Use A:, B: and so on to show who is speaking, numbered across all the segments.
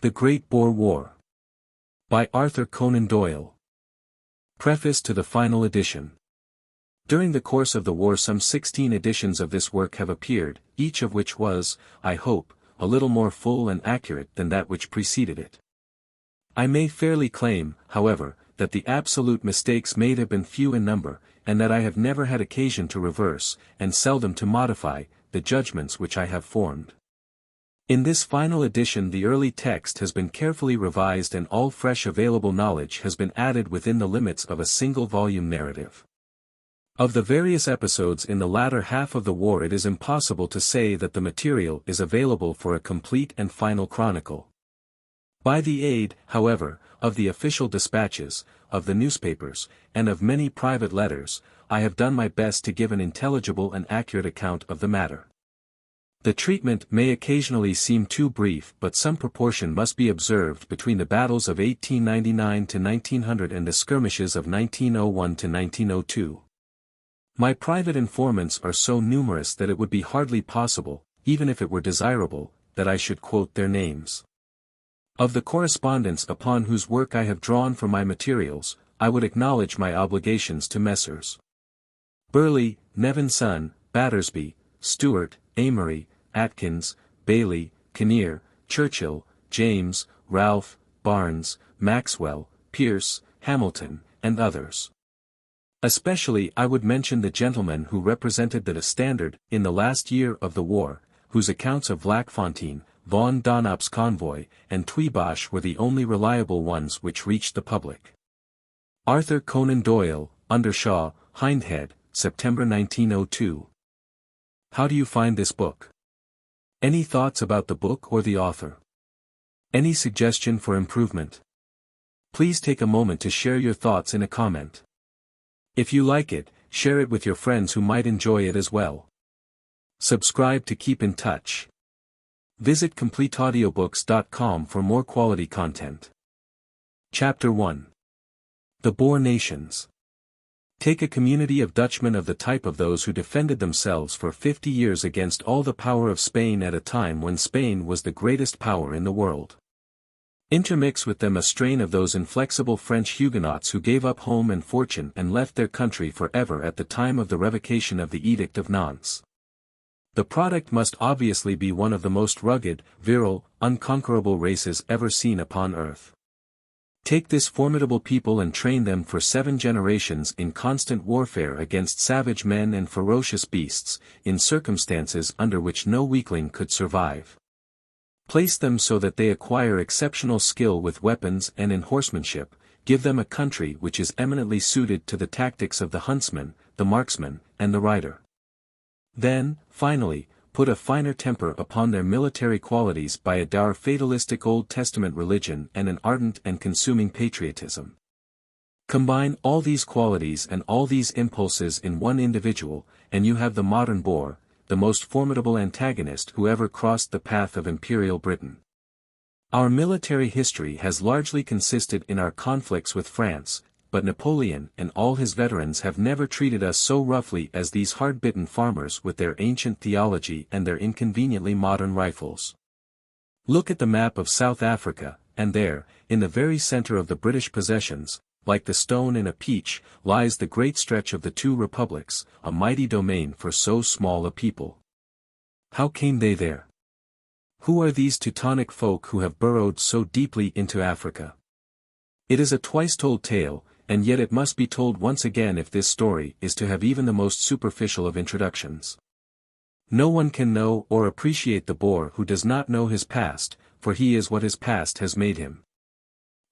A: The Great Boer War. By Arthur Conan Doyle. Preface to the final edition. During the course of the war some 16 editions of this work have appeared, each of which was, I hope, a little more full and accurate than that which preceded it. I may fairly claim, however, that the absolute mistakes made have been few in number, and that I have never had occasion to reverse, and seldom to modify, the judgments which I have formed. In this final edition the early text has been carefully revised and all fresh available knowledge has been added within the limits of a single volume narrative. Of the various episodes in the latter half of the war it is impossible to say that the material is available for a complete and final chronicle. By the aid, however, of the official dispatches, of the newspapers, and of many private letters, I have done my best to give an intelligible and accurate account of the matter. The treatment may occasionally seem too brief but some proportion must be observed between the battles of 1899 to 1900 and the skirmishes of 1901 to 1902. My private informants are so numerous that it would be hardly possible, even if it were desirable, that I should quote their names. Of the correspondents upon whose work I have drawn for my materials, I would acknowledge my obligations to Messrs. Burley, Nevinson, Battersby, Stewart, Amory, Atkins, Bailey, Kinnear, Churchill, James, Ralph, Barnes, Maxwell, Pierce, Hamilton, and others. Especially I would mention the gentlemen who represented the standard in the last year of the war, whose accounts of Vaalkranz, Von Donop's convoy, and Tweebosch were the only reliable ones which reached the public. Arthur Conan Doyle, Undershaw, Hindhead, September 1902. How do you find this book? Any thoughts about the book or the author? Any suggestion for improvement? Please take a moment to share your thoughts in a comment. If you like it, share it with your friends who might enjoy it as well. Subscribe to keep in touch. Visit CompleteAudiobooks.com for more quality content. Chapter 1. The Boer Nations. Take a community of Dutchmen of the type of those who defended themselves for 50 years against all the power of Spain at a time when Spain was the greatest power in the world. Intermix with them a strain of those inflexible French Huguenots who gave up home and fortune and left their country forever at the time of the revocation of the Edict of Nantes. The product must obviously be one of the most rugged, virile, unconquerable races ever seen upon earth. Take this formidable people and train them for 7 generations in constant warfare against savage men and ferocious beasts, in circumstances under which no weakling could survive. Place them so that they acquire exceptional skill with weapons and in horsemanship, give them a country which is eminently suited to the tactics of the huntsman, the marksman, and the rider. Then, finally, put a finer temper upon their military qualities by a dour fatalistic Old Testament religion and an ardent and consuming patriotism. Combine all these qualities and all these impulses in one individual, and you have the modern Boer, the most formidable antagonist who ever crossed the path of Imperial Britain. Our military history has largely consisted in our conflicts with France, but Napoleon and all his veterans have never treated us so roughly as these hard-bitten farmers with their ancient theology and their inconveniently modern rifles. Look at the map of South Africa, and there, in the very center of the British possessions, like the stone in a peach, lies the great stretch of the 2 republics, a mighty domain for so small a people. How came they there? Who are these Teutonic folk who have burrowed so deeply into Africa? It is a twice-told tale, and yet it must be told once again if this story is to have even the most superficial of introductions. No one can know or appreciate the Boer who does not know his past, for he is what his past has made him.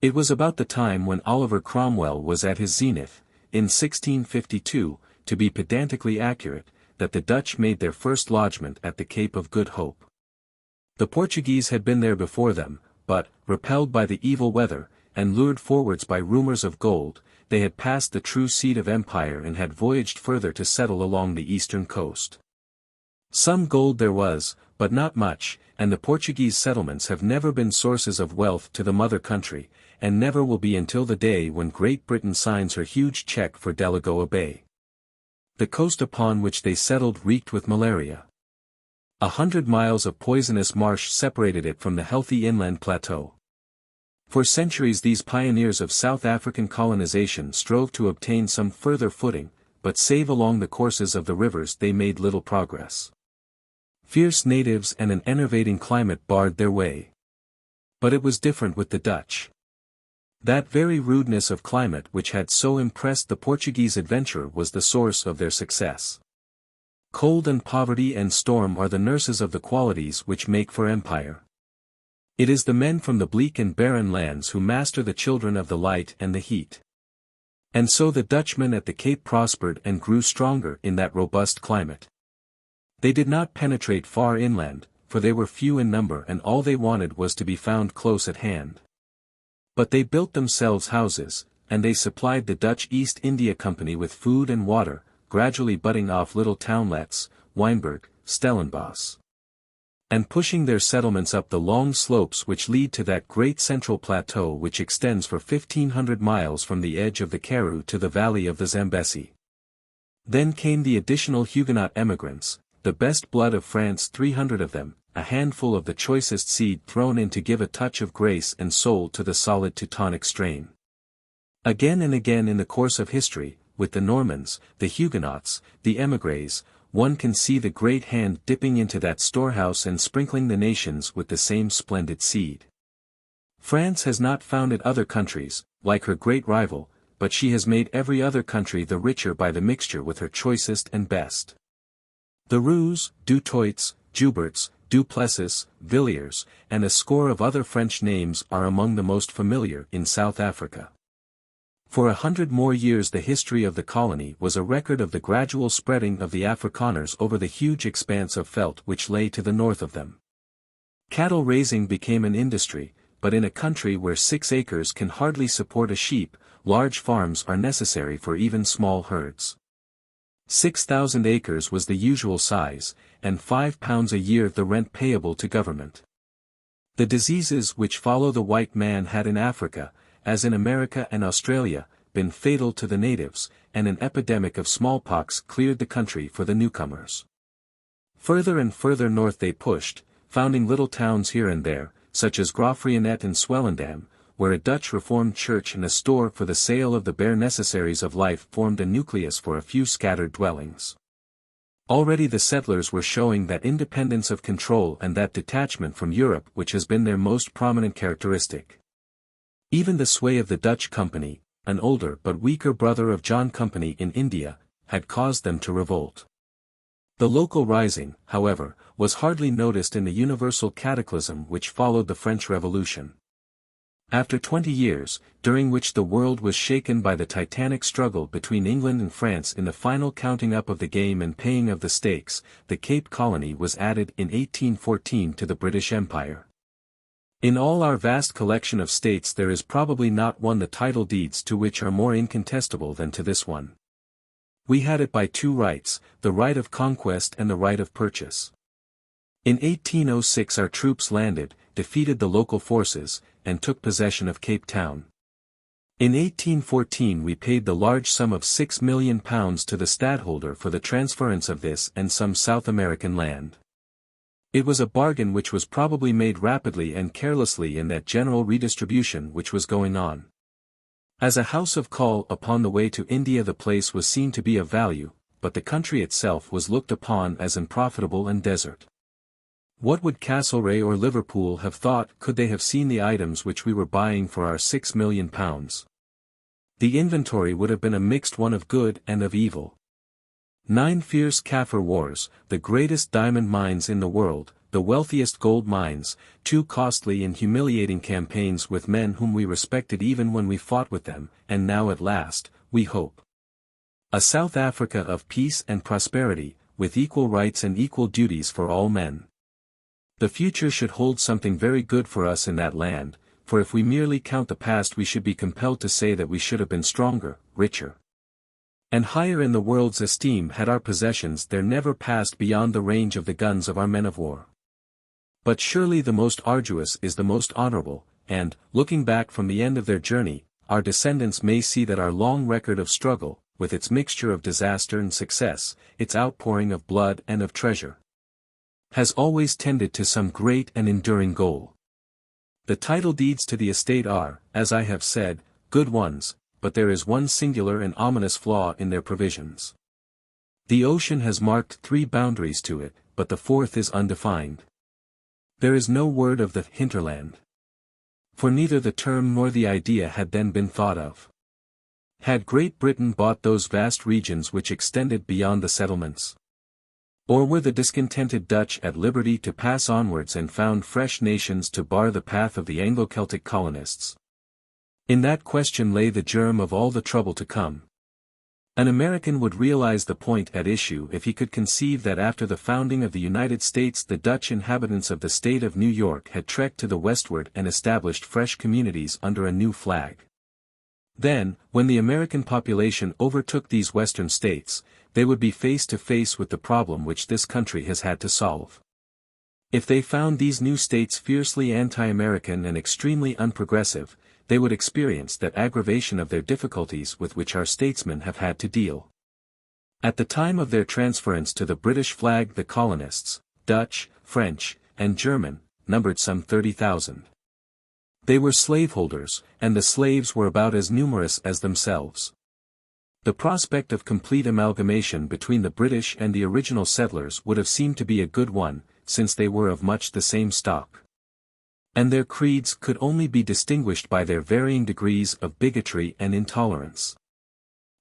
A: It was about the time when Oliver Cromwell was at his zenith, in 1652, to be pedantically accurate, that the Dutch made their first lodgment at the Cape of Good Hope. The Portuguese had been there before them, but, repelled by the evil weather, and lured forwards by rumors of gold, they had passed the true seat of empire and had voyaged further to settle along the eastern coast. Some gold there was, but not much, and the Portuguese settlements have never been sources of wealth to the mother country, and never will be until the day when Great Britain signs her huge check for Delagoa Bay. The coast upon which they settled reeked with malaria. 100 miles of poisonous marsh separated it from the healthy inland plateau. For centuries these pioneers of South African colonization strove to obtain some further footing, but save along the courses of the rivers they made little progress. Fierce natives and an enervating climate barred their way. But it was different with the Dutch. That very rudeness of climate which had so impressed the Portuguese adventurer was the source of their success. Cold and poverty and storm are the nurses of the qualities which make for empire. It is the men from the bleak and barren lands who master the children of the light and the heat. And so the Dutchmen at the Cape prospered and grew stronger in that robust climate. They did not penetrate far inland, for they were few in number and all they wanted was to be found close at hand. But they built themselves houses, and they supplied the Dutch East India Company with food and water, gradually budding off little townlets, Wynberg, Stellenbosch, and pushing their settlements up the long slopes which lead to that great central plateau which extends for 1,500 miles from the edge of the Karoo to the valley of the Zambesi. Then came the additional Huguenot emigrants, the best blood of France, 300 of them, a handful of the choicest seed thrown in to give a touch of grace and soul to the solid Teutonic strain. Again and again in the course of history, with the Normans, the Huguenots, the émigrés, one can see the great hand dipping into that storehouse and sprinkling the nations with the same splendid seed. France has not founded other countries, like her great rival, but she has made every other country the richer by the mixture with her choicest and best. The Roos, Du Toits, Jouberts, Du Plessis, Villiers, and a score of other French names are among the most familiar in South Africa. For 100 more years the history of the colony was a record of the gradual spreading of the Afrikaners over the huge expanse of veldt which lay to the north of them. Cattle raising became an industry, but in a country where 6 acres can hardly support a sheep, large farms are necessary for even small herds. 6,000 acres was the usual size, and £5 a year the rent payable to government. The diseases which follow the white man had in Africa, as in America and Australia, been fatal to the natives, and an epidemic of smallpox cleared the country for the newcomers. Further and further north they pushed, founding little towns here and there, such as Graaff-Reinet and Swellendam, where a Dutch Reformed church and a store for the sale of the bare necessaries of life formed a nucleus for a few scattered dwellings. Already the settlers were showing that independence of control and that detachment from Europe which has been their most prominent characteristic. Even the sway of the Dutch Company, an older but weaker brother of John Company in India, had caused them to revolt. The local rising, however, was hardly noticed in the universal cataclysm which followed the French Revolution. After 20 years, during which the world was shaken by the titanic struggle between England and France in the final counting up of the game and paying of the stakes, the Cape Colony was added in 1814 to the British Empire. In all our vast collection of states there is probably not one the title deeds to which are more incontestable than to this one. We had it by 2 rights, the right of conquest and the right of purchase. In 1806 our troops landed, defeated the local forces, and took possession of Cape Town. In 1814 we paid the large sum of £6 million to the stadtholder for the transference of this and some South American land. It was a bargain which was probably made rapidly and carelessly in that general redistribution which was going on. As a house of call upon the way to India the place was seen to be of value, but the country itself was looked upon as unprofitable and desert. What would Castlereagh or Liverpool have thought could they have seen the items which we were buying for our £6 million? The inventory would have been a mixed one of good and of evil. 9 fierce Kaffir wars, the greatest diamond mines in the world, the wealthiest gold mines, 2 costly and humiliating campaigns with men whom we respected even when we fought with them, and now at last, we hope. A South Africa of peace and prosperity, with equal rights and equal duties for all men. The future should hold something very good for us in that land, for if we merely count the past we should be compelled to say that we should have been stronger, richer, and higher in the world's esteem had our possessions there never passed beyond the range of the guns of our men of war. But surely the most arduous is the most honorable, and, looking back from the end of their journey, our descendants may see that our long record of struggle, with its mixture of disaster and success, its outpouring of blood and of treasure, has always tended to some great and enduring goal. The title deeds to the estate are, as I have said, good ones, but there is one singular and ominous flaw in their provisions. The ocean has marked 3 boundaries to it, but the 4th is undefined. There is no word of the hinterland. For neither the term nor the idea had then been thought of. Had Great Britain bought those vast regions which extended beyond the settlements? Or were the discontented Dutch at liberty to pass onwards and found fresh nations to bar the path of the Anglo-Celtic colonists? In that question lay the germ of all the trouble to come. An American would realize the point at issue if he could conceive that after the founding of the United States the Dutch inhabitants of the state of New York had trekked to the westward and established fresh communities under a new flag. Then, when the American population overtook these western states, they would be face to face with the problem which this country has had to solve. If they found these new states fiercely anti-American and extremely unprogressive, they would experience that aggravation of their difficulties with which our statesmen have had to deal. At the time of their transference to the British flag the colonists, Dutch, French, and German, numbered some 30,000. They were slaveholders, and the slaves were about as numerous as themselves. The prospect of complete amalgamation between the British and the original settlers would have seemed to be a good one, since they were of much the same stock. And their creeds could only be distinguished by their varying degrees of bigotry and intolerance.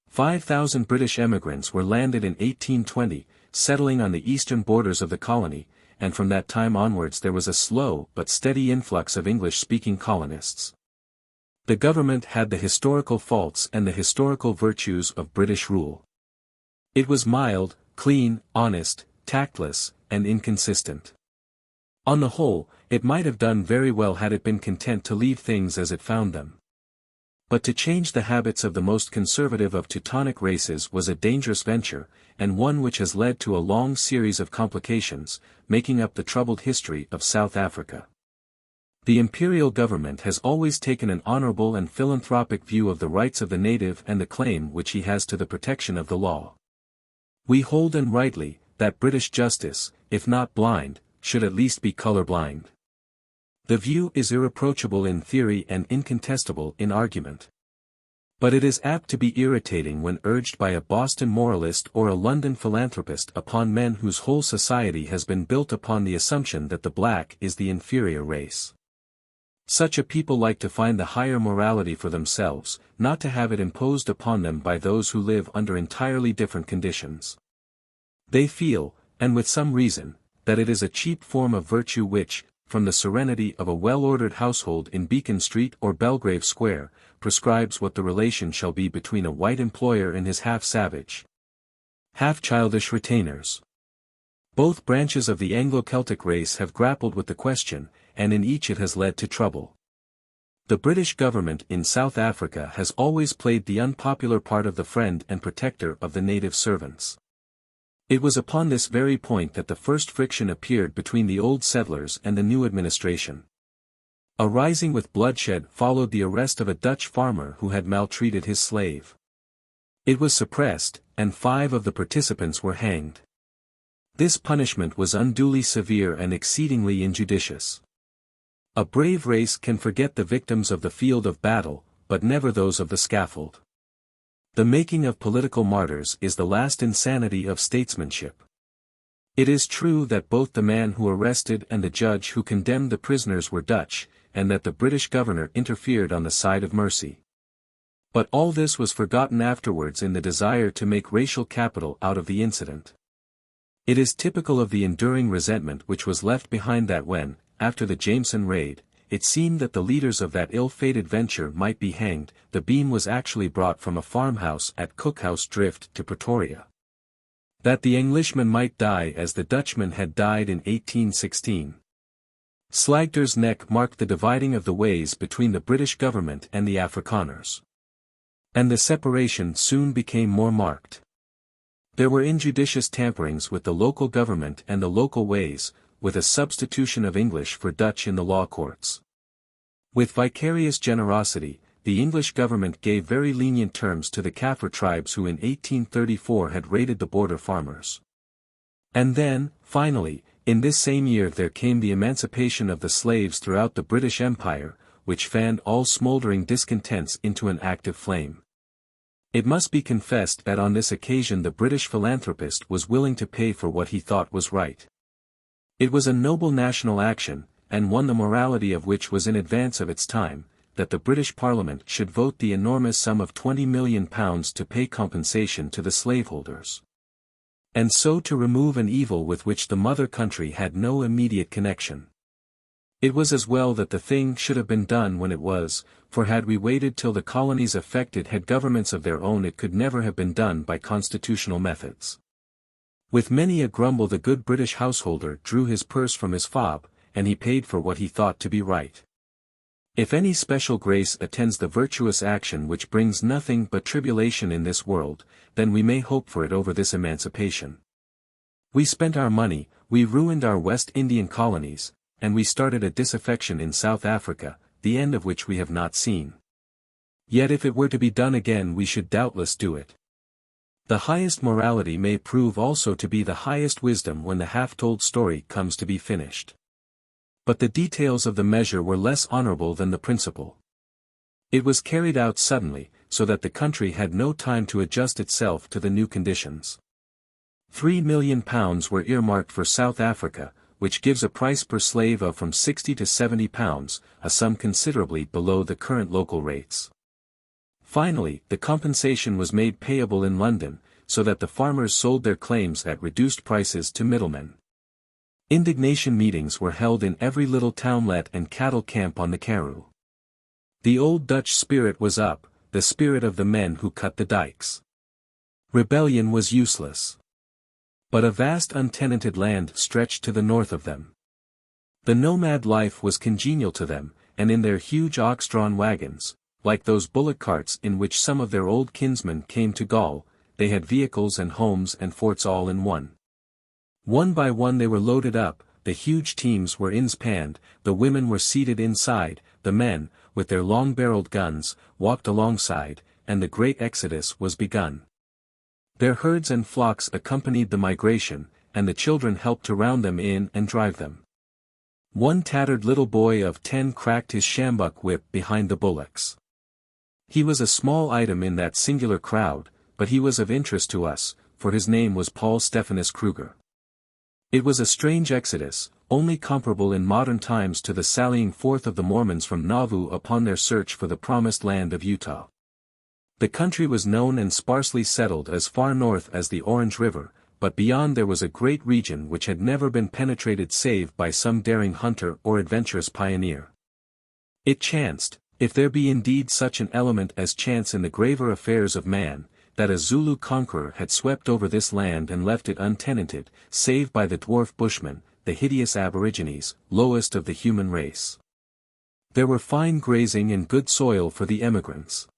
A: 5,000 British emigrants were landed in 1820, settling on the eastern borders of the colony, and from that time onwards there was a slow but steady influx of English-speaking colonists. The government had the historical faults and the historical virtues of British rule. It was mild, clean, honest, tactless, and inconsistent. On the whole, it might have done very well had it been content to leave things as it found them. But to change the habits of the most conservative of Teutonic races was a dangerous venture, and one which has led to a long series of complications, making up the troubled history of South Africa. The imperial government has always taken an honorable and philanthropic view of the rights of the native and the claim which he has to the protection of the law. We hold and rightly, that British justice, if not blind, should at least be colorblind. The view is irreproachable in theory and incontestable in argument. But it is apt to be irritating when urged by a Boston moralist or a London philanthropist upon men whose whole society has been built upon the assumption that the black is the inferior race. Such a people like to find the higher morality for themselves, not to have it imposed upon them by those who live under entirely different conditions. They feel, and with some reason, that it is a cheap form of virtue which, from the serenity of a well-ordered household in Beacon Street or Belgrave Square, prescribes what the relation shall be between a white employer and his half-savage, half-childish retainers. Both branches of the Anglo-Celtic race have grappled with the question, and in each it has led to trouble. The British government in South Africa has always played the unpopular part of the friend and protector of the native servants. It was upon this very point that the first friction appeared between the old settlers and the new administration. A rising with bloodshed followed the arrest of a Dutch farmer who had maltreated his slave. It was suppressed, and 5 of the participants were hanged. This punishment was unduly severe and exceedingly injudicious. A brave race can forget the victims of the field of battle, but never those of the scaffold. The making of political martyrs is the last insanity of statesmanship. It is true that both the man who arrested and the judge who condemned the prisoners were Dutch, and that the British governor interfered on the side of mercy. But all this was forgotten afterwards in the desire to make racial capital out of the incident. It is typical of the enduring resentment which was left behind that when, after the Jameson raid, it seemed that the leaders of that ill-fated venture might be hanged, the beam was actually brought from a farmhouse at Cookhouse Drift to Pretoria. That the Englishman might die as the Dutchman had died in 1816. Slaagter's neck marked the dividing of the ways between the British government and the Afrikaners. And the separation soon became more marked. There were injudicious tamperings with the local government and the local ways, with a substitution of English for Dutch in the law courts. With vicarious generosity, the English government gave very lenient terms to the Kaffir tribes who in 1834 had raided the border farmers. And then, finally, In this same year there came the emancipation of the slaves throughout the British Empire, which fanned all smouldering discontents into an active flame. It must be confessed that on this occasion the British philanthropist was willing to pay for what he thought was right. It was a noble national action, and one the morality of which was in advance of its time, that the British Parliament should vote the enormous sum of £20 million to pay compensation to the slaveholders. And so to remove an evil with which the mother country had no immediate connection. It was as well that the thing should have been done when it was, for had we waited till the colonies affected had governments of their own it could never have been done by constitutional methods. With many a grumble the good British householder drew his purse from his fob, and he paid for what he thought to be right. If any special grace attends the virtuous action which brings nothing but tribulation in this world, then we may hope for it over this emancipation. We spent our money, we ruined our West Indian colonies, and we started a disaffection in South Africa, the end of which we have not seen. Yet if it were to be done again we should doubtless do it. The highest morality may prove also to be the highest wisdom when the half-told story comes to be finished. But the details of the measure were less honorable than the principle. It was carried out suddenly, so that the country had no time to adjust itself to the new conditions. £3 million were earmarked for South Africa, which gives a price per slave of from £60 to £70, a sum considerably below the current local rates. Finally, the compensation was made payable in London, so that the farmers sold their claims at reduced prices to middlemen. Indignation meetings were held in every little townlet and cattle camp on the Karoo. The old Dutch spirit was up, the spirit of the men who cut the dikes. Rebellion was useless. But a vast untenanted land stretched to the north of them. The nomad life was congenial to them, and in their huge ox-drawn wagons, like those bullock carts in which some of their old kinsmen came to Gaul, they had vehicles and homes and forts all in one. One by one they were loaded up, the huge teams were inspanned, the women were seated inside, the men, with their long-barreled guns, walked alongside, and the great exodus was begun. Their herds and flocks accompanied the migration, and the children helped to round them in and drive them. One tattered little boy of 10 cracked his sjambok whip behind the bullocks. He was a small item in that singular crowd, but he was of interest to us, for his name was Paul Stephanus Kruger. It was a strange exodus, only comparable in modern times to the sallying forth of the Mormons from Nauvoo upon their search for the promised land of Utah. The country was known and sparsely settled as far north as the Orange River, but beyond there was a great region which had never been penetrated save by some daring hunter or adventurous pioneer. It chanced, if there be indeed such an element as chance in the graver affairs of man, that a Zulu conqueror had swept over this land and left it untenanted, save by the dwarf Bushmen, the hideous aborigines, lowest of the human race. There were fine grazing and good soil for the emigrants.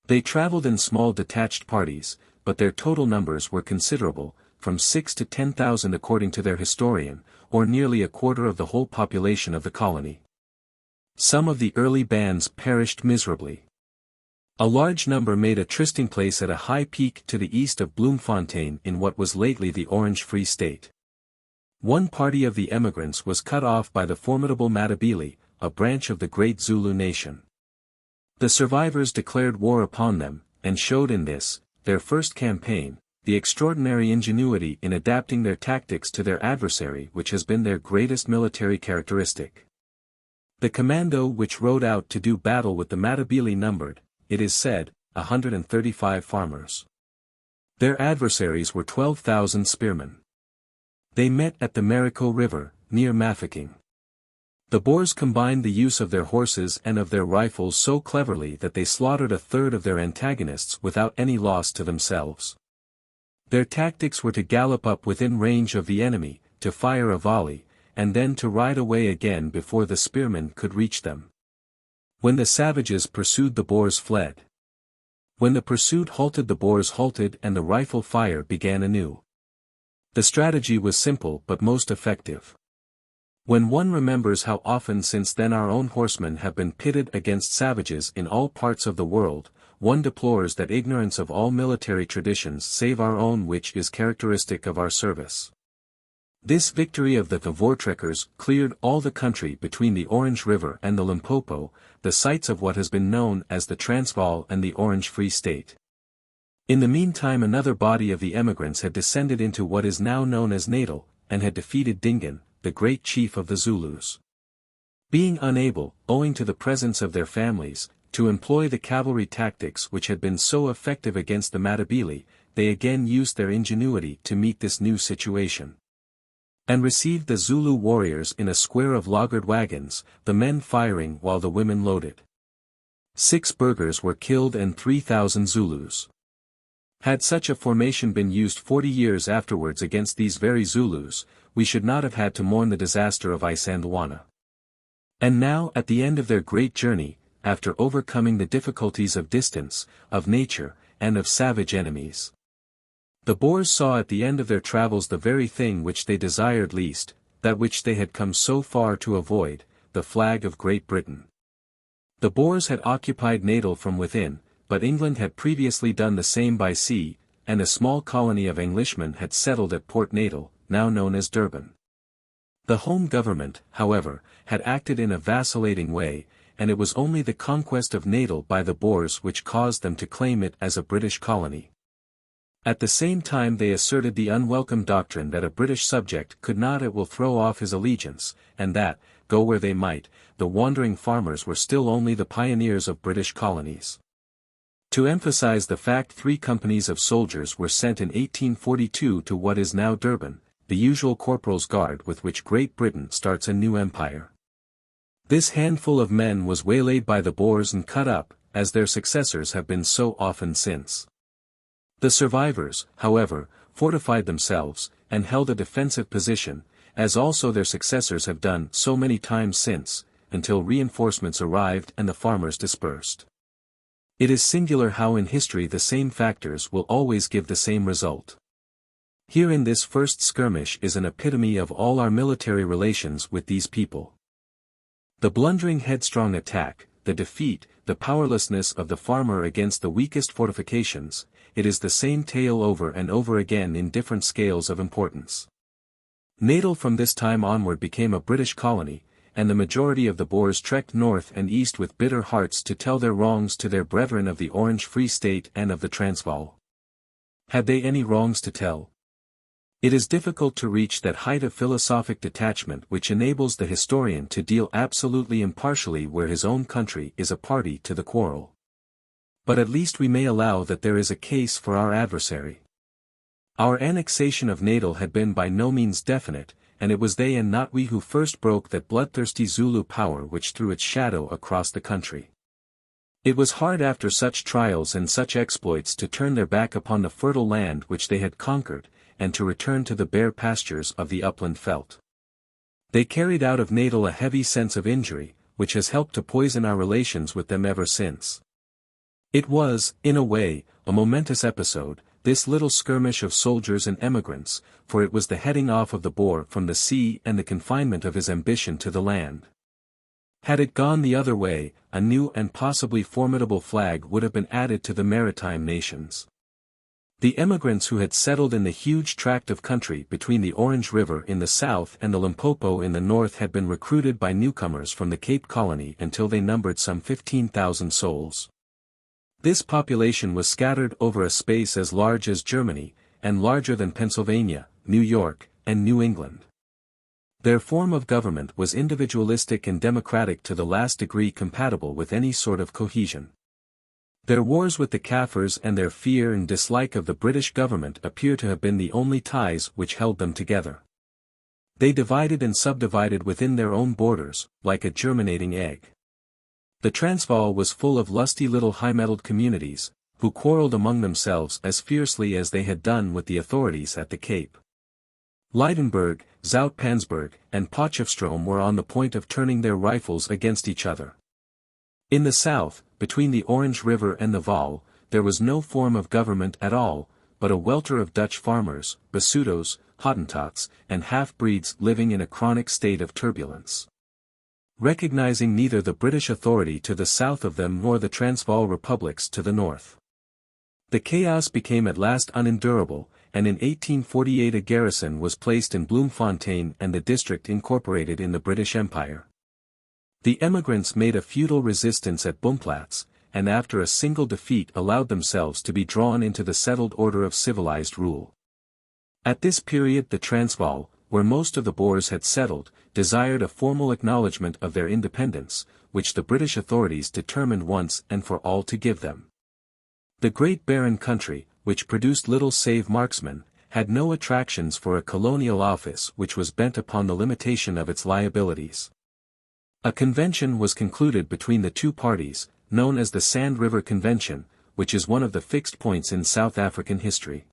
A: They traveled in small detached parties, but their total numbers were considerable, from 6 to 10,000 according to their historian, or nearly a quarter of the whole population of the colony. Some of the early bands perished miserably. A large number made a trysting place at a high peak to the east of Bloemfontein in what was lately the Orange Free State. One party of the emigrants was cut off by the formidable Matabele, a branch of the great Zulu nation. The survivors declared war upon them, and showed in this, their first campaign, the extraordinary ingenuity in adapting their tactics to their adversary which has been their greatest military characteristic. The commando which rode out to do battle with the Matabele numbered, it is said, 135 farmers. Their adversaries were 12,000 spearmen. They met at the Marico River, near Mafeking. The Boers combined the use of their horses and of their rifles so cleverly that they slaughtered a third of their antagonists without any loss to themselves. Their tactics were to gallop up within range of the enemy, to fire a volley, and then to ride away again before the spearmen could reach them. When the savages pursued the Boers fled. When the pursuit halted the Boers halted and the rifle fire began anew. The strategy was simple but most effective. When one remembers how often since then our own horsemen have been pitted against savages in all parts of the world, one deplores that ignorance of all military traditions save our own which is characteristic of our service. This victory of the Voortrekkers cleared all the country between the Orange River and the Limpopo, the sites of what has been known as the Transvaal and the Orange Free State. In the meantime another body of the emigrants had descended into what is now known as Natal, and had defeated Dingaan, the great chief of the Zulus. Being unable, owing to the presence of their families, to employ the cavalry tactics which had been so effective against the Matabele, they again used their ingenuity to meet this new situation. And received the Zulu warriors in a square of lagered wagons, the men firing while the women loaded. 6 burghers were killed and 3,000 Zulus. Had such a formation been used 40 years afterwards against these very Zulus, we should not have had to mourn the disaster of Isandlwana. And now at the end of their great journey, after overcoming the difficulties of distance, of nature, and of savage enemies, the Boers saw at the end of their travels the very thing which they desired least, that which they had come so far to avoid, the flag of Great Britain. The Boers had occupied Natal from within, but England had previously done the same by sea, and a small colony of Englishmen had settled at Port Natal, now known as Durban. The home government, however, had acted in a vacillating way, and it was only the conquest of Natal by the Boers which caused them to claim it as a British colony. At the same time they asserted the unwelcome doctrine that a British subject could not at will throw off his allegiance, and that, go where they might, the wandering farmers were still only the pioneers of British colonies. To emphasize the fact 3 companies of soldiers were sent in 1842 to what is now Durban, the usual corporal's guard with which Great Britain starts a new empire. This handful of men was waylaid by the Boers and cut up, as their successors have been so often since. The survivors, however, fortified themselves, and held a defensive position, as also their successors have done so many times since, until reinforcements arrived and the farmers dispersed. It is singular how in history the same factors will always give the same result. Here in this first skirmish is an epitome of all our military relations with these people. The blundering headstrong attack, the defeat, the powerlessness of the farmer against the weakest fortifications, it is the same tale over and over again in different scales of importance. Natal from this time onward became a British colony, and the majority of the Boers trekked north and east with bitter hearts to tell their wrongs to their brethren of the Orange Free State and of the Transvaal. Had they any wrongs to tell? It is difficult to reach that height of philosophic detachment which enables the historian to deal absolutely impartially where his own country is a party to the quarrel. But at least we may allow that there is a case for our adversary. Our annexation of Natal had been by no means definite, and it was they and not we who first broke that bloodthirsty Zulu power which threw its shadow across the country. It was hard after such trials and such exploits to turn their back upon the fertile land which they had conquered, and to return to the bare pastures of the upland veldt. They carried out of Natal a heavy sense of injury, which has helped to poison our relations with them ever since. It was, in a way, a momentous episode, this little skirmish of soldiers and emigrants, for it was the heading off of the Boer from the sea and the confinement of his ambition to the land. Had it gone the other way, a new and possibly formidable flag would have been added to the maritime nations. The emigrants who had settled in the huge tract of country between the Orange River in the south and the Limpopo in the north had been recruited by newcomers from the Cape Colony until they numbered some 15,000 souls. This population was scattered over a space as large as Germany, and larger than Pennsylvania, New York, and New England. Their form of government was individualistic and democratic to the last degree compatible with any sort of cohesion. Their wars with the Kaffirs and their fear and dislike of the British government appear to have been the only ties which held them together. They divided and subdivided within their own borders, like a germinating egg. The Transvaal was full of lusty little high-mettled communities, who quarrelled among themselves as fiercely as they had done with the authorities at the Cape. Lydenburg, Zoutpansberg, and Potchefstroom were on the point of turning their rifles against each other. In the south, between the Orange River and the Vaal, there was no form of government at all, but a welter of Dutch farmers, Basutos, Hottentots, and half-breeds living in a chronic state of turbulence. Recognizing neither the British authority to the south of them nor the Transvaal republics to the north. The chaos became at last unendurable, and in 1848 a garrison was placed in Bloemfontein and the district incorporated in the British Empire. The emigrants made a futile resistance at Boomplaats, and after a single defeat allowed themselves to be drawn into the settled order of civilized rule. At this period the Transvaal, where most of the Boers had settled, desired a formal acknowledgement of their independence, which the British authorities determined once and for all to give them. The Great Barren Country, which produced little save marksmen, had no attractions for a colonial office which was bent upon the limitation of its liabilities. A convention was concluded between the two parties, known as the Sand River Convention, which is one of the fixed points in South African history.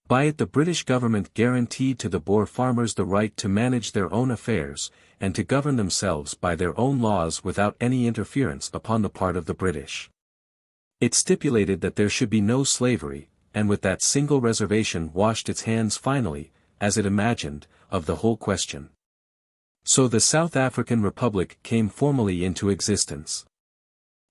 A: By it the British government guaranteed to the Boer farmers the right to manage their own affairs, and to govern themselves by their own laws without any interference upon the part of the British. It stipulated that there should be no slavery, and with that single reservation washed its hands finally, as it imagined, of the whole question. So the South African Republic came formally into existence.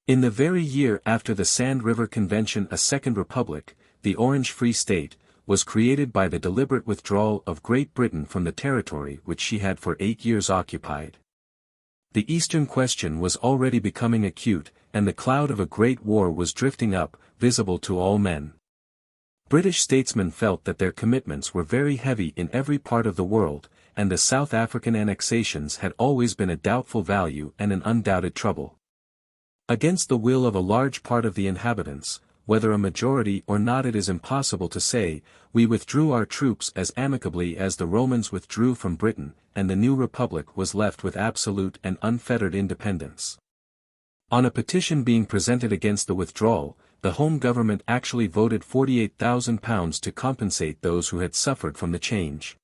A: In the very year after the Sand River Convention a second republic, the Orange Free State, was created by the deliberate withdrawal of Great Britain from the territory which she had for 8 years occupied. The Eastern question was already becoming acute, and the cloud of a great war was drifting up, visible to all men. British statesmen felt that their commitments were very heavy in every part of the world, and the South African annexations had always been a doubtful value and an undoubted trouble. Against the will of a large part of the inhabitants, whether a majority or not it is impossible to say, we withdrew our troops as amicably as the Romans withdrew from Britain, and the new republic was left with absolute and unfettered independence. On a petition being presented against the withdrawal, the Home Government actually voted £48,000 to compensate those who had suffered from the change.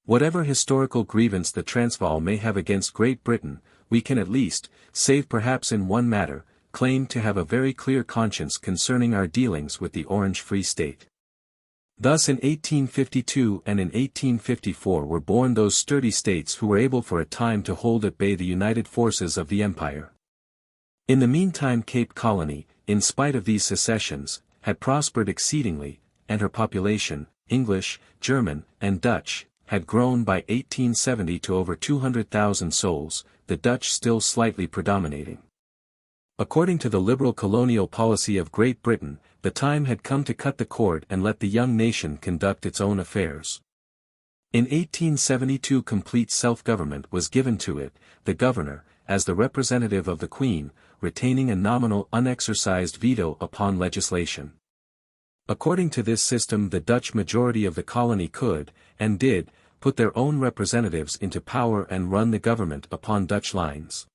A: Whatever historical grievance the Transvaal may have against Great Britain, we can at least, save perhaps in one matter, claim to have a very clear conscience concerning our dealings with the Orange Free State. Thus in 1852 and in 1854 were born those sturdy states who were able for a time to hold at bay the united forces of the empire. In the meantime Cape Colony, in spite of these secessions, had prospered exceedingly, and her population, English, German, and Dutch, had grown by 1870 to over 200,000 souls, the Dutch still slightly predominating. According to the liberal colonial policy of Great Britain, the time had come to cut the cord and let the young nation conduct its own affairs. In 1872 complete self-government was given to it, the governor, as the representative of the Queen, retaining a nominal unexercised veto upon legislation. According to this system the Dutch majority of the colony could, and did, put their own representatives into power and run the government upon Dutch lines.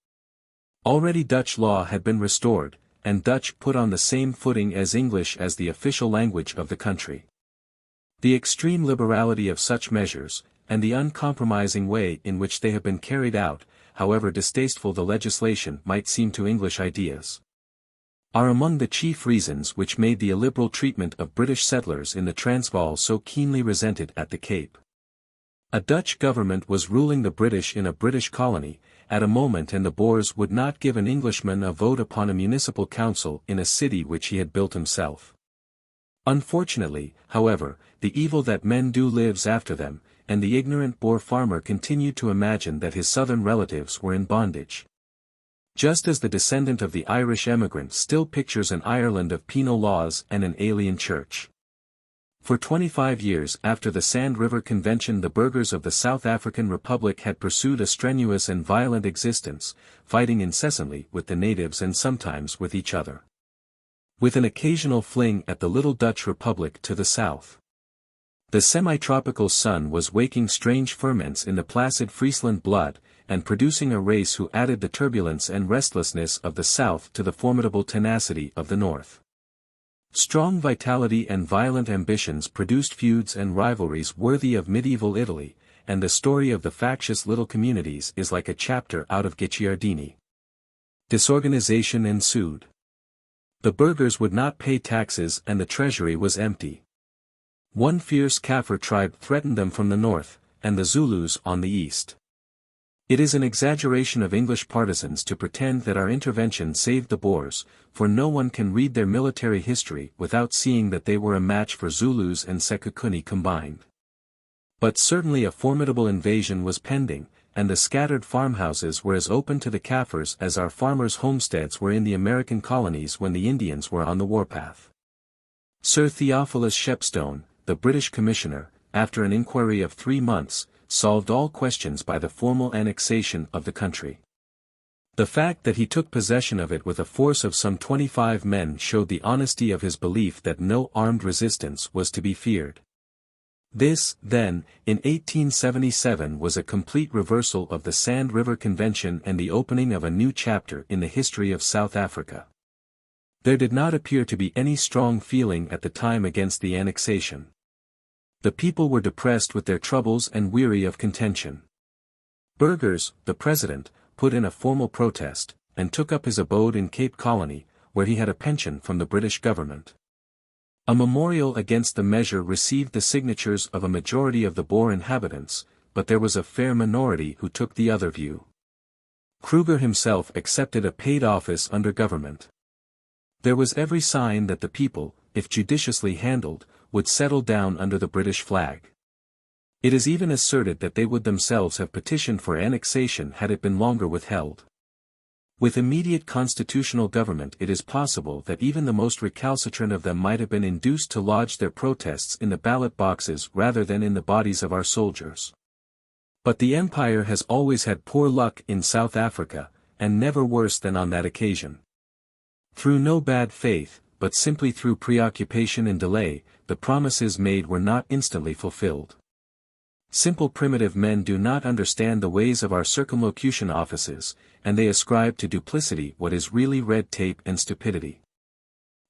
A: Already Dutch law had been restored, and Dutch put on the same footing as English as the official language of the country. The extreme liberality of such measures, and the uncompromising way in which they have been carried out, however distasteful the legislation might seem to English ideas, are among the chief reasons which made the illiberal treatment of British settlers in the Transvaal so keenly resented at the Cape. A Dutch government was ruling the British in a British colony, at a moment and the Boers would not give an Englishman a vote upon a municipal council in a city which he had built himself. Unfortunately, however, the evil that men do lives after them, and the ignorant Boer farmer continued to imagine that his southern relatives were in bondage. Just as the descendant of the Irish emigrant still pictures an Ireland of penal laws and an alien church. For 25 years after the Sand River Convention the burghers of the South African Republic had pursued a strenuous and violent existence, fighting incessantly with the natives and sometimes with each other, with an occasional fling at the little Dutch Republic to the south. The semi-tropical sun was waking strange ferments in the placid Friesland blood, and producing a race who added the turbulence and restlessness of the south to the formidable tenacity of the north. Strong vitality and violent ambitions produced feuds and rivalries worthy of medieval Italy, and the story of the factious little communities is like a chapter out of Guicciardini. Disorganization ensued. The burghers would not pay taxes and the treasury was empty. One fierce Kaffir tribe threatened them from the north, and the Zulus on the east. It is an exaggeration of English partisans to pretend that our intervention saved the Boers, for no one can read their military history without seeing that they were a match for Zulus and Sekhukhune combined. But certainly a formidable invasion was pending, and the scattered farmhouses were as open to the Kaffirs as our farmers' homesteads were in the American colonies when the Indians were on the warpath. Sir Theophilus Shepstone, the British commissioner, after an inquiry of 3 months, solved all questions by the formal annexation of the country. The fact that he took possession of it with a force of some 25 men showed the honesty of his belief that no armed resistance was to be feared. This, then, in 1877 was a complete reversal of the Sand River Convention and the opening of a new chapter in the history of South Africa. There did not appear to be any strong feeling at the time against the annexation. The people were depressed with their troubles and weary of contention. Burgers, the president, put in a formal protest, and took up his abode in Cape Colony, where he had a pension from the British government. A memorial against the measure received the signatures of a majority of the Boer inhabitants, but there was a fair minority who took the other view. Kruger himself accepted a paid office under government. There was every sign that the people, if judiciously handled, would settle down under the British flag. It is even asserted that they would themselves have petitioned for annexation had it been longer withheld. With immediate constitutional government it is possible that even the most recalcitrant of them might have been induced to lodge their protests in the ballot boxes rather than in the bodies of our soldiers. But the Empire has always had poor luck in South Africa, and never worse than on that occasion. Through no bad faith, but simply through preoccupation and delay, the promises made were not instantly fulfilled. Simple primitive men do not understand the ways of our circumlocution offices, and they ascribe to duplicity what is really red tape and stupidity.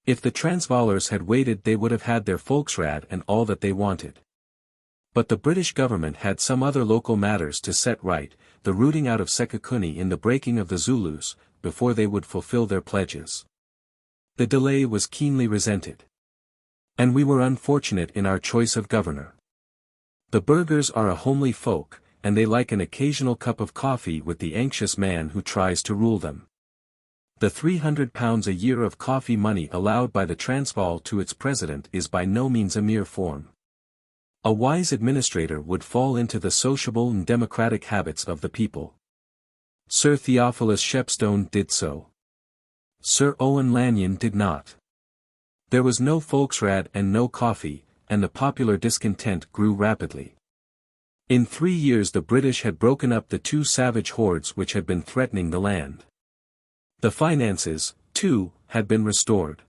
A: If the Transvaalers had waited they would have had their Volksraad and all that they wanted. But the British government had some other local matters to set right, the rooting out of Sekhukhune in the breaking of the Zulus, before they would fulfill their pledges. The delay was keenly resented. And we were unfortunate in our choice of governor. The Burghers are a homely folk, and they like an occasional cup of coffee with the anxious man who tries to rule them. The £300 a year of coffee money allowed by the Transvaal to its president is by no means a mere form. A wise administrator would fall into the sociable and democratic habits of the people. Sir Theophilus Shepstone did so. Sir Owen Lanyon did not. There was no Volksraad and no coffee, and the popular discontent grew rapidly. In 3 years the British had broken up the 2 savage hordes which had been threatening the land. The finances, too, had been restored.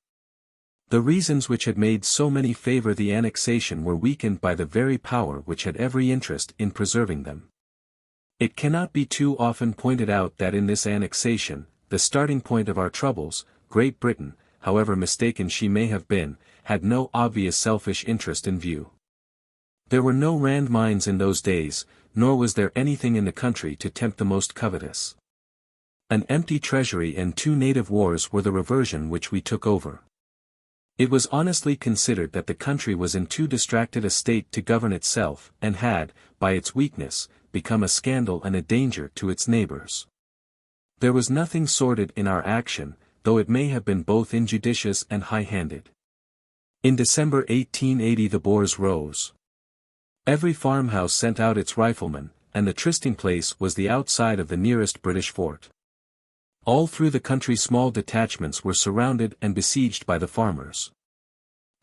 A: The reasons which had made so many favor the annexation were weakened by the very power which had every interest in preserving them. It cannot be too often pointed out that in this annexation, the starting point of our troubles, Great Britain, however mistaken she may have been, had no obvious selfish interest in view. There were no Rand mines in those days, nor was there anything in the country to tempt the most covetous. An empty treasury and 2 native wars were the reversion which we took over. It was honestly considered that the country was in too distracted a state to govern itself, and had, by its weakness, become a scandal and a danger to its neighbors. There was nothing sordid in our action, though it may have been both injudicious and high-handed. In December 1880 the Boers rose. Every farmhouse sent out its riflemen, and the trysting place was the outside of the nearest British fort. All through the country small detachments were surrounded and besieged by the farmers.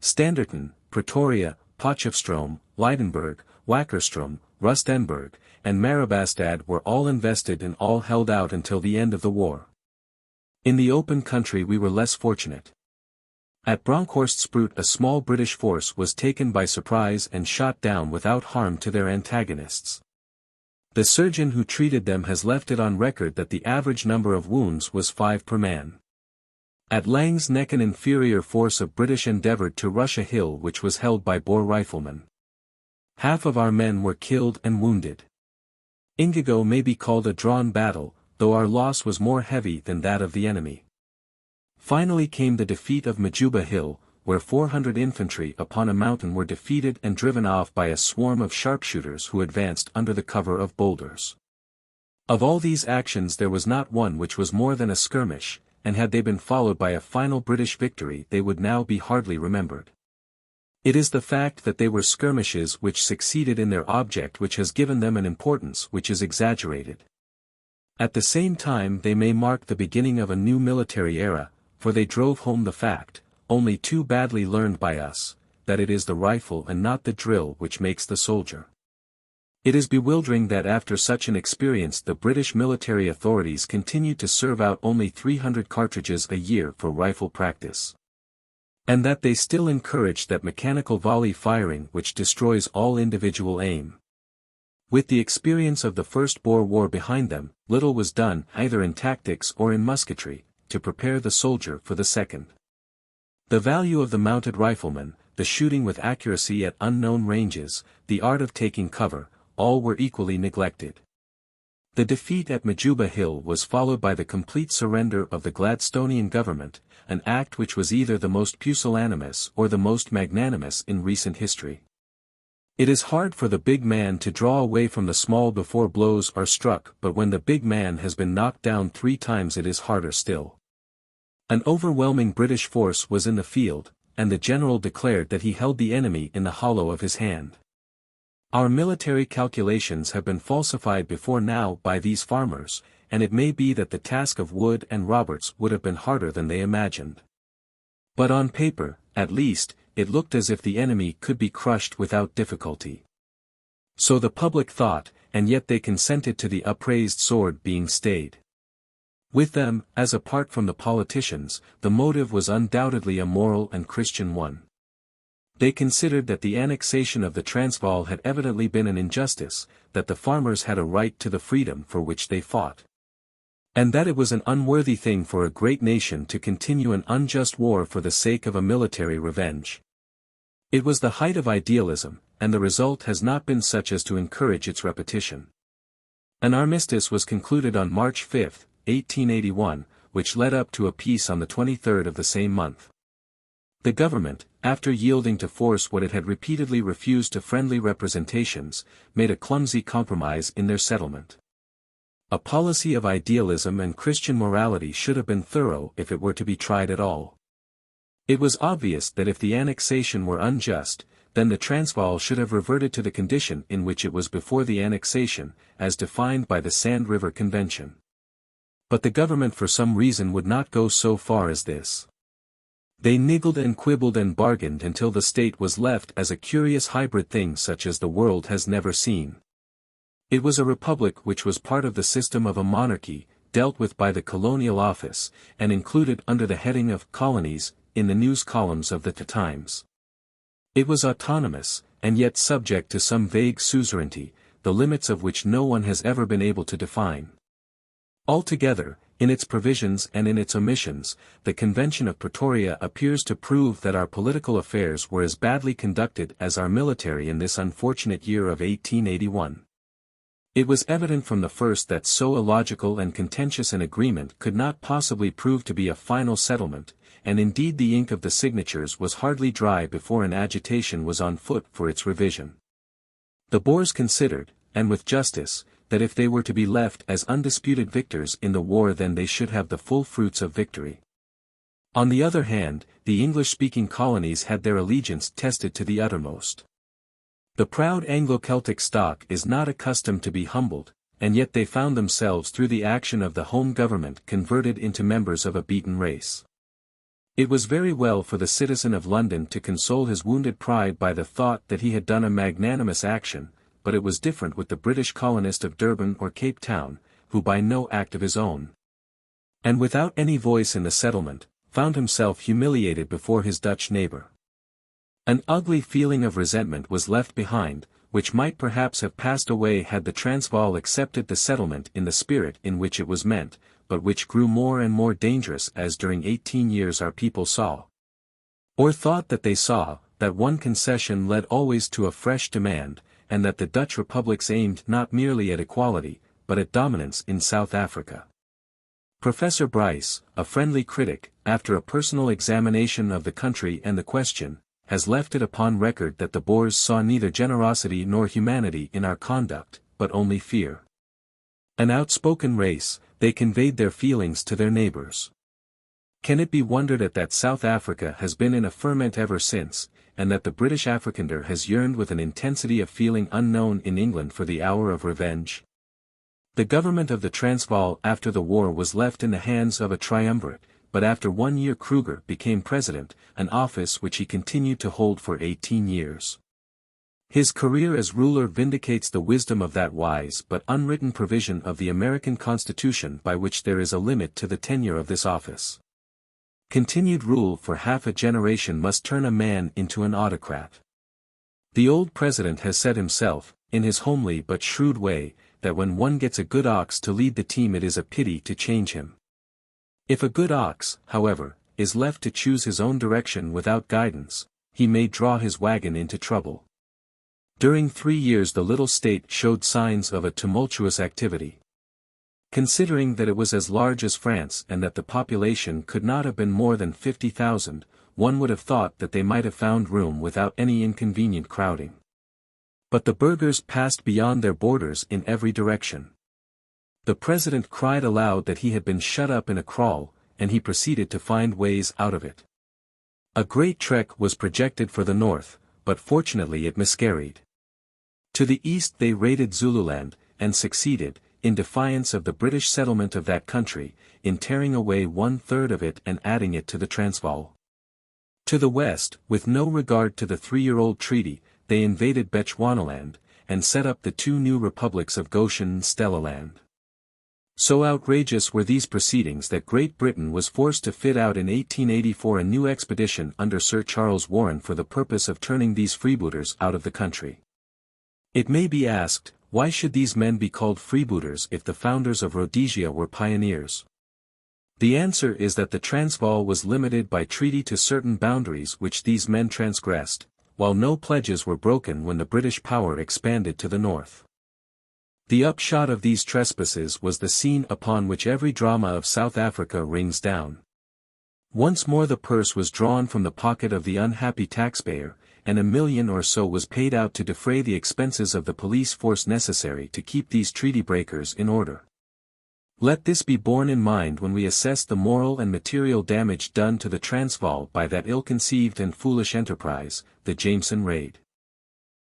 A: Standerton, Pretoria, Potchefstroom, Lydenburg, Wakkerstroom, Rustenburg, and Marabastad were all invested and all held out until the end of the war. In the open country we were less fortunate. At Bronkhorstspruit a small British force was taken by surprise and shot down without harm to their antagonists. The surgeon who treated them has left it on record that the average number of wounds was 5 per man. At Laing's Neck an inferior force of British endeavoured to rush a hill which was held by Boer riflemen. Half of our men were killed and wounded. Indigo may be called a drawn battle, though our loss was more heavy than that of the enemy. Finally came the defeat of Majuba Hill, where 400 infantry upon a mountain were defeated and driven off by a swarm of sharpshooters who advanced under the cover of boulders. Of all these actions there was not one which was more than a skirmish, and had they been followed by a final British victory they would now be hardly remembered. It is the fact that they were skirmishes which succeeded in their object which has given them an importance which is exaggerated. At the same time they may mark the beginning of a new military era, for they drove home the fact, only too badly learned by us, that it is the rifle and not the drill which makes the soldier. It is bewildering that after such an experience the British military authorities continued to serve out only 300 cartridges a year for rifle practice. And that they still encourage that mechanical volley firing which destroys all individual aim. With the experience of the First Boer War behind them, little was done either in tactics or in musketry, to prepare the soldier for the second. The value of the mounted rifleman, the shooting with accuracy at unknown ranges, the art of taking cover, all were equally neglected. The defeat at Majuba Hill was followed by the complete surrender of the Gladstonian government, an act which was either the most pusillanimous or the most magnanimous in recent history. It is hard for the big man to draw away from the small before blows are struck, but when the big man has been knocked down 3 times it is harder still. An overwhelming British force was in the field, and the general declared that he held the enemy in the hollow of his hand. Our military calculations have been falsified before now by these farmers, and it may be that the task of Wood and Roberts would have been harder than they imagined. But on paper, at least, it looked as if the enemy could be crushed without difficulty. So the public thought, and yet they consented to the upraised sword being stayed. With them, as apart from the politicians, the motive was undoubtedly a moral and Christian one. They considered that the annexation of the Transvaal had evidently been an injustice, that the farmers had a right to the freedom for which they fought. And that it was an unworthy thing for a great nation to continue an unjust war for the sake of a military revenge. It was the height of idealism, and the result has not been such as to encourage its repetition. An armistice was concluded on March 5, 1881, which led up to a peace on the 23rd of the same month. The government, after yielding to force what it had repeatedly refused to friendly representations, made a clumsy compromise in their settlement. A policy of idealism and Christian morality should have been thorough if it were to be tried at all. It was obvious that if the annexation were unjust, then the Transvaal should have reverted to the condition in which it was before the annexation, as defined by the Sand River Convention. But the government for some reason would not go so far as this. They niggled and quibbled and bargained until the state was left as a curious hybrid thing such as the world has never seen. It was a republic which was part of the system of a monarchy, dealt with by the Colonial Office, and included under the heading of colonies, in the news columns of the Times. It was autonomous, and yet subject to some vague suzerainty, the limits of which no one has ever been able to define. Altogether, in its provisions and in its omissions, the Convention of Pretoria appears to prove that our political affairs were as badly conducted as our military in this unfortunate year of 1881. It was evident from the first that so illogical and contentious an agreement could not possibly prove to be a final settlement, and indeed the ink of the signatures was hardly dry before an agitation was on foot for its revision. The Boers considered, and with justice, that if they were to be left as undisputed victors in the war then they should have the full fruits of victory. On the other hand, the English-speaking colonies had their allegiance tested to the uttermost. The proud Anglo-Celtic stock is not accustomed to be humbled, and yet they found themselves through the action of the home government converted into members of a beaten race. It was very well for the citizen of London to console his wounded pride by the thought that he had done a magnanimous action, but it was different with the British colonist of Durban or Cape Town, who by no act of his own, and without any voice in the settlement, found himself humiliated before his Dutch neighbour. An ugly feeling of resentment was left behind, which might perhaps have passed away had the Transvaal accepted the settlement in the spirit in which it was meant, but which grew more and more dangerous as during 18 years our people saw, or thought that they saw, that one concession led always to a fresh demand, and that the Dutch republics aimed not merely at equality, but at dominance in South Africa. Professor Bryce, a friendly critic, after a personal examination of the country and the question, has left it upon record that the Boers saw neither generosity nor humanity in our conduct, but only fear. An outspoken race, they conveyed their feelings to their neighbors. Can it be wondered at that South Africa has been in a ferment ever since, and that the British Afrikander has yearned with an intensity of feeling unknown in England for the hour of revenge? The government of the Transvaal after the war was left in the hands of a triumvirate, but after 1 year Kruger became president, an office which he continued to hold for 18 years. His career as ruler vindicates the wisdom of that wise but unwritten provision of the American Constitution by which there is a limit to the tenure of this office. Continued rule for half a generation must turn a man into an autocrat. The old president has said himself, in his homely but shrewd way, that when one gets a good ox to lead the team it is a pity to change him. If a good ox, however, is left to choose his own direction without guidance, he may draw his wagon into trouble. During 3 years the little state showed signs of a tumultuous activity. Considering that it was as large as France and that the population could not have been more than 50,000, one would have thought that they might have found room without any inconvenient crowding. But the burghers passed beyond their borders in every direction. The president cried aloud that he had been shut up in a kraal, and he proceeded to find ways out of it. A great trek was projected for the north, but fortunately it miscarried. To the east they raided Zululand, and succeeded, in defiance of the British settlement of that country, in tearing away 1/3 of it and adding it to the Transvaal. To the west, with no regard to the 3-year-old treaty, they invaded Bechuanaland, and set up the 2 new republics of Goshen and Stellaland. So outrageous were these proceedings that Great Britain was forced to fit out in 1884 a new expedition under Sir Charles Warren for the purpose of turning these freebooters out of the country. It may be asked, why should these men be called freebooters if the founders of Rhodesia were pioneers? The answer is that the Transvaal was limited by treaty to certain boundaries which these men transgressed, while no pledges were broken when the British power expanded to the north. The upshot of these trespasses was the scene upon which every drama of South Africa rings down. Once more the purse was drawn from the pocket of the unhappy taxpayer, and $1 million or so was paid out to defray the expenses of the police force necessary to keep these treaty breakers in order. Let this be borne in mind when we assess the moral and material damage done to the Transvaal by that ill-conceived and foolish enterprise, the Jameson Raid.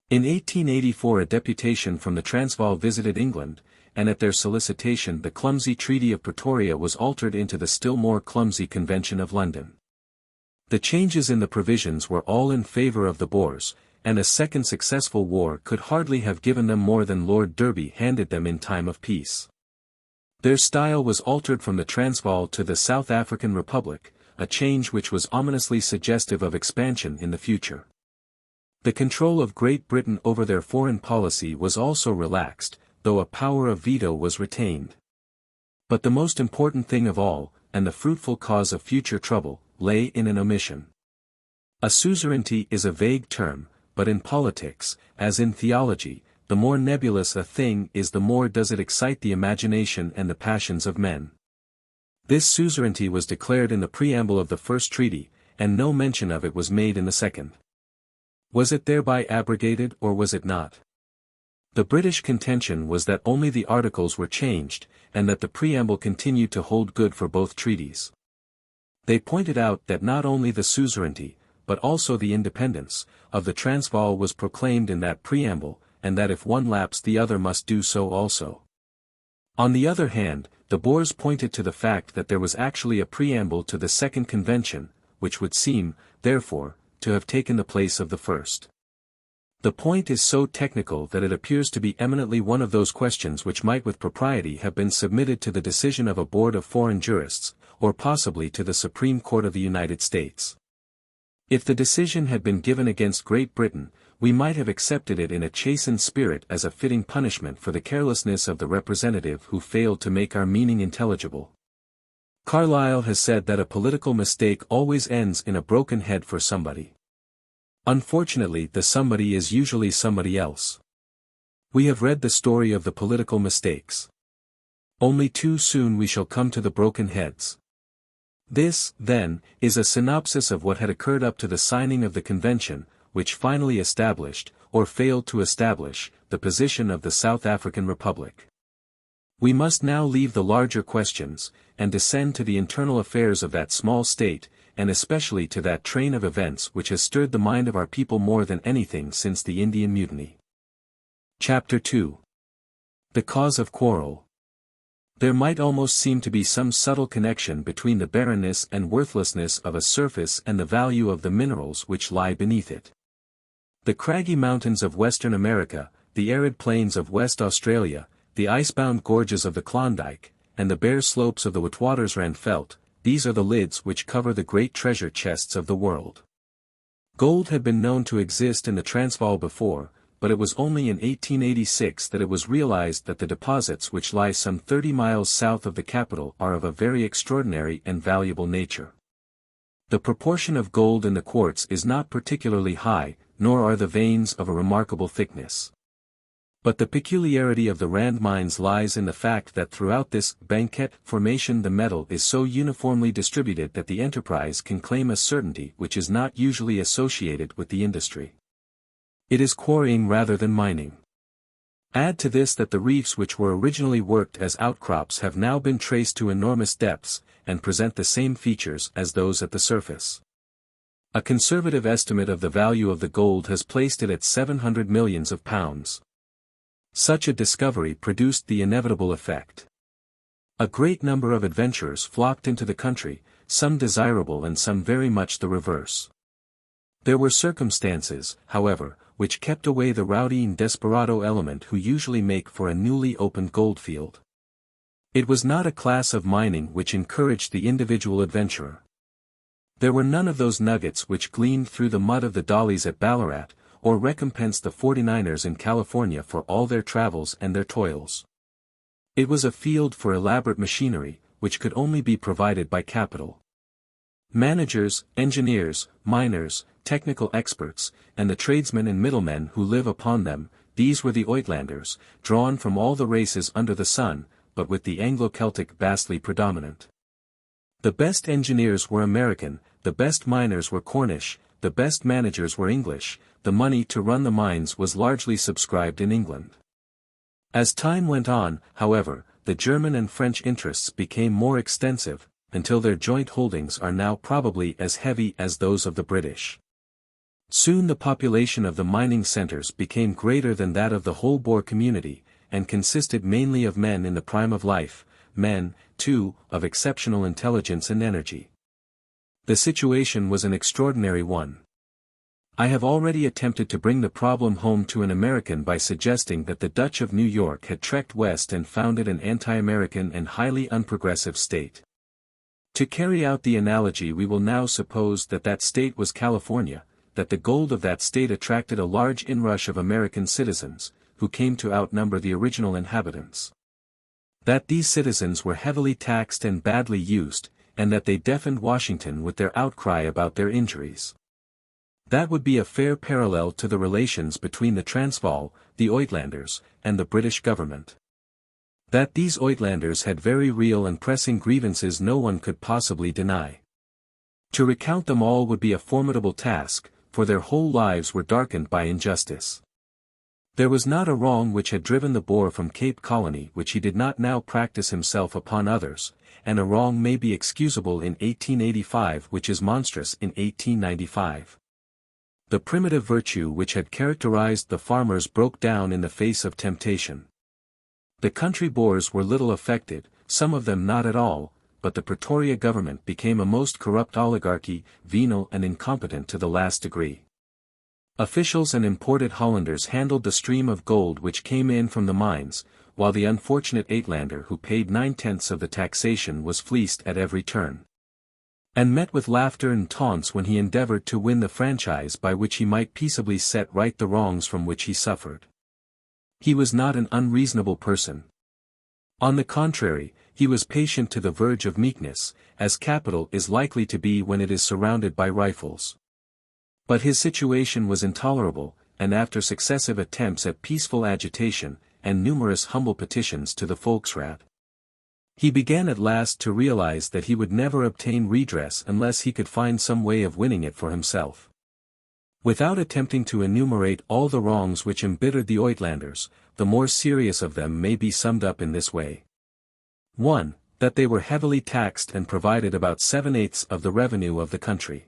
A: In 1884 a deputation from the Transvaal visited England, and at their solicitation the clumsy Treaty of Pretoria was altered into the still more clumsy Convention of London. The changes in the provisions were all in favour of the Boers, and a second successful war could hardly have given them more than Lord Derby handed them in time of peace. Their style was altered from the Transvaal to the South African Republic, a change which was ominously suggestive of expansion in the future. The control of Great Britain over their foreign policy was also relaxed, though a power of veto was retained. But the most important thing of all, and the fruitful cause of future trouble, lay in an omission. A suzerainty is a vague term, but in politics, as in theology, the more nebulous a thing is the more does it excite the imagination and the passions of men. This suzerainty was declared in the preamble of the first treaty, and no mention of it was made in the second. Was it thereby abrogated or was it not? The British contention was that only the articles were changed, and that the preamble continued to hold good for both treaties. They pointed out that not only the suzerainty, but also the independence, of the Transvaal was proclaimed in that preamble, and that if one lapsed the other must do so also. On the other hand, the Boers pointed to the fact that there was actually a preamble to the Second Convention, which would seem, therefore, to have taken the place of the first. The point is so technical that it appears to be eminently one of those questions which might with propriety have been submitted to the decision of a board of foreign jurists, or possibly to the Supreme Court of the United States. If the decision had been given against Great Britain, we might have accepted it in a chastened spirit as a fitting punishment for the carelessness of the representative who failed to make our meaning intelligible. Carlyle has said that a political mistake always ends in a broken head for somebody. Unfortunately, the somebody is usually somebody else. We have read the story of the political mistakes. Only too soon we shall come to the broken heads. This, then, is a synopsis of what had occurred up to the signing of the convention, which finally established, or failed to establish, the position of the South African Republic. We must now leave the larger questions, and descend to the internal affairs of that small state, and especially to that train of events which has stirred the mind of our people more than anything since the Indian Mutiny. Chapter 2. The Cause of Quarrel. There might almost seem to be some subtle connection between the barrenness and worthlessness of a surface and the value of the minerals which lie beneath it. The craggy mountains of Western America, the arid plains of West Australia, the icebound gorges of the Klondike, and the bare slopes of the Witwatersrand, these are the lids which cover the great treasure chests of the world. Gold had been known to exist in the Transvaal before, but it was only in 1886 that it was realized that the deposits which lie some 30 miles south of the capital are of a very extraordinary and valuable nature. The proportion of gold in the quartz is not particularly high, nor are the veins of a remarkable thickness. But the peculiarity of the Rand mines lies in the fact that throughout this banquette formation the metal is so uniformly distributed that the enterprise can claim a certainty which is not usually associated with the industry. It is quarrying rather than mining. Add to this that the reefs which were originally worked as outcrops have now been traced to enormous depths, and present the same features as those at the surface. A conservative estimate of the value of the gold has placed it at 700 millions of pounds. Such a discovery produced the inevitable effect. A great number of adventurers flocked into the country, some desirable and some very much the reverse. There were circumstances, however, which kept away the rowdy and desperado element who usually make for a newly opened goldfield. It was not a class of mining which encouraged the individual adventurer. There were none of those nuggets which gleamed through the mud of the dollies at Ballarat, or recompensed the 49ers in California for all their travels and their toils. It was a field for elaborate machinery, which could only be provided by capital. Managers, engineers, miners, technical experts, and the tradesmen and middlemen who live upon them, these were the Uitlanders, drawn from all the races under the sun, but with the Anglo-Celtic vastly predominant. The best engineers were American, the best miners were Cornish, the best managers were English, the money to run the mines was largely subscribed in England. As time went on, however, the German and French interests became more extensive, until their joint holdings are now probably as heavy as those of the British. Soon the population of the mining centres became greater than that of the whole Boer community, and consisted mainly of men in the prime of life, men, too, of exceptional intelligence and energy. The situation was an extraordinary one. I have already attempted to bring the problem home to an American by suggesting that the Dutch of New York had trekked west and founded an anti-American and highly unprogressive state. To carry out the analogy, we will now suppose that that state was California, that the gold of that state attracted a large inrush of American citizens, who came to outnumber the original inhabitants. That these citizens were heavily taxed and badly used, and that they deafened Washington with their outcry about their injuries. That would be a fair parallel to the relations between the Transvaal, the Uitlanders, and the British government. That these Uitlanders had very real and pressing grievances no one could possibly deny. To recount them all would be a formidable task, for their whole lives were darkened by injustice. There was not a wrong which had driven the Boer from Cape Colony which he did not now practice himself upon others, and a wrong may be excusable in 1885 which is monstrous in 1895. The primitive virtue which had characterized the farmers broke down in the face of temptation. The country Boers were little affected, some of them not at all, but the Pretoria government became a most corrupt oligarchy, venal and incompetent to the last degree. Officials and imported Hollanders handled the stream of gold which came in from the mines, while the unfortunate Uitlander who paid 9/10 of the taxation was fleeced at every turn, and met with laughter and taunts when he endeavored to win the franchise by which he might peaceably set right the wrongs from which he suffered. He was not an unreasonable person. On the contrary, he was patient to the verge of meekness, as capital is likely to be when it is surrounded by rifles. But his situation was intolerable, and after successive attempts at peaceful agitation, and numerous humble petitions to the Volksraad, he began at last to realize that he would never obtain redress unless he could find some way of winning it for himself. Without attempting to enumerate all the wrongs which embittered the Uitlanders, the more serious of them may be summed up in this way. 1. That they were heavily taxed and provided about 7/8 of the revenue of the country.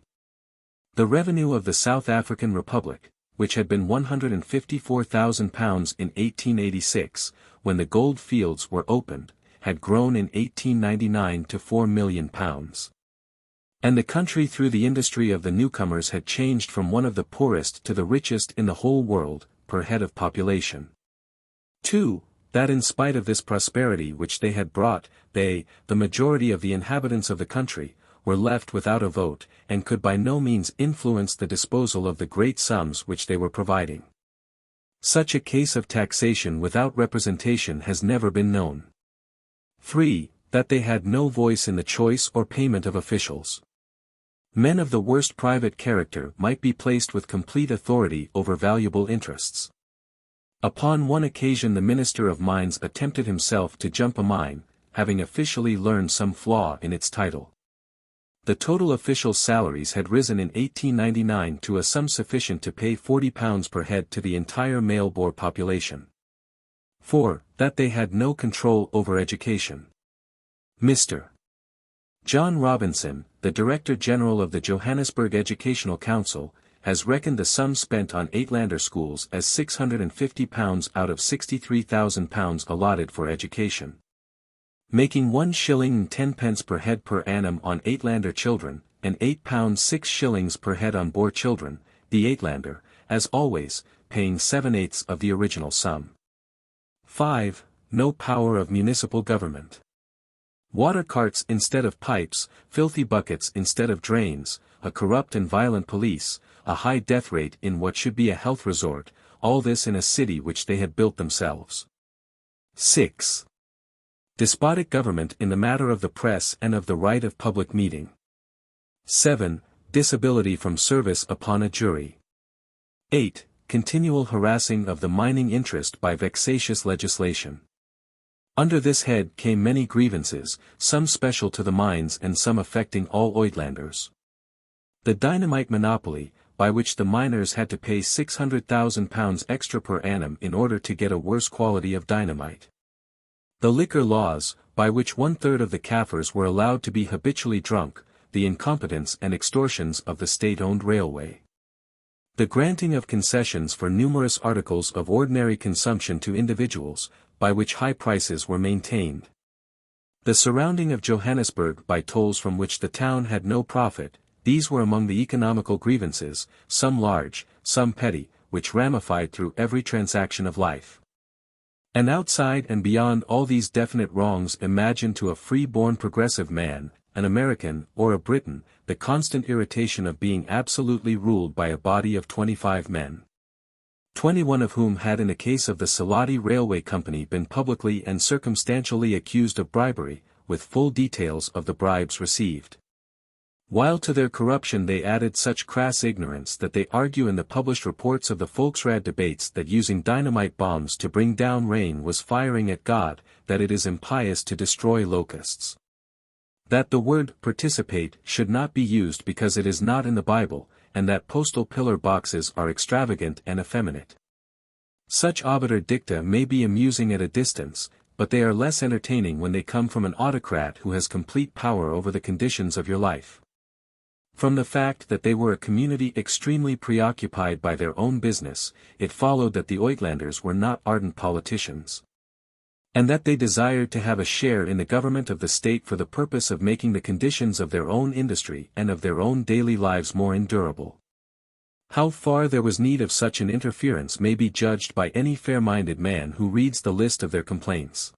A: The revenue of the South African Republic, which had been £154,000 in 1886, when the gold fields were opened, had grown in 1899 to £4 million. And the country through the industry of the newcomers had changed from one of the poorest to the richest in the whole world, per head of population. 2. That in spite of this prosperity which they had brought, they, the majority of the inhabitants of the country, were left without a vote, and could by no means influence the disposal of the great sums which they were providing. Such a case of taxation without representation has never been known. 3. That they had no voice in the choice or payment of officials. Men of the worst private character might be placed with complete authority over valuable interests. Upon one occasion the Minister of Mines attempted himself to jump a mine, having officially learned some flaw in its title. The total official salaries had risen in 1899 to a sum sufficient to pay £40 per head to the entire male Boer population. 4. That they had no control over education. Mr. John Robinson, the Director General of the Johannesburg Educational Council, has reckoned the sum spent on Uitlander schools as £650 out of £63,000 allotted for education. Making 1 shilling and 10 pence per head per annum on Uitlander children, and £8 6 shillings per head on Boer children, the Uitlander, as always, paying 7/8 of the original sum. 5. No power of municipal government. Water carts instead of pipes, filthy buckets instead of drains, a corrupt and violent police, a high death rate in what should be a health resort, all this in a city which they had built themselves. 6. Despotic government in the matter of the press and of the right of public meeting. 7. Disability from service upon a jury. 8. Continual harassing of the mining interest by vexatious legislation. Under this head came many grievances, some special to the mines and some affecting all Uitlanders. The dynamite monopoly, by which the miners had to pay £600,000 extra per annum in order to get a worse quality of dynamite. The liquor laws, by which 1/3 of the Kaffirs were allowed to be habitually drunk, the incompetence and extortions of the state-owned railway. The granting of concessions for numerous articles of ordinary consumption to individuals, by which high prices were maintained. The surrounding of Johannesburg by tolls from which the town had no profit, these were among the economical grievances, some large, some petty, which ramified through every transaction of life. And outside and beyond all these definite wrongs, imagine to a free-born progressive man, an American or a Briton, the constant irritation of being absolutely ruled by a body of 25 men. 21 of whom had in the case of the Salati Railway Company been publicly and circumstantially accused of bribery, with full details of the bribes received. While to their corruption they added such crass ignorance that they argue in the published reports of the Volksraad debates that using dynamite bombs to bring down rain was firing at God, that it is impious to destroy locusts. That the word participate should not be used because it is not in the Bible, and that postal pillar boxes are extravagant and effeminate. Such obiter dicta may be amusing at a distance, but they are less entertaining when they come from an autocrat who has complete power over the conditions of your life. From the fact that they were a community extremely preoccupied by their own business, it followed that the Uitlanders were not ardent politicians. And that they desired to have a share in the government of the state for the purpose of making the conditions of their own industry and of their own daily lives more endurable. How far there was need of such an interference may be judged by any fair-minded man who reads the list of their complaints.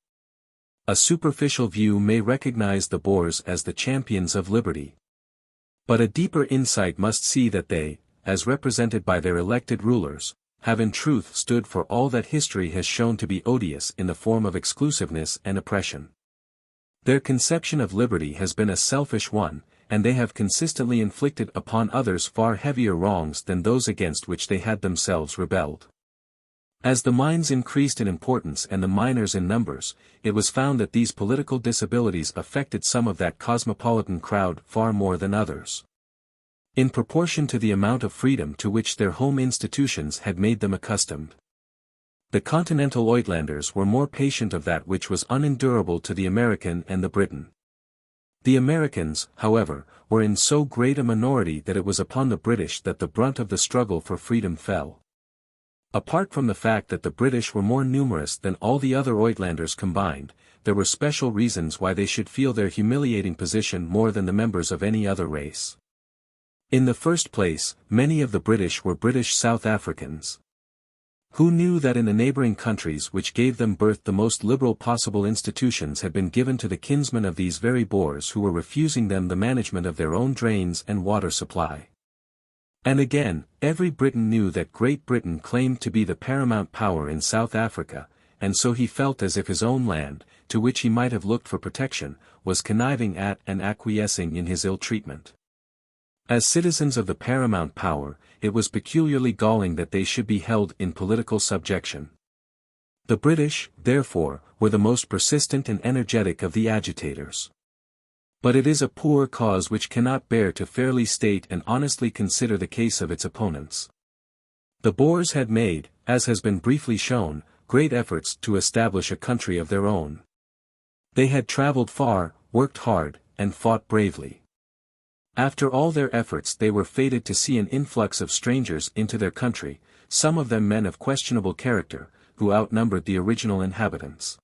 A: A superficial view may recognize the Boers as the champions of liberty. But a deeper insight must see that they, as represented by their elected rulers, have in truth stood for all that history has shown to be odious in the form of exclusiveness and oppression. Their conception of liberty has been a selfish one, and they have consistently inflicted upon others far heavier wrongs than those against which they had themselves rebelled. As the mines increased in importance and the miners in numbers, it was found that these political disabilities affected some of that cosmopolitan crowd far more than others. In proportion to the amount of freedom to which their home institutions had made them accustomed. The continental Uitlanders were more patient of that which was unendurable to the American and the Briton. The Americans, however, were in so great a minority that it was upon the British that the brunt of the struggle for freedom fell. Apart from the fact that the British were more numerous than all the other Uitlanders combined, there were special reasons why they should feel their humiliating position more than the members of any other race. In the first place, many of the British were British South Africans. Who knew that in the neighboring countries which gave them birth the most liberal possible institutions had been given to the kinsmen of these very Boers who were refusing them the management of their own drains and water supply. And again, every Briton knew that Great Britain claimed to be the paramount power in South Africa, and so he felt as if his own land, to which he might have looked for protection, was conniving at and acquiescing in his ill treatment. As citizens of the paramount power, it was peculiarly galling that they should be held in political subjection. The British, therefore, were the most persistent and energetic of the agitators. But it is a poor cause which cannot bear to fairly state and honestly consider the case of its opponents. The Boers had made, as has been briefly shown, great efforts to establish a country of their own. They had travelled far, worked hard, and fought bravely. After all their efforts they were fated to see an influx of strangers into their country, some of them men of questionable character, who outnumbered the original inhabitants.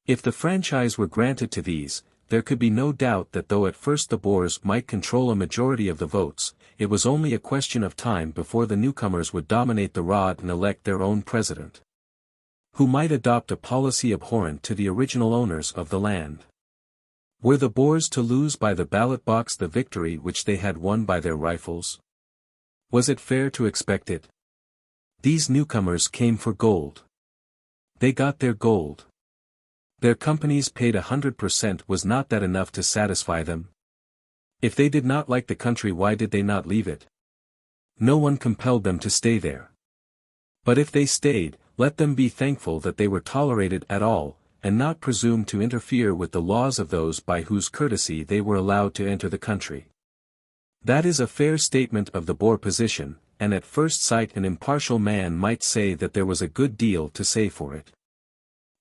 A: If the franchise were granted to these, there could be no doubt that though at first the Boers might control a majority of the votes, it was only a question of time before the newcomers would dominate the rod and elect their own president, who might adopt a policy abhorrent to the original owners of the land. Were the Boers to lose by the ballot box the victory which they had won by their rifles? Was it fair to expect it? These newcomers came for gold. They got their gold. Their companies paid 100%. Was not that enough to satisfy them? If they did not like the country, why did they not leave it? No one compelled them to stay there. But if they stayed, let them be thankful that they were tolerated at all, and not presume to interfere with the laws of those by whose courtesy they were allowed to enter the country. That is a fair statement of the Boer position, and at first sight an impartial man might say that there was a good deal to say for it.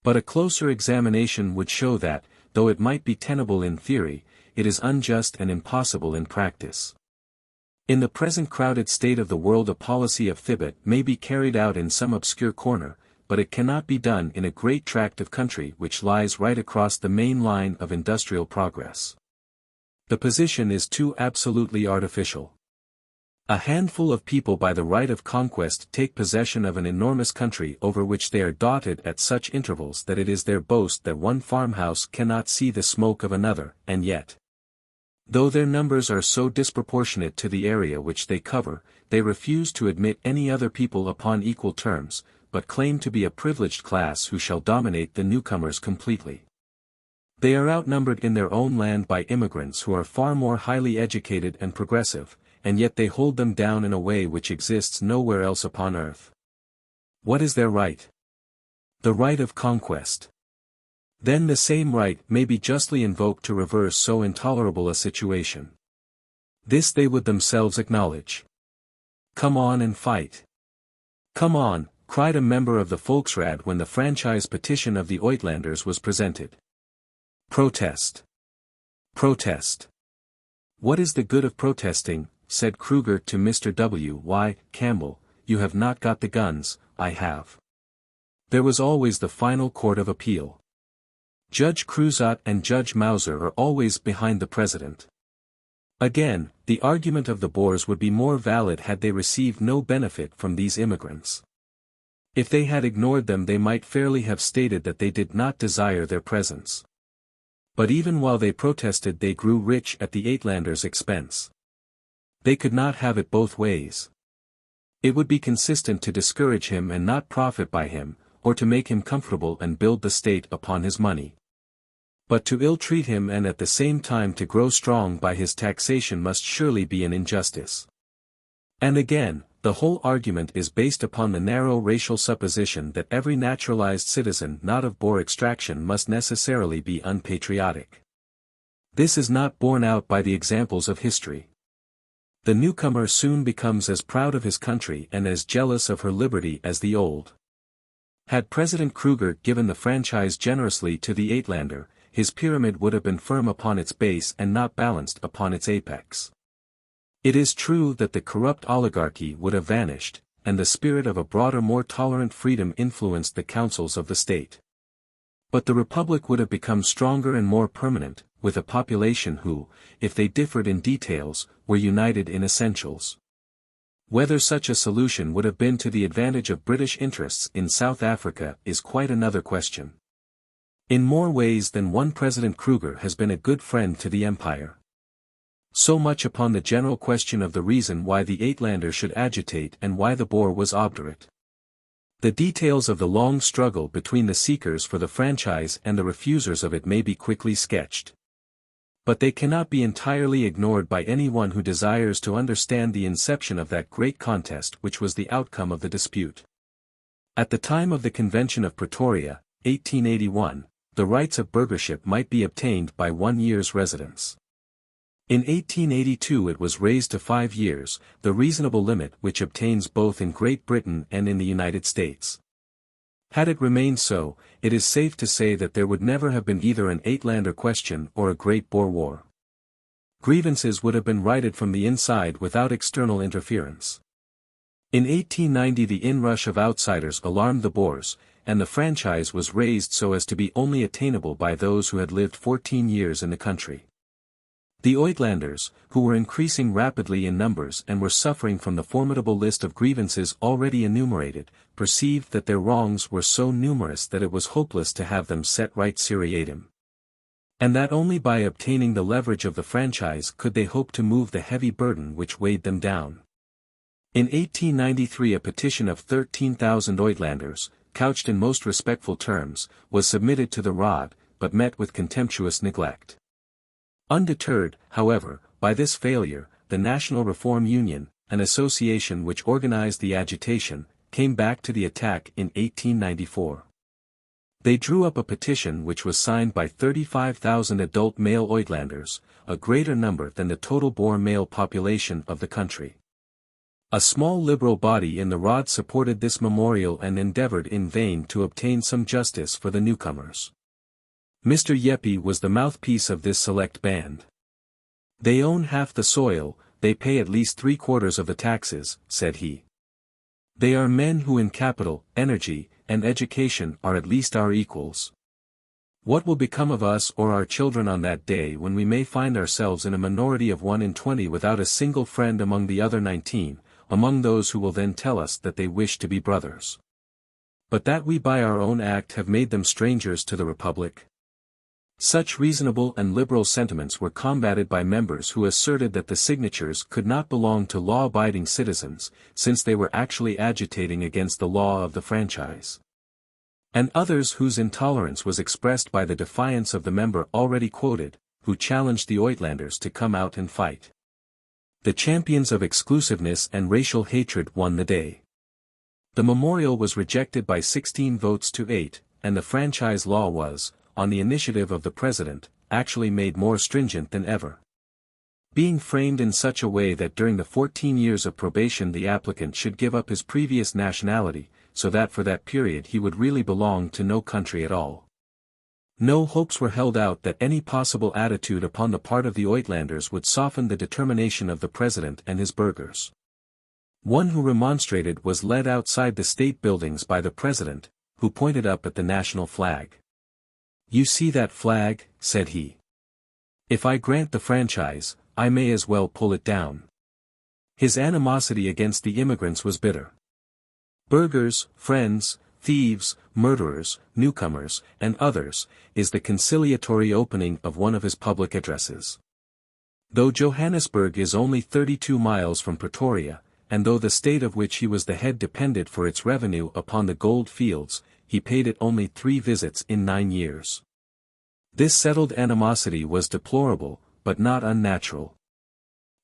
A: But a closer examination would show that, though it might be tenable in theory, it is unjust and impossible in practice. In the present crowded state of the world a policy of Thibet may be carried out in some obscure corner, but it cannot be done in a great tract of country which lies right across the main line of industrial progress. The position is too absolutely artificial. A handful of people by the right of conquest take possession of an enormous country over which they are dotted at such intervals that it is their boast that one farmhouse cannot see the smoke of another, and yet, though their numbers are so disproportionate to the area which they cover, they refuse to admit any other people upon equal terms, but claim to be a privileged class who shall dominate the newcomers completely. They are outnumbered in their own land by immigrants who are far more highly educated and progressive, and yet they hold them down in a way which exists nowhere else upon earth. What is their right? The right of conquest. Then the same right may be justly invoked to reverse so intolerable a situation. This they would themselves acknowledge. Come on and fight. Come on, cried a member of the Volksraad when the franchise petition of the Uitlanders was presented. Protest. Protest. What is the good of protesting, said Kruger to Mr. W. Y. Campbell, you have not got the guns, I have. There was always the final court of appeal. Judge Cruzat and Judge Mauser are always behind the president. Again, the argument of the Boers would be more valid had they received no benefit from these immigrants. If they had ignored them they might fairly have stated that they did not desire their presence. But even while they protested they grew rich at the Uitlanders' expense. They could not have it both ways. It would be consistent to discourage him and not profit by him, or to make him comfortable and build the state upon his money. But to ill-treat him and at the same time to grow strong by his taxation must surely be an injustice. And again, the whole argument is based upon the narrow racial supposition that every naturalized citizen not of Boer extraction must necessarily be unpatriotic. This is not borne out by the examples of history. The newcomer soon becomes as proud of his country and as jealous of her liberty as the old. Had President Kruger given the franchise generously to the Uitlander, his pyramid would have been firm upon its base and not balanced upon its apex. It is true that the corrupt oligarchy would have vanished, and the spirit of a broader, more tolerant freedom influenced the councils of the state. But the republic would have become stronger and more permanent, with a population who, if they differed in details, were united in essentials. Whether such a solution would have been to the advantage of British interests in South Africa is quite another question. In more ways than one, President Kruger has been a good friend to the empire. So much upon the general question of the reason why the Uitlander should agitate and why the Boer was obdurate. The details of the long struggle between the seekers for the franchise and the refusers of it may be quickly sketched. But they cannot be entirely ignored by anyone who desires to understand the inception of that great contest which was the outcome of the dispute. At the time of the Convention of Pretoria, 1881, the rights of burghership might be obtained by 1 year's residence. In 1882 it was raised to 5 years, the reasonable limit which obtains both in Great Britain and in the United States. Had it remained so, it is safe to say that there would never have been either an Uitlander question or a Great Boer War. Grievances would have been righted from the inside without external interference. In 1890 the inrush of outsiders alarmed the Boers, and the franchise was raised so as to be only attainable by those who had lived 14 years in the country. The Uitlanders, who were increasing rapidly in numbers and were suffering from the formidable list of grievances already enumerated, perceived that their wrongs were so numerous that it was hopeless to have them set right seriatim. And that only by obtaining the leverage of the franchise could they hope to move the heavy burden which weighed them down. In 1893 a petition of 13,000 Uitlanders, couched in most respectful terms, was submitted to the Raad, but met with contemptuous neglect. Undeterred, however, by this failure, the National Reform Union, an association which organized the agitation, came back to the attack in 1894. They drew up a petition which was signed by 35,000 adult male Uitlanders, a greater number than the total Boer male population of the country. A small liberal body in the Raad supported this memorial and endeavored in vain to obtain some justice for the newcomers. Mr. Jeppe was the mouthpiece of this select band. They own half the soil, they pay at least 3/4 of the taxes, said he. They are men who in capital, energy, and education are at least our equals. What will become of us or our children on that day when we may find ourselves in a minority of 1 in 20 without a single friend among the other 19, among those who will then tell us that they wish to be brothers? But that we by our own act have made them strangers to the Republic? Such reasonable and liberal sentiments were combated by members who asserted that the signatures could not belong to law-abiding citizens, since they were actually agitating against the law of the franchise. And others whose intolerance was expressed by the defiance of the member already quoted, who challenged the Uitlanders to come out and fight. The champions of exclusiveness and racial hatred won the day. The memorial was rejected by 16 votes to 8, and the franchise law was, on the initiative of the President, actually made more stringent than ever. Being framed in such a way that during the 14 years of probation the applicant should give up his previous nationality, so that for that period he would really belong to no country at all. No hopes were held out that any possible attitude upon the part of the Uitlanders would soften the determination of the President and his burghers. One who remonstrated was led outside the state buildings by the President, who pointed up at the national flag. "You see that flag," said he. "If I grant the franchise, I may as well pull it down." His animosity against the immigrants was bitter. Burghers, friends, thieves, murderers, newcomers, and others, is the conciliatory opening of one of his public addresses. Though Johannesburg is only 32 miles from Pretoria, and though the state of which he was the head depended for its revenue upon the gold fields, he paid it only 3 visits in 9 years. This settled animosity was deplorable, but not unnatural.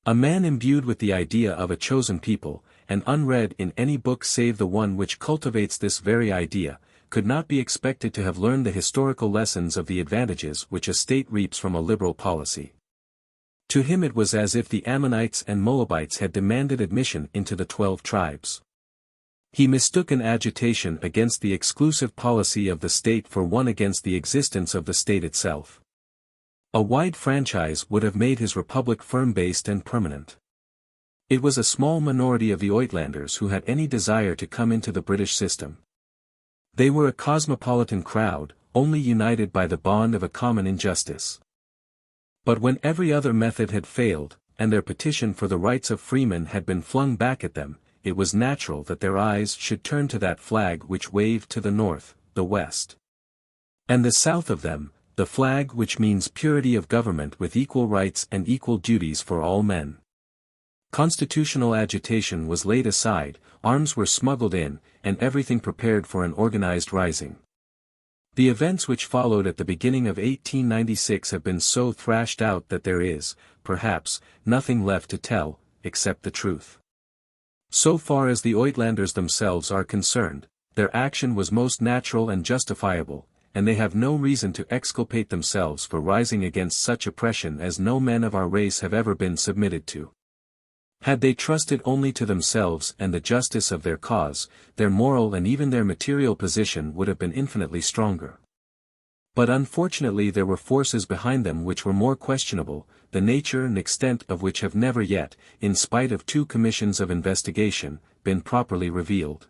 A: A man imbued with the idea of a chosen people, and unread in any book save the one which cultivates this very idea, could not be expected to have learned the historical lessons of the advantages which a state reaps from a liberal policy. To him it was as if the Ammonites and Moabites had demanded admission into the 12 tribes. He mistook an agitation against the exclusive policy of the state for one against the existence of the state itself. A wide franchise would have made his republic firm-based and permanent. It was a small minority of the Uitlanders who had any desire to come into the British system. They were a cosmopolitan crowd, only united by the bond of a common injustice. But when every other method had failed, and their petition for the rights of freemen had been flung back at them, it was natural that their eyes should turn to that flag which waved to the north, the west, and the south of them, the flag which means purity of government with equal rights and equal duties for all men. Constitutional agitation was laid aside, arms were smuggled in, and everything prepared for an organized rising. The events which followed at the beginning of 1896 have been so thrashed out that there is, perhaps, nothing left to tell, except the truth. So far as the Uitlanders themselves are concerned, their action was most natural and justifiable, and they have no reason to exculpate themselves for rising against such oppression as no men of our race have ever been submitted to. Had they trusted only to themselves and the justice of their cause, their moral and even their material position would have been infinitely stronger. But unfortunately there were forces behind them which were more questionable, the nature and extent of which have never yet, in spite of 2 commissions of investigation, been properly revealed.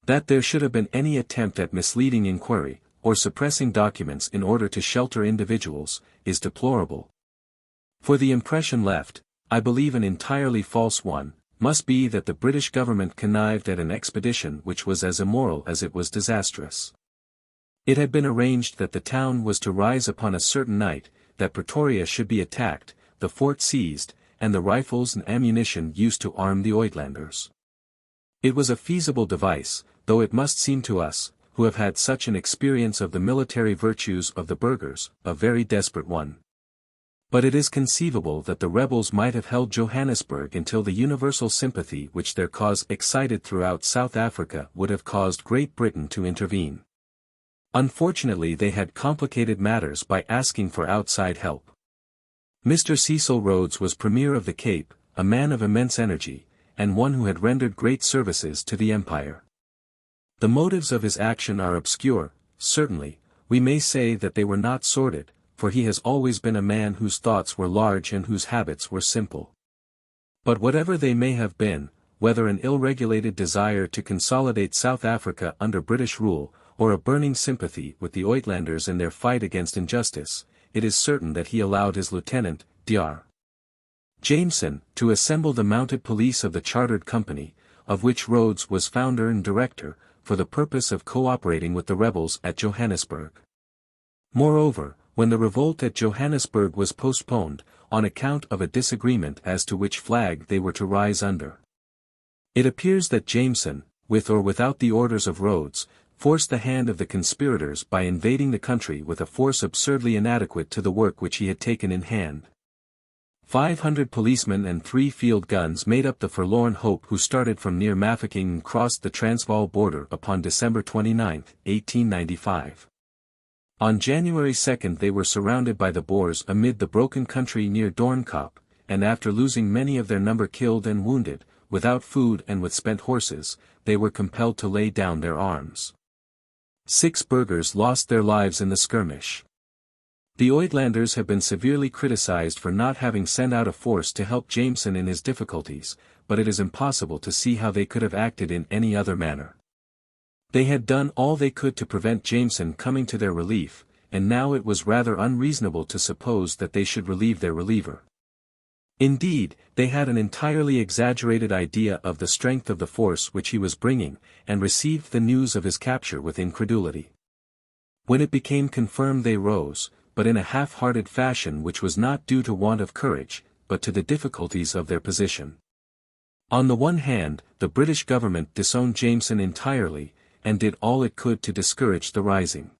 A: That there should have been any attempt at misleading inquiry, or suppressing documents in order to shelter individuals, is deplorable. For the impression left, I believe an entirely false one, must be that the British government connived at an expedition which was as immoral as it was disastrous. It had been arranged that the town was to rise upon a certain night, that Pretoria should be attacked, the fort seized, and the rifles and ammunition used to arm the Uitlanders. It was a feasible device, though it must seem to us, who have had such an experience of the military virtues of the burghers, a very desperate one. But it is conceivable that the rebels might have held Johannesburg until the universal sympathy which their cause excited throughout South Africa would have caused Great Britain to intervene. Unfortunately they had complicated matters by asking for outside help. Mr. Cecil Rhodes was Premier of the Cape, a man of immense energy, and one who had rendered great services to the Empire. The motives of his action are obscure, certainly, we may say that they were not sordid, for he has always been a man whose thoughts were large and whose habits were simple. But whatever they may have been, whether an ill-regulated desire to consolidate South Africa under British rule, or a burning sympathy with the Uitlanders in their fight against injustice, it is certain that he allowed his lieutenant, Dr. Jameson, to assemble the mounted police of the Chartered Company, of which Rhodes was founder and director, for the purpose of cooperating with the rebels at Johannesburg. Moreover, when the revolt at Johannesburg was postponed, on account of a disagreement as to which flag they were to rise under, it appears that Jameson, with or without the orders of Rhodes, forced the hand of the conspirators by invading the country with a force absurdly inadequate to the work which he had taken in hand. 500 policemen and 3 field guns made up the forlorn hope who started from near Mafeking and crossed the Transvaal border upon December 29, 1895. On January 2 they were surrounded by the Boers amid the broken country near Doornkop, and after losing many of their number killed and wounded, without food and with spent horses, they were compelled to lay down their arms. 6 burghers lost their lives in the skirmish. The Uitlanders have been severely criticized for not having sent out a force to help Jameson in his difficulties, but it is impossible to see how they could have acted in any other manner. They had done all they could to prevent Jameson coming to their relief, and now it was rather unreasonable to suppose that they should relieve their reliever. Indeed, they had an entirely exaggerated idea of the strength of the force which he was bringing, and received the news of his capture with incredulity. When it became confirmed they rose, but in a half-hearted fashion which was not due to want of courage, but to the difficulties of their position. On the one hand, the British government disowned Jameson entirely, and did all it could to discourage the rising.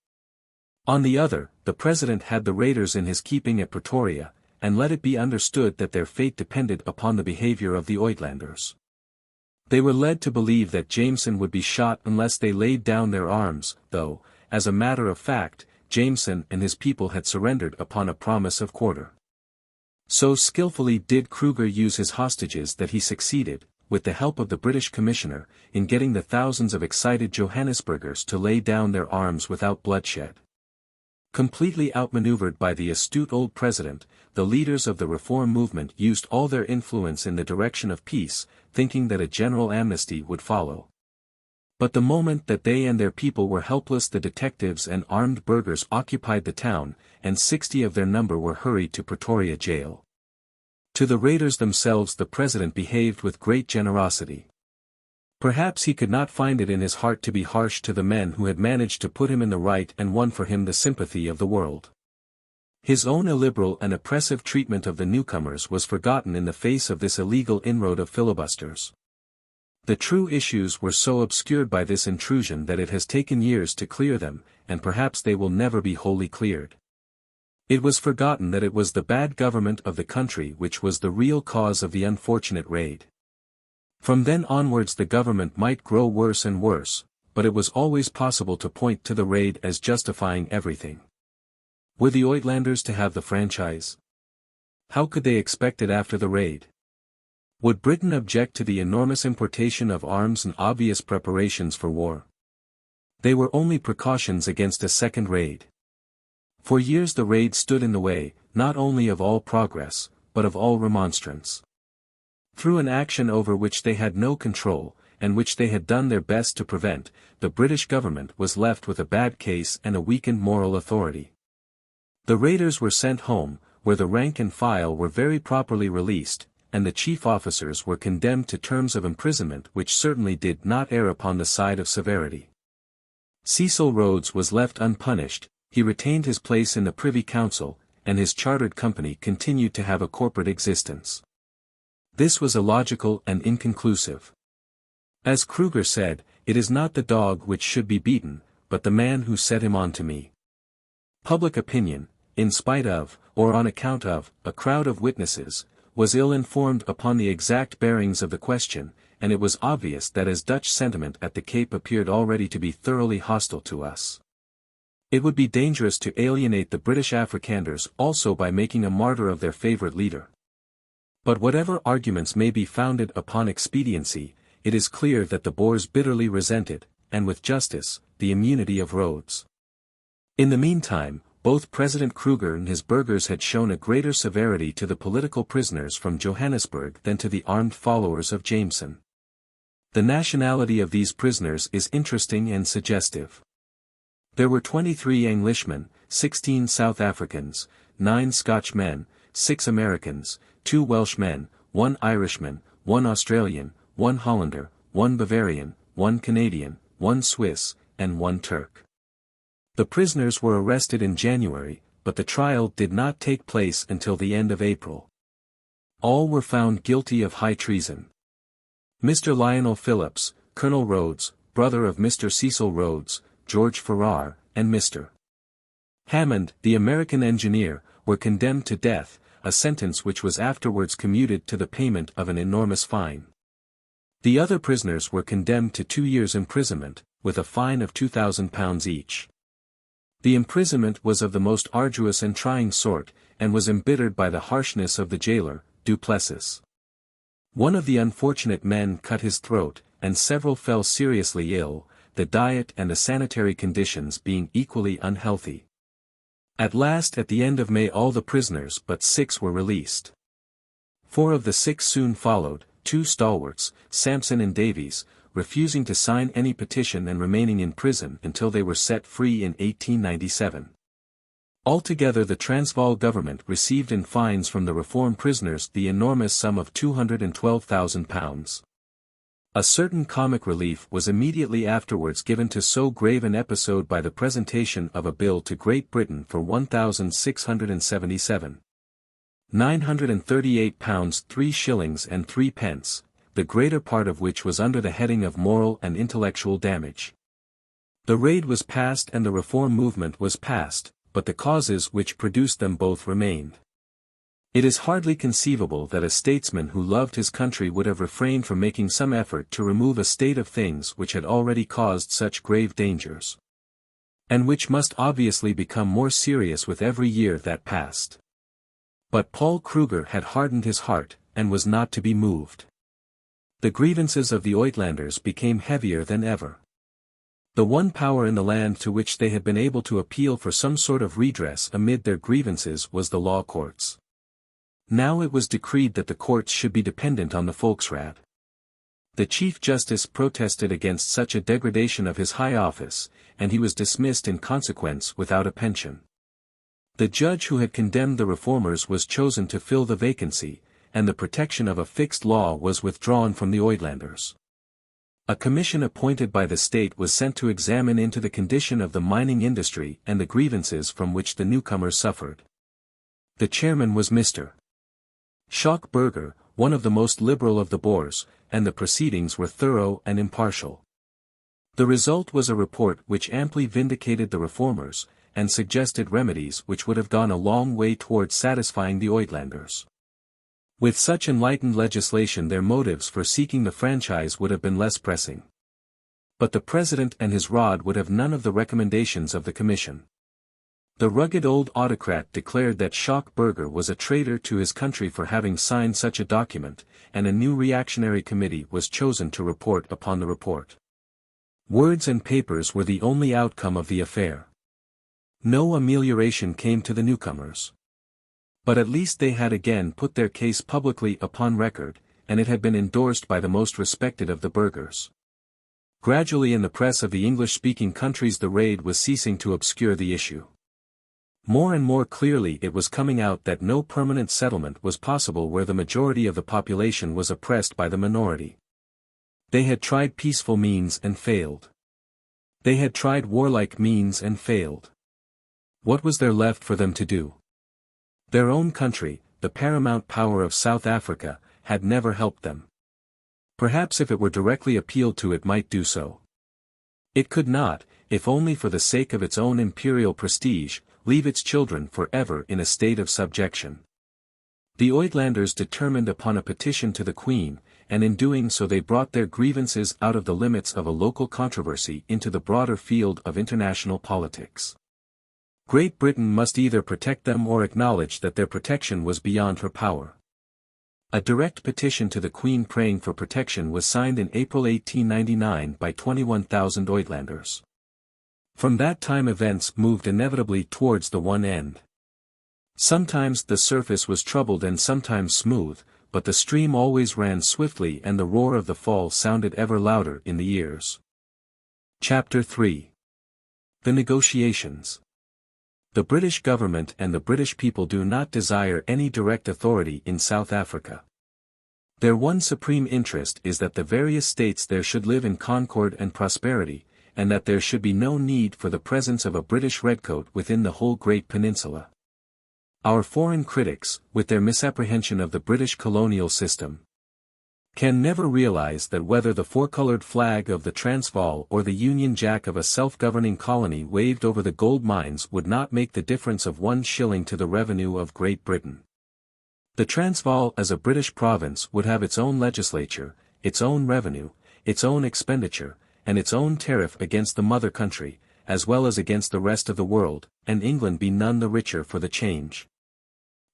A: On the other, the President had the raiders in his keeping at Pretoria, and let it be understood that their fate depended upon the behavior of the Uitlanders. They were led to believe that Jameson would be shot unless they laid down their arms, though, as a matter of fact, Jameson and his people had surrendered upon a promise of quarter. So skillfully did Kruger use his hostages that he succeeded, with the help of the British Commissioner, in getting the thousands of excited Johannesburgers to lay down their arms without bloodshed. Completely outmaneuvered by the astute old president, the leaders of the reform movement used all their influence in the direction of peace, thinking that a general amnesty would follow. But the moment that they and their people were helpless, the detectives and armed burghers occupied the town, and 60 of their number were hurried to Pretoria jail. To the raiders themselves the president behaved with great generosity. Perhaps he could not find it in his heart to be harsh to the men who had managed to put him in the right and won for him the sympathy of the world. His own illiberal and oppressive treatment of the newcomers was forgotten in the face of this illegal inroad of filibusters. The true issues were so obscured by this intrusion that it has taken years to clear them, and perhaps they will never be wholly cleared. It was forgotten that it was the bad government of the country which was the real cause of the unfortunate raid. From then onwards the government might grow worse and worse, but it was always possible to point to the raid as justifying everything. Were the Uitlanders to have the franchise? How could they expect it after the raid? Would Britain object to the enormous importation of arms and obvious preparations for war? They were only precautions against a second raid. For years the raid stood in the way, not only of all progress, but of all remonstrance. Through an action over which they had no control, and which they had done their best to prevent, the British government was left with a bad case and a weakened moral authority. The raiders were sent home, where the rank and file were very properly released, and the chief officers were condemned to terms of imprisonment which certainly did not err upon the side of severity. Cecil Rhodes was left unpunished, he retained his place in the Privy Council, and his chartered company continued to have a corporate existence. This was illogical and inconclusive. As Kruger said, "It is not the dog which should be beaten, but the man who set him on to me." Public opinion, in spite of, or on account of, a crowd of witnesses, was ill-informed upon the exact bearings of the question, and it was obvious that as Dutch sentiment at the Cape appeared already to be thoroughly hostile to us, it would be dangerous to alienate the British Afrikanders also by making a martyr of their favourite leader. But whatever arguments may be founded upon expediency, it is clear that the Boers bitterly resented, and with justice, the immunity of Rhodes. In the meantime, both President Kruger and his burghers had shown a greater severity to the political prisoners from Johannesburg than to the armed followers of Jameson. The nationality of these prisoners is interesting and suggestive. There were 23 Englishmen, 16 South Africans, 9 Scotch men, 6 Americans, 2 Welshmen, 1 Irishman, 1 Australian, 1 Hollander, 1 Bavarian, 1 Canadian, 1 Swiss, and 1 Turk. The prisoners were arrested in January, but the trial did not take place until the end of April. All were found guilty of high treason. Mr. Lionel Phillips, Colonel Rhodes, brother of Mr. Cecil Rhodes, George Farrar, and Mr. Hammond, the American engineer, were condemned to death, a sentence which was afterwards commuted to the payment of an enormous fine. The other prisoners were condemned to 2 years' imprisonment, with a fine of £2,000 each. The imprisonment was of the most arduous and trying sort, and was embittered by the harshness of the jailer, Du Plessis. One of the unfortunate men cut his throat, and several fell seriously ill, the diet and the sanitary conditions being equally unhealthy. At last at the end of May all the prisoners but 6 were released. 4 of the 6 soon followed, 2 stalwarts, Sampson and Davies, refusing to sign any petition and remaining in prison until they were set free in 1897. Altogether the Transvaal government received in fines from the reform prisoners the enormous sum of £212,000. A certain comic relief was immediately afterwards given to so grave an episode by the presentation of a bill to Great Britain for £1,677. £938 3 shillings and 3 pence, the greater part of which was under the heading of moral and intellectual damage. The raid was passed and the reform movement was passed, but the causes which produced them both remained. It is hardly conceivable that a statesman who loved his country would have refrained from making some effort to remove a state of things which had already caused such grave dangers, and which must obviously become more serious with every year that passed. But Paul Kruger had hardened his heart, and was not to be moved. The grievances of the Uitlanders became heavier than ever. The one power in the land to which they had been able to appeal for some sort of redress amid their grievances was the law courts. Now it was decreed that the courts should be dependent on the Volksraad. The Chief Justice protested against such a degradation of his high office, and he was dismissed in consequence without a pension. The judge who had condemned the reformers was chosen to fill the vacancy, and the protection of a fixed law was withdrawn from the Uitlanders. A commission appointed by the state was sent to examine into the condition of the mining industry and the grievances from which the newcomers suffered. The chairman was Mr. Schockburger, one of the most liberal of the Boers, and the proceedings were thorough and impartial. The result was a report which amply vindicated the reformers, and suggested remedies which would have gone a long way towards satisfying the Uitlanders. With such enlightened legislation their motives for seeking the franchise would have been less pressing. But the President and his rod would have none of the recommendations of the Commission. The rugged old autocrat declared that Schockburger was a traitor to his country for having signed such a document, and a new reactionary committee was chosen to report upon the report. Words and papers were the only outcome of the affair. No amelioration came to the newcomers. But at least they had again put their case publicly upon record, and it had been endorsed by the most respected of the burghers. Gradually in the press of the English-speaking countries the raid was ceasing to obscure the issue. More and more clearly it was coming out that no permanent settlement was possible where the majority of the population was oppressed by the minority. They had tried peaceful means and failed. They had tried warlike means and failed. What was there left for them to do? Their own country, the paramount power of South Africa, had never helped them. Perhaps if it were directly appealed to it might do so. It could not, if only for the sake of its own imperial prestige, leave its children forever in a state of subjection. The Uitlanders determined upon a petition to the Queen, and in doing so they brought their grievances out of the limits of a local controversy into the broader field of international politics. Great Britain must either protect them or acknowledge that their protection was beyond her power. A direct petition to the Queen praying for protection was signed in April 1899 by 21,000 Uitlanders. From that time events moved inevitably towards the one end. Sometimes the surface was troubled and sometimes smooth, but the stream always ran swiftly and the roar of the fall sounded ever louder in the ears. Chapter 3. The Negotiations. The British government and the British people do not desire any direct authority in South Africa. Their one supreme interest is that the various states there should live in concord and prosperity, and that there should be no need for the presence of a British redcoat within the whole great peninsula. Our foreign critics, with their misapprehension of the British colonial system, can never realize that whether the four-colored flag of the Transvaal or the Union Jack of a self-governing colony waved over the gold mines would not make the difference of 1 shilling to the revenue of Great Britain. The Transvaal as a British province would have its own legislature, its own revenue, its own expenditure, and its own tariff against the mother country, as well as against the rest of the world, and England be none the richer for the change.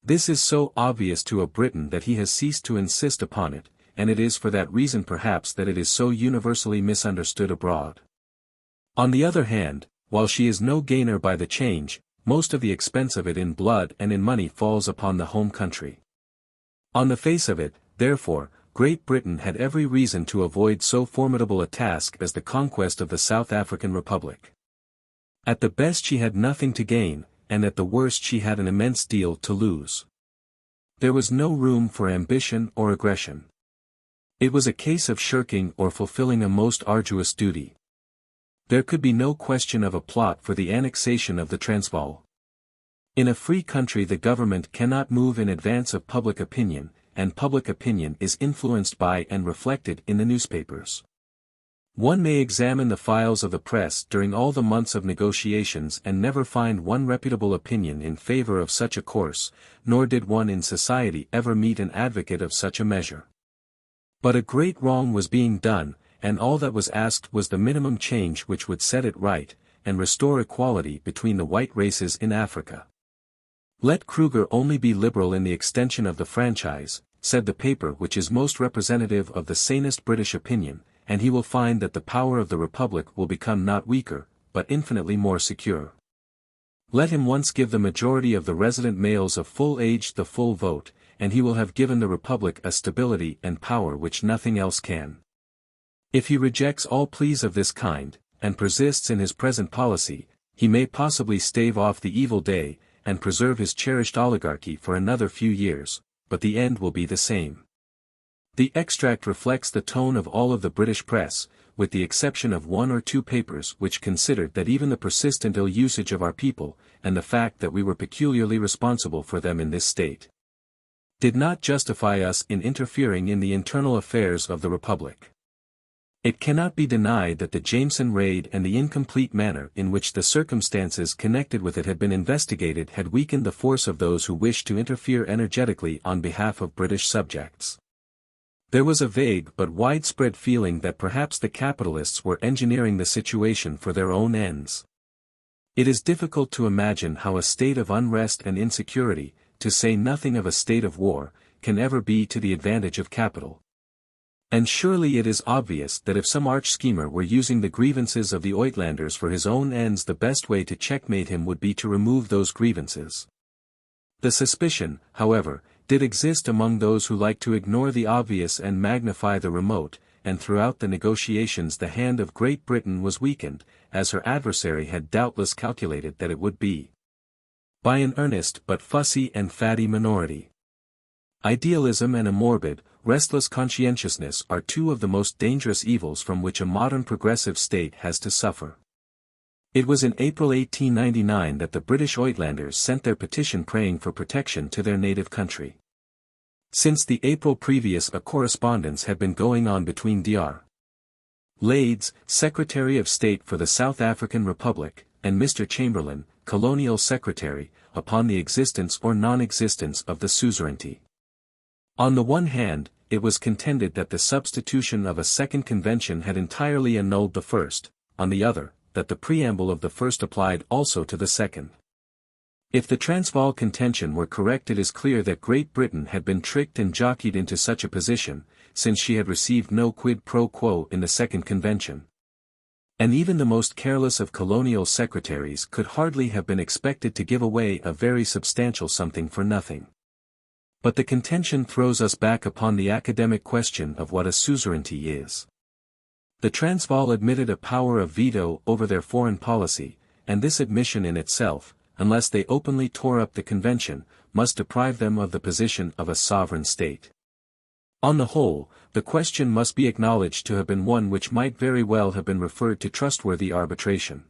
A: This is so obvious to a Briton that he has ceased to insist upon it, and it is for that reason perhaps that it is so universally misunderstood abroad. On the other hand, while she is no gainer by the change, most of the expense of it in blood and in money falls upon the home country. On the face of it, therefore, Great Britain had every reason to avoid so formidable a task as the conquest of the South African Republic. At the best she had nothing to gain, and at the worst she had an immense deal to lose. There was no room for ambition or aggression. It was a case of shirking or fulfilling a most arduous duty. There could be no question of a plot for the annexation of the Transvaal. In a free country the government cannot move in advance of public opinion, and public opinion is influenced by and reflected in the newspapers. One may examine the files of the press during all the months of negotiations and never find one reputable opinion in favor of such a course, nor did one in society ever meet an advocate of such a measure. But a great wrong was being done, and all that was asked was the minimum change which would set it right, and restore equality between the white races in Africa. Let Kruger only be liberal in the extension of the franchise, said the paper which is most representative of the sanest British opinion, and he will find that the power of the Republic will become not weaker, but infinitely more secure. Let him once give the majority of the resident males of full age the full vote, and he will have given the Republic a stability and power which nothing else can. If he rejects all pleas of this kind, and persists in his present policy, he may possibly stave off the evil day, and preserve his cherished oligarchy for another few years, but the end will be the same. The extract reflects the tone of all of the British press, with the exception of one or two papers which considered that even the persistent ill usage of our people, and the fact that we were peculiarly responsible for them in this state, did not justify us in interfering in the internal affairs of the Republic. It cannot be denied that the Jameson raid and the incomplete manner in which the circumstances connected with it had been investigated had weakened the force of those who wished to interfere energetically on behalf of British subjects. There was a vague but widespread feeling that perhaps the capitalists were engineering the situation for their own ends. It is difficult to imagine how a state of unrest and insecurity, to say nothing of a state of war, can ever be to the advantage of capital. And surely it is obvious that if some arch-schemer were using the grievances of the Uitlanders for his own ends, the best way to checkmate him would be to remove those grievances. The suspicion, however, did exist among those who liked to ignore the obvious and magnify the remote, and throughout the negotiations the hand of Great Britain was weakened, as her adversary had doubtless calculated that it would be, by an earnest but fussy and fatty minority. Idealism and a morbid, restless conscientiousness are two of the most dangerous evils from which a modern progressive state has to suffer. It was in April 1899 that the British Uitlanders sent their petition praying for protection to their native country. Since the April previous a correspondence had been going on between Dr. Lades, Secretary of State for the South African Republic, and Mr. Chamberlain, Colonial Secretary, upon the existence or non-existence of the suzerainty. On the one hand, it was contended that the substitution of a second convention had entirely annulled the first, on the other, that the preamble of the first applied also to the second. If the Transvaal contention were correct, it is clear that Great Britain had been tricked and jockeyed into such a position, since she had received no quid pro quo in the second convention. And even the most careless of colonial secretaries could hardly have been expected to give away a very substantial something for nothing. But the contention throws us back upon the academic question of what a suzerainty is. The Transvaal admitted a power of veto over their foreign policy, and this admission in itself, unless they openly tore up the convention, must deprive them of the position of a sovereign state. On the whole, the question must be acknowledged to have been one which might very well have been referred to trustworthy arbitration.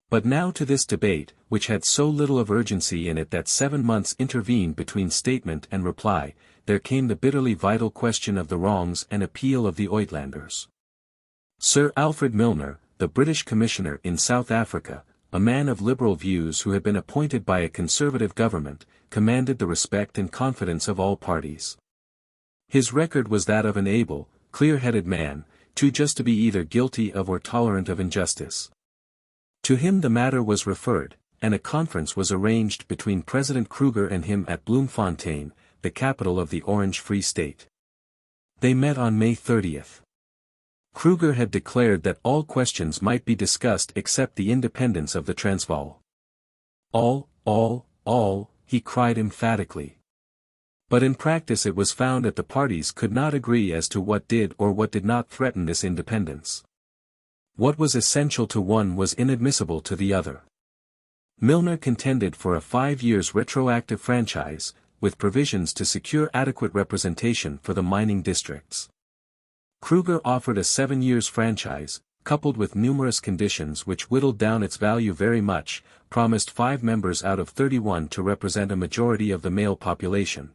A: But now to this debate, which had so little of urgency in it that 7 months intervened between statement and reply, there came the bitterly vital question of the wrongs and appeal of the Uitlanders. Sir Alfred Milner, the British Commissioner in South Africa, a man of liberal views who had been appointed by a conservative government, commanded the respect and confidence of all parties. His record was that of an able, clear-headed man, too just to be either guilty of or tolerant of injustice. To him the matter was referred, and a conference was arranged between President Kruger and him at Bloemfontein, the capital of the Orange Free State. They met on May 30th. Kruger had declared that all questions might be discussed except the independence of the Transvaal. All, he cried emphatically. But in practice it was found that the parties could not agree as to what did or what did not threaten this independence. What was essential to one was inadmissible to the other. Milner contended for a 5 years retroactive franchise, with provisions to secure adequate representation for the mining districts. Kruger offered a 7 years franchise, coupled with numerous conditions which whittled down its value very much, promised 5 members out of 31 to represent a majority of the male population,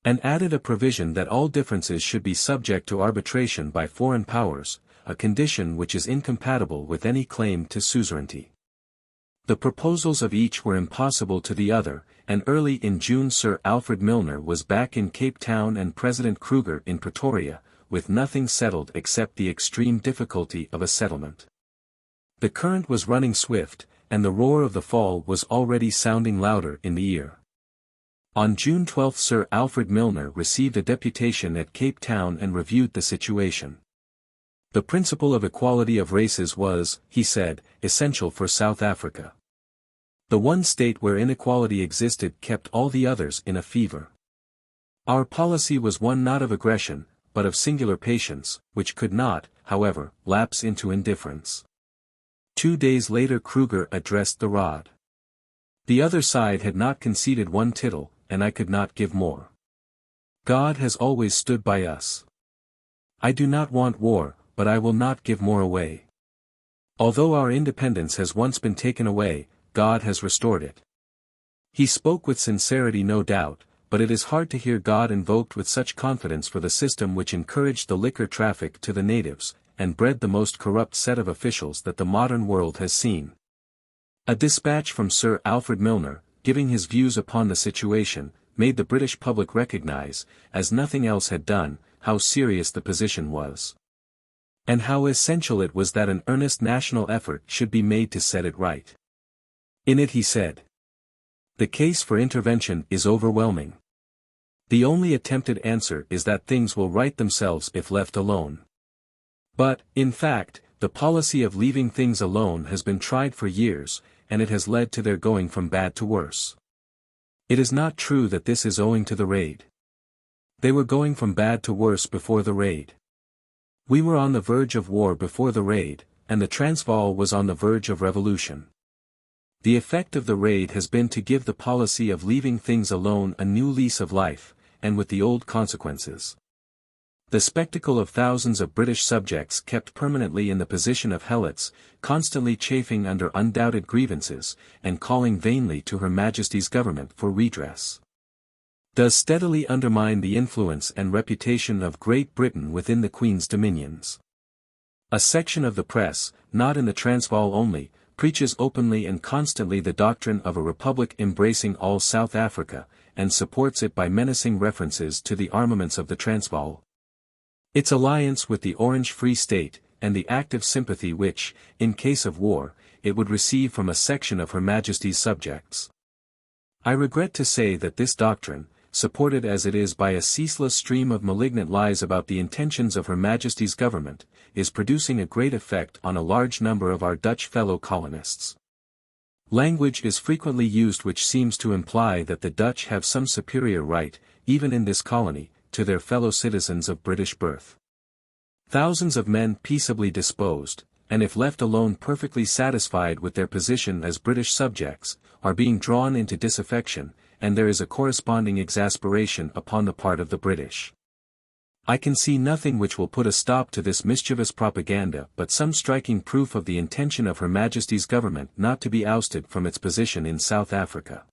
A: and added a provision that all differences should be subject to arbitration by foreign powers, a condition which is incompatible with any claim to suzerainty. The proposals of each were impossible to the other, and early in June Sir Alfred Milner was back in Cape Town and President Kruger in Pretoria, with nothing settled except the extreme difficulty of a settlement. The current was running swift, and the roar of the fall was already sounding louder in the ear. On June 12 Sir Alfred Milner received a deputation at Cape Town and reviewed the situation. The principle of equality of races was, he said, essential for South Africa. The one state where inequality existed kept all the others in a fever. Our policy was one not of aggression, but of singular patience, which could not, however, lapse into indifference. 2 days later Kruger addressed the rod. The other side had not conceded one tittle, and I could not give more. God has always stood by us. I do not want war, but I will not give more away. Although our independence has once been taken away, God has restored it. He spoke with sincerity no doubt, but it is hard to hear God invoked with such confidence for the system which encouraged the liquor traffic to the natives, and bred the most corrupt set of officials that the modern world has seen. A dispatch from Sir Alfred Milner, giving his views upon the situation, made the British public recognize, as nothing else had done, how serious the position was. And how essential it was that an earnest national effort should be made to set it right. In it he said, "The case for intervention is overwhelming. The only attempted answer is that things will right themselves if left alone." But, in fact, the policy of leaving things alone has been tried for years, and it has led to their going from bad to worse. It is not true that this is owing to the raid. They were going from bad to worse before the raid. We were on the verge of war before the raid, and the Transvaal was on the verge of revolution. The effect of the raid has been to give the policy of leaving things alone a new lease of life, and with the old consequences. The spectacle of thousands of British subjects kept permanently in the position of helots, constantly chafing under undoubted grievances, and calling vainly to Her Majesty's government for redress, does steadily undermine the influence and reputation of Great Britain within the Queen's dominions. A section of the press, not in the Transvaal only, preaches openly and constantly the doctrine of a republic embracing all South Africa, and supports it by menacing references to the armaments of the Transvaal, its alliance with the Orange Free State, and the active sympathy which, in case of war, it would receive from a section of Her Majesty's subjects. I regret to say that this doctrine, supported as it is by a ceaseless stream of malignant lies about the intentions of Her Majesty's government, is producing a great effect on a large number of our Dutch fellow colonists. Language is frequently used which seems to imply that the Dutch have some superior right, even in this colony, to their fellow citizens of British birth. Thousands of men peaceably disposed, and if left alone perfectly satisfied with their position as British subjects, are being drawn into disaffection, and there is a corresponding exasperation upon the part of the British. I can see nothing which will put a stop to this mischievous propaganda but some striking proof of the intention of Her Majesty's government not to be ousted from its position in South Africa.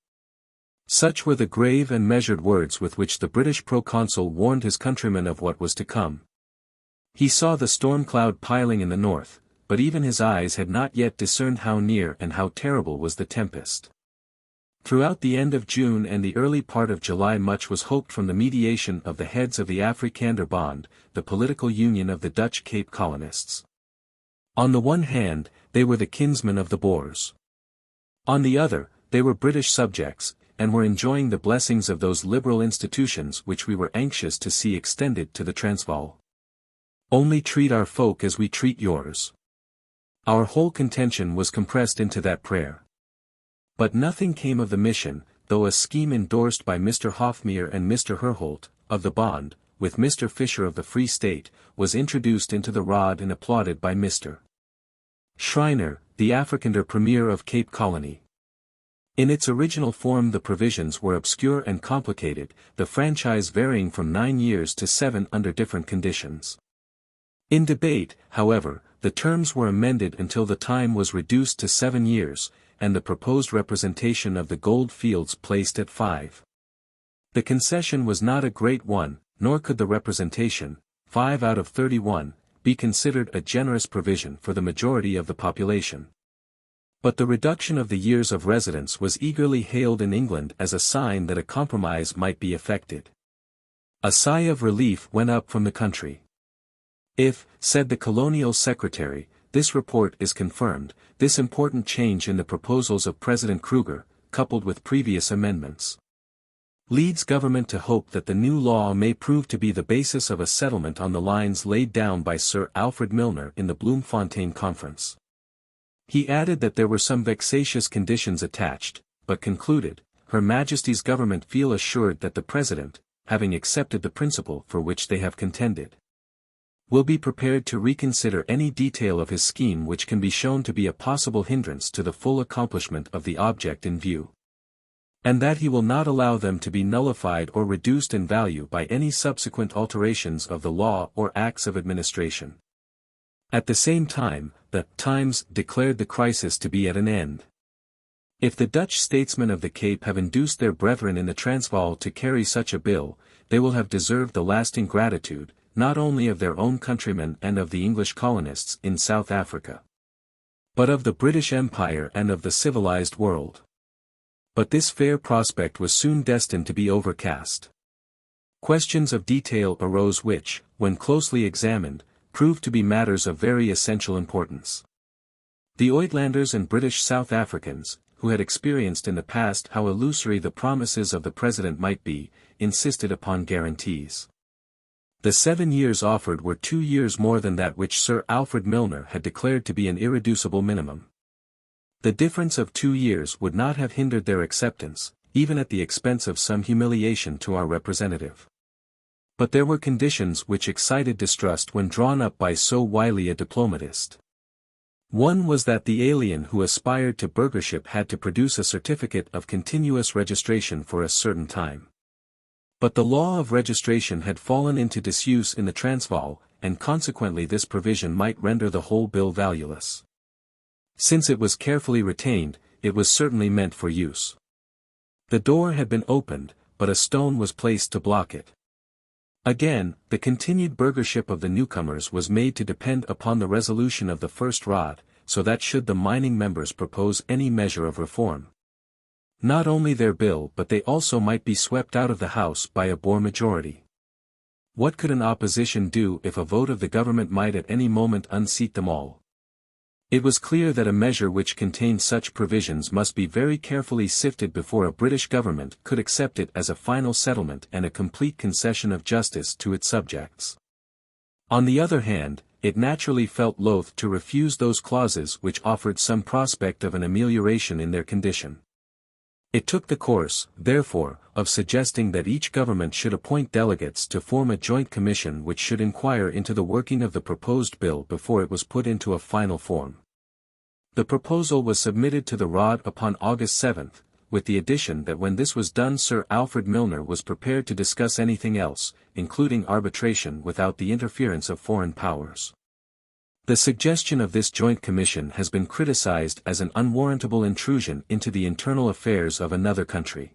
A: Such were the grave and measured words with which the British proconsul warned his countrymen of what was to come. He saw the storm cloud piling in the north, but even his eyes had not yet discerned how near and how terrible was the tempest. Throughout the end of June and the early part of July much was hoped from the mediation of the heads of the Afrikaner Bond, the political union of the Dutch Cape colonists. On the one hand, they were the kinsmen of the Boers. On the other, they were British subjects, and were enjoying the blessings of those liberal institutions which we were anxious to see extended to the Transvaal. Only treat our folk as we treat yours. Our whole contention was compressed into that prayer. But nothing came of the mission, though a scheme endorsed by Mr. Hofmeer and Mr. Herholt, of the Bond, with Mr. Fisher of the Free State, was introduced into the rod and applauded by Mr. Schreiner, the Afrikaner Premier of Cape Colony. In its original form the provisions were obscure and complicated, the franchise varying from 9 years to 7 under different conditions. In debate, however, the terms were amended until the time was reduced to 7 years, and the proposed representation of the gold fields placed at 5. The concession was not a great one, nor could the representation, 5 out of 31, be considered a generous provision for the majority of the population. But the reduction of the years of residence was eagerly hailed in England as a sign that a compromise might be effected. A sigh of relief went up from the country. If, said the colonial secretary, this report is confirmed, this important change in the proposals of President Kruger, coupled with previous amendments, leads government to hope that the new law may prove to be the basis of a settlement on the lines laid down by Sir Alfred Milner in the Bloemfontein Conference. He added that there were some vexatious conditions attached, but concluded, Her Majesty's government feel assured that the President, having accepted the principle for which they have contended, will be prepared to reconsider any detail of his scheme which can be shown to be a possible hindrance to the full accomplishment of the object in view, and that he will not allow them to be nullified or reduced in value by any subsequent alterations of the law or acts of administration. At the same time, the Times declared the crisis to be at an end. If the Dutch statesmen of the Cape have induced their brethren in the Transvaal to carry such a bill, they will have deserved the lasting gratitude, not only of their own countrymen and of the English colonists in South Africa, but of the British Empire and of the civilized world. But this fair prospect was soon destined to be overcast. Questions of detail arose which, when closely examined, proved to be matters of very essential importance. The Uitlanders and British South Africans, who had experienced in the past how illusory the promises of the President might be, insisted upon guarantees. The 7 years offered were 2 years more than that which Sir Alfred Milner had declared to be an irreducible minimum. The difference of 2 years would not have hindered their acceptance, even at the expense of some humiliation to our representative. But there were conditions which excited distrust when drawn up by so wily a diplomatist. One was that the alien who aspired to burghership had to produce a certificate of continuous registration for a certain time. But the law of registration had fallen into disuse in the Transvaal, and consequently this provision might render the whole bill valueless. Since it was carefully retained, it was certainly meant for use. The door had been opened, but a stone was placed to block it. Again, the continued burghership of the newcomers was made to depend upon the resolution of the First Raad, so that should the mining members propose any measure of reform, not only their bill but they also might be swept out of the House by a Boer majority. What could an opposition do if a vote of the government might at any moment unseat them all? It was clear that a measure which contained such provisions must be very carefully sifted before a British government could accept it as a final settlement and a complete concession of justice to its subjects. On the other hand, it naturally felt loath to refuse those clauses which offered some prospect of an amelioration in their condition. It took the course, therefore, of suggesting that each government should appoint delegates to form a joint commission which should inquire into the working of the proposed bill before it was put into a final form. The proposal was submitted to the Raad upon August 7, with the addition that when this was done Sir Alfred Milner was prepared to discuss anything else, including arbitration without the interference of foreign powers. The suggestion of this joint commission has been criticized as an unwarrantable intrusion into the internal affairs of another country.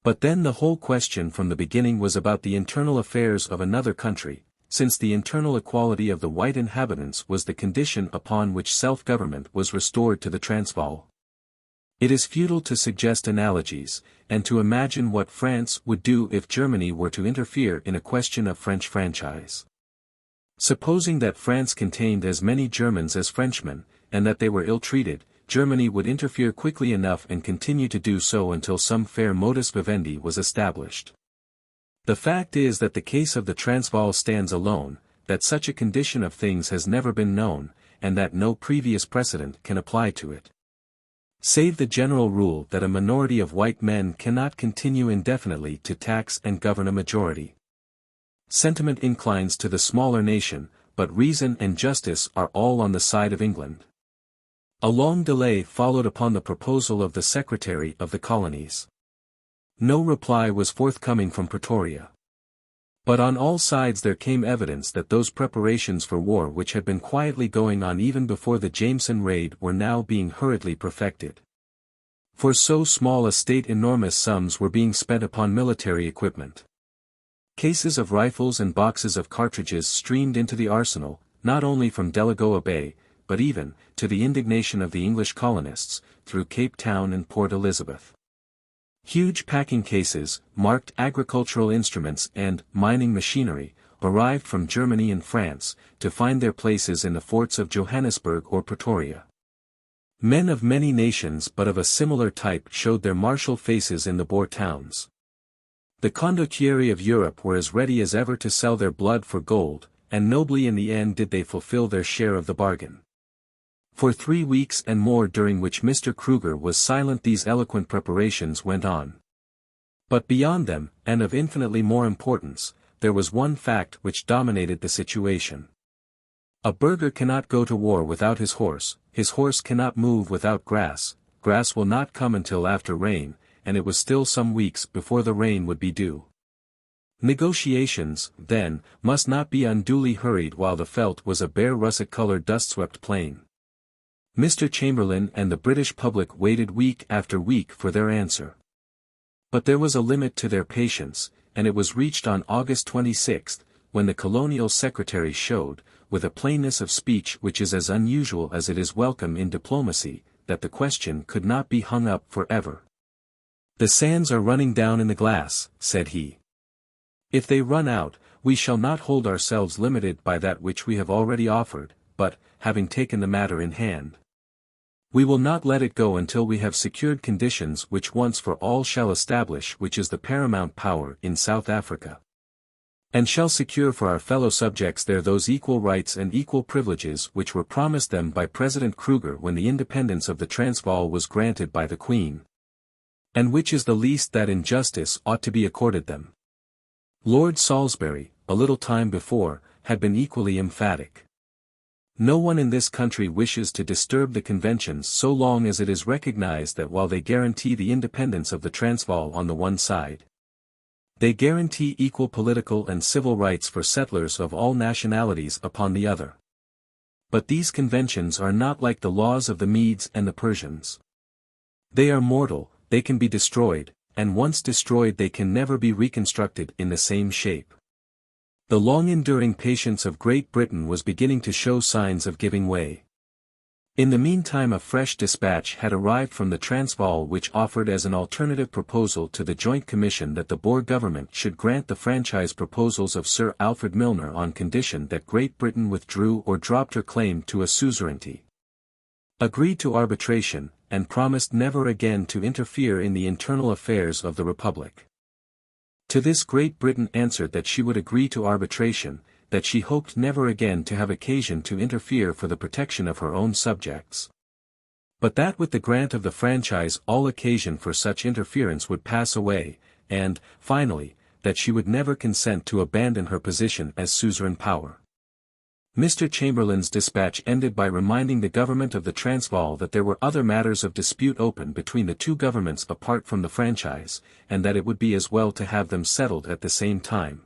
A: But then the whole question from the beginning was about the internal affairs of another country, since the internal equality of the white inhabitants was the condition upon which self-government was restored to the Transvaal. It is futile to suggest analogies, and to imagine what France would do if Germany were to interfere in a question of French franchise. Supposing that France contained as many Germans as Frenchmen, and that they were ill-treated, Germany would interfere quickly enough and continue to do so until some fair modus vivendi was established. The fact is that the case of the Transvaal stands alone, that such a condition of things has never been known, and that no previous precedent can apply to it, save the general rule that a minority of white men cannot continue indefinitely to tax and govern a majority. Sentiment inclines to the smaller nation, but reason and justice are all on the side of England. A long delay followed upon the proposal of the Secretary of the Colonies. No reply was forthcoming from Pretoria. But on all sides there came evidence that those preparations for war which had been quietly going on even before the Jameson raid were now being hurriedly perfected. For so small a state enormous sums were being spent upon military equipment. Cases of rifles and boxes of cartridges streamed into the arsenal, not only from Delagoa Bay, but even, to the indignation of the English colonists, through Cape Town and Port Elizabeth. Huge packing cases, marked agricultural instruments and mining machinery, arrived from Germany and France, to find their places in the forts of Johannesburg or Pretoria. Men of many nations but of a similar type showed their martial faces in the Boer towns. The condottieri of Europe were as ready as ever to sell their blood for gold, and nobly in the end did they fulfill their share of the bargain. For 3 weeks and more during which Mr. Kruger was silent these eloquent preparations went on. But beyond them, and of infinitely more importance, there was one fact which dominated the situation. A burgher cannot go to war without his horse cannot move without grass will not come until after rain, and it was still some weeks before the rain would be due. Negotiations, then, must not be unduly hurried while the veldt was a bare russet-colored dust-swept plain. Mr. Chamberlain and the British public waited week after week for their answer. But there was a limit to their patience, and it was reached on August 26, when the Colonial Secretary showed, with a plainness of speech which is as unusual as it is welcome in diplomacy, that the question could not be hung up for ever. "The sands are running down in the glass," said he. "If they run out, we shall not hold ourselves limited by that which we have already offered, but, having taken the matter in hand, we will not let it go until we have secured conditions which once for all shall establish which is the paramount power in South Africa, and shall secure for our fellow subjects there those equal rights and equal privileges which were promised them by President Kruger when the independence of the Transvaal was granted by the Queen, and which is the least that in justice ought to be accorded them." Lord Salisbury, a little time before, had been equally emphatic. No one in this country wishes to disturb the conventions so long as it is recognized that while they guarantee the independence of the Transvaal on the one side, they guarantee equal political and civil rights for settlers of all nationalities upon the other. But these conventions are not like the laws of the Medes and the Persians. They are mortal, they can be destroyed, and once destroyed they can never be reconstructed in the same shape. The long-enduring patience of Great Britain was beginning to show signs of giving way. In the meantime a fresh dispatch had arrived from the Transvaal which offered as an alternative proposal to the Joint Commission that the Boer government should grant the franchise proposals of Sir Alfred Milner on condition that Great Britain withdrew or dropped her claim to a suzerainty, agreed to arbitration, and promised never again to interfere in the internal affairs of the Republic. To this Great Britain answered that she would agree to arbitration, that she hoped never again to have occasion to interfere for the protection of her own subjects, but that with the grant of the franchise all occasion for such interference would pass away, and, finally, that she would never consent to abandon her position as suzerain power. Mr. Chamberlain's dispatch ended by reminding the government of the Transvaal that there were other matters of dispute open between the two governments apart from the franchise, and that it would be as well to have them settled at the same time.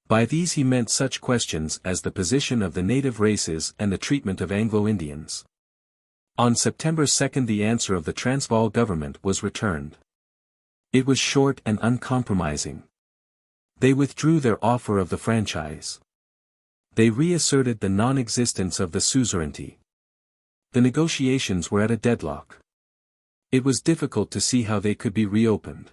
A: By these he meant such questions as the position of the native races and the treatment of Anglo-Indians. On September 2 the answer of the Transvaal government was returned. It was short and uncompromising. They withdrew their offer of the franchise. They reasserted the non-existence of the suzerainty. The negotiations were at a deadlock. It was difficult to see how they could be reopened.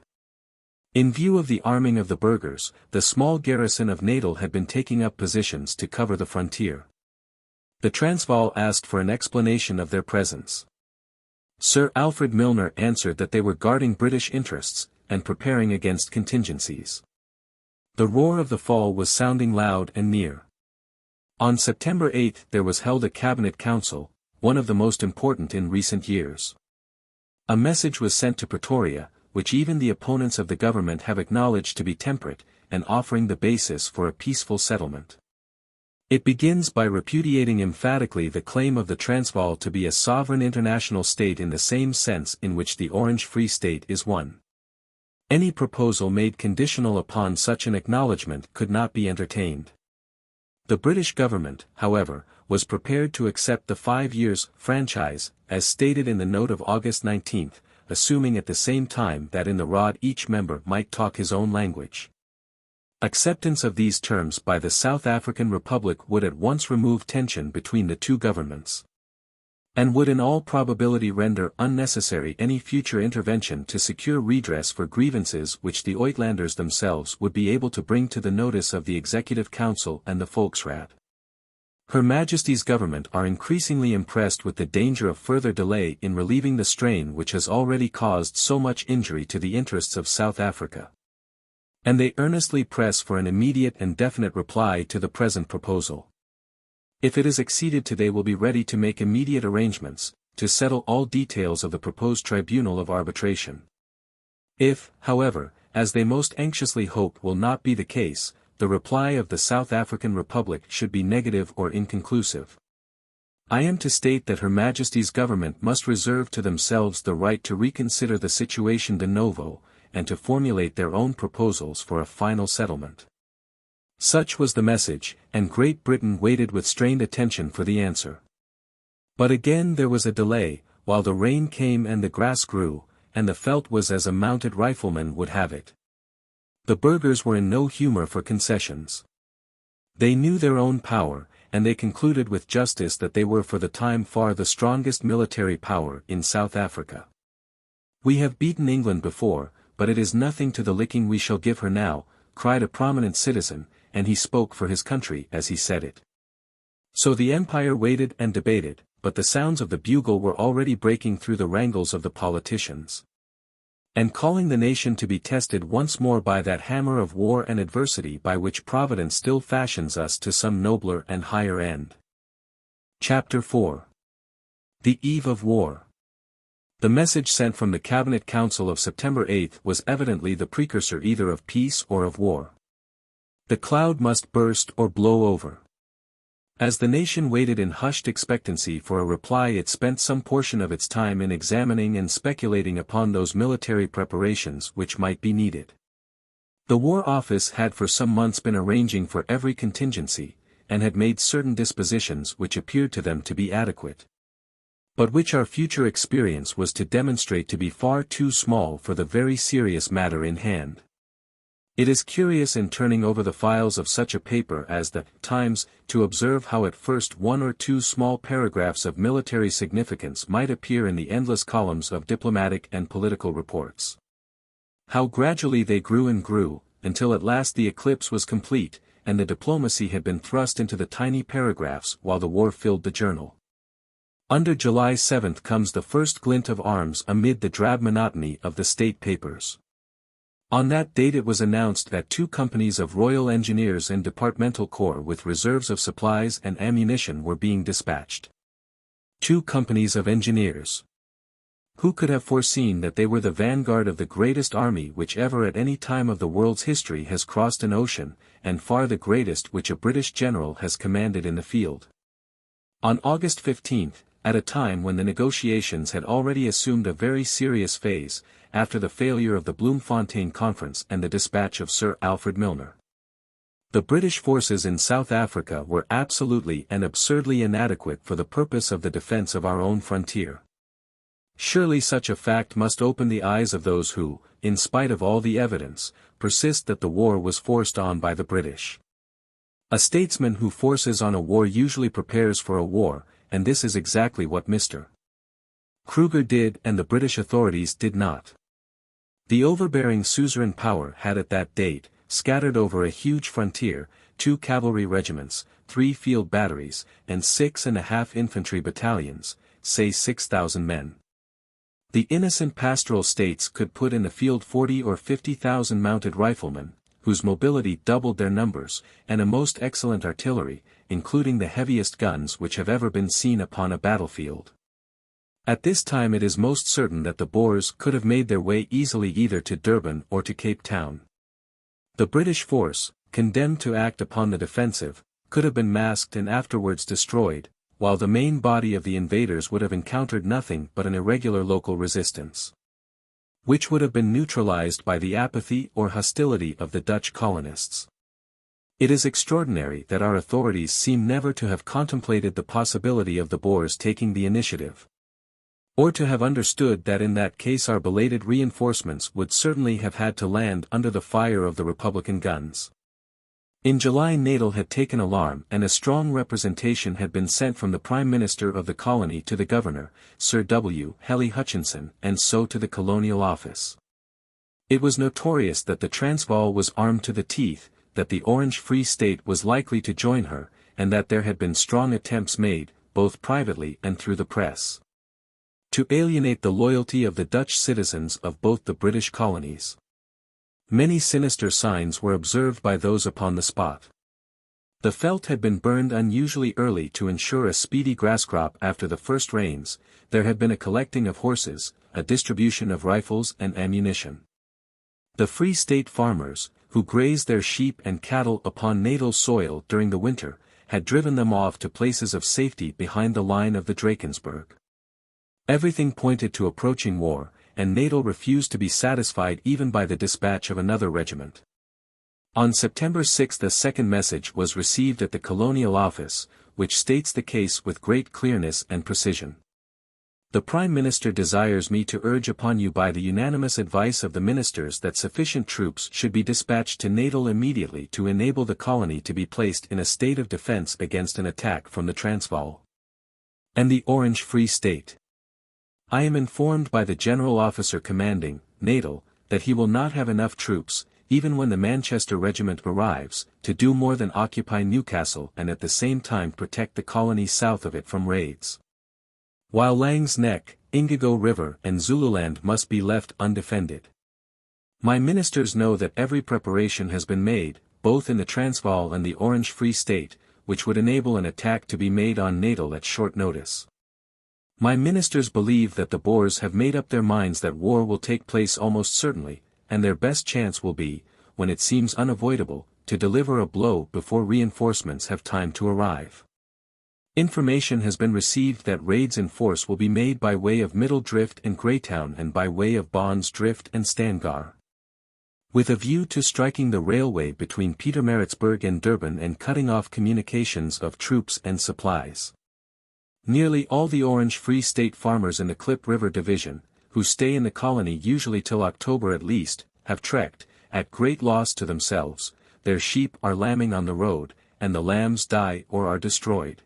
A: In view of the arming of the burghers, the small garrison of Natal had been taking up positions to cover the frontier. The Transvaal asked for an explanation of their presence. Sir Alfred Milner answered that they were guarding British interests, and preparing against contingencies. The roar of the fall was sounding loud and near. On September 8 there was held a cabinet council, one of the most important in recent years. A message was sent to Pretoria, which even the opponents of the government have acknowledged to be temperate, and offering the basis for a peaceful settlement. It begins by repudiating emphatically the claim of the Transvaal to be a sovereign international state in the same sense in which the Orange Free State is one. Any proposal made conditional upon such an acknowledgement could not be entertained. The British government, however, was prepared to accept the 5 years' franchise, as stated in the note of August 19, assuming at the same time that in the Rod each member might talk his own language. Acceptance of these terms by the South African Republic would at once remove tension between the two governments, and would in all probability render unnecessary any future intervention to secure redress for grievances which the Uitlanders themselves would be able to bring to the notice of the Executive Council and the Volksraad. Her Majesty's government are increasingly impressed with the danger of further delay in relieving the strain which has already caused so much injury to the interests of South Africa. And they earnestly press for an immediate and definite reply to the present proposal. If it is acceded to, they will be ready to make immediate arrangements, to settle all details of the proposed tribunal of arbitration. If, however, as they most anxiously hope will not be the case, the reply of the South African Republic should be negative or inconclusive, I am to state that Her Majesty's government must reserve to themselves the right to reconsider the situation de novo, and to formulate their own proposals for a final settlement. Such was the message, and Great Britain waited with strained attention for the answer. But again there was a delay, while the rain came and the grass grew, and the veldt was as a mounted rifleman would have it. The burghers were in no humor for concessions. They knew their own power, and they concluded with justice that they were for the time far the strongest military power in South Africa. "We have beaten England before, but it is nothing to the licking we shall give her now," cried a prominent citizen, and he spoke for his country as he said it. So the Empire waited and debated, but the sounds of the bugle were already breaking through the wrangles of the politicians, and calling the nation to be tested once more by that hammer of war and adversity by which Providence still fashions us to some nobler and higher end. Chapter 4. The Eve of War. The message sent from the Cabinet Council of September 8 was evidently the precursor either of peace or of war. The cloud must burst or blow over. As the nation waited in hushed expectancy for a reply, it spent some portion of its time in examining and speculating upon those military preparations which might be needed. The War Office had for some months been arranging for every contingency, and had made certain dispositions which appeared to them to be adequate, but which our future experience was to demonstrate to be far too small for the very serious matter in hand. It is curious in turning over the files of such a paper as the Times, to observe how at first one or two small paragraphs of military significance might appear in the endless columns of diplomatic and political reports. How gradually they grew and grew, until at last the eclipse was complete, and the diplomacy had been thrust into the tiny paragraphs while the war filled the journal. Under July 7 comes the first glint of arms amid the drab monotony of the state papers. On that date it was announced that 2 companies of Royal Engineers and Departmental Corps with reserves of supplies and ammunition were being dispatched. 2 companies of engineers. Who could have foreseen that they were the vanguard of the greatest army which ever at any time of the world's history has crossed an ocean, and far the greatest which a British general has commanded in the field? On August 15, at a time when the negotiations had already assumed a very serious phase, after the failure of the Bloemfontein Conference and the dispatch of Sir Alfred Milner, the British forces in South Africa were absolutely and absurdly inadequate for the purpose of the defence of our own frontier. Surely such a fact must open the eyes of those who, in spite of all the evidence, persist that the war was forced on by the British. A statesman who forces on a war usually prepares for a war, and this is exactly what Mr. Kruger did and the British authorities did not. The overbearing suzerain power had at that date, scattered over a huge frontier, 2 cavalry regiments, 3 field batteries, and 6.5 infantry battalions, say 6,000 men. The innocent pastoral states could put in the field 40 or 50,000 mounted riflemen, whose mobility doubled their numbers, and a most excellent artillery, including the heaviest guns which have ever been seen upon a battlefield. At this time it is most certain that the Boers could have made their way easily either to Durban or to Cape Town. The British force, condemned to act upon the defensive, could have been masked and afterwards destroyed, while the main body of the invaders would have encountered nothing but an irregular local resistance, which would have been neutralized by the apathy or hostility of the Dutch colonists. It is extraordinary that our authorities seem never to have contemplated the possibility of the Boers taking the initiative, or to have understood that in that case our belated reinforcements would certainly have had to land under the fire of the Republican guns. In July Natal had taken alarm and a strong representation had been sent from the Prime Minister of the colony to the Governor, Sir W. Hely Hutchinson, and so to the Colonial Office. It was notorious that the Transvaal was armed to the teeth, that the Orange Free State was likely to join her, and that there had been strong attempts made, both privately and through the press, to alienate the loyalty of the Dutch citizens of both the British colonies. Many sinister signs were observed by those upon the spot. The veldt had been burned unusually early to ensure a speedy grass crop after the first rains. There had been a collecting of horses, a distribution of rifles and ammunition. The Free State farmers, who grazed their sheep and cattle upon natal soil during the winter, had driven them off to places of safety behind the line of the Drakensberg. Everything pointed to approaching war, and Natal refused to be satisfied even by the dispatch of another regiment. On September 6 a second message was received at the Colonial Office, which states the case with great clearness and precision. The Prime Minister desires me to urge upon you by the unanimous advice of the ministers that sufficient troops should be dispatched to Natal immediately to enable the colony to be placed in a state of defence against an attack from the Transvaal and the Orange Free State. I am informed by the General Officer commanding Natal that he will not have enough troops, even when the Manchester Regiment arrives, to do more than occupy Newcastle and at the same time protect the colony south of it from raids. While Laing's Nek, Indigo River and Zululand must be left undefended. My ministers know that every preparation has been made, both in the Transvaal and the Orange Free State, which would enable an attack to be made on Natal at short notice. My ministers believe that the Boers have made up their minds that war will take place almost certainly, and their best chance will be, when it seems unavoidable, to deliver a blow before reinforcements have time to arrive. Information has been received that raids in force will be made by way of Middle Drift and Greytown and by way of Bonds Drift and Stangar. With a view to striking the railway between Pietermaritzburg and Durban and cutting off communications of troops and supplies. Nearly all the Orange Free State farmers in the Klip River Division, who stay in the colony usually till October at least, have trekked, at great loss to themselves. Their sheep are lambing on the road, and the lambs die or are destroyed.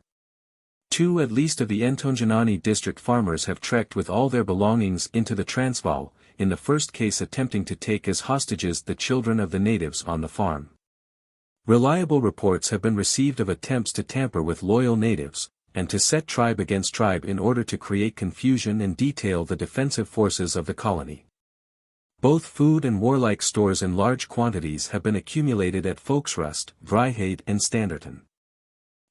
A: 2 at least of the Ntonjinani district farmers have trekked with all their belongings into the Transvaal, in the first case attempting to take as hostages the children of the natives on the farm. Reliable reports have been received of attempts to tamper with loyal natives, and to set tribe against tribe in order to create confusion and detail the defensive forces of the colony. Both food and warlike stores in large quantities have been accumulated at Volksrust, Vryheid and Standerton.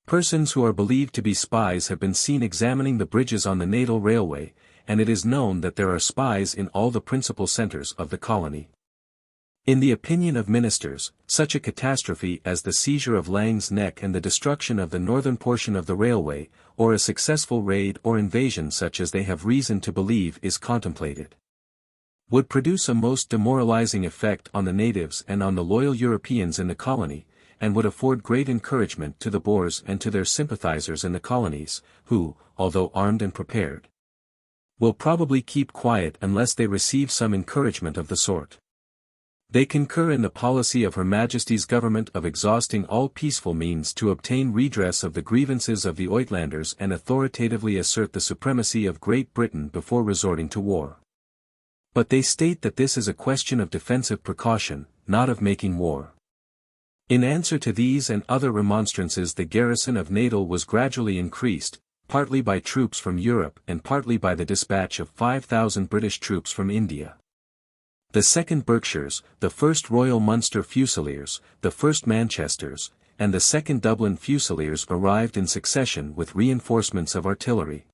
A: Persons who are believed to be spies have been seen examining the bridges on the Natal Railway, and it is known that there are spies in all the principal centres of the colony. In the opinion of ministers, such a catastrophe as the seizure of Laing's Nek and the destruction of the northern portion of the railway, or a successful raid or invasion such as they have reason to believe is contemplated, would produce a most demoralizing effect on the natives and on the loyal Europeans in the colony, and would afford great encouragement to the Boers and to their sympathizers in the colonies, who, although armed and prepared, will probably keep quiet unless they receive some encouragement of the sort. They concur in the policy of Her Majesty's government of exhausting all peaceful means to obtain redress of the grievances of the Uitlanders and authoritatively assert the supremacy of Great Britain before resorting to war. But they state that this is a question of defensive precaution, not of making war. In answer to these and other remonstrances, the garrison of Natal was gradually increased, partly by troops from Europe and partly by the dispatch of 5,000 British troops from India. The 2nd Berkshires, the 1st Royal Munster Fusiliers, the 1st Manchesters, and the 2nd Dublin Fusiliers arrived in succession with reinforcements of artillery.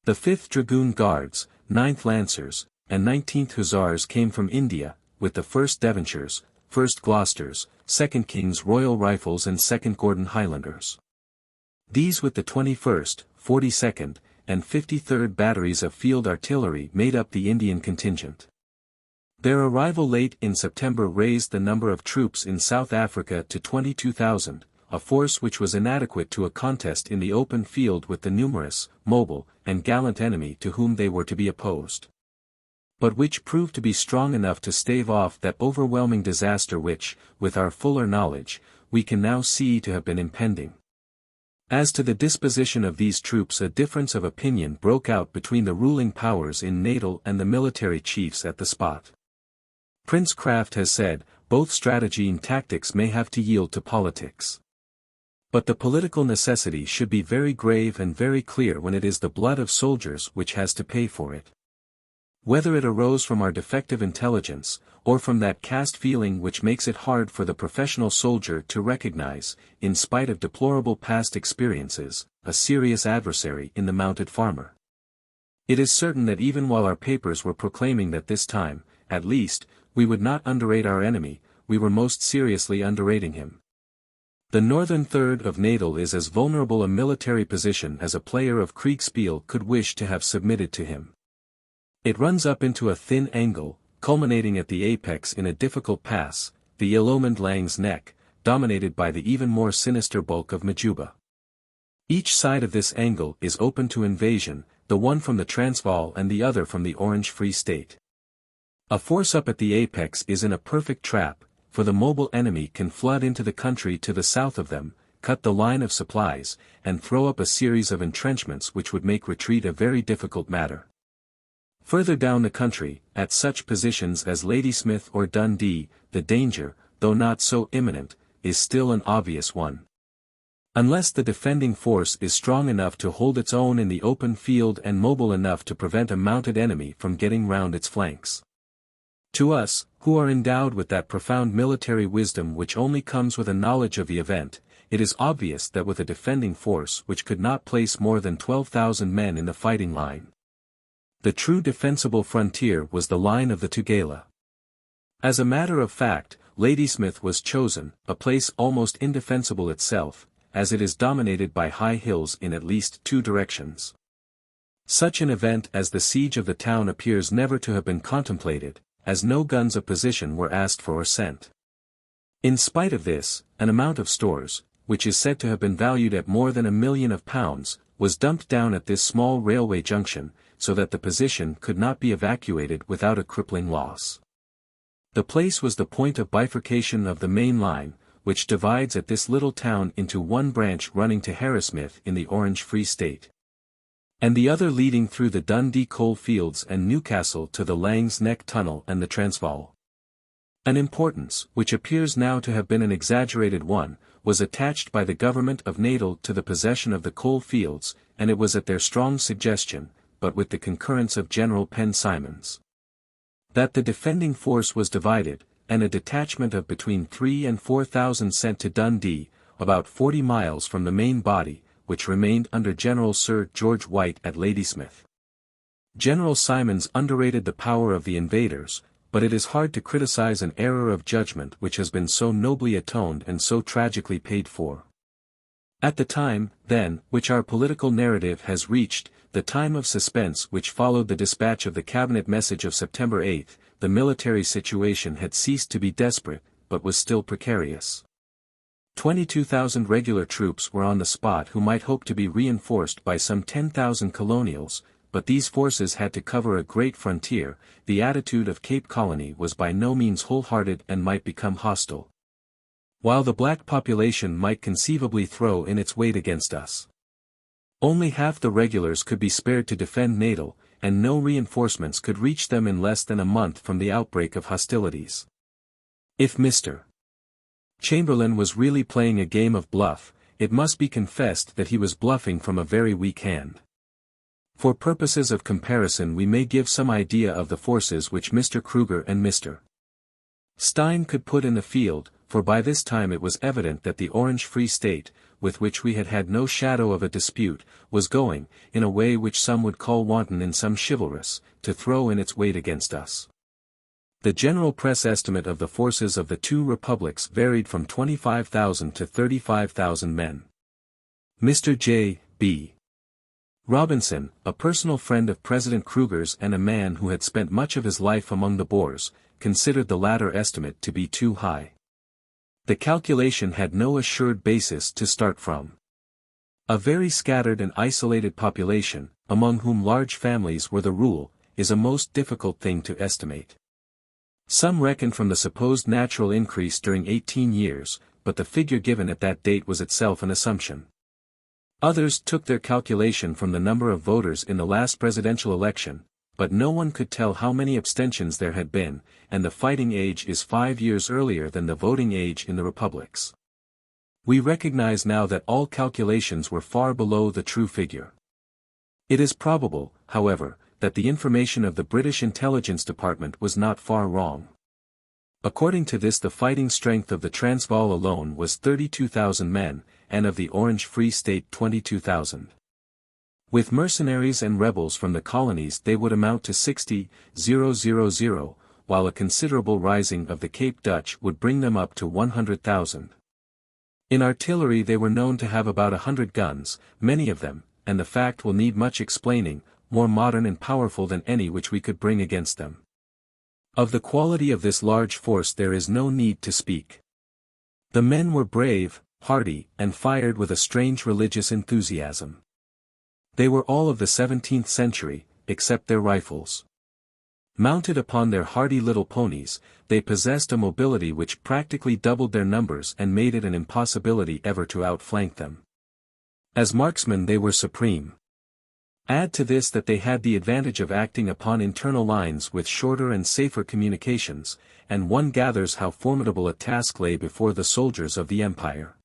A: The 5th Dragoon Guards, 9th Lancers, and 19th Hussars came from India, with the 1st Devonshires, 1st Gloucesters, 2nd King's Royal Rifles and 2nd Gordon Highlanders. These with the 21st, 42nd, and 53rd Batteries of Field Artillery made up the Indian contingent. Their arrival late in September raised the number of troops in South Africa to 22,000, a force which was inadequate to a contest in the open field with the numerous, mobile, and gallant enemy to whom they were to be opposed, but which proved to be strong enough to stave off that overwhelming disaster which, with our fuller knowledge, we can now see to have been impending. As to the disposition of these troops, a difference of opinion broke out between the ruling powers in Natal and the military chiefs at the spot. Prince Kraft has said, both strategy and tactics may have to yield to politics. But the political necessity should be very grave and very clear when it is the blood of soldiers which has to pay for it. Whether it arose from our defective intelligence, or from that caste feeling which makes it hard for the professional soldier to recognize, in spite of deplorable past experiences, a serious adversary in the mounted farmer. It is certain that even while our papers were proclaiming that this time, at least, we would not underrate our enemy, we were most seriously underrating him. The northern third of Natal is as vulnerable a military position as a player of Kriegspiel could wish to have submitted to him. It runs up into a thin angle, culminating at the apex in a difficult pass, the Elandslaagte's neck, dominated by the even more sinister bulk of Majuba. Each side of this angle is open to invasion, the one from the Transvaal and the other from the Orange Free State. A force up at the apex is in a perfect trap, for the mobile enemy can flood into the country to the south of them, cut the line of supplies, and throw up a series of entrenchments which would make retreat a very difficult matter. Further down the country, at such positions as Ladysmith or Dundee, the danger, though not so imminent, is still an obvious one. Unless the defending force is strong enough to hold its own in the open field and mobile enough to prevent a mounted enemy from getting round its flanks. To us, who are endowed with that profound military wisdom which only comes with a knowledge of the event, it is obvious that with a defending force which could not place more than 12,000 men in the fighting line, the true defensible frontier was the line of the Tugela. As a matter of fact, Ladysmith was chosen, a place almost indefensible itself, as it is dominated by high hills in at least two directions. Such an event as the siege of the town appears never to have been contemplated, as no guns of position were asked for or sent. In spite of this, an amount of stores, which is said to have been valued at more than £1,000,000, was dumped down at this small railway junction, so that the position could not be evacuated without a crippling loss. The place was the point of bifurcation of the main line, which divides at this little town into one branch running to Harrismith in the Orange Free State, and the other leading through the Dundee coal fields and Newcastle to the Laing's Neck Tunnel and the Transvaal. An importance, which appears now to have been an exaggerated one, was attached by the government of Natal to the possession of the coal fields, and it was at their strong suggestion, but with the concurrence of General Penn Simons, that the defending force was divided, and a detachment of between 3,000 and 4,000 sent to Dundee, about 40 miles from the main body, which remained under General Sir George White at Ladysmith. General Simons underrated the power of the invaders, but it is hard to criticize an error of judgment which has been so nobly atoned and so tragically paid for. At the time, then, which our political narrative has reached, the time of suspense which followed the dispatch of the cabinet message of September 8, the military situation had ceased to be desperate, but was still precarious. 22,000 regular troops were on the spot who might hope to be reinforced by some 10,000 colonials, but these forces had to cover a great frontier. The attitude of Cape Colony was by no means wholehearted and might become hostile, while the black population might conceivably throw in its weight against us. Only half the regulars could be spared to defend Natal, and no reinforcements could reach them in less than a month from the outbreak of hostilities. If Mr. Chamberlain was really playing a game of bluff, it must be confessed that he was bluffing from a very weak hand. For purposes of comparison we may give some idea of the forces which Mr. Kruger and Mr. Stein could put in the field, for by this time it was evident that the Orange Free State, with which we had had no shadow of a dispute, was going, in a way which some would call wanton and some chivalrous, to throw in its weight against us. The general press estimate of the forces of the two republics varied from 25,000 to 35,000 men. Mr. J. B. Robinson, a personal friend of President Kruger's and a man who had spent much of his life among the Boers, considered the latter estimate to be too high. The calculation had no assured basis to start from. A very scattered and isolated population, among whom large families were the rule, is a most difficult thing to estimate. Some reckon from the supposed natural increase during 18 years, but the figure given at that date was itself an assumption. Others took their calculation from the number of voters in the last presidential election, but no one could tell how many abstentions there had been, and the fighting age is 5 years earlier than the voting age in the republics. We recognize now that all calculations were far below the true figure. It is probable, however, that the information of the British Intelligence Department was not far wrong. According to this, the fighting strength of the Transvaal alone was 32,000 men, and of the Orange Free State 22,000. With mercenaries and rebels from the colonies they would amount to 60,000, while a considerable rising of the Cape Dutch would bring them up to 100,000. In artillery they were known to have about 100 guns, many of them, and the fact will need much explaining, more modern and powerful than any which we could bring against them. Of the quality of this large force there is no need to speak. The men were brave, hardy, and fired with a strange religious enthusiasm. They were all of the 17th century, except their rifles. Mounted upon their hardy little ponies, they possessed a mobility which practically doubled their numbers and made it an impossibility ever to outflank them. As marksmen they were supreme. Add to this that they had the advantage of acting upon internal lines with shorter and safer communications, and one gathers how formidable a task lay before the soldiers of the Empire.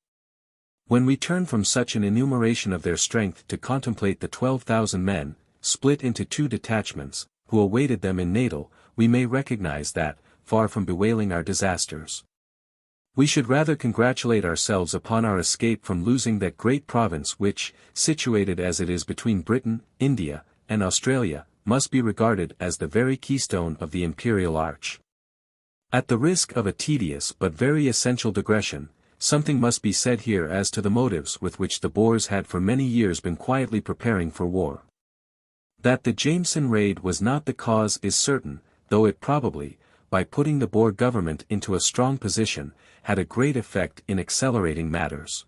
A: When we turn from such an enumeration of their strength to contemplate the 12,000 men, split into two detachments, who awaited them in Natal, we may recognize that, far from bewailing our disasters, we should rather congratulate ourselves upon our escape from losing that great province which, situated as it is between Britain, India, and Australia, must be regarded as the very keystone of the imperial arch. At the risk of a tedious but very essential digression, something must be said here as to the motives with which the Boers had for many years been quietly preparing for war. That the Jameson raid was not the cause is certain, though it probably, by putting the Boer government into a strong position, had a great effect in accelerating matters.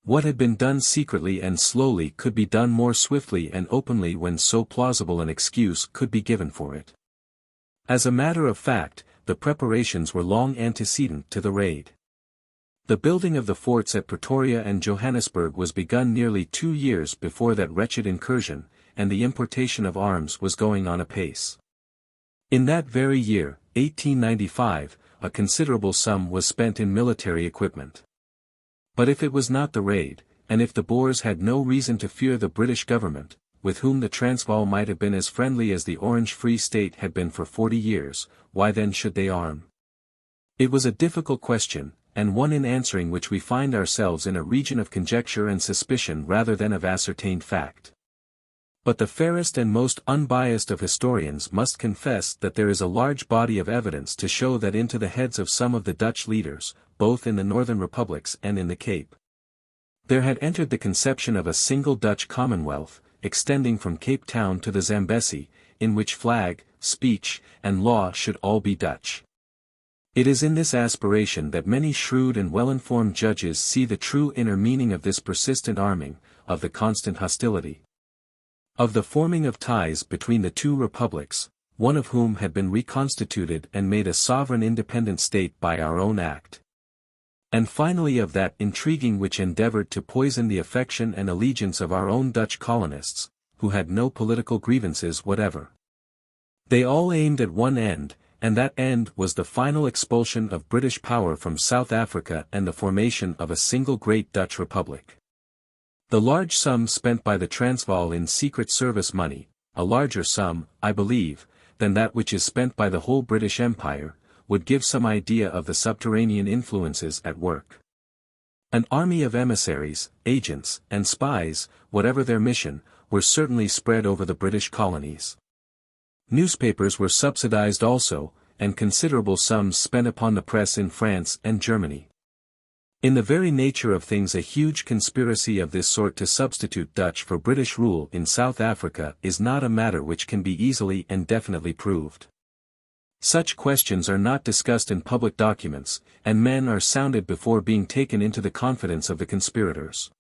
A: What had been done secretly and slowly could be done more swiftly and openly when so plausible an excuse could be given for it. As a matter of fact, the preparations were long antecedent to the raid. The building of the forts at Pretoria and Johannesburg was begun nearly 2 years before that wretched incursion, and the importation of arms was going on apace. In that very year, 1895, a considerable sum was spent in military equipment. But if it was not the raid, and if the Boers had no reason to fear the British government, with whom the Transvaal might have been as friendly as the Orange Free State had been for 40 years, why then should they arm? It was a difficult question, and one in answering which we find ourselves in a region of conjecture and suspicion rather than of ascertained fact. But the fairest and most unbiased of historians must confess that there is a large body of evidence to show that into the heads of some of the Dutch leaders, both in the Northern Republics and in the Cape, there had entered the conception of a single Dutch Commonwealth, extending from Cape Town to the Zambesi, in which flag, speech, and law should all be Dutch. It is in this aspiration that many shrewd and well-informed judges see the true inner meaning of this persistent arming, of the constant hostility, of the forming of ties between the two republics, one of whom had been reconstituted and made a sovereign independent state by our own act. And finally of that intriguing which endeavored to poison the affection and allegiance of our own Dutch colonists, who had no political grievances whatever. They all aimed at one end, and that end was the final expulsion of British power from South Africa and the formation of a single great Dutch republic. The large sum spent by the Transvaal in secret service money, a larger sum, I believe, than that which is spent by the whole British Empire, would give some idea of the subterranean influences at work. An army of emissaries, agents, and spies, whatever their mission, were certainly spread over the British colonies. Newspapers were subsidized also, and considerable sums spent upon the press in France and Germany. In the very nature of things a huge conspiracy of this sort to substitute Dutch for British rule in South Africa is not a matter which can be easily and definitely proved. Such questions are not discussed in public documents, and men are sounded before being taken into the confidence of the conspirators.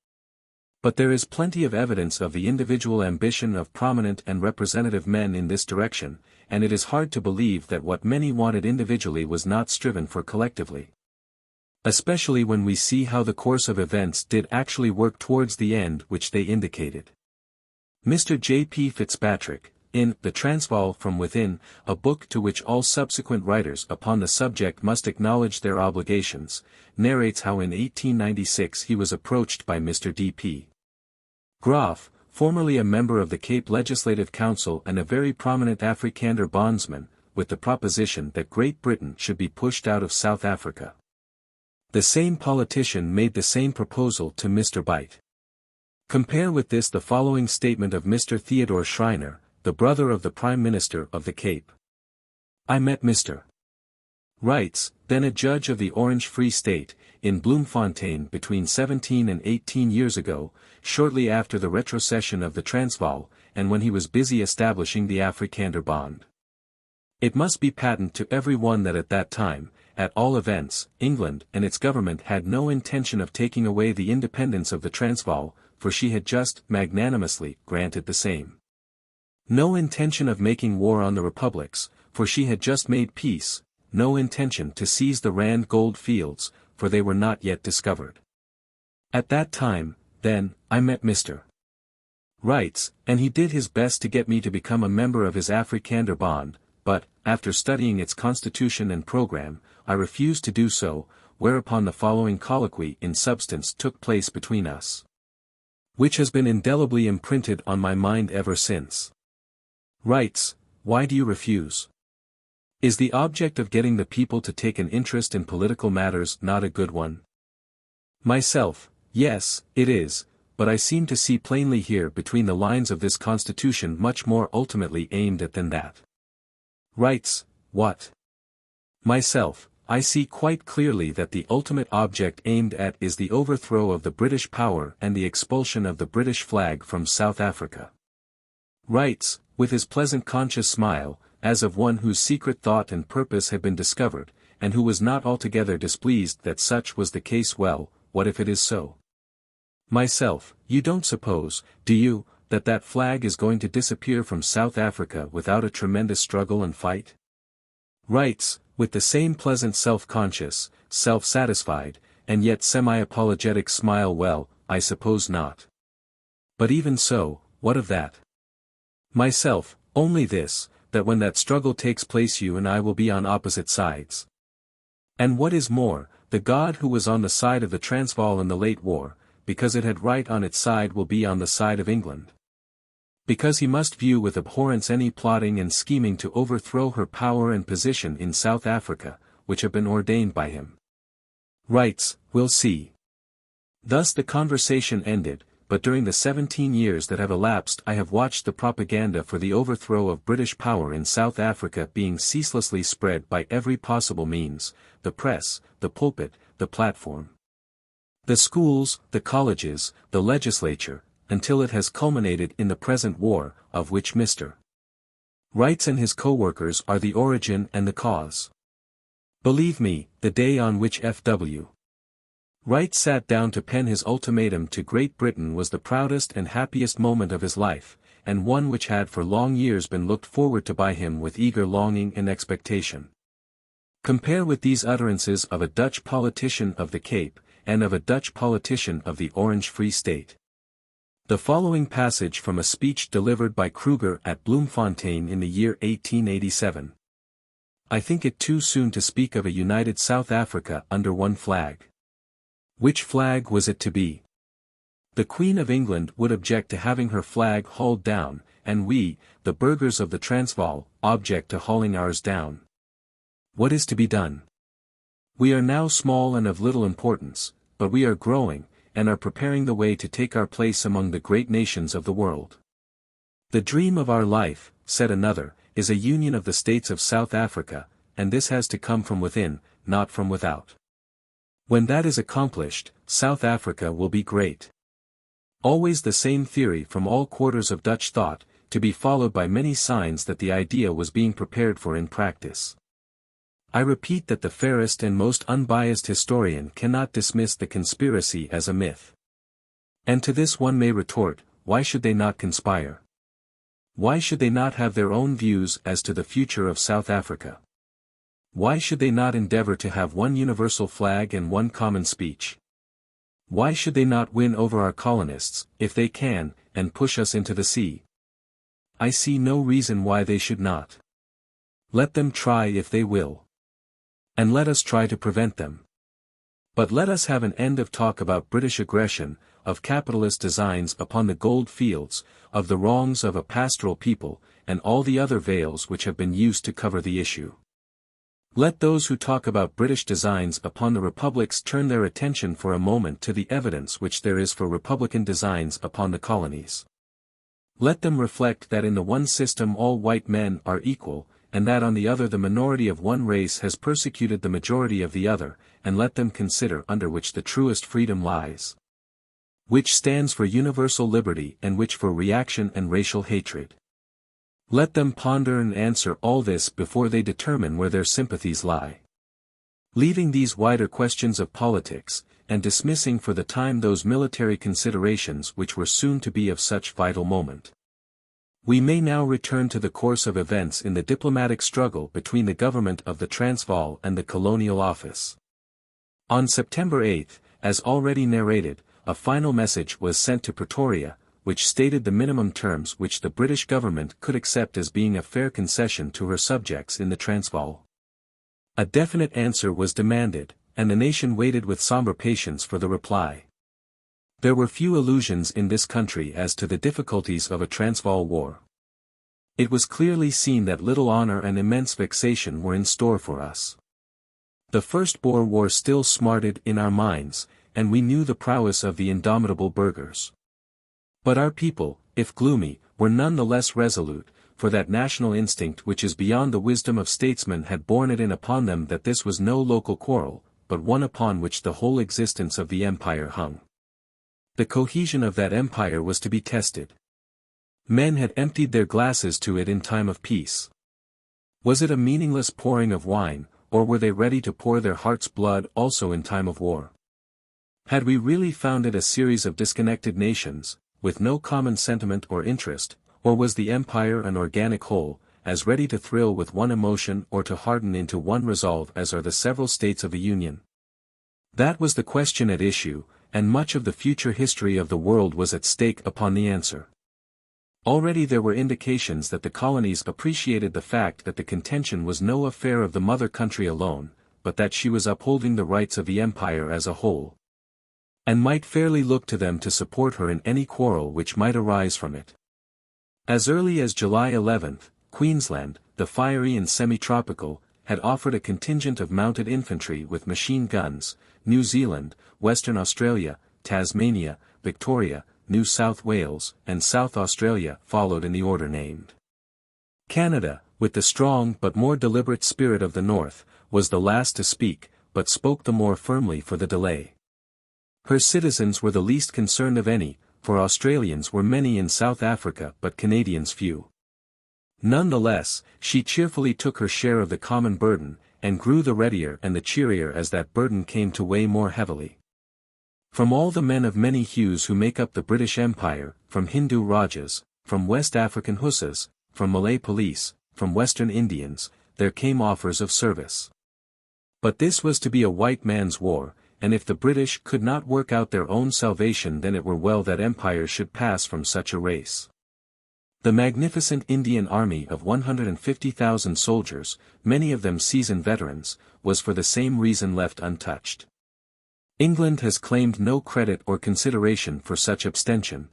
A: But there is plenty of evidence of the individual ambition of prominent and representative men in this direction, and it is hard to believe that what many wanted individually was not striven for collectively. Especially when we see how the course of events did actually work towards the end which they indicated. Mr. J. P. Fitzpatrick, in The Transvaal from Within, a book to which all subsequent writers upon the subject must acknowledge their obligations, narrates how in 1896 he was approached by Mr. D. P. Graaf, formerly a member of the Cape Legislative Council and a very prominent Afrikaner bondsman, with the proposition that Great Britain should be pushed out of South Africa. The same politician made the same proposal to Mr. Beit. Compare with this the following statement of Mr. Theodore Schreiner, the brother of the Prime Minister of the Cape. I met Mr. Wrights, then a judge of the Orange Free State, in Bloemfontein between 17 and 18 years ago, shortly after the retrocession of the Transvaal, and when he was busy establishing the Afrikaner bond. It must be patent to every one that at that time, at all events, England and its government had no intention of taking away the independence of the Transvaal, for she had just magnanimously granted the same. No intention of making war on the republics, for she had just made peace, no intention to seize the Rand gold fields, for they were not yet discovered. At that time, then, I met Mr. Wrights, and he did his best to get me to become a member of his Afrikaner bond, but, after studying its constitution and program, I refused to do so, whereupon the following colloquy in substance took place between us, which has been indelibly imprinted on my mind ever since. Wrights, why do you refuse? Is the object of getting the people to take an interest in political matters not a good one? Myself, yes, it is, but I seem to see plainly here between the lines of this constitution much more ultimately aimed at than that. Wrights, what? Myself, I see quite clearly that the ultimate object aimed at is the overthrow of the British power and the expulsion of the British flag from South Africa. Wrights, with his pleasant conscious smile, as of one whose secret thought and purpose had been discovered, and who was not altogether displeased that such was the case. Well, what if it is so? Myself, you don't suppose, do you, that that flag is going to disappear from South Africa without a tremendous struggle and fight? Wrights, with the same pleasant self-conscious, self-satisfied, and yet semi-apologetic smile. Well, I suppose not. But even so, what of that? Myself, only this, that when that struggle takes place you and I will be on opposite sides. And what is more, the God who was on the side of the Transvaal in the late war, because it had right on its side, will be on the side of England. Because he must view with abhorrence any plotting and scheming to overthrow her power and position in South Africa, which have been ordained by him. Wrights, we'll see. Thus the conversation ended, but during the 17 years that have elapsed I have watched the propaganda for the overthrow of British power in South Africa being ceaselessly spread by every possible means, the press, the pulpit, the platform, the schools, the colleges, the legislature, until it has culminated in the present war, of which Mr. Wrights and his co-workers are the origin and the cause. Believe me, the day on which F.W. Wright sat down to pen his ultimatum to Great Britain was the proudest and happiest moment of his life, and one which had for long years been looked forward to by him with eager longing and expectation. Compare with these utterances of a Dutch politician of the Cape, and of a Dutch politician of the Orange Free State. The following passage from a speech delivered by Kruger at Bloemfontein in the year 1887. I think it too soon to speak of a united South Africa under one flag. Which flag was it to be? The Queen of England would object to having her flag hauled down, and we, the burghers of the Transvaal, object to hauling ours down. What is to be done? We are now small and of little importance, but we are growing, and are preparing the way to take our place among the great nations of the world. The dream of our life, said another, is a union of the states of South Africa, and this has to come from within, not from without. When that is accomplished, South Africa will be great. Always the same theory from all quarters of Dutch thought, to be followed by many signs that the idea was being prepared for in practice. I repeat that the fairest and most unbiased historian cannot dismiss the conspiracy as a myth. And to this one may retort, why should they not conspire? Why should they not have their own views as to the future of South Africa? Why should they not endeavor to have one universal flag and one common speech? Why should they not win over our colonists, if they can, and push us into the sea? I see no reason why they should not. Let them try if they will. And let us try to prevent them. But let us have an end of talk about British aggression, of capitalist designs upon the gold fields, of the wrongs of a pastoral people, and all the other veils which have been used to cover the issue. Let those who talk about British designs upon the republics turn their attention for a moment to the evidence which there is for republican designs upon the colonies. Let them reflect that in the one system all white men are equal, and that on the other the minority of one race has persecuted the majority of the other, and let them consider under which the truest freedom lies. Which stands for universal liberty and which for reaction and racial hatred. Let them ponder and answer all this before they determine where their sympathies lie. Leaving these wider questions of politics, and dismissing for the time those military considerations which were soon to be of such vital moment. We may now return to the course of events in the diplomatic struggle between the government of the Transvaal and the Colonial Office. On September 8, as already narrated, a final message was sent to Pretoria, which stated the minimum terms which the British government could accept as being a fair concession to her subjects in the Transvaal. A definite answer was demanded, and the nation waited with somber patience for the reply. There were few illusions in this country as to the difficulties of a Transvaal war. It was clearly seen that little honor and immense vexation were in store for us. The First Boer War still smarted in our minds, and we knew the prowess of the indomitable burghers. But our people, if gloomy, were none the less resolute, for that national instinct which is beyond the wisdom of statesmen had borne it in upon them that this was no local quarrel, but one upon which the whole existence of the empire hung. The cohesion of that empire was to be tested. Men had emptied their glasses to it in time of peace. Was it a meaningless pouring of wine, or were they ready to pour their heart's blood also in time of war? Had we really found it a series of disconnected nations, with no common sentiment or interest, or was the empire an organic whole, as ready to thrill with one emotion or to harden into one resolve as are the several states of the Union? That was the question at issue, and much of the future history of the world was at stake upon the answer. Already there were indications that the colonies appreciated the fact that the contention was no affair of the mother country alone, but that she was upholding the rights of the empire as a whole, and might fairly look to them to support her in any quarrel which might arise from it. As early as July 11, Queensland, the fiery and semi-tropical, had offered a contingent of mounted infantry with machine guns. New Zealand, Western Australia, Tasmania, Victoria, New South Wales, and South Australia followed in the order named. Canada, with the strong but more deliberate spirit of the North, was the last to speak, but spoke the more firmly for the delay. Her citizens were the least concerned of any, for Australians were many in South Africa but Canadians few. None the less, she cheerfully took her share of the common burden, and grew the readier and the cheerier as that burden came to weigh more heavily. From all the men of many hues who make up the British Empire, from Hindu Rajas, from West African Hussas, from Malay police, from Western Indians, there came offers of service. But this was to be a white man's war, and if the British could not work out their own salvation then it were well that empire should pass from such a race. The magnificent Indian army of 150,000 soldiers, many of them seasoned veterans, was for the same reason left untouched. England has claimed no credit or consideration for such abstention.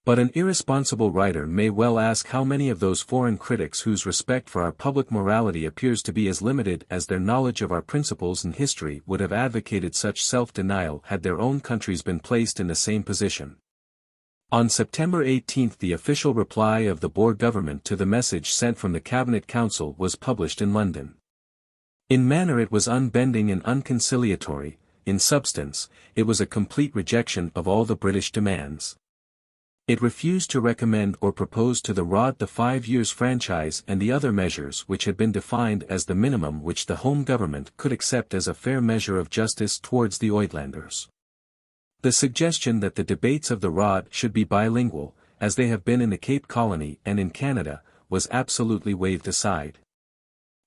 A: But an irresponsible writer may well ask how many of those foreign critics whose respect for our public morality appears to be as limited as their knowledge of our principles and history would have advocated such self-denial had their own countries been placed in the same position. On September 18 the official reply of the Boer government to the message sent from the Cabinet Council was published in London. In manner it was unbending and unconciliatory, in substance, it was a complete rejection of all the British demands. It refused to recommend or propose to the Rod the 5 years franchise and the other measures which had been defined as the minimum which the Home Government could accept as a fair measure of justice towards the Uitlanders. The suggestion that the debates of the Rod should be bilingual, as they have been in the Cape Colony and in Canada, was absolutely waved aside.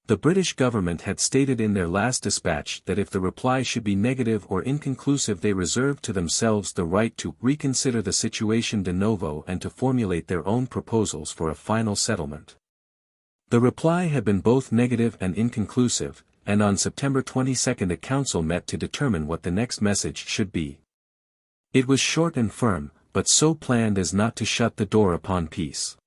A: The British government had stated in their last dispatch that if the reply should be negative or inconclusive they reserved to themselves the right to reconsider the situation de novo and to formulate their own proposals for a final settlement. The reply had been both negative and inconclusive, and on September 22 a council met to determine what the next message should be. It was short and firm, but so planned as not to shut the door upon peace.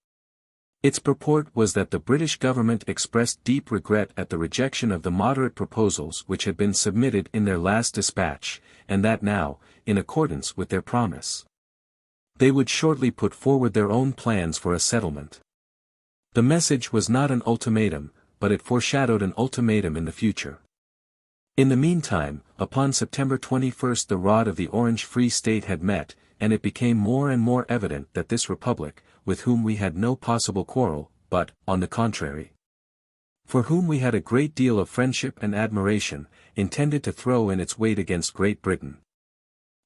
A: Its purport was that the British government expressed deep regret at the rejection of the moderate proposals which had been submitted in their last dispatch, and that now, in accordance with their promise, they would shortly put forward their own plans for a settlement. The message was not an ultimatum, but it foreshadowed an ultimatum in the future. In the meantime, upon September 21 the rod of the Orange Free State had met, and it became more and more evident that this republic, with whom we had no possible quarrel, but, on the contrary, for whom we had a great deal of friendship and admiration, intended to throw in its weight against Great Britain.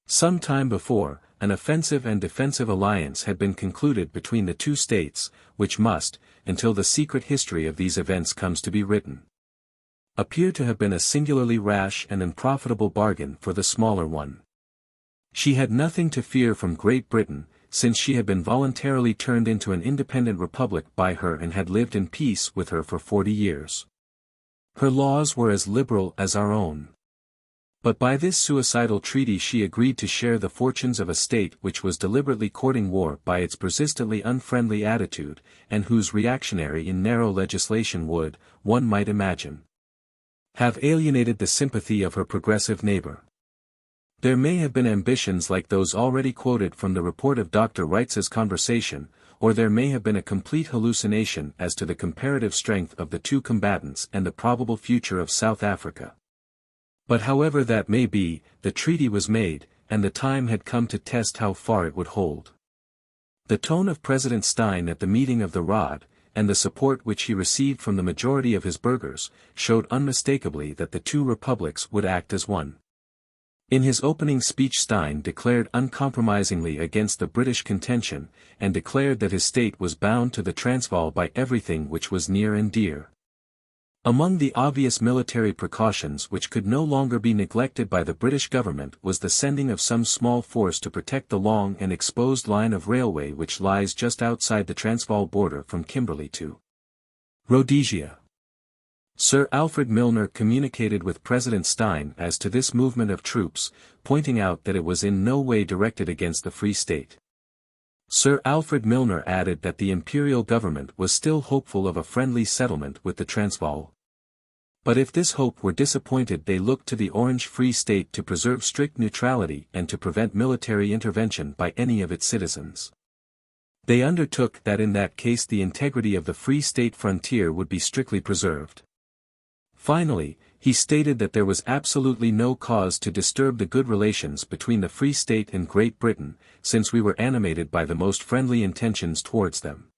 A: Some time before, an offensive and defensive alliance had been concluded between the two states, which must, until the secret history of these events comes to be written, appear to have been a singularly rash and unprofitable bargain for the smaller one. She had nothing to fear from Great Britain, since she had been voluntarily turned into an independent republic by her and had lived in peace with her for 40 years. Her laws were as liberal as our own. But by this suicidal treaty she agreed to share the fortunes of a state which was deliberately courting war by its persistently unfriendly attitude, and whose reactionary and narrow legislation would, one might imagine, have alienated the sympathy of her progressive neighbor. There may have been ambitions like those already quoted from the report of Dr. Wright's conversation, or there may have been a complete hallucination as to the comparative strength of the two combatants and the probable future of South Africa. But however that may be, the treaty was made, and the time had come to test how far it would hold. The tone of President Stein at the meeting of the Rod, and the support which he received from the majority of his burghers, showed unmistakably that the two republics would act as one. In his opening speech Stein declared uncompromisingly against the British contention, and declared that his state was bound to the Transvaal by everything which was near and dear. Among the obvious military precautions which could no longer be neglected by the British government was the sending of some small force to protect the long and exposed line of railway which lies just outside the Transvaal border from Kimberley to Rhodesia. Sir Alfred Milner communicated with President Stein as to this movement of troops, pointing out that it was in no way directed against the Free State. Sir Alfred Milner added that the imperial government was still hopeful of a friendly settlement with the Transvaal. But if this hope were disappointed they looked to the Orange Free State to preserve strict neutrality and to prevent military intervention by any of its citizens. They undertook that in that case the integrity of the Free State frontier would be strictly preserved. Finally, he stated that there was absolutely no cause to disturb the good relations between the Free State and Great Britain, since we were animated by the most friendly intentions towards them.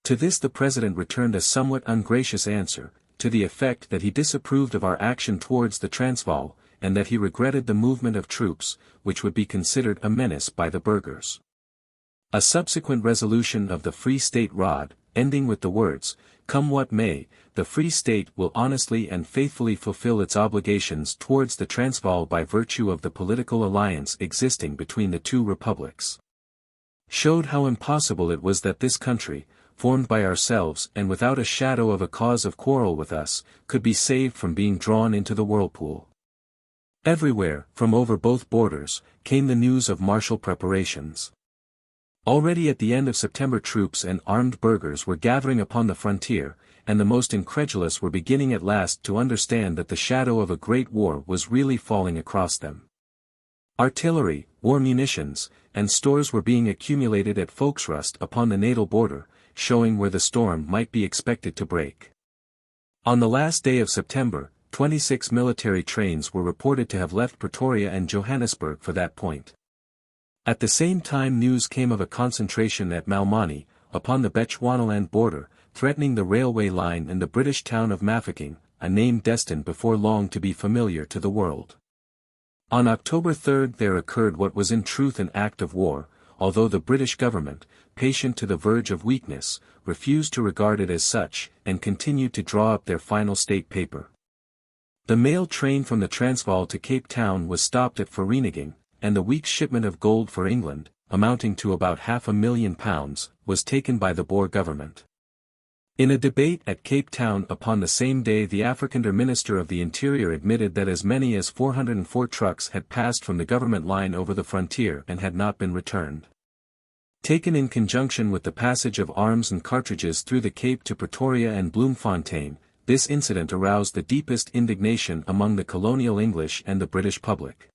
A: To this the President returned a somewhat ungracious answer, to the effect that he disapproved of our action towards the Transvaal, and that he regretted the movement of troops, which would be considered a menace by the burghers. A subsequent resolution of the Free State Rod, ending with the words, "Come what may, the Free State will honestly and faithfully fulfill its obligations towards the Transvaal by virtue of the political alliance existing between the two republics," showed how impossible it was that this country, formed by ourselves and without a shadow of a cause of quarrel with us, could be saved from being drawn into the whirlpool. Everywhere, from over both borders, came the news of martial preparations. Already at the end of September troops and armed burghers were gathering upon the frontier, and the most incredulous were beginning at last to understand that the shadow of a great war was really falling across them. Artillery, war munitions, and stores were being accumulated at Volksrust upon the Natal border, showing where the storm might be expected to break. On the last day of September, 26 military trains were reported to have left Pretoria and Johannesburg for that point. At the same time news came of a concentration at Malmani, upon the Bechuanaland border, threatening the railway line and the British town of Mafeking, a name destined before long to be familiar to the world. On October 3 there occurred what was in truth an act of war, although the British government, patient to the verge of weakness, refused to regard it as such, and continued to draw up their final state paper. The mail train from the Transvaal to Cape Town was stopped at Vereeniging, and the week's shipment of gold for England, amounting to about £500,000, was taken by the Boer government. In a debate at Cape Town upon the same day, the Afrikaner Minister of the Interior admitted that as many as 404 trucks had passed from the government line over the frontier and had not been returned. Taken in conjunction with the passage of arms and cartridges through the Cape to Pretoria and Bloemfontein, this incident aroused the deepest indignation among the colonial English and the British public,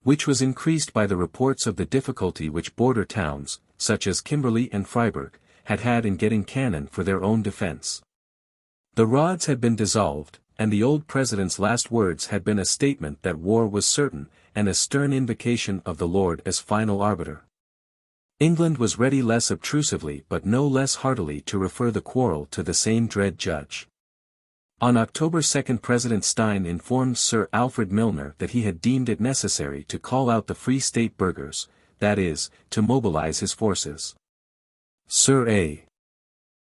A: which was increased by the reports of the difficulty which border towns, such as Kimberley and Vryburg, had in getting cannon for their own defense. The rods had been dissolved, and the old president's last words had been a statement that war was certain, and a stern invocation of the Lord as final arbiter. England was ready less obtrusively but no less heartily to refer the quarrel to the same dread judge. On October 2 President Steyn informed Sir Alfred Milner that he had deemed it necessary to call out the Free State burghers, that is, to mobilize his forces. Sir A.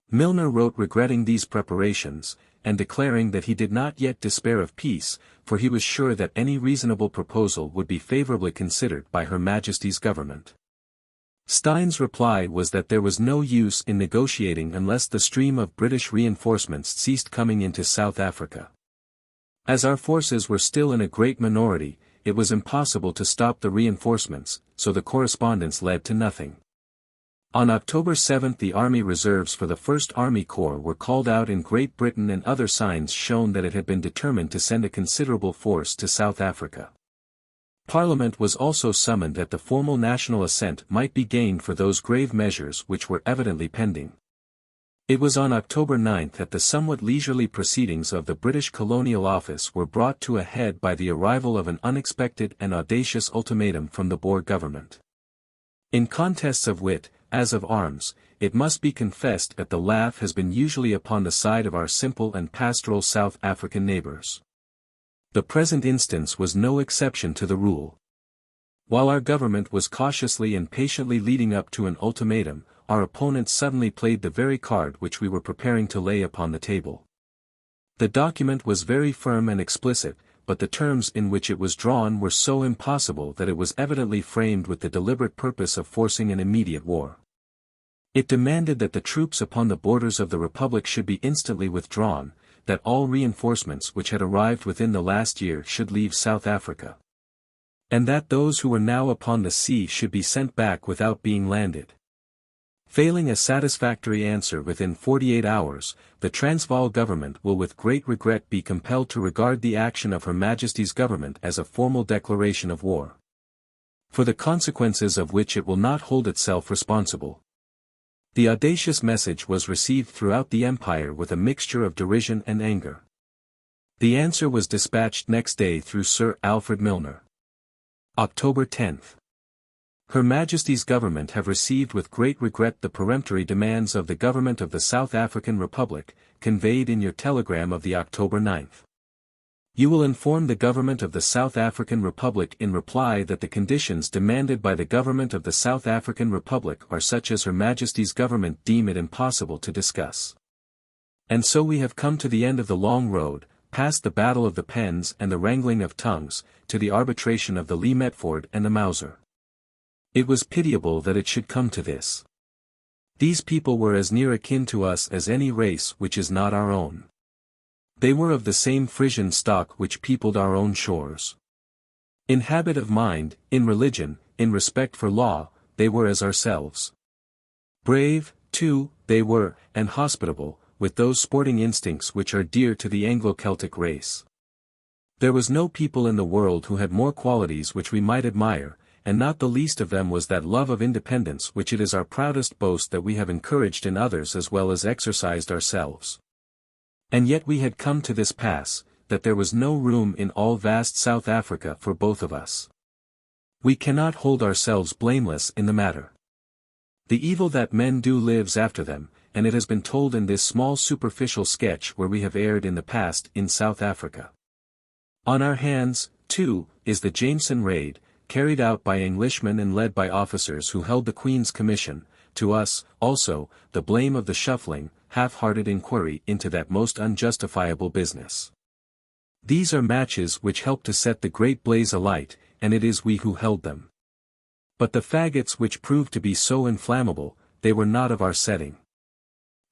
A: Milner wrote regretting these preparations, and declaring that he did not yet despair of peace, for he was sure that any reasonable proposal would be favourably considered by Her Majesty's government. Steyn's reply was that there was no use in negotiating unless the stream of British reinforcements ceased coming into South Africa. As our forces were still in a great minority, it was impossible to stop the reinforcements, so the correspondence led to nothing. On October 7 the Army Reserves for the 1st Army Corps were called out in Great Britain, and other signs shown that it had been determined to send a considerable force to South Africa. Parliament was also summoned that the formal national assent might be gained for those grave measures which were evidently pending. It was on October 9 that the somewhat leisurely proceedings of the British Colonial Office were brought to a head by the arrival of an unexpected and audacious ultimatum from the Boer government. In contests of wit, as of arms, it must be confessed that the laugh has been usually upon the side of our simple and pastoral South African neighbours. The present instance was no exception to the rule. While our government was cautiously and patiently leading up to an ultimatum, our opponents suddenly played the very card which we were preparing to lay upon the table. The document was very firm and explicit, but the terms in which it was drawn were so impossible that it was evidently framed with the deliberate purpose of forcing an immediate war. It demanded that the troops upon the borders of the Republic should be instantly withdrawn, that all reinforcements which had arrived within the last year should leave South Africa, and that those who were now upon the sea should be sent back without being landed. Failing a satisfactory answer within 48 hours, the Transvaal government will with great regret be compelled to regard the action of Her Majesty's government as a formal declaration of war, for the consequences of which it will not hold itself responsible. The audacious message was received throughout the Empire with a mixture of derision and anger. The answer was dispatched next day through Sir Alfred Milner. October 10. Her Majesty's government have received with great regret the peremptory demands of the government of the South African Republic, conveyed in your telegram of the October 9. You will inform the government of the South African Republic in reply that the conditions demanded by the government of the South African Republic are such as Her Majesty's government deem it impossible to discuss. And so we have come to the end of the long road, past the battle of the pens and the wrangling of tongues, to the arbitration of the Lee Metford and the Mauser. It was pitiable that it should come to this. These people were as near akin to us as any race which is not our own. They were of the same Frisian stock which peopled our own shores. In habit of mind, in religion, in respect for law, they were as ourselves. Brave, too, they were, and hospitable, with those sporting instincts which are dear to the Anglo-Celtic race. There was no people in the world who had more qualities which we might admire, and not the least of them was that love of independence which it is our proudest boast that we have encouraged in others as well as exercised ourselves. And yet we had come to this pass, that there was no room in all vast South Africa for both of us. We cannot hold ourselves blameless in the matter. The evil that men do lives after them, and it has been told in this small superficial sketch where we have erred in the past in South Africa. On our hands, too, is the Jameson raid, carried out by Englishmen and led by officers who held the Queen's commission, to us, also, the blame of the shuffling, half-hearted inquiry into that most unjustifiable business. These are matches which help to set the great blaze alight, and it is we who held them. But the faggots which proved to be so inflammable, they were not of our setting.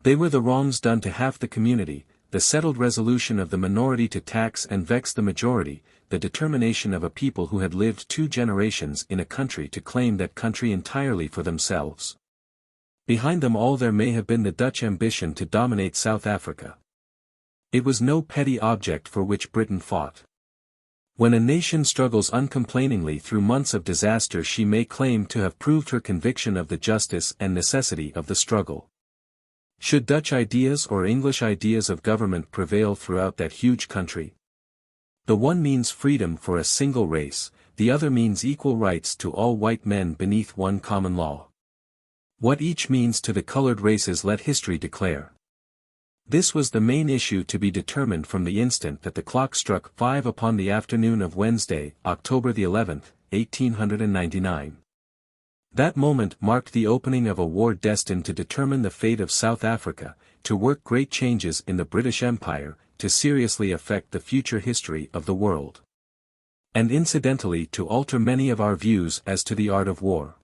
A: They were the wrongs done to half the community, the settled resolution of the minority to tax and vex the majority, the determination of a people who had lived 2 generations in a country to claim that country entirely for themselves. Behind them all there may have been the Dutch ambition to dominate South Africa. It was no petty object for which Britain fought. When a nation struggles uncomplainingly through months of disaster, she may claim to have proved her conviction of the justice and necessity of the struggle. Should Dutch ideas or English ideas of government prevail throughout that huge country? The one means freedom for a single race, the other means equal rights to all white men beneath one common law. What each means to the colored races let history declare. This was the main issue to be determined from the instant that the clock struck 5 upon the afternoon of Wednesday, October the 11th, 1899. That moment marked the opening of a war destined to determine the fate of South Africa, to work great changes in the British Empire, to seriously affect the future history of the world. And incidentally to alter many of our views as to the art of war.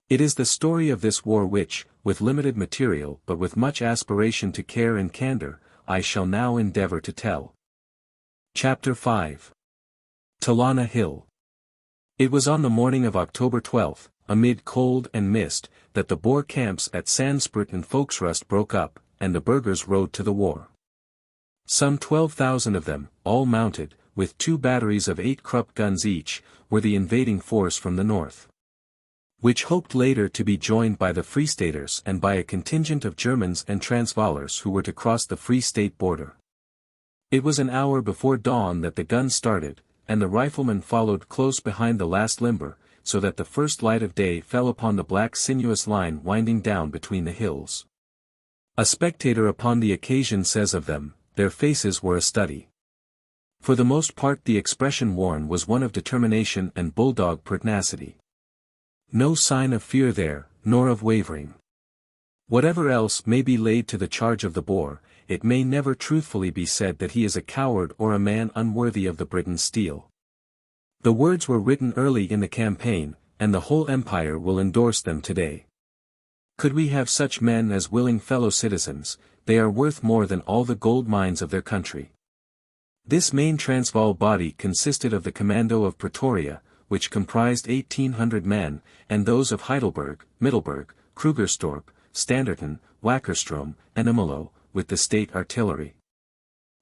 A: It is the story of this war which, with limited material but with much aspiration to care and candor, I shall now endeavor to tell. Chapter 5. Talana Hill. It was on the morning of October 12th, amid cold and mist, that the Boer camps at Sandspruit and Volksrust broke up, and the burghers rode to the war. Some 12,000 of them, all mounted, with 2 batteries of 8 Krupp guns each, were the invading force from the north, which hoped later to be joined by the Free Staters and by a contingent of Germans and Transvaalers who were to cross the Free State border. It was an hour before dawn that the guns started, and the riflemen followed close behind the last limber, so that the first light of day fell upon the black sinuous line winding down between the hills. A spectator upon the occasion says of them, their faces were a study. For the most part the expression worn was one of determination and bulldog pertinacity. No sign of fear there, nor of wavering. Whatever else may be laid to the charge of the Boer, it may never truthfully be said that he is a coward or a man unworthy of the Briton's steel. The words were written early in the campaign, and the whole empire will endorse them today. Could we have such men as willing fellow citizens, they are worth more than all the gold mines of their country. This main Transvaal body consisted of the Commando of Pretoria, which comprised 1,800 men, and those of Heidelberg, Middelburg, Krugerstorp, Standerton, Wakkerstroom, and Ermelo, with the state artillery.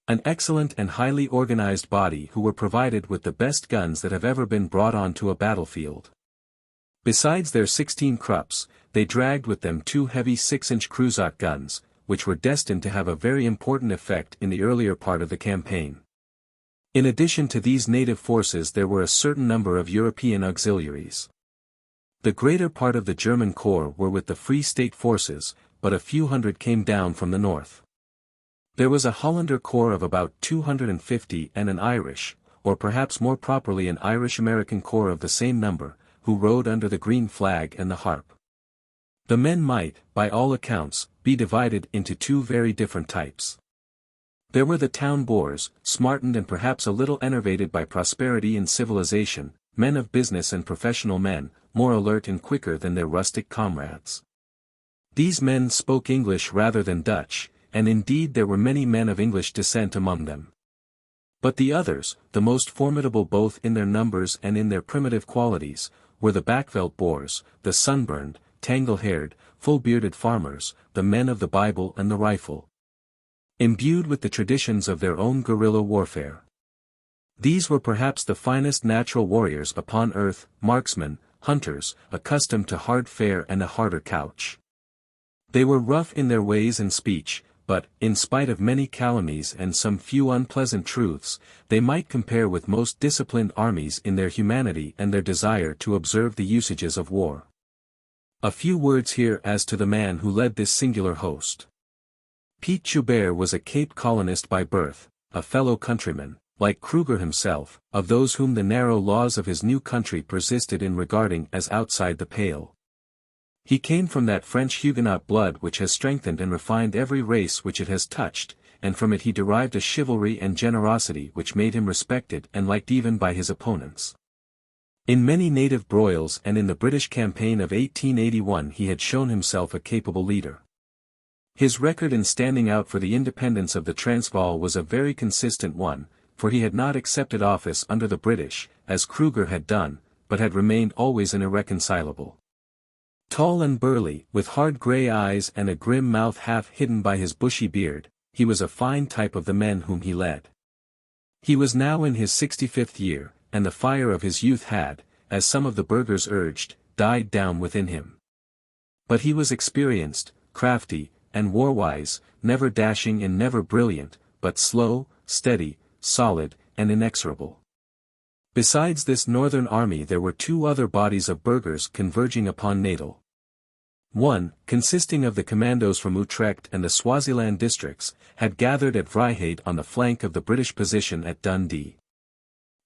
A: An excellent and highly organized body who were provided with the best guns that have ever been brought onto a battlefield. Besides their 16 Krupps, they dragged with them 2 heavy 6-inch Crusac guns, which were destined to have a very important effect in the earlier part of the campaign. In addition to these native forces there were a certain number of European auxiliaries. The greater part of the German corps were with the Free State forces, but a few hundred came down from the north. There was a Hollander corps of about 250 and an Irish, or perhaps more properly an Irish-American corps of the same number, who rode under the green flag and the harp. The men might, by all accounts, be divided into 2 very different types. There were the town Boers, smartened and perhaps a little enervated by prosperity and civilization, men of business and professional men, more alert and quicker than their rustic comrades. These men spoke English rather than Dutch, and indeed there were many men of English descent among them. But the others, the most formidable both in their numbers and in their primitive qualities, were the Backveld Boers, the sunburned, tangle-haired, full-bearded farmers, the men of the Bible and the rifle, imbued with the traditions of their own guerrilla warfare. These were perhaps the finest natural warriors upon earth, marksmen, hunters, accustomed to hard fare and a harder couch. They were rough in their ways and speech, but, in spite of many calumnies and some few unpleasant truths, they might compare with most disciplined armies in their humanity and their desire to observe the usages of war. A few words here as to the man who led this singular host. Piet Joubert was a Cape colonist by birth, a fellow countryman, like Kruger himself, of those whom the narrow laws of his new country persisted in regarding as outside the pale. He came from that French Huguenot blood which has strengthened and refined every race which it has touched, and from it he derived a chivalry and generosity which made him respected and liked even by his opponents. In many native broils and in the British campaign of 1881 he had shown himself a capable leader. His record in standing out for the independence of the Transvaal was a very consistent one, for he had not accepted office under the British, as Kruger had done, but had remained always an irreconcilable. Tall and burly, with hard grey eyes and a grim mouth half hidden by his bushy beard, he was a fine type of the men whom he led. He was now in his 65th year, and the fire of his youth had, as some of the burghers urged, died down within him. But he was experienced, crafty, and war-wise, never dashing and never brilliant, but slow, steady, solid, and inexorable. Besides this northern army there were two other bodies of burghers converging upon Natal. One, consisting of the commandos from Utrecht and the Swaziland districts, had gathered at Vryheid on the flank of the British position at Dundee.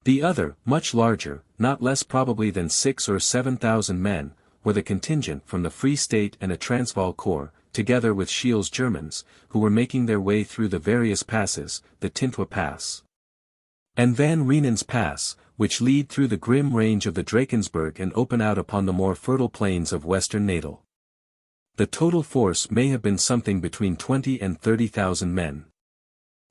A: The other, much larger, not less probably than 6,000 or 7,000 men, were the contingent from the Free State and a Transvaal corps, together with Shiel's Germans, who were making their way through the various passes, the Tintwa Pass and Van Reenen's Pass, which lead through the grim range of the Drakensberg and open out upon the more fertile plains of western Natal. The total force may have been something between 20,000 and 30,000 men.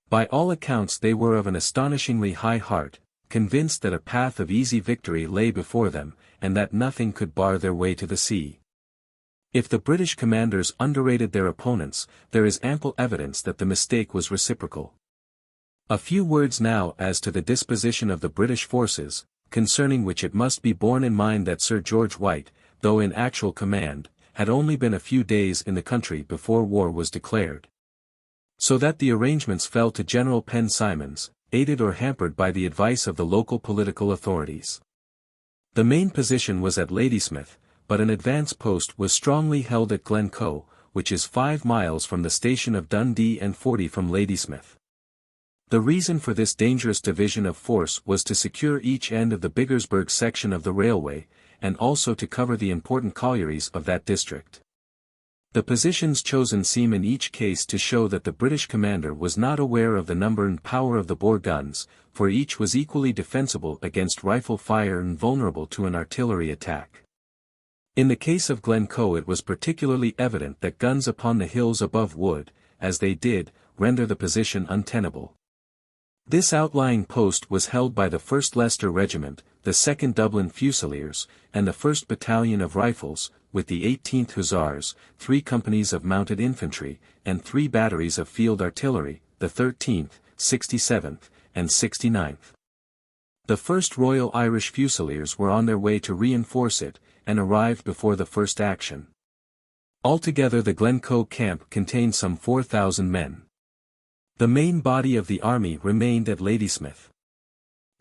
A: By all accounts they were of an astonishingly high heart, convinced that a path of easy victory lay before them, and that nothing could bar their way to the sea. If the British commanders underrated their opponents, there is ample evidence that the mistake was reciprocal. A few words now as to the disposition of the British forces, concerning which it must be borne in mind that Sir George White, though in actual command, had only been a few days in the country before war was declared. So that the arrangements fell to General Penn Simons, aided or hampered by the advice of the local political authorities. The main position was at Ladysmith, but an advance post was strongly held at Glencoe, which is 5 miles from the station of Dundee and 40 from Ladysmith. The reason for this dangerous division of force was to secure each end of the Biggersburg section of the railway, and also to cover the important collieries of that district. The positions chosen seem in each case to show that the British commander was not aware of the number and power of the Boer guns, for each was equally defensible against rifle fire and vulnerable to an artillery attack. In the case of Glencoe it was particularly evident that guns upon the hills above would, as they did, render the position untenable. This outlying post was held by the 1st Leicester Regiment, the 2nd Dublin Fusiliers, and the 1st Battalion of Rifles, with the 18th Hussars, 3 companies of mounted infantry, and 3 batteries of field artillery, the 13th, 67th, and 69th. The 1st Royal Irish Fusiliers were on their way to reinforce it, and arrived before the first action. Altogether the Glencoe camp contained some 4,000 men. The main body of the army remained at Ladysmith.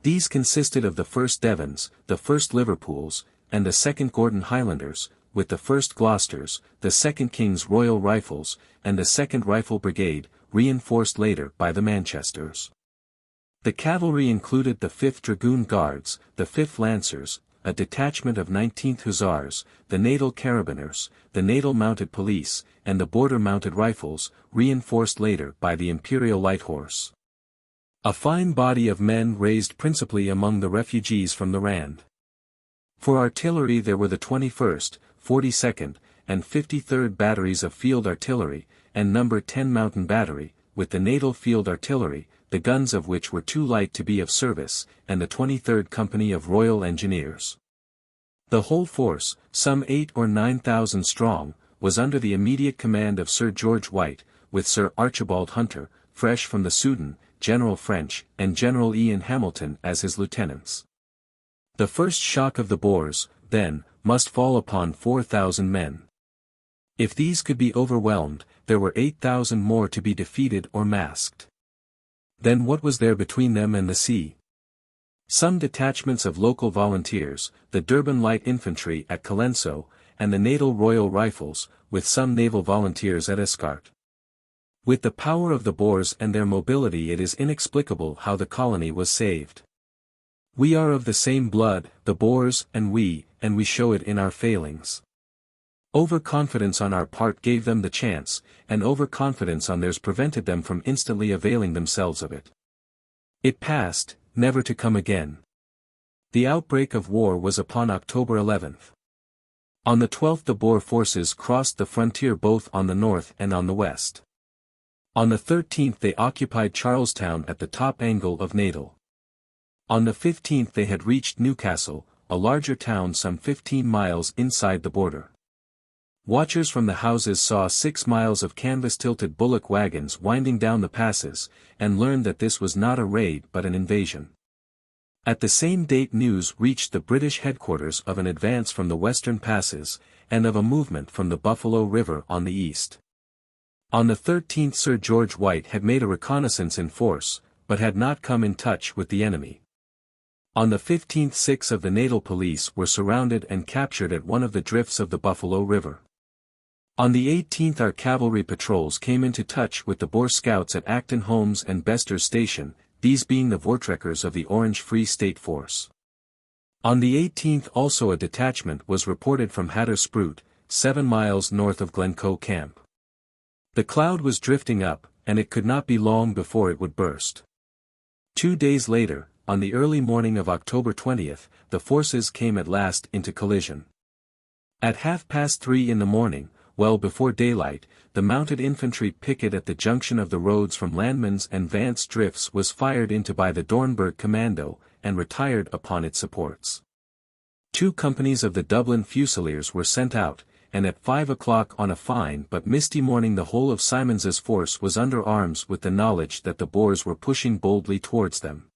A: These consisted of the 1st Devons, the 1st Liverpools, and the 2nd Gordon Highlanders, with the 1st Gloucesters, the 2nd King's Royal Rifles, and the 2nd Rifle Brigade, reinforced later by the Manchesters. The cavalry included the 5th Dragoon Guards, the 5th Lancers, a detachment of 19th Hussars, the Natal Carabiners, the Natal Mounted Police, and the Border Mounted Rifles, reinforced later by the Imperial Light Horse. A fine body of men raised principally among the refugees from the Rand. For artillery there were the 21st, 42nd, and 53rd batteries of field artillery, and No. 10 Mountain Battery, with the Natal Field Artillery, the guns of which were too light to be of service, and the 23rd Company of Royal Engineers. The whole force, some 8,000 or 9,000 strong, was under the immediate command of Sir George White, with Sir Archibald Hunter, fresh from the Soudan, General French, and General Ian Hamilton as his lieutenants. The first shock of the Boers, then, must fall upon 4,000 men. If these could be overwhelmed, there were 8,000 more to be defeated or masked. Then what was there between them and the sea? Some detachments of local volunteers, the Durban Light Infantry at Colenso, and the Natal Royal Rifles, with some naval volunteers at Escart. With the power of the Boers and their mobility it is inexplicable how the colony was saved. We are of the same blood, the Boers and we show it in our failings. Overconfidence on our part gave them the chance, and overconfidence on theirs prevented them from instantly availing themselves of it. It passed, never to come again. The outbreak of war was upon October 11th. On the 12th the Boer forces crossed the frontier both on the north and on the west. On the 13th they occupied Charlestown at the top angle of Natal. On the 15th they had reached Newcastle, a larger town some 15 miles inside the border. Watchers from the houses saw 6 miles of canvas-tilted bullock wagons winding down the passes, and learned that this was not a raid but an invasion. At the same date news reached the British headquarters of an advance from the western passes, and of a movement from the Buffalo River on the east. On the 13th Sir George White had made a reconnaissance in force, but had not come in touch with the enemy. On the 15th 6 of the Natal police were surrounded and captured at one of the drifts of the Buffalo River. On the 18th our cavalry patrols came into touch with the Boer scouts at Acton Holmes and Bester's Station, these being the Voortrekkers of the Orange Free State Force. On the 18th also a detachment was reported from Hattersproot, 7 miles north of Glencoe Camp. The cloud was drifting up, and it could not be long before it would burst. 2 days later, on the early morning of October 20th, the forces came at last into collision. At 3:30 in the morning, well before daylight, the mounted infantry picket at the junction of the roads from Landman's and Vance drifts was fired into by the Dornberg Commando, and retired upon its supports. 2 companies of the Dublin Fusiliers were sent out, and at 5 o'clock on a fine but misty morning the whole of Simons's force was under arms with the knowledge that the Boers were pushing boldly towards them.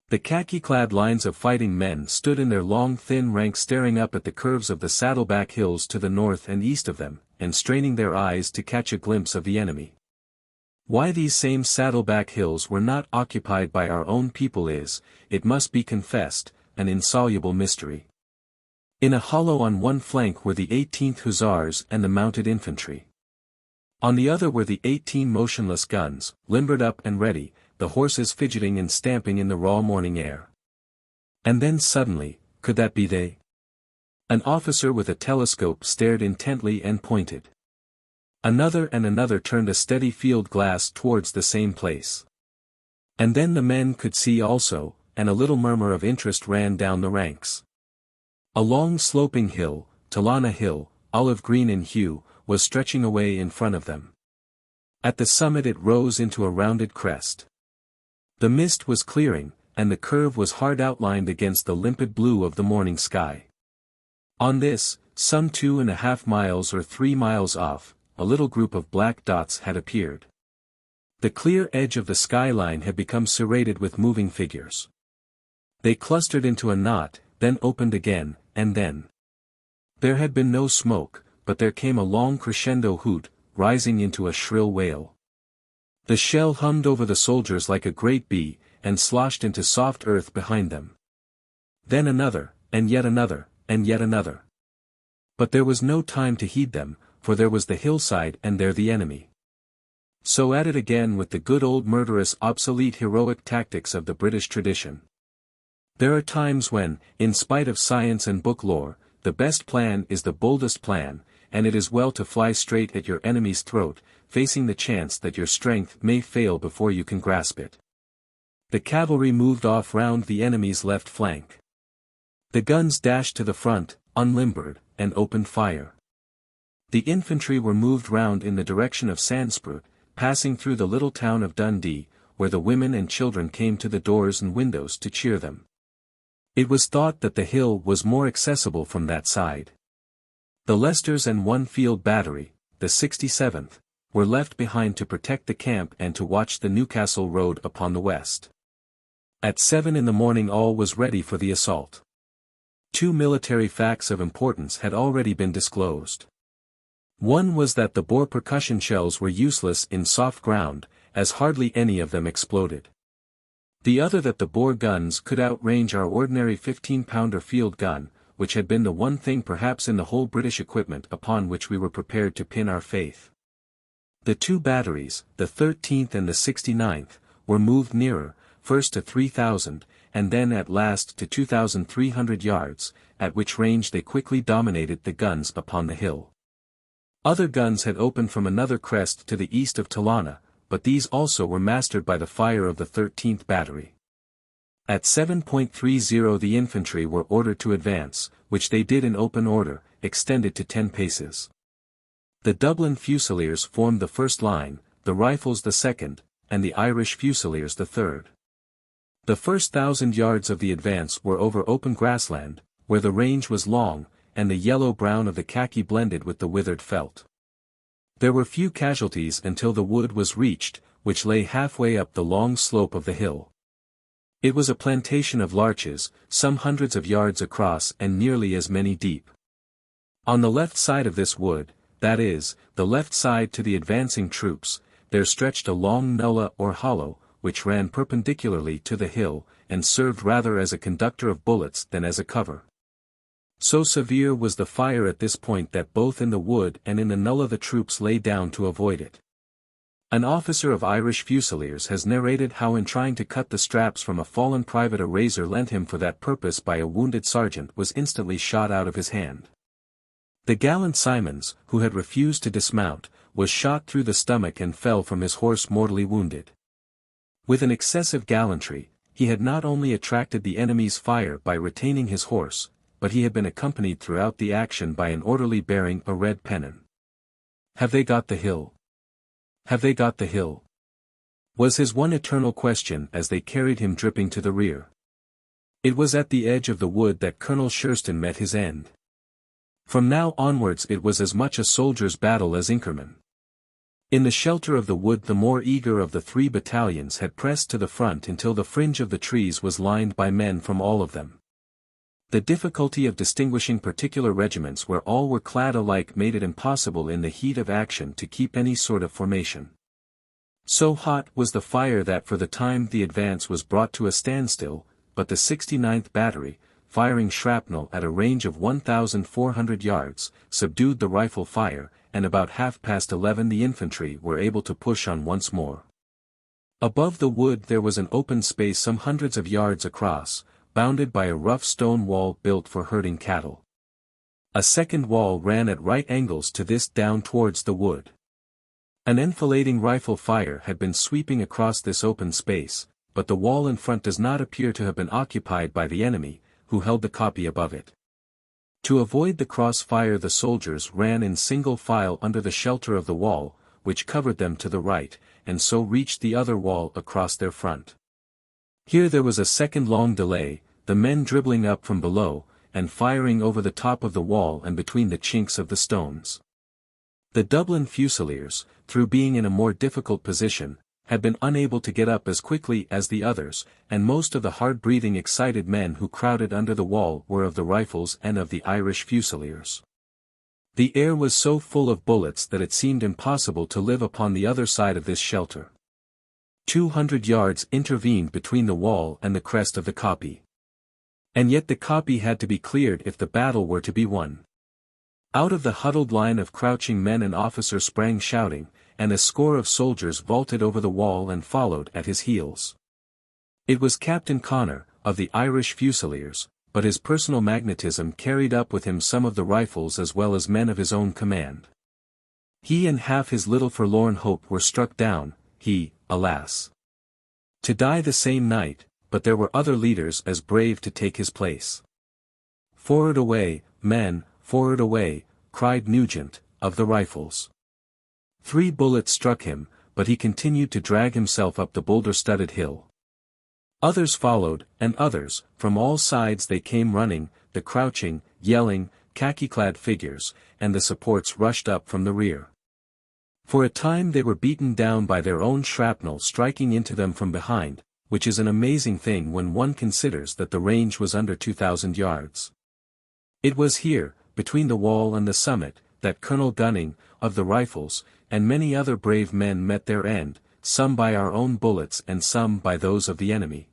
A: The khaki-clad lines of fighting men stood in their long thin ranks staring up at the curves of the Saddleback Hills to the north and east of them, and straining their eyes to catch a glimpse of the enemy. Why these same Saddleback Hills were not occupied by our own people is, it must be confessed, an insoluble mystery. In a hollow on one flank were the 18th Hussars and the mounted infantry. On the other were the 18 motionless guns, limbered up and ready, the horses fidgeting and stamping in the raw morning air. And then suddenly, could that be they? An officer with a telescope stared intently and pointed. Another and another turned a steady field glass towards the same place. And then the men could see also, and a little murmur of interest ran down the ranks. A long sloping hill, Talana Hill, olive green in hue, was stretching away in front of them. At the summit it rose into a rounded crest. The mist was clearing, and the curve was hard outlined against the limpid blue of the morning sky. On this, some 2.5 miles or 3 miles off, a little group of black dots had appeared. The clear edge of the skyline had become serrated with moving figures. They clustered into a knot, then opened again, and then. There had been no smoke, but there came a long crescendo hoot, rising into a shrill wail. The shell hummed over the soldiers like a great bee, and sloshed into soft earth behind them. Then another, and yet another, and yet another. But there was no time to heed them, for there was the hillside and there the enemy. So at it again with the good old murderous obsolete heroic tactics of the British tradition. There are times when, in spite of science and book lore, the best plan is the boldest plan, and it is well to fly straight at your enemy's throat, facing the chance that your strength may fail before you can grasp it. The cavalry moved off round the enemy's left flank. The guns dashed to the front, unlimbered, and opened fire. The infantry were moved round in the direction of Sandsprout, passing through the little town of Dundee, where the women and children came to the doors and windows to cheer them. It was thought that the hill was more accessible from that side. The Leicesters and one field battery, the 67th, were left behind to protect the camp and to watch the Newcastle road upon the west. At 7 in the morning all was ready for the assault. 2 military facts of importance had already been disclosed. One was that the Boer percussion shells were useless in soft ground, as hardly any of them exploded. The other that the Boer guns could outrange our ordinary 15-pounder field gun, which had been the one thing perhaps in the whole British equipment upon which we were prepared to pin our faith. The 2 batteries, the 13th and the 69th, were moved nearer, first to 3,000, and then at last to 2,300 yards, at which range they quickly dominated the guns upon the hill. Other guns had opened from another crest to the east of Talana, but these also were mastered by the fire of the 13th battery. At 7:30 the infantry were ordered to advance, which they did in open order, extended to 10 paces. The Dublin Fusiliers formed the first line, the Rifles the second, and the Irish Fusiliers the third. The first 1,000 yards of the advance were over open grassland, where the range was long, and the yellow-brown of the khaki blended with the withered felt. There were few casualties until the wood was reached, which lay halfway up the long slope of the hill. It was a plantation of larches, some hundreds of yards across and nearly as many deep. On the left side of this wood, that is, the left side to the advancing troops, there stretched a long nullah or hollow, which ran perpendicularly to the hill, and served rather as a conductor of bullets than as a cover. So severe was the fire at this point that both in the wood and in the nullah the troops lay down to avoid it. An officer of Irish Fusiliers has narrated how in trying to cut the straps from a fallen private a razor lent him for that purpose by a wounded sergeant was instantly shot out of his hand. The gallant Simons, who had refused to dismount, was shot through the stomach and fell from his horse mortally wounded. With an excessive gallantry, he had not only attracted the enemy's fire by retaining his horse, but he had been accompanied throughout the action by an orderly bearing a red pennon. "Have they got the hill? Have they got the hill?" was his one eternal question as they carried him dripping to the rear. It was at the edge of the wood that Colonel Shurston met his end. From now onwards it was as much a soldier's battle as Inkerman. In the shelter of the wood the more eager of the 3 battalions had pressed to the front until the fringe of the trees was lined by men from all of them. The difficulty of distinguishing particular regiments where all were clad alike made it impossible in the heat of action to keep any sort of formation. So hot was the fire that for the time the advance was brought to a standstill, but the 69th Battery, firing shrapnel at a range of 1,400 yards, subdued the rifle fire, and about 11:30 the infantry were able to push on once more. Above the wood there was an open space some hundreds of yards across, bounded by a rough stone wall built for herding cattle. A second wall ran at right angles to this down towards the wood. An enfilading rifle fire had been sweeping across this open space, but the wall in front does not appear to have been occupied by the enemy, who held the kopje above it. To avoid the cross-fire the soldiers ran in single file under the shelter of the wall, which covered them to the right, and so reached the other wall across their front. Here there was a second long delay, the men dribbling up from below, and firing over the top of the wall and between the chinks of the stones. The Dublin Fusiliers, through being in a more difficult position, had been unable to get up as quickly as the others, and most of the hard-breathing excited men who crowded under the wall were of the Rifles and of the Irish Fusiliers. The air was so full of bullets that it seemed impossible to live upon the other side of this shelter. 200 yards intervened between the wall and the crest of the kopje. And yet the kopje had to be cleared if the battle were to be won. Out of the huddled line of crouching men an officer sprang shouting, and a score of soldiers vaulted over the wall and followed at his heels. It was Captain Connor, of the Irish Fusiliers, but his personal magnetism carried up with him some of the Rifles as well as men of his own command. He and half his little forlorn hope were struck down, he, alas, to die the same night, but there were other leaders as brave to take his place. "Forward away, men, forward away," cried Nugent, of the Rifles. 3 bullets struck him, but he continued to drag himself up the boulder-studded hill. Others followed, and others, from all sides they came running, the crouching, yelling, khaki-clad figures, and the supports rushed up from the rear. For a time they were beaten down by their own shrapnel striking into them from behind, which is an amazing thing when one considers that the range was under 2,000 yards. It was here, between the wall and the summit, that Colonel Gunning, of the Rifles, and many other brave men met their end, some by our own bullets and some by those of the enemy.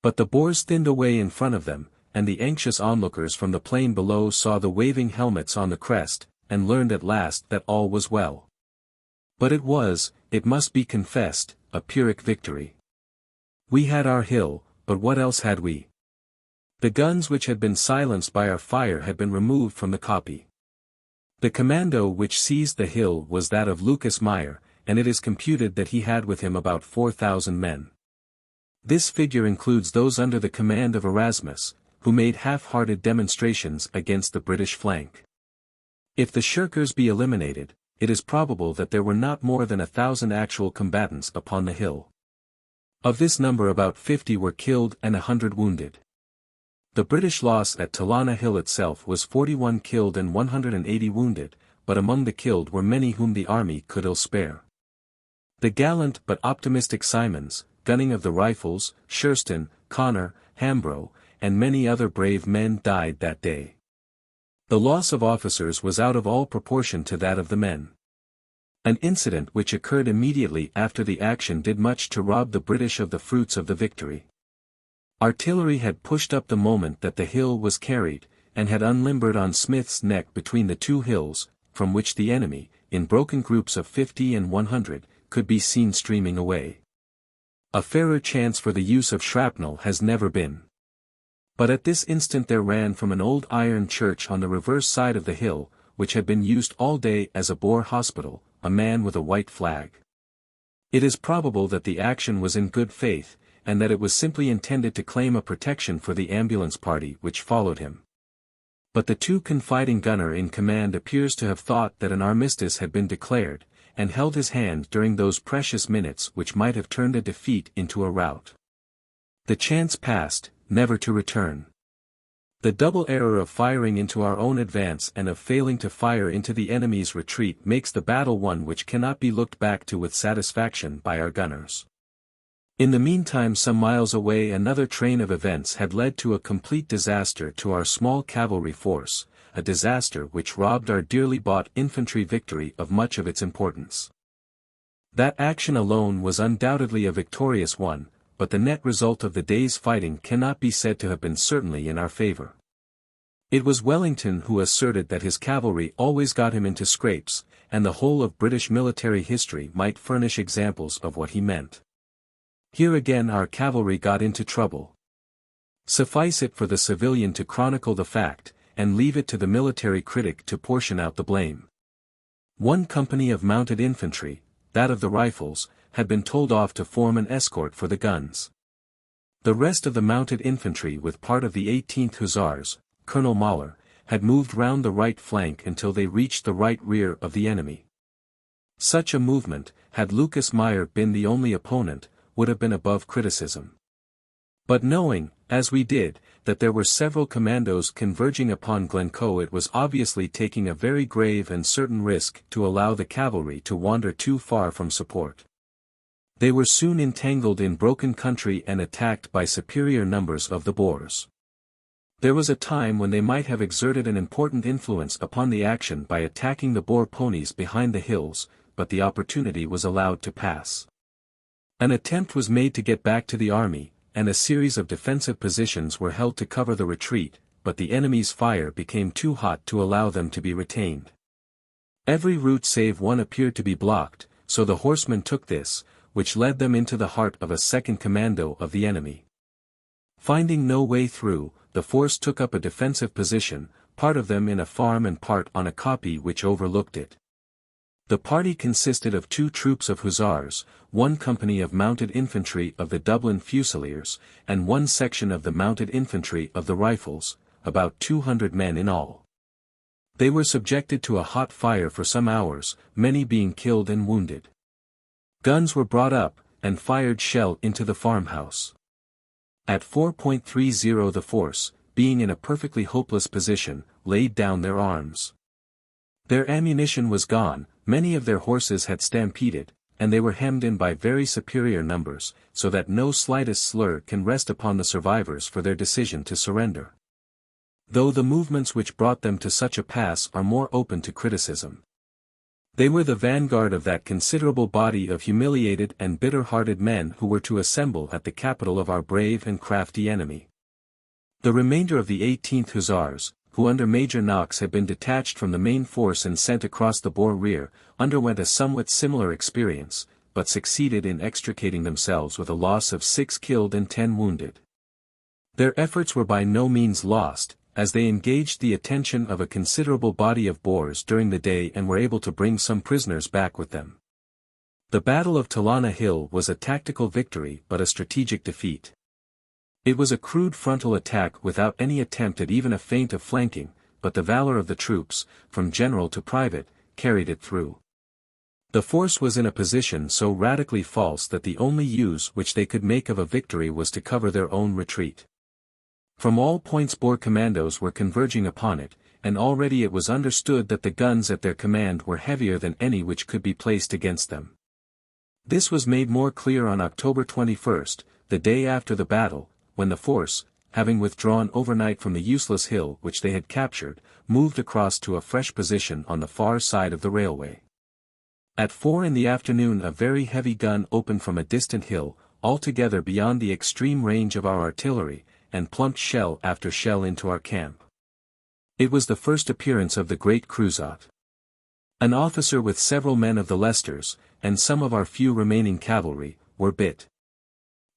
A: But the Boers thinned away in front of them, and the anxious onlookers from the plain below saw the waving helmets on the crest, and learned at last that all was well. But it was, it must be confessed, a Pyrrhic victory. We had our hill, but what else had we? The guns which had been silenced by our fire had been removed from the kopje. The commando which seized the hill was that of Lucas Meyer, and it is computed that he had with him about 4,000 men. This figure includes those under the command of Erasmus, who made half-hearted demonstrations against the British flank. If the shirkers be eliminated, it is probable that there were not more than 1,000 actual combatants upon the hill. Of this number about 50 were killed and 100 wounded. The British loss at Talana Hill itself was 41 killed and 180 wounded, but among the killed were many whom the army could ill spare. The gallant but optimistic Simons, gunning of the rifles, Schurston, Connor, Hambro, and many other brave men died that day. The loss of officers was out of all proportion to that of the men. An incident which occurred immediately after the action did much to rob the British of the fruits of the victory. Artillery had pushed up the moment that the hill was carried, and had unlimbered on Smith's Neck between the two hills, from which the enemy, in broken groups of 50 and 100, could be seen streaming away. A fairer chance for the use of shrapnel has never been. But at this instant there ran from an old iron church on the reverse side of the hill, which had been used all day as a Boer hospital, a man with a white flag. It is probable that the action was in good faith, and that it was simply intended to claim a protection for the ambulance party which followed him. But the too confiding gunner in command appears to have thought that an armistice had been declared, and held his hand during those precious minutes which might have turned a defeat into a rout. The chance passed, never to return. The double error of firing into our own advance and of failing to fire into the enemy's retreat makes the battle one which cannot be looked back to with satisfaction by our gunners. In the meantime, some miles away, another train of events had led to a complete disaster to our small cavalry force, a disaster which robbed our dearly bought infantry victory of much of its importance. That action alone was undoubtedly a victorious one, but the net result of the day's fighting cannot be said to have been certainly in our favor. It was Wellington who asserted that his cavalry always got him into scrapes, and the whole of British military history might furnish examples of what he meant. Here again our cavalry got into trouble. Suffice it for the civilian to chronicle the fact, and leave it to the military critic to portion out the blame. One company of mounted infantry, that of the rifles, had been told off to form an escort for the guns. The rest of the mounted infantry with part of the 18th Hussars, Colonel Mahler, had moved round the right flank until they reached the right rear of the enemy. Such a movement, had Lucas Meyer been the only opponent, would have been above criticism. But knowing, as we did, that there were several commandos converging upon Glencoe, it was obviously taking a very grave and certain risk to allow the cavalry to wander too far from support. They were soon entangled in broken country and attacked by superior numbers of the Boers. There was a time when they might have exerted an important influence upon the action by attacking the Boer ponies behind the hills, but the opportunity was allowed to pass. An attempt was made to get back to the army, and a series of defensive positions were held to cover the retreat, but the enemy's fire became too hot to allow them to be retained. Every route save one appeared to be blocked, so the horsemen took this, which led them into the heart of a second commando of the enemy. Finding no way through, the force took up a defensive position, part of them in a farm and part on a kopje which overlooked it. The party consisted of 2 troops of hussars, 1 company of mounted infantry of the Dublin Fusiliers, and 1 section of the mounted infantry of the Rifles, about 200 men in all. They were subjected to a hot fire for some hours, many being killed and wounded. Guns were brought up, and fired shell into the farmhouse. At 4.30 the force, being in a perfectly hopeless position, laid down their arms. Their ammunition was gone, many of their horses had stampeded, and they were hemmed in by very superior numbers, so that no slightest slur can rest upon the survivors for their decision to surrender. Though the movements which brought them to such a pass are more open to criticism. They were the vanguard of that considerable body of humiliated and bitter-hearted men who were to assemble at the capital of our brave and crafty enemy. The remainder of the 18th Hussars, who under Major Knox had been detached from the main force and sent across the Boer rear, underwent a somewhat similar experience, but succeeded in extricating themselves with a loss of 6 killed and 10 wounded. Their efforts were by no means lost, as they engaged the attention of a considerable body of Boers during the day and were able to bring some prisoners back with them. The Battle of Talana Hill was a tactical victory but a strategic defeat. It was a crude frontal attack without any attempt at even a feint of flanking, but the valor of the troops, from general to private, carried it through. The force was in a position so radically false that the only use which they could make of a victory was to cover their own retreat. From all points Boer commandos were converging upon it, and already it was understood that the guns at their command were heavier than any which could be placed against them. This was made more clear on October 21st, the day after the battle, when the force, having withdrawn overnight from the useless hill which they had captured, moved across to a fresh position on the far side of the railway. At 4 in the afternoon a very heavy gun opened from a distant hill, altogether beyond the extreme range of our artillery, and plumped shell after shell into our camp. It was the first appearance of the great Crusaut. An officer with several men of the Leicesters, and some of our few remaining cavalry, were bit.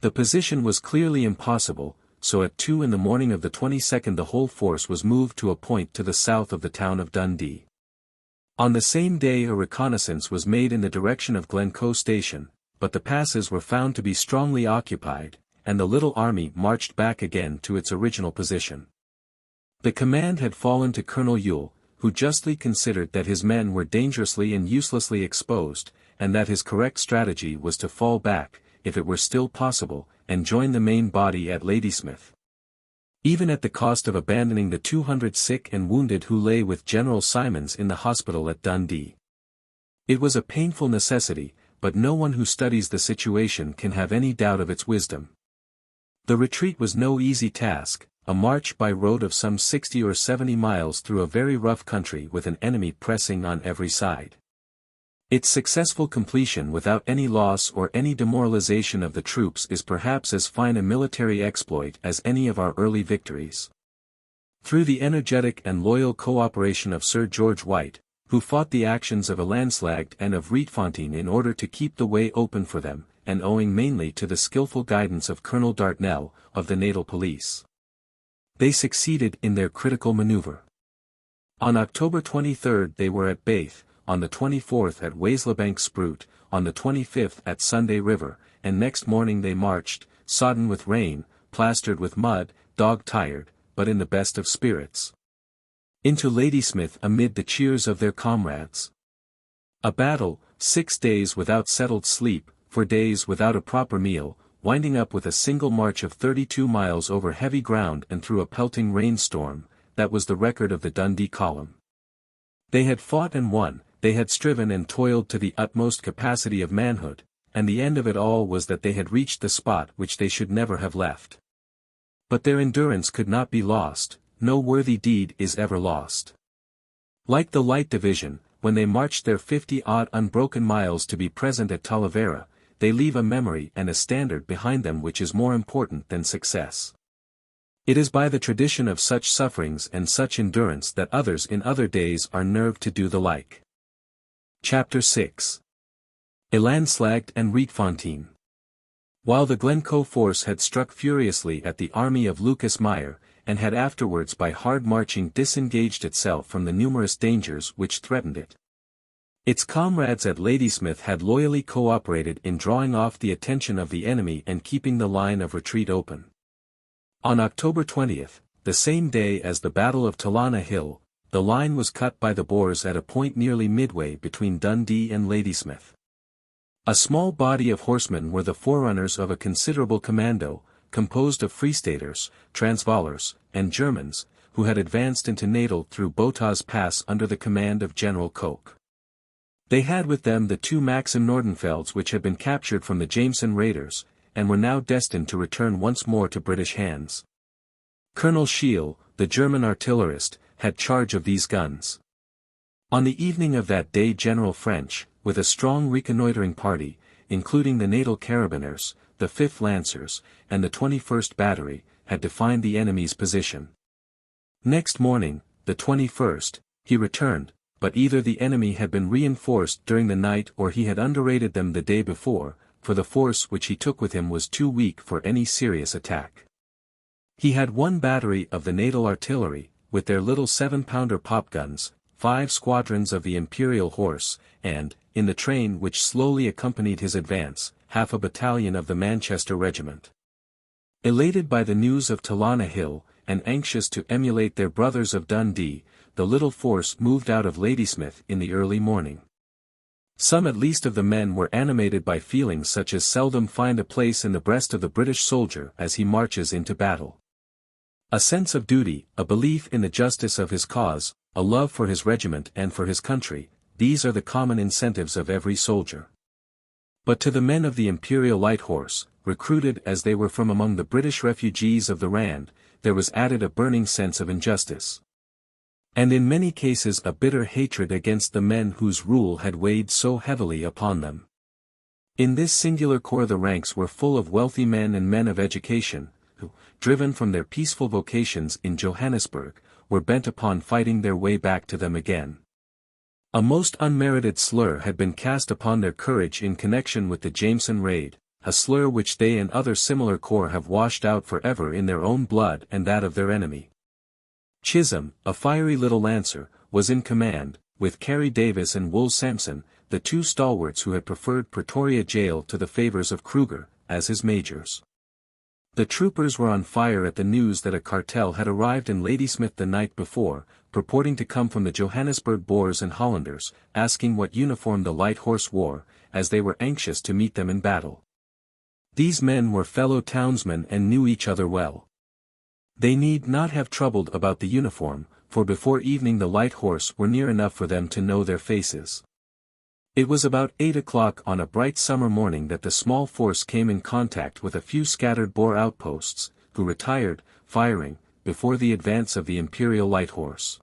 A: The position was clearly impossible, so at 2 in the morning of the 22nd the whole force was moved to a point to the south of the town of Dundee. On the same day a reconnaissance was made in the direction of Glencoe station, but the passes were found to be strongly occupied, and the little army marched back again to its original position. The command had fallen to Colonel Ewell, who justly considered that his men were dangerously and uselessly exposed, and that his correct strategy was to fall back, if it were still possible, and join the main body at Ladysmith. Even at the cost of abandoning the 200 sick and wounded who lay with General Simons in the hospital at Dundee. It was a painful necessity, but no one who studies the situation can have any doubt of its wisdom. The retreat was no easy task, a march by road of some 60 or 70 miles through a very rough country with an enemy pressing on every side. Its successful completion without any loss or any demoralization of the troops is perhaps as fine a military exploit as any of our early victories. Through the energetic and loyal co-operation of Sir George White, who fought the actions of Elandslaagte and of Rietfontein in order to keep the way open for them, and owing mainly to the skillful guidance of Colonel Dartnell, of the Natal Police, they succeeded in their critical maneuver. On October 23 they were at Bath, on the 24th at Waslabank Spruit, on the 25th at Sunday River, and next morning they marched, sodden with rain, plastered with mud, dog-tired, but in the best of spirits, into Ladysmith amid the cheers of their comrades. A battle, 6 days without settled sleep, for days without a proper meal, winding up with a single march of 32 miles over heavy ground and through a pelting rainstorm, that was the record of the Dundee column. They had fought and won. They had striven and toiled to the utmost capacity of manhood, and the end of it all was that they had reached the spot which they should never have left. But their endurance could not be lost, no worthy deed is ever lost. Like the Light Division, when they marched their 50-odd unbroken miles to be present at Talavera, they leave a memory and a standard behind them which is more important than success. It is by the tradition of such sufferings and such endurance that others in other days are nerved to do the like. Chapter 6. Elandslaagte and Rietfontein. While the Glencoe force had struck furiously at the army of Lucas Meyer, and had afterwards by hard marching disengaged itself from the numerous dangers which threatened it, its comrades at Ladysmith had loyally co-operated in drawing off the attention of the enemy and keeping the line of retreat open. On October 20th, the same day as the Battle of Talana Hill, the line was cut by the Boers at a point nearly midway between Dundee and Ladysmith. A small body of horsemen were the forerunners of a considerable commando, composed of Freestaters, Transvaalers, and Germans, who had advanced into Natal through Botha's Pass under the command of General Koch. They had with them the 2 Maxim Nordenfelds which had been captured from the Jameson raiders, and were now destined to return once more to British hands. Colonel Schiele, the German artillerist, had charge of these guns. On the evening of that day General French, with a strong reconnoitering party, including the Natal Carabineers, the 5th Lancers, and the 21st Battery, had defined the enemy's position. Next morning, the 21st, he returned, but either the enemy had been reinforced during the night or he had underrated them the day before, for the force which he took with him was too weak for any serious attack. He had 1 battery of the Natal artillery, with their little 7-pounder popguns, 5 squadrons of the Imperial Horse, and, in the train which slowly accompanied his advance, half a battalion of the Manchester Regiment. Elated by the news of Talana Hill, and anxious to emulate their brothers of Dundee, the little force moved out of Ladysmith in the early morning. Some at least of the men were animated by feelings such as seldom find a place in the breast of the British soldier as he marches into battle. A sense of duty, a belief in the justice of his cause, a love for his regiment and for his country, these are the common incentives of every soldier. But to the men of the Imperial Light Horse, recruited as they were from among the British refugees of the Rand, there was added a burning sense of injustice. And in many cases a bitter hatred against the men whose rule had weighed so heavily upon them. In this singular corps the ranks were full of wealthy men and men of education, who, driven from their peaceful vocations in Johannesburg, were bent upon fighting their way back to them again. A most unmerited slur had been cast upon their courage in connection with the Jameson raid, a slur which they and other similar corps have washed out forever in their own blood and that of their enemy. Chisholm, a fiery little lancer, was in command, with Carey Davis and Wool Sampson, the two stalwarts who had preferred Pretoria jail to the favours of Kruger, as his majors. The troopers were on fire at the news that a cartel had arrived in Ladysmith the night before, purporting to come from the Johannesburg Boers and Hollanders, asking what uniform the Light Horse wore, as they were anxious to meet them in battle. These men were fellow townsmen and knew each other well. They need not have troubled about the uniform, for before evening the Light Horse were near enough for them to know their faces. It was about 8 o'clock on a bright summer morning that the small force came in contact with a few scattered Boer outposts, who retired, firing, before the advance of the Imperial Light Horse.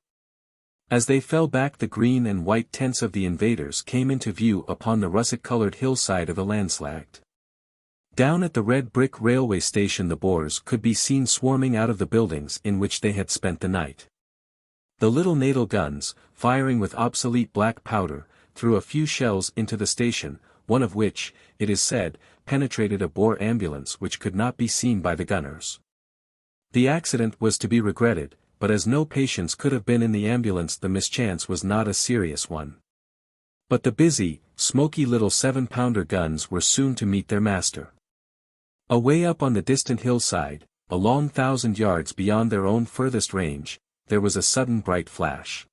A: As they fell back the green and white tents of the invaders came into view upon the russet-coloured hillside of Elandslaagte. Down at the red brick railway station the Boers could be seen swarming out of the buildings in which they had spent the night. The little natal guns, firing with obsolete black powder, threw a few shells into the station, one of which, it is said, penetrated a Boer ambulance which could not be seen by the gunners. The accident was to be regretted, but as no patients could have been in the ambulance the mischance was not a serious one. But the busy, smoky little 7-pounder guns were soon to meet their master. Away up on the distant hillside, a long 1,000 yards beyond their own furthest range, there was a sudden bright flash.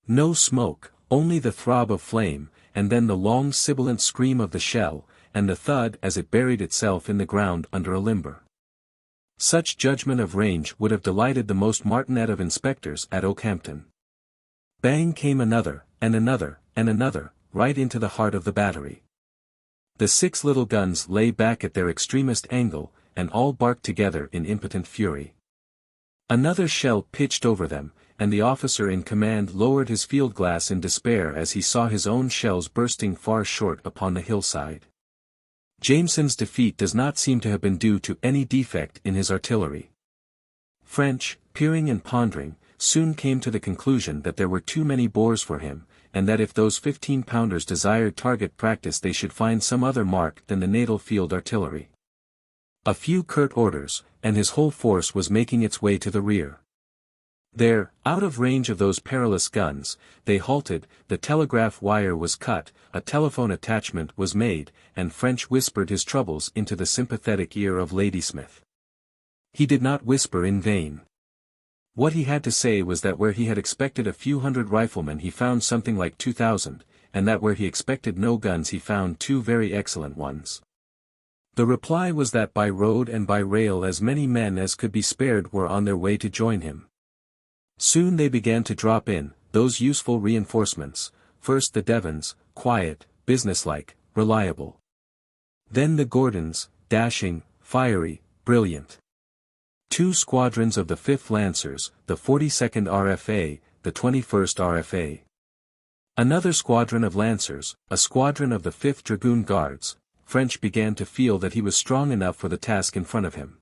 A: No smoke, only the throb of flame, and then the long sibilant scream of the shell, and the thud as it buried itself in the ground under a limber. Such judgment of range would have delighted the most martinet of inspectors at Oakhampton. Bang came another, and another, and another, right into the heart of the battery. The 6 little guns lay back at their extremest angle, and all barked together in impotent fury. Another shell pitched over them, and the officer in command lowered his field glass in despair as he saw his own shells bursting far short upon the hillside. Jameson's defeat does not seem to have been due to any defect in his artillery. French, peering and pondering, soon came to the conclusion that there were too many Boers for him, and that if those 15-pounders desired target practice they should find some other mark than the natal field artillery. A few curt orders, and his whole force was making its way to the rear. There, out of range of those perilous guns, they halted, the telegraph wire was cut, a telephone attachment was made, and French whispered his troubles into the sympathetic ear of Ladysmith. He did not whisper in vain. What he had to say was that where he had expected a few hundred riflemen he found something like 2,000, and that where he expected no guns he found 2 very excellent ones. The reply was that by road and by rail as many men as could be spared were on their way to join him. Soon they began to drop in, those useful reinforcements, first the Devons, quiet, businesslike, reliable. Then the Gordons, dashing, fiery, brilliant. 2 squadrons of the 5th Lancers, the 42nd RFA, the 21st RFA. Another squadron of Lancers, a squadron of the 5th Dragoon Guards. French began to feel that he was strong enough for the task in front of him.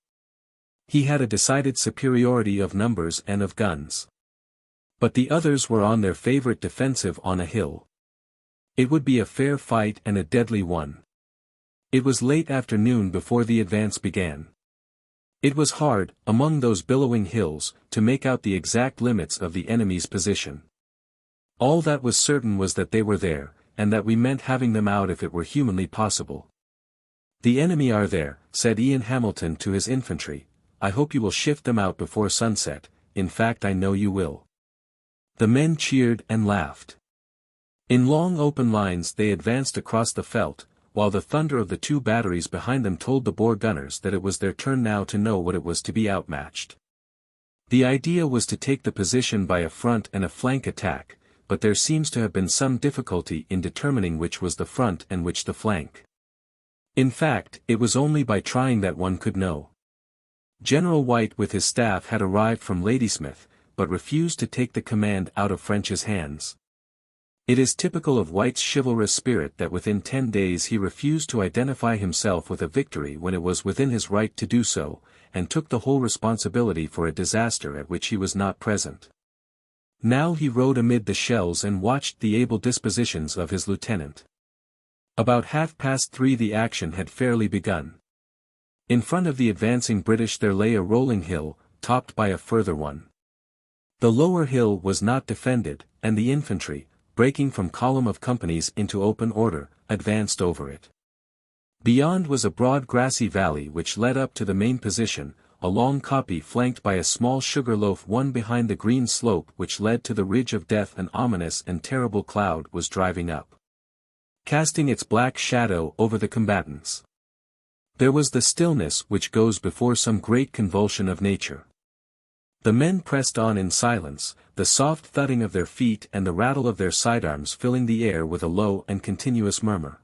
A: He had a decided superiority of numbers and of guns. But the others were on their favorite defensive on a hill. It would be a fair fight and a deadly one. It was late afternoon before the advance began. It was hard, among those billowing hills, to make out the exact limits of the enemy's position. All that was certain was that they were there, and that we meant having them out if it were humanly possible. "The enemy are there," said Ian Hamilton to his infantry. I hope you will shift them out before sunset, in fact I know you will." The men cheered and laughed. In long open lines they advanced across the veldt, while the thunder of the two batteries behind them told the Boer gunners that it was their turn now to know what it was to be outmatched. The idea was to take the position by a front and a flank attack, but there seems to have been some difficulty in determining which was the front and which the flank. In fact, it was only by trying that one could know. General White with his staff had arrived from Ladysmith, but refused to take the command out of French's hands. It is typical of White's chivalrous spirit that within 10 days he refused to identify himself with a victory when it was within his right to do so, and took the whole responsibility for a disaster at which he was not present. Now he rode amid the shells and watched the able dispositions of his lieutenant. About 3:30 the action had fairly begun. In front of the advancing British there lay a rolling hill, topped by a further one. The lower hill was not defended, and the infantry, breaking from column of companies into open order, advanced over it. Beyond was a broad grassy valley which led up to the main position, a long kopje flanked by a small sugar loaf one behind the green slope which led to the ridge of death. An ominous and terrible cloud was driving up, casting its black shadow over the combatants. There was the stillness which goes before some great convulsion of nature. The men pressed on in silence, the soft thudding of their feet and the rattle of their sidearms filling the air with a low and continuous murmur.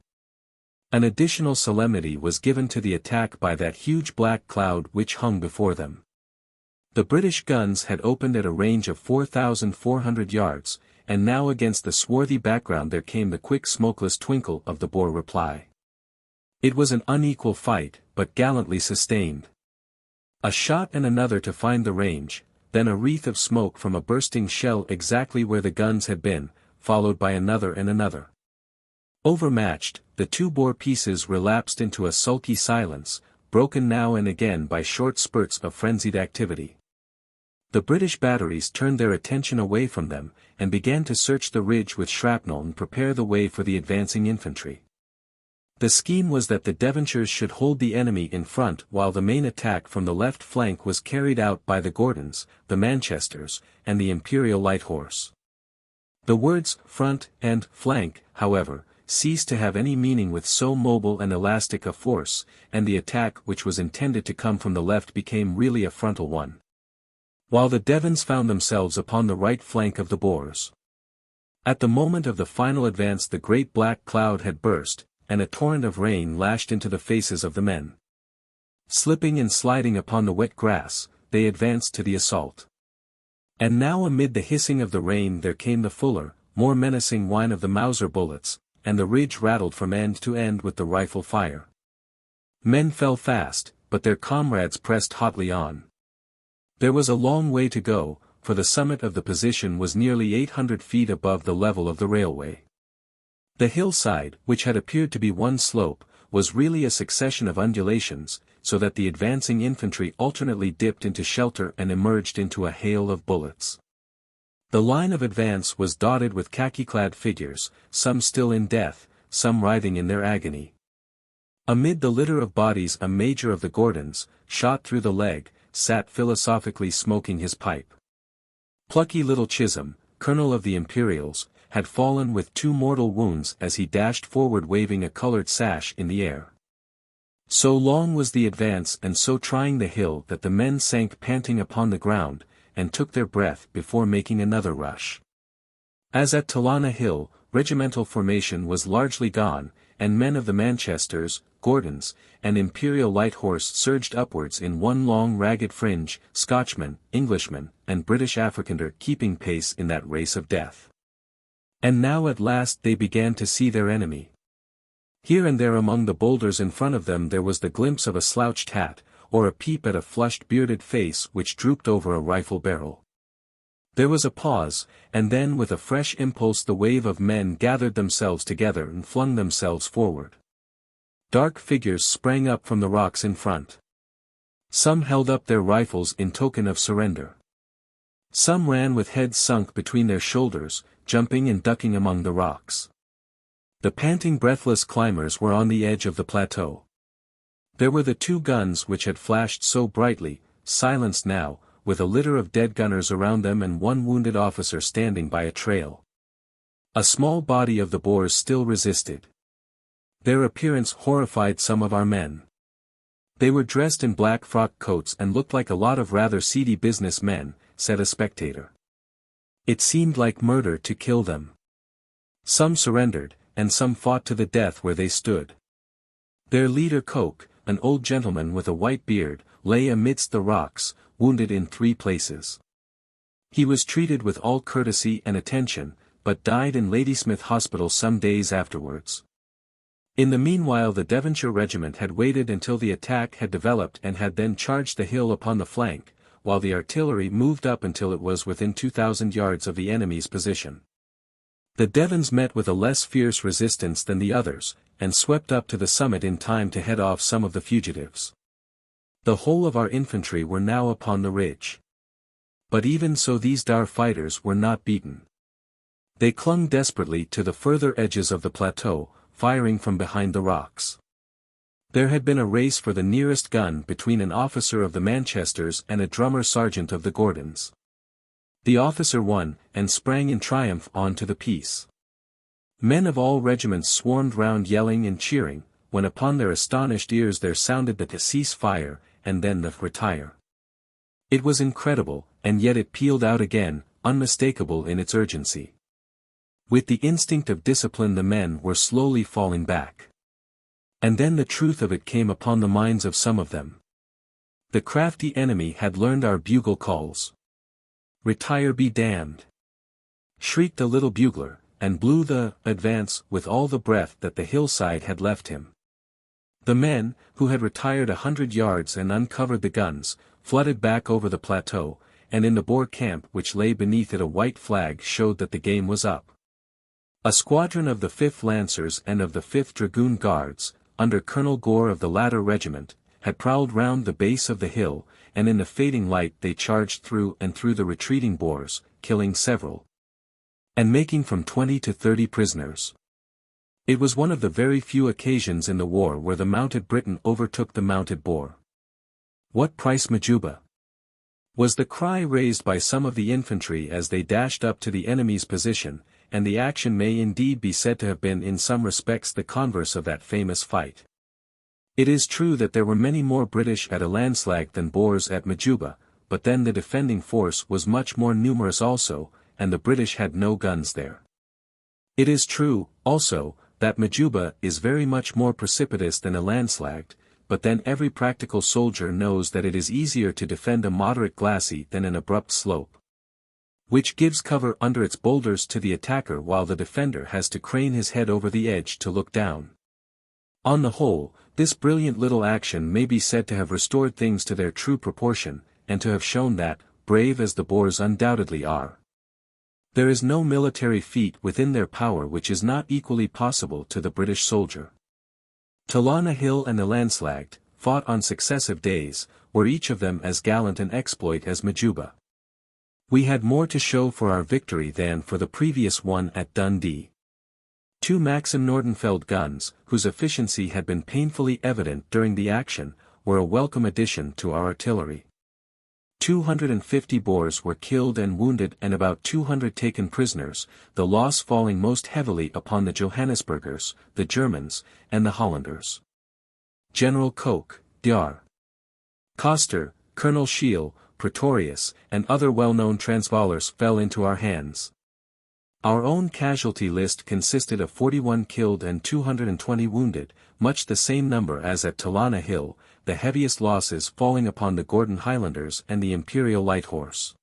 A: An additional solemnity was given to the attack by that huge black cloud which hung before them. The British guns had opened at a range of 4,400 yards, and now against the swarthy background there came the quick smokeless twinkle of the Boer reply. It was an unequal fight, but gallantly sustained. A shot and another to find the range, then a wreath of smoke from a bursting shell exactly where the guns had been, followed by another and another. Overmatched, the two Boer pieces relapsed into a sulky silence, broken now and again by short spurts of frenzied activity. The British batteries turned their attention away from them, and began to search the ridge with shrapnel and prepare the way for the advancing infantry. The scheme was that the Devonshires should hold the enemy in front while the main attack from the left flank was carried out by the Gordons, the Manchesters, and the Imperial Light Horse. The words front and flank, however, ceased to have any meaning with so mobile and elastic a force, and the attack which was intended to come from the left became really a frontal one. While the Devons found themselves upon the right flank of the Boers. At the moment of the final advance the great black cloud had burst, and a torrent of rain lashed into the faces of the men. Slipping and sliding upon the wet grass, they advanced to the assault. And now amid the hissing of the rain there came the fuller, more menacing whine of the Mauser bullets, and the ridge rattled from end to end with the rifle fire. Men fell fast, but their comrades pressed hotly on. There was a long way to go, for the summit of the position was nearly 800 feet above the level of the railway. The hillside, which had appeared to be one slope, was really a succession of undulations, so that the advancing infantry alternately dipped into shelter and emerged into a hail of bullets. The line of advance was dotted with khaki-clad figures, some still in death, some writhing in their agony. Amid the litter of bodies a major of the Gordons, shot through the leg, sat philosophically smoking his pipe. Plucky little Chisholm, colonel of the Imperials, had fallen with 2 mortal wounds as he dashed forward waving a colored sash in the air. So long was the advance and so trying the hill that the men sank panting upon the ground, and took their breath before making another rush. As at Talana Hill, regimental formation was largely gone, and men of the Manchesters, Gordons, and Imperial Light Horse surged upwards in one long ragged fringe, Scotchmen, Englishmen, and British Afrikaner keeping pace in that race of death. And now at last they began to see their enemy. Here and there among the boulders in front of them there was the glimpse of a slouched hat, or a peep at a flushed bearded face which drooped over a rifle barrel. There was a pause, and then with a fresh impulse the wave of men gathered themselves together and flung themselves forward. Dark figures sprang up from the rocks in front. Some held up their rifles in token of surrender. Some ran with heads sunk between their shoulders, jumping and ducking among the rocks. The panting breathless climbers were on the edge of the plateau. There were the 2 guns which had flashed so brightly, silenced now, with a litter of dead gunners around them and one wounded officer standing by a trail. A small body of the Boers still resisted. Their appearance horrified some of our men. They were dressed in black frock coats and looked like a lot of rather seedy business men, said a spectator. It seemed like murder to kill them. Some surrendered, and some fought to the death where they stood. Their leader Kok, an old gentleman with a white beard, lay amidst the rocks, wounded in 3 places. He was treated with all courtesy and attention, but died in Ladysmith Hospital some days afterwards. In the meanwhile the Devonshire regiment had waited until the attack had developed and had then charged the hill upon the flank, while the artillery moved up until it was within 2,000 yards of the enemy's position. The Devons met with a less fierce resistance than the others, and swept up to the summit in time to head off some of the fugitives. The whole of our infantry were now upon the ridge. But even so these Dar fighters were not beaten. They clung desperately to the further edges of the plateau, firing from behind the rocks. There had been a race for the nearest gun between an officer of the Manchesters and a drummer sergeant of the Gordons. The officer won, and sprang in triumph on to the piece. Men of all regiments swarmed round yelling and cheering, when upon their astonished ears there sounded the to cease fire, and then the retire. It was incredible, and yet it pealed out again, unmistakable in its urgency. With the instinct of discipline the men were slowly falling back. And then the truth of it came upon the minds of some of them. The crafty enemy had learned our bugle calls. "Retire, be damned!" shrieked the little bugler, and blew the advance with all the breath that the hillside had left him. The men, who had retired 100 yards and uncovered the guns, flooded back over the plateau, and in the Boer camp which lay beneath it a white flag showed that the game was up. A squadron of the 5th Lancers and of the 5th Dragoon Guards, under Colonel Gore of the latter regiment, had prowled round the base of the hill, and in the fading light they charged through and through the retreating Boers, killing several, and making from 20 to 30 prisoners. It was one of the very few occasions in the war where the mounted Briton overtook the mounted Boer. "What price Majuba?" was the cry raised by some of the infantry as they dashed up to the enemy's position, and the action may indeed be said to have been in some respects the converse of that famous fight. It is true that there were many more British at Elandslaagte than Boers at Majuba, but then the defending force was much more numerous also, and the British had no guns there. It is true, also, that Majuba is very much more precipitous than Elandslaagte, but then every practical soldier knows that it is easier to defend a moderate glacis than an abrupt slope, which gives cover under its boulders to the attacker while the defender has to crane his head over the edge to look down. On the whole, this brilliant little action may be said to have restored things to their true proportion, and to have shown that, brave as the Boers undoubtedly are, there is no military feat within their power which is not equally possible to the British soldier. Talana Hill and Elandslaagte, fought on successive days, were each of them as gallant an exploit as Majuba. We had more to show for our victory than for the previous one at Dundee. 2 Maxim Nordenfeld guns, whose efficiency had been painfully evident during the action, were a welcome addition to our artillery. 250 Boers were killed and wounded and about 200 taken prisoners, the loss falling most heavily upon the Johannesburgers, the Germans, and the Hollanders. General Kok, Dr. Koster, Colonel Scheel, Pretorius, and other well-known Transvaalers fell into our hands. Our own casualty list consisted of 41 killed and 220 wounded, much the same number as at Talana Hill, the heaviest losses falling upon the Gordon Highlanders and the Imperial Light Horse.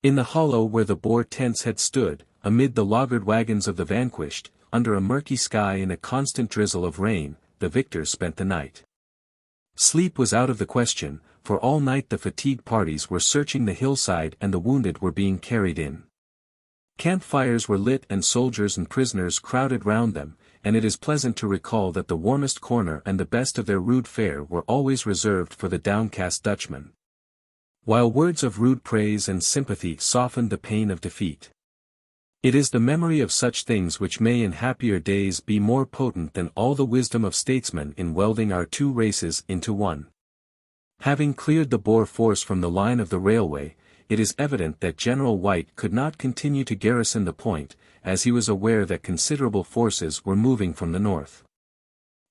A: In the hollow where the Boer tents had stood, amid the lagered wagons of the vanquished, under a murky sky and a constant drizzle of rain, the victors spent the night. Sleep was out of the question, for all night the fatigued parties were searching the hillside and the wounded were being carried in. Campfires were lit and soldiers and prisoners crowded round them, and it is pleasant to recall that the warmest corner and the best of their rude fare were always reserved for the downcast Dutchman, while words of rude praise and sympathy softened the pain of defeat. It is the memory of such things which may in happier days be more potent than all the wisdom of statesmen in welding our two races into one. Having cleared the Boer force from the line of the railway, it is evident that General White could not continue to garrison the point, as he was aware that considerable forces were moving from the north.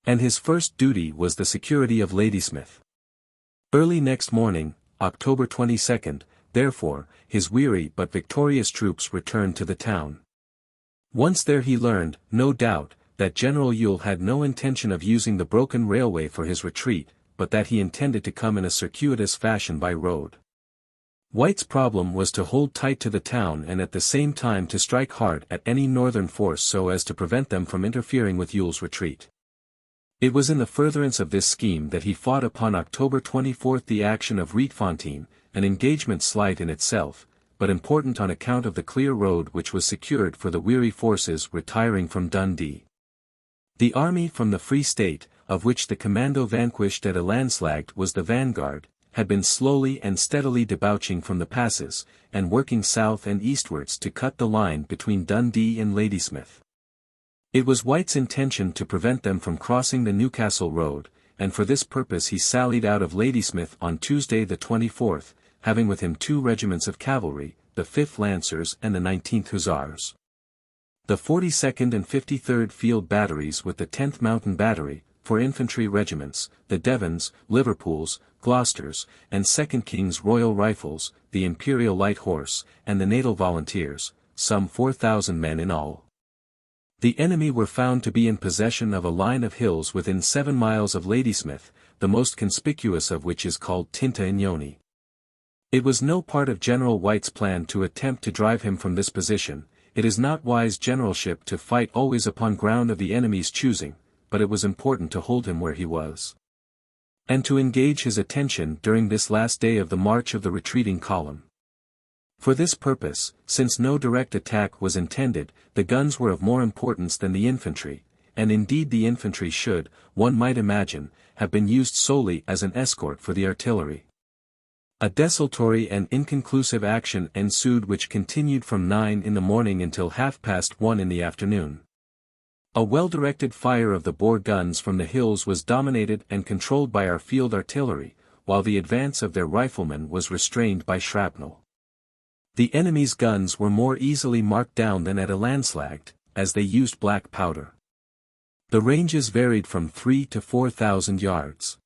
A: And his first duty was the security of Ladysmith. Early next morning, October 22, therefore, his weary but victorious troops returned to the town. Once there he learned, no doubt, that General Ewell had no intention of using the broken railway for his retreat, but that he intended to come in a circuitous fashion by road. White's problem was to hold tight to the town and at the same time to strike hard at any northern force so as to prevent them from interfering with Ewell's retreat. It was in the furtherance of this scheme that he fought upon October 24 the action of Rietfontein, an engagement slight in itself, but important on account of the clear road which was secured for the weary forces retiring from Dundee. The army from the Free State, of which the commando vanquished at Elandslaagte was the vanguard, had been slowly and steadily debouching from the passes, and working south and eastwards to cut the line between Dundee and Ladysmith. It was White's intention to prevent them from crossing the Newcastle road, and for this purpose he sallied out of Ladysmith on Tuesday the 24th, having with him 2 regiments of cavalry, the 5th Lancers and the 19th Hussars. The 42nd and 53rd Field Batteries with the 10th Mountain Battery, 4 infantry regiments, the Devons, Liverpools, Gloucesters, and 2nd King's Royal Rifles, the Imperial Light Horse, and the Natal Volunteers, some 4,000 men in all. The enemy were found to be in possession of a line of hills within 7 miles of Ladysmith, the most conspicuous of which is called Tinta Inyoni. It was no part of General White's plan to attempt to drive him from this position. It is not wise generalship to fight always upon ground of the enemy's choosing, but it was important to hold him where he was, and to engage his attention during this last day of the march of the retreating column. For this purpose, since no direct attack was intended, the guns were of more importance than the infantry, and indeed the infantry should, one might imagine, have been used solely as an escort for the artillery. A desultory and inconclusive action ensued which continued from 9 in the morning until 1:30 in the afternoon. A well-directed fire of the Boer guns from the hills was dominated and controlled by our field artillery, while the advance of their riflemen was restrained by shrapnel. The enemy's guns were more easily marked down than at Elandslaagte, as they used black powder. The ranges varied from 3 to 4,000 yards.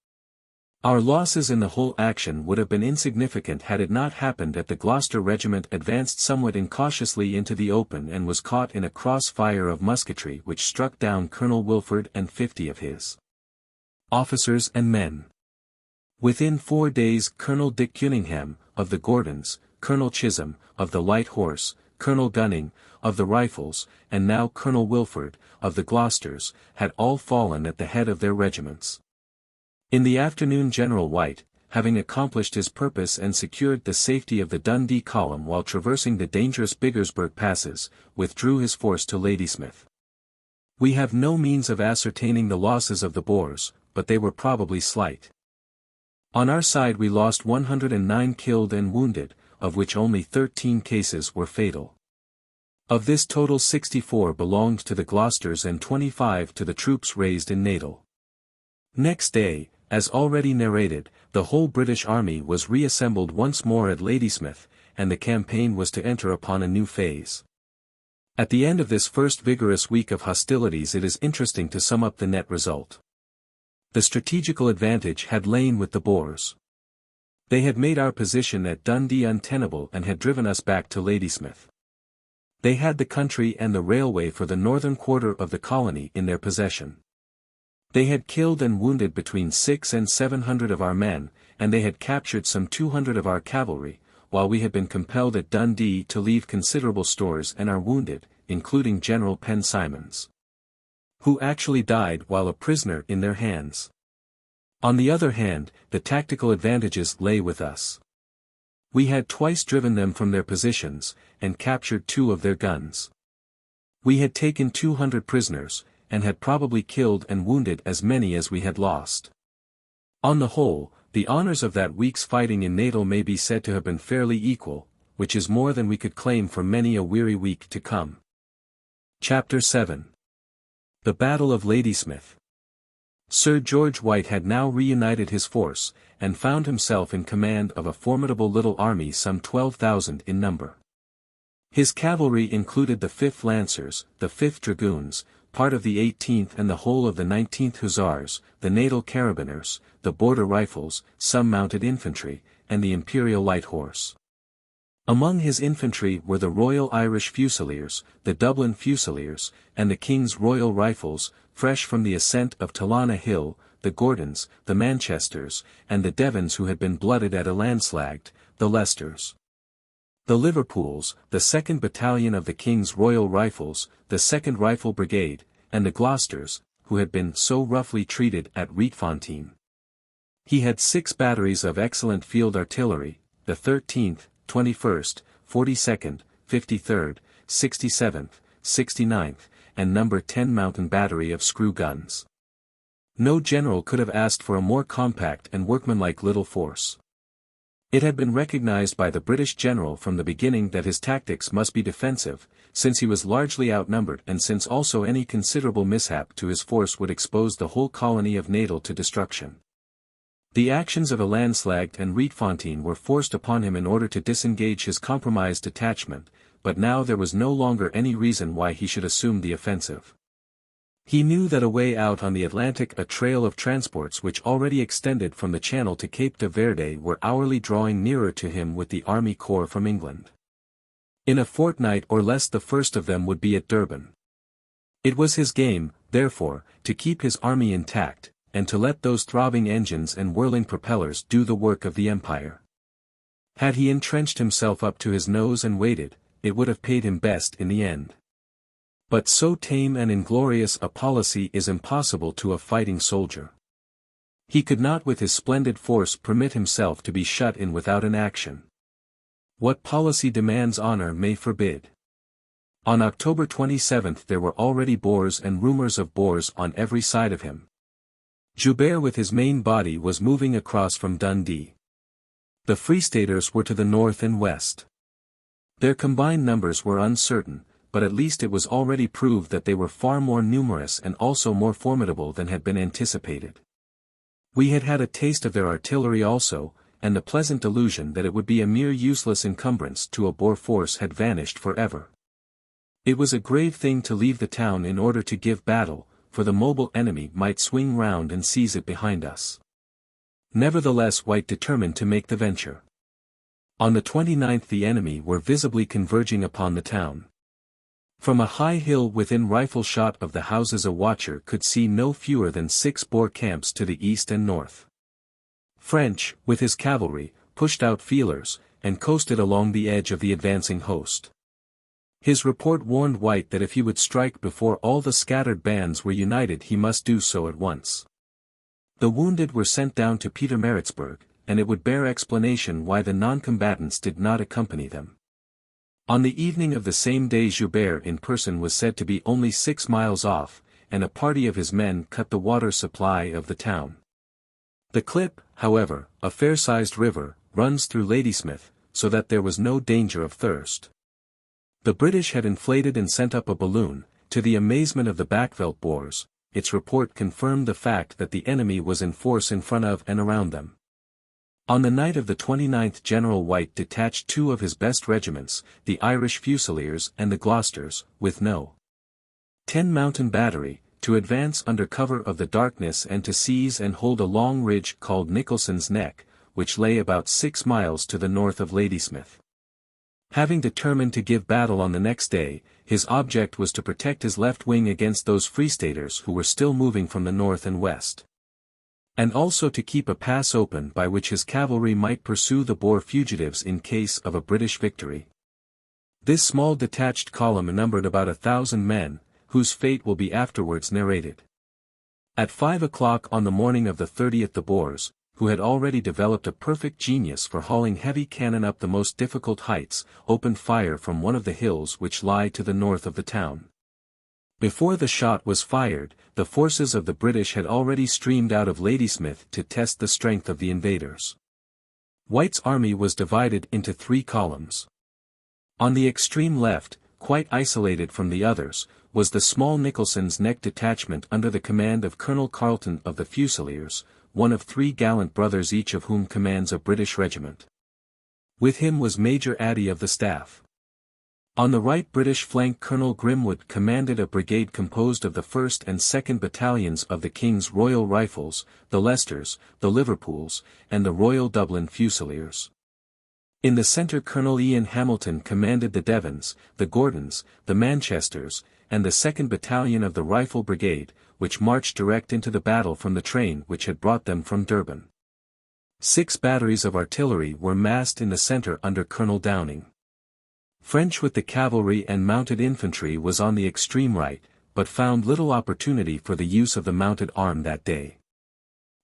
A: Our losses in the whole action would have been insignificant had it not happened that the Gloucester regiment advanced somewhat incautiously into the open and was caught in a cross-fire of musketry which struck down Colonel Wilford and 50 of his officers and men. Within 4 days Colonel Dick Cunningham, of the Gordons, Colonel Chisholm, of the Light Horse, Colonel Gunning, of the Rifles, and now Colonel Wilford, of the Gloucesters, had all fallen at the head of their regiments. In the afternoon General White, having accomplished his purpose and secured the safety of the Dundee column while traversing the dangerous Biggersburg passes, withdrew his force to Ladysmith. We have no means of ascertaining the losses of the Boers, but they were probably slight. On our side we lost 109 killed and wounded, of which only 13 cases were fatal. Of this total 64 belonged to the Gloucesters and 25 to the troops raised in Natal. Next day, as already narrated, the whole British army was reassembled once more at Ladysmith, and the campaign was to enter upon a new phase. At the end of this first vigorous week of hostilities it is interesting to sum up the net result. The strategical advantage had lain with the Boers. They had made our position at Dundee untenable and had driven us back to Ladysmith. They had the country and the railway for the northern quarter of the colony in their possession. They had killed and wounded between 600 and 700 of our men, and they had captured some 200 of our cavalry, while we had been compelled at Dundee to leave considerable stores and our wounded, including General Penn Simons, who actually died while a prisoner in their hands. On the other hand, the tactical advantages lay with us. We had twice driven them from their positions, and captured 2 of their guns. We had taken 200 prisoners, and had probably killed and wounded as many as we had lost. On the whole, the honors of that week's fighting in Natal may be said to have been fairly equal, which is more than we could claim for many a weary week to come. Chapter 7. The Battle of Ladysmith. Sir George White had now reunited his force, and found himself in command of a formidable little army some 12,000 in number. His cavalry included the 5th Lancers, the 5th Dragoons, part of the 18th and the whole of the 19th Hussars, the Natal Carabiners, the Border Rifles, some mounted infantry, and the Imperial Light Horse. Among his infantry were the Royal Irish Fusiliers, the Dublin Fusiliers, and the King's Royal Rifles, fresh from the ascent of Talana Hill, the Gordons, the Manchesters, and the Devons who had been blooded at Elandslaagte, the Leicesters. The Liverpools, the 2nd Battalion of the King's Royal Rifles, the 2nd Rifle Brigade, and the Gloucesters, who had been so roughly treated at Rietfontein. He had 6 batteries of excellent field artillery, the 13th, 21st, 42nd, 53rd, 67th, 69th, and No. 10 Mountain Battery of screw guns. No general could have asked for a more compact and workmanlike little force. It had been recognized by the British general from the beginning that his tactics must be defensive, since he was largely outnumbered and since also any considerable mishap to his force would expose the whole colony of Natal to destruction. The actions of Elandslaagte and Rietfontein were forced upon him in order to disengage his compromised detachment, but now there was no longer any reason why he should assume the offensive. He knew that away out on the Atlantic a trail of transports which already extended from the Channel to Cape de Verde were hourly drawing nearer to him with the army corps from England. In a fortnight or less the first of them would be at Durban. It was his game, therefore, to keep his army intact, and to let those throbbing engines and whirling propellers do the work of the empire. Had he entrenched himself up to his nose and waited, it would have paid him best in the end. But so tame and inglorious a policy is impossible to a fighting soldier. He could not with his splendid force permit himself to be shut in without an action. What policy demands honor may forbid. On October 27 there were already Boers and rumors of Boers on every side of him. Joubert with his main body was moving across from Dundee. The Free Staters were to the north and west. Their combined numbers were uncertain, but at least it was already proved that they were far more numerous and also more formidable than had been anticipated. We had had a taste of their artillery also, and the pleasant delusion that it would be a mere useless encumbrance to a Boer force had vanished forever. It was a grave thing to leave the town in order to give battle, for the mobile enemy might swing round and seize it behind us. Nevertheless White determined to make the venture. On the 29th the enemy were visibly converging upon the town. From a high hill within rifle shot of the houses a watcher could see no fewer than 6 Boer camps to the east and north. French, with his cavalry, pushed out feelers, and coasted along the edge of the advancing host. His report warned White that if he would strike before all the scattered bands were united he must do so at once. The wounded were sent down to Pietermaritzburg, and it would bear explanation why the non-combatants did not accompany them. On the evening of the same day Joubert in person was said to be only 6 miles off, and a party of his men cut the water supply of the town. The Klip, however, a fair-sized river, runs through Ladysmith, so that there was no danger of thirst. The British had inflated and sent up a balloon, to the amazement of the Backveld Boers. Its report confirmed the fact that the enemy was in force in front of and around them. On the night of the 29th General White detached 2 of his best regiments, the Irish Fusiliers and the Gloucesters, with No. 10 Mountain Battery, to advance under cover of the darkness and to seize and hold a long ridge called Nicholson's Neck, which lay about 6 miles to the north of Ladysmith. Having determined to give battle on the next day, his object was to protect his left wing against those Free Staters who were still moving from the north and west. And also to keep a pass open by which his cavalry might pursue the Boer fugitives in case of a British victory. This small detached column numbered about 1,000 men, whose fate will be afterwards narrated. At 5 o'clock on the morning of the 30th the Boers, who had already developed a perfect genius for hauling heavy cannon up the most difficult heights, opened fire from one of the hills which lie to the north of the town. Before the shot was fired, the forces of the British had already streamed out of Ladysmith to test the strength of the invaders. White's army was divided into 3 columns. On the extreme left, quite isolated from the others, was the small Nicholson's Neck detachment under the command of Colonel Carleton of the Fusiliers, one of 3 gallant brothers each of whom commands a British regiment. With him was Major Addy of the staff. On the right British flank Colonel Grimwood commanded a brigade composed of the 1st and 2nd Battalions of the King's Royal Rifles, the Leicesters, the Liverpools, and the Royal Dublin Fusiliers. In the centre Colonel Ian Hamilton commanded the Devons, the Gordons, the Manchesters, and the 2nd Battalion of the Rifle Brigade, which marched direct into the battle from the train which had brought them from Durban. 6 batteries of artillery were massed in the centre under Colonel Downing. French with the cavalry and mounted infantry was on the extreme right, but found little opportunity for the use of the mounted arm that day.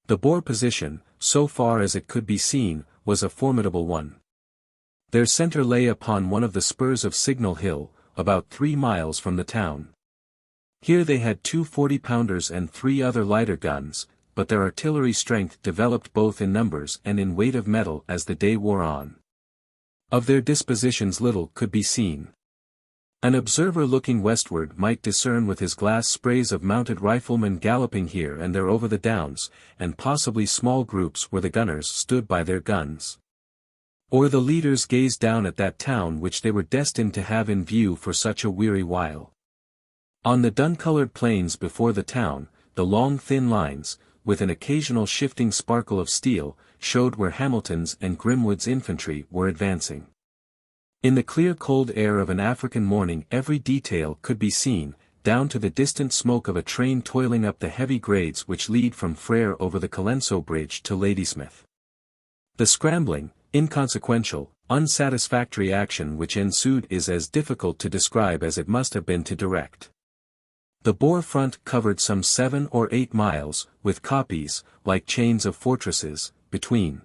A: The Boer position, so far as it could be seen, was a formidable one. Their centre lay upon one of the spurs of Signal Hill, about 3 miles from the town. Here they had 2 40-pounders and 3 other lighter guns, but their artillery strength developed both in numbers and in weight of metal as the day wore on. Of their dispositions little could be seen. An observer looking westward might discern with his glass sprays of mounted riflemen galloping here and there over the downs, and possibly small groups where the gunners stood by their guns. Or the leaders gazed down at that town which they were destined to have in view for such a weary while. On the dun-coloured plains before the town, the long thin lines, with an occasional shifting sparkle of steel, showed where Hamilton's and Grimwood's infantry were advancing. In the clear cold air of an African morning every detail could be seen, down to the distant smoke of a train toiling up the heavy grades which lead from Frere over the Colenso bridge to Ladysmith. The scrambling, inconsequential, unsatisfactory action which ensued is as difficult to describe as it must have been to direct. The Boer front covered some 7 or 8 miles, with koppies, like chains of fortresses, between.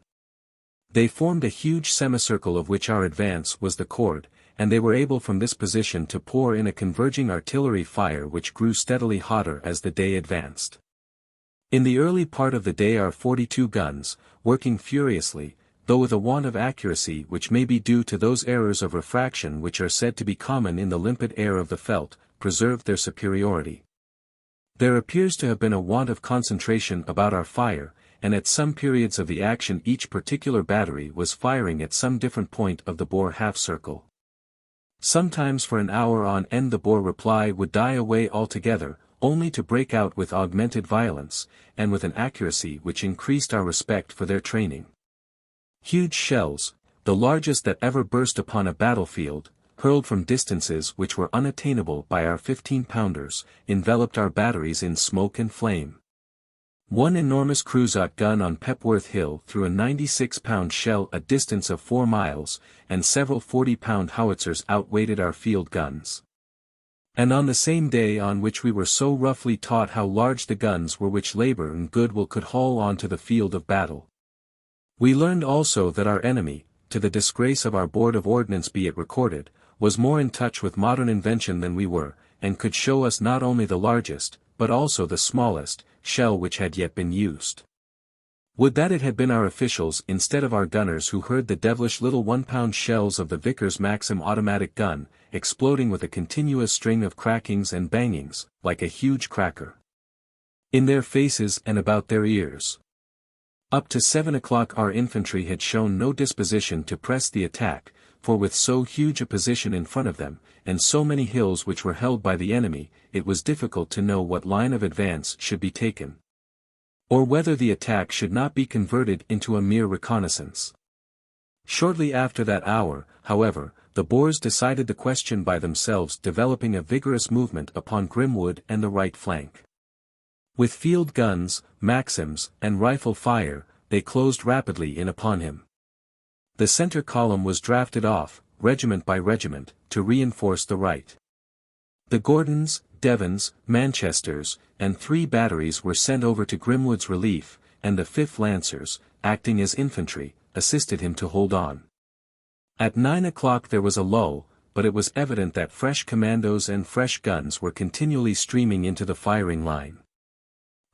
A: They formed a huge semicircle of which our advance was the chord, and they were able from this position to pour in a converging artillery fire which grew steadily hotter as the day advanced. In the early part of the day our 42 guns, working furiously, though with a want of accuracy which may be due to those errors of refraction which are said to be common in the limpid air of the veldt, preserved their superiority. There appears to have been a want of concentration about our fire, and at some periods of the action each particular battery was firing at some different point of the Boer half-circle. Sometimes for an hour on end the Boer reply would die away altogether, only to break out with augmented violence, and with an accuracy which increased our respect for their training. Huge shells, the largest that ever burst upon a battlefield, hurled from distances which were unattainable by our 15-pounders, enveloped our batteries in smoke and flame. One enormous Crusaut gun on Pepworth Hill threw a 96-pound shell a distance of 4 miles, and several 40-pound howitzers outweighted our field guns. And on the same day on which we were so roughly taught how large the guns were which labour and goodwill could haul on to the field of battle, we learned also that our enemy, to the disgrace of our Board of Ordnance be it recorded, was more in touch with modern invention than we were, and could show us not only the largest, but also the smallest, shell which had yet been used. Would that it had been our officials instead of our gunners who heard the devilish little 1-pound shells of the Vickers Maxim automatic gun, exploding with a continuous string of crackings and bangings, like a huge cracker, in their faces and about their ears. Up to 7 o'clock our infantry had shown no disposition to press the attack, for with so huge a position in front of them, and so many hills which were held by the enemy, it was difficult to know what line of advance should be taken, or whether the attack should not be converted into a mere reconnaissance. Shortly after that hour, however, the Boers decided the question by themselves, developing a vigorous movement upon Grimwood and the right flank. With field guns, Maxims, and rifle fire, they closed rapidly in upon him. The centre column was drafted off, regiment by regiment, to reinforce the right. The Gordons, Devons, Manchesters, and 3 batteries were sent over to Grimwood's relief, and the 5th Lancers, acting as infantry, assisted him to hold on. At 9 o'clock there was a lull, but it was evident that fresh commandos and fresh guns were continually streaming into the firing line.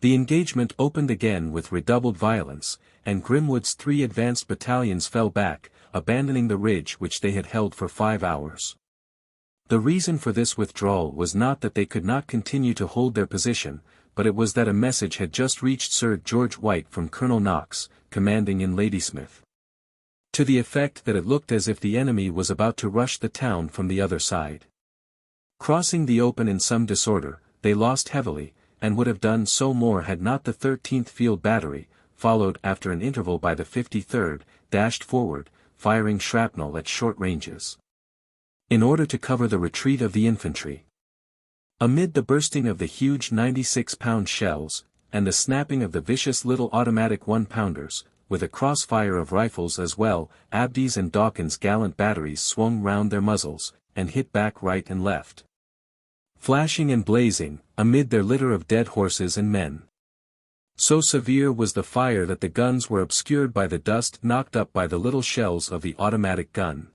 A: The engagement opened again with redoubled violence, and Grimwood's 3 advanced battalions fell back, abandoning the ridge which they had held for 5 hours. The reason for this withdrawal was not that they could not continue to hold their position, but it was that a message had just reached Sir George White from Colonel Knox, commanding in Ladysmith, to the effect that it looked as if the enemy was about to rush the town from the other side. Crossing the open in some disorder, they lost heavily, and would have done so more had not the 13th Field Battery, followed after an interval by the 53rd, dashed forward, firing shrapnel at short ranges, in order to cover the retreat of the infantry. Amid the bursting of the huge 96-pound shells, and the snapping of the vicious little automatic 1-pounders, with a crossfire of rifles as well, Abdi's and Dawkins' gallant batteries swung round their muzzles, and hit back right and left, flashing and blazing, amid their litter of dead horses and men. So severe was the fire that the guns were obscured by the dust knocked up by the little shells of the automatic gun.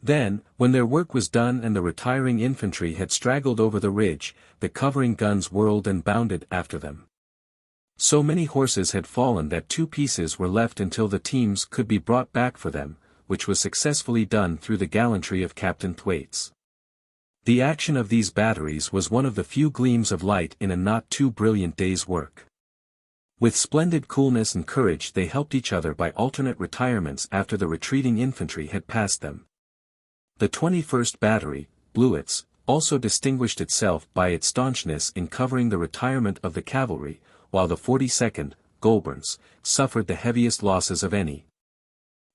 A: Then, when their work was done and the retiring infantry had straggled over the ridge, the covering guns whirled and bounded after them. So many horses had fallen that 2 pieces were left until the teams could be brought back for them, which was successfully done through the gallantry of Captain Thwaites. The action of these batteries was one of the few gleams of light in a not too brilliant day's work. With splendid coolness and courage they helped each other by alternate retirements after the retreating infantry had passed them. The 21st Battery, Blewitts, also distinguished itself by its staunchness in covering the retirement of the cavalry, while the 42nd, Goulburns, suffered the heaviest losses of any.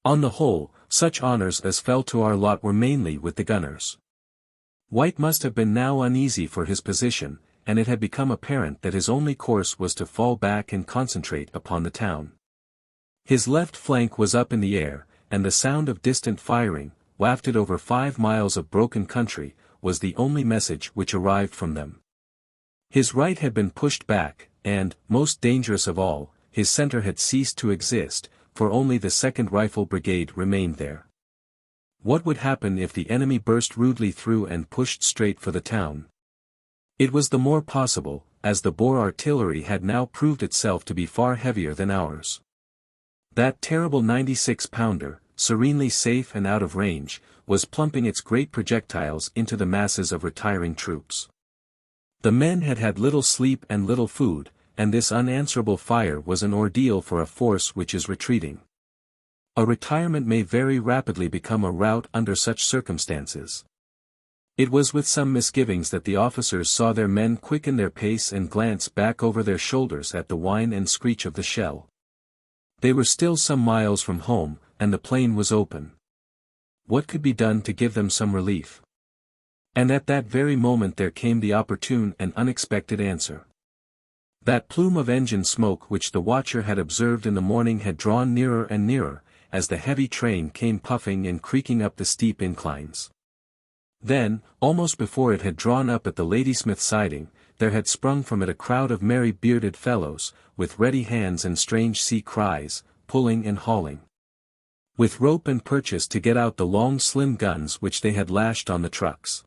A: On the whole, such honours as fell to our lot were mainly with the gunners. White must have been now uneasy for his position, and it had become apparent that his only course was to fall back and concentrate upon the town. His left flank was up in the air, and the sound of distant firing, wafted over 5 miles of broken country, was the only message which arrived from them. His right had been pushed back, and, most dangerous of all, his centre had ceased to exist, for only the 2nd Rifle Brigade remained there. What would happen if the enemy burst rudely through and pushed straight for the town? It was the more possible, as the Boer artillery had now proved itself to be far heavier than ours. That terrible 96-pounder, serenely safe and out of range, was plumping its great projectiles into the masses of retiring troops. The men had had little sleep and little food, and this unanswerable fire was an ordeal for a force which is retreating. A retirement may very rapidly become a rout under such circumstances. It was with some misgivings that the officers saw their men quicken their pace and glance back over their shoulders at the whine and screech of the shell. They were still some miles from home, and the plain was open. What could be done to give them some relief? And at that very moment there came the opportune and unexpected answer. That plume of engine smoke which the watcher had observed in the morning had drawn nearer and nearer, as the heavy train came puffing and creaking up the steep inclines. Then, almost before it had drawn up at the Ladysmith siding, there had sprung from it a crowd of merry bearded fellows, with ready hands and strange sea cries, pulling and hauling, with rope and purchase to get out the long slim guns which they had lashed on the trucks.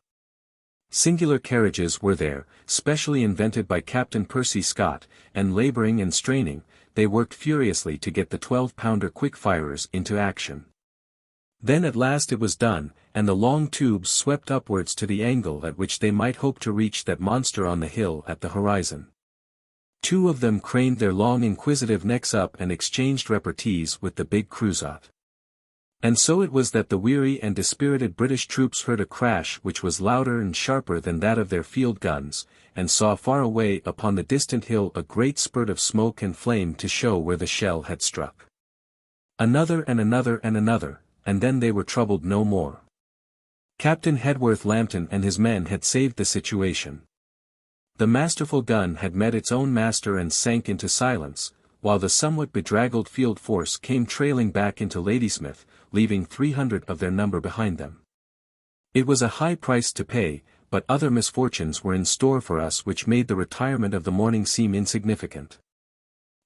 A: Singular carriages were there, specially invented by Captain Percy Scott, and labouring and straining, they worked furiously to get the 12-pounder quick-firers into action. Then at last it was done, and the long tubes swept upwards to the angle at which they might hope to reach that monster on the hill at the horizon. 2 of them craned their long inquisitive necks up and exchanged repartees with the big Crusoe. And so it was that the weary and dispirited British troops heard a crash which was louder and sharper than that of their field guns, and saw far away upon the distant hill a great spurt of smoke and flame to show where the shell had struck. Another and another and another, and then they were troubled no more. Captain Hedworth Lambton and his men had saved the situation. The masterful gun had met its own master and sank into silence, while the somewhat bedraggled field force came trailing back into Ladysmith, leaving 300 of their number behind them. It was a high price to pay, but other misfortunes were in store for us which made the retirement of the morning seem insignificant.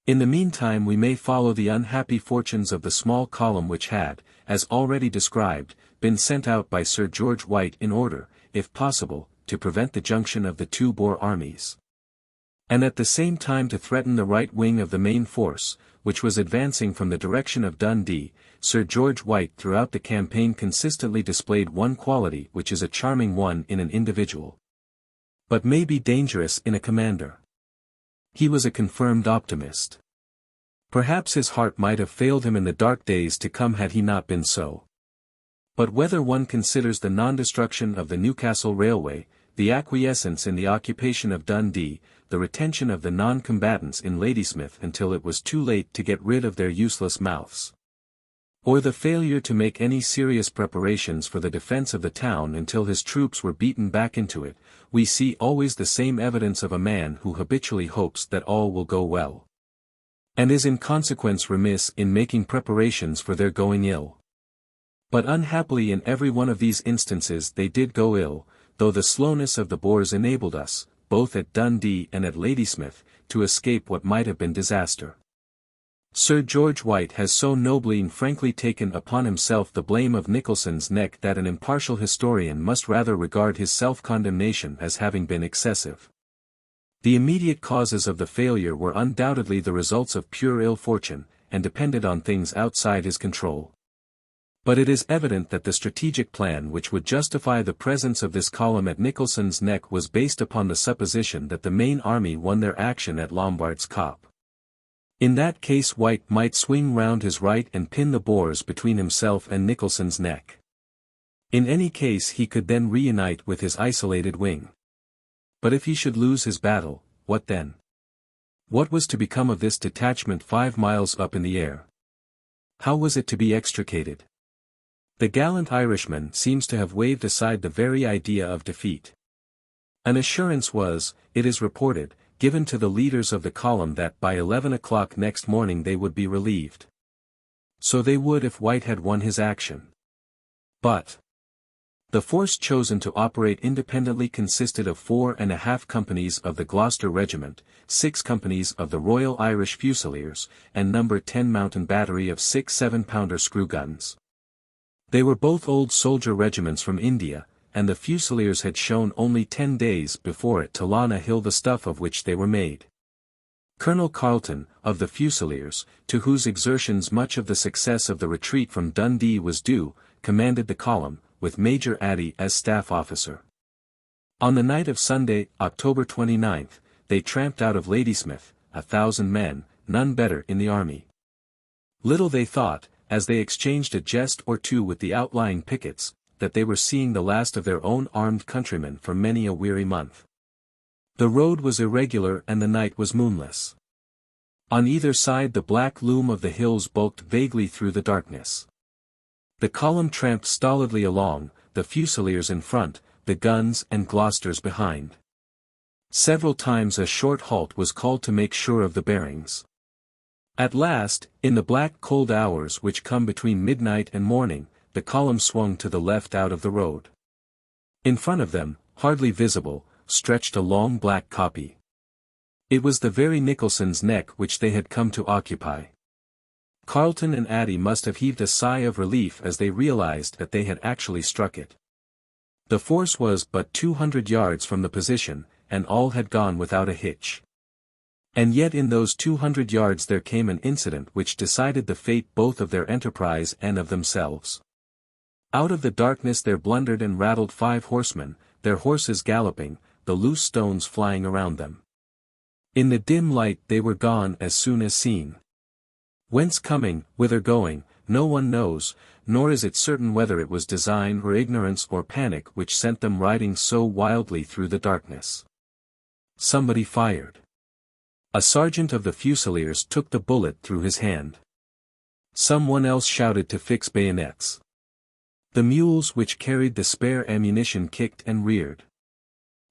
A: In the meantime we may follow the unhappy fortunes of the small column which had, as already described, been sent out by Sir George White in order, if possible, to prevent the junction of the 2 Boer armies, and at the same time to threaten the right wing of the main force, which was advancing from the direction of Dundee, Sir George White throughout the campaign consistently displayed one quality which is a charming one in an individual, but may be dangerous in a commander. He was a confirmed optimist. Perhaps his heart might have failed him in the dark days to come had he not been so. But whether one considers the non-destruction of the Newcastle Railway, the acquiescence in the occupation of Dundee, the retention of the non-combatants in Ladysmith until it was too late to get rid of their useless mouths, or the failure to make any serious preparations for the defense of the town until his troops were beaten back into it, we see always the same evidence of a man who habitually hopes that all will go well, and is in consequence remiss in making preparations for their going ill. But unhappily in every one of these instances they did go ill, though the slowness of the Boers enabled us, both at Dundee and at Ladysmith, to escape what might have been disaster. Sir George White has so nobly and frankly taken upon himself the blame of Nicholson's neck that an impartial historian must rather regard his self-condemnation as having been excessive. The immediate causes of the failure were undoubtedly the results of pure ill fortune, and depended on things outside his control. But it is evident that the strategic plan which would justify the presence of this column at Nicholson's neck was based upon the supposition that the main army won their action at Lombard's Kop. In that case White might swing round his right and pin the Boers between himself and Nicholson's neck. In any case he could then reunite with his isolated wing. But if he should lose his battle, what then? What was to become of this detachment 5 miles up in the air? How was it to be extricated? The gallant Irishman seems to have waved aside the very idea of defeat. An assurance was, it is reported, given to the leaders of the column that by 11 o'clock next morning they would be relieved. So they would if White had won his action. But the force chosen to operate independently consisted of 4.5 companies of the Gloucester Regiment, 6 companies of the Royal Irish Fusiliers, and No. 10 Mountain Battery of 6 7-pounder screw guns. They were both old soldier regiments from India, and the Fusiliers had shown only 10 days before at Talana Hill the stuff of which they were made. Colonel Carleton, of the Fusiliers, to whose exertions much of the success of the retreat from Dundee was due, commanded the column, with Major Addy as staff officer. On the night of Sunday, October 29th, they tramped out of Ladysmith, 1,000 men, none better in the army. Little they thought, as they exchanged a jest or two with the outlying pickets, that they were seeing the last of their own armed countrymen for many a weary month. The road was irregular and the night was moonless. On either side the black loom of the hills bulked vaguely through the darkness. The column tramped stolidly along, the Fusiliers in front, the guns and Gloucesters behind. Several times a short halt was called to make sure of the bearings. At last, in the black cold hours which come between midnight and morning, the column swung to the left out of the road. In front of them, hardly visible, stretched a long black kopje. It was the very Nicholson's neck which they had come to occupy. Carleton and Addy must have heaved a sigh of relief as they realized that they had actually struck it. The force was but 200 yards from the position, and all had gone without a hitch. And yet in those 200 yards there came an incident which decided the fate both of their enterprise and of themselves. Out of the darkness there blundered and rattled 5 horsemen, their horses galloping, the loose stones flying around them. In the dim light they were gone as soon as seen. Whence coming, whither going, no one knows, nor is it certain whether it was design or ignorance or panic which sent them riding so wildly through the darkness. Somebody fired. A sergeant of the Fusiliers took the bullet through his hand. Someone else shouted to fix bayonets. The mules which carried the spare ammunition kicked and reared.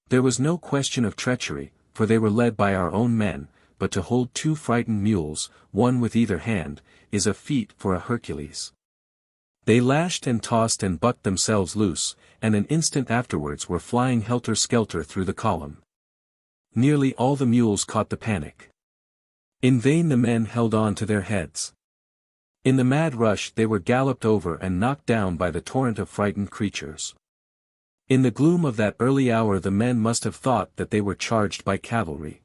A: There was no question of treachery, for they were led by our own men, but to hold 2 frightened mules, one with either hand, is a feat for a Hercules. They lashed and tossed and bucked themselves loose, and an instant afterwards were flying helter-skelter through the column. Nearly all the mules caught the panic. In vain the men held on to their heads. In the mad rush they were galloped over and knocked down by the torrent of frightened creatures. In the gloom of that early hour the men must have thought that they were charged by cavalry.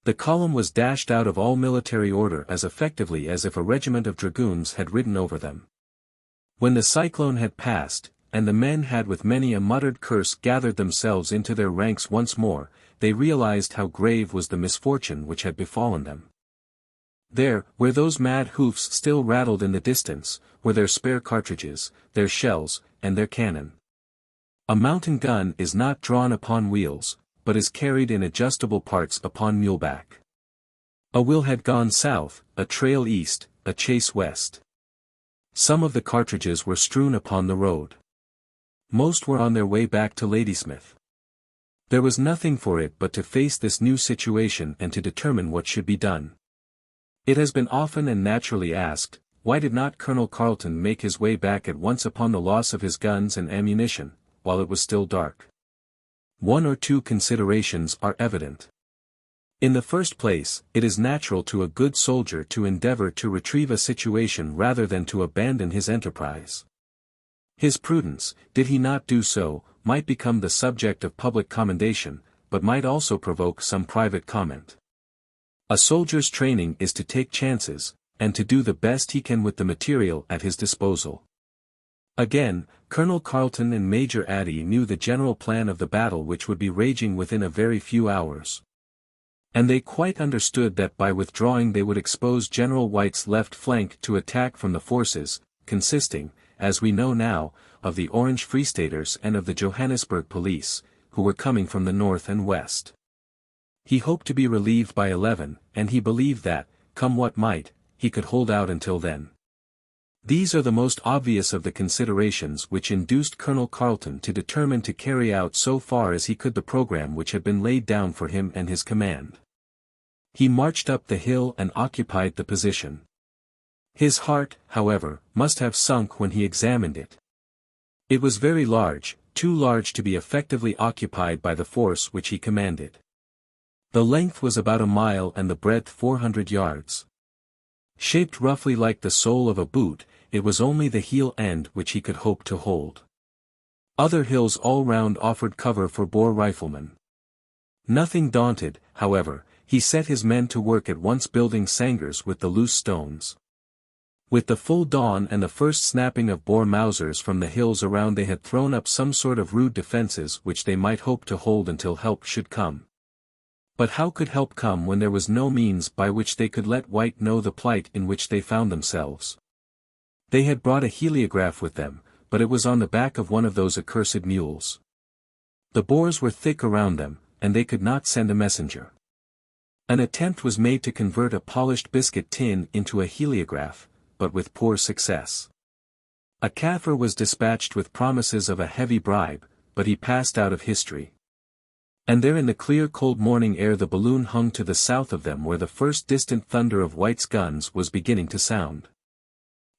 A: The column was dashed out of all military order as effectively as if a regiment of dragoons had ridden over them. When the cyclone had passed, and the men had with many a muttered curse gathered themselves into their ranks once more, they realized how grave was the misfortune which had befallen them. There, where those mad hoofs still rattled in the distance, were their spare cartridges, their shells, and their cannon. A mountain gun is not drawn upon wheels, but is carried in adjustable parts upon muleback. A wheel had gone south, a trail east, a chase west. Some of the cartridges were strewn upon the road. Most were on their way back to Ladysmith. There was nothing for it but to face this new situation and to determine what should be done. It has been often and naturally asked, why did not Colonel Carleton make his way back at once upon the loss of his guns and ammunition, while it was still dark? One or two considerations are evident. In the first place, it is natural to a good soldier to endeavor to retrieve a situation rather than to abandon his enterprise. His prudence, did he not do so, might become the subject of public commendation, but might also provoke some private comment. A soldier's training is to take chances, and to do the best he can with the material at his disposal. Again, Colonel Carleton and Major Addy knew the general plan of the battle which would be raging within a very few hours. And they quite understood that by withdrawing they would expose General White's left flank to attack from the forces, consisting, as we know now, of the Orange Free Staters and of the Johannesburg police, who were coming from the north and west. He hoped to be relieved by 11, and he believed that, come what might, he could hold out until then. These are the most obvious of the considerations which induced Colonel Carleton to determine to carry out so far as he could the program which had been laid down for him and his command. He marched up the hill and occupied the position. His heart, however, must have sunk when he examined it. It was very large, too large to be effectively occupied by the force which he commanded. The length was about a mile and the breadth 400 yards. Shaped roughly like the sole of a boot, it was only the heel end which he could hope to hold. Other hills all round offered cover for Boer riflemen. Nothing daunted, however, he set his men to work at once building sangars with the loose stones. With the full dawn and the first snapping of Boer Mausers from the hills around they had thrown up some sort of rude defences which they might hope to hold until help should come. But how could help come when there was no means by which they could let White know the plight in which they found themselves? They had brought a heliograph with them, but it was on the back of one of those accursed mules. The Boers were thick around them, and they could not send a messenger. An attempt was made to convert a polished biscuit tin into a heliograph, but with poor success. A Kaffir was dispatched with promises of a heavy bribe, but he passed out of history. And there in the clear cold morning air the balloon hung to the south of them where the first distant thunder of White's guns was beginning to sound.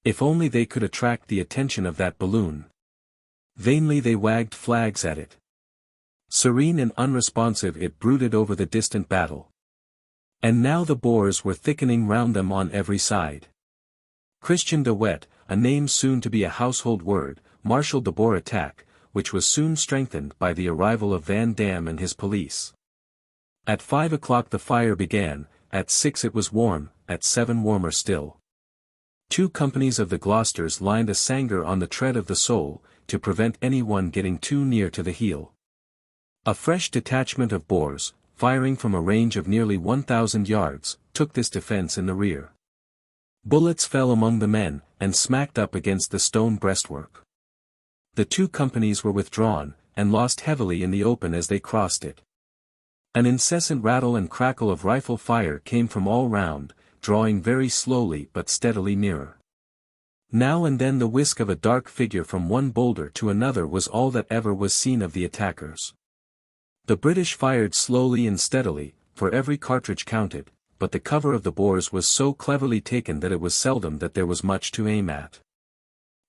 A: If only they could attract the attention of that balloon. Vainly they wagged flags at it. Serene and unresponsive it brooded over the distant battle. And now the Boers were thickening round them on every side. Christian de Wet, a name soon to be a household word, marshalled the Boer attack, which was soon strengthened by the arrival of Van Dam and his police. At 5 o'clock the fire began, at 6 it was warm, at 7 warmer still. 2 companies of the Gloucesters lined a sangar on the tread of the sole, to prevent any one getting too near to the heel. A fresh detachment of Boers, firing from a range of nearly 1,000 yards, took this defence in the rear. Bullets fell among the men, and smacked up against the stone breastwork. The 2 companies were withdrawn, and lost heavily in the open as they crossed it. An incessant rattle and crackle of rifle fire came from all round, drawing very slowly but steadily nearer. Now and then the whisk of a dark figure from one boulder to another was all that ever was seen of the attackers. The British fired slowly and steadily, for every cartridge counted, but the cover of the Boers was so cleverly taken that it was seldom that there was much to aim at.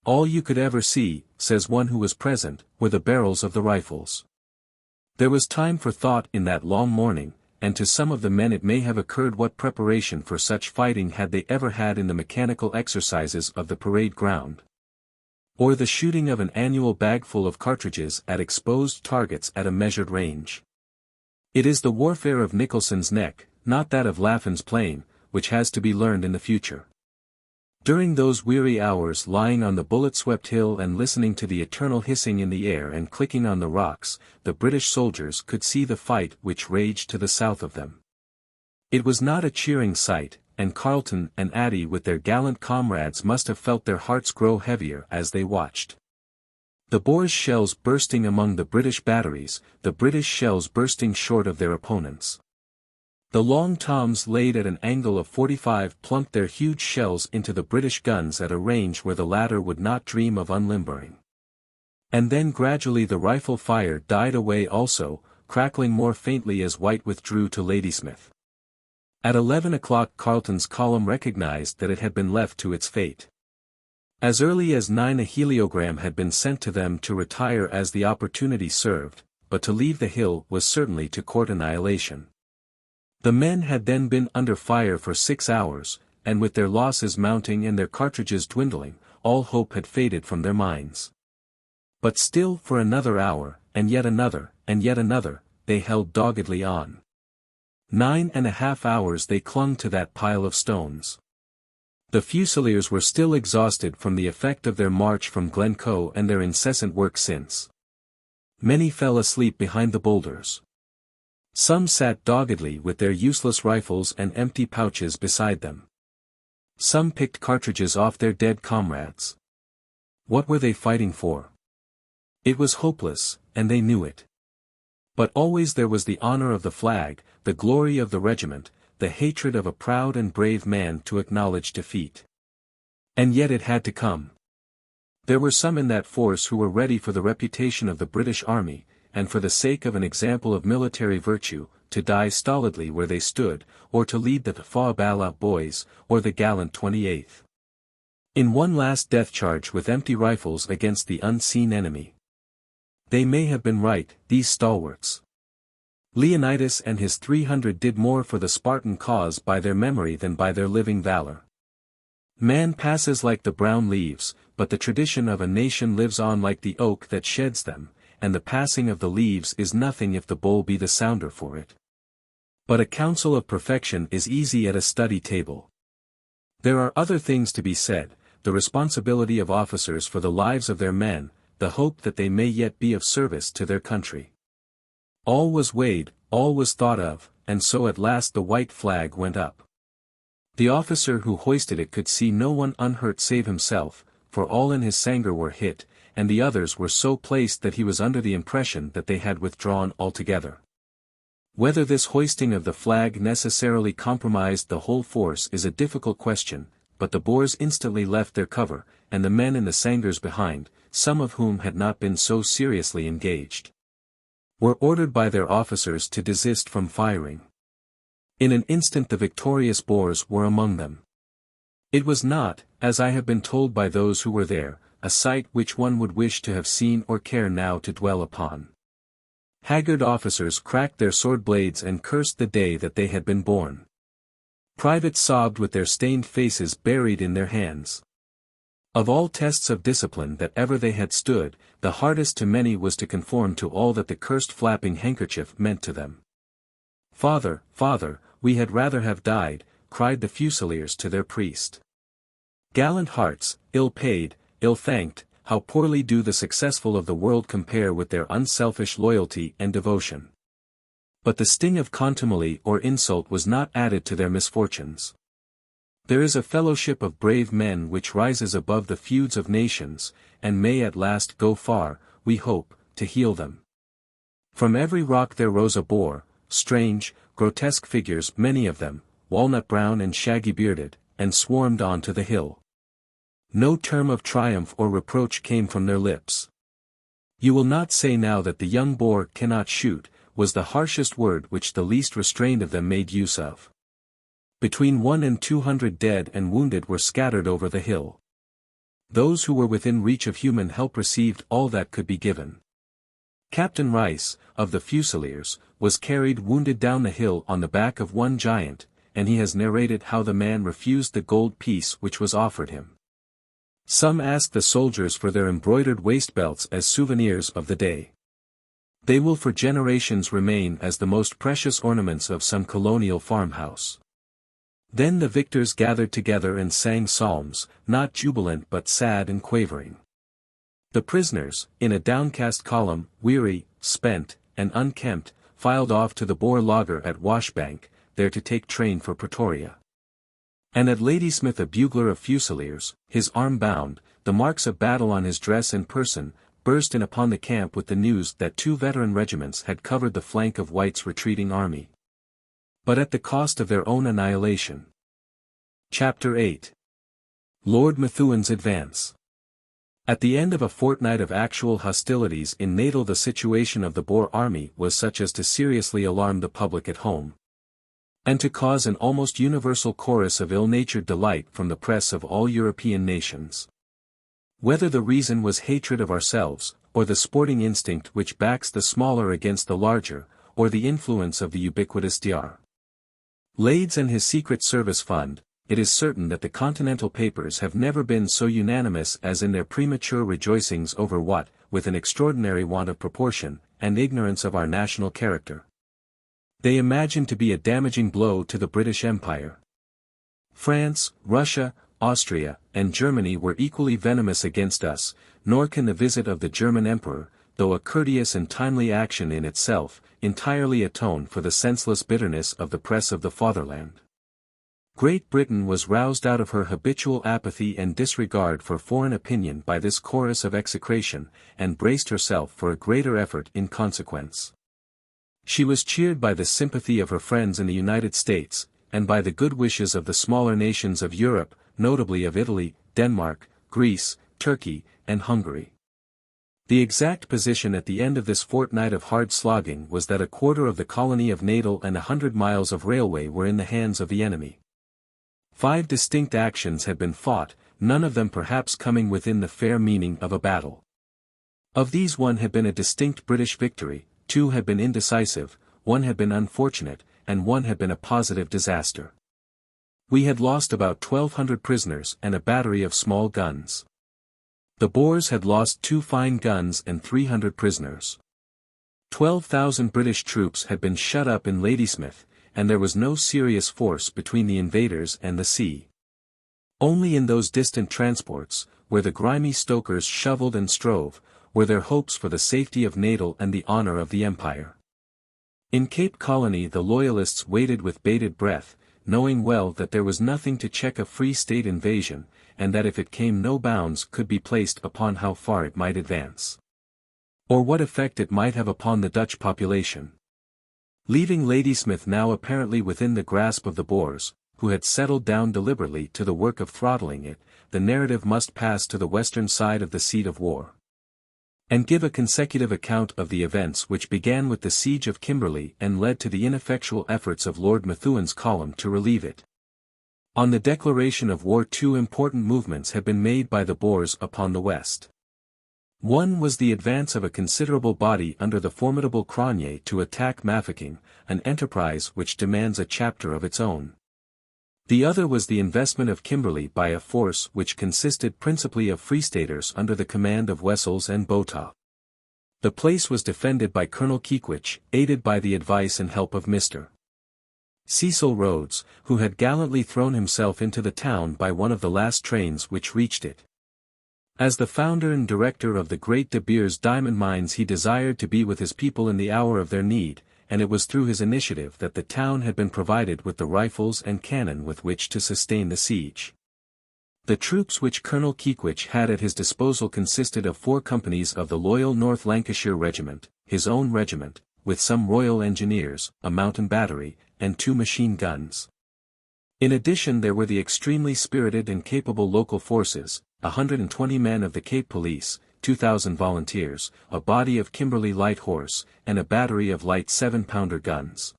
A: All you could ever see, says one who was present, were the barrels of the rifles. There was time for thought in that long morning, and to some of the men it may have occurred what preparation for such fighting had they ever had in the mechanical exercises of the parade ground. Or the shooting of an annual bagful of cartridges at exposed targets at a measured range. It is the warfare of Nicholson's neck, not that of Laffin's Plain, which has to be learned in the future. During those weary hours lying on the bullet-swept hill and listening to the eternal hissing in the air and clicking on the rocks, the British soldiers could see the fight which raged to the south of them. It was not a cheering sight, and Carleton and Addy with their gallant comrades must have felt their hearts grow heavier as they watched. The Boers' shells bursting among the British batteries, the British shells bursting short of their opponents. The long toms laid at an angle of 45 plunked their huge shells into the British guns at a range where the latter would not dream of unlimbering. And then gradually the rifle fire died away also, crackling more faintly as White withdrew to Ladysmith. At 11 o'clock Carleton's column recognized that it had been left to its fate. As early as 9 a heliogram had been sent to them to retire as the opportunity served, but to leave the hill was certainly to court annihilation. The men had then been under fire for 6 hours, and with their losses mounting and their cartridges dwindling, all hope had faded from their minds. But still for another hour, and yet another, they held doggedly on. 9.5 hours they clung to that pile of stones. The Fusiliers were still exhausted from the effect of their march from Glencoe and their incessant work since. Many fell asleep behind the boulders. Some sat doggedly with their useless rifles and empty pouches beside them. Some picked cartridges off their dead comrades. What were they fighting for? It was hopeless, and they knew it. But always there was the honor of the flag, the glory of the regiment, the hatred of a proud and brave man to acknowledge defeat. And yet it had to come. There were some in that force who were ready for the reputation of the British Army, and for the sake of an example of military virtue, to die stolidly where they stood, or to lead the Faabala boys, or the gallant 28th. In one last death charge with empty rifles against the unseen enemy. They may have been right, these stalwarts. Leonidas and his 300 did more for the Spartan cause by their memory than by their living valor. Man passes like the brown leaves, but the tradition of a nation lives on like the oak that sheds them, and the passing of the leaves is nothing if the bowl be the sounder for it. But a counsel of perfection is easy at a study table. There are other things to be said, the responsibility of officers for the lives of their men, the hope that they may yet be of service to their country. All was weighed, all was thought of, and so at last the white flag went up. The officer who hoisted it could see no one unhurt save himself, for all in his sangar were hit, and the others were so placed that he was under the impression that they had withdrawn altogether. Whether this hoisting of the flag necessarily compromised the whole force is a difficult question, but the Boers instantly left their cover, and the men in the sangars behind, some of whom had not been so seriously engaged, were ordered by their officers to desist from firing. In an instant the victorious Boers were among them. It was not, as I have been told by those who were there, a sight which one would wish to have seen or care now to dwell upon. Haggard officers cracked their sword blades and cursed the day that they had been born. Privates sobbed with their stained faces buried in their hands. Of all tests of discipline that ever they had stood, the hardest to many was to conform to all that the cursed flapping handkerchief meant to them. "Father, father, we had rather have died," cried the Fusiliers to their priest. Gallant hearts, ill-paid, ill-thanked, how poorly do the successful of the world compare with their unselfish loyalty and devotion. But the sting of contumely or insult was not added to their misfortunes. There is a fellowship of brave men which rises above the feuds of nations, and may at last go far, we hope, to heal them. From every rock there rose a Boer, strange, grotesque figures many of them, walnut-brown and shaggy-bearded, and swarmed on to the hill. No term of triumph or reproach came from their lips. "You will not say now that the young Boer cannot shoot," was the harshest word which the least restrained of them made use of. Between 100 and 200 dead and wounded were scattered over the hill. Those who were within reach of human help received all that could be given. Captain Rice, of the Fusiliers, was carried wounded down the hill on the back of one giant, and he has narrated how the man refused the gold piece which was offered him. Some asked the soldiers for their embroidered waist belts as souvenirs of the day. They will for generations remain as the most precious ornaments of some colonial farmhouse. Then the victors gathered together and sang psalms, not jubilant but sad and quavering. The prisoners, in a downcast column, weary, spent, and unkempt, filed off to the Boer lager at Washbank, there to take train for Pretoria. And at Ladysmith a bugler of Fusiliers, his arm bound, the marks of battle on his dress and person, burst in upon the camp with the news that 2 veteran regiments had covered the flank of White's retreating army. But at the cost of their own annihilation. Chapter 8. Lord Methuen's Advance. At the end of a fortnight of actual hostilities in Natal, the situation of the Boer army was such as to seriously alarm the public at home, and to cause an almost universal chorus of ill-natured delight from the press of all European nations. Whether the reason was hatred of ourselves, or the sporting instinct which backs the smaller against the larger, or the influence of the ubiquitous Dr. Lades and his Secret Service Fund, it is certain that the continental papers have never been so unanimous as in their premature rejoicings over what, with an extraordinary want of proportion, and ignorance of our national character, they imagine to be a damaging blow to the British Empire. France, Russia, Austria, and Germany were equally venomous against us, nor can the visit of the German Emperor, though a courteous and timely action in itself, entirely atone for the senseless bitterness of the press of the fatherland. Great Britain was roused out of her habitual apathy and disregard for foreign opinion by this chorus of execration, and braced herself for a greater effort in consequence. She was cheered by the sympathy of her friends in the United States, and by the good wishes of the smaller nations of Europe, notably of Italy, Denmark, Greece, Turkey, and Hungary. The exact position at the end of this fortnight of hard slogging was that a quarter of the colony of Natal and 100 miles of railway were in the hands of the enemy. 5 distinct actions had been fought, none of them perhaps coming within the fair meaning of a battle. Of these 1 had been a distinct British victory, 2 had been indecisive, 1 had been unfortunate, and 1 had been a positive disaster. We had lost about 1,200 prisoners and a battery of small guns. The Boers had lost 2 fine guns and 300 prisoners. 12,000 British troops had been shut up in Ladysmith, and there was no serious force between the invaders and the sea. Only in those distant transports, where the grimy stokers shovelled and strove, were there hopes for the safety of Natal and the honour of the Empire. In Cape Colony the Loyalists waited with bated breath, knowing well that there was nothing to check a Free State invasion, and that if it came no bounds could be placed upon how far it might advance, or what effect it might have upon the Dutch population. Leaving Ladysmith now apparently within the grasp of the Boers, who had settled down deliberately to the work of throttling it, the narrative must pass to the western side of the seat of war, and give a consecutive account of the events which began with the siege of Kimberley and led to the ineffectual efforts of Lord Methuen's column to relieve it. On the declaration of war 2 important movements had been made by the Boers upon the west. One was the advance of a considerable body under the formidable Cronje to attack Mafeking, an enterprise which demands a chapter of its own. The other was the investment of Kimberley by a force which consisted principally of Free Staters under the command of Wessels and Botha. The place was defended by Colonel Keekwich, aided by the advice and help of Mr. Cecil Rhodes, who had gallantly thrown himself into the town by one of the last trains which reached it. As the founder and director of the great De Beers diamond mines he desired to be with his people in the hour of their need, and it was through his initiative that the town had been provided with the rifles and cannon with which to sustain the siege. The troops which Colonel Keekwich had at his disposal consisted of 4 companies of the Loyal North Lancashire Regiment, his own regiment, with some Royal Engineers, a mountain battery, and 2 machine guns. In addition there were the extremely spirited and capable local forces, 120 men of the Cape Police, 2,000 volunteers, a body of Kimberley light horse, and a battery of light 7-pounder guns.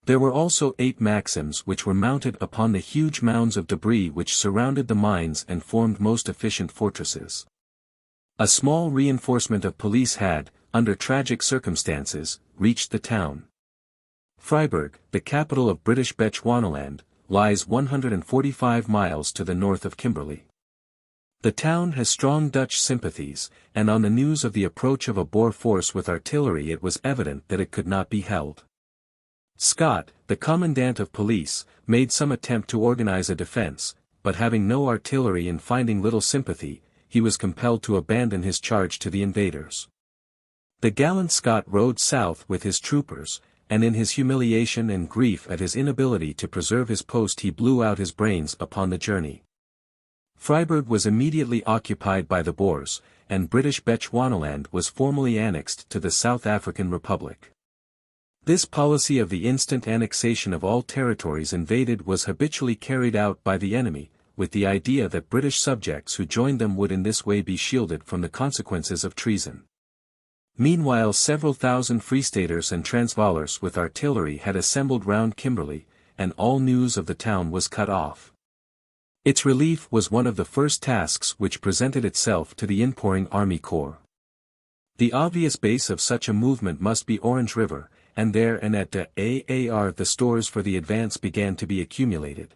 A: There were also 8 Maxims which were mounted upon the huge mounds of debris which surrounded the mines and formed most efficient fortresses. A small reinforcement of police had, under tragic circumstances, reached the town. Vryburg, the capital of British Bechuanaland, lies 145 miles to the north of Kimberley. The town has strong Dutch sympathies, and on the news of the approach of a Boer force with artillery it was evident that it could not be held. Scott, the commandant of police, made some attempt to organize a defense, but having no artillery and finding little sympathy, he was compelled to abandon his charge to the invaders. The gallant Scott rode south with his troopers, and in his humiliation and grief at his inability to preserve his post he blew out his brains upon the journey. Vryburg was immediately occupied by the Boers, and British Bechuanaland was formally annexed to the South African Republic. This policy of the instant annexation of all territories invaded was habitually carried out by the enemy, with the idea that British subjects who joined them would in this way be shielded from the consequences of treason. Meanwhile several thousand Freestaters and Transvaalers with artillery had assembled round Kimberley, and all news of the town was cut off. Its relief was one of the first tasks which presented itself to the inpouring army corps. The obvious base of such a movement must be Orange River, and there and at de Aar the stores for the advance began to be accumulated.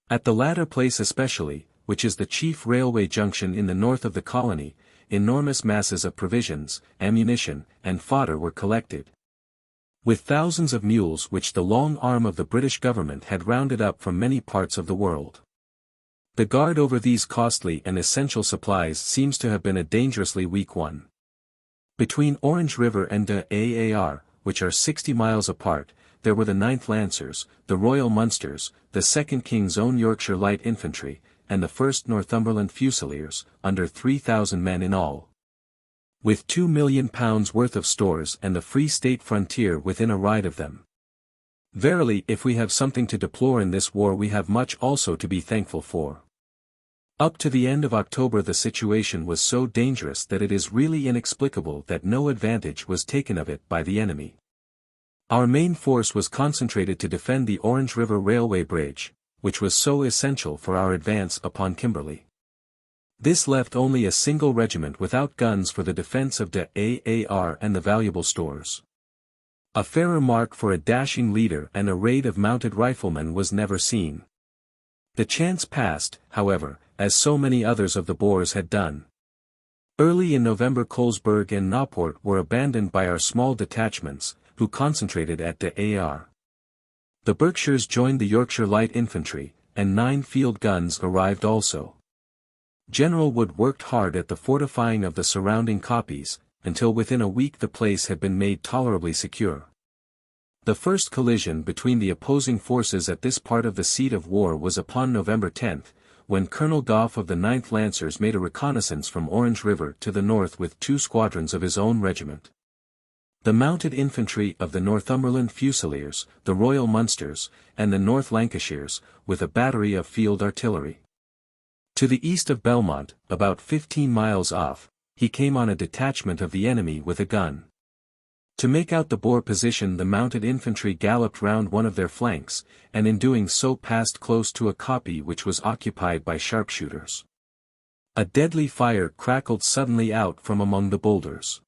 A: At the latter place especially, which is the chief railway junction in the north of the colony, enormous masses of provisions, ammunition, and fodder were collected. With thousands of mules which the long arm of the British government had rounded up from many parts of the world. The guard over these costly and essential supplies seems to have been a dangerously weak one. Between Orange River and de Aar, which are 60 miles apart, there were the 9th Lancers, the Royal Munsters, the 2nd King's Own Yorkshire Light Infantry, and the 1st Northumberland Fusiliers, under 3,000 men in all. With £2 million worth of stores and the Free State frontier within a ride of them. Verily, if we have something to deplore in this war we have much also to be thankful for. Up to the end of October the situation was so dangerous that it is really inexplicable that no advantage was taken of it by the enemy. Our main force was concentrated to defend the Orange River Railway Bridge, which was so essential for our advance upon Kimberley. This left only a single regiment without guns for the defense of de Aar and the valuable stores. A fairer mark for a dashing leader and a raid of mounted riflemen was never seen. The chance passed, however, as so many others of the Boers had done. Early in November Colesberg and Nauport were abandoned by our small detachments, who concentrated at de Aar. The Berkshires joined the Yorkshire Light Infantry, and 9 field guns arrived also. General Wood worked hard at the fortifying of the surrounding koppies, until within a week the place had been made tolerably secure. The first collision between the opposing forces at this part of the seat of war was upon November 10, when Colonel Gough of the 9th Lancers made a reconnaissance from Orange River to the north with 2 squadrons of his own regiment. The mounted infantry of the Northumberland Fusiliers, the Royal Munsters, and the North Lancashires, with a battery of field artillery. To the east of Belmont, about 15 miles off, he came on a detachment of the enemy with a gun. To make out the Boer position the mounted infantry galloped round one of their flanks, and in doing so passed close to a kopje which was occupied by sharpshooters. A deadly fire crackled suddenly out from among the boulders.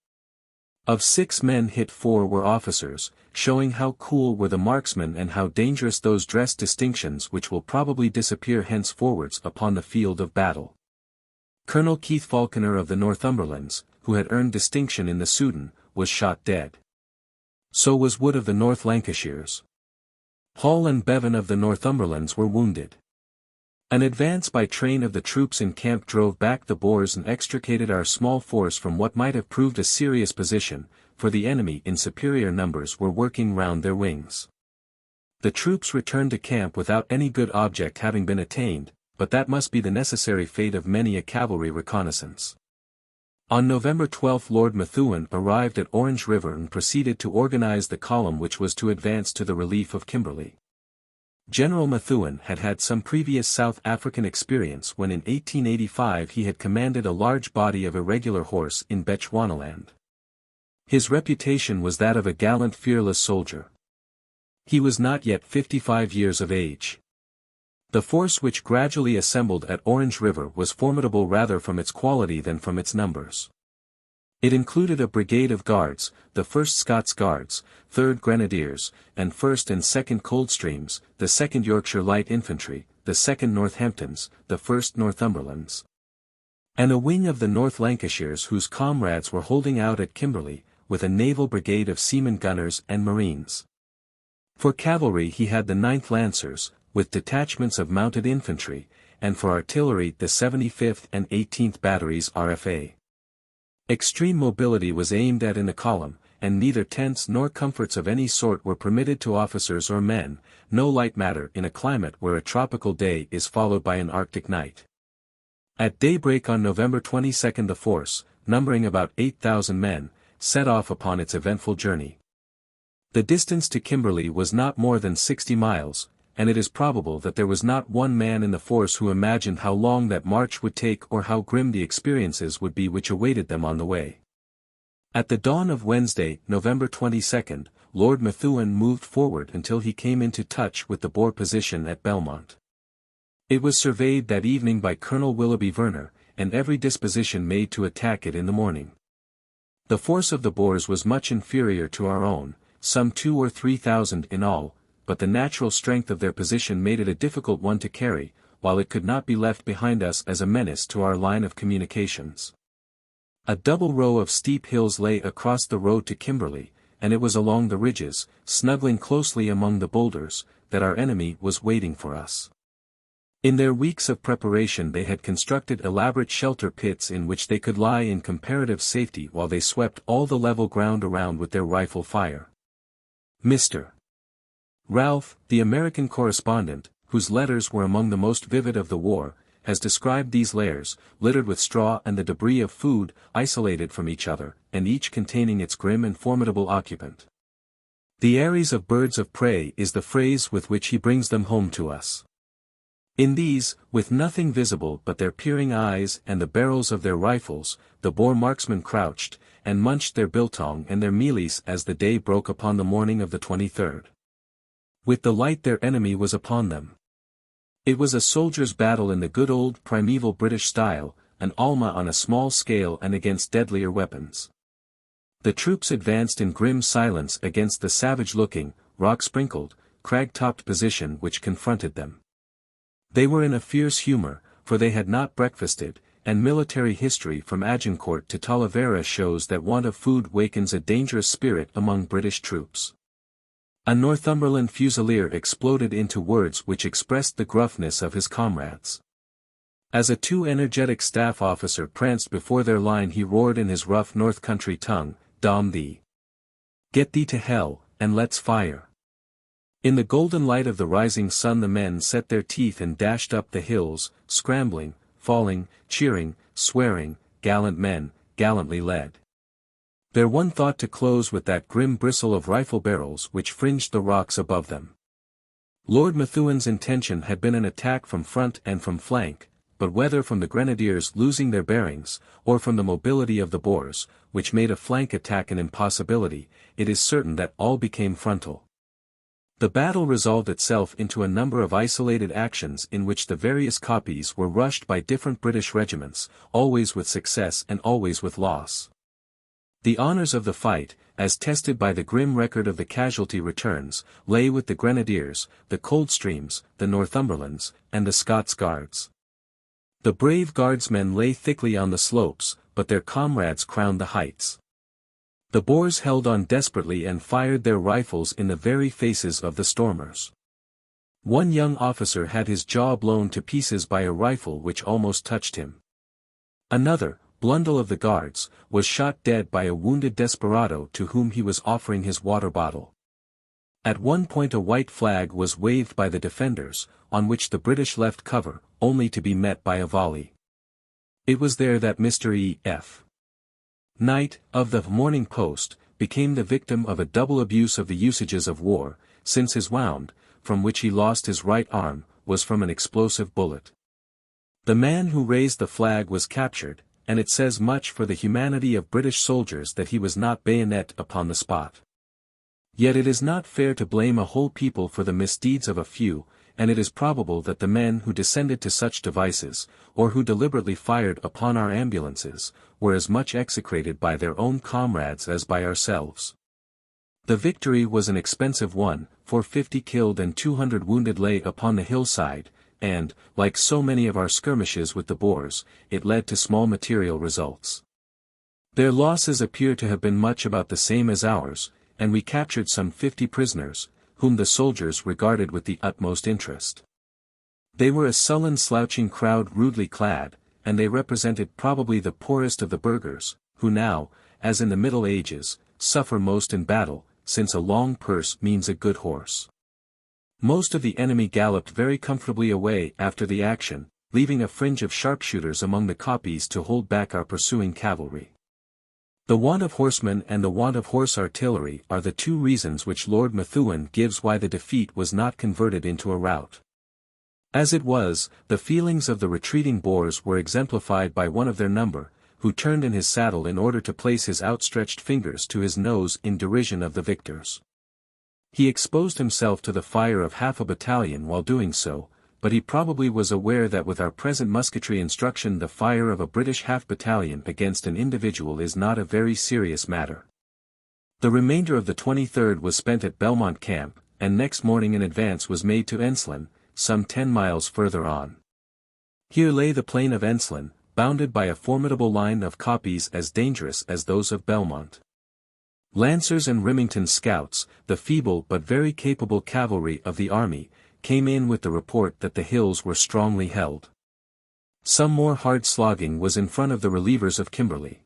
A: Of 6 men hit 4 were officers, showing how cool were the marksmen and how dangerous those dress distinctions which will probably disappear henceforwards upon the field of battle. Colonel Keith Falconer of the Northumberlands, who had earned distinction in the Soudan, was shot dead. So was Wood of the North Lancashires. Hall and Bevan of the Northumberlands were wounded. An advance by train of the troops in camp drove back the Boers and extricated our small force from what might have proved a serious position, for the enemy in superior numbers were working round their wings. The troops returned to camp without any good object having been attained, but that must be the necessary fate of many a cavalry reconnaissance. On November 12 Lord Methuen arrived at Orange River and proceeded to organize the column which was to advance to the relief of Kimberley. General Methuen had had some previous South African experience when in 1885 he had commanded a large body of irregular horse in Bechuanaland. His reputation was that of a gallant fearless soldier. He was not yet 55 years of age. The force which gradually assembled at Orange River was formidable rather from its quality than from its numbers. It included a brigade of guards, the 1st Scots Guards, 3rd Grenadiers, and 1st and 2nd Coldstreams, the 2nd Yorkshire Light Infantry, the 2nd Northamptons, the 1st Northumberlands. and a wing of the North Lancashires whose comrades were holding out at Kimberley, with a naval brigade of seamen gunners and marines. For cavalry he had the 9th Lancers, with detachments of mounted infantry, and for artillery the 75th and 18th Batteries RFA. Extreme mobility was aimed at in the column, and neither tents nor comforts of any sort were permitted to officers or men, no light matter in a climate where a tropical day is followed by an Arctic night. At daybreak on November 22 the force, numbering about 8,000 men, set off upon its eventful journey. The distance to Kimberley was not more than 60 miles, and it is probable that there was not one man in the force who imagined how long that march would take or how grim the experiences would be which awaited them on the way. At the dawn of Wednesday, November 22, Lord Methuen moved forward until he came into touch with the Boer position at Belmont. It was surveyed that evening by Colonel Willoughby Verner, and every disposition made to attack it in the morning. The force of the Boers was much inferior to our own, some 2,000 or 3,000 in all, but the natural strength of their position made it a difficult one to carry, while it could not be left behind us as a menace to our line of communications. A double row of steep hills lay across the road to Kimberley, and it was along the ridges, snuggling closely among the boulders, that our enemy was waiting for us. In their weeks of preparation they had constructed elaborate shelter pits in which they could lie in comparative safety while they swept all the level ground around with their rifle fire. Mr. Ralph, the American correspondent, whose letters were among the most vivid of the war, has described these lairs, littered with straw and the debris of food, isolated from each other, and each containing its grim and formidable occupant. The eyries of birds of prey is the phrase with which he brings them home to us. In these, with nothing visible but their peering eyes and the barrels of their rifles, the Boer marksmen crouched, and munched their biltong and their mealies as the day broke upon the morning of the 23rd. With the light their enemy was upon them. It was a soldier's battle in the good old primeval British style, an Alma on a small scale and against deadlier weapons. The troops advanced in grim silence against the savage-looking, rock-sprinkled, crag-topped position which confronted them. They were in a fierce humor, for they had not breakfasted, and military history from Agincourt to Talavera shows that want of food wakens a dangerous spirit among British troops. A Northumberland Fusilier exploded into words which expressed the gruffness of his comrades. As a too energetic staff officer pranced before their line he roared in his rough North Country tongue, "Damn thee! Get thee to hell, and let's fire!" In the golden light of the rising sun the men set their teeth and dashed up the hills, scrambling, falling, cheering, swearing, gallant men, gallantly led. Their one thought to close with that grim bristle of rifle barrels which fringed the rocks above them. Lord Methuen's intention had been an attack from front and from flank, but whether from the grenadiers losing their bearings, or from the mobility of the Boers, which made a flank attack an impossibility, it is certain that all became frontal. The battle resolved itself into a number of isolated actions in which the various copies were rushed by different British regiments, always with success and always with loss. The honours of the fight, as tested by the grim record of the casualty returns, lay with the Grenadiers, the Coldstreams, the Northumberlands, and the Scots Guards. The brave Guardsmen lay thickly on the slopes, but their comrades crowned the heights. The Boers held on desperately and fired their rifles in the very faces of the stormers. One young officer had his jaw blown to pieces by a rifle which almost touched him. Another, Blundell of the Guards, was shot dead by a wounded desperado to whom he was offering his water bottle. At one point a white flag was waved by the defenders, on which the British left cover, only to be met by a volley. It was there that Mr. E.F. Knight, of the Morning Post, became the victim of a double abuse of the usages of war, since his wound, from which he lost his right arm, was from an explosive bullet. The man who raised the flag was captured, and it says much for the humanity of British soldiers that he was not bayoneted upon the spot. Yet it is not fair to blame a whole people for the misdeeds of a few, and it is probable that the men who descended to such devices, or who deliberately fired upon our ambulances, were as much execrated by their own comrades as by ourselves. The victory was an expensive one, for 50 killed and 200 wounded lay upon the hillside, and, like so many of our skirmishes with the Boers, it led to small material results. Their losses appear to have been much about the same as ours, and we captured some 50 prisoners, whom the soldiers regarded with the utmost interest. They were a sullen slouching crowd rudely clad, and they represented probably the poorest of the burghers, who now, as in the Middle Ages, suffer most in battle, since a long purse means a good horse. Most of the enemy galloped very comfortably away after the action, leaving a fringe of sharpshooters among the koppies to hold back our pursuing cavalry. The want of horsemen and the want of horse artillery are the two reasons which Lord Methuen gives why the defeat was not converted into a rout. As it was, the feelings of the retreating Boers were exemplified by one of their number, who turned in his saddle in order to place his outstretched fingers to his nose in derision of the victors. He exposed himself to the fire of half a battalion while doing so, but he probably was aware that with our present musketry instruction the fire of a British half-battalion against an individual is not a very serious matter. The remainder of the 23rd was spent at Belmont Camp, and next morning an advance was made to Ensslin, some 10 miles further on. Here lay the plain of Ensslin, bounded by a formidable line of koppies as dangerous as those of Belmont. Lancers and Remington scouts, the feeble but very capable cavalry of the army, came in with the report that the hills were strongly held. Some more hard slogging was in front of the relievers of Kimberley.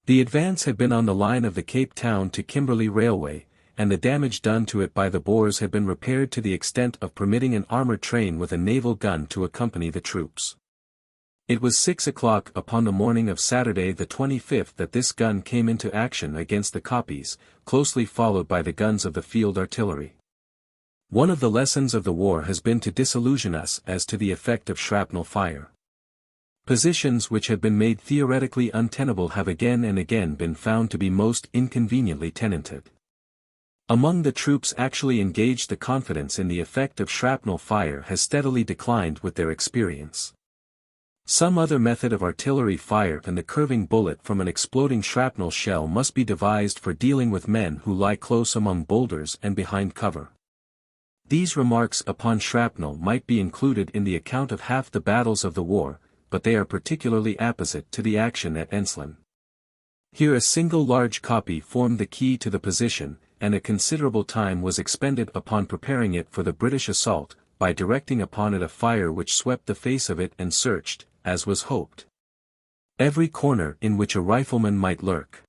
A: The advance had been on the line of the Cape Town to Kimberley Railway, and the damage done to it by the Boers had been repaired to the extent of permitting an armoured train with a naval gun to accompany the troops. It was 6 o'clock upon the morning of Saturday the 25th that this gun came into action against the koppies, closely followed by the guns of the field artillery. One of the lessons of the war has been to disillusion us as to the effect of shrapnel fire. Positions which had been made theoretically untenable have again and again been found to be most inconveniently tenanted. Among the troops actually engaged the confidence in the effect of shrapnel fire has steadily declined with their experience. Some other method of artillery fire than the curving bullet from an exploding shrapnel shell must be devised for dealing with men who lie close among boulders and behind cover. These remarks upon shrapnel might be included in the account of half the battles of the war, but they are particularly apposite to the action at Ensslin. Here a single large kopje formed the key to the position, and a considerable time was expended upon preparing it for the British assault, by directing upon it a fire which swept the face of it and searched, as was hoped, every corner in which a rifleman might lurk.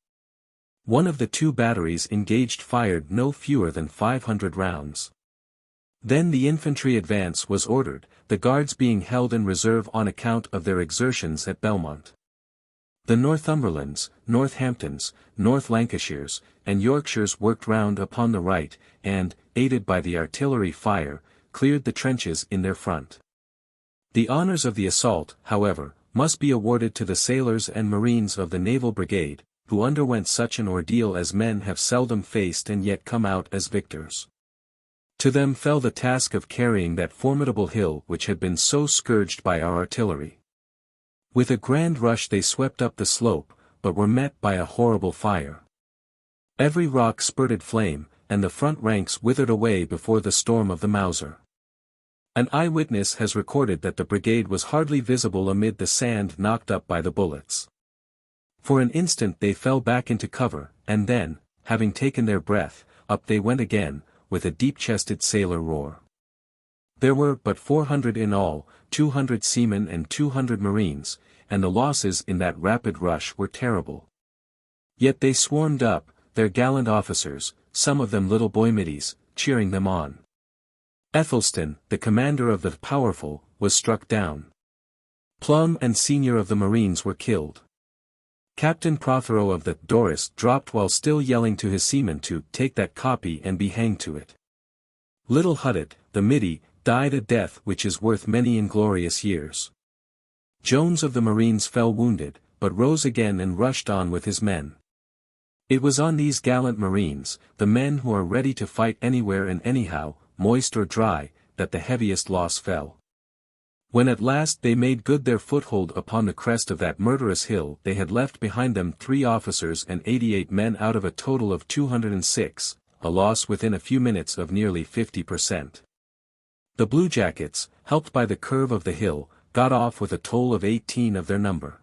A: One of the two batteries engaged fired no fewer than 500 rounds. Then the infantry advance was ordered, the guards being held in reserve on account of their exertions at Belmont. The Northumberlands, Northamptons, North Lancashires, and Yorkshires worked round upon the right, and, aided by the artillery fire, cleared the trenches in their front. The honours of the assault, however, must be awarded to the sailors and marines of the Naval Brigade, who underwent such an ordeal as men have seldom faced and yet come out as victors. To them fell the task of carrying that formidable hill which had been so scourged by our artillery. With a grand rush they swept up the slope, but were met by a horrible fire. Every rock spurted flame, and the front ranks withered away before the storm of the Mauser. An eyewitness has recorded that the brigade was hardly visible amid the sand knocked up by the bullets. For an instant they fell back into cover, and then, having taken their breath, up they went again, with a deep-chested sailor roar. There were but 400 in all, 200 seamen and 200 marines, and the losses in that rapid rush were terrible. Yet they swarmed up, their gallant officers, some of them little boy middies, cheering them on. Ethelstan, the commander of the powerful, was struck down. Plum and senior of the marines were killed. Captain Prothero of the Doris dropped while still yelling to his seamen to take that kopje and be hanged to it. Little Huddett, the middy, died a death which is worth many inglorious years. Jones of the marines fell wounded, but rose again and rushed on with his men. It was on these gallant marines, the men who are ready to fight anywhere and anyhow, moist or dry, that the heaviest loss fell. When at last they made good their foothold upon the crest of that murderous hill, they had left behind them 3 officers and 88 men out of a total of 206, a loss within a few minutes of nearly 50%. The bluejackets, helped by the curve of the hill, got off with a toll of 18 of their number.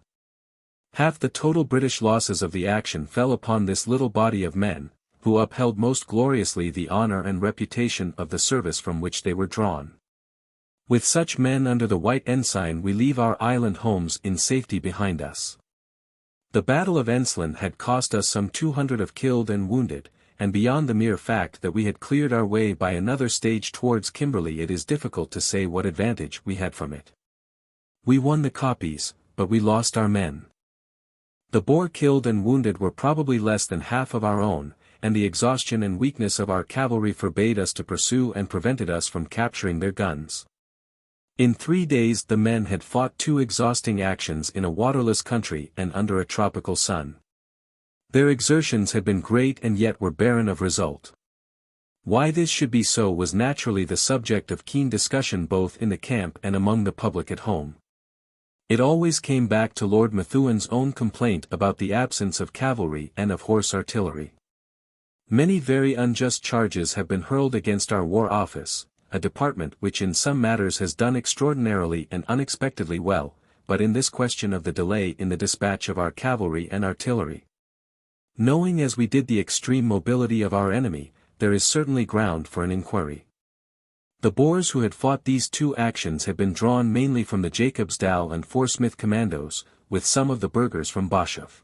A: Half the total British losses of the action fell upon this little body of men, who upheld most gloriously the honor and reputation of the service from which they were drawn. With such men under the white ensign we leave our island homes in safety behind us. The Battle of Enslan had cost us some 200 of killed and wounded, and beyond the mere fact that we had cleared our way by another stage towards Kimberley it is difficult to say what advantage we had from it. We won the copies, but we lost our men. The Boer killed and wounded were probably less than half of our own, and the exhaustion and weakness of our cavalry forbade us to pursue and prevented us from capturing their guns. In 3 days the men had fought 2 exhausting actions in a waterless country and under a tropical sun. Their exertions had been great and yet were barren of result. Why this should be so was naturally the subject of keen discussion both in the camp and among the public at home. It always came back to Lord Methuen's own complaint about the absence of cavalry and of horse artillery. Many very unjust charges have been hurled against our War Office, a department which in some matters has done extraordinarily and unexpectedly well, but in this question of the delay in the dispatch of our cavalry and artillery. Knowing as we did the extreme mobility of our enemy, there is certainly ground for an inquiry. The Boers who had fought these 2 actions had been drawn mainly from the Jacobsdal and Foursmith commandos, with some of the burghers from Boshoff.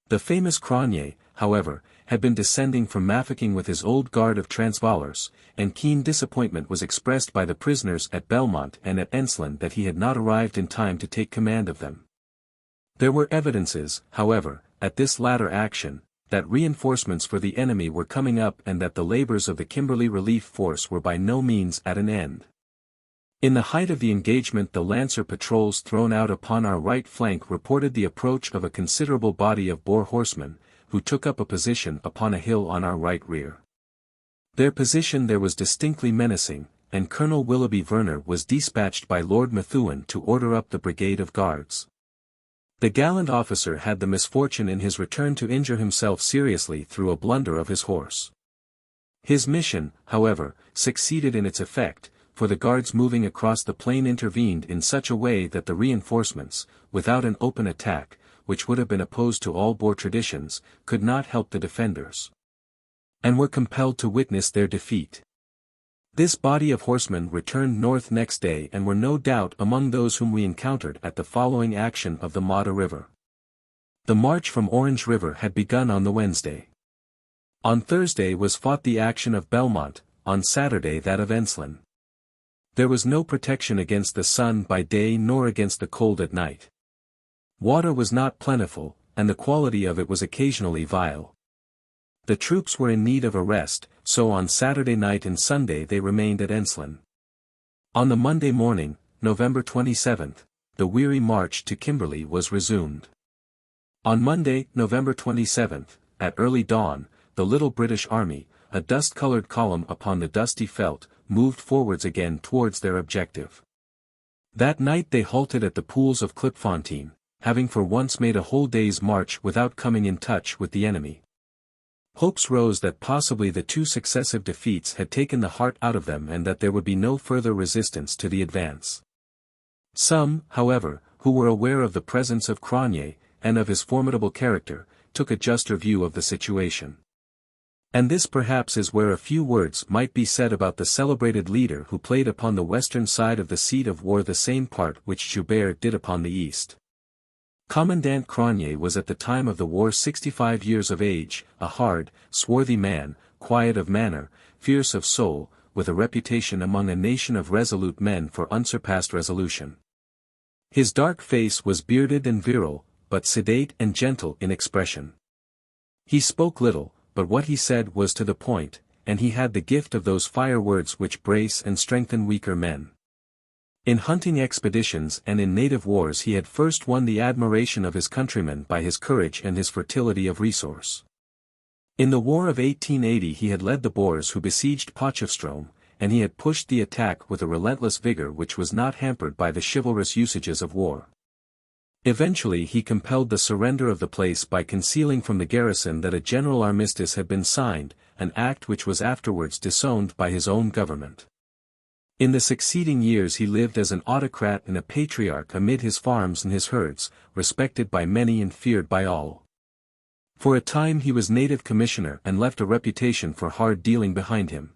A: The famous Cronje, however, had been descending from Mafeking with his old guard of Transvaalers, and keen disappointment was expressed by the prisoners at Belmont and at Enslan that he had not arrived in time to take command of them. There were evidences, however, at this latter action, that reinforcements for the enemy were coming up and that the labors of the Kimberley relief force were by no means at an end. In the height of the engagement the Lancer patrols thrown out upon our right flank reported the approach of a considerable body of Boer horsemen, who took up a position upon a hill on our right rear. Their position there was distinctly menacing, and Colonel Willoughby Verner was dispatched by Lord Methuen to order up the brigade of guards. The gallant officer had the misfortune in his return to injure himself seriously through a blunder of his horse. His mission, however, succeeded in its effect, for the guards moving across the plain intervened in such a way that the reinforcements, without an open attack, which would have been opposed to all Boer traditions, could not help the defenders, and were compelled to witness their defeat. This body of horsemen returned north next day and were no doubt among those whom we encountered at the following action of the Modder River. The march from Orange River had begun on the Wednesday. On Thursday was fought the action of Belmont, on Saturday that of Enslan. There was no protection against the sun by day nor against the cold at night. Water was not plentiful, and the quality of it was occasionally vile. The troops were in need of a rest, so on Saturday night and Sunday they remained at Enslan. On the Monday morning, November 27th, the weary march to Kimberley was resumed. On Monday, November 27th, at early dawn, the little British army, a dust-colored column upon the dusty veldt, moved forwards again towards their objective. That night they halted at the pools of Klipfontein, having for once made a whole day's march without coming in touch with the enemy. Hopes rose that possibly the 2 successive defeats had taken the heart out of them and that there would be no further resistance to the advance. Some, however, who were aware of the presence of Cronje, and of his formidable character, took a juster view of the situation. And this perhaps is where a few words might be said about the celebrated leader who played upon the western side of the seat of war the same part which Joubert did upon the east. Commandant Cronje was at the time of the war 65 years of age, a hard, swarthy man, quiet of manner, fierce of soul, with a reputation among a nation of resolute men for unsurpassed resolution. His dark face was bearded and virile, but sedate and gentle in expression. He spoke little, but what he said was to the point, and he had the gift of those fire words which brace and strengthen weaker men. In hunting expeditions and in native wars he had first won the admiration of his countrymen by his courage and his fertility of resource. In the War of 1880 he had led the Boers who besieged Potchefstroom, and he had pushed the attack with a relentless vigor which was not hampered by the chivalrous usages of war. Eventually he compelled the surrender of the place by concealing from the garrison that a general armistice had been signed, an act which was afterwards disowned by his own government. In the succeeding years he lived as an autocrat and a patriarch amid his farms and his herds, respected by many and feared by all. For a time he was native commissioner and left a reputation for hard dealing behind him.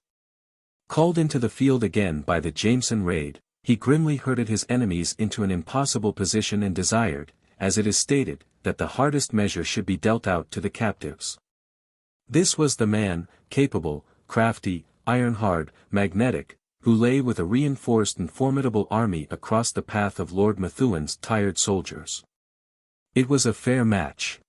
A: Called into the field again by the Jameson raid, he grimly herded his enemies into an impossible position and desired, as it is stated, that the hardest measure should be dealt out to the captives. This was the man, capable, crafty, iron-hard, magnetic, who lay with a reinforced and formidable army across the path of Lord Methuen's tired soldiers. It was a fair match.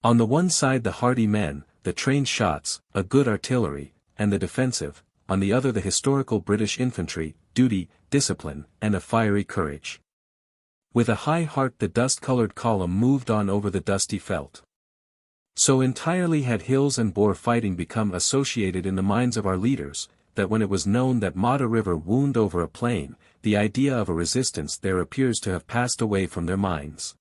A: On the one side the hardy men, the trained shots, a good artillery, and the defensive, on the other the historical British infantry, duty, discipline, and a fiery courage. With a high heart the dust-colored column moved on over the dusty veldt. So entirely had hills and Boer fighting become associated in the minds of our leaders, that when it was known that Modder River wound over a plain, the idea of a resistance there appears to have passed away from their minds.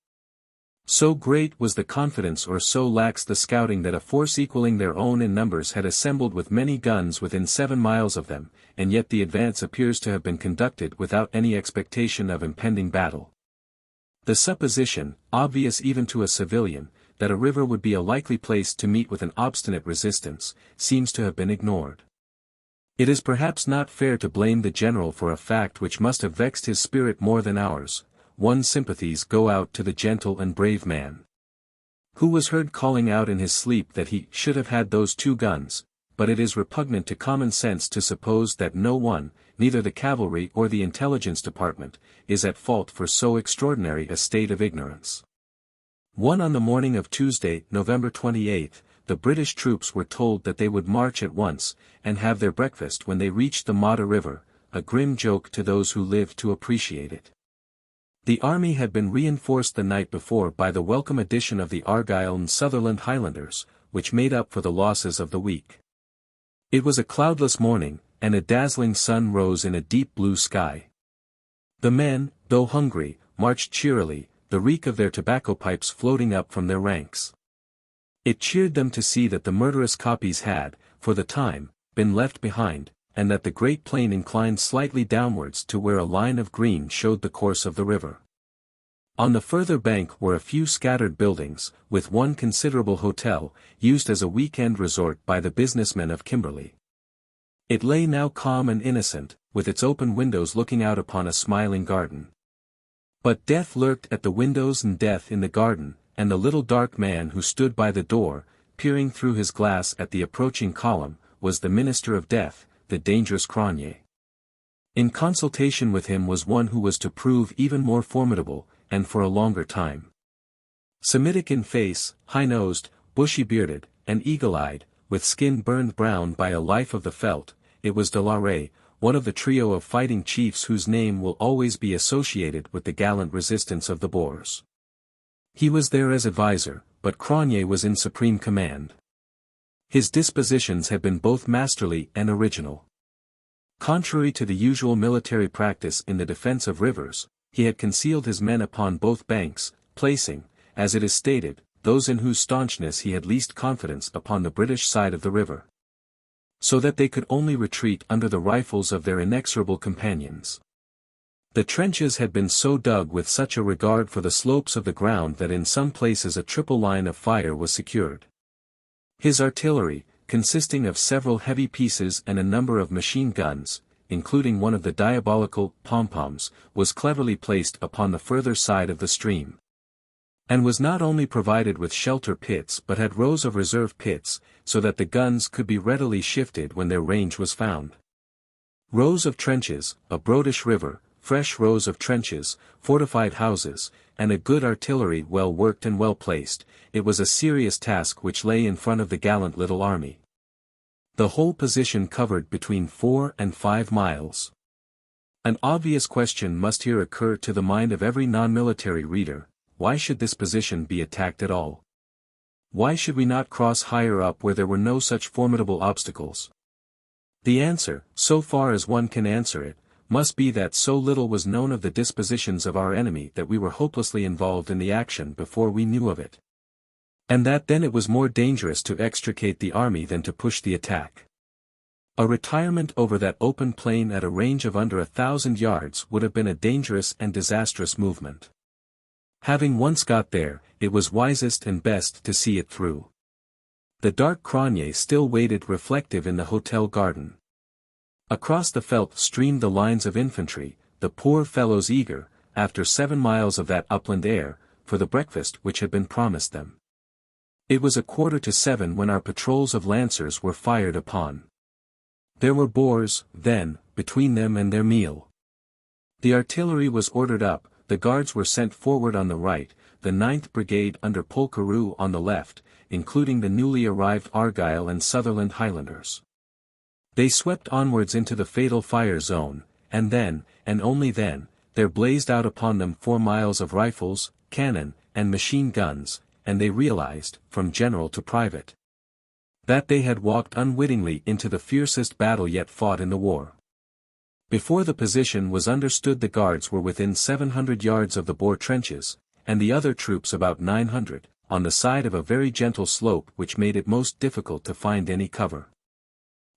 A: So great was the confidence or so lax the scouting that a force equaling their own in numbers had assembled with many guns within 7 miles of them, and yet the advance appears to have been conducted without any expectation of impending battle. The supposition, obvious even to a civilian, that a river would be a likely place to meet with an obstinate resistance, seems to have been ignored. It is perhaps not fair to blame the general for a fact which must have vexed his spirit more than ours. One's sympathies go out to the gentle and brave man, who was heard calling out in his sleep that he should have had those 2 guns, but it is repugnant to common sense to suppose that no one, neither the cavalry or the intelligence department, is at fault for so extraordinary a state of ignorance. On the morning of Tuesday, November 28, the British troops were told that they would march at once, and have their breakfast when they reached the Modder River, a grim joke to those who lived to appreciate it. The army had been reinforced the night before by the welcome addition of the Argyll and Sutherland Highlanders, which made up for the losses of the week. It was a cloudless morning, and a dazzling sun rose in a deep blue sky. The men, though hungry, marched cheerily, the reek of their tobacco pipes floating up from their ranks. It cheered them to see that the murderous copies had, for the time, been left behind, and that the great plain inclined slightly downwards to where a line of green showed the course of the river. On the further bank were a few scattered buildings, with one considerable hotel, used as a week-end resort by the businessmen of Kimberley. It lay now calm and innocent, with its open windows looking out upon a smiling garden. But death lurked at the windows and death in the garden, and the little dark man who stood by the door, peering through his glass at the approaching column, was the minister of death, the dangerous Cronje. In consultation with him was one who was to prove even more formidable, and for a longer time. Semitic in face, high-nosed, bushy-bearded, and eagle-eyed, with skin burned brown by a life of the veldt, it was de la Rey, one of the trio of fighting chiefs whose name will always be associated with the gallant resistance of the Boers. He was there as advisor, but Cronje was in supreme command. His dispositions had been both masterly and original. Contrary to the usual military practice in the defense of rivers, he had concealed his men upon both banks, placing, as it is stated, those in whose staunchness he had least confidence upon the British side of the river, so that they could only retreat under the rifles of their inexorable companions. The trenches had been so dug with such a regard for the slopes of the ground that in some places a triple line of fire was secured. His artillery, consisting of several heavy pieces and a number of machine guns, including one of the diabolical pom-poms, was cleverly placed upon the further side of the stream, and was not only provided with shelter pits but had rows of reserve pits, so that the guns could be readily shifted when their range was found. Rows of trenches, a broadish river, fresh rows of trenches, fortified houses, and a good artillery well worked and well placed, it was a serious task which lay in front of the gallant little army. The whole position covered between 4 and 5 miles. An obvious question must here occur to the mind of every non-military reader: why should this position be attacked at all? Why should we not cross higher up where there were no such formidable obstacles? The answer, so far as one can answer it, must be that so little was known of the dispositions of our enemy that we were hopelessly involved in the action before we knew of it, and that then it was more dangerous to extricate the army than to push the attack. A retirement over that open plain at a range of under 1,000 yards would have been a dangerous and disastrous movement. Having once got there, it was wisest and best to see it through. The dark Cronje still waited reflective in the hotel garden. Across the veldt streamed the lines of infantry, the poor fellows eager, after 7 miles of that upland air, for the breakfast which had been promised them. It was 6:45 when our patrols of lancers were fired upon. There were Boers, then, between them and their meal. The artillery was ordered up, the guards were sent forward on the right, the 9th Brigade under Polkeroe on the left, including the newly arrived Argyll and Sutherland Highlanders. They swept onwards into the fatal fire zone, and then, and only then, there blazed out upon them 4 miles of rifles, cannon, and machine guns, and they realized, from general to private, that they had walked unwittingly into the fiercest battle yet fought in the war. Before the position was understood the guards were within 700 yards of the Boer trenches, and the other troops about 900, on the side of a very gentle slope which made it most difficult to find any cover.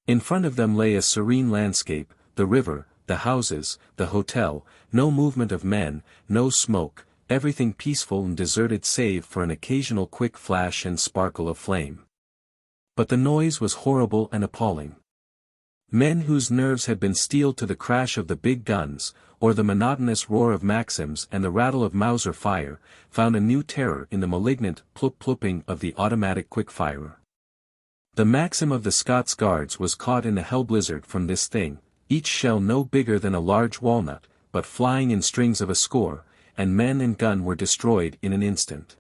A: In front of them lay a serene landscape, the river, the houses, the hotel, no movement of men, no smoke, everything peaceful and deserted save for an occasional quick flash and sparkle of flame. But the noise was horrible and appalling. Men whose nerves had been steeled to the crash of the big guns, or the monotonous roar of Maxims and the rattle of Mauser fire, found a new terror in the malignant plup-plupping of the automatic quick-firer. The Maxim of the Scots Guards was caught in the hell blizzard from this thing, each shell no bigger than a large walnut, but flying in strings of a score, and men and gun were destroyed in an instant.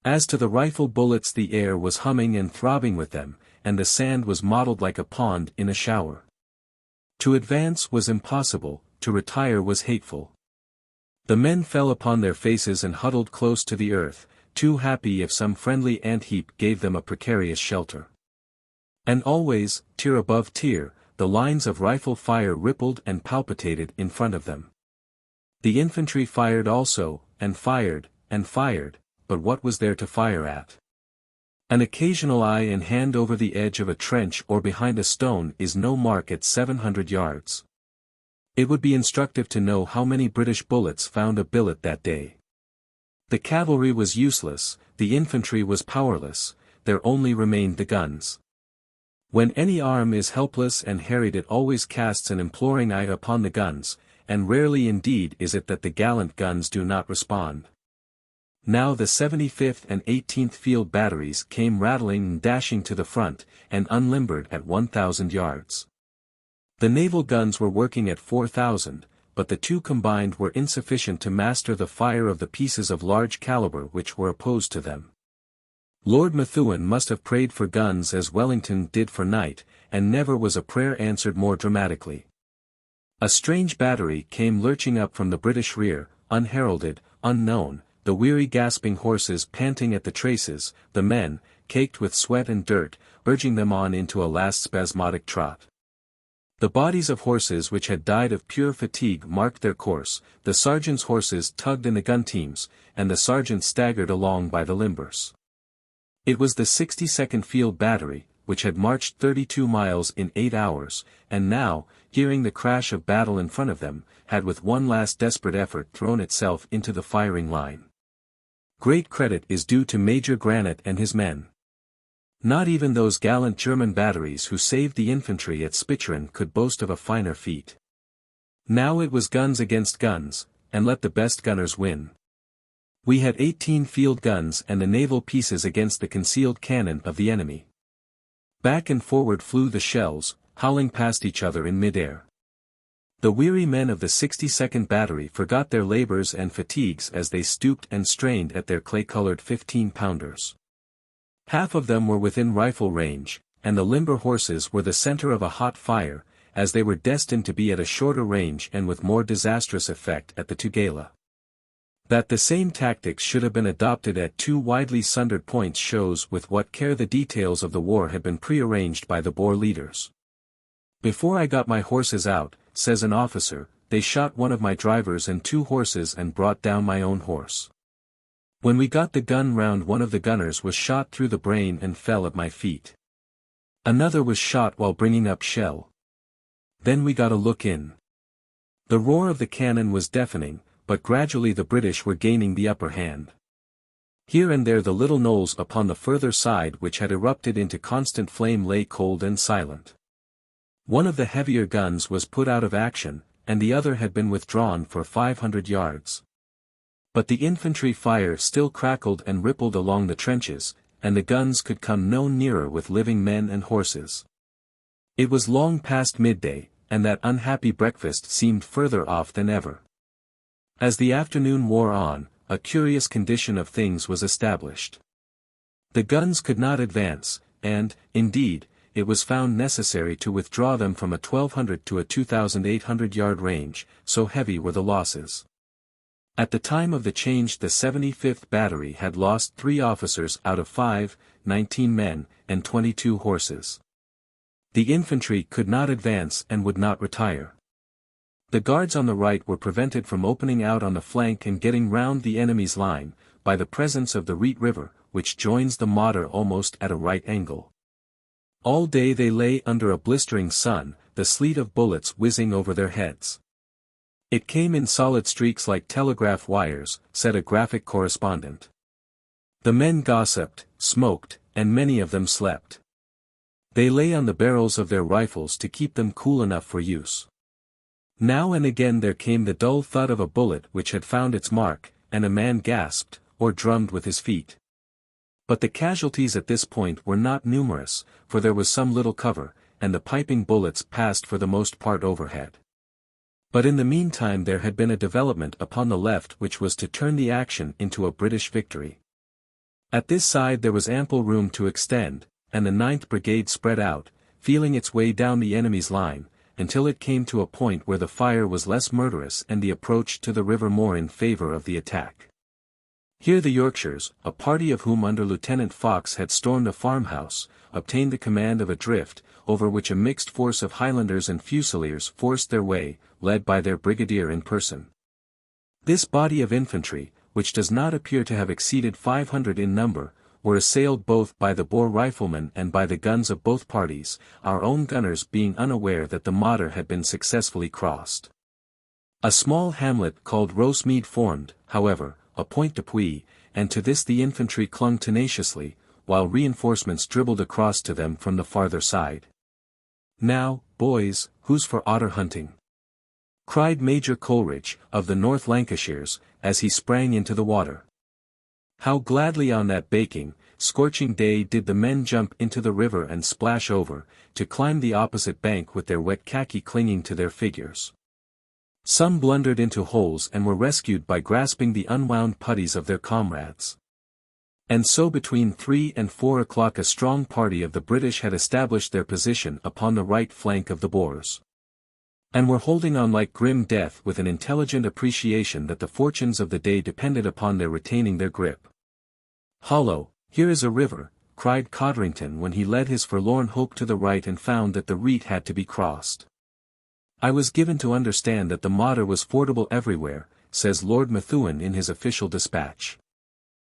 A: As to the rifle bullets, the air was humming and throbbing with them, and the sand was mottled like a pond in a shower. To advance was impossible, to retire was hateful. The men fell upon their faces and huddled close to the earth, too happy if some friendly ant-heap gave them a precarious shelter. And always, tier above tier, the lines of rifle fire rippled and palpitated in front of them. The infantry fired also, and fired, but what was there to fire at? An occasional eye and hand over the edge of a trench or behind a stone is no mark at 700 yards. It would be instructive to know how many British bullets found a billet that day. The cavalry was useless, the infantry was powerless, there only remained the guns. When any arm is helpless and harried, it always casts an imploring eye upon the guns, and rarely indeed is it that the gallant guns do not respond. Now the 75th and 18th Field Batteries came rattling and dashing to the front, and unlimbered at 1,000 yards. The naval guns were working at 4,000, but the two combined were insufficient to master the fire of the pieces of large caliber which were opposed to them. Lord Methuen must have prayed for guns as Wellington did for night, and never was a prayer answered more dramatically. A strange battery came lurching up from the British rear, unheralded, unknown, the weary gasping horses panting at the traces, the men, caked with sweat and dirt, urging them on into a last spasmodic trot. The bodies of horses which had died of pure fatigue marked their course, the sergeants' horses tugged in the gun teams, and the sergeants staggered along by the limbers. It was the 62nd Field Battery, which had marched 32 miles in 8 hours, and now, hearing the crash of battle in front of them, had with one last desperate effort thrown itself into the firing line. Great credit is due to Major Granite and his men. Not even those gallant German batteries who saved the infantry at Spicheren could boast of a finer feat. Now it was guns against guns, and let the best gunners win. We had 18 field guns and the naval pieces against the concealed cannon of the enemy. Back and forward flew the shells, howling past each other in mid-air. The weary men of the 62nd Battery forgot their labors and fatigues as they stooped and strained at their clay-colored 15-pounders. Half of them were within rifle range, and the limber horses were the center of a hot fire, as they were destined to be at a shorter range and with more disastrous effect at the Tugela. That the same tactics should have been adopted at two widely sundered points shows with what care the details of the war had been prearranged by the Boer leaders. "Before I got my horses out," says an officer, "they shot one of my drivers and 2 horses and brought down my own horse. When we got the gun round, one of the gunners was shot through the brain and fell at my feet. Another was shot while bringing up shell. Then we got a look in. The roar of the cannon was deafening, but gradually the British were gaining the upper hand. Here and there the little knolls upon the further side which had erupted into constant flame lay cold and silent. One of the heavier guns was put out of action, and the other had been withdrawn for 500 yards. But the infantry fire still crackled and rippled along the trenches, and the guns could come no nearer with living men and horses. It was long past midday, and that unhappy breakfast seemed further off than ever. As the afternoon wore on, a curious condition of things was established. The guns could not advance, and, indeed, it was found necessary to withdraw them from a 1,200 to a 2,800-yard range, so heavy were the losses. At the time of the change the 75th Battery had lost 3 officers out of 5, 19 men, and 22 horses. The infantry could not advance and would not retire. The guards on the right were prevented from opening out on the flank and getting round the enemy's line, by the presence of the Riet River, which joins the Modder almost at a right angle. All day they lay under a blistering sun, the sleet of bullets whizzing over their heads. It came in solid streaks like telegraph wires, said a graphic correspondent. The men gossiped, smoked, and many of them slept. They lay on the barrels of their rifles to keep them cool enough for use. Now and again there came the dull thud of a bullet which had found its mark, and a man gasped, or drummed with his feet. But the casualties at this point were not numerous, for there was some little cover, and the piping bullets passed for the most part overhead. But in the meantime there had been a development upon the left which was to turn the action into a British victory. At this side there was ample room to extend, and the 9th Brigade spread out, feeling its way down the enemy's line, until it came to a point where the fire was less murderous and the approach to the river more in favour of the attack. Here the Yorkshires, a party of whom under Lieutenant Fox had stormed a farmhouse, obtained the command of a drift, over which a mixed force of Highlanders and Fusiliers forced their way, led by their brigadier in person. This body of infantry, which does not appear to have exceeded 500 in number, were assailed both by the Boer riflemen and by the guns of both parties, our own gunners being unaware that the Modder had been successfully crossed. A small hamlet called Rosemead formed, however, a point d'appui, and to this the infantry clung tenaciously, while reinforcements dribbled across to them from the farther side. "Now, boys, who's for otter hunting?" cried Major Coleridge, of the North Lancashires, as he sprang into the water. How gladly on that baking, scorching day did the men jump into the river and splash over, to climb the opposite bank with their wet khaki clinging to their figures. Some blundered into holes and were rescued by grasping the unwound puttees of their comrades. And so between 3 and 4 o'clock a strong party of the British had established their position upon the right flank of the Boers. And were holding on like grim death with an intelligent appreciation that the fortunes of the day depended upon their retaining their grip. "Hollo, here is a river," cried Codrington when he led his forlorn hope to the right and found that the Riet had to be crossed. "I was given to understand that the Modder was fordable everywhere," says Lord Methuen in his official dispatch.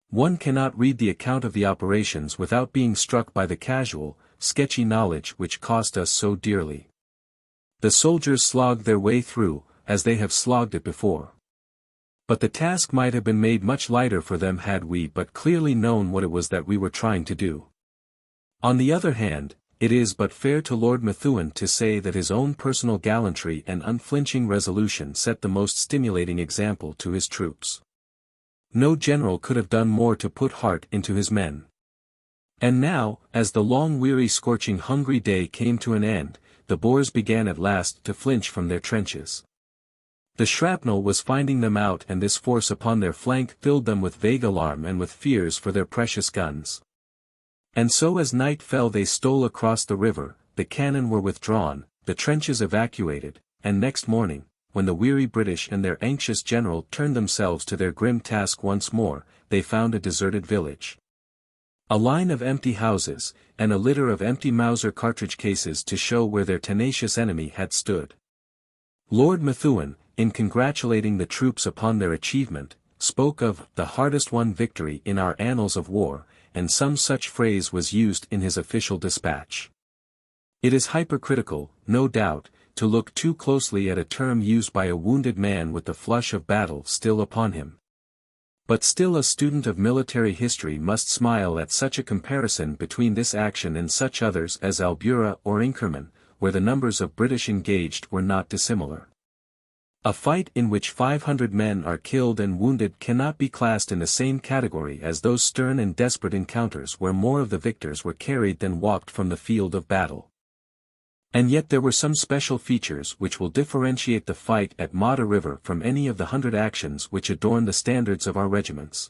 A: One cannot read the account of the operations without being struck by the casual, sketchy knowledge which cost us so dearly. The soldiers slogged their way through, as they have slogged it before. But the task might have been made much lighter for them had we but clearly known what it was that we were trying to do. On the other hand, it is but fair to Lord Methuen to say that his own personal gallantry and unflinching resolution set the most stimulating example to his troops. No general could have done more to put heart into his men. And now, as the long weary scorching hungry day came to an end, the Boers began at last to flinch from their trenches. The shrapnel was finding them out and this force upon their flank filled them with vague alarm and with fears for their precious guns. And so as night fell they stole across the river, the cannon were withdrawn, the trenches evacuated, and next morning, when the weary British and their anxious general turned themselves to their grim task once more, they found a deserted village. A line of empty houses, and a litter of empty Mauser cartridge cases to show where their tenacious enemy had stood. Lord Methuen, in congratulating the troops upon their achievement, spoke of the hardest won victory in our annals of war, and some such phrase was used in his official dispatch. It is hypercritical, no doubt, to look too closely at a term used by a wounded man with the flush of battle still upon him. But still a student of military history must smile at such a comparison between this action and such others as Albuera or Inkerman, where the numbers of British engaged were not dissimilar. A fight in which 500 men are killed and wounded cannot be classed in the same category as those stern and desperate encounters where more of the victors were carried than walked from the field of battle. And yet there were some special features which will differentiate the fight at Modder River from any of the 100 actions which adorn the standards of our regiments.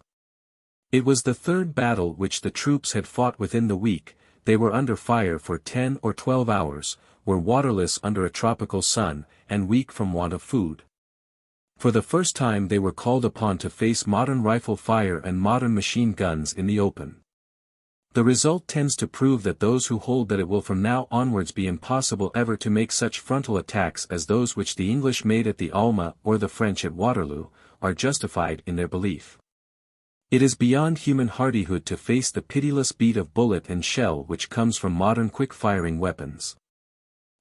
A: It was the third battle which the troops had fought within the week. They were under fire for 10 or 12 hours, were waterless under a tropical sun, and weak from want of food. For the first time they were called upon to face modern rifle fire and modern machine guns in the open. The result tends to prove that those who hold that it will from now onwards be impossible ever to make such frontal attacks as those which the English made at the Alma or the French at Waterloo, are justified in their belief. It is beyond human hardihood to face the pitiless beat of bullet and shell which comes from modern quick-firing weapons.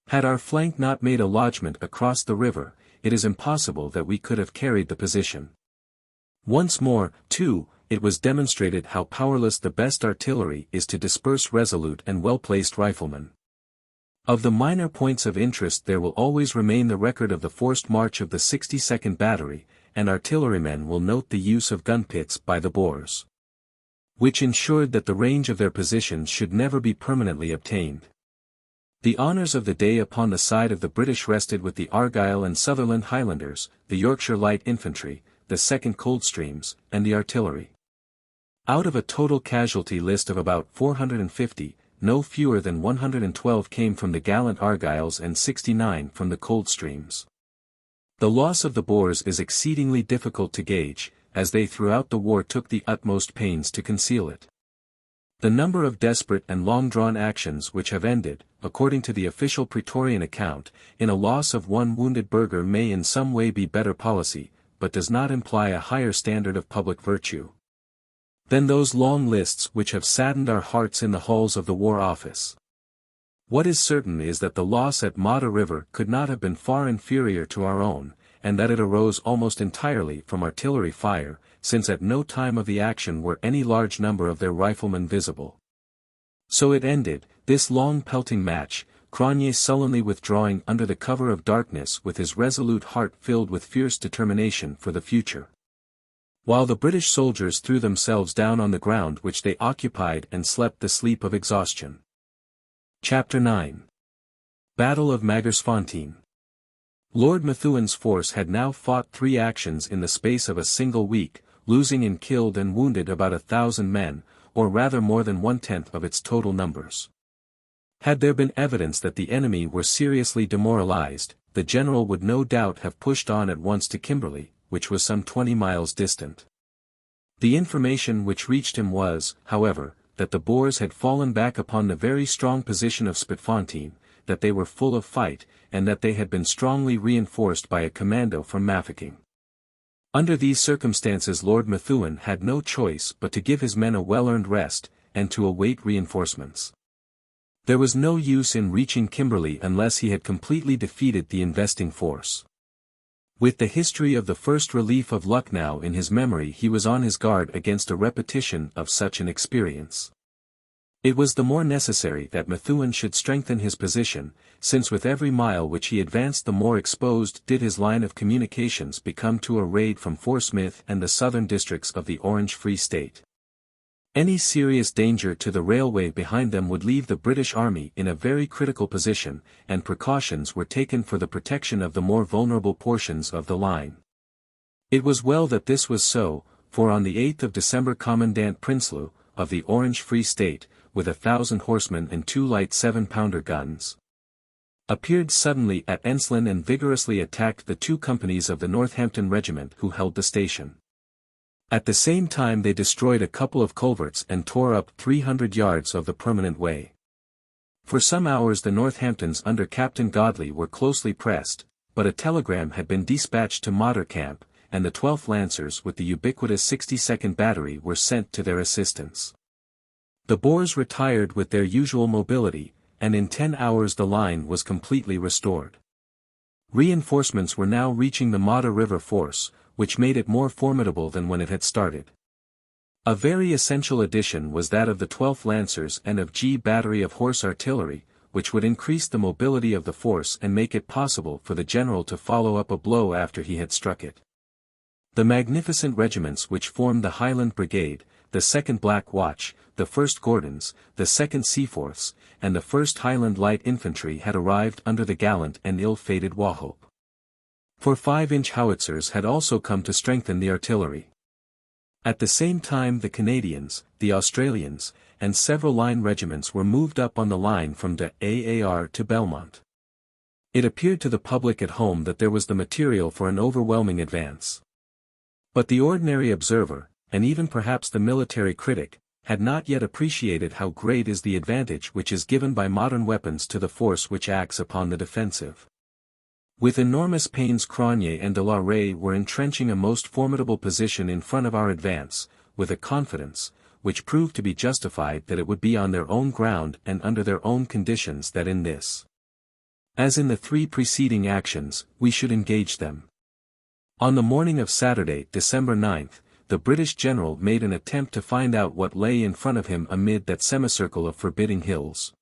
A: Had our flank not made a lodgment across the river, it is impossible that we could have carried the position. Once more, too, it was demonstrated how powerless the best artillery is to disperse resolute and well-placed riflemen. Of the minor points of interest there will always remain the record of the forced march of the 62nd Battery, and artillerymen will note the use of gun pits by the Boers, which ensured that the range of their positions should never be permanently obtained. The honours of the day upon the side of the British rested with the Argyll and Sutherland Highlanders, the Yorkshire Light Infantry, the 2nd Coldstreams, and the artillery. Out of a total casualty list of about 450, no fewer than 112 came from the gallant Argylls and 69 from the Coldstreams. The loss of the Boers is exceedingly difficult to gauge, as they throughout the war took the utmost pains to conceal it. The number of desperate and long-drawn actions which have ended, according to the official Praetorian account, in a loss of one wounded burgher may in some way be better policy, but does not imply a higher standard of public virtue than those long lists which have saddened our hearts in the halls of the War Office. What is certain is that the loss at Modder River could not have been far inferior to our own, and that it arose almost entirely from artillery fire, since at no time of the action were any large number of their riflemen visible. So it ended, this long pelting match, Cronje sullenly withdrawing under the cover of darkness with his resolute heart filled with fierce determination for the future, while the British soldiers threw themselves down on the ground which they occupied and slept the sleep of exhaustion. Chapter 9. Battle of Magersfontein. Lord Methuen's force had now fought 3 actions in the space of a single week, losing in killed and wounded about 1,000 men, or rather more than 1/10 of its total numbers. Had there been evidence that the enemy were seriously demoralized, the general would no doubt have pushed on at once to Kimberley, which was some 20 miles distant. The information which reached him was, however, that the Boers had fallen back upon the very strong position of Spitfontein, that they were full of fight, and that they had been strongly reinforced by a commando from Mafeking. Under these circumstances Lord Methuen had no choice but to give his men a well-earned rest, and to await reinforcements. There was no use in reaching Kimberley unless he had completely defeated the investing force. With the history of the first relief of Lucknow in his memory he was on his guard against a repetition of such an experience. It was the more necessary that Methuen should strengthen his position, since with every mile which he advanced the more exposed did his line of communications become to a raid from Fort Smith and the southern districts of the Orange Free State. Any serious danger to the railway behind them would leave the British Army in a very critical position, and precautions were taken for the protection of the more vulnerable portions of the line. It was well that this was so, for on the 8th of December Commandant Prinsloo, of the Orange Free State, with 1,000 horsemen and 2 light 7-pounder guns, appeared suddenly at Enslin and vigorously attacked the 2 companies of the Northampton Regiment who held the station. At the same time they destroyed a couple of culverts and tore up 300 yards of the permanent way. For some hours the Northamptons under Captain Godley were closely pressed, but a telegram had been dispatched to Modder Camp, and the 12th Lancers with the ubiquitous 62nd Battery were sent to their assistance. The Boers retired with their usual mobility, and in 10 hours the line was completely restored. Reinforcements were now reaching the Modder River force, which made it more formidable than when it had started. A very essential addition was that of the 12th Lancers and of G Battery of Horse Artillery, which would increase the mobility of the force and make it possible for the general to follow up a blow after he had struck it. The magnificent regiments which formed the Highland Brigade, the 2nd Black Watch, the 1st Gordons, the 2nd Seaforths, and the 1st Highland Light Infantry had arrived under the gallant and ill-fated Wauchope. 4 5-inch howitzers had also come to strengthen the artillery. At the same time the Canadians, the Australians, and several line regiments were moved up on the line from de Aar to Belmont. It appeared to the public at home that there was the material for an overwhelming advance. But the ordinary observer, and even perhaps the military critic, had not yet appreciated how great is the advantage which is given by modern weapons to the force which acts upon the defensive. With enormous pains Cronje and de la Rey were entrenching a most formidable position in front of our advance, with a confidence, which proved to be justified that it would be on their own ground and under their own conditions that in this, as in the 3 preceding actions, we should engage them. On the morning of Saturday, December 9th, the British general made an attempt to find out what lay in front of him amid that semicircle of forbidding hills.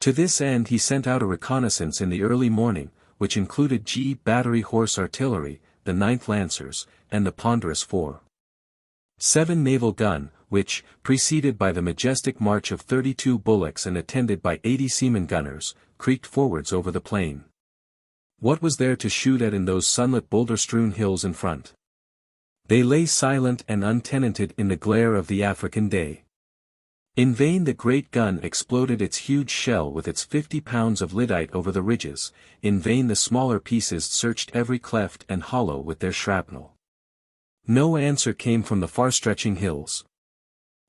A: To this end he sent out a reconnaissance in the early morning, which included G Battery Horse Artillery, the 9th Lancers, and the ponderous 4.7 naval gun, which, preceded by the majestic march of 32 bullocks and attended by 80 seamen gunners, creaked forwards over the plain. What was there to shoot at in those sunlit boulder-strewn hills in front? They lay silent and untenanted in the glare of the African day. In vain the great gun exploded its huge shell with its 50 pounds of lyddite over the ridges, in vain the smaller pieces searched every cleft and hollow with their shrapnel. No answer came from the far-stretching hills.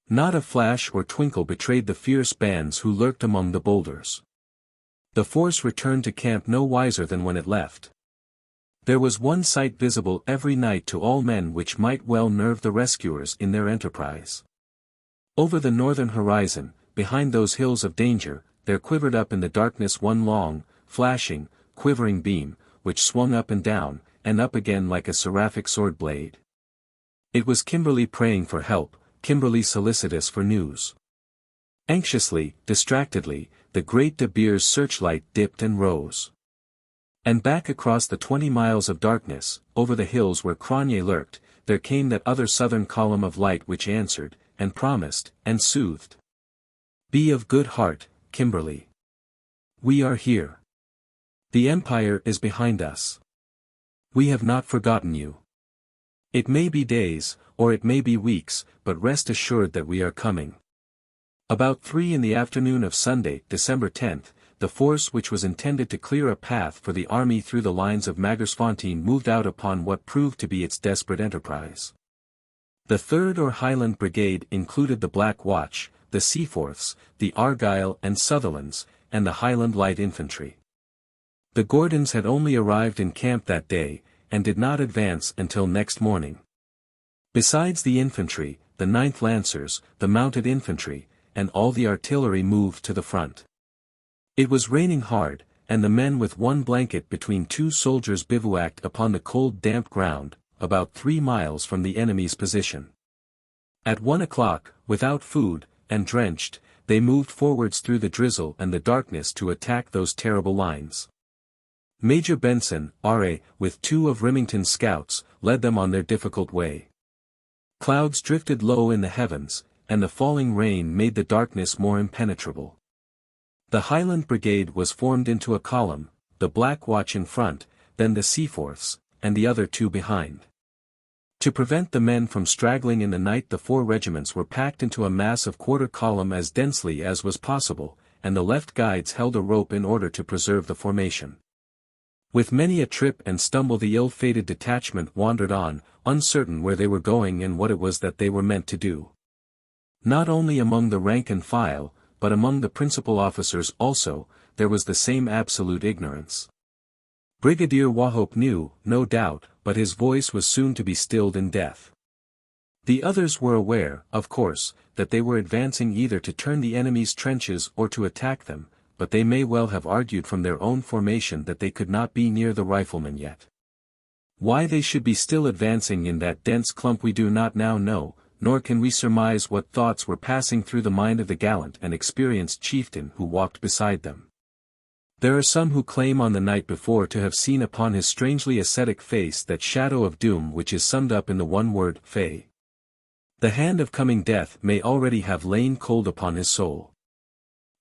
A: Not a flash or twinkle betrayed the fierce bands who lurked among the boulders. The force returned to camp no wiser than when it left. There was one sight visible every night to all men which might well nerve the rescuers in their enterprise. Over the northern horizon, behind those hills of danger, there quivered up in the darkness one long, flashing, quivering beam, which swung up and down, and up again like a seraphic sword blade. It was Kimberley praying for help, Kimberley solicitous for news. Anxiously, distractedly, the great De Beers searchlight dipped and rose. And back across the 20 miles of darkness, over the hills where Cronje lurked, there came that other southern column of light which answered, and promised, and soothed. Be of good heart, Kimberley. We are here. The Empire is behind us. We have not forgotten you. It may be days, or it may be weeks, but rest assured that we are coming. About 3 in the afternoon of Sunday, December 10th, the force which was intended to clear a path for the army through the lines of Magersfontein moved out upon what proved to be its desperate enterprise. The 3rd or Highland Brigade included the Black Watch, the Seaforths, the Argyll and Sutherlands, and the Highland Light Infantry. The Gordons had only arrived in camp that day, and did not advance until next morning. Besides the infantry, the 9th Lancers, the mounted infantry, and all the artillery moved to the front. It was raining hard, and the men with one blanket between 2 soldiers bivouacked upon the cold damp ground, about 3 miles from the enemy's position. At 1 o'clock, without food, and drenched, they moved forwards through the drizzle and the darkness to attack those terrible lines. Major Benson, R.A., with 2 of Remington's scouts, led them on their difficult way. Clouds drifted low in the heavens, and the falling rain made the darkness more impenetrable. The Highland Brigade was formed into a column, the Black Watch in front, then the Seaforths, and the other 2 behind. To prevent the men from straggling in the night, the 4 regiments were packed into a mass of quarter column as densely as was possible, and the left guides held a rope in order to preserve the formation. With many a trip and stumble the ill-fated detachment wandered on, uncertain where they were going and what it was that they were meant to do. Not only among the rank and file, but among the principal officers also, there was the same absolute ignorance. Brigadier Wauchope knew, no doubt, but his voice was soon to be stilled in death. The others were aware, of course, that they were advancing either to turn the enemy's trenches or to attack them, but they may well have argued from their own formation that they could not be near the riflemen yet. Why they should be still advancing in that dense clump we do not now know, nor can we surmise what thoughts were passing through the mind of the gallant and experienced chieftain who walked beside them. There are some who claim on the night before to have seen upon his strangely ascetic face that shadow of doom which is summed up in the one word, fate. The hand of coming death may already have lain cold upon his soul.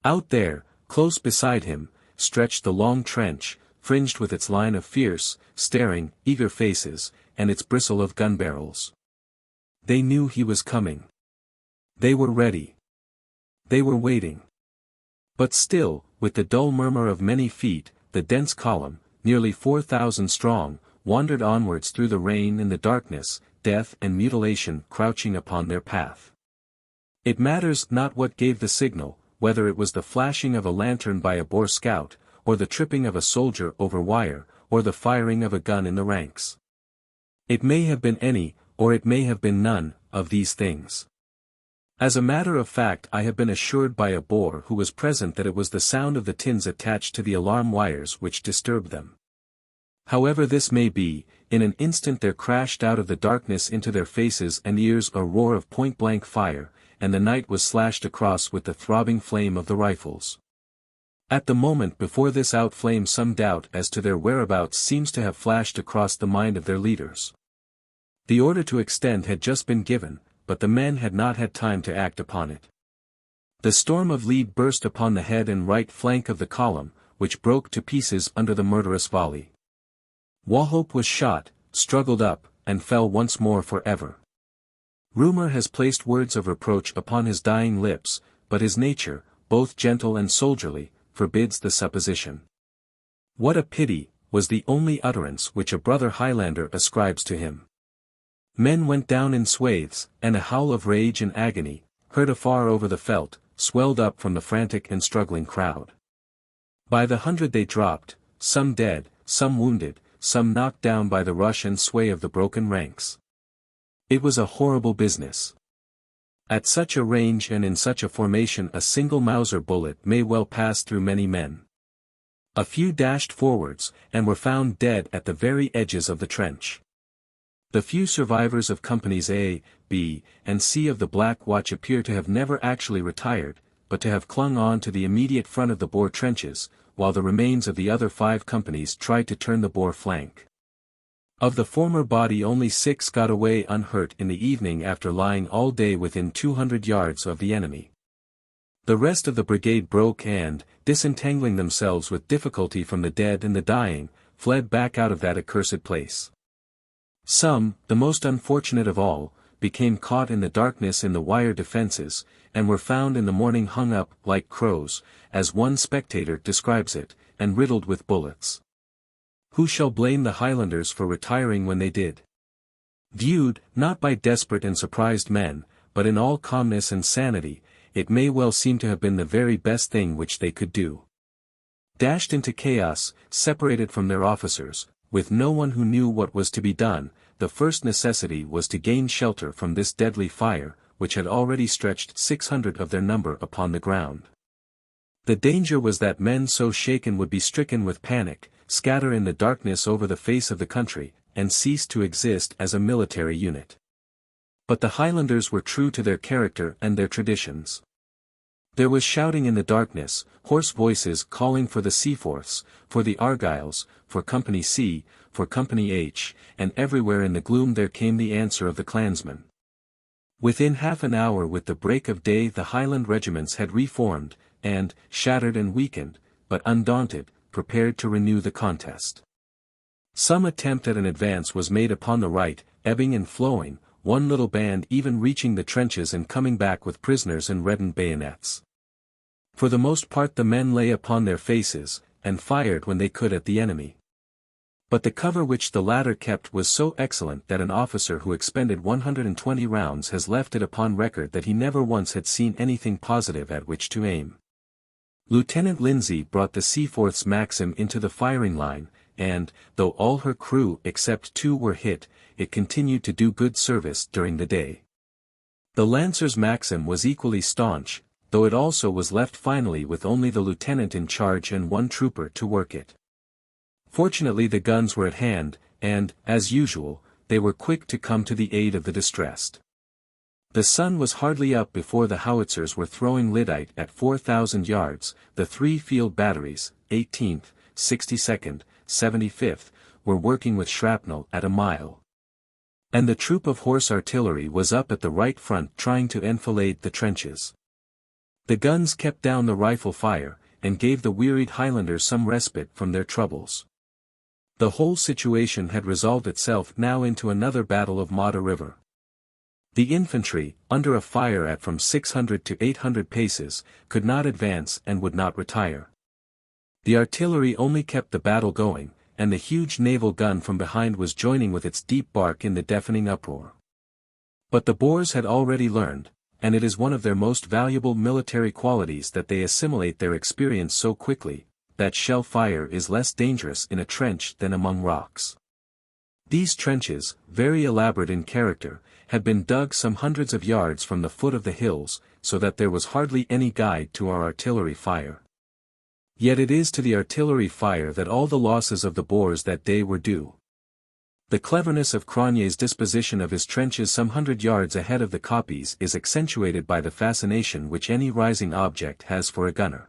A: Out there, close beside him, stretched the long trench, fringed with its line of fierce, staring, eager faces, and its bristle of gun barrels. They knew he was coming. They were ready. They were waiting. But still, with the dull murmur of many feet, the dense column, nearly 4,000 strong, wandered onwards through the rain and the darkness, death and mutilation crouching upon their path. It matters not what gave the signal, whether it was the flashing of a lantern by a Boer scout, or the tripping of a soldier over wire, or the firing of a gun in the ranks. It may have been any, or it may have been none, of these things. As a matter of fact, I have been assured by a Boer who was present that it was the sound of the tins attached to the alarm wires which disturbed them. However this may be, in an instant there crashed out of the darkness into their faces and ears a roar of point-blank fire, and the night was slashed across with the throbbing flame of the rifles. At the moment before this outflame some doubt as to their whereabouts seems to have flashed across the mind of their leaders. The order to extend had just been given, but the men had not had time to act upon it. The storm of lead burst upon the head and right flank of the column, which broke to pieces under the murderous volley. Wauchope was shot, struggled up, and fell once more forever. Rumor has placed words of reproach upon his dying lips, but his nature, both gentle and soldierly, forbids the supposition. What a pity, was the only utterance which a brother Highlander ascribes to him. Men went down in swathes, and a howl of rage and agony, heard afar over the veldt, swelled up from the frantic and struggling crowd. By the hundred they dropped, some dead, some wounded, some knocked down by the rush and sway of the broken ranks. It was a horrible business. At such a range and in such a formation a single Mauser bullet may well pass through many men. A few dashed forwards, and were found dead at the very edges of the trench. The few survivors of companies A, B, and C of the Black Watch appear to have never actually retired, but to have clung on to the immediate front of the Boer trenches, while the remains of the other 5 companies tried to turn the Boer flank. Of the former body only 6 got away unhurt in the evening after lying all day within 200 yards of the enemy. The rest of the brigade broke and, disentangling themselves with difficulty from the dead and the dying, fled back out of that accursed place. Some, the most unfortunate of all, became caught in the darkness in the wire defences, and were found in the morning hung up like crows, as one spectator describes it, and riddled with bullets. Who shall blame the Highlanders for retiring when they did? Viewed, not by desperate and surprised men, but in all calmness and sanity, it may well seem to have been the very best thing which they could do. Dashed into chaos, separated from their officers, with no one who knew what was to be done, the first necessity was to gain shelter from this deadly fire, which had already stretched 600 of their number upon the ground. The danger was that men so shaken would be stricken with panic, scatter in the darkness over the face of the country, and cease to exist as a military unit. But the Highlanders were true to their character and their traditions. There was shouting in the darkness, hoarse voices calling for the Seaforths, for the Argylls, for Company C, for Company H, and everywhere in the gloom there came the answer of the clansmen. Within half an hour with the break of day the Highland regiments had reformed, and, shattered and weakened, but undaunted, prepared to renew the contest. Some attempt at an advance was made upon the right, ebbing and flowing, one little band even reaching the trenches and coming back with prisoners and reddened bayonets. For the most part the men lay upon their faces, and fired when they could at the enemy. But the cover which the latter kept was so excellent that an officer who expended 120 rounds has left it upon record that he never once had seen anything positive at which to aim. Lieutenant Lindsay brought the Seaforth's Maxim into the firing line, and, though all her crew except 2 were hit, it continued to do good service during the day. The Lancer's Maxim was equally staunch, though it also was left finally with only the lieutenant in charge and one trooper to work it. Fortunately the guns were at hand, and, as usual, they were quick to come to the aid of the distressed. The sun was hardly up before the howitzers were throwing lyddite at 4,000 yards, the 3 field batteries, 18th, 62nd, 75th, were working with shrapnel at a mile. And the troop of horse artillery was up at the right front trying to enfilade the trenches. The guns kept down the rifle fire, and gave the wearied Highlanders some respite from their troubles. The whole situation had resolved itself now into another battle of Modder River. The infantry, under a fire at from 600 to 800 paces, could not advance and would not retire. The artillery only kept the battle going, and the huge naval gun from behind was joining with its deep bark in the deafening uproar. But the Boers had already learned, and it is one of their most valuable military qualities that they assimilate their experience so quickly, that shell fire is less dangerous in a trench than among rocks. These trenches, very elaborate in character, had been dug some hundreds of yards from the foot of the hills, so that there was hardly any guide to our artillery fire. Yet it is to the artillery fire that all the losses of the Boers that day were due. The cleverness of Cronje's disposition of his trenches some 100 yards ahead of the koppies is accentuated by the fascination which any rising object has for a gunner.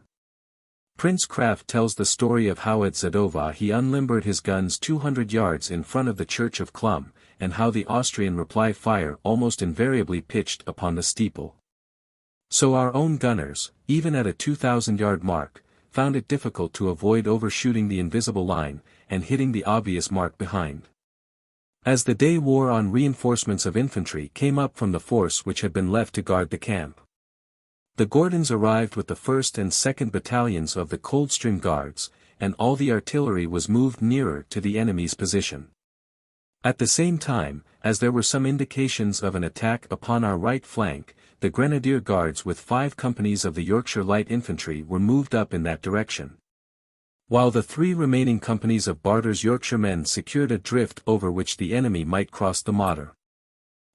A: Prince Kraft tells the story of how at Zadova he unlimbered his guns 200 yards in front of the church of Klum, and how the Austrian reply fire almost invariably pitched upon the steeple. So our own gunners, even at a 2,000-yard mark, found it difficult to avoid overshooting the invisible line, and hitting the obvious mark behind. As the day wore on, reinforcements of infantry came up from the force which had been left to guard the camp. The Gordons arrived with the 1st and 2nd battalions of the Coldstream Guards, and all the artillery was moved nearer to the enemy's position. At the same time, as there were some indications of an attack upon our right flank, the Grenadier Guards with 5 companies of the Yorkshire Light Infantry were moved up in that direction, while the 3 remaining companies of Barter's Yorkshiremen secured a drift over which the enemy might cross the Modder.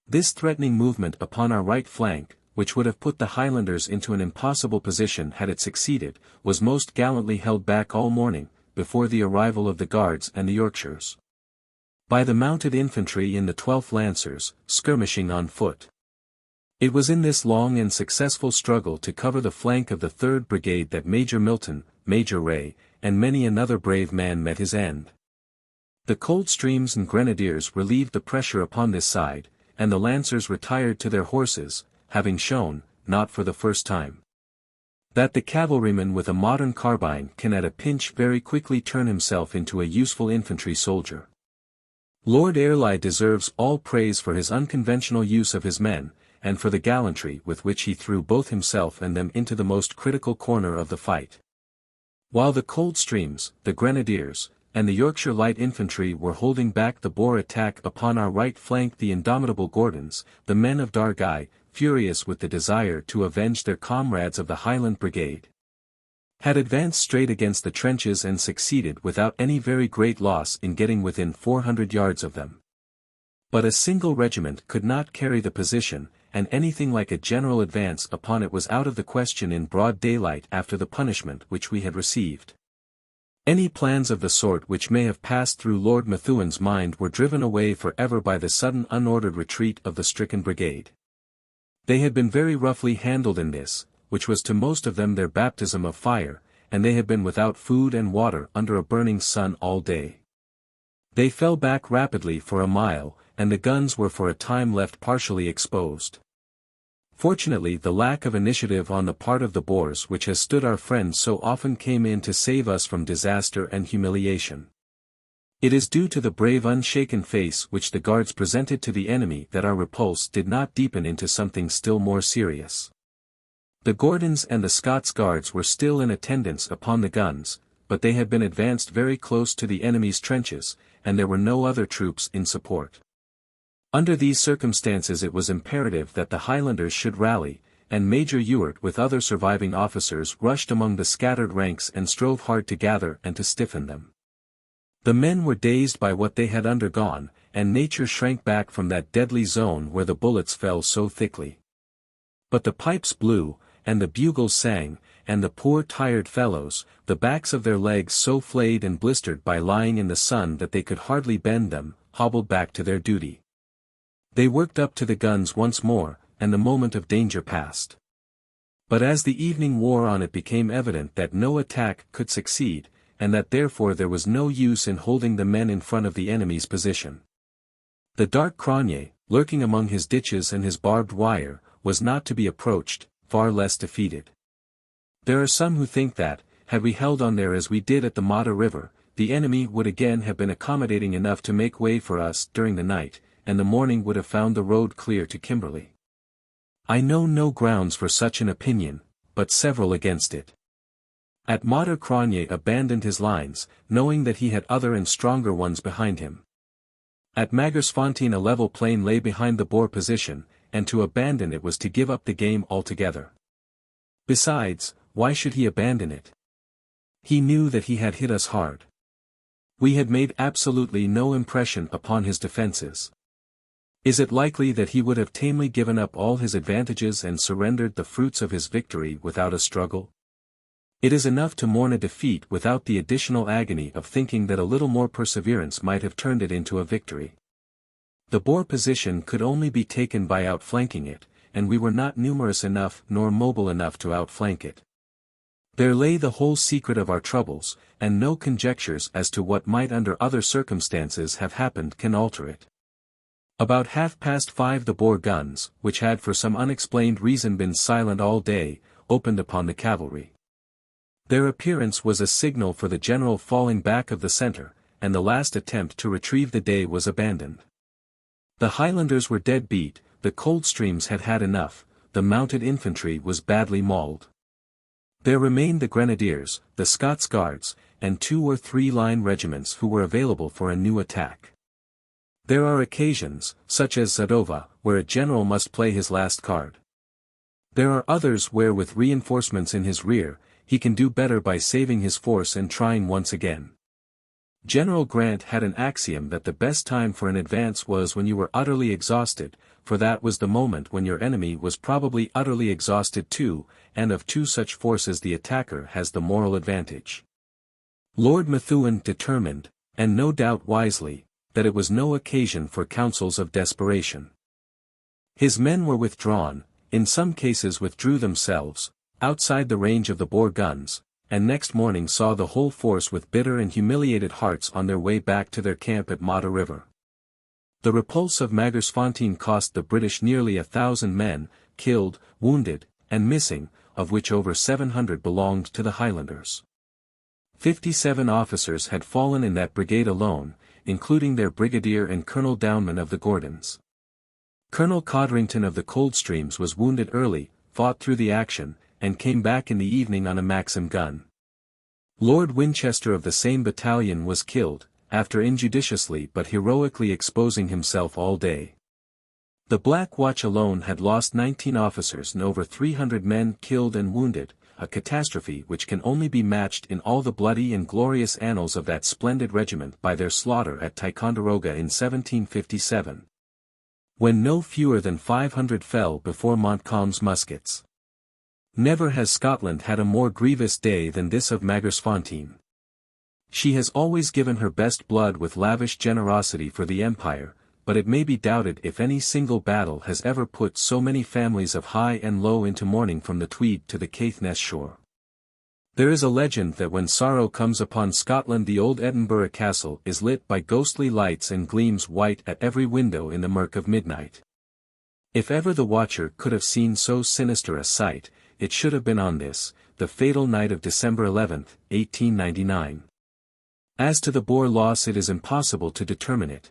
A: This threatening movement upon our right flank, which would have put the Highlanders into an impossible position had it succeeded, was most gallantly held back all morning, before the arrival of the Guards and the Yorkshires, by the mounted infantry in the 12th Lancers, skirmishing on foot. It was in this long and successful struggle to cover the flank of the 3rd Brigade that Major Milton, Major Ray, and many another brave man met his end. The Coldstreams and Grenadiers relieved the pressure upon this side, and the Lancers retired to their horses, having shown, not for the first time, that the cavalryman with a modern carbine can at a pinch very quickly turn himself into a useful infantry soldier. Lord Airlie deserves all praise for his unconventional use of his men, and for the gallantry with which he threw both himself and them into the most critical corner of the fight. While the Coldstreams, the Grenadiers, and the Yorkshire Light Infantry were holding back the Boer attack upon our right flank, the indomitable Gordons, the men of Dargai, furious with the desire to avenge their comrades of the Highland Brigade, had advanced straight against the trenches and succeeded without any very great loss in getting within 400 yards of them. But a single regiment could not carry the position, and anything like a general advance upon it was out of the question in broad daylight after the punishment which we had received. Any plans of the sort which may have passed through Lord Methuen's mind were driven away for ever by the sudden unordered retreat of the stricken brigade. They had been very roughly handled in this, which was to most of them their baptism of fire, and they had been without food and water under a burning sun all day. They fell back rapidly for a mile, and the guns were for a time left partially exposed. Fortunately, the lack of initiative on the part of the Boers which has stood our friends so often came in to save us from disaster and humiliation. It is due to the brave unshaken face which the Guards presented to the enemy that our repulse did not deepen into something still more serious. The Gordons and the Scots Guards were still in attendance upon the guns, but they had been advanced very close to the enemy's trenches, and there were no other troops in support. Under these circumstances it was imperative that the Highlanders should rally, and Major Ewart with other surviving officers rushed among the scattered ranks and strove hard to gather and to stiffen them. The men were dazed by what they had undergone, and nature shrank back from that deadly zone where the bullets fell so thickly. But the pipes blew, and the bugles sang, and the poor tired fellows, the backs of their legs so flayed and blistered by lying in the sun that they could hardly bend them, hobbled back to their duty. They worked up to the guns once more, and the moment of danger passed. But as the evening wore on, it became evident that no attack could succeed, and that therefore there was no use in holding the men in front of the enemy's position. The dark Cronje, lurking among his ditches and his barbed wire, was not to be approached, far less defeated. There are some who think that, had we held on there as we did at the Modder River, the enemy would again have been accommodating enough to make way for us during the night, and the morning would have found the road clear to Kimberley. I know no grounds for such an opinion, but several against it. At Modder Cronje abandoned his lines, knowing that he had other and stronger ones behind him. At Magersfontein a level plain lay behind the Boer position, and to abandon it was to give up the game altogether. Besides, why should he abandon it? He knew that he had hit us hard. We had made absolutely no impression upon his defences. Is it likely that he would have tamely given up all his advantages and surrendered the fruits of his victory without a struggle? It is enough to mourn a defeat without the additional agony of thinking that a little more perseverance might have turned it into a victory. The Boer position could only be taken by outflanking it, and we were not numerous enough nor mobile enough to outflank it. There lay the whole secret of our troubles, and no conjectures as to what might under other circumstances have happened can alter it. About 5:30 the Boer guns, which had for some unexplained reason been silent all day, opened upon the cavalry. Their appearance was a signal for the general falling back of the centre, and the last attempt to retrieve the day was abandoned. The Highlanders were dead beat, the Coldstreams had had enough, the mounted infantry was badly mauled. There remained the Grenadiers, the Scots Guards, and 2 or 3 line regiments who were available for a new attack. There are occasions, such as Zadova, where a general must play his last card. There are others where with reinforcements in his rear, he can do better by saving his force and trying once again. General Grant had an axiom that the best time for an advance was when you were utterly exhausted, for that was the moment when your enemy was probably utterly exhausted too, and of 2 such forces the attacker has the moral advantage. Lord Methuen determined, and no doubt wisely, that it was no occasion for counsels of desperation. His men were withdrawn, in some cases withdrew themselves, outside the range of the Boer guns, and next morning saw the whole force with bitter and humiliated hearts on their way back to their camp at Modder River. The repulse of Magersfontein cost the British nearly 1,000 men, killed, wounded, and missing, of which over 700 belonged to the Highlanders. 57 officers had fallen in that brigade alone, including their brigadier and Colonel Downman of the Gordons. Colonel Codrington of the Coldstreams was wounded early, fought through the action, and came back in the evening on a Maxim gun. Lord Winchester of the same battalion was killed, after injudiciously but heroically exposing himself all day. The Black Watch alone had lost 19 officers and over 300 men killed and wounded, a catastrophe which can only be matched in all the bloody and glorious annals of that splendid regiment by their slaughter at Ticonderoga in 1757. When no fewer than 500 fell before Montcalm's muskets. Never has Scotland had a more grievous day than this of Magersfontein. She has always given her best blood with lavish generosity for the Empire, but it may be doubted if any single battle has ever put so many families of high and low into mourning from the Tweed to the Caithness shore. There is a legend that when sorrow comes upon Scotland the old Edinburgh Castle is lit by ghostly lights and gleams white at every window in the murk of midnight. If ever the watcher could have seen so sinister a sight, it should have been on this, the fatal night of December 11, 1899. As to the Boer loss, it is impossible to determine it.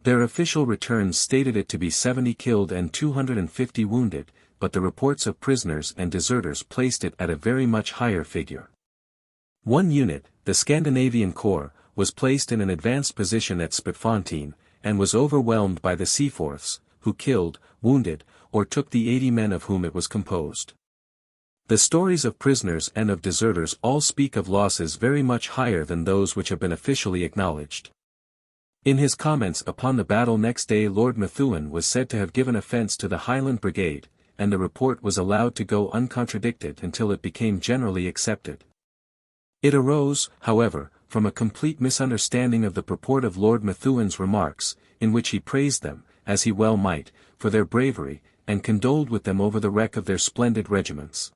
A: Their official returns stated it to be 70 killed and 250 wounded, but the reports of prisoners and deserters placed it at a very much higher figure. One unit, the Scandinavian Corps, was placed in an advanced position at Spitfontein, and was overwhelmed by the Seaforths, who killed, wounded, or took the 80 men of whom it was composed. The stories of prisoners and of deserters all speak of losses very much higher than those which have been officially acknowledged. In his comments upon the battle next day Lord Methuen was said to have given offence to the Highland Brigade, and the report was allowed to go uncontradicted until it became generally accepted. It arose, however, from a complete misunderstanding of the purport of Lord Methuen's remarks, in which he praised them, as he well might, for their bravery, and condoled with them over the wreck of their splendid regiments.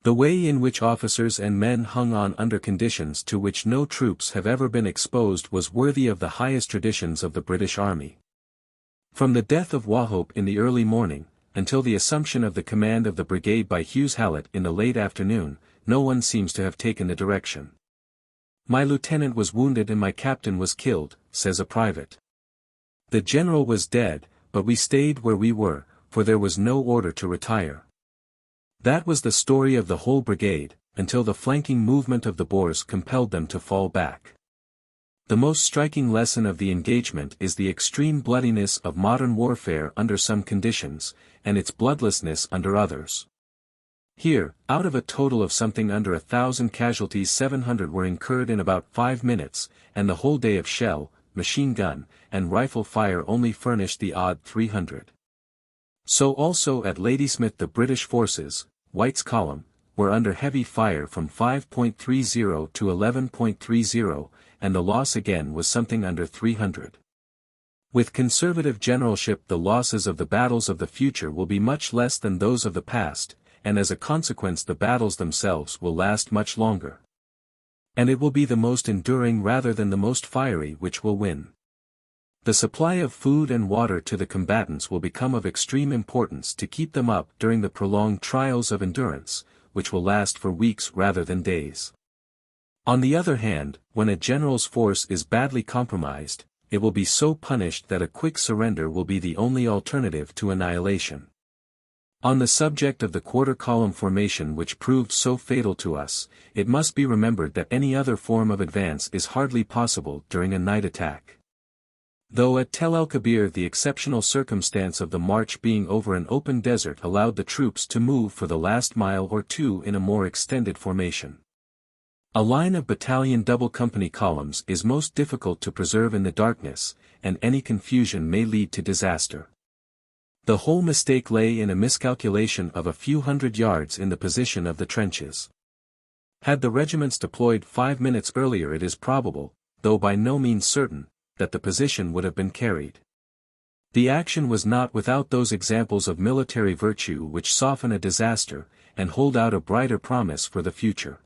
A: The way in which officers and men hung on under conditions to which no troops have ever been exposed was worthy of the highest traditions of the British Army. From the death of Wauchope in the early morning, until the assumption of the command of the brigade by Hughes Hallett in the late afternoon, no one seems to have taken the direction. "My lieutenant was wounded and my captain was killed," says a private. "The general was dead, but we stayed where we were, for there was no order to retire." That was the story of the whole brigade, until the flanking movement of the Boers compelled them to fall back. The most striking lesson of the engagement is the extreme bloodiness of modern warfare under some conditions, and its bloodlessness under others. Here, out of a total of something under 1,000 casualties 700 were incurred in about 5 minutes, and the whole day of shell, machine gun, and rifle fire only furnished the odd 300. So also at Ladysmith the British forces, White's column, were under heavy fire from 5.30 to 11.30, and the loss again was something under 300. With conservative generalship the losses of the battles of the future will be much less than those of the past, and as a consequence the battles themselves will last much longer. And it will be the most enduring rather than the most fiery which will win. The supply of food and water to the combatants will become of extreme importance to keep them up during the prolonged trials of endurance, which will last for weeks rather than days. On the other hand, when a general's force is badly compromised, it will be so punished that a quick surrender will be the only alternative to annihilation. On the subject of the quarter-column formation which proved so fatal to us, it must be remembered that any other form of advance is hardly possible during a night attack. Though at Tel el-Kebir the exceptional circumstance of the march being over an open desert allowed the troops to move for the last mile or two in a more extended formation. A line of battalion double-company columns is most difficult to preserve in the darkness, and any confusion may lead to disaster. The whole mistake lay in a miscalculation of a few hundred yards in the position of the trenches. Had the regiments deployed 5 minutes earlier it is probable, though by no means certain, that the position would have been carried. The action was not without those examples of military virtue which soften a disaster, and hold out a brighter promise for the future.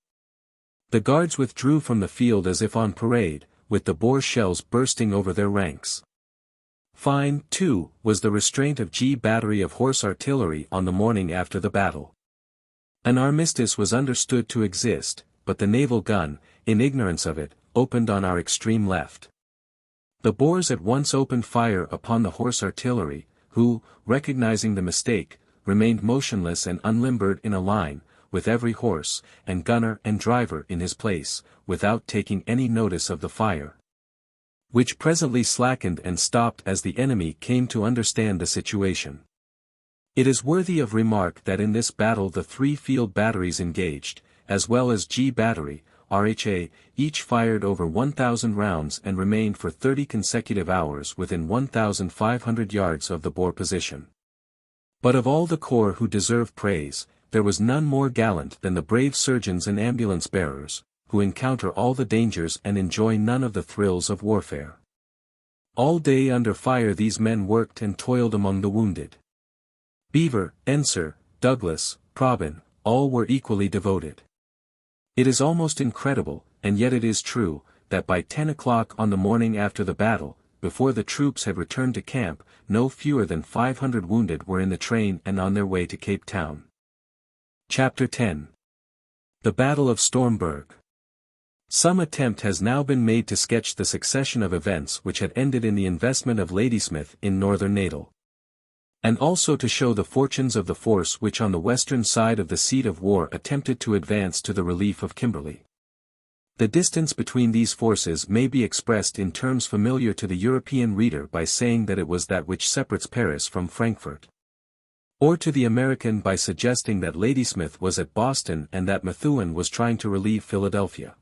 A: The guards withdrew from the field as if on parade, with the Boer shells bursting over their ranks. Fine, too, was the restraint of G Battery of Horse Artillery on the morning after the battle. An armistice was understood to exist, but the naval gun, in ignorance of it, opened on our extreme left. The Boers at once opened fire upon the horse artillery, who, recognizing the mistake, remained motionless and unlimbered in a line, with every horse, and gunner and driver in his place, without taking any notice of the fire, which presently slackened and stopped as the enemy came to understand the situation. It is worthy of remark that in this battle the 3 field batteries engaged, as well as G Battery, RHA, each fired over 1,000 rounds and remained for 30 consecutive hours within 1,500 yards of the Boer position. But of all the corps who deserve praise, there was none more gallant than the brave surgeons and ambulance bearers, who encounter all the dangers and enjoy none of the thrills of warfare. All day under fire these men worked and toiled among the wounded. Beaver, Enser, Douglas, Probin, all were equally devoted. It is almost incredible, and yet it is true, that by 10 o'clock on the morning after the battle, before the troops had returned to camp, no fewer than 500 wounded were in the train and on their way to Cape Town. Chapter 10. The Battle of Stormberg. Some attempt has now been made to sketch the succession of events which had ended in the investment of Ladysmith in northern Natal, and also to show the fortunes of the force which on the western side of the seat of war attempted to advance to the relief of Kimberley. The distance between these forces may be expressed in terms familiar to the European reader by saying that it was that which separates Paris from Frankfurt. Or to the American by suggesting that Ladysmith was at Boston and that Methuen was trying to relieve Philadelphia.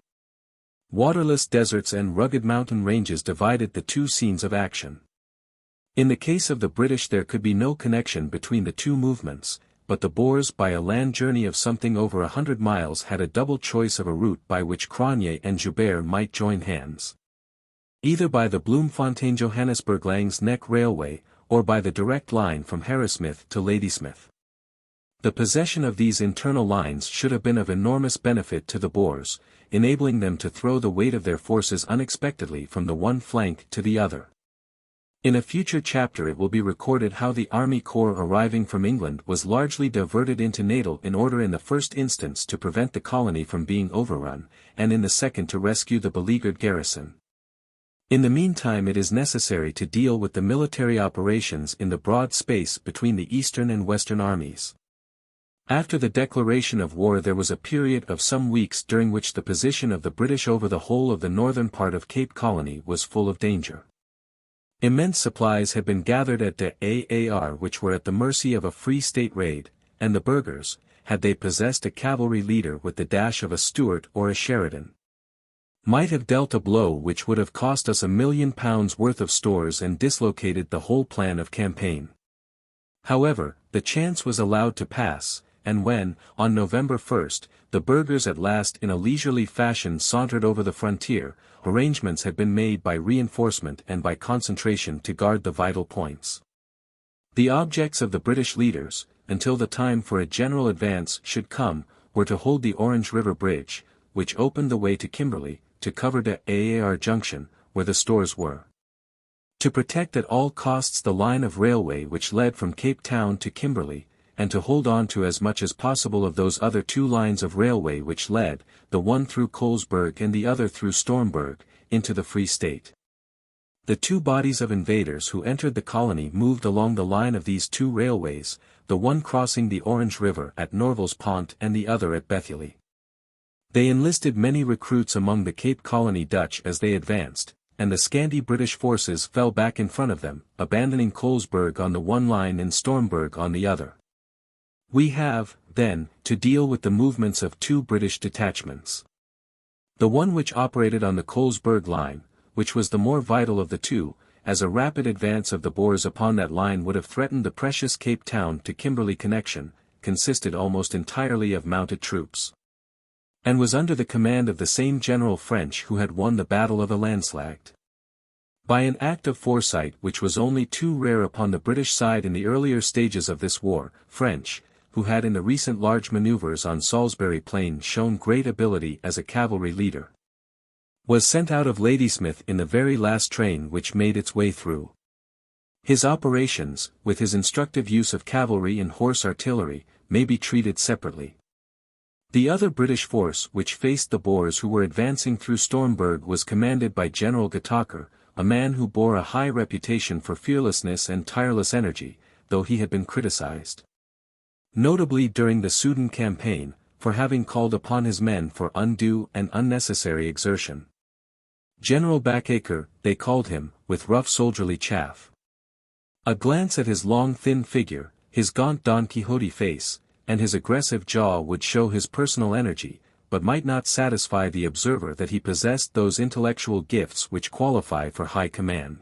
A: Waterless deserts and rugged mountain ranges divided the two scenes of action. In the case of the British there could be no connection between the two movements, but the Boers by a land journey of something over 100 miles had a double choice of a route by which Cronje and Joubert might join hands. Either by the Bloemfontein-Johannesburg Langs Nek Railway, or by the direct line from Harrismith to Ladysmith. The possession of these internal lines should have been of enormous benefit to the Boers, enabling them to throw the weight of their forces unexpectedly from the one flank to the other. In a future chapter it will be recorded how the Army Corps arriving from England was largely diverted into Natal in order in the first instance to prevent the colony from being overrun, and in the second to rescue the beleaguered garrison. In the meantime it is necessary to deal with the military operations in the broad space between the Eastern and Western armies. After the declaration of war there was a period of some weeks during which the position of the British over the whole of the northern part of Cape Colony was full of danger. Immense supplies had been gathered at De Aar which were at the mercy of a Free State raid, and the burghers, had they possessed a cavalry leader with the dash of a Stuart or a Sheridan, might have dealt a blow which would have cost us £1 million worth of stores and dislocated the whole plan of campaign. However, the chance was allowed to pass, and when, on November 1, the burghers at last in a leisurely fashion sauntered over the frontier, arrangements had been made by reinforcement and by concentration to guard the vital points. The objects of the British leaders, until the time for a general advance should come, were to hold the Orange River Bridge, which opened the way to Kimberley, to cover De Aar Junction, where the stores were. To protect at all costs the line of railway which led from Cape Town to Kimberley, and to hold on to as much as possible of those other two lines of railway which led, the one through Colesberg and the other through Stormberg, into the Free State. The two bodies of invaders who entered the colony moved along the line of these two railways, the one crossing the Orange River at Norval's Pont and the other at Bethely. They enlisted many recruits among the Cape Colony Dutch as they advanced, and the scanty British forces fell back in front of them, abandoning Colesberg on the one line and Stormberg on the other. We have, then, to deal with the movements of two British detachments. The one which operated on the Colesberg line, which was the more vital of the two, as a rapid advance of the Boers upon that line would have threatened the precious Cape Town to Kimberley connection, consisted almost entirely of mounted troops, and was under the command of the same General French who had won the Battle of Elandslaagte. By an act of foresight which was only too rare upon the British side in the earlier stages of this war, French, who had in the recent large maneuvers on Salisbury Plain shown great ability as a cavalry leader, was sent out of Ladysmith in the very last train which made its way through. His operations, with his instructive use of cavalry and horse artillery, may be treated separately. The other British force which faced the Boers who were advancing through Stormberg was commanded by General Gataker, a man who bore a high reputation for fearlessness and tireless energy, though he had been criticized, notably during the Soudan campaign, for having called upon his men for undue and unnecessary exertion. General Backacre, they called him, with rough soldierly chaff. A glance at his long thin figure, his gaunt Don Quixote face, and his aggressive jaw would show his personal energy, but might not satisfy the observer that he possessed those intellectual gifts which qualify for high command.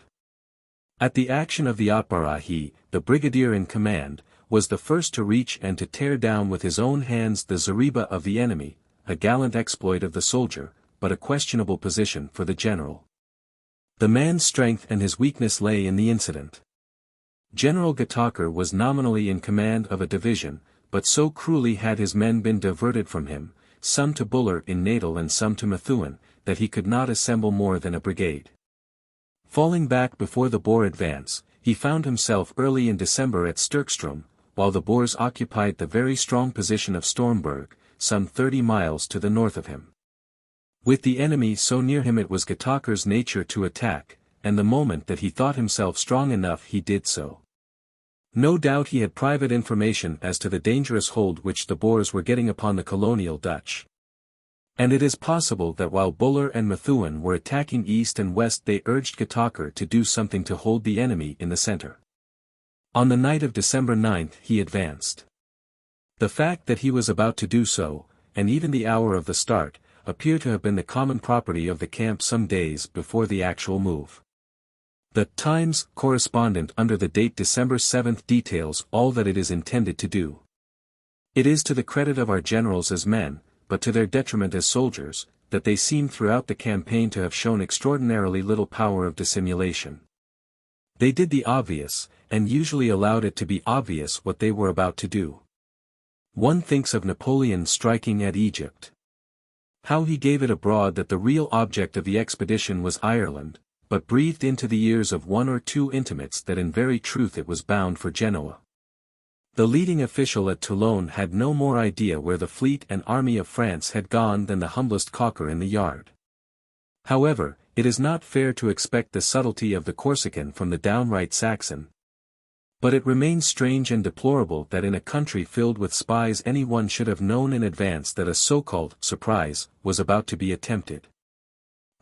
A: At the action of the Atbara he, the brigadier in command, was the first to reach and to tear down with his own hands the zareba of the enemy, a gallant exploit of the soldier, but a questionable position for the general. The man's strength and his weakness lay in the incident. General Gataker was nominally in command of a division, but so cruelly had his men been diverted from him, some to Buller in Natal and some to Methuen, that he could not assemble more than a brigade. Falling back before the Boer advance, he found himself early in December at Sterkstrom, while the Boers occupied the very strong position of Stormberg, some 30 miles to the north of him. With the enemy so near him it was Gataker's nature to attack, and the moment that he thought himself strong enough he did so. No doubt he had private information as to the dangerous hold which the Boers were getting upon the colonial Dutch. And it is possible that while Buller and Methuen were attacking east and west they urged Gataker to do something to hold the enemy in the center. On the night of December 9 he advanced. The fact that he was about to do so, and even the hour of the start, appear to have been the common property of the camp some days before the actual move. The Times correspondent under the date December 7 details all that it is intended to do. It is to the credit of our generals as men, but to their detriment as soldiers, that they seem throughout the campaign to have shown extraordinarily little power of dissimulation. They did the obvious, and usually allowed it to be obvious what they were about to do. One thinks of Napoleon striking at Egypt. How he gave it abroad that the real object of the expedition was Ireland, but breathed into the ears of one or two intimates that in very truth it was bound for Genoa. The leading official at Toulon had no more idea where the fleet and army of France had gone than the humblest caulker in the yard. However, it is not fair to expect the subtlety of the Corsican from the downright Saxon. But it remains strange and deplorable that in a country filled with spies anyone should have known in advance that a so-called surprise was about to be attempted.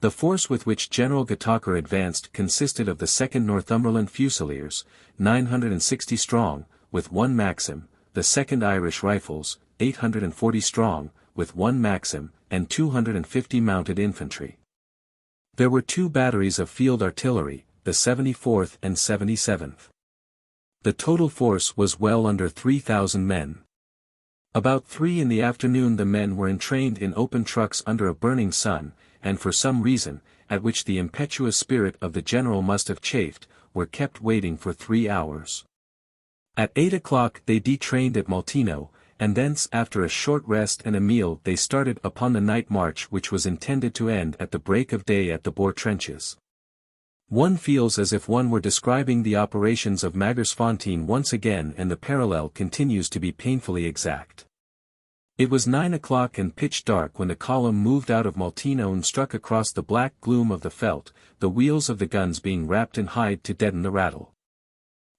A: The force with which General Gataker advanced consisted of the 2nd Northumberland Fusiliers, 960 strong, with 1 Maxim, the 2nd Irish Rifles, 840 strong, with 1 Maxim, and 250 mounted infantry. There were 2 batteries of field artillery, the 74th and 77th. The total force was well under 3,000 men. About 3 in the afternoon the men were entrained in open trucks under a burning sun, and for some reason, at which the impetuous spirit of the general must have chafed, were kept waiting for 3 hours. At 8 o'clock they detrained at Maltino, and thence after a short rest and a meal they started upon the night march which was intended to end at the break of day at the Boer trenches. One feels as if one were describing the operations of Magersfontein once again, and the parallel continues to be painfully exact. It was 9 o'clock and pitch dark when the column moved out of Maltino and struck across the black gloom of the veldt, the wheels of the guns being wrapped in hide to deaden the rattle.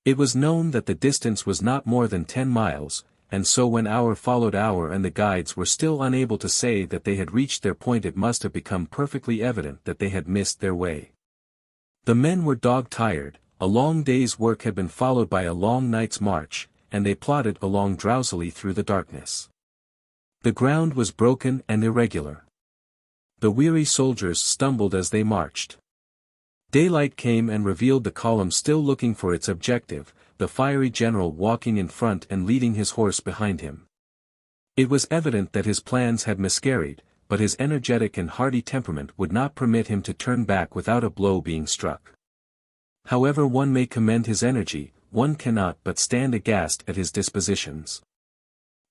A: It was known that the distance was not more than 10 miles, and so when hour followed hour and the guides were still unable to say that they had reached their point, it must have become perfectly evident that they had missed their way. The men were dog-tired, a long day's work had been followed by a long night's march, and they plodded along drowsily through the darkness. The ground was broken and irregular. The weary soldiers stumbled as they marched. Daylight came and revealed the column still looking for its objective, the fiery general walking in front and leading his horse behind him. It was evident that his plans had miscarried, but his energetic and hardy temperament would not permit him to turn back without a blow being struck. However one may commend his energy, one cannot but stand aghast at his dispositions.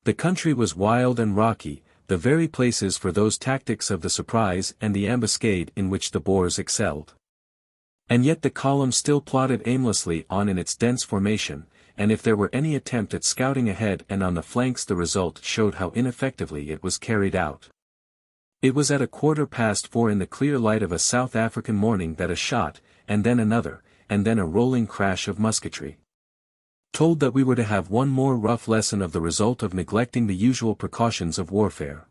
A: The country was wild and rocky, the very places for those tactics of the surprise and the ambuscade in which the Boers excelled. And yet the column still plodded aimlessly on in its dense formation, and if there were any attempt at scouting ahead and on the flanks the result showed how ineffectively it was carried out. It was at 4:15 in the clear light of a South African morning that a shot, and then another, and then a rolling crash of musketry told that we were to have one more rough lesson of the result of neglecting the usual precautions of warfare.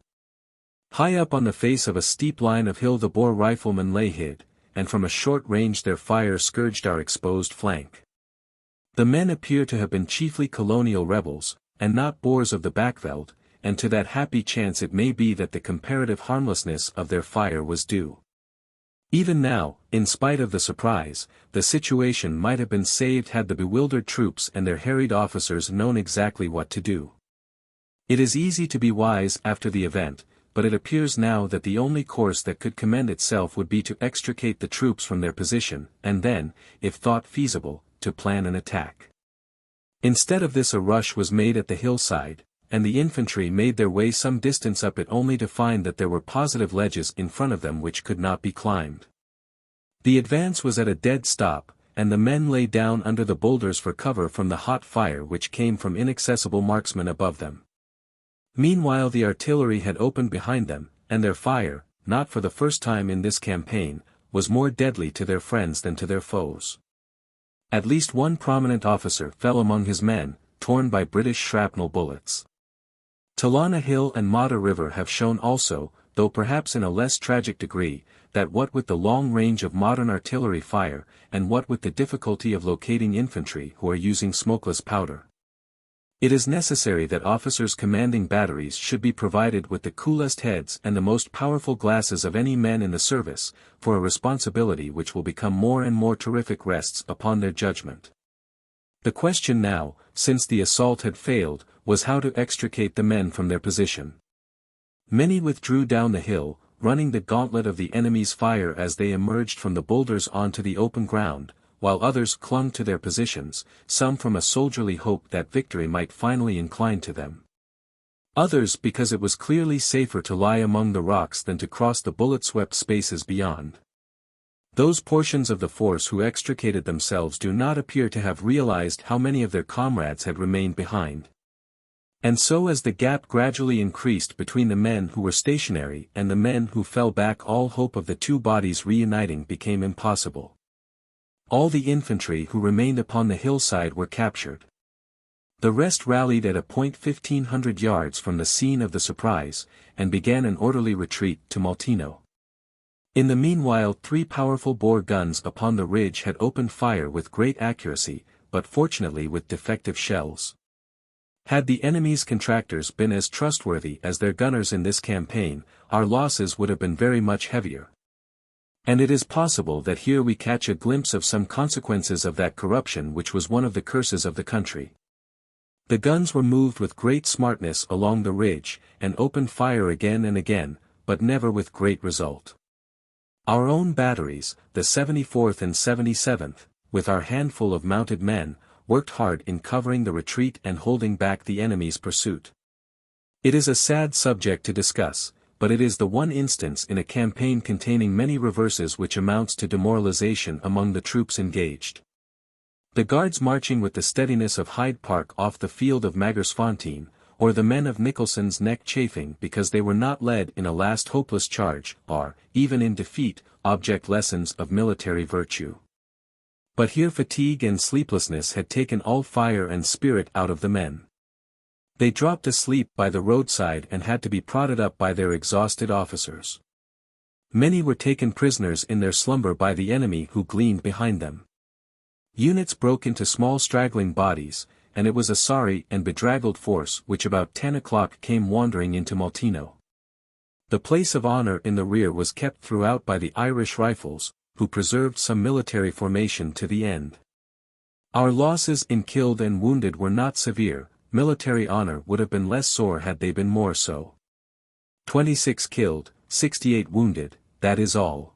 A: High up on the face of a steep line of hill the Boer riflemen lay hid, and from a short range their fire scourged our exposed flank. The men appear to have been chiefly colonial rebels, and not Boers of the Backveld, and to that happy chance it may be that the comparative harmlessness of their fire was due. Even now, in spite of the surprise, the situation might have been saved had the bewildered troops and their harried officers known exactly what to do. It is easy to be wise after the event, but it appears now that the only course that could commend itself would be to extricate the troops from their position, and then, if thought feasible, to plan an attack. Instead of this a rush was made at the hillside, and the infantry made their way some distance up it only to find that there were positive ledges in front of them which could not be climbed. The advance was at a dead stop, and the men lay down under the boulders for cover from the hot fire which came from inaccessible marksmen above them. Meanwhile the artillery had opened behind them, and their fire, not for the first time in this campaign, was more deadly to their friends than to their foes. At least one prominent officer fell among his men, torn by British shrapnel bullets. Talana Hill and Modder River have shown also, though perhaps in a less tragic degree, that what with the long range of modern artillery fire, and what with the difficulty of locating infantry who are using smokeless powder, It is necessary that officers commanding batteries should be provided with the coolest heads and the most powerful glasses of any men in the service, for a responsibility which will become more and more terrific rests upon their judgment. The question now, since the assault had failed, was how to extricate the men from their position. Many withdrew down the hill, running the gauntlet of the enemy's fire as they emerged from the boulders onto the open ground, while others clung to their positions, some from a soldierly hope that victory might finally incline to them. Others because it was clearly safer to lie among the rocks than to cross the bullet-swept spaces beyond. Those portions of the force who extricated themselves do not appear to have realized how many of their comrades had remained behind. And so as the gap gradually increased between the men who were stationary and the men who fell back, all hope of the two bodies reuniting became impossible. All the infantry who remained upon the hillside were captured. The rest rallied at a point 1,500 yards from the scene of the surprise, and began an orderly retreat to Maltino. In the meanwhile 3 powerful Boer guns upon the ridge had opened fire with great accuracy, but fortunately with defective shells. Had the enemy's contractors been as trustworthy as their gunners in this campaign, our losses would have been very much heavier. And it is possible that here we catch a glimpse of some consequences of that corruption which was one of the curses of the country. The guns were moved with great smartness along the ridge, and opened fire again and again, but never with great result. Our own batteries, the 74th and 77th, with our handful of mounted men, worked hard in covering the retreat and holding back the enemy's pursuit. It is a sad subject to discuss, but it is the one instance in a campaign containing many reverses which amounts to demoralization among the troops engaged. The guards marching with the steadiness of Hyde Park off the field of Magersfontein, or the men of Nicholson's Neck chafing because they were not led in a last hopeless charge, are, even in defeat, object lessons of military virtue. But here fatigue and sleeplessness had taken all fire and spirit out of the men. They dropped asleep by the roadside and had to be prodded up by their exhausted officers. Many were taken prisoners in their slumber by the enemy who gleaned behind them. Units broke into small straggling bodies, and it was a sorry and bedraggled force which about 10 o'clock came wandering into Maltino. The place of honor in the rear was kept throughout by the Irish Rifles, who preserved some military formation to the end. Our losses in killed and wounded were not severe. Military honor would have been less sore had they been more so. 26 killed, 68 wounded, that is all.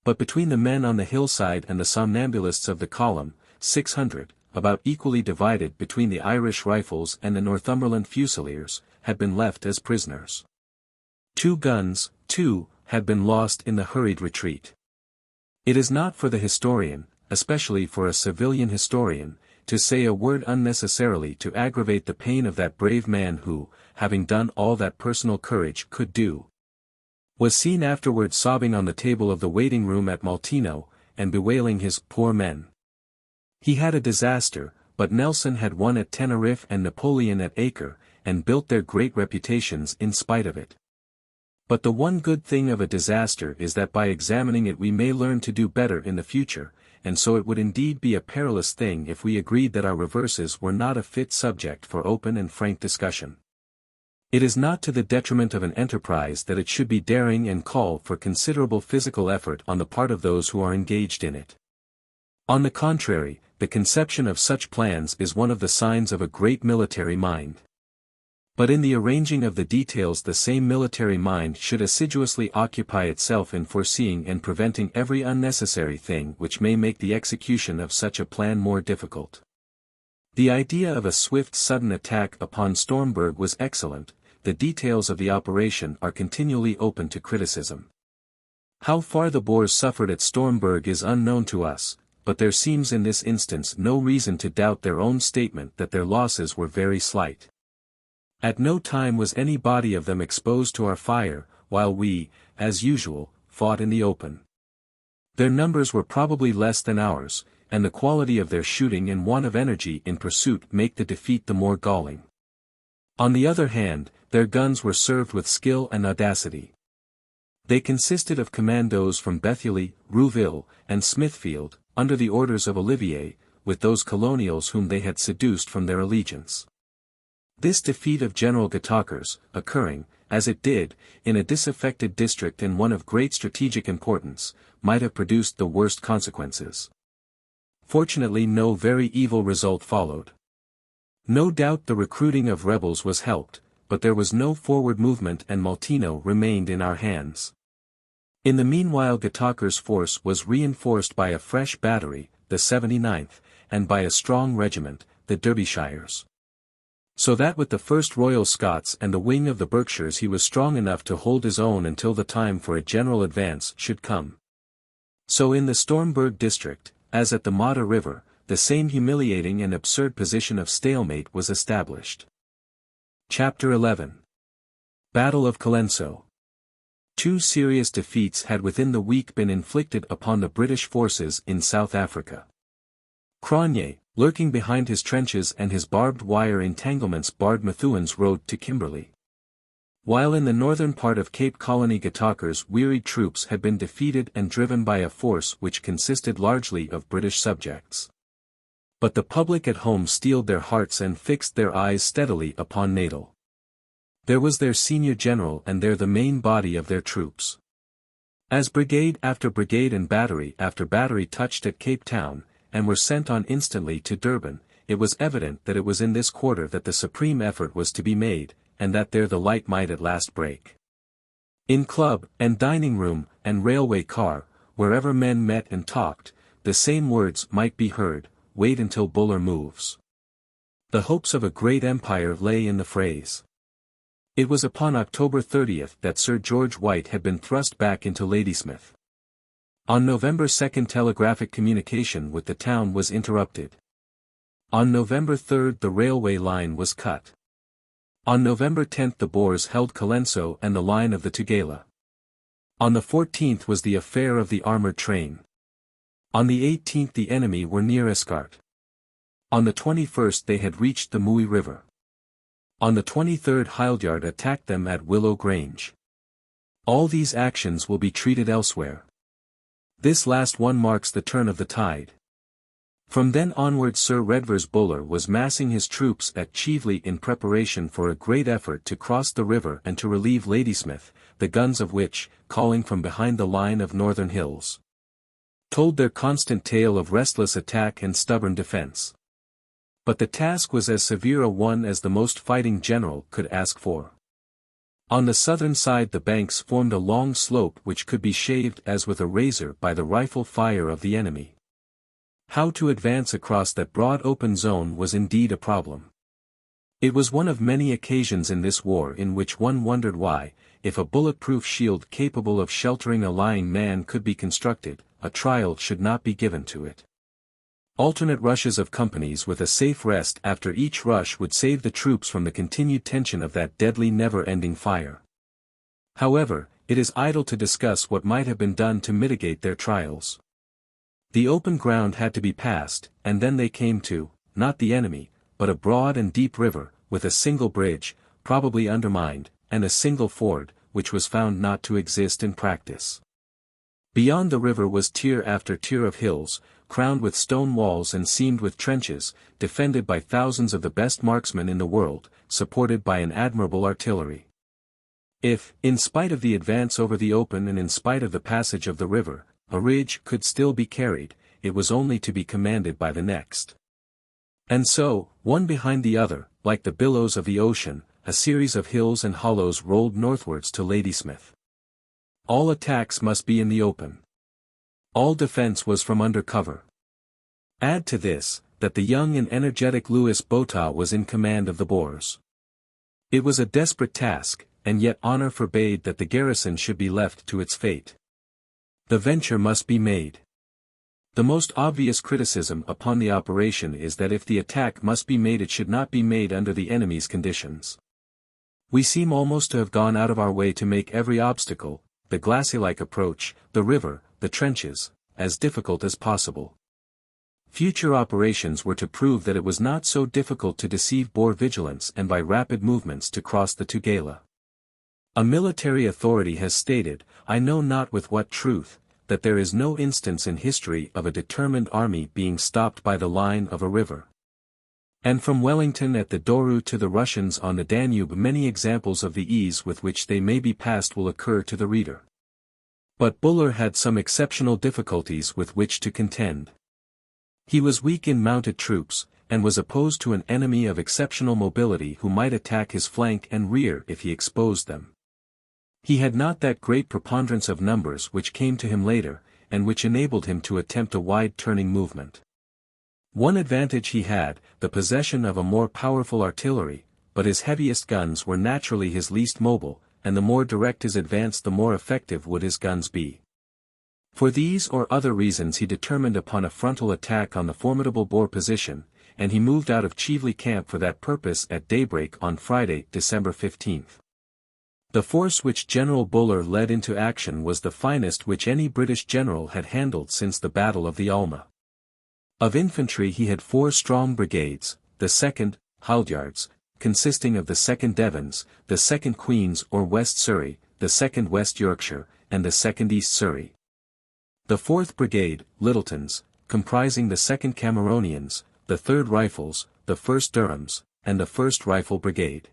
A: But between the men on the hillside and the somnambulists of the column, 600, about equally divided between the Irish Rifles and the Northumberland Fusiliers, had been left as prisoners. 2 guns, too, had been lost in the hurried retreat. It is not for the historian, especially for a civilian historian, to say a word unnecessarily to aggravate the pain of that brave man who, having done all that personal courage could do, was seen afterward sobbing on the table of the waiting room at Maltino, and bewailing his poor men. He had a disaster, but Nelson had won at Tenerife and Napoleon at Acre, and built their great reputations in spite of it. But the one good thing of a disaster is that by examining it we may learn to do better in the future, and so it would indeed be a perilous thing if we agreed that our reverses were not a fit subject for open and frank discussion. It is not to the detriment of an enterprise that it should be daring and call for considerable physical effort on the part of those who are engaged in it. On the contrary, the conception of such plans is one of the signs of a great military mind. But in the arranging of the details the same military mind should assiduously occupy itself in foreseeing and preventing every unnecessary thing which may make the execution of such a plan more difficult. The idea of a swift sudden attack upon Stormberg was excellent. The details of the operation are continually open to criticism. How far the Boers suffered at Stormberg is unknown to us, but there seems in this instance no reason to doubt their own statement that their losses were very slight. At no time was any body of them exposed to our fire, while we, as usual, fought in the open. Their numbers were probably less than ours, and the quality of their shooting and want of energy in pursuit make the defeat the more galling. On the other hand, their guns were served with skill and audacity. They consisted of commandos from Bethely, Rouville, and Smithfield, under the orders of Olivier, with those colonials whom they had seduced from their allegiance. This defeat of General Getache's, occurring, as it did, in a disaffected district and one of great strategic importance, might have produced the worst consequences. Fortunately no very evil result followed. No doubt the recruiting of rebels was helped, but there was no forward movement and Maltino remained in our hands. In the meanwhile Getache's force was reinforced by a fresh battery, the 79th, and by a strong regiment, the Derbyshires. So that with the 1st Royal Scots and the wing of the Berkshires he was strong enough to hold his own until the time for a general advance should come. So in the Stormberg district, as at the Modder River, the same humiliating and absurd position of stalemate was established. Chapter 11. Battle of Colenso. 2 serious defeats had within the week been inflicted upon the British forces in South Africa. Cronje, lurking behind his trenches and his barbed wire entanglements barred Methuen's road to Kimberley. While in the northern part of Cape Colony Getache's wearied troops had been defeated and driven by a force which consisted largely of British subjects. But the public at home steeled their hearts and fixed their eyes steadily upon Natal. There was their senior general and there the main body of their troops. As brigade after brigade and battery after battery touched at Cape Town, and were sent on instantly to Durban, it was evident that it was in this quarter that the supreme effort was to be made, and that there the light might at last break. In club, and dining room, and railway car, wherever men met and talked, the same words might be heard, wait until Buller moves. The hopes of a great empire lay in the phrase. It was upon October 30th that Sir George White had been thrust back into Ladysmith. On November 2nd telegraphic communication with the town was interrupted. On November 3rd the railway line was cut. On November 10th the Boers held Colenso and the line of the Tugela. On the 14th was the affair of the armoured train. On the 18th the enemy were near Escart. On the 21st they had reached the Mui River. On the 23rd Hildyard attacked them at Willow Grange. All these actions will be treated elsewhere. This last one marks the turn of the tide. From then onward Sir Redvers Buller was massing his troops at Chieveley in preparation for a great effort to cross the river and to relieve Ladysmith, the guns of which, calling from behind the line of northern hills, told their constant tale of restless attack and stubborn defence. But the task was as severe a one as the most fighting general could ask for. On the southern side the banks formed a long slope which could be shaved as with a razor by the rifle fire of the enemy. How to advance across that broad open zone was indeed a problem. It was one of many occasions in this war in which one wondered why, if a bulletproof shield capable of sheltering a lying man could be constructed, a trial should not be given to it. Alternate rushes of companies with a safe rest after each rush would save the troops from the continued tension of that deadly never-ending fire. However, it is idle to discuss what might have been done to mitigate their trials. The open ground had to be passed, and then they came to, not the enemy, but a broad and deep river, with a single bridge, probably undermined, and a single ford, which was found not to exist in practice. Beyond the river was tier after tier of hills, crowned with stone walls and seamed with trenches, defended by thousands of the best marksmen in the world, supported by an admirable artillery. If, in spite of the advance over the open and in spite of the passage of the river, a ridge could still be carried, it was only to be commanded by the next. And so, one behind the other, like the billows of the ocean, a series of hills and hollows rolled northwards to Ladysmith. All attacks must be in the open. All defense was from under cover. Add to this, that the young and energetic Louis Botha was in command of the Boers. It was a desperate task, and yet honor forbade that the garrison should be left to its fate. The venture must be made. The most obvious criticism upon the operation is that if the attack must be made it should not be made under the enemy's conditions. We seem almost to have gone out of our way to make every obstacle, the glacier-like approach, the river, the trenches, as difficult as possible. Future operations were to prove that it was not so difficult to deceive Boer vigilance and by rapid movements to cross the Tugela. A military authority has stated, I know not with what truth, that there is no instance in history of a determined army being stopped by the line of a river. And from Wellington at the Douro to the Russians on the Danube, many examples of the ease with which they may be passed will occur to the reader. But Buller had some exceptional difficulties with which to contend. He was weak in mounted troops, and was opposed to an enemy of exceptional mobility who might attack his flank and rear if he exposed them. He had not that great preponderance of numbers which came to him later, and which enabled him to attempt a wide turning movement. One advantage he had, the possession of a more powerful artillery, but his heaviest guns were naturally his least mobile, and the more direct his advance the more effective would his guns be. For these or other reasons he determined upon a frontal attack on the formidable Boer position, and he moved out of Chively camp for that purpose at daybreak on Friday, December 15. The force which General Buller led into action was the finest which any British general had handled since the Battle of the Alma. Of infantry he had 4 strong brigades, the 2nd, Halliards, consisting of the 2nd Devons, the 2nd Queens or West Surrey, the 2nd West Yorkshire, and the 2nd East Surrey. The 4th Brigade, Littletons, comprising the 2nd Cameronians, the 3rd Rifles, the 1st Durhams, and the 1st Rifle Brigade.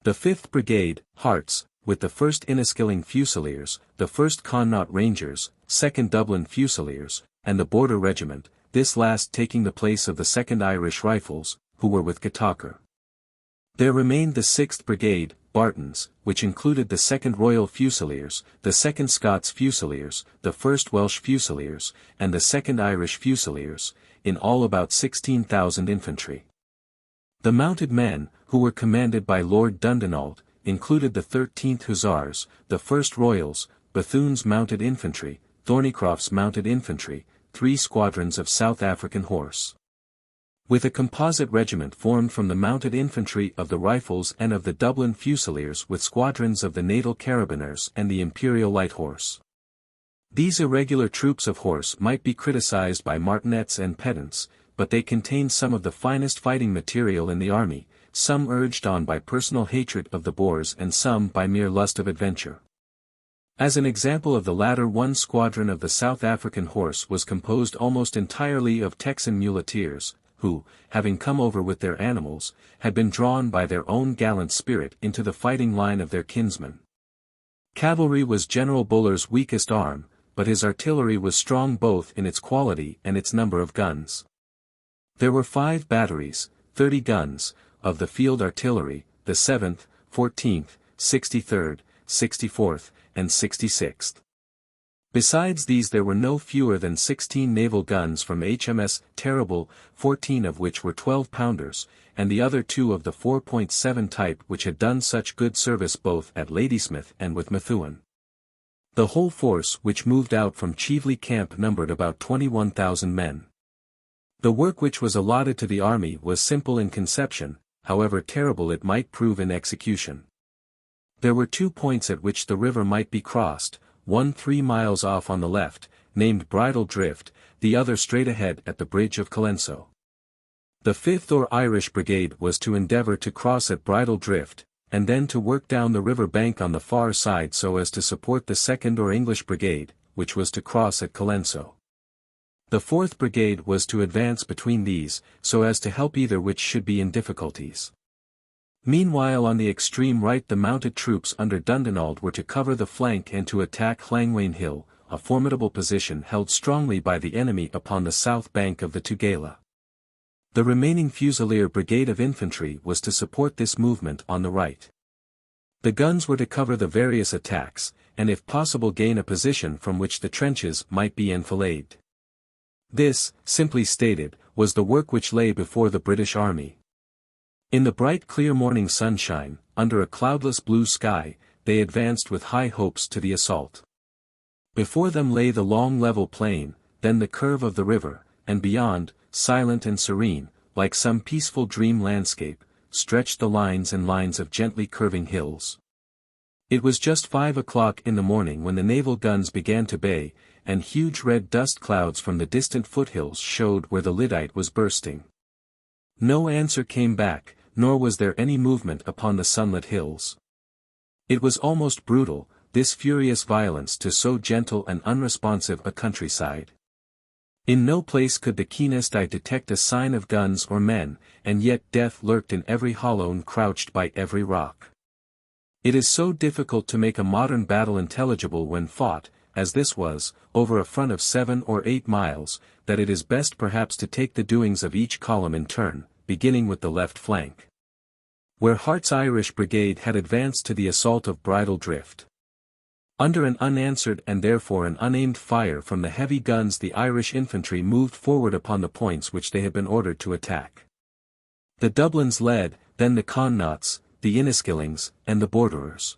A: The 5th Brigade, Hearts, with the 1st Inniskilling Fusiliers, the 1st Connaught Rangers, 2nd Dublin Fusiliers, and the Border Regiment, this last taking the place of the 2nd Irish Rifles, who were with Gataker. There remained the 6th Brigade, Bartons, which included the 2nd Royal Fusiliers, the 2nd Scots Fusiliers, the 1st Welsh Fusiliers, and the 2nd Irish Fusiliers, in all about 16,000 infantry. The mounted men, who were commanded by Lord Dundonald, included the 13th Hussars, the 1st Royals, Bethune's mounted infantry, Thornycroft's mounted infantry, 3 squadrons of South African horse. With a composite regiment formed from the mounted infantry of the Rifles and of the Dublin Fusiliers with squadrons of the Natal Carabineers and the Imperial Light Horse. These irregular troops of horse might be criticized by martinets and pedants, but they contained some of the finest fighting material in the army, some urged on by personal hatred of the Boers and some by mere lust of adventure. As an example of the latter, one squadron of the South African horse was composed almost entirely of Texan muleteers, who, having come over with their animals, had been drawn by their own gallant spirit into the fighting line of their kinsmen. Cavalry was General Buller's weakest arm, but his artillery was strong both in its quality and its number of guns. There were 5 batteries, 30 guns, of the field artillery, the 7th, 14th, 63rd, 64th, and 66th. Besides these there were no fewer than 16 naval guns from HMS Terrible, 14 of which were 12-pounders, and the other 2 of the 4.7 type which had done such good service both at Ladysmith and with Methuen. The whole force which moved out from Chively camp numbered about 21,000 men. The work which was allotted to the army was simple in conception, however terrible it might prove in execution. There were 2 points at which the river might be crossed, one 3 miles off on the left, named Bridle Drift, the other straight ahead at the bridge of Colenso. The 5th or Irish Brigade was to endeavour to cross at Bridle Drift, and then to work down the river bank on the far side so as to support the 2nd or English Brigade, which was to cross at Colenso. The 4th Brigade was to advance between these, so as to help either which should be in difficulties. Meanwhile on the extreme right the mounted troops under Dundonald were to cover the flank and to attack Llangwain Hill, a formidable position held strongly by the enemy upon the south bank of the Tugela. The remaining Fusilier Brigade of Infantry was to support this movement on the right. The guns were to cover the various attacks, and if possible gain a position from which the trenches might be enfiladed. This, simply stated, was the work which lay before the British Army. In the bright clear morning sunshine, under a cloudless blue sky, they advanced with high hopes to the assault. Before them lay the long level plain, then the curve of the river, and beyond, silent and serene, like some peaceful dream landscape, stretched the lines and lines of gently curving hills. It was just 5 o'clock in the morning when the naval guns began to bay, and huge red dust clouds from the distant foothills showed where the lyddite was bursting. No answer came back, nor was there any movement upon the sunlit hills. It was almost brutal, this furious violence to so gentle and unresponsive a countryside. In no place could the keenest eye detect a sign of guns or men, and yet death lurked in every hollow and crouched by every rock. It is so difficult to make a modern battle intelligible when fought, as this was, over a front of 7 or 8 miles, that it is best perhaps to take the doings of each column in turn, beginning with the left flank. Where Hart's Irish Brigade had advanced to the assault of Bridle Drift. Under an unanswered and therefore an unaimed fire from the heavy guns, the Irish infantry moved forward upon the points which they had been ordered to attack. The Dublins led, then the Connaughts, the Inniskillings, and the Borderers.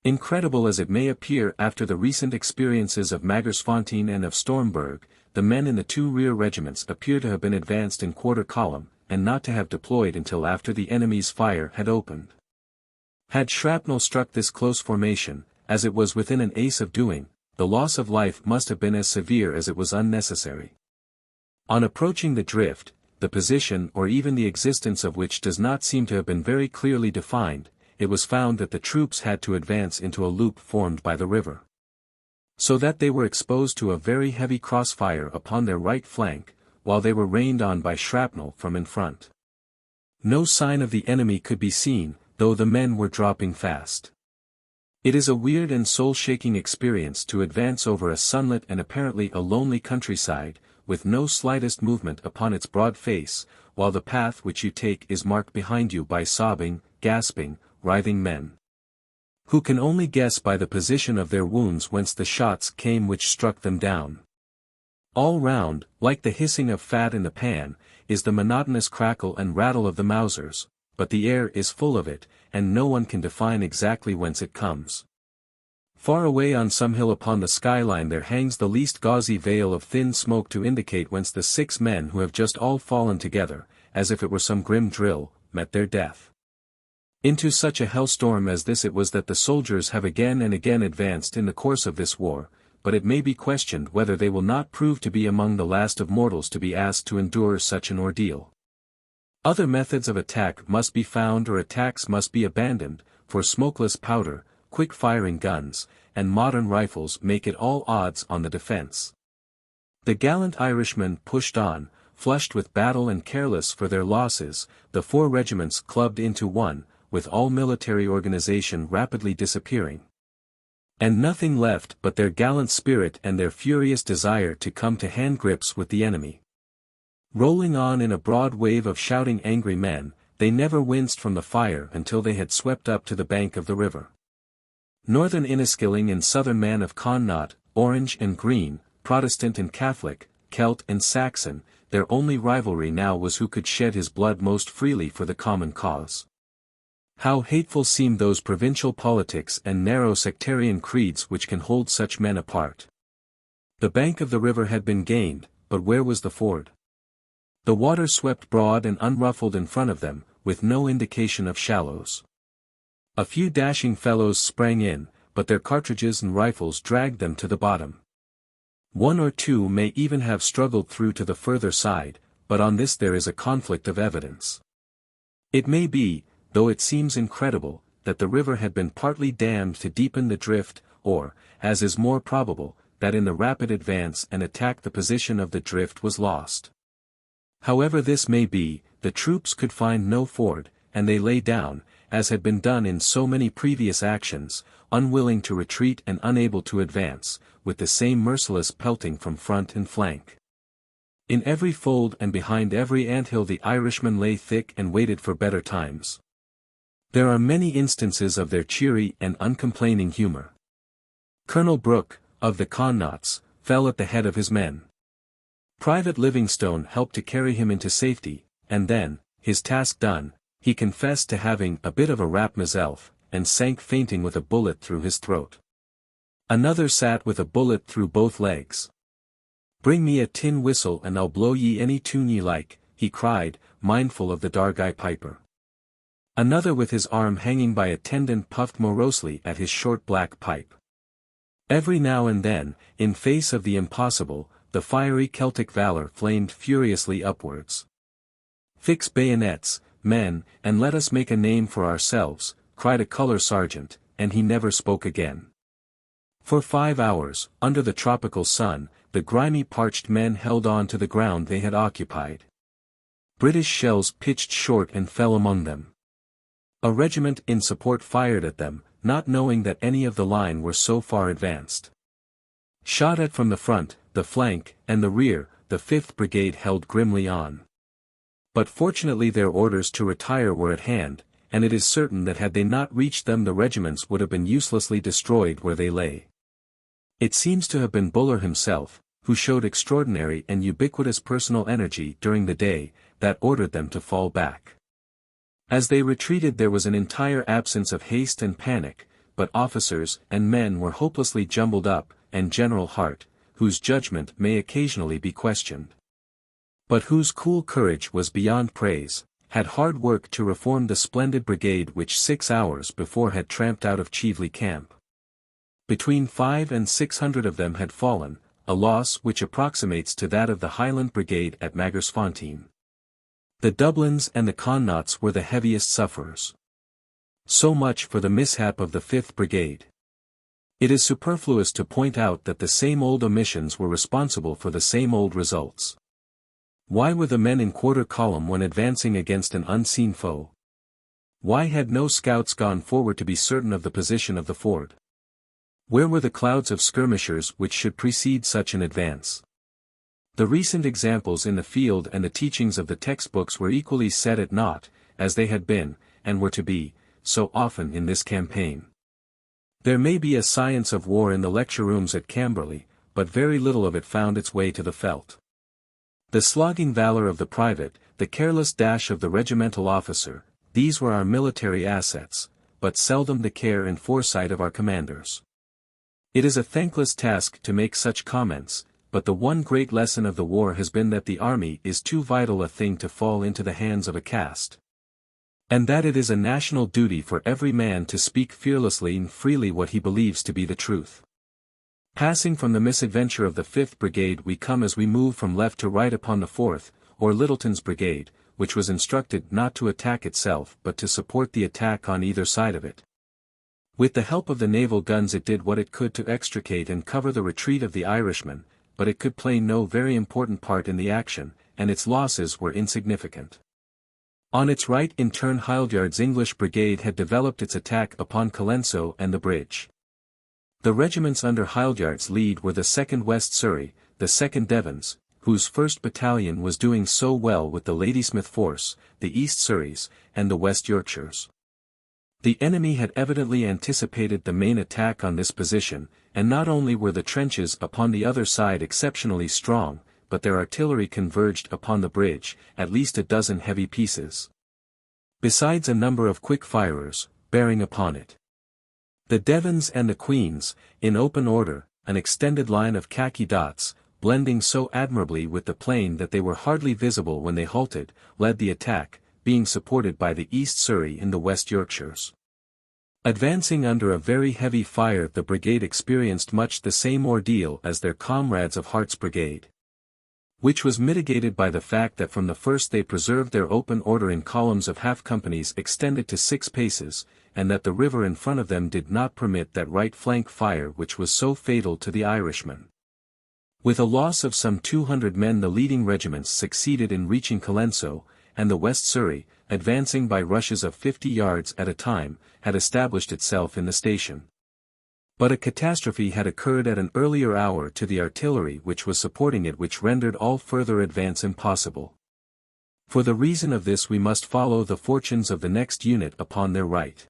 A: Incredible as it may appear after the recent experiences of Magersfontein and of Stormberg, the men in the 2 rear regiments appear to have been advanced in quarter column, and not to have deployed until after the enemy's fire had opened. Had shrapnel struck this close formation, as it was within an ace of doing, the loss of life must have been as severe as it was unnecessary. On approaching the drift, the position or even the existence of which does not seem to have been very clearly defined, it was found that the troops had to advance into a loop formed by the river. So that they were exposed to a very heavy crossfire upon their right flank, while they were rained on by shrapnel from in front. No sign of the enemy could be seen, though the men were dropping fast. It is a weird and soul-shaking experience to advance over a sunlit and apparently a lonely countryside, with no slightest movement upon its broad face, while the path which you take is marked behind you by sobbing, gasping, writhing men, who can only guess by the position of their wounds whence the shots came which struck them down. All round, like the hissing of fat in the pan, is the monotonous crackle and rattle of the Mausers, but the air is full of it, and no one can define exactly whence it comes. Far away on some hill upon the skyline there hangs the least gauzy veil of thin smoke to indicate whence the 6 men who have just all fallen together, as if it were some grim drill, met their death. Into such a hellstorm as this it was that the soldiers have again and again advanced in the course of this war, but it may be questioned whether they will not prove to be among the last of mortals to be asked to endure such an ordeal. Other methods of attack must be found or attacks must be abandoned, for smokeless powder, quick-firing guns, and modern rifles make it all odds on the defense. The gallant Irishmen pushed on, flushed with battle and careless for their losses, the 4 regiments clubbed into one, with all military organization rapidly disappearing. And nothing left but their gallant spirit and their furious desire to come to hand grips with the enemy. Rolling on in a broad wave of shouting angry men, they never winced from the fire until they had swept up to the bank of the river. Northern Inniskilling and southern man of Connaught, Orange and Green, Protestant and Catholic, Celt and Saxon, their only rivalry now was who could shed his blood most freely for the common cause. How hateful seem those provincial politics and narrow sectarian creeds which can hold such men apart. The bank of the river had been gained, but where was the ford? The water swept broad and unruffled in front of them, with no indication of shallows. A few dashing fellows sprang in, but their cartridges and rifles dragged them to the bottom. 1 or 2 may even have struggled through to the further side, but on this there is a conflict of evidence. It may be, though it seems incredible, that the river had been partly dammed to deepen the drift, or, as is more probable, that in the rapid advance and attack the position of the drift was lost. However this may be, the troops could find no ford, and they lay down, as had been done in so many previous actions, unwilling to retreat and unable to advance, with the same merciless pelting from front and flank. In every fold and behind every anthill the Irishmen lay thick and waited for better times. There are many instances of their cheery and uncomplaining humor. Colonel Brooke, of the Connaughts, fell at the head of his men. Private Livingstone helped to carry him into safety, and then, his task done, he confessed to having a bit of a rap myself, and sank fainting with a bullet through his throat. Another sat with a bullet through both legs. "Bring me a tin whistle and I'll blow ye any tune ye like," he cried, mindful of the Dargai piper. Another with his arm hanging by a tendon puffed morosely at his short black pipe. Every now and then, in face of the impossible, the fiery Celtic valor flamed furiously upwards. "Fix bayonets, men, and let us make a name for ourselves," cried a colour sergeant, and he never spoke again. For 5 hours, under the tropical sun, the grimy parched men held on to the ground they had occupied. British shells pitched short and fell among them. A regiment in support fired at them, not knowing that any of the line were so far advanced. Shot at from the front, the flank, and the rear, the 5th Brigade held grimly on. But fortunately their orders to retire were at hand, and it is certain that had they not reached them the regiments would have been uselessly destroyed where they lay. It seems to have been Buller himself, who showed extraordinary and ubiquitous personal energy during the day, that ordered them to fall back. As they retreated there was an entire absence of haste and panic, but officers and men were hopelessly jumbled up, and General Hart, whose judgment may occasionally be questioned, but whose cool courage was beyond praise, had hard work to reform the splendid brigade which 6 hours before had tramped out of Chieveley camp. Between 500 and 600 of them had fallen, a loss which approximates to that of the Highland Brigade at Magersfontein. The Dublins and the Connaughts were the heaviest sufferers. So much for the mishap of the 5th Brigade. It is superfluous to point out that the same old omissions were responsible for the same old results. Why were the men in quarter column when advancing against an unseen foe? Why had no scouts gone forward to be certain of the position of the ford? Where were the clouds of skirmishers which should precede such an advance? The recent examples in the field and the teachings of the textbooks were equally set at naught, as they had been, and were to be, so often in this campaign. There may be a science of war in the lecture rooms at Kimberley, but very little of it found its way to the veldt. The slogging valor of the private, the careless dash of the regimental officer, these were our military assets, but seldom the care and foresight of our commanders. It is a thankless task to make such comments, but the one great lesson of the war has been that the army is too vital a thing to fall into the hands of a caste. And that it is a national duty for every man to speak fearlessly and freely what he believes to be the truth. Passing from the misadventure of the 5th Brigade we come as we move from left to right upon the 4th, or Littleton's Brigade, which was instructed not to attack itself but to support the attack on either side of it. With the help of the naval guns it did what it could to extricate and cover the retreat of the Irishmen, but it could play no very important part in the action, and its losses were insignificant. On its right in turn Hildyard's English Brigade had developed its attack upon Colenso and the bridge. The regiments under Hildyard's lead were the 2nd West Surrey, the 2nd Devons, whose 1st Battalion was doing so well with the Ladysmith force, the East Surreys, and the West Yorkshires. The enemy had evidently anticipated the main attack on this position, and not only were the trenches upon the other side exceptionally strong, but their artillery converged upon the bridge, at least a dozen heavy pieces, besides a number of quick firers, bearing upon it. The Devons and the Queens, in open order, an extended line of khaki dots, blending so admirably with the plain that they were hardly visible when they halted, led the attack, being supported by the East Surrey and the West Yorkshires. Advancing under a very heavy fire the brigade experienced much the same ordeal as their comrades of Hart's brigade, which was mitigated by the fact that from the first they preserved their open order in columns of half companies extended to 6 paces, and that the river in front of them did not permit that right flank fire which was so fatal to the Irishmen. With a loss of some 200 men the leading regiments succeeded in reaching Colenso, and the West Surrey, advancing by rushes of 50 yards at a time, had established itself in the station. But a catastrophe had occurred at an earlier hour to the artillery which was supporting it, which rendered all further advance impossible. For the reason of this we must follow the fortunes of the next unit upon their right.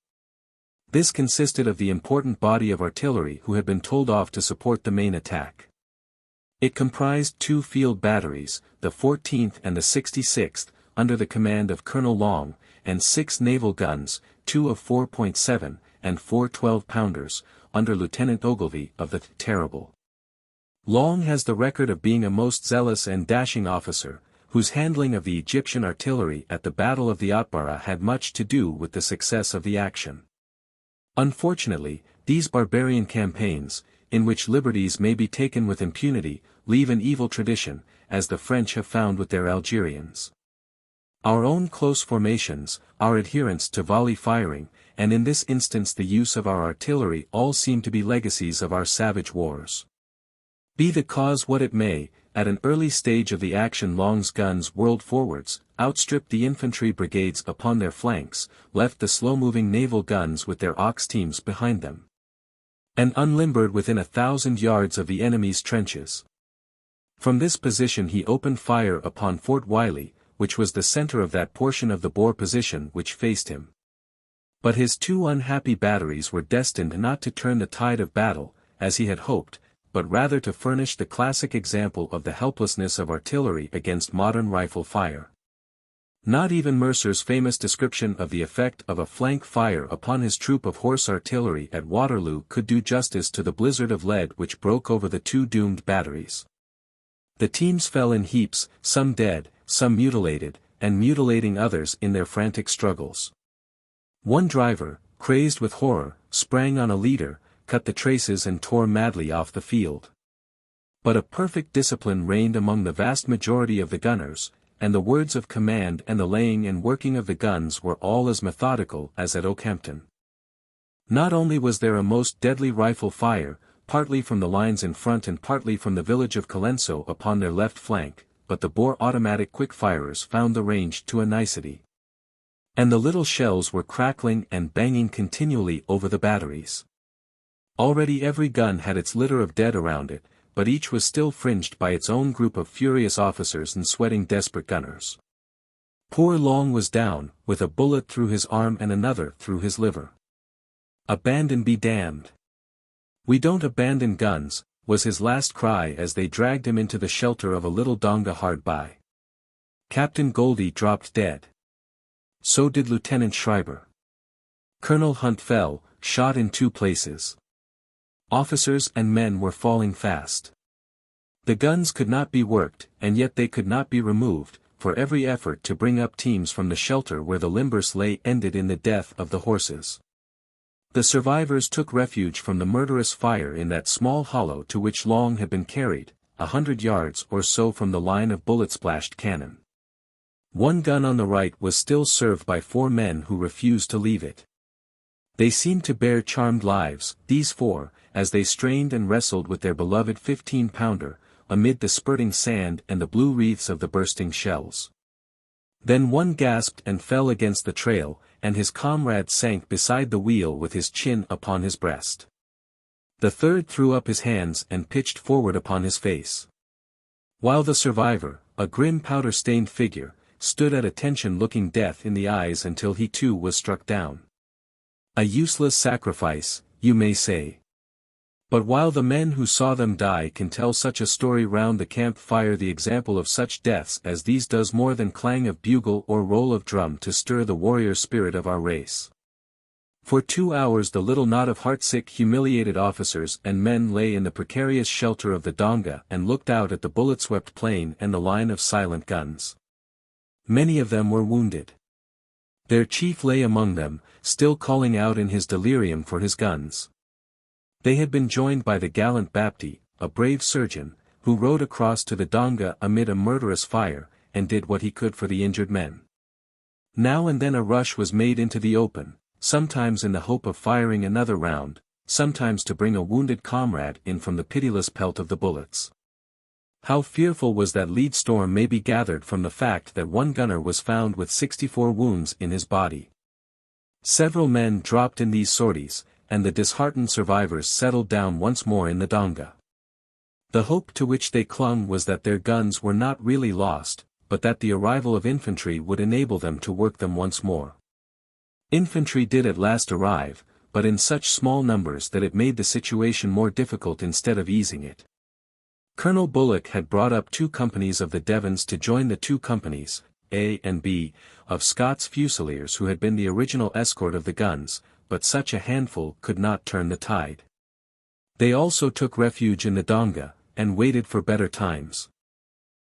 A: This consisted of the important body of artillery who had been told off to support the main attack. It comprised 2 field batteries, the 14th and the 66th, under the command of Colonel Long, and 6 naval guns, 2 of 4.7, and 4 12-pounders, under Lieutenant Ogilvy of the Terrible. Long has the record of being a most zealous and dashing officer, whose handling of the Egyptian artillery at the Battle of the Atbara had much to do with the success of the action. Unfortunately, these barbarian campaigns, in which liberties may be taken with impunity, leave an evil tradition, as the French have found with their Algerians. Our own close formations, our adherence to volley firing, and in this instance the use of our artillery all seem to be legacies of our savage wars. Be the cause what it may, at an early stage of the action Long's guns whirled forwards, outstripped the infantry brigades upon their flanks, left the slow-moving naval guns with their ox teams behind them, and unlimbered within 1,000 yards of the enemy's trenches. From this position he opened fire upon Fort Wiley, which was the center of that portion of the Boer position which faced him. But his two unhappy batteries were destined not to turn the tide of battle, as he had hoped, but rather to furnish the classic example of the helplessness of artillery against modern rifle fire. Not even Mercer's famous description of the effect of a flank fire upon his troop of horse artillery at Waterloo could do justice to the blizzard of lead which broke over the two doomed batteries. The teams fell in heaps, some dead, some mutilated, and mutilating others in their frantic struggles. One driver, crazed with horror, sprang on a leader, cut the traces and tore madly off the field. But a perfect discipline reigned among the vast majority of the gunners, and the words of command and the laying and working of the guns were all as methodical as at Oakhampton. Not only was there a most deadly rifle fire, partly from the lines in front and partly from the village of Colenso upon their left flank, but the Boer automatic quick-firers found the range to a nicety. And the little shells were crackling and banging continually over the batteries. Already every gun had its litter of dead around it, but each was still fringed by its own group of furious officers and sweating desperate gunners. Poor Long was down, with a bullet through his arm and another through his liver. "Abandon be damned! We don't abandon guns," was his last cry as they dragged him into the shelter of a little donga hard by. Captain Goldie dropped dead. So did Lieutenant Schreiber. Colonel Hunt fell, shot in 2 places. Officers and men were falling fast. The guns could not be worked, and yet they could not be removed, for every effort to bring up teams from the shelter where the limbers lay ended in the death of the horses. The survivors took refuge from the murderous fire in that small hollow to which Long had been carried, 100 yards or so from the line of bullet-splashed cannon. One gun on the right was still served by 4 men who refused to leave it. They seemed to bear charmed lives, these 4, as they strained and wrestled with their beloved 15-pounder, amid the spurting sand and the blue wreaths of the bursting shells. Then one gasped and fell against the trail, and his comrade sank beside the wheel with his chin upon his breast. The third threw up his hands and pitched forward upon his face. While the survivor, a grim powder-stained figure, stood at attention looking death in the eyes until he too was struck down. A useless sacrifice, you may say. But while the men who saw them die can tell such a story round the camp fire, the example of such deaths as these does more than clang of bugle or roll of drum to stir the warrior spirit of our race. For 2 hours the little knot of heartsick, humiliated officers and men lay in the precarious shelter of the donga and looked out at the bullet-swept plain and the line of silent guns. Many of them were wounded. Their chief lay among them, still calling out in his delirium for his guns. They had been joined by the gallant Bapti, a brave surgeon, who rode across to the donga amid a murderous fire, and did what he could for the injured men. Now and then a rush was made into the open, sometimes in the hope of firing another round, sometimes to bring a wounded comrade in from the pitiless pelt of the bullets. How fearful was that lead storm may be gathered from the fact that one gunner was found with 64 wounds in his body. Several men dropped in these sorties, and the disheartened survivors settled down once more in the donga. The hope to which they clung was that their guns were not really lost, but that the arrival of infantry would enable them to work them once more. Infantry did at last arrive, but in such small numbers that it made the situation more difficult instead of easing it. Colonel Bullock had brought up 2 companies of the Devons to join the 2 companies, A and B, of Scots Fusiliers who had been the original escort of the guns, but such a handful could not turn the tide. They also took refuge in the donga, and waited for better times.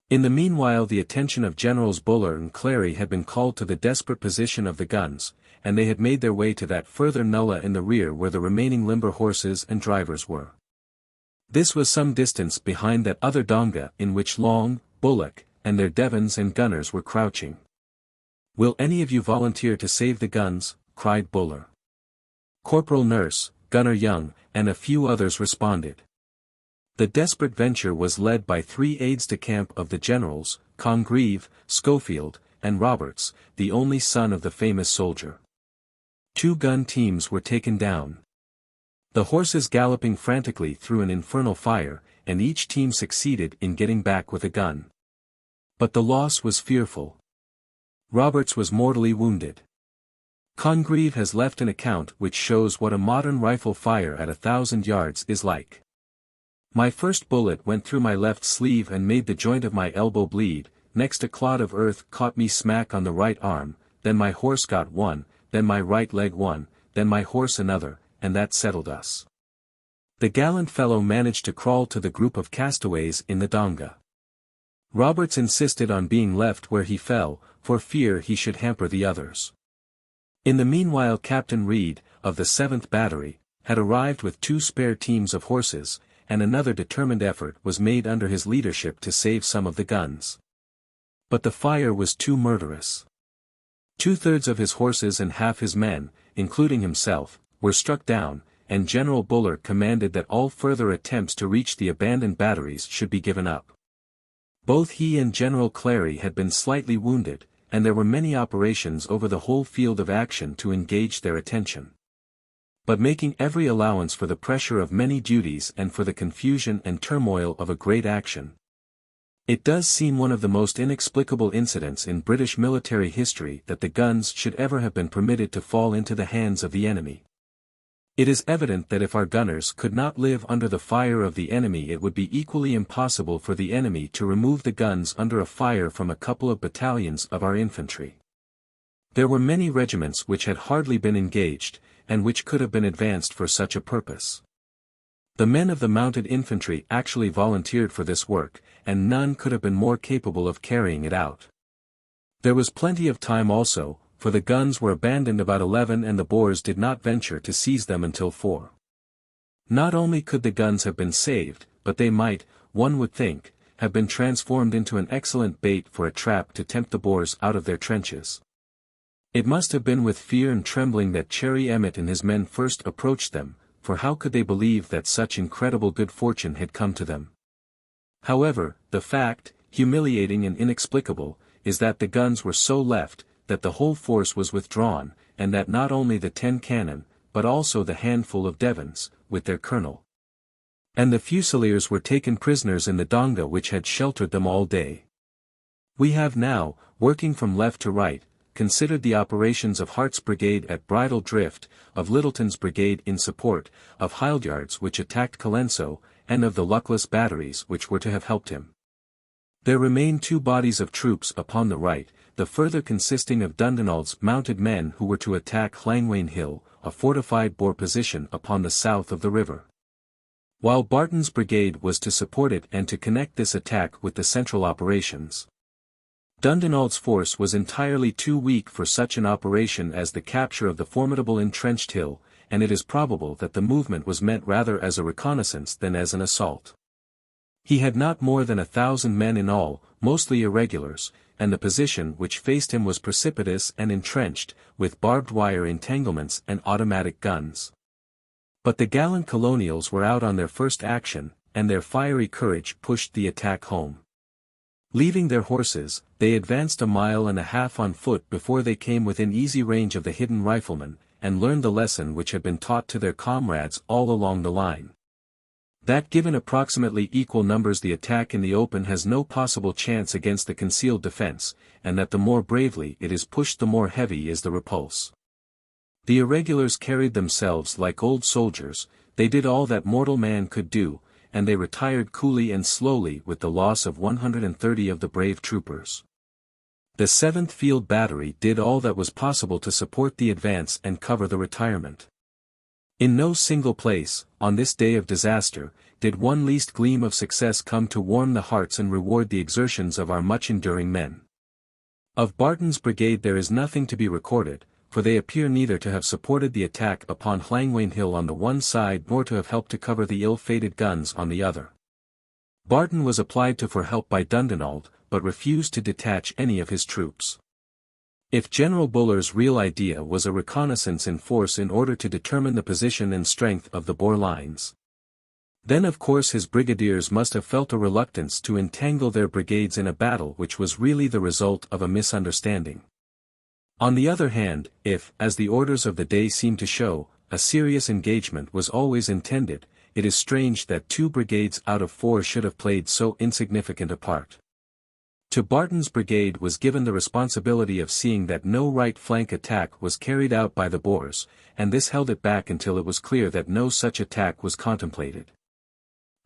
A: In the meanwhile the attention of Generals Buller and Clary had been called to the desperate position of the guns, and they had made their way to that further nullah in the rear where the remaining limber horses and drivers were. This was some distance behind that other donga in which Long, Bullock, and their Devons and gunners were crouching. "Will any of you volunteer to save the guns?" cried Buller. Corporal Nurse, Gunner Young, and a few others responded. The desperate venture was led by 3 aides-de-camp of the generals, Congreve, Schofield, and Roberts, the only son of the famous soldier. 2 gun teams were taken down. The horses galloping frantically through an infernal fire, and each team succeeded in getting back with a gun. But the loss was fearful. Roberts was mortally wounded. Congreve has left an account which shows what a modern rifle fire at 1,000 yards is like. "My first bullet went through my left sleeve and made the joint of my elbow bleed, next a clod of earth caught me smack on the right arm, then my horse got one, then my right leg one, then my horse another, and that settled us." The gallant fellow managed to crawl to the group of castaways in the donga. Roberts insisted on being left where he fell, for fear he should hamper the others. In the meanwhile Captain Reed, of the 7th Battery, had arrived with 2 spare teams of horses, and another determined effort was made under his leadership to save some of the guns. But the fire was too murderous. 2/3 of his horses and half his men, including himself, were struck down, and General Buller commanded that all further attempts to reach the abandoned batteries should be given up. Both he and General Clary had been slightly wounded, and there were many operations over the whole field of action to engage their attention. But making every allowance for the pressure of many duties and for the confusion and turmoil of a great action, it does seem one of the most inexplicable incidents in British military history that the guns should ever have been permitted to fall into the hands of the enemy. It is evident that if our gunners could not live under the fire of the enemy, it would be equally impossible for the enemy to remove the guns under a fire from a couple of battalions of our infantry. There were many regiments which had hardly been engaged, and which could have been advanced for such a purpose. The men of the mounted infantry actually volunteered for this work, and none could have been more capable of carrying it out. There was plenty of time also, for the guns were abandoned about 11 and the Boers did not venture to seize them until 4. Not only could the guns have been saved, but they might, one would think, have been transformed into an excellent bait for a trap to tempt the Boers out of their trenches. It must have been with fear and trembling that Cherry Emmett and his men first approached them, for how could they believe that such incredible good fortune had come to them? However, the fact, humiliating and inexplicable, is that the guns were so left, that the whole force was withdrawn, and that not only the 10 cannon, but also the handful of Devons, with their colonel, and the Fusiliers were taken prisoners in the donga which had sheltered them all day. We have now, working from left to right, considered the operations of Hart's brigade at Bridle Drift, of Littleton's brigade in support, of Hildyard's which attacked Colenso, and of the luckless batteries which were to have helped him. There remained 2 bodies of troops upon the right, the further consisting of Dundonald's mounted men who were to attack Llangwain Hill, a fortified Boer position upon the south of the river. While Barton's brigade was to support it and to connect this attack with the central operations. Dundonald's force was entirely too weak for such an operation as the capture of the formidable entrenched hill, and it is probable that the movement was meant rather as a reconnaissance than as an assault. He had not more than 1,000 men in all, mostly irregulars, and the position which faced him was precipitous and entrenched, with barbed wire entanglements and automatic guns. But the gallant colonials were out on their first action, and their fiery courage pushed the attack home. Leaving their horses, they advanced 1.5 miles on foot before they came within easy range of the hidden riflemen, and learned the lesson which had been taught to their comrades all along the line. That given approximately equal numbers the attack in the open has no possible chance against the concealed defense, and that the more bravely it is pushed the more heavy is the repulse. The irregulars carried themselves like old soldiers, they did all that mortal man could do, and they retired coolly and slowly with the loss of 130 of the brave troopers. The 7th Field Battery did all that was possible to support the advance and cover the retirement. In no single place, on this day of disaster, did one least gleam of success come to warm the hearts and reward the exertions of our much-enduring men. Of Barton's brigade there is nothing to be recorded, for they appear neither to have supported the attack upon Llangwain Hill on the one side nor to have helped to cover the ill-fated guns on the other. Barton was applied to for help by Dundonald, but refused to detach any of his troops. If General Buller's real idea was a reconnaissance in force in order to determine the position and strength of the Boer lines, then of course his brigadiers must have felt a reluctance to entangle their brigades in a battle which was really the result of a misunderstanding. On the other hand, if, as the orders of the day seem to show, a serious engagement was always intended, it is strange that 2 brigades out of 4 should have played so insignificant a part. To Barton's brigade was given the responsibility of seeing that no right flank attack was carried out by the Boers, and this held it back until it was clear that no such attack was contemplated.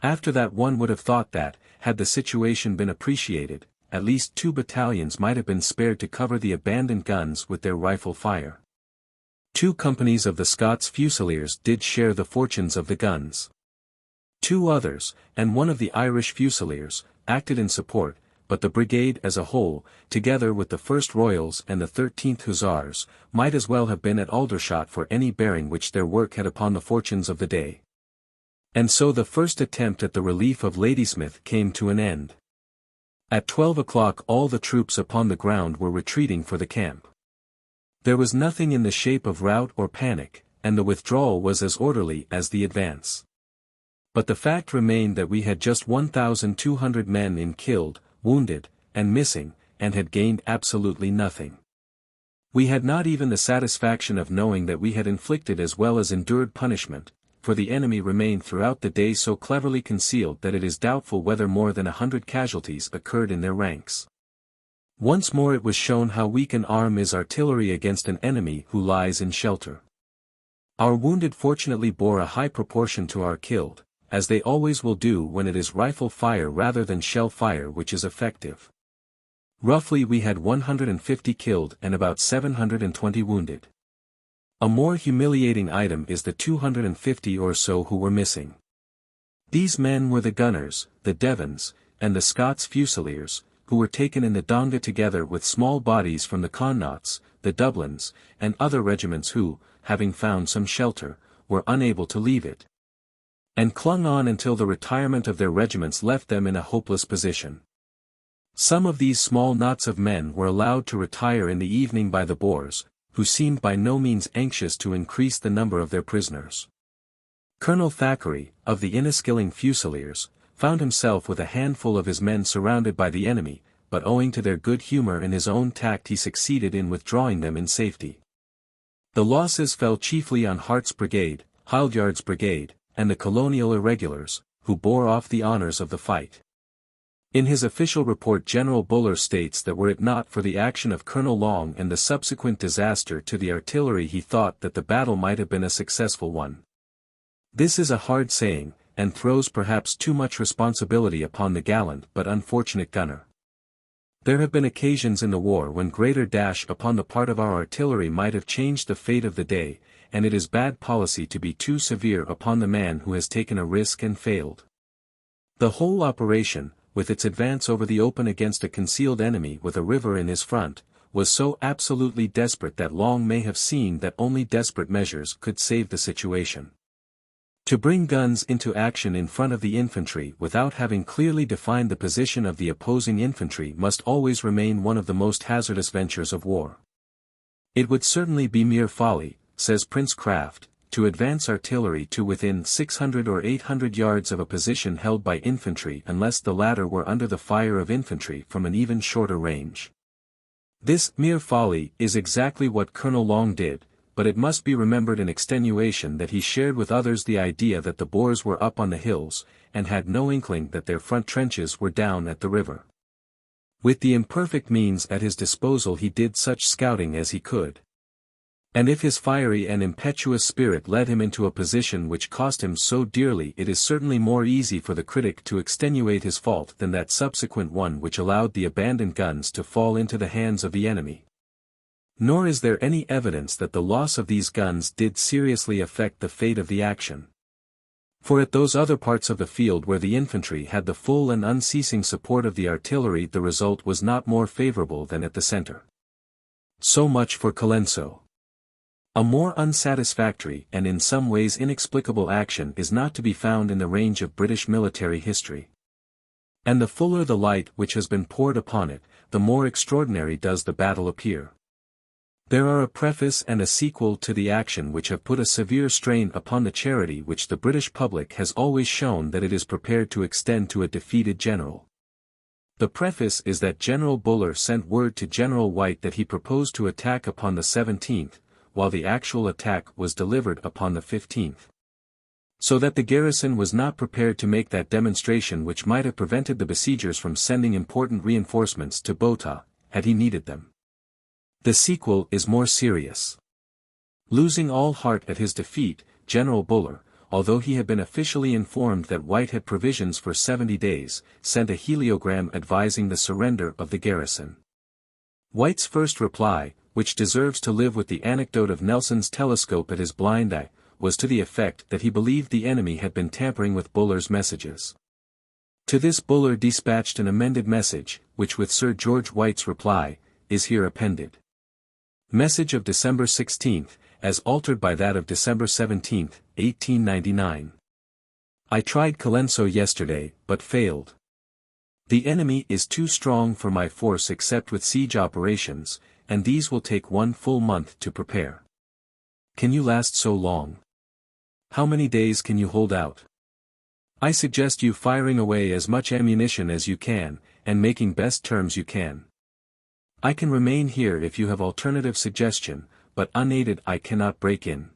A: After that, one would have thought that, had the situation been appreciated, at least 2 battalions might have been spared to cover the abandoned guns with their rifle fire. 2 companies of the Scots Fusiliers did share the fortunes of the guns. 2 others, and one of the Irish Fusiliers, acted in support, but the brigade as a whole, together with the 1st Royals and the 13th Hussars, might as well have been at Aldershot for any bearing which their work had upon the fortunes of the day. And so the first attempt at the relief of Ladysmith came to an end. At 12 o'clock all the troops upon the ground were retreating for the camp. There was nothing in the shape of rout or panic, and the withdrawal was as orderly as the advance. But the fact remained that we had just 1,200 men in killed, wounded, and missing, and had gained absolutely nothing. We had not even the satisfaction of knowing that we had inflicted as well as endured punishment, for the enemy remained throughout the day so cleverly concealed that it is doubtful whether more than 100 casualties occurred in their ranks. Once more it was shown how weak an arm is artillery against an enemy who lies in shelter. Our wounded fortunately bore a high proportion to our killed, as they always will do when it is rifle fire rather than shell fire which is effective. Roughly we had 150 killed and about 720 wounded. A more humiliating item is the 250 or so who were missing. These men were the gunners, the Devons, and the Scots Fusiliers, who were taken in the Donga together with small bodies from the Connaughts, the Dublins, and other regiments who, having found some shelter, were unable to leave it, and clung on until the retirement of their regiments left them in a hopeless position. Some of these small knots of men were allowed to retire in the evening by the Boers, who seemed by no means anxious to increase the number of their prisoners. Colonel Thackeray, of the Inniskilling Fusiliers, found himself with a handful of his men surrounded by the enemy, but owing to their good humour and his own tact he succeeded in withdrawing them in safety. The losses fell chiefly on Hart's brigade, Hildyard's brigade, and the Colonial Irregulars, who bore off the honours of the fight. In his official report General Buller states that were it not for the action of Colonel Long and the subsequent disaster to the artillery he thought that the battle might have been a successful one. This is a hard saying, and throws perhaps too much responsibility upon the gallant but unfortunate gunner. There have been occasions in the war when greater dash upon the part of our artillery might have changed the fate of the day, and it is bad policy to be too severe upon the man who has taken a risk and failed. The whole operation, with its advance over the open against a concealed enemy with a river in his front, was so absolutely desperate that Long may have seen that only desperate measures could save the situation. To bring guns into action in front of the infantry without having clearly defined the position of the opposing infantry must always remain one of the most hazardous ventures of war. It would certainly be mere folly, says Prince Kraft, to advance artillery to within 600 or 800 yards of a position held by infantry unless the latter were under the fire of infantry from an even shorter range. This mere folly is exactly what Colonel Long did, but it must be remembered in extenuation that he shared with others the idea that the Boers were up on the hills, and had no inkling that their front trenches were down at the river. With the imperfect means at his disposal he did such scouting as he could. And if his fiery and impetuous spirit led him into a position which cost him so dearly, it is certainly more easy for the critic to extenuate his fault than that subsequent one which allowed the abandoned guns to fall into the hands of the enemy. Nor is there any evidence that the loss of these guns did seriously affect the fate of the action. For at those other parts of the field where the infantry had the full and unceasing support of the artillery the result was not more favourable than at the centre. So much for Colenso. A more unsatisfactory and in some ways inexplicable action is not to be found in the range of British military history. And the fuller the light which has been poured upon it, the more extraordinary does the battle appear. There are a preface and a sequel to the action which have put a severe strain upon the charity which the British public has always shown that it is prepared to extend to a defeated general. The preface is that General Buller sent word to General White that he proposed to attack upon the 17th, while the actual attack was delivered upon the 15th. So that the garrison was not prepared to make that demonstration which might have prevented the besiegers from sending important reinforcements to Botha, had he needed them. The sequel is more serious. Losing all heart at his defeat, General Buller, although he had been officially informed that White had provisions for 70 days, sent a heliogram advising the surrender of the garrison. White's first reply, which deserves to live with the anecdote of Nelson's telescope at his blind eye, was to the effect that he believed the enemy had been tampering with Buller's messages. To this Buller dispatched an amended message, which with Sir George White's reply, is here appended. Message of December 16th, as altered by that of December 17th, 1899. I tried Colenso yesterday, but failed. The enemy is too strong for my force except with siege operations, and these will take 1 full month to prepare. Can you last so long? How many days can you hold out? I suggest you firing away as much ammunition as you can, and making best terms you can. I can remain here if you have alternative suggestion, but unaided I cannot break in.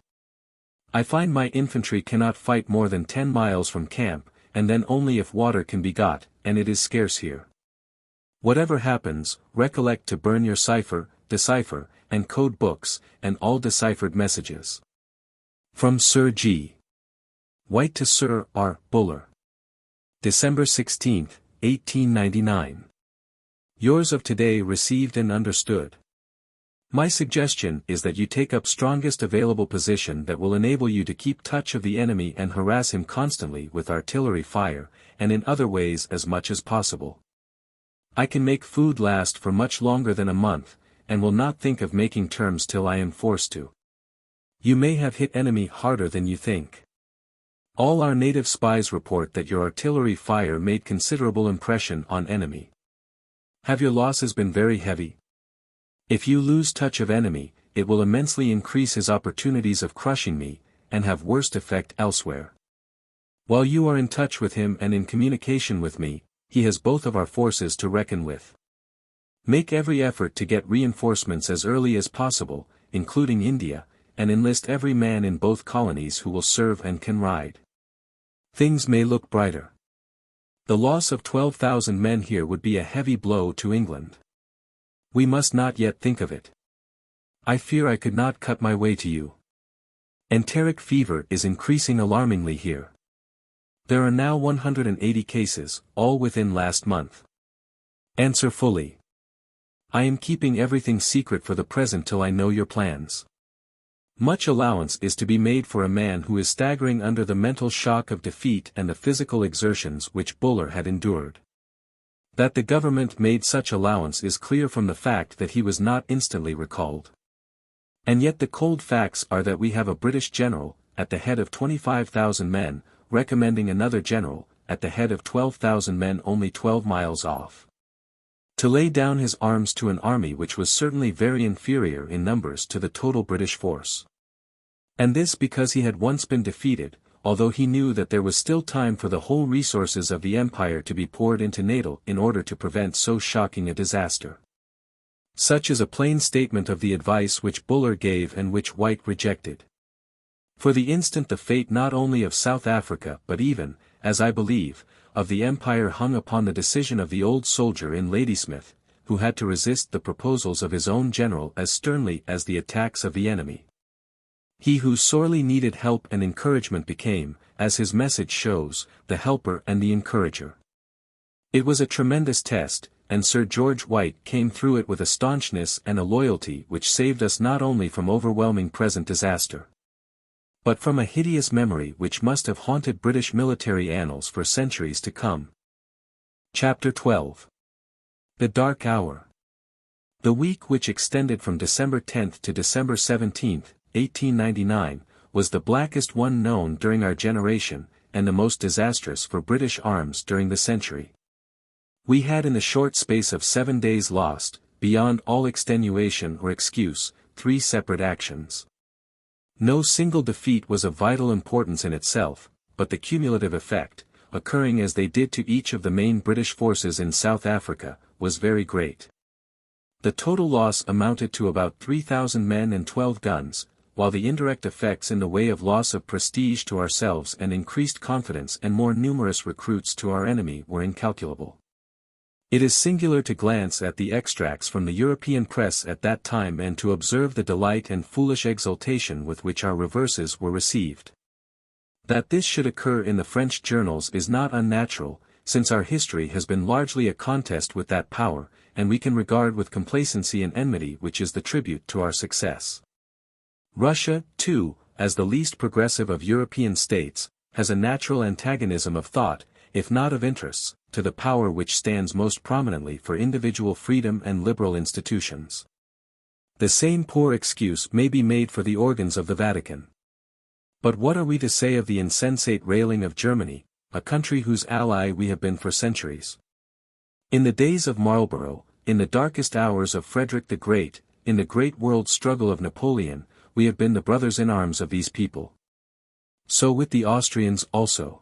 A: I find my infantry cannot fight more than 10 miles from camp, and then only if water can be got, and it is scarce here. Whatever happens, recollect to burn your decipher, and code books, and all deciphered messages. From Sir G. White to Sir R. Buller. December 16, 1899. Yours of today received and understood. My suggestion is that you take up strongest available position that will enable you to keep touch of the enemy and harass him constantly with artillery fire, and in other ways as much as possible. I can make food last for much longer than a month, and will not think of making terms till I am forced to. You may have hit enemy harder than you think. All our native spies report that your artillery fire made considerable impression on enemy. Have your losses been very heavy? If you lose touch of enemy, it will immensely increase his opportunities of crushing me, and have worst effect elsewhere. While you are in touch with him and in communication with me, he has both of our forces to reckon with. Make every effort to get reinforcements as early as possible, including India, and enlist every man in both colonies who will serve and can ride. Things may look brighter. The loss of 12,000 men here would be a heavy blow to England. We must not yet think of it. I fear I could not cut my way to you. Enteric fever is increasing alarmingly here. There are now 180 cases, all within last month. Answer fully. I am keeping everything secret for the present till I know your plans. Much allowance is to be made for a man who is staggering under the mental shock of defeat and the physical exertions which Buller had endured. That the government made such allowance is clear from the fact that he was not instantly recalled. And yet the cold facts are that we have a British general, at the head of 25,000 men, recommending another general, at the head of 12,000 men only 12 miles off. To lay down his arms to an army which was certainly very inferior in numbers to the total British force. And this because he had once been defeated, although he knew that there was still time for the whole resources of the empire to be poured into Natal in order to prevent so shocking a disaster. Such is a plain statement of the advice which Buller gave and which White rejected. For the instant the fate not only of South Africa but even, as I believe, of the empire hung upon the decision of the old soldier in Ladysmith, who had to resist the proposals of his own general as sternly as the attacks of the enemy. He who sorely needed help and encouragement became, as his message shows, the helper and the encourager. It was a tremendous test, and Sir George White came through it with a staunchness and a loyalty which saved us not only from overwhelming present disaster, but from a hideous memory which must have haunted British military annals for centuries to come. Chapter 12. The Dark Hour. The week which extended from December 10th to December 17th, 1899, was the blackest one known during our generation, and the most disastrous for British arms during the century. We had in the short space of 7 days lost, beyond all extenuation or excuse, 3 separate actions. No single defeat was of vital importance in itself, but the cumulative effect, occurring as they did to each of the main British forces in South Africa, was very great. The total loss amounted to about 3,000 men and 12 guns, while the indirect effects in the way of loss of prestige to ourselves and increased confidence and more numerous recruits to our enemy were incalculable. It is singular to glance at the extracts from the European press at that time and to observe the delight and foolish exultation with which our reverses were received. That this should occur in the French journals is not unnatural, since our history has been largely a contest with that power, and we can regard with complacency an enmity which is the tribute to our success. Russia, too, as the least progressive of European states, has a natural antagonism of thought, if not of interests, to the power which stands most prominently for individual freedom and liberal institutions. The same poor excuse may be made for the organs of the Vatican. But what are we to say of the insensate railing of Germany, a country whose ally we have been for centuries? In the days of Marlborough, in the darkest hours of Frederick the Great, in the great world struggle of Napoleon, we have been the brothers-in-arms of these people. So with the Austrians also.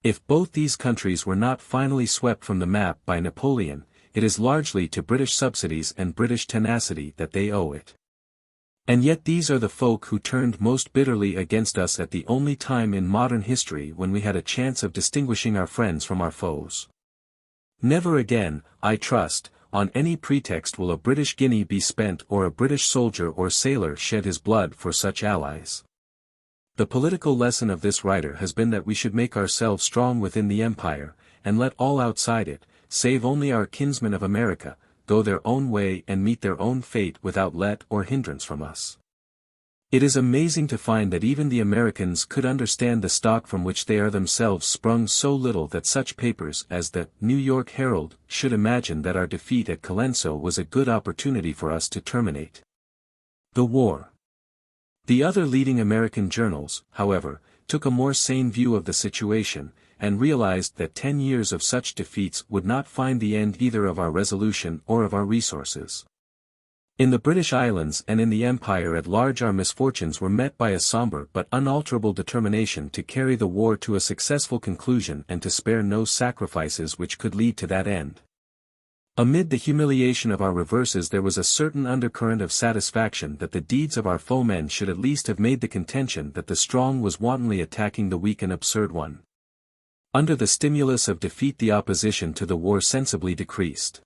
A: If both these countries were not finally swept from the map by Napoleon, it is largely to British subsidies and British tenacity that they owe it. And yet these are the folk who turned most bitterly against us at the only time in modern history when we had a chance of distinguishing our friends from our foes. Never again, I trust, on any pretext will a British guinea be spent or a British soldier or sailor shed his blood for such allies. The political lesson of this writer has been that we should make ourselves strong within the empire, and let all outside it, save only our kinsmen of America, go their own way and meet their own fate without let or hindrance from us. It is amazing to find that even the Americans could understand the stock from which they are themselves sprung so little that such papers as the New York Herald should imagine that our defeat at Colenso was a good opportunity for us to terminate the war. The other leading American journals, however, took a more sane view of the situation, and realized that 10 years of such defeats would not find the end either of our resolution or of our resources. In the British Islands and in the Empire at large our misfortunes were met by a somber but unalterable determination to carry the war to a successful conclusion and to spare no sacrifices which could lead to that end. Amid the humiliation of our reverses there was a certain undercurrent of satisfaction that the deeds of our foemen should at least have made the contention that the strong was wantonly attacking the weak an absurd one. Under the stimulus of defeat the opposition to the war sensibly decreased.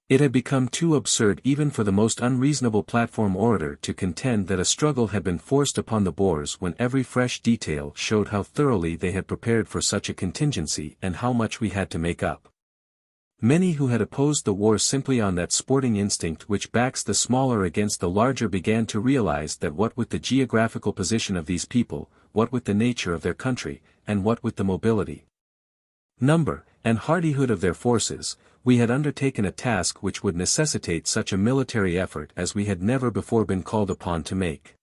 A: It had become too absurd even for the most unreasonable platform orator to contend that a struggle had been forced upon the Boers when every fresh detail showed how thoroughly they had prepared for such a contingency and how much we had to make up. Many who had opposed the war simply on that sporting instinct which backs the smaller against the larger began to realize that what with the geographical position of these people, what with the nature of their country, and what with the mobility, number, and hardihood of their forces, we had undertaken a task which would necessitate such a military effort as we had never before been called upon to make.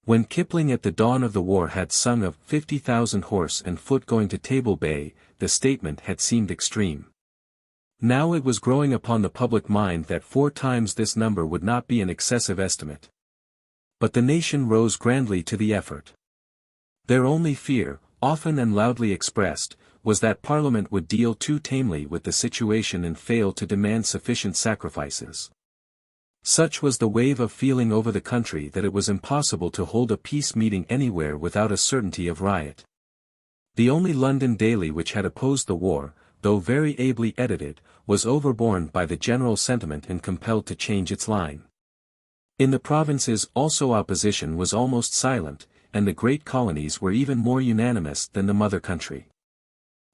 A: When Kipling at the dawn of the war had sung of 50,000 horse and foot going to Table Bay, the statement had seemed extreme. Now it was growing upon the public mind that 4 times this number would not be an excessive estimate. But the nation rose grandly to the effort. Their only fear, often and loudly expressed, was that Parliament would deal too tamely with the situation and fail to demand sufficient sacrifices. Such was the wave of feeling over the country that it was impossible to hold a peace meeting anywhere without a certainty of riot. The only London daily which had opposed the war, though very ably edited, was overborne by the general sentiment and compelled to change its line. In the provinces also opposition was almost silent, and the great colonies were even more unanimous than the mother country.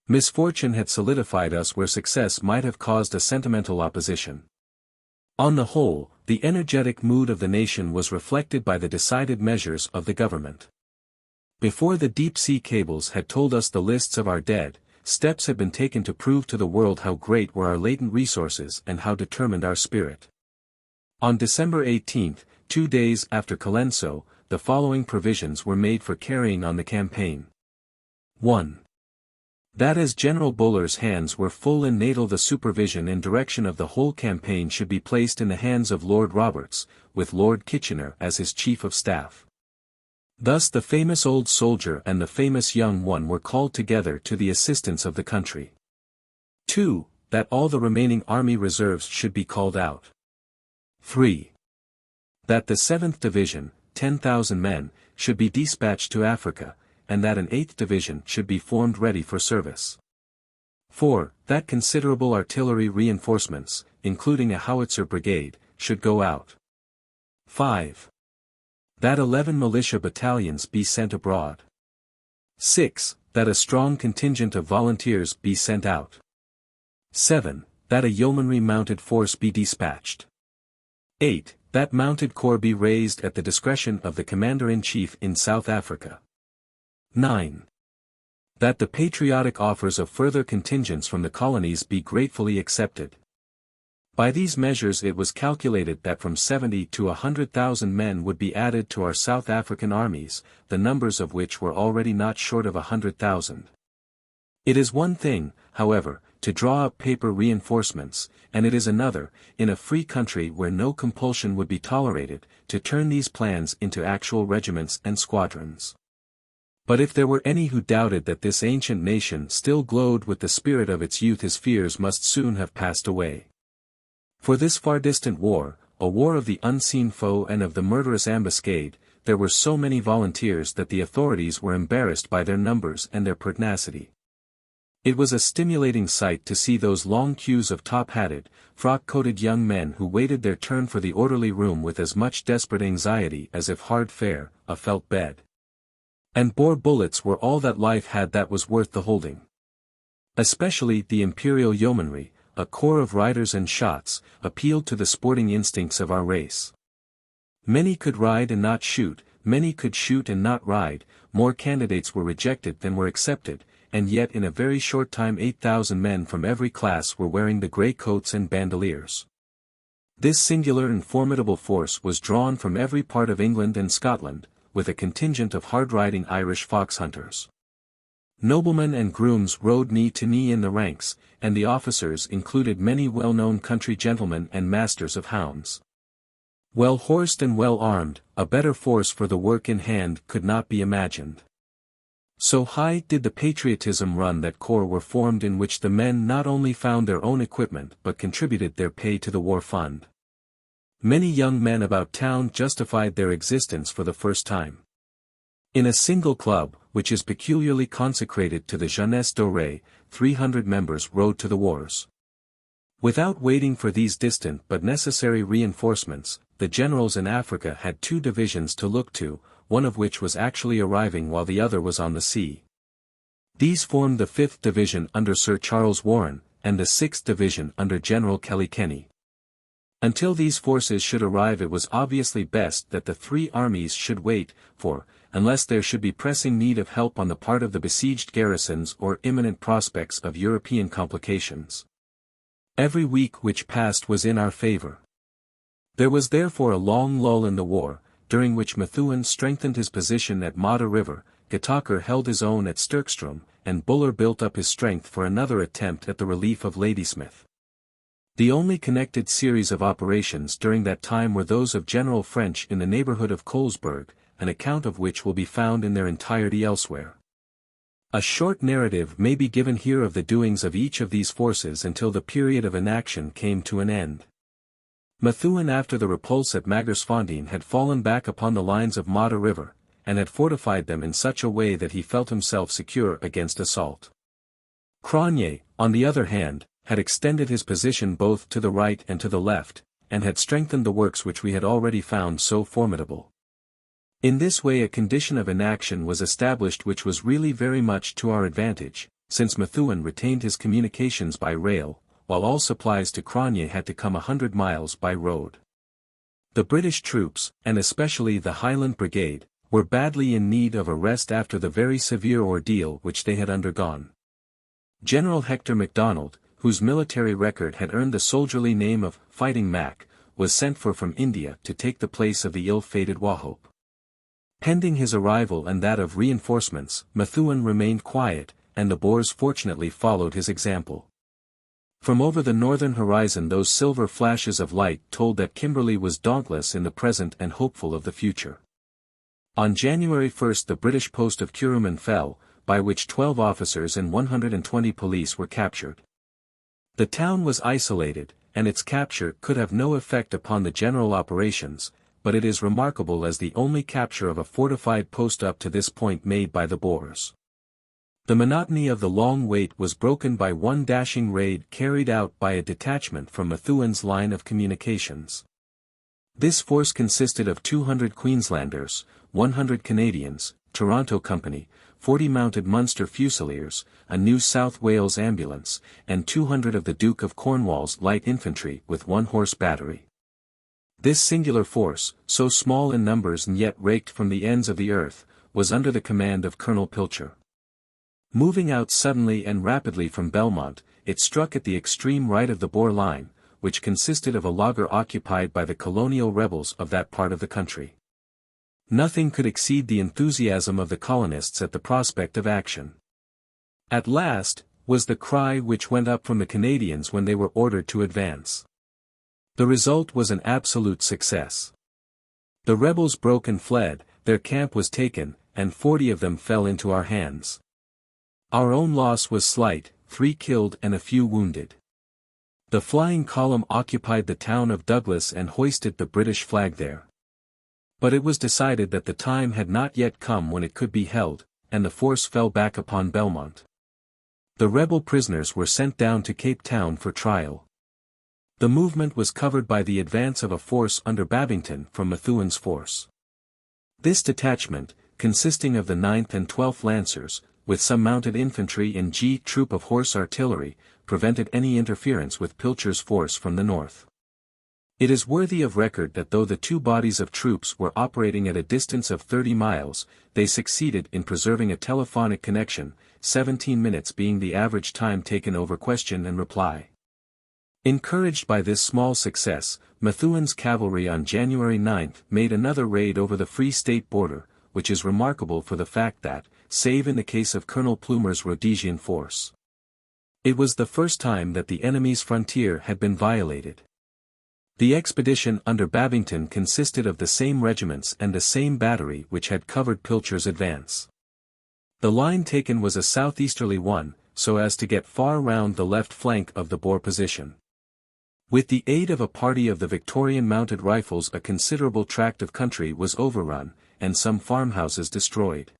A: Misfortune had solidified us where success might have caused a sentimental opposition. On the whole, the energetic mood of the nation was reflected by the decided measures of the government. Before the deep-sea cables had told us the lists of our dead, steps had been taken to prove to the world how great were our latent resources and how determined our spirit. On December 18, 2 days after Colenso, the following provisions were made for carrying on the campaign. 1. That as General Buller's hands were full in natal, the supervision and direction of the whole campaign should be placed in the hands of Lord Roberts, with Lord Kitchener as his chief of staff. Thus the famous old soldier and the famous young one were called together to the assistance of the country. 2. That all the remaining army reserves should be called out. 3. That the 7th Division, 10,000 men, should be dispatched to Africa, and that an 8th Division should be formed ready for service. 4. That considerable artillery reinforcements, including a howitzer brigade, should go out. 5. That 11 militia battalions be sent abroad. 6. That a strong contingent of volunteers be sent out. 7. That a yeomanry mounted force be dispatched. 8. That mounted corps be raised at the discretion of the Commander-in-Chief in South Africa. 9. That the patriotic offers of further contingents from the colonies be gratefully accepted. By these measures it was calculated that from 70 to 100,000 men would be added to our South African armies, the numbers of which were already not short of 100,000. It is one thing, however, to draw up paper reinforcements, and it is another, in a free country where no compulsion would be tolerated, to turn these plans into actual regiments and squadrons. But if there were any who doubted that this ancient nation still glowed with the spirit of its youth, his fears must soon have passed away. For this far distant war, a war of the unseen foe and of the murderous ambuscade, there were so many volunteers that the authorities were embarrassed by their numbers and their pertinacity. It was a stimulating sight to see those long queues of top-hatted, frock-coated young men who waited their turn for the orderly room with as much desperate anxiety as if hard fare, a felt bed, and Boer bullets were all that life had that was worth the holding. Especially the Imperial Yeomanry, a corps of riders and shots, appealed to the sporting instincts of our race. Many could ride and not shoot, many could shoot and not ride, more candidates were rejected than were accepted, and yet in a very short time 8,000 men from every class were wearing the grey coats and bandoliers. This singular and formidable force was drawn from every part of England and Scotland, with a contingent of hard-riding Irish fox-hunters. Noblemen and grooms rode knee to knee in the ranks, and the officers included many well-known country gentlemen and masters of hounds. Well horsed and well armed, a better force for the work in hand could not be imagined. So high did the patriotism run that corps were formed in which the men not only found their own equipment but contributed their pay to the war fund. Many young men about town justified their existence for the first time. In a single club, which is peculiarly consecrated to the Jeunesse Dorée, 300 members rode to the wars. Without waiting for these distant but necessary reinforcements, the generals in Africa had 2 divisions to look to, one of which was actually arriving while the other was on the sea. These formed the 5th Division under Sir Charles Warren, and the 6th Division under General Kilkenny. Until these forces should arrive it was obviously best that the 3 armies should wait, for, unless there should be pressing need of help on the part of the besieged garrisons or imminent prospects of European complications, every week which passed was in our favor. There was therefore a long lull in the war, during which Methuen strengthened his position at Modder River, Getacher held his own at Sterkstrom, and Buller built up his strength for another attempt at the relief of Ladysmith. The only connected series of operations during that time were those of General French in the neighborhood of Colesberg, an account of which will be found in their entirety elsewhere. A short narrative may be given here of the doings of each of these forces until the period of inaction came to an end. Methuen after the repulse at Magersfontein had fallen back upon the lines of Modder River, and had fortified them in such a way that he felt himself secure against assault. Cronje, on the other hand, had extended his position both to the right and to the left, and had strengthened the works which we had already found so formidable. In this way a condition of inaction was established which was really very much to our advantage, since Methuen retained his communications by rail, while all supplies to Cronje had to come 100 miles by road. The British troops, and especially the Highland Brigade, were badly in need of a rest after the very severe ordeal which they had undergone. General Hector MacDonald, whose military record had earned the soldierly name of Fighting Mac, was sent for from India to take the place of the ill-fated Wauchope. Pending his arrival and that of reinforcements, Methuen remained quiet, and the Boers fortunately followed his example. From over the northern horizon those silver flashes of light told that Kimberley was dauntless in the present and hopeful of the future. On January 1 the British post of Kuruman fell, by which 12 officers and 120 police were captured. The town was isolated, and its capture could have no effect upon the general operations, but it is remarkable as the only capture of a fortified post up to this point made by the Boers. The monotony of the long wait was broken by one dashing raid carried out by a detachment from Methewen's line of communications. This force consisted of 200 Queenslanders, 100 Canadians, Toronto Company, 40 mounted Munster Fusiliers, a New South Wales ambulance, and 200 of the Duke of Cornwall's light infantry with one-horse battery. This singular force, so small in numbers and yet raked from the ends of the earth, was under the command of Colonel Pilcher. Moving out suddenly and rapidly from Belmont, it struck at the extreme right of the Boer line, which consisted of a laager occupied by the colonial rebels of that part of the country. Nothing could exceed the enthusiasm of the colonists at the prospect of action. "At last," was the cry which went up from the Canadians when they were ordered to advance. The result was an absolute success. The rebels broke and fled, their camp was taken, and 40 of them fell into our hands. Our own loss was slight, 3 killed and a few wounded. The flying column occupied the town of Douglas and hoisted the British flag there. But it was decided that the time had not yet come when it could be held, and the force fell back upon Belmont. The rebel prisoners were sent down to Cape Town for trial. The movement was covered by the advance of a force under Babington from Methewen's force. This detachment, consisting of the 9th and 12th Lancers, with some mounted infantry and G Troop of horse artillery, prevented any interference with Pilcher's force from the north. It is worthy of record that though the two bodies of troops were operating at a distance of 30 miles, they succeeded in preserving a telephonic connection, 17 minutes being the average time taken over question and reply. Encouraged by this small success, Methewen's cavalry on January 9 made another raid over the Free State border, which is remarkable for the fact that, save in the case of Colonel Plumer's Rhodesian force, it was the first time that the enemy's frontier had been violated. The expedition under Babington consisted of the same regiments and the same battery which had covered Pilcher's advance. The line taken was a southeasterly one, so as to get far round the left flank of the Boer position. With the aid of a party of the Victorian Mounted Rifles a considerable tract of country was overrun, and some farmhouses destroyed.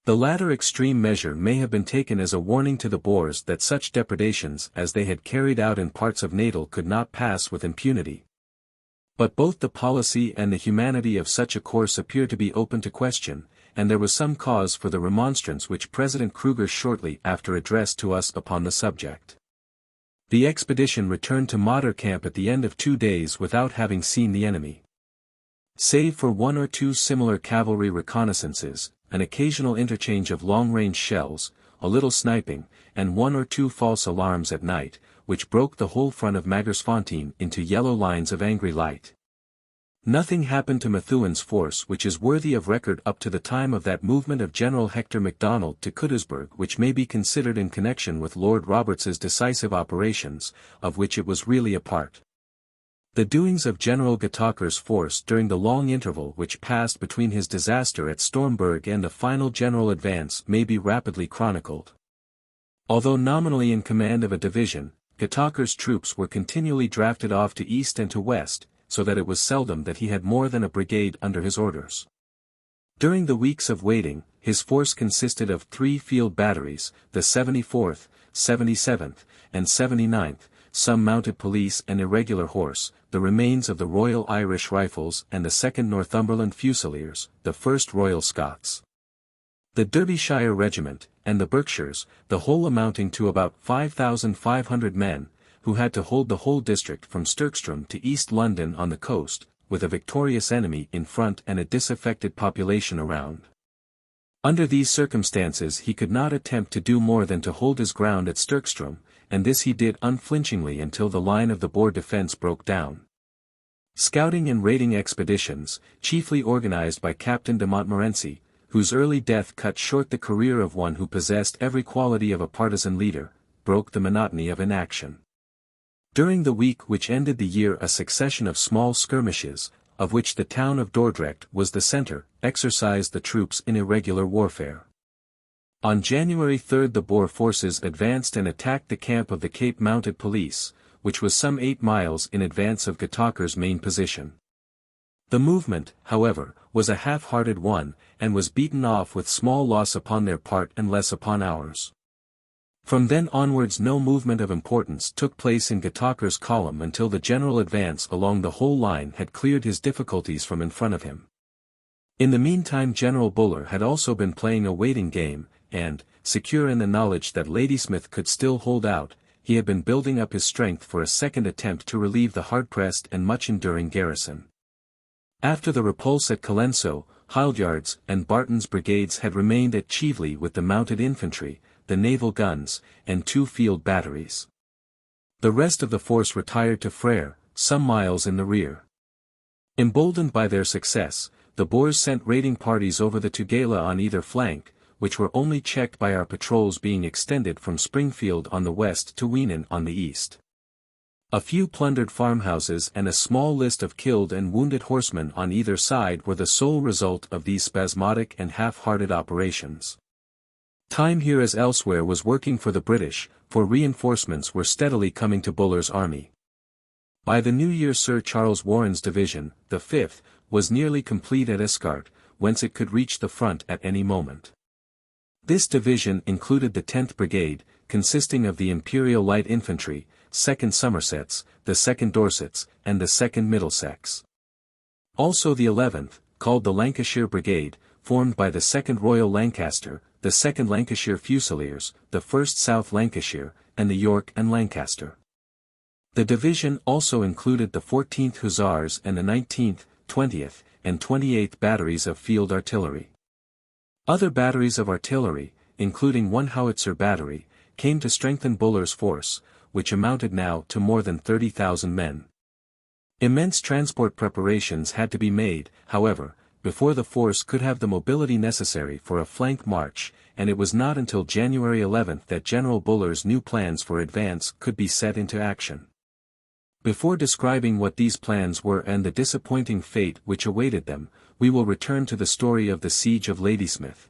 A: The latter extreme measure may have been taken as a warning to the Boers that such depredations as they had carried out in parts of Natal could not pass with impunity. But both the policy and the humanity of such a course appear to be open to question, and there was some cause for the remonstrance which President Kruger shortly after addressed to us upon the subject. The expedition returned to Maderkamp at the end of 2 days without having seen the enemy. Save for 1 or 2 similar cavalry reconnaissances, an occasional interchange of long-range shells, a little sniping, and 1 or 2 false alarms at night, which broke the whole front of Magersfontein into yellow lines of angry light. Nothing happened to Methewen's force which is worthy of record up to the time of that movement of General Hector MacDonald to Colesberg which may be considered in connection with Lord Roberts's decisive operations, of which it was really a part. The doings of General Getacher's force during the long interval which passed between his disaster at Stormberg and the final general advance may be rapidly chronicled. Although nominally in command of a division, Getacher's troops were continually drafted off to east and to west, so that it was seldom that he had more than a brigade under his orders. During the weeks of waiting, his force consisted of 3 field batteries, the 74th, 77th, and 79th, some mounted police and irregular horse, the remains of the Royal Irish Rifles and the 2nd Northumberland Fusiliers, the 1st Royal Scots, the Derbyshire Regiment, and the Berkshires, the whole amounting to about 5,500 men, who had to hold the whole district from Sturkstrom to East London on the coast, with a victorious enemy in front and a disaffected population around. Under these circumstances he could not attempt to do more than to hold his ground at Sturkstrom, and this he did unflinchingly until the line of the Boer defence broke down. Scouting and raiding expeditions, chiefly organized by Captain de Montmorency, whose early death cut short the career of one who possessed every quality of a partisan leader, broke the monotony of inaction. During the week which ended the year, a succession of small skirmishes, of which the town of Dordrecht was the center, exercised the troops in irregular warfare. On January 3 the Boer forces advanced and attacked the camp of the Cape Mounted Police, which was some 8 miles in advance of Gataker's main position. The movement, however, was a half-hearted one, and was beaten off with small loss upon their part and less upon ours. From then onwards no movement of importance took place in Gataker's column until the general advance along the whole line had cleared his difficulties from in front of him. In the meantime General Buller had also been playing a waiting game, and, secure in the knowledge that Ladysmith could still hold out, he had been building up his strength for a second attempt to relieve the hard-pressed and much-enduring garrison. After the repulse at Colenso, Hildyard's and Barton's brigades had remained at Chieveley with the mounted infantry, the naval guns, and 2 field batteries. The rest of the force retired to Frere, some miles in the rear. Emboldened by their success, the Boers sent raiding parties over the Tugela on either flank, which were only checked by our patrols being extended from Springfield on the west to Weenen on the east. A few plundered farmhouses and a small list of killed and wounded horsemen on either side were the sole result of these spasmodic and half-hearted operations. Time here as elsewhere was working for the British, for reinforcements were steadily coming to Buller's army. By the new year Sir Charles Warren's division, the 5th, was nearly complete at Escart, whence it could reach the front at any moment. This division included the 10th Brigade, consisting of the Imperial Light Infantry, 2nd Somersets, the 2nd Dorsets, and the 2nd Middlesex. Also the 11th, called the Lancashire Brigade, formed by the 2nd Royal Lancaster, the 2nd Lancashire Fusiliers, the 1st South Lancashire, and the York and Lancaster. The division also included the 14th Hussars and the 19th, 20th, and 28th batteries of field artillery. Other batteries of artillery, including one howitzer battery, came to strengthen Buller's force, which amounted now to more than 30,000 men. Immense transport preparations had to be made, however, before the force could have the mobility necessary for a flank march, and it was not until January 11 that General Buller's new plans for advance could be set into action. Before describing what these plans were and the disappointing fate which awaited them, we will return to the story of the Siege of Ladysmith.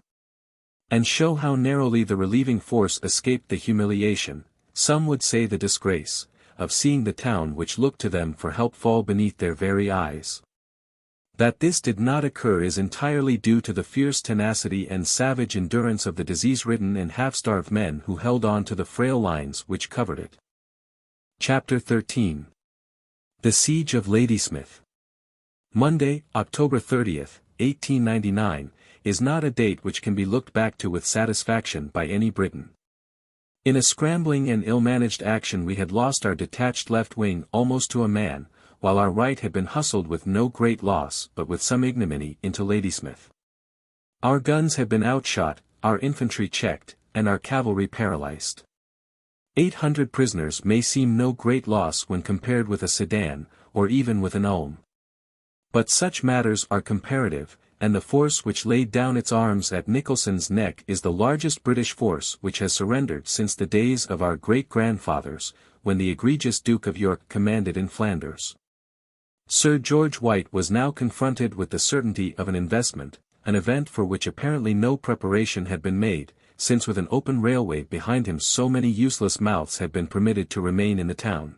A: And show how narrowly the relieving force escaped the humiliation, some would say the disgrace, of seeing the town which looked to them for help fall beneath their very eyes. That this did not occur is entirely due to the fierce tenacity and savage endurance of the disease-ridden and half-starved men who held on to the frail lines which covered it. Chapter 13. The Siege of Ladysmith. Monday, October 30, 1899, is not a date which can be looked back to with satisfaction by any Briton. In a scrambling and ill-managed action we had lost our detached left wing almost to a man, while our right had been hustled with no great loss but with some ignominy into Ladysmith. Our guns had been outshot, our infantry checked, and our cavalry paralyzed. 800 prisoners may seem no great loss when compared with a Sedan, or even with an Ulm. But such matters are comparative, and the force which laid down its arms at Nicholson's Neck is the largest British force which has surrendered since the days of our great-grandfathers, when the egregious Duke of York commanded in Flanders. Sir George White was now confronted with the certainty of an investment, an event for which apparently no preparation had been made, since with an open railway behind him so many useless mouths had been permitted to remain in the town.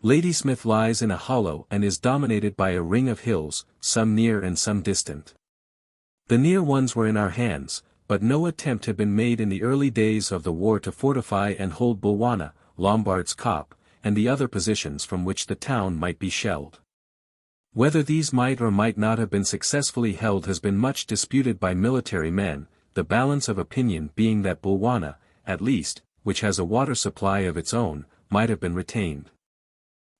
A: Ladysmith lies in a hollow and is dominated by a ring of hills, some near and some distant. The near ones were in our hands, but no attempt had been made in the early days of the war to fortify and hold Bulwana, Lombard's Kop, and the other positions from which the town might be shelled. Whether these might or might not have been successfully held has been much disputed by military men, the balance of opinion being that Bulwana, at least, which has a water supply of its own, might have been retained.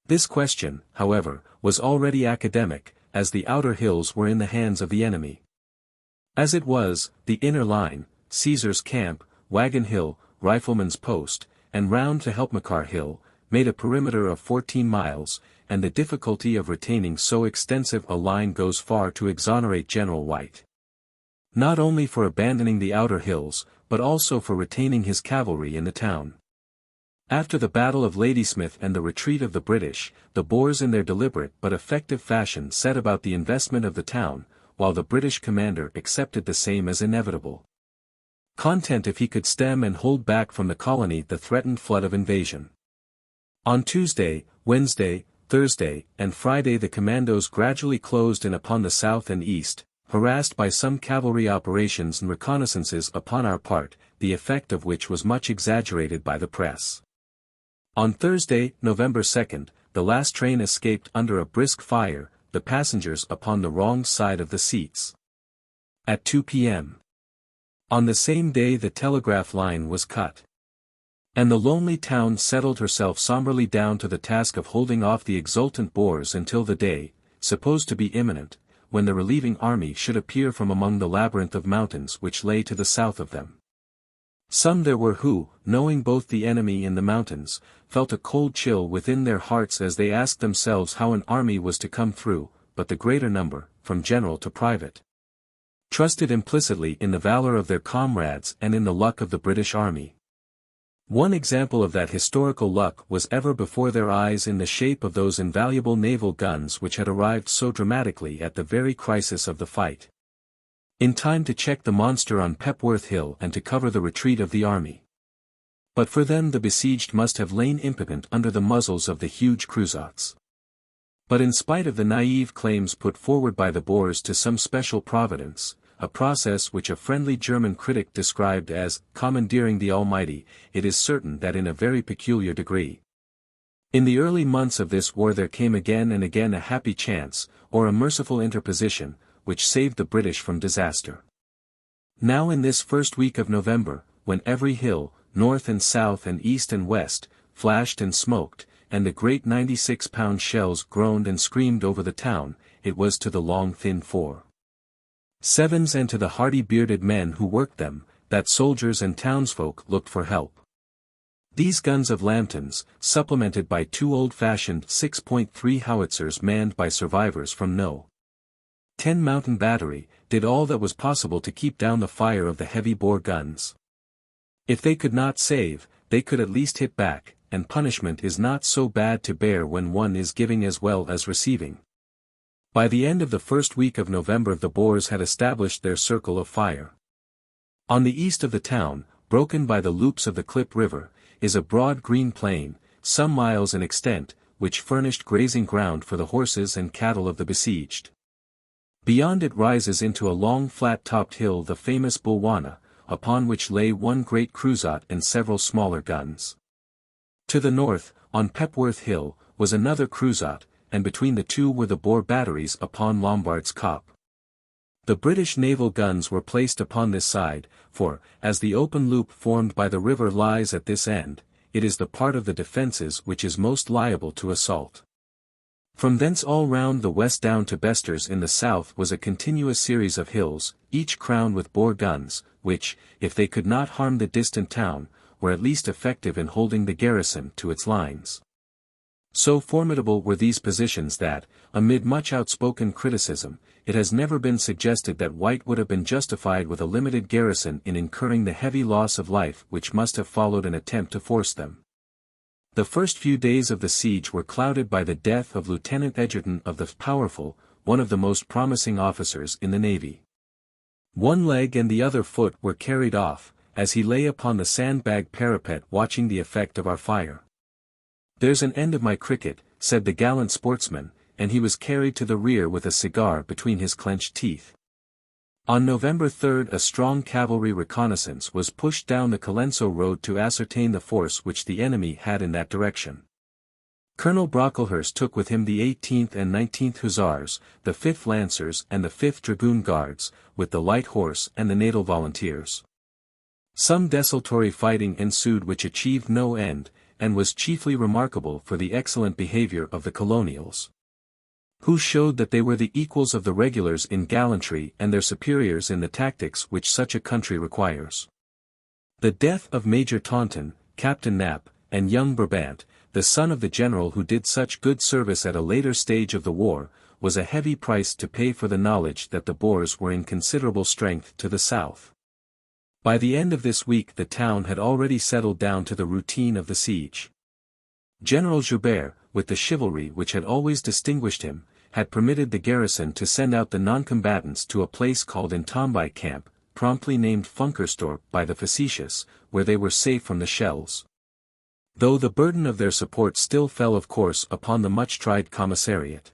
A: This question, however, was already academic, as the outer hills were in the hands of the enemy. As it was, the inner line, Caesar's Camp, Wagon Hill, Rifleman's Post, and round to Helpmacar Hill, made a perimeter of 14 miles, and the difficulty of retaining so extensive a line goes far to exonerate General White. not only for abandoning the outer hills, but also for retaining his cavalry in the town. After the Battle of Ladysmith and the retreat of the British, the Boers in their deliberate but effective fashion set about the investment of the town, while the British commander accepted the same as inevitable. Content if he could stem and hold back from the colony the threatened flood of invasion. On Tuesday, Wednesday, Thursday, and Friday the commandos gradually closed in upon the south and east, harassed by some cavalry operations and reconnaissances upon our part, the effect of which was much exaggerated by the press. On Thursday, November 2nd, the last train escaped under a brisk fire, the passengers upon the wrong side of the seats. At 2 p.m. on the same day the telegraph line was cut. And the lonely town settled herself somberly down to the task of holding off the exultant Boers until the day, supposed to be imminent, when the relieving army should appear from among the labyrinth of mountains which lay to the south of them. Some there were who, knowing both the enemy in the mountains, felt a cold chill within their hearts as they asked themselves how an army was to come through, but the greater number, from general to private, trusted implicitly in the valor of their comrades and in the luck of the British army. One example of that historical luck was ever before their eyes in the shape of those invaluable naval guns which had arrived so dramatically at the very crisis of the fight, in time to check the monster on Pepworth Hill and to cover the retreat of the army. But for them the besieged must have lain impotent under the muzzles of the huge cruisats. But in spite of the naive claims put forward by the Boers to some special providence, a process which a friendly German critic described as commandeering the Almighty, it is certain that in a very peculiar degree. In the early months of this war there came again and again a happy chance, or a merciful interposition, which saved the British from disaster. Now in this first week of November, when every hill, north and south and east and west, flashed and smoked, and the great 96-pound shells groaned and screamed over the town, it was to the long thin 4.7s and to the hardy bearded men who worked them, that soldiers and townsfolk looked for help. These guns of Lambtons, supplemented by two old-fashioned 6.3 howitzers manned by survivors from No. 10 Mountain Battery, did all that was possible to keep down the fire of the heavy bore guns. If they could not save, they could at least hit back, and punishment is not so bad to bear when one is giving as well as receiving. By the end of the first week of November the Boers had established their circle of fire. On the east of the town, broken by the loops of the Klip River, is a broad green plain, some miles in extent, which furnished grazing ground for the horses and cattle of the besieged. Beyond it rises into a long flat-topped hill the famous Bulwana, upon which lay one great cruisat and several smaller guns. To the north, on Pepworth Hill, was another cruisat, and between the two were the Boer batteries upon Lombard's Kop. The British naval guns were placed upon this side, for, as the open loop formed by the river lies at this end, it is the part of the defences which is most liable to assault. From thence all round the west down to Besters in the south was a continuous series of hills, each crowned with Boer guns, which, if they could not harm the distant town, were at least effective in holding the garrison to its lines. So formidable were these positions that, amid much outspoken criticism, it has never been suggested that White would have been justified with a limited garrison in incurring the heavy loss of life which must have followed an attempt to force them. The first few days of the siege were clouded by the death of Lieutenant Egerton of the Powerful, one of the most promising officers in the Navy. One leg and the other foot were carried off, as he lay upon the sandbag parapet watching the effect of our fire. "There's an end of my cricket," said the gallant sportsman, and he was carried to the rear with a cigar between his clenched teeth. On November 3 a strong cavalry reconnaissance was pushed down the Colenso road to ascertain the force which the enemy had in that direction. Colonel Brocklehurst took with him the 18th and 19th Hussars, the 5th Lancers and the 5th Dragoon Guards, with the Light Horse and the Natal Volunteers. Some desultory fighting ensued which achieved no end, and was chiefly remarkable for the excellent behaviour of the colonials, who showed that they were the equals of the regulars in gallantry and their superiors in the tactics which such a country requires. The death of Major Taunton, Captain Knapp, and young Brabant, the son of the general who did such good service at a later stage of the war, was a heavy price to pay for the knowledge that the Boers were in considerable strength to the south. By the end of this week the town had already settled down to the routine of the siege. General Joubert, with the chivalry which had always distinguished him, had permitted the garrison to send out the non-combatants to a place called Intombi Camp, promptly named Funkersdorp by the facetious, where they were safe from the shells. Though the burden of their support still fell of course upon the much-tried commissariat.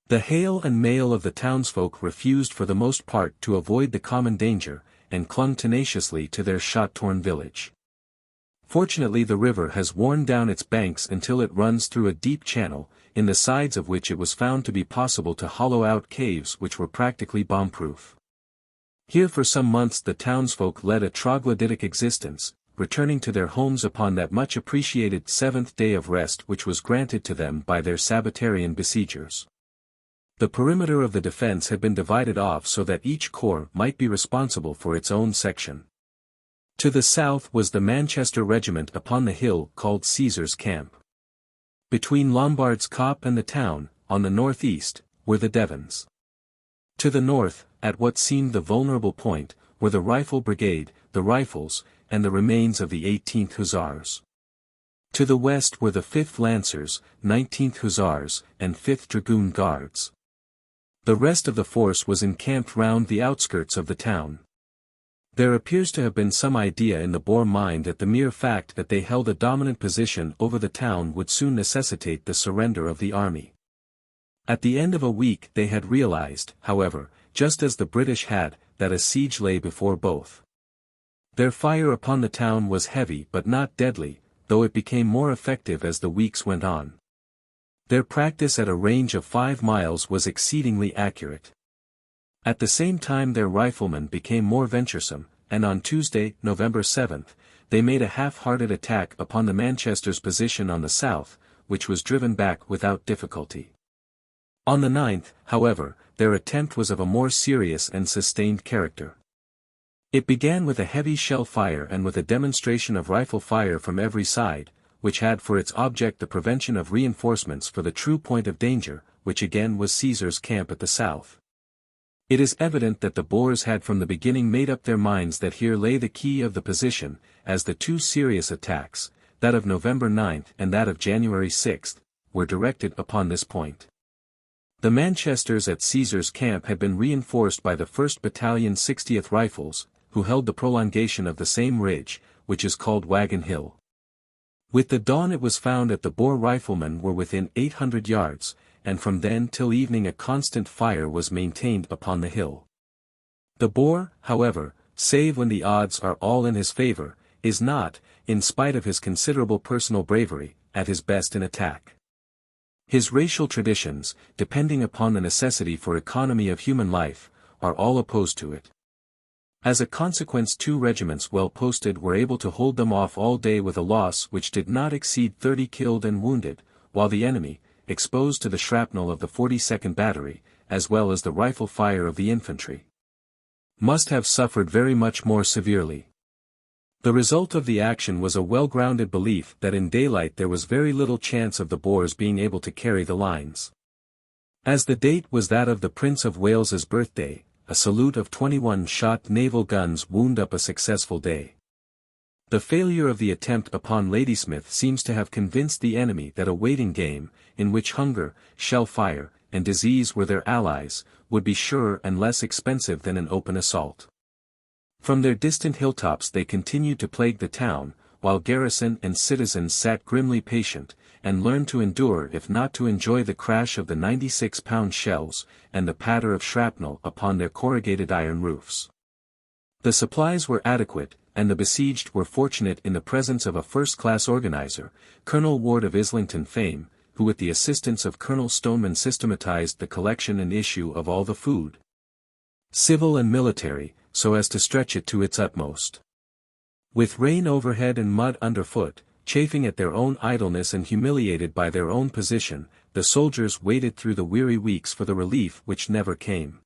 A: The hail and mail of the townsfolk refused for the most part to avoid the common danger, and clung tenaciously to their shot-torn village. Fortunately the river has worn down its banks until it runs through a deep channel, in the sides of which it was found to be possible to hollow out caves which were practically bomb-proof. Here for some months the townsfolk led a troglodytic existence, returning to their homes upon that much appreciated seventh day of rest which was granted to them by their Sabbatarian besiegers. The perimeter of the defense had been divided off so that each corps might be responsible for its own section. To the south was the Manchester regiment upon the hill called Caesar's Camp. Between Lombard's Kop and the town, on the northeast, were the Devons. To the north, at what seemed the vulnerable point, were the Rifle Brigade, the Rifles, and the remains of the 18th Hussars. To the west were the 5th Lancers, 19th Hussars, and 5th Dragoon Guards. The rest of the force was encamped round the outskirts of the town. There appears to have been some idea in the Boer mind that the mere fact that they held a dominant position over the town would soon necessitate the surrender of the army. At the end of a week they had realized, however, just as the British had, that a siege lay before both. Their fire upon the town was heavy but not deadly, though it became more effective as the weeks went on. Their practice at a range of 5 miles was exceedingly accurate. At the same time their riflemen became more venturesome, and on Tuesday, November 7th, they made a half-hearted attack upon the Manchester's position on the south, which was driven back without difficulty. On the 9th, however, their attempt was of a more serious and sustained character. It began with a heavy shell fire and with a demonstration of rifle fire from every side, which had for its object the prevention of reinforcements for the true point of danger, which again was Caesar's Camp at the south. It is evident that the Boers had from the beginning made up their minds that here lay the key of the position, as the two serious attacks, that of November 9th and that of January 6th, were directed upon this point. The Manchesters at Caesar's Camp had been reinforced by the 1st Battalion 60th Rifles, who held the prolongation of the same ridge, which is called Wagon Hill. With the dawn it was found that the Boer riflemen were within 800 yards, and from then till evening a constant fire was maintained upon the hill. The Boer, however, save when the odds are all in his favor, is not, in spite of his considerable personal bravery, at his best in attack. His racial traditions, depending upon the necessity for economy of human life, are all opposed to it. As a consequence 2 regiments well posted were able to hold them off all day with a loss which did not exceed 30 killed and wounded, while the enemy, exposed to the shrapnel of the 42nd Battery, as well as the rifle fire of the infantry, must have suffered very much more severely. The result of the action was a well-grounded belief that in daylight there was very little chance of the Boers being able to carry the lines. As the date was that of the Prince of Wales's birthday, a salute of 21-shot naval guns wound up a successful day. The failure of the attempt upon Ladysmith seems to have convinced the enemy that a waiting game, in which hunger, shell fire, and disease were their allies, would be surer and less expensive than an open assault. From their distant hilltops they continued to plague the town, while garrison and citizens sat grimly patient, and learned to endure if not to enjoy the crash of the 96-pound shells, and the patter of shrapnel upon their corrugated iron roofs. The supplies were adequate, and the besieged were fortunate in the presence of a first-class organizer, Colonel Ward of Islington fame, who with the assistance of Colonel Stoneman systematized the collection and issue of all the food, civil and military, so as to stretch it to its utmost. With rain overhead and mud underfoot, chafing at their own idleness and humiliated by their own position, the soldiers waited through the weary weeks for the relief which never came.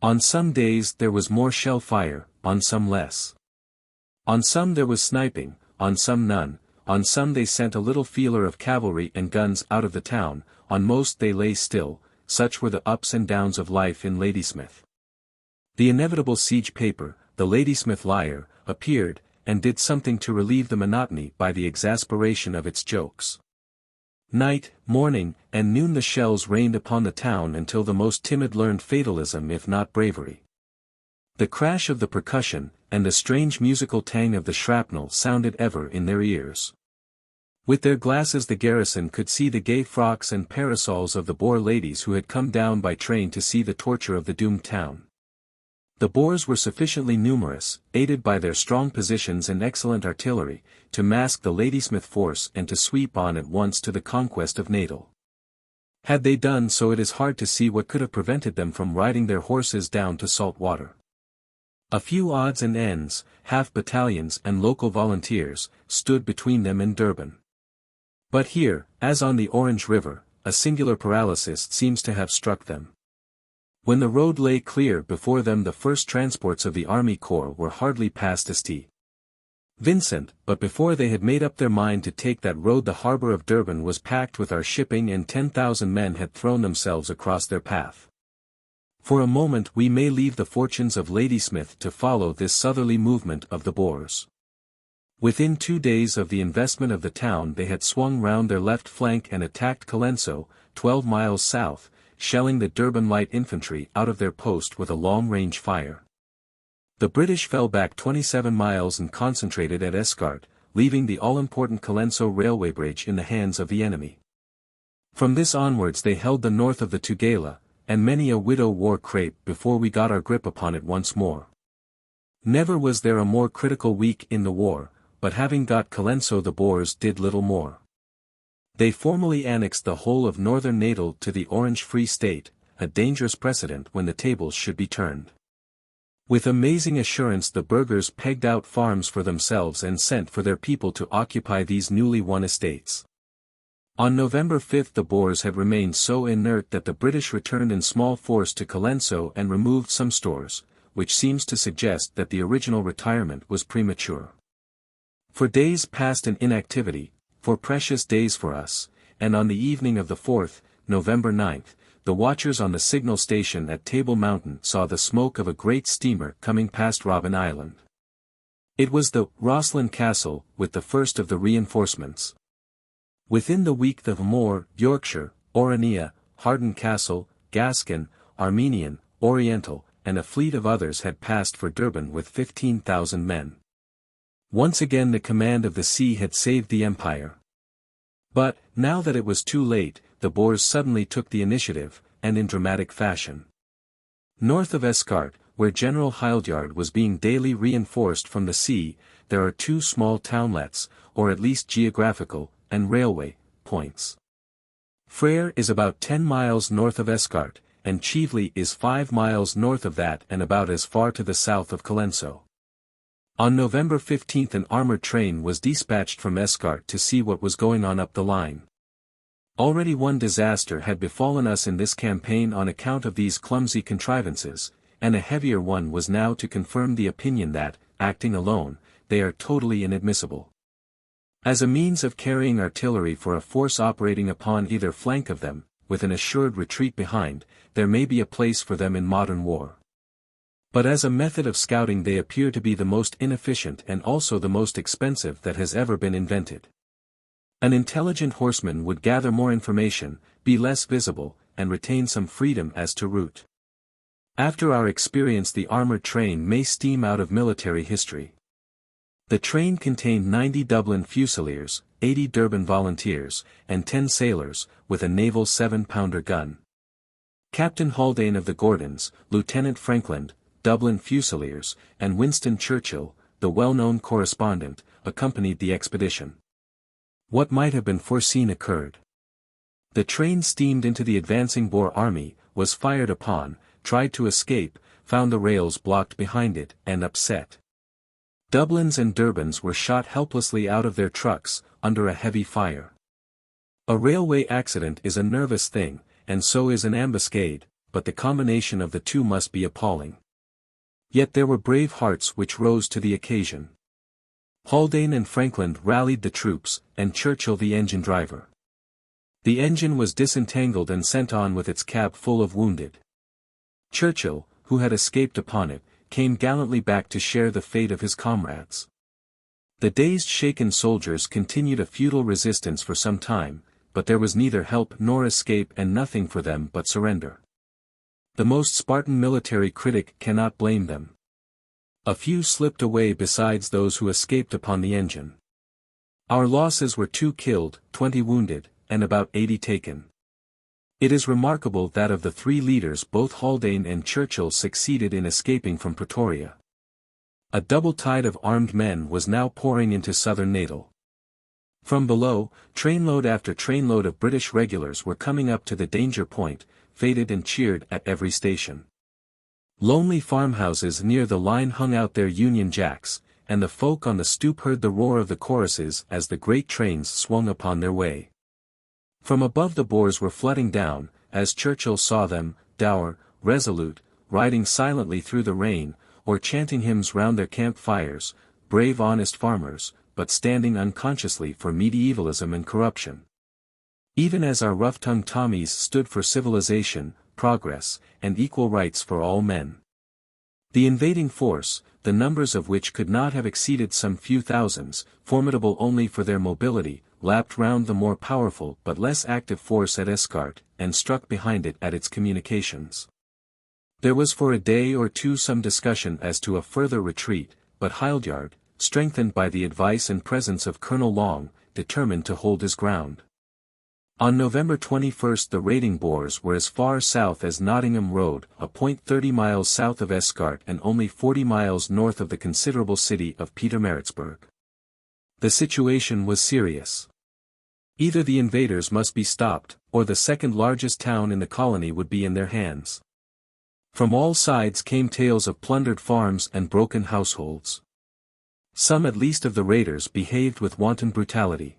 A: On some days there was more shell fire, on some less. On some there was sniping, on some none, on some they sent a little feeler of cavalry and guns out of the town, on most they lay still, such were the ups and downs of life in Ladysmith. The inevitable siege paper, the Ladysmith Lyre, appeared, and did something to relieve the monotony by the exasperation of its jokes. Night, morning, and noon the shells rained upon the town until the most timid learned fatalism if not bravery. The crash of the percussion, and the strange musical tang of the shrapnel sounded ever in their ears. With their glasses the garrison could see the gay frocks and parasols of the Boer ladies who had come down by train to see the torture of the doomed town. The Boers were sufficiently numerous, aided by their strong positions and excellent artillery, to mask the Ladysmith force and to sweep on at once to the conquest of Natal. Had they done so, it is hard to see what could have prevented them from riding their horses down to salt water. A few odds and ends, half battalions and local volunteers, stood between them and Durban. But here, as on the Orange River, a singular paralysis seems to have struck them. When the road lay clear before them, the first transports of the Army Corps were hardly past St. Vincent, but before they had made up their mind to take that road the harbour of Durban was packed with our shipping and 10,000 men had thrown themselves across their path. For a moment we may leave the fortunes of Ladysmith to follow this southerly movement of the Boers. Within 2 days of the investment of the town they had swung round their left flank and attacked Colenso, 12 miles south, shelling the Durban light infantry out of their post with a long-range fire. The British fell back 27 miles and concentrated at Escart, leaving the all-important Colenso railway bridge in the hands of the enemy. From this onwards they held the north of the Tugela, and many a widow wore crepe before we got our grip upon it once more. Never was there a more critical week in the war, but having got Colenso the Boers did little more. They formally annexed the whole of northern Natal to the Orange Free State, a dangerous precedent when the tables should be turned. With amazing assurance the burghers pegged out farms for themselves and sent for their people to occupy these newly won estates. On November 5 the Boers had remained so inert that the British returned in small force to Colenso and removed some stores, which seems to suggest that the original retirement was premature. For days passed in inactivity, for precious days for us, and on the evening of the 4th, November 9, the watchers on the signal station at Table Mountain saw the smoke of a great steamer coming past Robben Island. It was the Rosslyn Castle, with the first of the reinforcements. Within the week the Moor, Yorkshire, Orania, Harden Castle, Gascon, Armenian, Oriental, and a fleet of others had passed for Durban with 15,000 men. Once again the command of the sea had saved the empire. But, now that it was too late, the Boers suddenly took the initiative, and in dramatic fashion. North of Escart, where General Hildyard was being daily reinforced from the sea, there are 2 small townlets, or at least geographical, and railway, points. Frere is about 10 miles north of Escart, and Chieveley is 5 miles north of that and about as far to the south of Colenso. On November 15 an armoured train was dispatched from Escart to see what was going on up the line. Already one disaster had befallen us in this campaign on account of these clumsy contrivances, and a heavier one was now to confirm the opinion that, acting alone, they are totally inadmissible. As a means of carrying artillery for a force operating upon either flank of them, with an assured retreat behind, there may be a place for them in modern war. But as a method of scouting they appear to be the most inefficient and also the most expensive that has ever been invented. An intelligent horseman would gather more information, be less visible, and retain some freedom as to route. After our experience the armoured train may steam out of military history. The train contained 90 Dublin Fusiliers, 80 Durban volunteers, and 10 sailors, with a naval 7-pounder gun. Captain Haldane of the Gordons, Lieutenant Frankland, Dublin Fusiliers, and Winston Churchill, the well-known correspondent, accompanied the expedition. What might have been foreseen occurred. The train steamed into the advancing Boer army, was fired upon, tried to escape, found the rails blocked behind it, and upset. Dublins and Durbans were shot helplessly out of their trucks, under a heavy fire. A railway accident is a nervous thing, and so is an ambuscade, but the combination of the two must be appalling. Yet there were brave hearts which rose to the occasion. Haldane and Frankland rallied the troops, and Churchill the engine driver. The engine was disentangled and sent on with its cab full of wounded. Churchill, who had escaped upon it, came gallantly back to share the fate of his comrades. The dazed shaken soldiers continued a futile resistance for some time, but there was neither help nor escape and nothing for them but surrender. The most Spartan military critic cannot blame them. A few slipped away besides those who escaped upon the engine. Our losses were 2 killed, 20 wounded, and about 80 taken. It is remarkable that of the 3 leaders both Haldane and Churchill succeeded in escaping from Pretoria. A double tide of armed men was now pouring into southern Natal. From below, trainload after trainload of British regulars were coming up to the danger point, feted and cheered at every station. Lonely farmhouses near the line hung out their Union Jacks, and the folk on the stoop heard the roar of the choruses as the great trains swung upon their way. From above the Boers were flooding down, as Churchill saw them, dour, resolute, riding silently through the rain, or chanting hymns round their camp fires, brave honest farmers, but standing unconsciously for medievalism and corruption. Even as our rough-tongued Tommies stood for civilization, progress, and equal rights for all men. The invading force, the numbers of which could not have exceeded some few thousands, formidable only for their mobility, lapped round the more powerful but less active force at Escart, and struck behind it at its communications. There was for a day or two some discussion as to a further retreat, but Hildyard, strengthened by the advice and presence of Colonel Long, determined to hold his ground. On November 21 the raiding Boers were as far south as Nottingham Road, a point 30 miles south of Escart and only 40 miles north of the considerable city of Pietermaritzburg. The situation was serious. Either the invaders must be stopped, or the second largest town in the colony would be in their hands. From all sides came tales of plundered farms and broken households. Some at least of the raiders behaved with wanton brutality.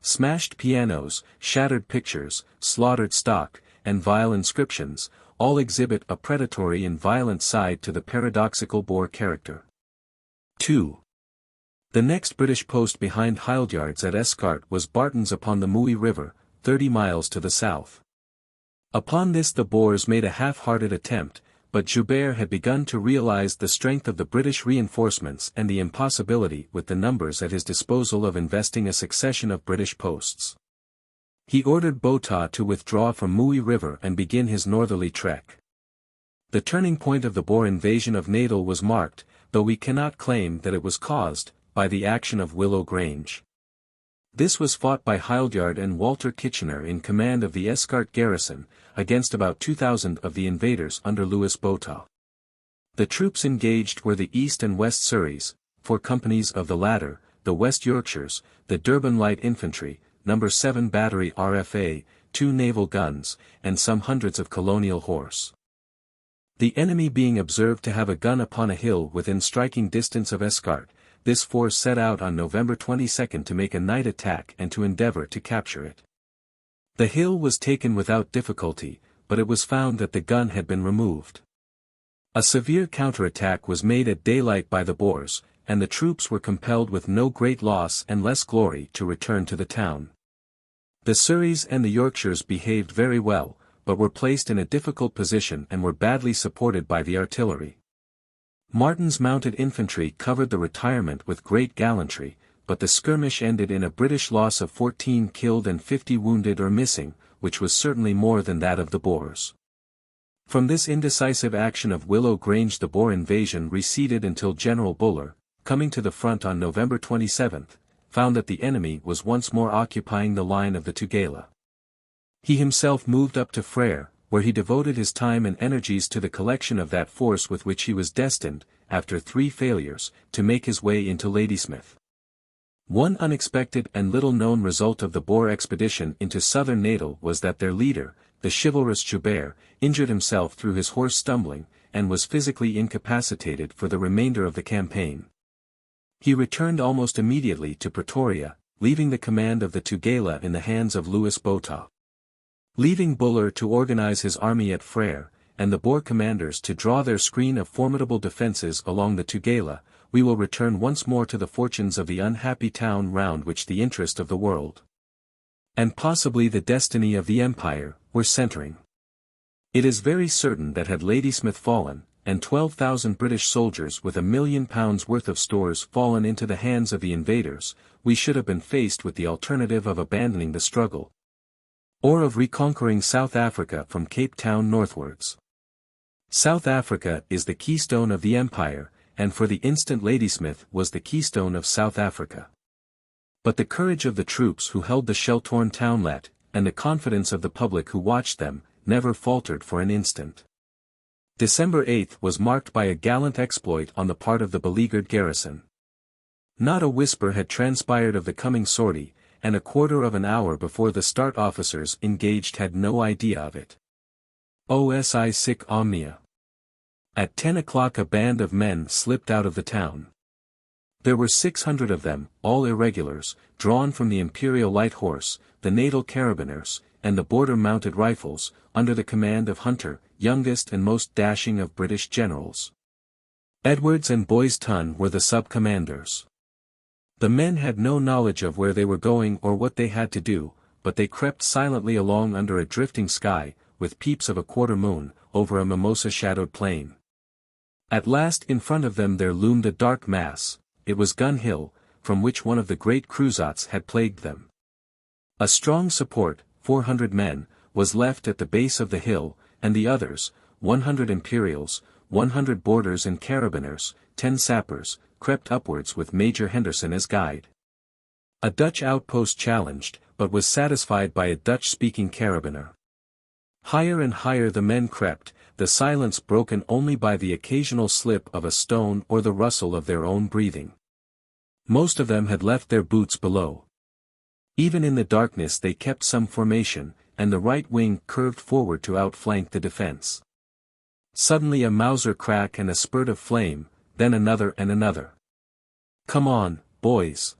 A: Smashed pianos, shattered pictures, slaughtered stock, and vile inscriptions, all exhibit a predatory and violent side to the paradoxical Boer character. 2. The next British post behind Hildyard's at Escart was Barton's upon the Mooi River, 30 miles to the south. Upon this the Boers made a half-hearted attempt, but Joubert had begun to realize the strength of the British reinforcements and the impossibility with the numbers at his disposal of investing a succession of British posts. He ordered Botha to withdraw from Mooi River and begin his northerly trek. The turning point of the Boer invasion of Natal was marked, though we cannot claim that it was caused, by the action of Willow Grange. This was fought by Hildyard and Walter Kitchener in command of the Escart garrison, against about 2,000 of the invaders under Louis Botha. The troops engaged were the East and West Surreys, 4 companies of the latter, the West Yorkshires, the Durban Light Infantry, No. 7 Battery RFA, 2 naval guns, and some hundreds of colonial horse. The enemy being observed to have a gun upon a hill within striking distance of Escart, this force set out on November 22 to make a night attack and to endeavour to capture it. The hill was taken without difficulty, but it was found that the gun had been removed. A severe counterattack was made at daylight by the Boers, and the troops were compelled with no great loss and less glory to return to the town. The Surreys and the Yorkshires behaved very well, but were placed in a difficult position and were badly supported by the artillery. Martin's mounted infantry covered the retirement with great gallantry, but the skirmish ended in a British loss of 14 killed and 50 wounded or missing, which was certainly more than that of the Boers. From this indecisive action of Willow Grange the Boer invasion receded until General Buller, coming to the front on November 27, found that the enemy was once more occupying the line of the Tugela. He himself moved up to Frere, where he devoted his time and energies to the collection of that force with which he was destined, after 3 failures, to make his way into Ladysmith. One unexpected and little-known result of the Boer expedition into southern Natal was that their leader, the chivalrous Joubert, injured himself through his horse stumbling, and was physically incapacitated for the remainder of the campaign. He returned almost immediately to Pretoria, leaving the command of the Tugela in the hands of Louis Botha. Leaving Buller to organize his army at Frere, and the Boer commanders to draw their screen of formidable defences along the Tugela, we will return once more to the fortunes of the unhappy town round which the interest of the world and possibly the destiny of the empire, were centering. It is very certain that had Ladysmith fallen, and 12,000 British soldiers with £1,000,000 worth of stores fallen into the hands of the invaders, we should have been faced with the alternative of abandoning the struggle, or of reconquering South Africa from Cape Town northwards. South Africa is the keystone of the empire, and for the instant Ladysmith was the keystone of South Africa. But the courage of the troops who held the shell-torn townlet, and the confidence of the public who watched them, never faltered for an instant. December 8 was marked by a gallant exploit on the part of the beleaguered garrison. Not a whisper had transpired of the coming sortie, and a quarter of an hour before the start officers engaged had no idea of it. Osi sic omnia. At 10 o'clock a band of men slipped out of the town. There were 600 of them, all irregulars, drawn from the Imperial Light Horse, the Natal Carabineers, and the Border Mounted Rifles, under the command of Hunter, youngest and most dashing of British generals. Edwards and Boys Ton were the sub-commanders. The men had no knowledge of where they were going or what they had to do, but they crept silently along under a drifting sky, with peeps of a quarter moon, over a mimosa-shadowed plain. At last in front of them there loomed a dark mass. It was Gun Hill, from which one of the great cruisats had plagued them. A strong support, 400 men, was left at the base of the hill, and the others, 100 Imperials, 100 Borders and Carabineers, 10 sappers, crept upwards with Major Henderson as guide. A Dutch outpost challenged, but was satisfied by a Dutch-speaking carabiner. Higher and higher the men crept, the silence broken only by the occasional slip of a stone or the rustle of their own breathing. Most of them had left their boots below. Even in the darkness they kept some formation, and the right wing curved forward to outflank the defense. Suddenly a Mauser crack and a spurt of flame, then another and another. "Come on, boys!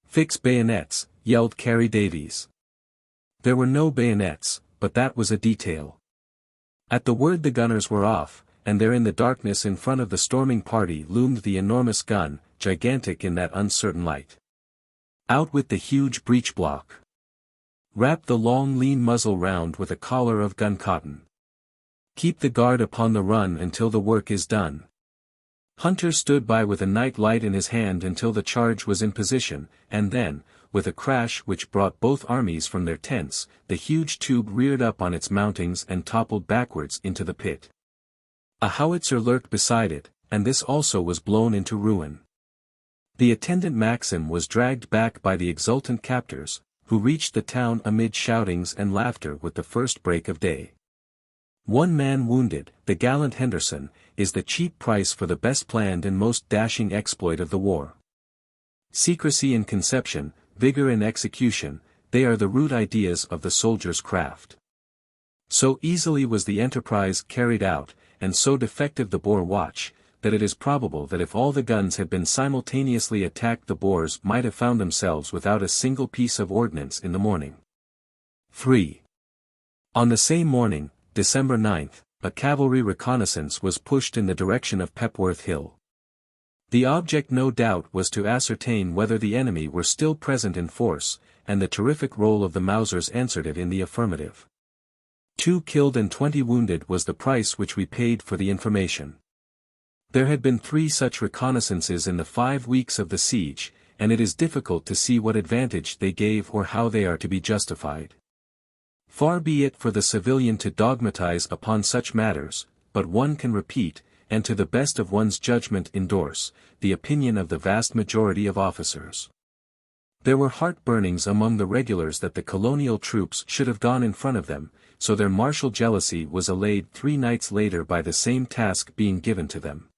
A: Fix bayonets," yelled Carey Davies. There were no bayonets, but that was a detail. At the word the gunners were off, and there in the darkness in front of the storming party loomed the enormous gun, gigantic in that uncertain light. Out with the huge breech block. Wrap the long lean muzzle round with a collar of gun cotton. Keep the guard upon the run until the work is done. Hunter stood by with a night light in his hand until the charge was in position, and then, with a crash which brought both armies from their tents, the huge tube reared up on its mountings and toppled backwards into the pit. A howitzer lurked beside it, and this also was blown into ruin. The attendant Maxim was dragged back by the exultant captors, who reached the town amid shoutings and laughter with the first break of day. One man wounded, the gallant Henderson, is the cheap price for the best planned and most dashing exploit of the war. Secrecy in conception, vigor in execution, they are the root ideas of the soldier's craft. So easily was the enterprise carried out, and so defective the Boer watch, that it is probable that if all the guns had been simultaneously attacked the Boers might have found themselves without a single piece of ordnance in the morning. 3. On the same morning, December 9, a cavalry reconnaissance was pushed in the direction of Pepworth Hill. The object no doubt was to ascertain whether the enemy were still present in force, and the terrific roll of the Mausers answered it in the affirmative. 2 killed and 20 wounded was the price which we paid for the information. There had been 3 such reconnaissances in the 5 weeks of the siege, and it is difficult to see what advantage they gave or how they are to be justified. Far be it for the civilian to dogmatize upon such matters, but one can repeat, and to the best of one's judgment endorse, the opinion of the vast majority of officers. There were heart-burnings among the regulars that the colonial troops should have gone in front of them, so their martial jealousy was allayed 3 nights later by the same task being given to them.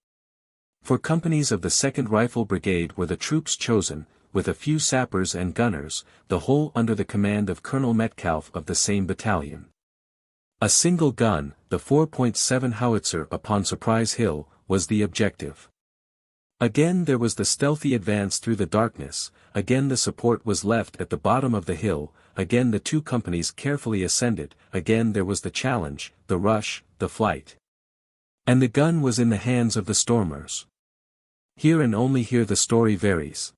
A: 4 companies of the 2nd Rifle Brigade were the troops chosen, with a few sappers and gunners, the whole under the command of Colonel Metcalfe of the same battalion. A single gun, the 4.7 howitzer upon Surprise Hill, was the objective. Again there was the stealthy advance through the darkness, again the support was left at the bottom of the hill, again the 2 companies carefully ascended, again there was the challenge, the rush, the flight. And the gun was in the hands of the stormers. Here and only here the story varies.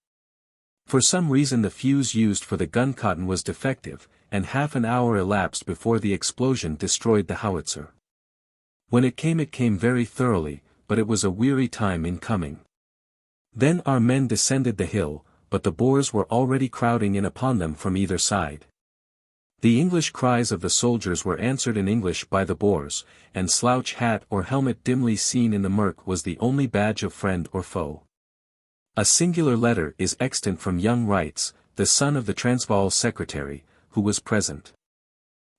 A: For some reason the fuse used for the gun cotton was defective, and half an hour elapsed before the explosion destroyed the howitzer. When it came very thoroughly, but it was a weary time in coming. Then our men descended the hill, but the Boers were already crowding in upon them from either side. The English cries of the soldiers were answered in English by the Boers, and slouch hat or helmet dimly seen in the murk was the only badge of friend or foe. A singular letter is extant from young Reitz, the son of the Transvaal secretary, who was present.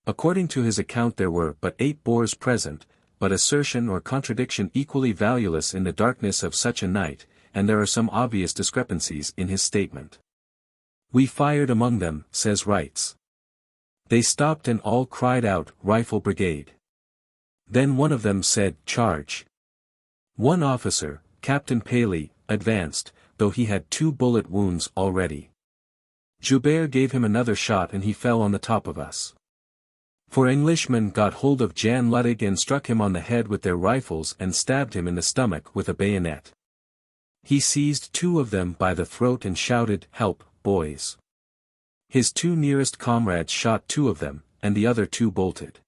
A: According to his account there were but 8 Boers present, but assertion or contradiction equally valueless in the darkness of such a night, and there are some obvious discrepancies in his statement. "We fired among them," says Reitz. "They stopped and all cried out, 'Rifle Brigade.' Then one of them said, 'Charge.' One officer, Captain Paley, advanced, though he had 2 bullet wounds already. Joubert gave him another shot and he fell on the top of us. 4 Englishmen got hold of Jan Luttig and struck him on the head with their rifles and stabbed him in the stomach with a bayonet. He seized 2 of them by the throat and shouted, 'Help, boys.' His 2 nearest comrades shot 2 of them, and the other 2 bolted.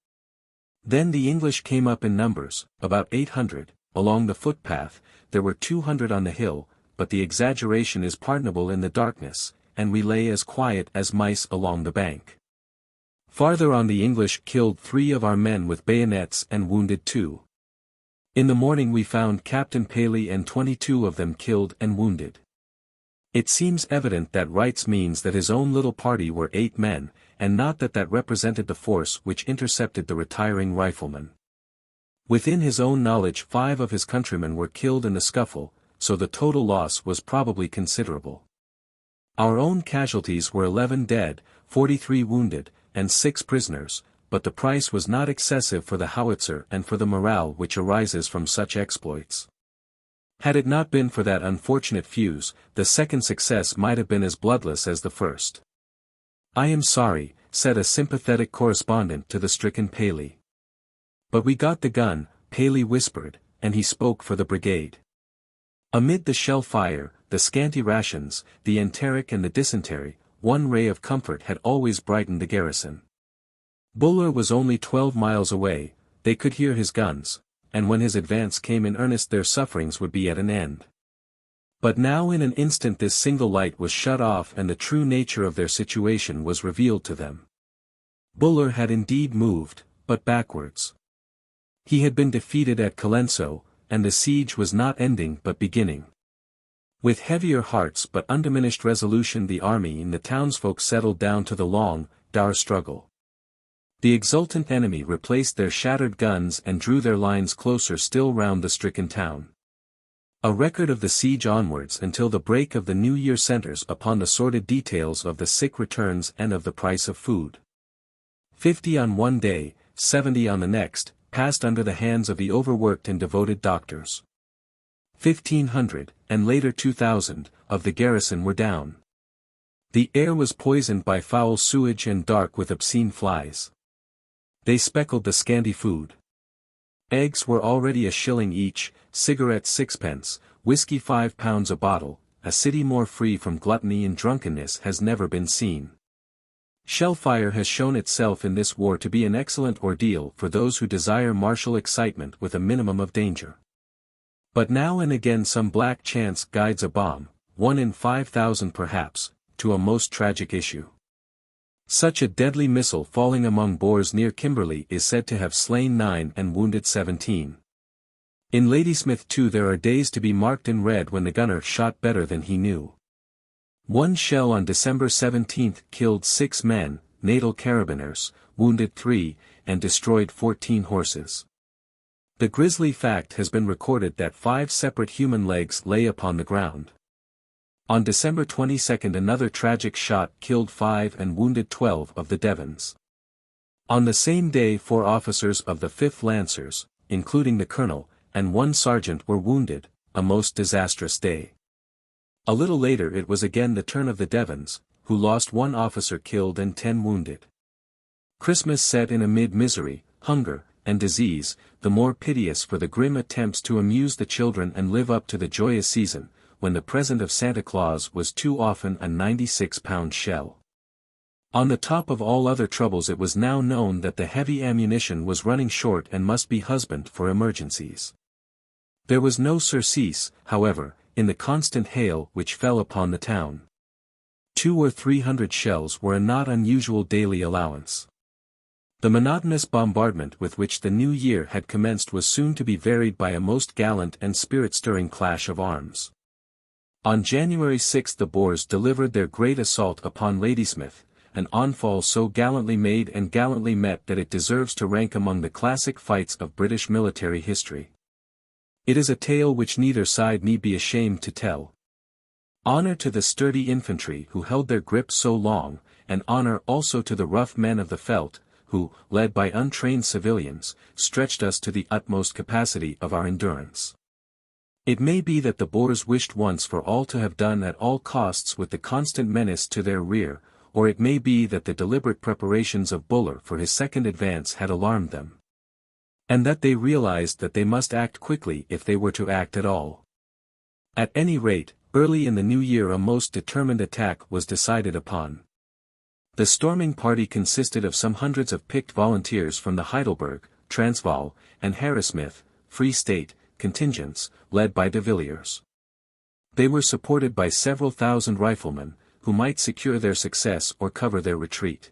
A: Then the English came up in numbers, about 800, along the footpath. There were 200 on the hill, but the exaggeration is pardonable in the darkness, and we lay as quiet as mice along the bank. Farther on the English killed 3 of our men with bayonets and wounded 2. In the morning we found Captain Paley and 22 of them killed and wounded. It seems evident that Reitz means that his own little party were 8 men, and not that represented the force which intercepted the retiring riflemen. Within his own knowledge 5 of his countrymen were killed in the scuffle, so the total loss was probably considerable. Our own casualties were 11 dead, 43 wounded, and 6 prisoners, but the price was not excessive for the howitzer and for the morale which arises from such exploits. Had it not been for that unfortunate fuse, the second success might have been as bloodless as the first. "I am sorry," said a sympathetic correspondent to the stricken Paley. "But we got the gun," Paley whispered, and he spoke for the brigade. Amid the shell fire, the scanty rations, the enteric and the dysentery, one ray of comfort had always brightened the garrison. Buller was only 12 miles away, they could hear his guns, and when his advance came in earnest their sufferings would be at an end. But now in an instant this single light was shut off and the true nature of their situation was revealed to them. Buller had indeed moved, but backwards. He had been defeated at Colenso, and the siege was not ending but beginning. With heavier hearts but undiminished resolution the army and the townsfolk settled down to the long, dour struggle. The exultant enemy replaced their shattered guns and drew their lines closer still round the stricken town. A record of the siege onwards until the break of the new year centers upon the sordid details of the sick returns and of the price of food. 50 on one day, 70 on the next, passed under the hands of the overworked and devoted doctors. 1,500, and later 2,000, of the garrison were down. The air was poisoned by foul sewage and dark with obscene flies. They speckled the scanty food. Eggs were already a shilling each, cigarettes 6 pence, whiskey 5 pounds a bottle. A city more free from gluttony and drunkenness has never been seen. Shellfire has shown itself in this war to be an excellent ordeal for those who desire martial excitement with a minimum of danger. But now and again some black chance guides a bomb, 1 in 5,000 perhaps, to a most tragic issue. Such a deadly missile falling among Boers near Kimberley is said to have slain 9 and wounded 17. In Ladysmith too there are days to be marked in red when the gunner shot better than he knew. One shell on December 17 killed 6 men, natal carabiners, wounded 3, and destroyed 14 horses. The grisly fact has been recorded that 5 separate human legs lay upon the ground. On December 22 another tragic shot killed 5 and wounded 12 of the Devons. On the same day 4 officers of the 5th Lancers, including the colonel, and 1 sergeant were wounded, a most disastrous day. A little later it was again the turn of the Devons, who lost 1 officer killed and 10 wounded. Christmas set in amid misery, hunger, and disease, the more piteous for the grim attempts to amuse the children and live up to the joyous season, when the present of Santa Claus was too often a 96-pound shell. On the top of all other troubles, it was now known that the heavy ammunition was running short and must be husbanded for emergencies. There was no surcease, however, in the constant hail which fell upon the town. 200 or 300 shells were a not unusual daily allowance. The monotonous bombardment with which the new year had commenced was soon to be varied by a most gallant and spirit-stirring clash of arms. On January 6 the Boers delivered their great assault upon Ladysmith, an onfall so gallantly made and gallantly met that it deserves to rank among the classic fights of British military history. It is a tale which neither side need be ashamed to tell. Honor to the sturdy infantry who held their grip so long, and honor also to the rough men of the veldt, who, led by untrained civilians, stretched us to the utmost capacity of our endurance. It may be that the Boers wished once for all to have done at all costs with the constant menace to their rear, or it may be that the deliberate preparations of Buller for his second advance had alarmed them. And that they realized that they must act quickly if they were to act at all. At any rate, early in the new year a most determined attack was decided upon. The storming party consisted of some hundreds of picked volunteers from the Heidelberg, Transvaal, and Harrismith, Free State, contingents, led by de Villiers. They were supported by several thousand riflemen, who might secure their success or cover their retreat.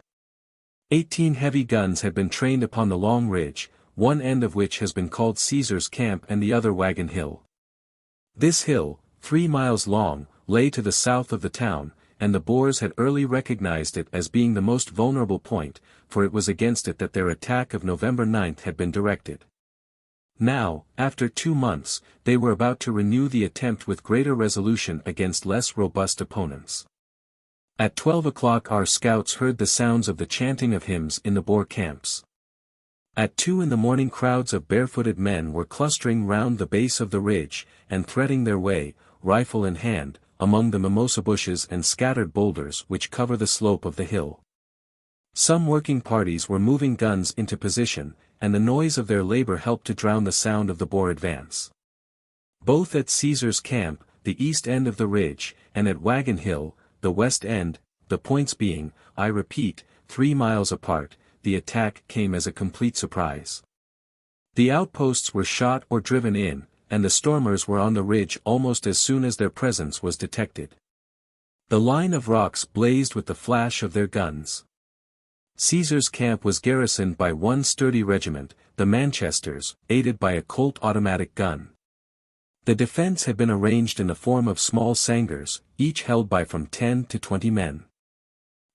A: 18 heavy guns had been trained upon the long ridge, one end of which has been called Caesar's Camp and the other Wagon Hill. This hill, 3 miles long, lay to the south of the town, and the Boers had early recognized it as being the most vulnerable point, for it was against it that their attack of November 9 had been directed. Now, after 2 months, they were about to renew the attempt with greater resolution against less robust opponents. At 12 o'clock our scouts heard the sounds of the chanting of hymns in the Boer camps. At 2 in the morning crowds of barefooted men were clustering round the base of the ridge, and threading their way, rifle in hand, among the mimosa bushes and scattered boulders which cover the slope of the hill. Some working parties were moving guns into position, and the noise of their labor helped to drown the sound of the Boer advance. Both at Caesar's Camp, the east end of the ridge, and at Wagon Hill, the west end, the points being, I repeat, 3 miles apart, the attack came as a complete surprise. The outposts were shot or driven in, and the stormers were on the ridge almost as soon as their presence was detected. The line of rocks blazed with the flash of their guns. Caesar's Camp was garrisoned by one sturdy regiment, the Manchesters, aided by a Colt automatic gun. The defense had been arranged in the form of small sangers, each held by from 10 to 20 men.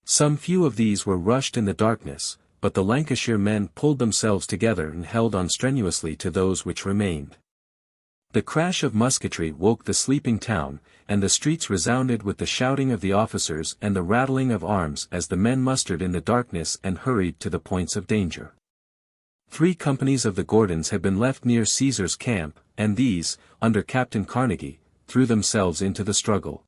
A: Some few of these were rushed in the darkness, but the Lancashire men pulled themselves together and held on strenuously to those which remained. The crash of musketry woke the sleeping town, and the streets resounded with the shouting of the officers and the rattling of arms as the men mustered in the darkness and hurried to the points of danger. 3 companies of the Gordons had been left near Caesar's Camp, and these, under Captain Carnegie, threw themselves into the struggle.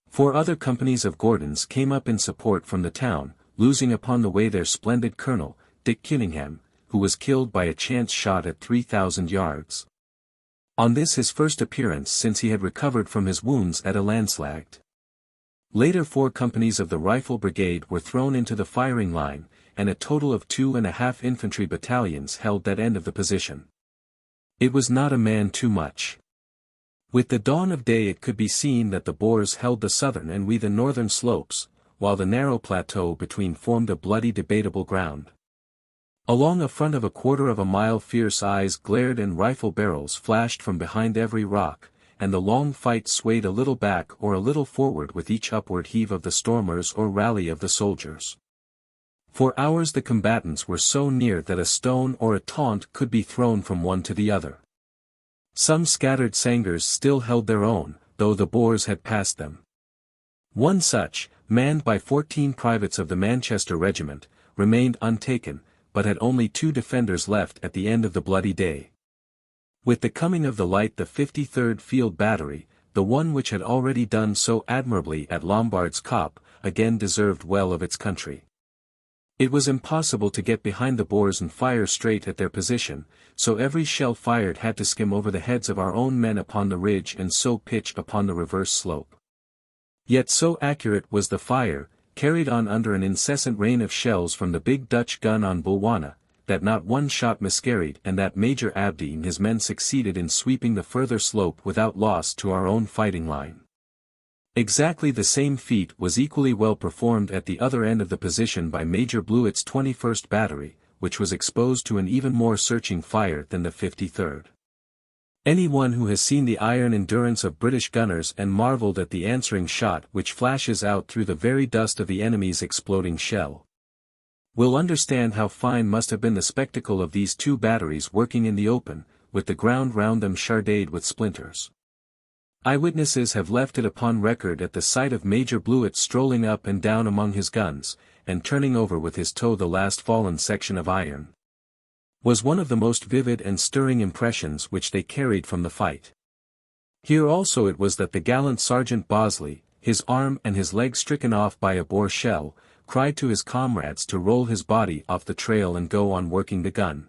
A: 4 other companies of Gordons came up in support from the town, losing upon the way their splendid colonel, Dick Cunningham, who was killed by a chance shot at 3,000 yards. On this his first appearance since he had recovered from his wounds at Elandslaagte. Later 4 companies of the Rifle Brigade were thrown into the firing line, and a total of 2.5 infantry battalions held that end of the position. It was not a man too much. With the dawn of day it could be seen that the Boers held the southern and we the northern slopes, while the narrow plateau between formed a bloody debatable ground. Along a front of a quarter of a mile fierce eyes glared and rifle barrels flashed from behind every rock, and the long fight swayed a little back or a little forward with each upward heave of the stormers or rally of the soldiers. For hours the combatants were so near that a stone or a taunt could be thrown from one to the other. Some scattered sangers still held their own, though the Boers had passed them. One such, manned by 14 privates of the Manchester Regiment, remained untaken, but had only 2 defenders left at the end of the bloody day. With the coming of the light the 53rd Field Battery, the one which had already done so admirably at Lombard's Kop, again deserved well of its country. It was impossible to get behind the Boers and fire straight at their position, so every shell fired had to skim over the heads of our own men upon the ridge and so pitch upon the reverse slope. Yet so accurate was the fire, carried on under an incessant rain of shells from the big Dutch gun on Bulwana, that not one shot miscarried and that Major Abdi and his men succeeded in sweeping the further slope without loss to our own fighting line. Exactly the same feat was equally well performed at the other end of the position by Major Blewett's 21st Battery, which was exposed to an even more searching fire than the 53rd. Anyone who has seen the iron endurance of British gunners and marveled at the answering shot which flashes out through the very dust of the enemy's exploding shell, will understand how fine must have been the spectacle of these two batteries working in the open, with the ground round them sharded with splinters. Eyewitnesses have left it upon record at the sight of Major Blewett strolling up and down among his guns, and turning over with his toe the last fallen section of iron, was one of the most vivid and stirring impressions which they carried from the fight. Here also it was that the gallant Sergeant Bosley, his arm and his leg stricken off by a Boer shell, cried to his comrades to roll his body off the trail and go on working the gun.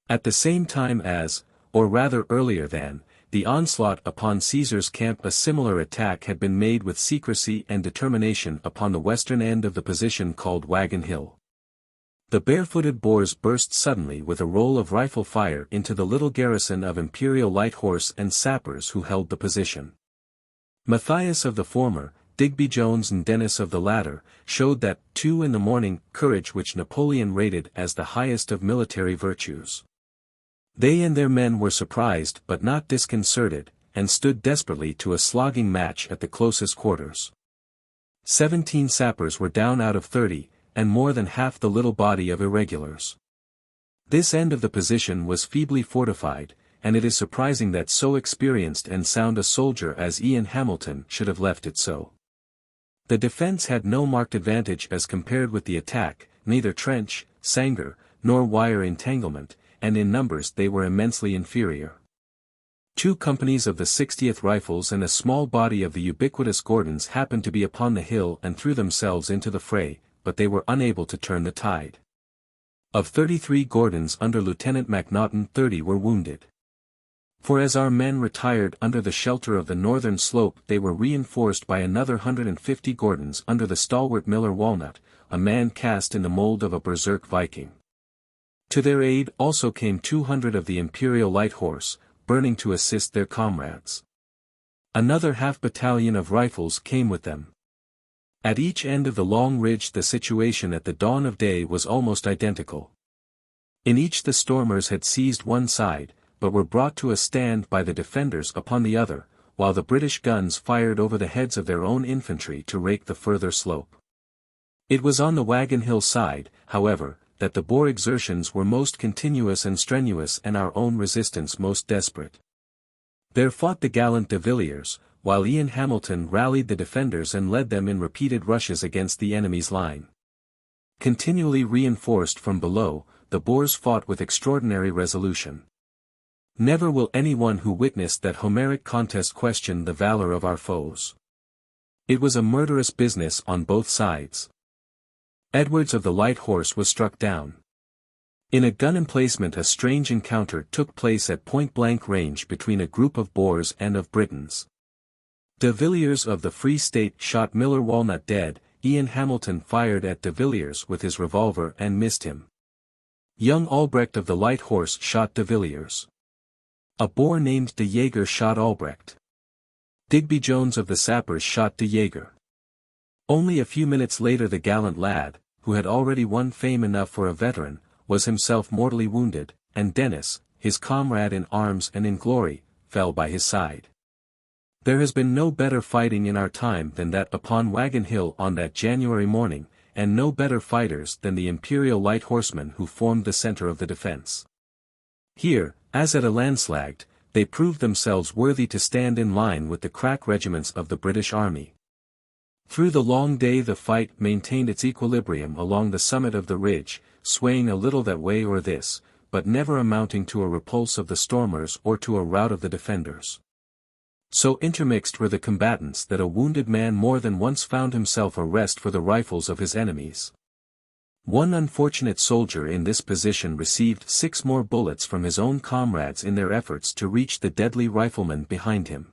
A: At the same time as, or rather earlier than, the onslaught upon Caesar's camp, a similar attack had been made with secrecy and determination upon the western end of the position called Wagon Hill. The barefooted Boers burst suddenly with a roll of rifle fire into the little garrison of Imperial Light Horse and sappers who held the position. Matthias of the former, Digby Jones and Dennis of the latter, showed that 2 in the morning courage which Napoleon rated as the highest of military virtues. They and their men were surprised but not disconcerted, and stood desperately to a slogging match at the closest quarters. 17 sappers were down out of 30, and more than half the little body of irregulars. This end of the position was feebly fortified, and it is surprising that so experienced and sound a soldier as Ian Hamilton should have left it so. The defense had no marked advantage as compared with the attack, neither trench, sanger, nor wire entanglement, and in numbers they were immensely inferior. 2 companies of the 60th Rifles and a small body of the ubiquitous Gordons happened to be upon the hill and threw themselves into the fray, but they were unable to turn the tide. Of 33 Gordons under Lieutenant MacNaughton 30 were wounded. For as our men retired under the shelter of the northern slope they were reinforced by another 150 Gordons under the stalwart Miller Walnut, a man cast in the mould of a berserk Viking. To their aid also came 200 of the Imperial Light Horse, burning to assist their comrades. Another half-battalion of rifles came with them. At each end of the long ridge the situation at the dawn of day was almost identical. In each the stormers had seized one side, but were brought to a stand by the defenders upon the other, while the British guns fired over the heads of their own infantry to rake the further slope. It was on the Wagon Hill side, however, that the Boer exertions were most continuous and strenuous and our own resistance most desperate. There fought the gallant de Villiers, while Ian Hamilton rallied the defenders and led them in repeated rushes against the enemy's line. Continually reinforced from below, the Boers fought with extraordinary resolution. Never will anyone who witnessed that Homeric contest question the valor of our foes. It was a murderous business on both sides. Edwards of the Light Horse was struck down. In a gun emplacement a strange encounter took place at point-blank range between a group of Boers and of Britons. De Villiers of the Free State shot Miller Walnut dead. Ian Hamilton fired at de Villiers with his revolver and missed him. Young Albrecht of the Light Horse shot de Villiers. A Boer named de Jager shot Albrecht. Digby Jones of the Sappers shot de Jager. Only a few minutes later the gallant lad, who had already won fame enough for a veteran, was himself mortally wounded, and Dennis, his comrade in arms and in glory, fell by his side. There has been no better fighting in our time than that upon Wagon Hill on that January morning, and no better fighters than the Imperial Light Horsemen who formed the center of the defense. Here, as at Elandslaagte, they proved themselves worthy to stand in line with the crack regiments of the British Army. Through the long day the fight maintained its equilibrium along the summit of the ridge, swaying a little that way or this, but never amounting to a repulse of the stormers or to a rout of the defenders. So intermixed were the combatants that a wounded man more than once found himself a rest for the rifles of his enemies. One unfortunate soldier in this position received 6 more bullets from his own comrades in their efforts to reach the deadly rifleman behind him.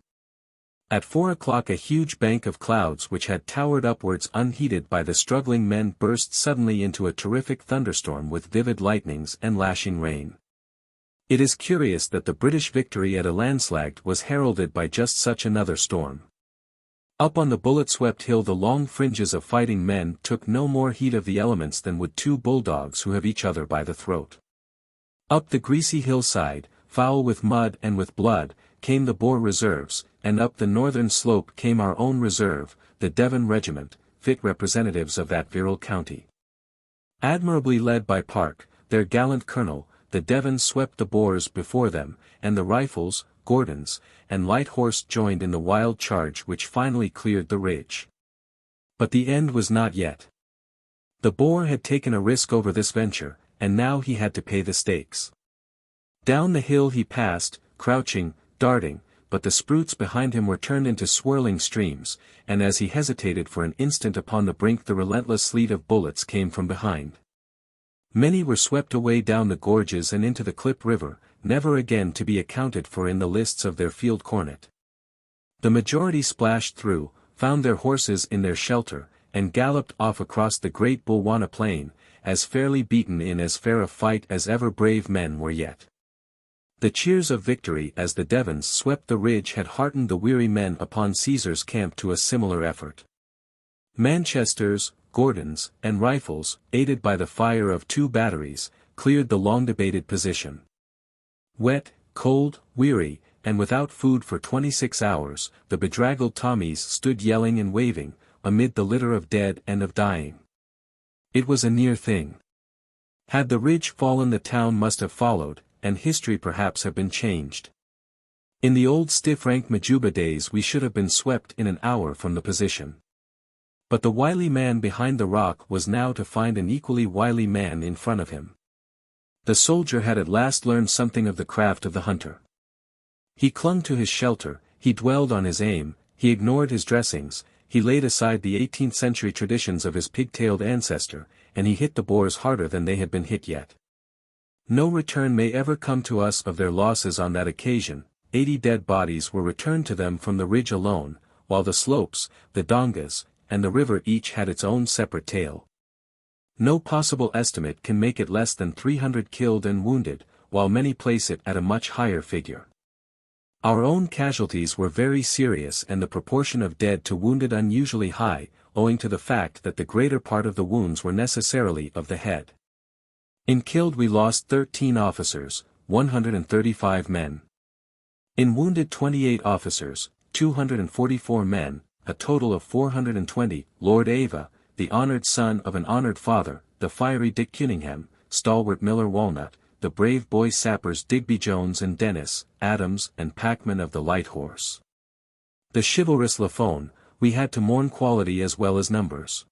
A: At 4 o'clock a huge bank of clouds which had towered upwards unheeded by the struggling men burst suddenly into a terrific thunderstorm with vivid lightnings and lashing rain. It is curious that the British victory at Elandslaagte was heralded by just such another storm. Up on the bullet-swept hill the long fringes of fighting men took no more heed of the elements than would 2 bulldogs who have each other by the throat. Up the greasy hillside, foul with mud and with blood, came the Boer reserves, and up the northern slope came our own reserve, the Devon Regiment, fit representatives of that virile county. Admirably led by Park, their gallant colonel, the Devons swept the Boers before them, and the rifles, Gordons, and light horse joined in the wild charge which finally cleared the ridge. But the end was not yet. The Boer had taken a risk over this venture, and now he had to pay the stakes. Down the hill he passed, crouching, darting, but the spruits behind him were turned into swirling streams, and as he hesitated for an instant upon the brink the relentless sleet of bullets came from behind. Many were swept away down the gorges and into the Klip River, never again to be accounted for in the lists of their field cornet. The majority splashed through, found their horses in their shelter, and galloped off across the great Bulwana plain, as fairly beaten in as fair a fight as ever brave men were yet. The cheers of victory as the Devons swept the ridge had heartened the weary men upon Caesar's camp to a similar effort. Manchesters, Gordons, and rifles, aided by the fire of 2 batteries, cleared the long-debated position. Wet, cold, weary, and without food for 26 hours, the bedraggled Tommies stood yelling and waving, amid the litter of dead and of dying. It was a near thing. Had the ridge fallen the town must have followed, and history perhaps have been changed. In the old stiff-rank Majuba days we should have been swept in an hour from the position. But the wily man behind the rock was now to find an equally wily man in front of him. The soldier had at last learned something of the craft of the hunter. He clung to his shelter, he dwelled on his aim, he ignored his dressings, he laid aside the 18th-century traditions of his pig-tailed ancestor, and he hit the Boers harder than they had been hit yet. No return may ever come to us of their losses on that occasion. 80 dead bodies were returned to them from the ridge alone, while the slopes, the dongas, and the river each had its own separate tale. No possible estimate can make it less than 300 killed and wounded, while many place it at a much higher figure. Our own casualties were very serious and the proportion of dead to wounded unusually high, owing to the fact that the greater part of the wounds were necessarily of the head. In killed we lost 13 officers, 135 men. In wounded 28 officers, 244 men, a total of 420, Lord Ava, the honoured son of an honoured father, the fiery Dick Cunningham, stalwart Miller Walnut, the brave boy sappers Digby Jones and Dennis, Adams and Packman of the Light Horse. The chivalrous Lafone, we had to mourn quality as well as numbers.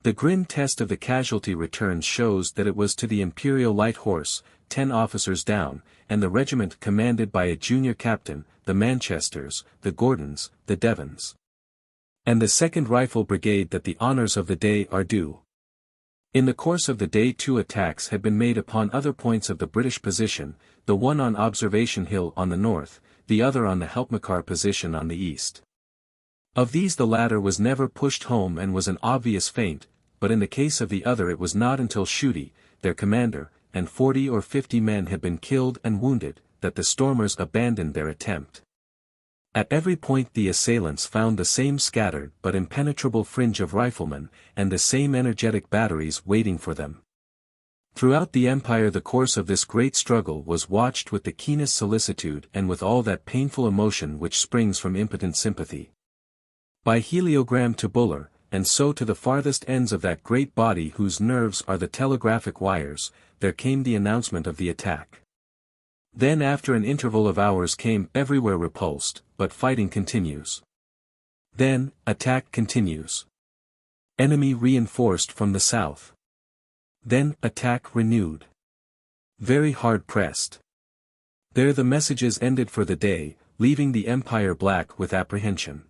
A: The grim test of the casualty returns shows that it was to the Imperial Light Horse, 10 officers down, and the regiment commanded by a junior captain, the Manchesters, the Gordons, the Devons, and the 2nd Rifle Brigade that the honours of the day are due. In the course of the day 2 attacks had been made upon other points of the British position, the one on Observation Hill on the north, the other on the Helpmekaar position on the east. Of these the latter was never pushed home and was an obvious feint, but in the case of the other it was not until Schutte, their commander, and 40 or 50 men had been killed and wounded, that the stormers abandoned their attempt. At every point the assailants found the same scattered but impenetrable fringe of riflemen, and the same energetic batteries waiting for them. Throughout the empire the course of this great struggle was watched with the keenest solicitude and with all that painful emotion which springs from impotent sympathy. By heliogram to Buller, and so to the farthest ends of that great body whose nerves are the telegraphic wires, there came the announcement of the attack. Then after an interval of hours came everywhere repulsed, but fighting continues. Then, attack continues. Enemy reinforced from the south. Then, attack renewed. Very hard pressed. There the messages ended for the day, leaving the empire black with apprehension.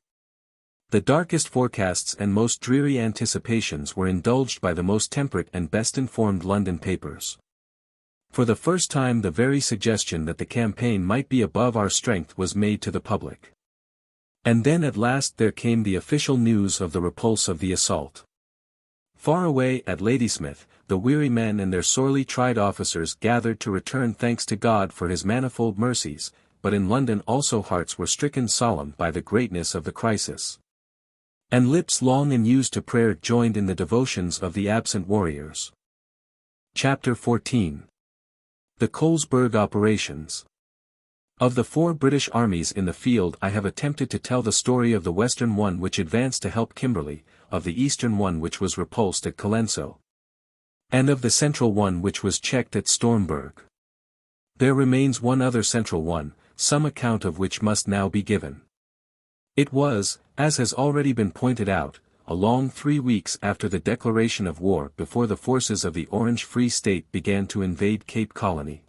A: The darkest forecasts and most dreary anticipations were indulged by the most temperate and best-informed London papers. For the first time the very suggestion that the campaign might be above our strength was made to the public. And then at last there came the official news of the repulse of the assault. Far away at Ladysmith, the weary men and their sorely tried officers gathered to return thanks to God for his manifold mercies, but in London also hearts were stricken solemn by the greatness of the crisis. And lips long unused to prayer joined in the devotions of the absent warriors. Chapter 14. The Colesberg Operations. Of the 4 British armies in the field I have attempted to tell the story of the western one which advanced to help Kimberley, of the eastern one which was repulsed at Colenso, and of the central one which was checked at Stormberg. There remains one other central one, some account of which must now be given. It was, as has already been pointed out, a long 3 weeks after the declaration of war before the forces of the Orange Free State began to invade Cape Colony.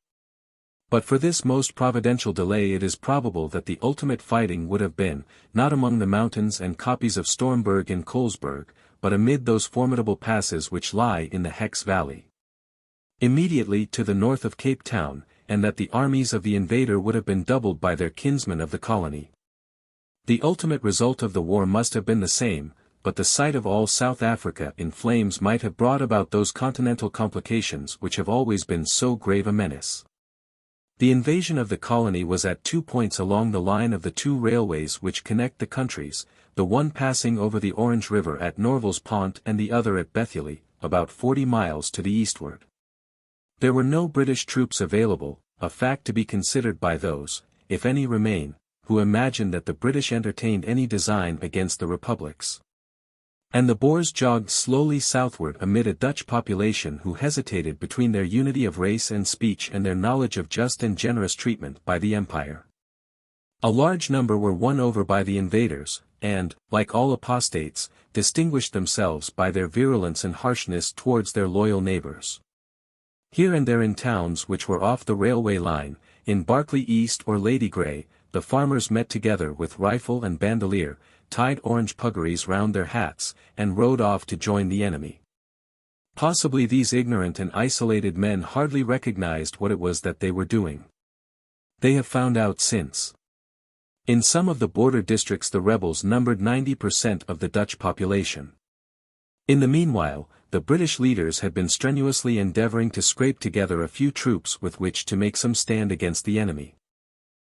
A: But for this most providential delay it is probable that the ultimate fighting would have been, not among the mountains and kopjes of Stormberg and Colesberg, but amid those formidable passes which lie in the Hex Valley, immediately to the north of Cape Town, and that the armies of the invader would have been doubled by their kinsmen of the colony. The ultimate result of the war must have been the same, but the sight of all South Africa in flames might have brought about those continental complications which have always been so grave a menace. The invasion of the colony was at 2 points along the line of the 2 railways which connect the countries, the one passing over the Orange River at Norvalspont and the other at Bethely, about 40 miles to the eastward. There were no British troops available, a fact to be considered by those, if any remain, who imagined that the British entertained any design against the republics. And the Boers jogged slowly southward amid a Dutch population who hesitated between their unity of race and speech and their knowledge of just and generous treatment by the Empire. A large number were won over by the invaders, and, like all apostates, distinguished themselves by their virulence and harshness towards their loyal neighbors. Here and there in towns which were off the railway line, in Berkeley East or Ladygray, the farmers met together with rifle and bandolier, tied orange puggarees round their hats, and rode off to join the enemy. Possibly these ignorant and isolated men hardly recognized what it was that they were doing. They have found out since. In some of the border districts the rebels numbered 90% of the Dutch population. In the meanwhile, the British leaders had been strenuously endeavoring to scrape together a few troops with which to make some stand against the enemy.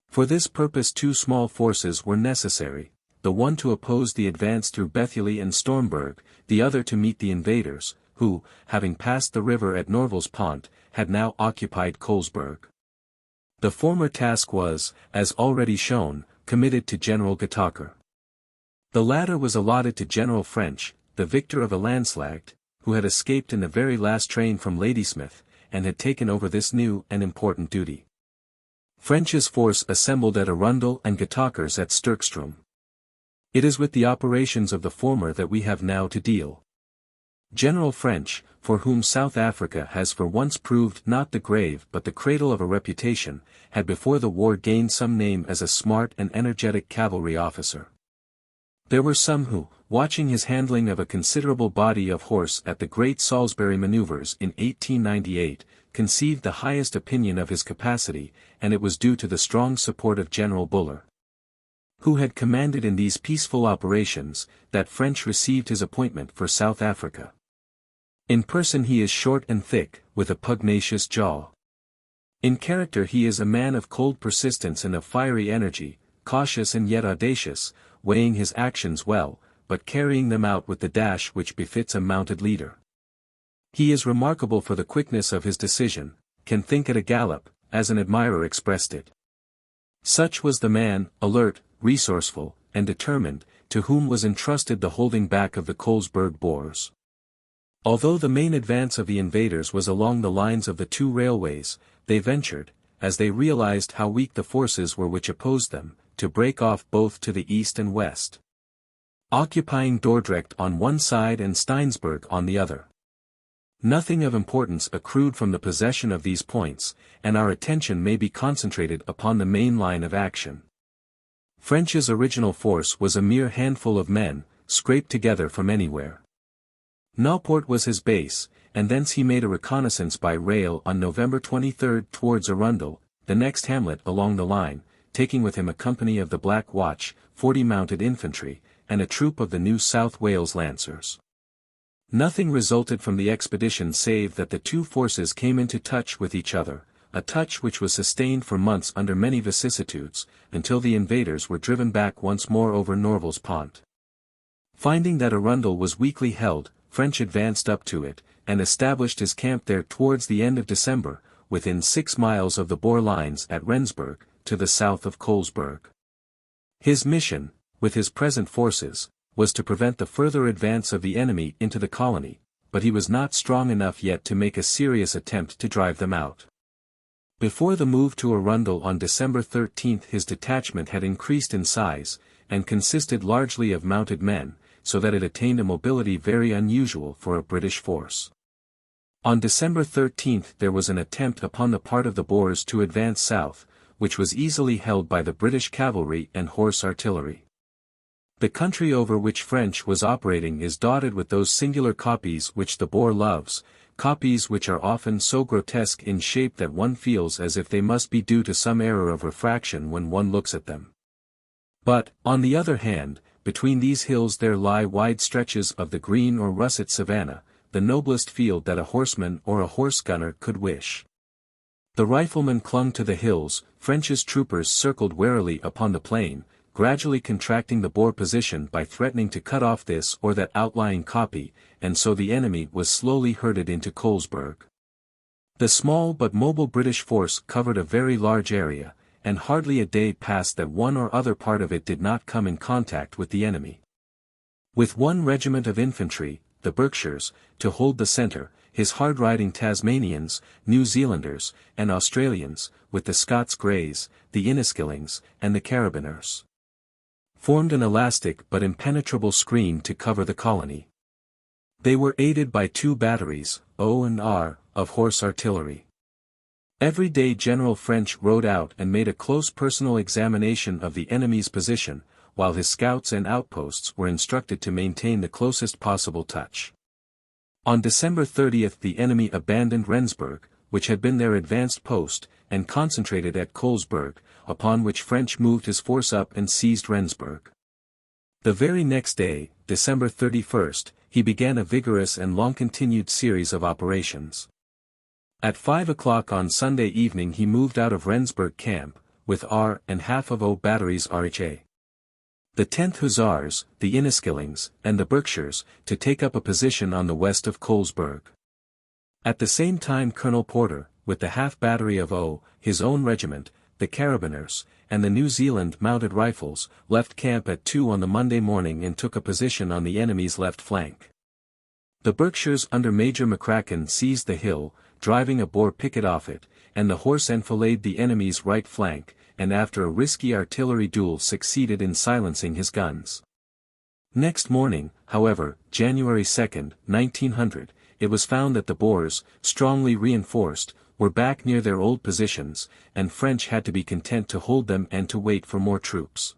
A: For this purpose 2 small forces were necessary, the one to oppose the advance through Bethely and Stormberg, the other to meet the invaders, who, having passed the river at Norvalspont, had now occupied Colesberg. The former task was, as already shown, committed to General Getacher. The latter was allotted to General French, the victor of Elandslaagte, who had escaped in the very last train from Ladysmith, and had taken over this new and important duty. French's force assembled at Arundel and Getacher's at Sterkstrom. It is with the operations of the former that we have now to deal. General French, for whom South Africa has for once proved not the grave but the cradle of a reputation, had before the war gained some name as a smart and energetic cavalry officer. There were some who, watching his handling of a considerable body of horse at the Great Salisbury Manoeuvres in 1898, conceived the highest opinion of his capacity, and it was due to the strong support of General Buller, who had commanded in these peaceful operations, that French received his appointment for South Africa. In person he is short and thick, with a pugnacious jaw. In character he is a man of cold persistence and of fiery energy, cautious and yet audacious, weighing his actions well, but carrying them out with the dash which befits a mounted leader. He is remarkable for the quickness of his decision, can think at a gallop, as an admirer expressed it. Such was the man, alert, resourceful, and determined, to whom was entrusted the holding back of the Colesberg Boers. Although the main advance of the invaders was along the lines of the 2 railways, they ventured, as they realized how weak the forces were which opposed them, to break off both to the east and west, occupying Dordrecht on one side and Steinsberg on the other. Nothing of importance accrued from the possession of these points, and our attention may be concentrated upon the main line of action. French's original force was a mere handful of men, scraped together from anywhere. Nauport was his base, and thence he made a reconnaissance by rail on November 23 towards Arundel, the next hamlet along the line, taking with him a company of the Black Watch, 40 mounted infantry, and a troop of the New South Wales Lancers. Nothing resulted from the expedition save that the two forces came into touch with each other, a touch which was sustained for months under many vicissitudes, until the invaders were driven back once more over Norval's Pont. Finding that Arundel was weakly held, French advanced up to it, and established his camp there towards the end of December, within 6 miles of the Boer lines at Rensburg, to the south of Colesberg. His mission, with his present forces, was to prevent the further advance of the enemy into the colony, but he was not strong enough yet to make a serious attempt to drive them out. Before the move to Arundel on December 13 his detachment had increased in size, and consisted largely of mounted men, so that it attained a mobility very unusual for a British force. On December 13 there was an attempt upon the part of the Boers to advance south, which was easily held by the British cavalry and horse artillery. The country over which French was operating is dotted with those singular copies which the Boer loves, copies which are often so grotesque in shape that one feels as if they must be due to some error of refraction when one looks at them. But, on the other hand, between these hills there lie wide stretches of the green or russet savanna, the noblest field that a horseman or a horse-gunner could wish. The riflemen clung to the hills, French's troopers circled warily upon the plain, gradually contracting the Boer position by threatening to cut off this or that outlying copy, and so the enemy was slowly herded into Colesberg. The small but mobile British force covered a very large area, and hardly a day passed that one or other part of it did not come in contact with the enemy. With one regiment of infantry, the Berkshires, to hold the centre, his hard-riding Tasmanians, New Zealanders, and Australians, with the Scots Greys, the Inniskillings, and the Carabiners, formed an elastic but impenetrable screen to cover the colony. They were aided by 2 batteries, O and R, of horse artillery. Every day General French rode out and made a close personal examination of the enemy's position, while his scouts and outposts were instructed to maintain the closest possible touch. On December 30 the enemy abandoned Rensburg, which had been their advanced post, and concentrated at Colesberg, upon which French moved his force up and seized Rensburg. The very next day, December 31, he began a vigorous and long-continued series of operations. At 5 o'clock on Sunday evening he moved out of Rensburg camp, with R and half of O batteries RHA. The 10th Hussars, the Inniskillings, and the Berkshires, to take up a position on the west of Colesberg. At the same time Colonel Porter, with the half-battery of O, his own regiment, the Carabiners, and the New Zealand Mounted Rifles, left camp at 2 on the Monday morning and took a position on the enemy's left flank. The Berkshires under Major McCracken seized the hill, driving a Boer picket off it, and the horse enfiladed the enemy's right flank, and after a risky artillery duel succeeded in silencing his guns. Next morning, however, January 2, 1900, it was found that the Boers, strongly reinforced, were back near their old positions, and French had to be content to hold them and to wait for more troops.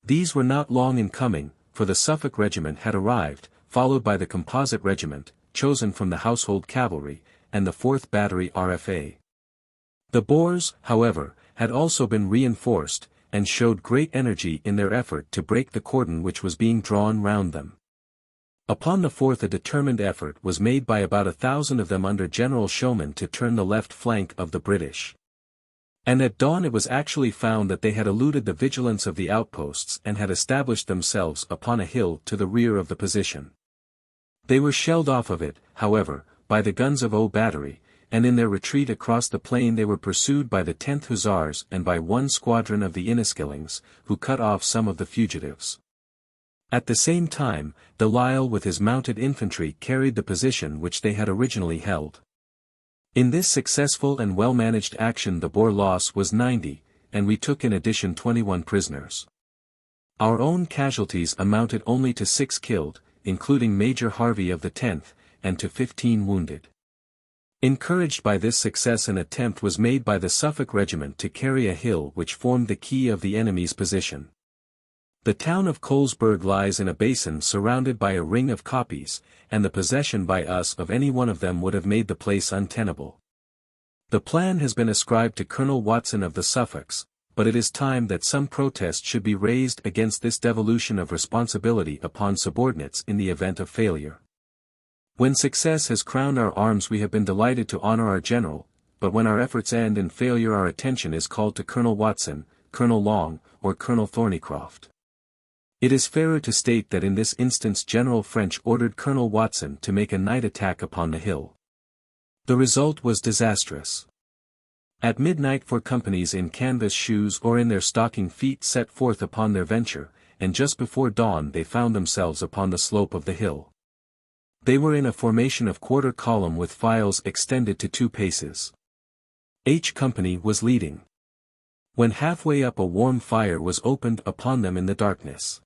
A: These were not long in coming, for the Suffolk Regiment had arrived, followed by the Composite Regiment, chosen from the Household Cavalry, and the 4th Battery RFA. The Boers, however, had also been reinforced, and showed great energy in their effort to break the cordon which was being drawn round them. Upon the 4th a determined effort was made by about 1,000 of them under General Showman to turn the left flank of the British. And at dawn it was actually found that they had eluded the vigilance of the outposts and had established themselves upon a hill to the rear of the position. They were shelled off of it, however, by the guns of O Battery, and in their retreat across the plain they were pursued by the 10th Hussars and by one squadron of the Inniskillings, who cut off some of the fugitives. At the same time, de Lisle with his mounted infantry carried the position which they had originally held. In this successful and well-managed action the Boer loss was 90, and we took in addition 21 prisoners. Our own casualties amounted only to 6 killed, including Major Harvey of the 10th, and to 15 wounded. Encouraged by this success, an attempt was made by the Suffolk Regiment to carry a hill which formed the key of the enemy's position. The town of Colesberg lies in a basin surrounded by a ring of koppies, and the possession by us of any one of them would have made the place untenable. The plan has been ascribed to Colonel Watson of the Suffolks, but it is time that some protest should be raised against this devolution of responsibility upon subordinates in the event of failure. When success has crowned our arms, we have been delighted to honor our general, but when our efforts end in failure, our attention is called to Colonel Watson, Colonel Long, or Colonel Thornycroft. It is fairer to state that in this instance General French ordered Colonel Watson to make a night attack upon the hill. The result was disastrous. At midnight 4 companies in canvas shoes or in their stocking feet set forth upon their venture, and just before dawn they found themselves upon the slope of the hill. They were in a formation of quarter column with files extended to 2 paces. H Company was leading. When halfway up, a warm fire was opened upon them in the darkness.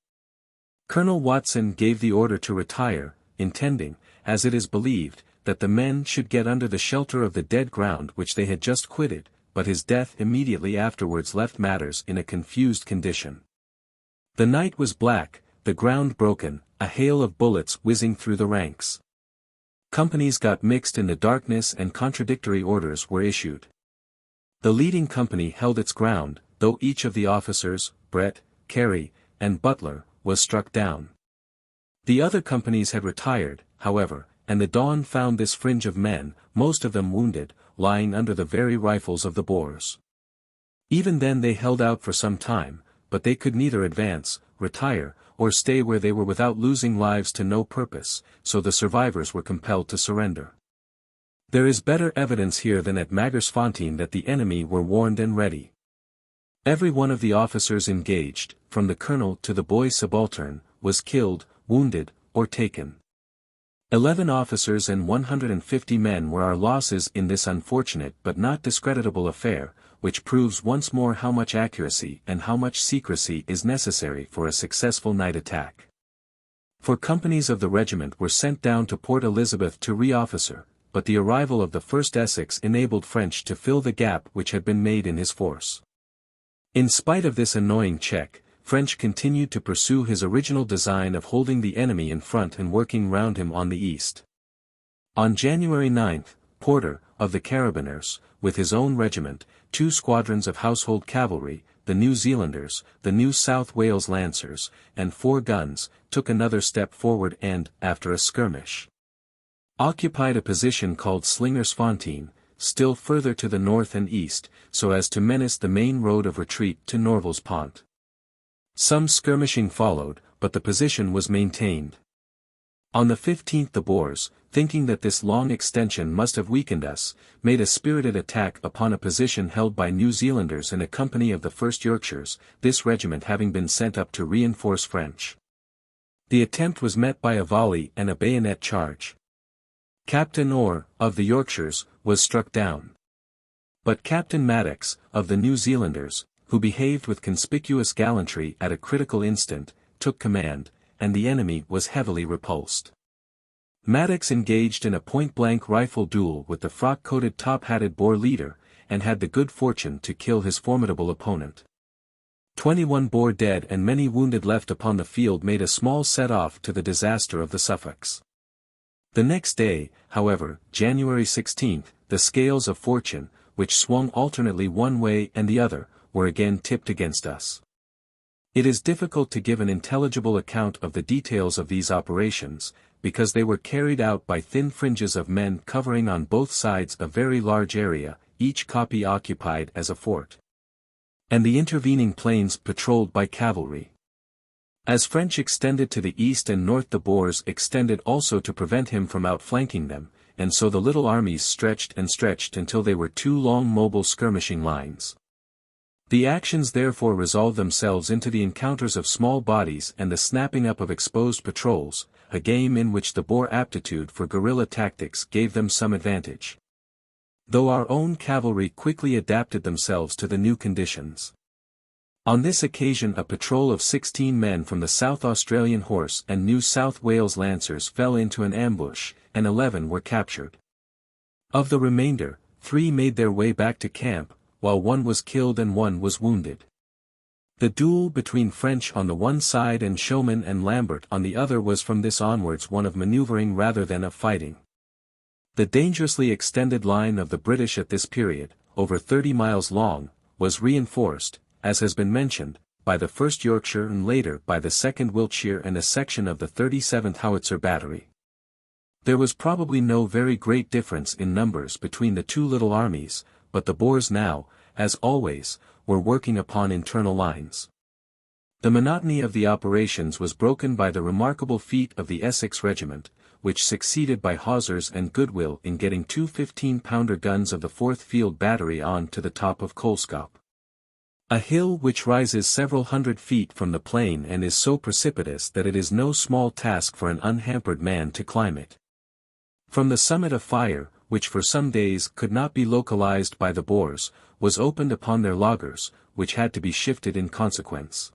A: Colonel Watson gave the order to retire, intending, as it is believed, that the men should get under the shelter of the dead ground which they had just quitted, but his death immediately afterwards left matters in a confused condition. The night was black, the ground broken, a hail of bullets whizzing through the ranks. Companies got mixed in the darkness and contradictory orders were issued. The leading company held its ground, though each of the officers, Brett, Carey, and Butler, was struck down. The other companies had retired, however, and the dawn found this fringe of men, most of them wounded, lying under the very rifles of the Boers. Even then they held out for some time, but they could neither advance, retire, or stay where they were without losing lives to no purpose, so the survivors were compelled to surrender. There is better evidence here than at Magersfontein that the enemy were warned and ready. Every one of the officers engaged, from the colonel to the boy subaltern, was killed, wounded, or taken. 11 officers and 150 men were our losses in this unfortunate but not discreditable affair, which proves once more how much accuracy and how much secrecy is necessary for a successful night attack. 4 companies of the regiment were sent down to Port Elizabeth to re-officer, but the arrival of the 1st Essex enabled French to fill the gap which had been made in his force. In spite of this annoying check, French continued to pursue his original design of holding the enemy in front and working round him on the east. On January 9, Porter, of the Carabiners, with his own regiment, 2 squadrons of household cavalry, the New Zealanders, the New South Wales Lancers, and 4 guns, took another step forward and, after a skirmish, occupied a position called Slingersfontein, still further to the north and east, so as to menace the main road of retreat to Norvalspont. Some skirmishing followed, but the position was maintained. On the 15th the Boers, thinking that this long extension must have weakened us, made a spirited attack upon a position held by New Zealanders in a company of the 1st Yorkshires, this regiment having been sent up to reinforce French. The attempt was met by a volley and a bayonet charge. Captain Orr, of the Yorkshires, was struck down. But Captain Maddox, of the New Zealanders, who behaved with conspicuous gallantry at a critical instant, took command, and the enemy was heavily repulsed. Maddox engaged in a point-blank rifle duel with the frock-coated top-hatted Boer leader, and had the good fortune to kill his formidable opponent. 21 Boer dead and many wounded left upon the field made a small set-off to the disaster of the Suffolks. The next day, however, January 16, the scales of fortune, which swung alternately one way and the other, were again tipped against us. It is difficult to give an intelligible account of the details of these operations, because they were carried out by thin fringes of men covering on both sides a very large area, each kopje occupied as a fort, and the intervening plains patrolled by cavalry. As French extended to the east and north, the Boers extended also to prevent him from outflanking them, and so the little armies stretched and stretched until they were 2 long mobile skirmishing lines. The actions therefore resolved themselves into the encounters of small bodies and the snapping up of exposed patrols, a game in which the Boer aptitude for guerrilla tactics gave them some advantage, though our own cavalry quickly adapted themselves to the new conditions. On this occasion a patrol of 16 men from the South Australian Horse and New South Wales Lancers fell into an ambush, and 11 were captured. Of the remainder, 3 made their way back to camp, while 1 was killed and 1 was wounded. The duel between French on the one side and Schoeman and Lambert on the other was from this onwards one of maneuvering rather than of fighting. The dangerously extended line of the British at this period, over 30 miles long, was reinforced, as has been mentioned, by the 1st Yorkshire and later by the 2nd Wiltshire and a section of the 37th Howitzer Battery. There was probably no very great difference in numbers between the two little armies, but the Boers now, as always, were working upon internal lines. The monotony of the operations was broken by the remarkable feat of the Essex Regiment, which succeeded by hawsers and goodwill in getting 2 15-pounder guns of the 4th Field Battery on to the top of Colesberg, a hill which rises several hundred feet from the plain and is so precipitous that it is no small task for an unhampered man to climb it. From the summit a fire, which for some days could not be localized by the Boers, was opened upon their loggers, which had to be shifted in consequence.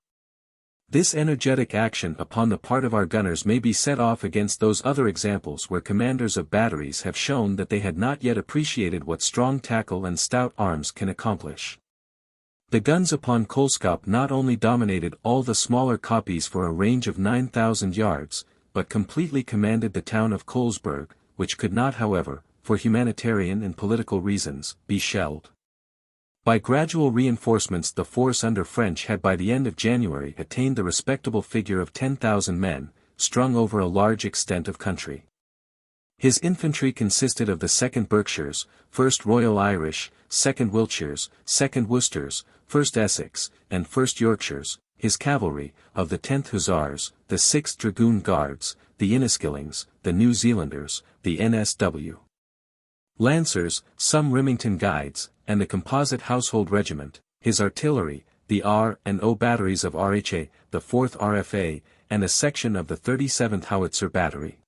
A: This energetic action upon the part of our gunners may be set off against those other examples where commanders of batteries have shown that they had not yet appreciated what strong tackle and stout arms can accomplish. The guns upon Colesberg not only dominated all the smaller koppies for a range of 9,000 yards, but completely commanded the town of Colesberg, which could not however, for humanitarian and political reasons, be shelled. By gradual reinforcements the force under French had by the end of January attained the respectable figure of 10,000 men, strung over a large extent of country. His infantry consisted of the 2nd Berkshires, 1st Royal Irish, 2nd Wiltshires, 2nd Worcesters, 1st Essex, and 1st Yorkshires, his cavalry, of the 10th Hussars, the 6th Dragoon Guards, the Inniskillings, the New Zealanders, the NSW Lancers, some Remington Guides, and the Composite Household Regiment, his artillery, the R&O batteries of RHA, the 4th RFA, and a section of the 37th Howitzer Battery.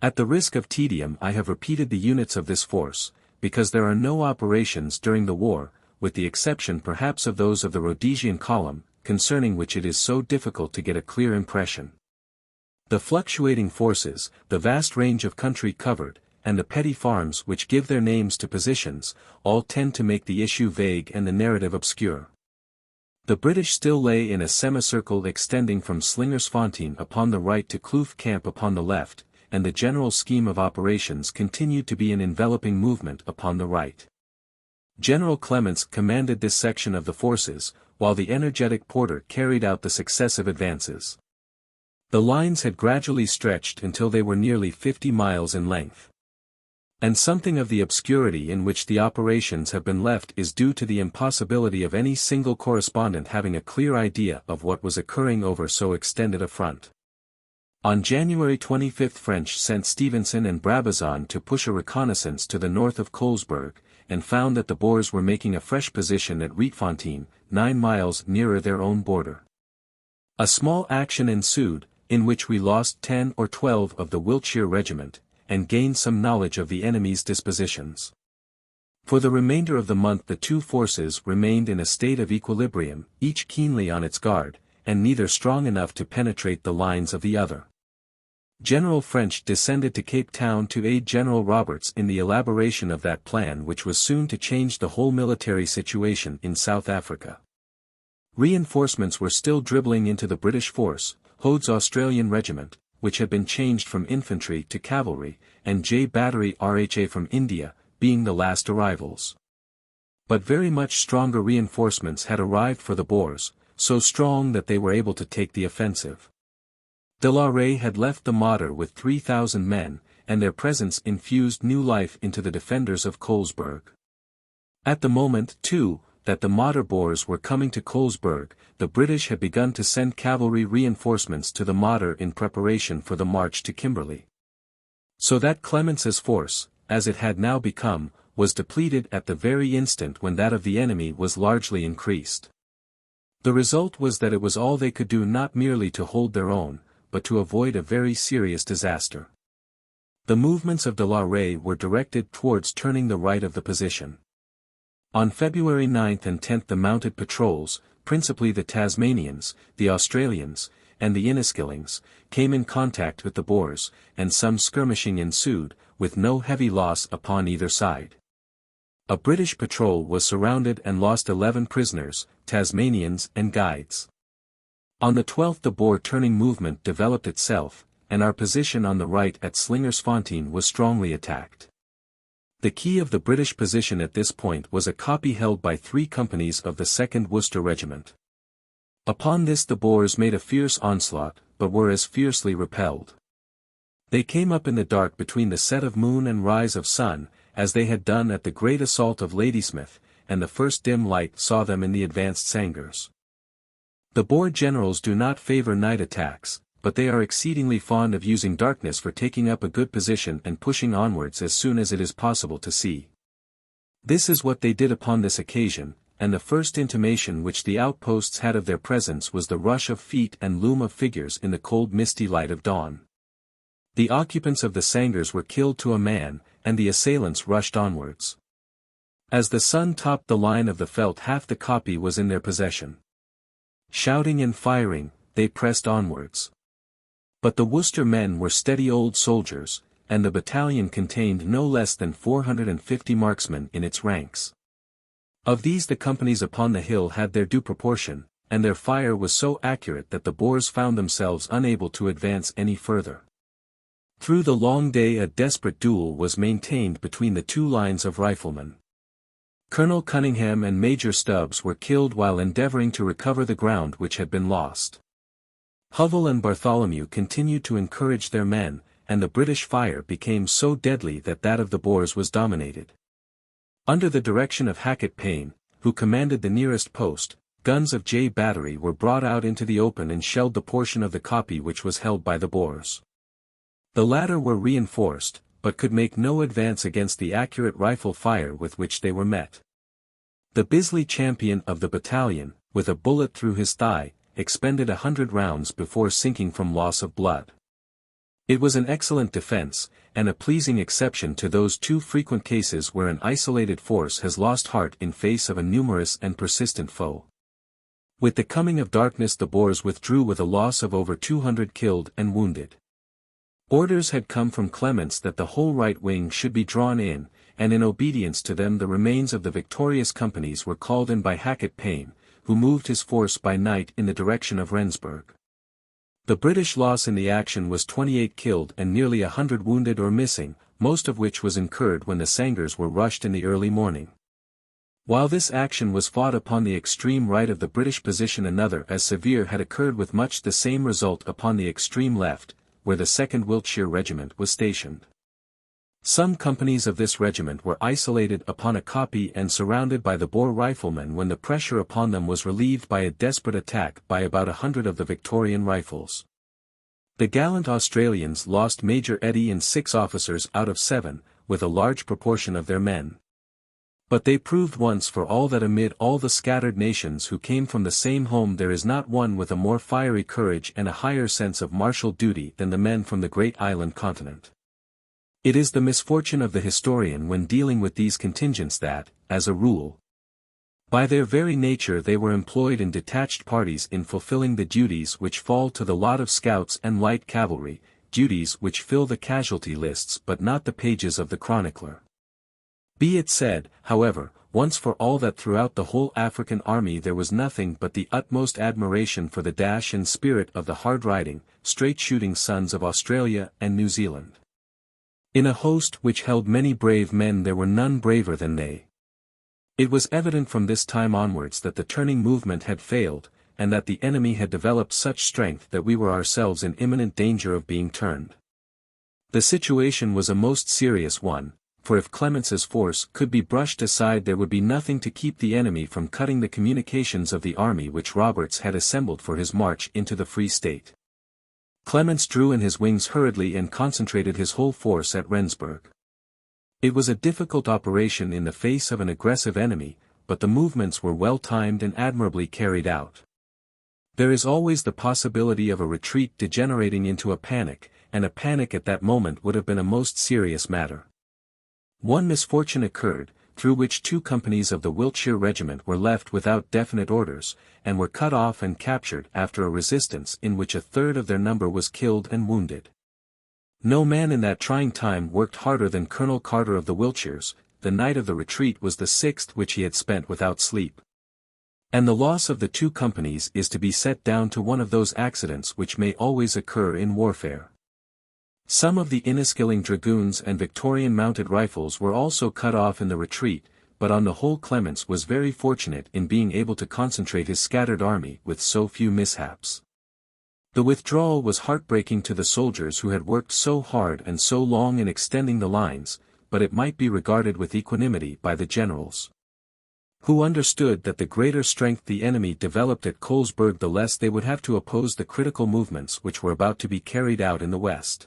A: At the risk of tedium I have repeated the units of this force, because there are no operations during the war, with the exception perhaps of those of the Rhodesian Column, concerning which it is so difficult to get a clear impression. The fluctuating forces, the vast range of country covered, and the petty farms which give their names to positions, all tend to make the issue vague and the narrative obscure. The British still lay in a semicircle extending from Slingersfontein upon the right to Kloof Camp upon the left, and the general scheme of operations continued to be an enveloping movement upon the right. General Clements commanded this section of the forces, while the energetic Porter carried out the successive advances. The lines had gradually stretched until they were nearly 50 miles in length. And something of the obscurity in which the operations have been left is due to the impossibility of any single correspondent having a clear idea of what was occurring over so extended a front. On January 25 French sent Stevenson and Brabazon to push a reconnaissance to the north of Colesberg, and found that the Boers were making a fresh position at Rietfontein, 9 miles nearer their own border. A small action ensued, in which we lost 10 or 12 of the Wiltshire Regiment, and gained some knowledge of the enemy's dispositions. For the remainder of the month the two forces remained in a state of equilibrium, each keenly on its guard, and neither strong enough to penetrate the lines of the other. General French descended to Cape Town to aid General Roberts in the elaboration of that plan which was soon to change the whole military situation in South Africa. Reinforcements were still dribbling into the British force, Hode's Australian Regiment, which had been changed from infantry to cavalry, and J Battery RHA from India, being the last arrivals. But very much stronger reinforcements had arrived for the Boers, so strong that they were able to take the offensive. De la Rey had left the Modder with 3,000 men, and their presence infused new life into the defenders of Colesberg. At the moment, too, that the Modder Boers were coming to Colesberg, the British had begun to send cavalry reinforcements to the Modder in preparation for the march to Kimberley. So that Clemence's force, as it had now become, was depleted at the very instant when that of the enemy was largely increased. The result was that it was all they could do not merely to hold their own, but to avoid a very serious disaster. The movements of de la Rey were directed towards turning the right of the position. On February 9 and 10 the mounted patrols, principally the Tasmanians, the Australians, and the Inniskillings, came in contact with the Boers, and some skirmishing ensued, with no heavy loss upon either side. A British patrol was surrounded and lost 11 prisoners, Tasmanians and guides. On the 12th the Boer turning movement developed itself, and our position on the right at Slingersfontein was strongly attacked. The key of the British position at this point was a kopje held by 3 companies of the 2nd Worcester Regiment. Upon this the Boers made a fierce onslaught, but were as fiercely repelled. They came up in the dark between the set of moon and rise of sun, as they had done at the great assault of Ladysmith, and the first dim light saw them in the advanced sangers. The Boer generals do not favor night attacks, but they are exceedingly fond of using darkness for taking up a good position and pushing onwards as soon as it is possible to see. This is what they did upon this occasion, and the first intimation which the outposts had of their presence was the rush of feet and loom of figures in the cold misty light of dawn. The occupants of the sangers were killed to a man, and the assailants rushed onwards. As the sun topped the line of the veldt half the kopje was in their possession. Shouting and firing, they pressed onwards. But the Worcester men were steady old soldiers, and the battalion contained no less than 450 marksmen in its ranks. Of these the companies upon the hill had their due proportion, and their fire was so accurate that the Boers found themselves unable to advance any further. Through the long day a desperate duel was maintained between the 2 lines of riflemen. Colonel Cunningham and Major Stubbs were killed while endeavoring to recover the ground which had been lost. Hovell and Bartholomew continued to encourage their men, and the British fire became so deadly that that of the Boers was dominated. Under the direction of Hackett Payne, who commanded the nearest post, guns of J Battery were brought out into the open and shelled the portion of the kopje which was held by the Boers. The latter were reinforced, but could make no advance against the accurate rifle fire with which they were met. The Bisley champion of the battalion, with a bullet through his thigh, expended 100 rounds before sinking from loss of blood. It was an excellent defense, and a pleasing exception to those too frequent cases where an isolated force has lost heart in face of a numerous and persistent foe. With the coming of darkness the Boers withdrew with a loss of over 200 killed and wounded. Orders had come from Clements that the whole right wing should be drawn in, and in obedience to them the remains of the victorious companies were called in by Hackett Payne, who moved his force by night in the direction of Rensburg. The British loss in the action was 28 killed and nearly 100 wounded or missing, most of which was incurred when the sangers were rushed in the early morning. While this action was fought upon the extreme right of the British position another as severe had occurred with much the same result upon the extreme left, where the 2nd Wiltshire Regiment was stationed. Some companies of this regiment were isolated upon a kopje and surrounded by the Boer riflemen when the pressure upon them was relieved by a desperate attack by about 100 of the Victorian rifles. The gallant Australians lost Major Eddy and 6 officers out of 7, with a large proportion of their men. But they proved once for all that amid all the scattered nations who came from the same home there is not one with a more fiery courage and a higher sense of martial duty than the men from the great island continent. It is the misfortune of the historian when dealing with these contingents that, as a rule, by their very nature they were employed in detached parties in fulfilling the duties which fall to the lot of scouts and light cavalry, duties which fill the casualty lists but not the pages of the chronicler. Be it said, however, once for all that throughout the whole African army there was nothing but the utmost admiration for the dash and spirit of the hard-riding, straight-shooting sons of Australia and New Zealand. In a host which held many brave men there were none braver than they. It was evident from this time onwards that the turning movement had failed, and that the enemy had developed such strength that we were ourselves in imminent danger of being turned. The situation was a most serious one, for if Clemence's force could be brushed aside there would be nothing to keep the enemy from cutting the communications of the army which Roberts had assembled for his march into the Free State. Clements drew in his wings hurriedly and concentrated his whole force at Rensburg. It was a difficult operation in the face of an aggressive enemy, but the movements were well timed and admirably carried out. There is always the possibility of a retreat degenerating into a panic, and a panic at that moment would have been a most serious matter. One misfortune occurred, through which 2 companies of the Wiltshire Regiment were left without definite orders, and were cut off and captured after a resistance in which 1/3 of their number was killed and wounded. No man in that trying time worked harder than Colonel Carter of the Wiltshires. The night of the retreat was the 6th which he had spent without sleep. And the loss of the 2 companies is to be set down to one of those accidents which may always occur in warfare. Some of the Inniskilling dragoons and Victorian mounted rifles were also cut off in the retreat, but on the whole Clements was very fortunate in being able to concentrate his scattered army with so few mishaps. The withdrawal was heartbreaking to the soldiers who had worked so hard and so long in extending the lines, but it might be regarded with equanimity by the generals, who understood that the greater strength the enemy developed at Colesberg the less they would have to oppose the critical movements which were about to be carried out in the west.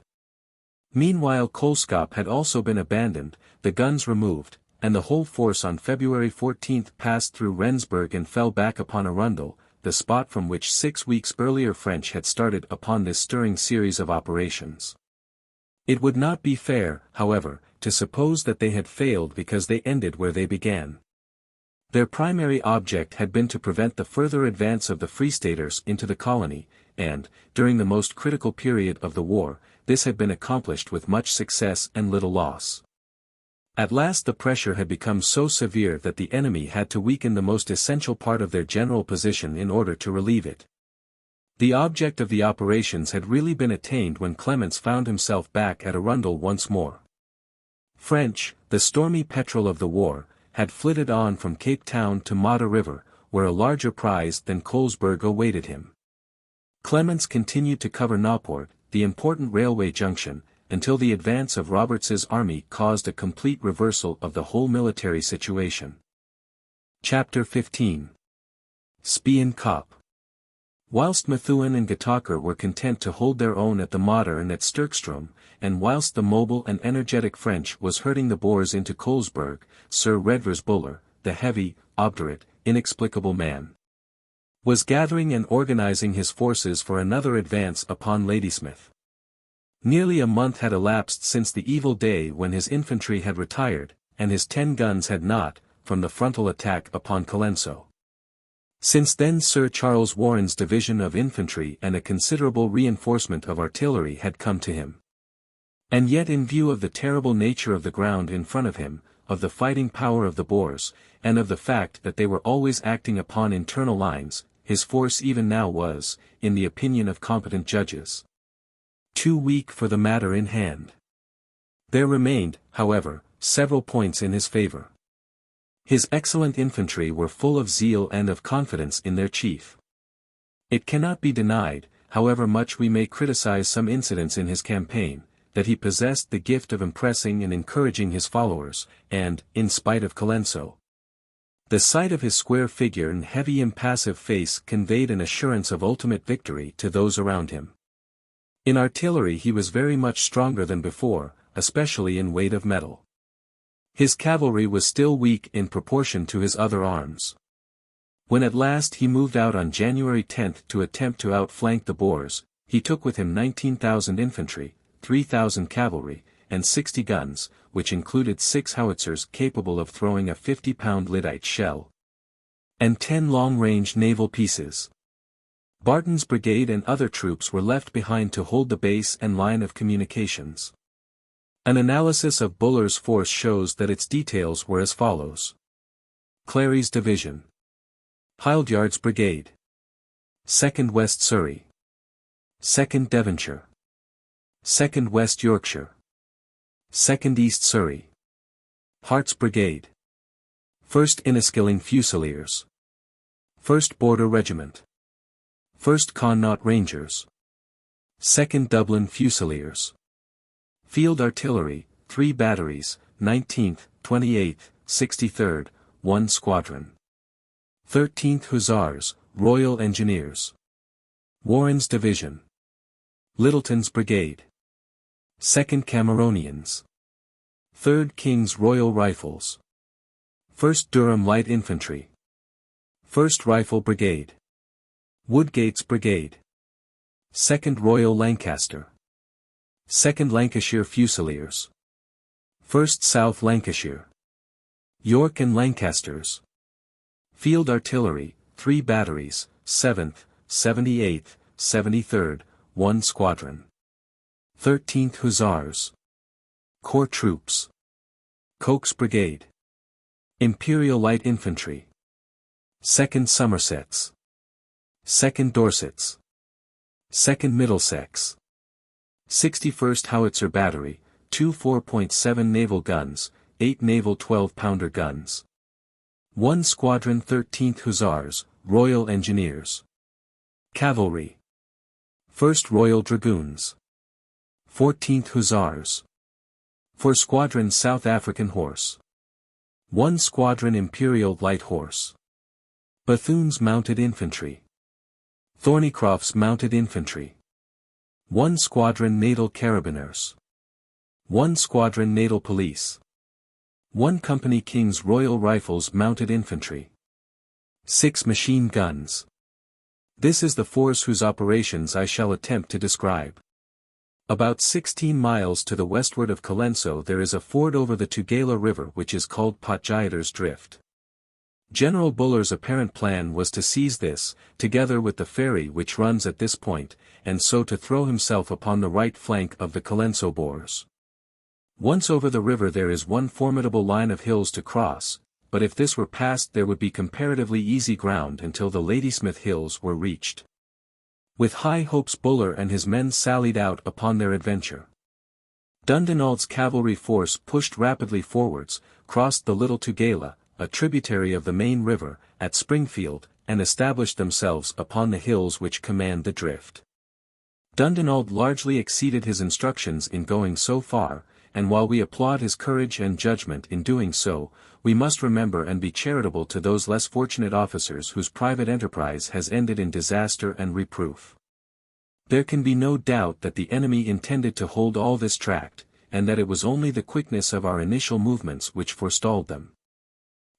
A: Meanwhile Colesberg had also been abandoned, the guns removed, and the whole force on February 14 passed through Rensburg and fell back upon Arundel, the spot from which 6 weeks earlier French had started upon this stirring series of operations. It would not be fair, however, to suppose that they had failed because they ended where they began. Their primary object had been to prevent the further advance of the Free Staters into the colony, and, during the most critical period of the war, this had been accomplished with much success and little loss. At last the pressure had become so severe that the enemy had to weaken the most essential part of their general position in order to relieve it. The object of the operations had really been attained when Clements found himself back at Arundel once more. French, the stormy petrel of the war, had flitted on from Cape Town to Modder River, where a larger prize than Colesberg awaited him. Clements continued to cover Nauport, the important railway junction, until the advance of Roberts's army caused a complete reversal of the whole military situation. Chapter 15. Spion Kop. Whilst Methuen and Getacher were content to hold their own at the Modder and at Sterkstrom, and whilst the mobile and energetic French was herding the Boers into Colesberg, Sir Redvers Buller, the heavy, obdurate, inexplicable man, was gathering and organizing his forces for another advance upon Ladysmith. Nearly a month had elapsed since the evil day when his infantry had retired, and his 10 guns had not, from the frontal attack upon Colenso. Since then Sir Charles Warren's division of infantry and a considerable reinforcement of artillery had come to him. And yet in view of the terrible nature of the ground in front of him, of the fighting power of the Boers, and of the fact that they were always acting upon internal lines, his force even now was, in the opinion of competent judges, too weak for the matter in hand. There remained, however, several points in his favor. His excellent infantry were full of zeal and of confidence in their chief. It cannot be denied, however much we may criticize some incidents in his campaign, that he possessed the gift of impressing and encouraging his followers, and, in spite of Colenso, the sight of his square figure and heavy impassive face conveyed an assurance of ultimate victory to those around him. In artillery he was very much stronger than before, especially in weight of metal. His cavalry was still weak in proportion to his other arms. When at last he moved out on January 10 to attempt to outflank the Boers, he took with him 19,000 infantry, 3,000 cavalry, and 60 guns, which included 6 howitzers capable of throwing a 50-pound lyddite shell, and 10 long-range naval pieces. Barton's brigade and other troops were left behind to hold the base and line of communications. An analysis of Buller's force shows that its details were as follows. Clary's division. Hildyard's brigade. 2nd West Surrey. 2nd Devonshire. 2nd West Yorkshire. 2nd East Surrey. Hart's brigade. 1st Inniskilling Fusiliers. 1st Border Regiment. 1st Connaught Rangers. 2nd Dublin Fusiliers. Field Artillery, 3 batteries, 19th, 28th, 63rd, 1 squadron. 13th Hussars, Royal Engineers. Warren's Division. Littleton's Brigade. 2nd Cameronians. 3rd King's Royal Rifles. 1st Durham Light Infantry. 1st Rifle Brigade. Woodgate's Brigade. 2nd Royal Lancaster. 2nd Lancashire Fusiliers. 1st South Lancashire. York and Lancasters. Field Artillery, 3 batteries, 7th, 78th, 73rd, 1 squadron. 13th Hussars. Corps Troops. Koch's Brigade. Imperial Light Infantry. 2nd Somersets. 2nd Dorsets. 2nd Middlesex. 61st Howitzer Battery, 2 4.7 naval guns, 8 naval 12-pounder guns. 1 Squadron 13th Hussars, Royal Engineers. Cavalry. 1st Royal Dragoons. 14th Hussars. 4 Squadron South African Horse. 1 Squadron Imperial Light Horse. Bethune's Mounted Infantry. Thornycroft's Mounted Infantry. 1 Squadron Naval Carabineers. 1 Squadron Naval Police. 1 Company King's Royal Rifles Mounted Infantry. 6 Machine Guns. This is the force whose operations I shall attempt to describe. About 16 miles to the westward of Colenso there is a ford over the Tugela River which is called Potgieter's Drift. General Buller's apparent plan was to seize this, together with the ferry which runs at this point, and so to throw himself upon the right flank of the Colenso Boers. Once over the river there is one formidable line of hills to cross, but if this were passed there would be comparatively easy ground until the Ladysmith Hills were reached. With high hopes Buller and his men sallied out upon their adventure. Dundonald's cavalry force pushed rapidly forwards, crossed the Little Tugela, a tributary of the main river, at Springfield, and established themselves upon the hills which command the drift. Dundonald largely exceeded his instructions in going so far, and while we applaud his courage and judgment in doing so, we must remember and be charitable to those less fortunate officers whose private enterprise has ended in disaster and reproof. There can be no doubt that the enemy intended to hold all this tract, and that it was only the quickness of our initial movements which forestalled them.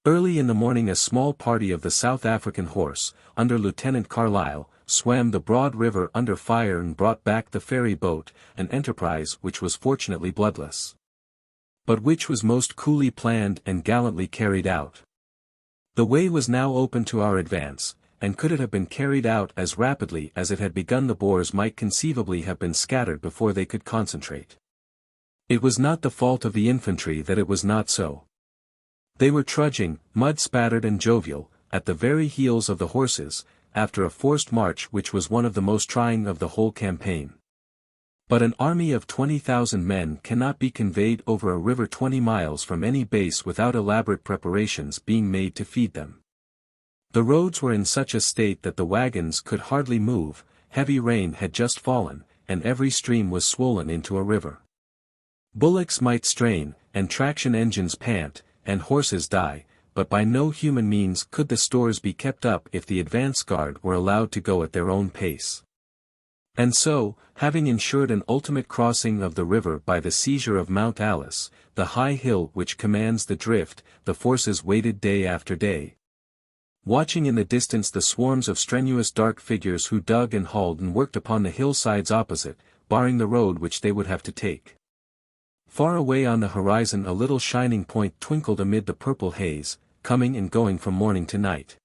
A: Early in the morning a small party of the South African Horse, under Lieutenant Carlyle, swam the broad river under fire and brought back the ferry boat, an enterprise which was fortunately bloodless, but which was most coolly planned and gallantly carried out. The way was now open to our advance, and could it have been carried out as rapidly as it had begun the Boers might conceivably have been scattered before they could concentrate. It was not the fault of the infantry that it was not so. They were trudging, mud-spattered and jovial, at the very heels of the horses, after a forced march which was one of the most trying of the whole campaign. But an army of 20,000 men cannot be conveyed over a river 20 miles from any base without elaborate preparations being made to feed them. The roads were in such a state that the wagons could hardly move, heavy rain had just fallen, and every stream was swollen into a river. Bullocks might strain, and traction engines pant, and horses die, but by no human means could the stores be kept up if the advance guard were allowed to go at their own pace. And so, having ensured an ultimate crossing of the river by the seizure of Mount Alice, the high hill which commands the drift, the forces waited day after day, watching in the distance the swarms of strenuous dark figures who dug and hauled and worked upon the hillsides opposite, barring the road which they would have to take. Far away on the horizon a little shining point twinkled amid the purple haze, coming and going from morning to night.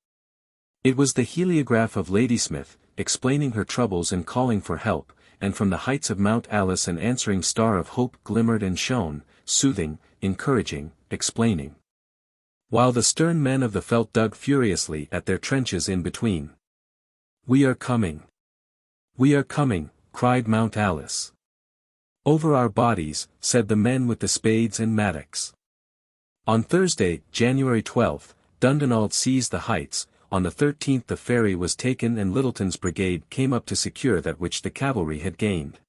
A: It was the heliograph of Ladysmith, explaining her troubles and calling for help, and from the heights of Mount Alice an answering star of hope glimmered and shone, soothing, encouraging, explaining. While the stern men of the veldt dug furiously at their trenches in between. "We are coming! We are coming!" cried Mount Alice. "Over our bodies," said the men with the spades and mattocks. On Thursday, January 12, Dundonald seized the heights. On the 13th the ferry was taken and Littleton's brigade came up to secure that which the cavalry had gained.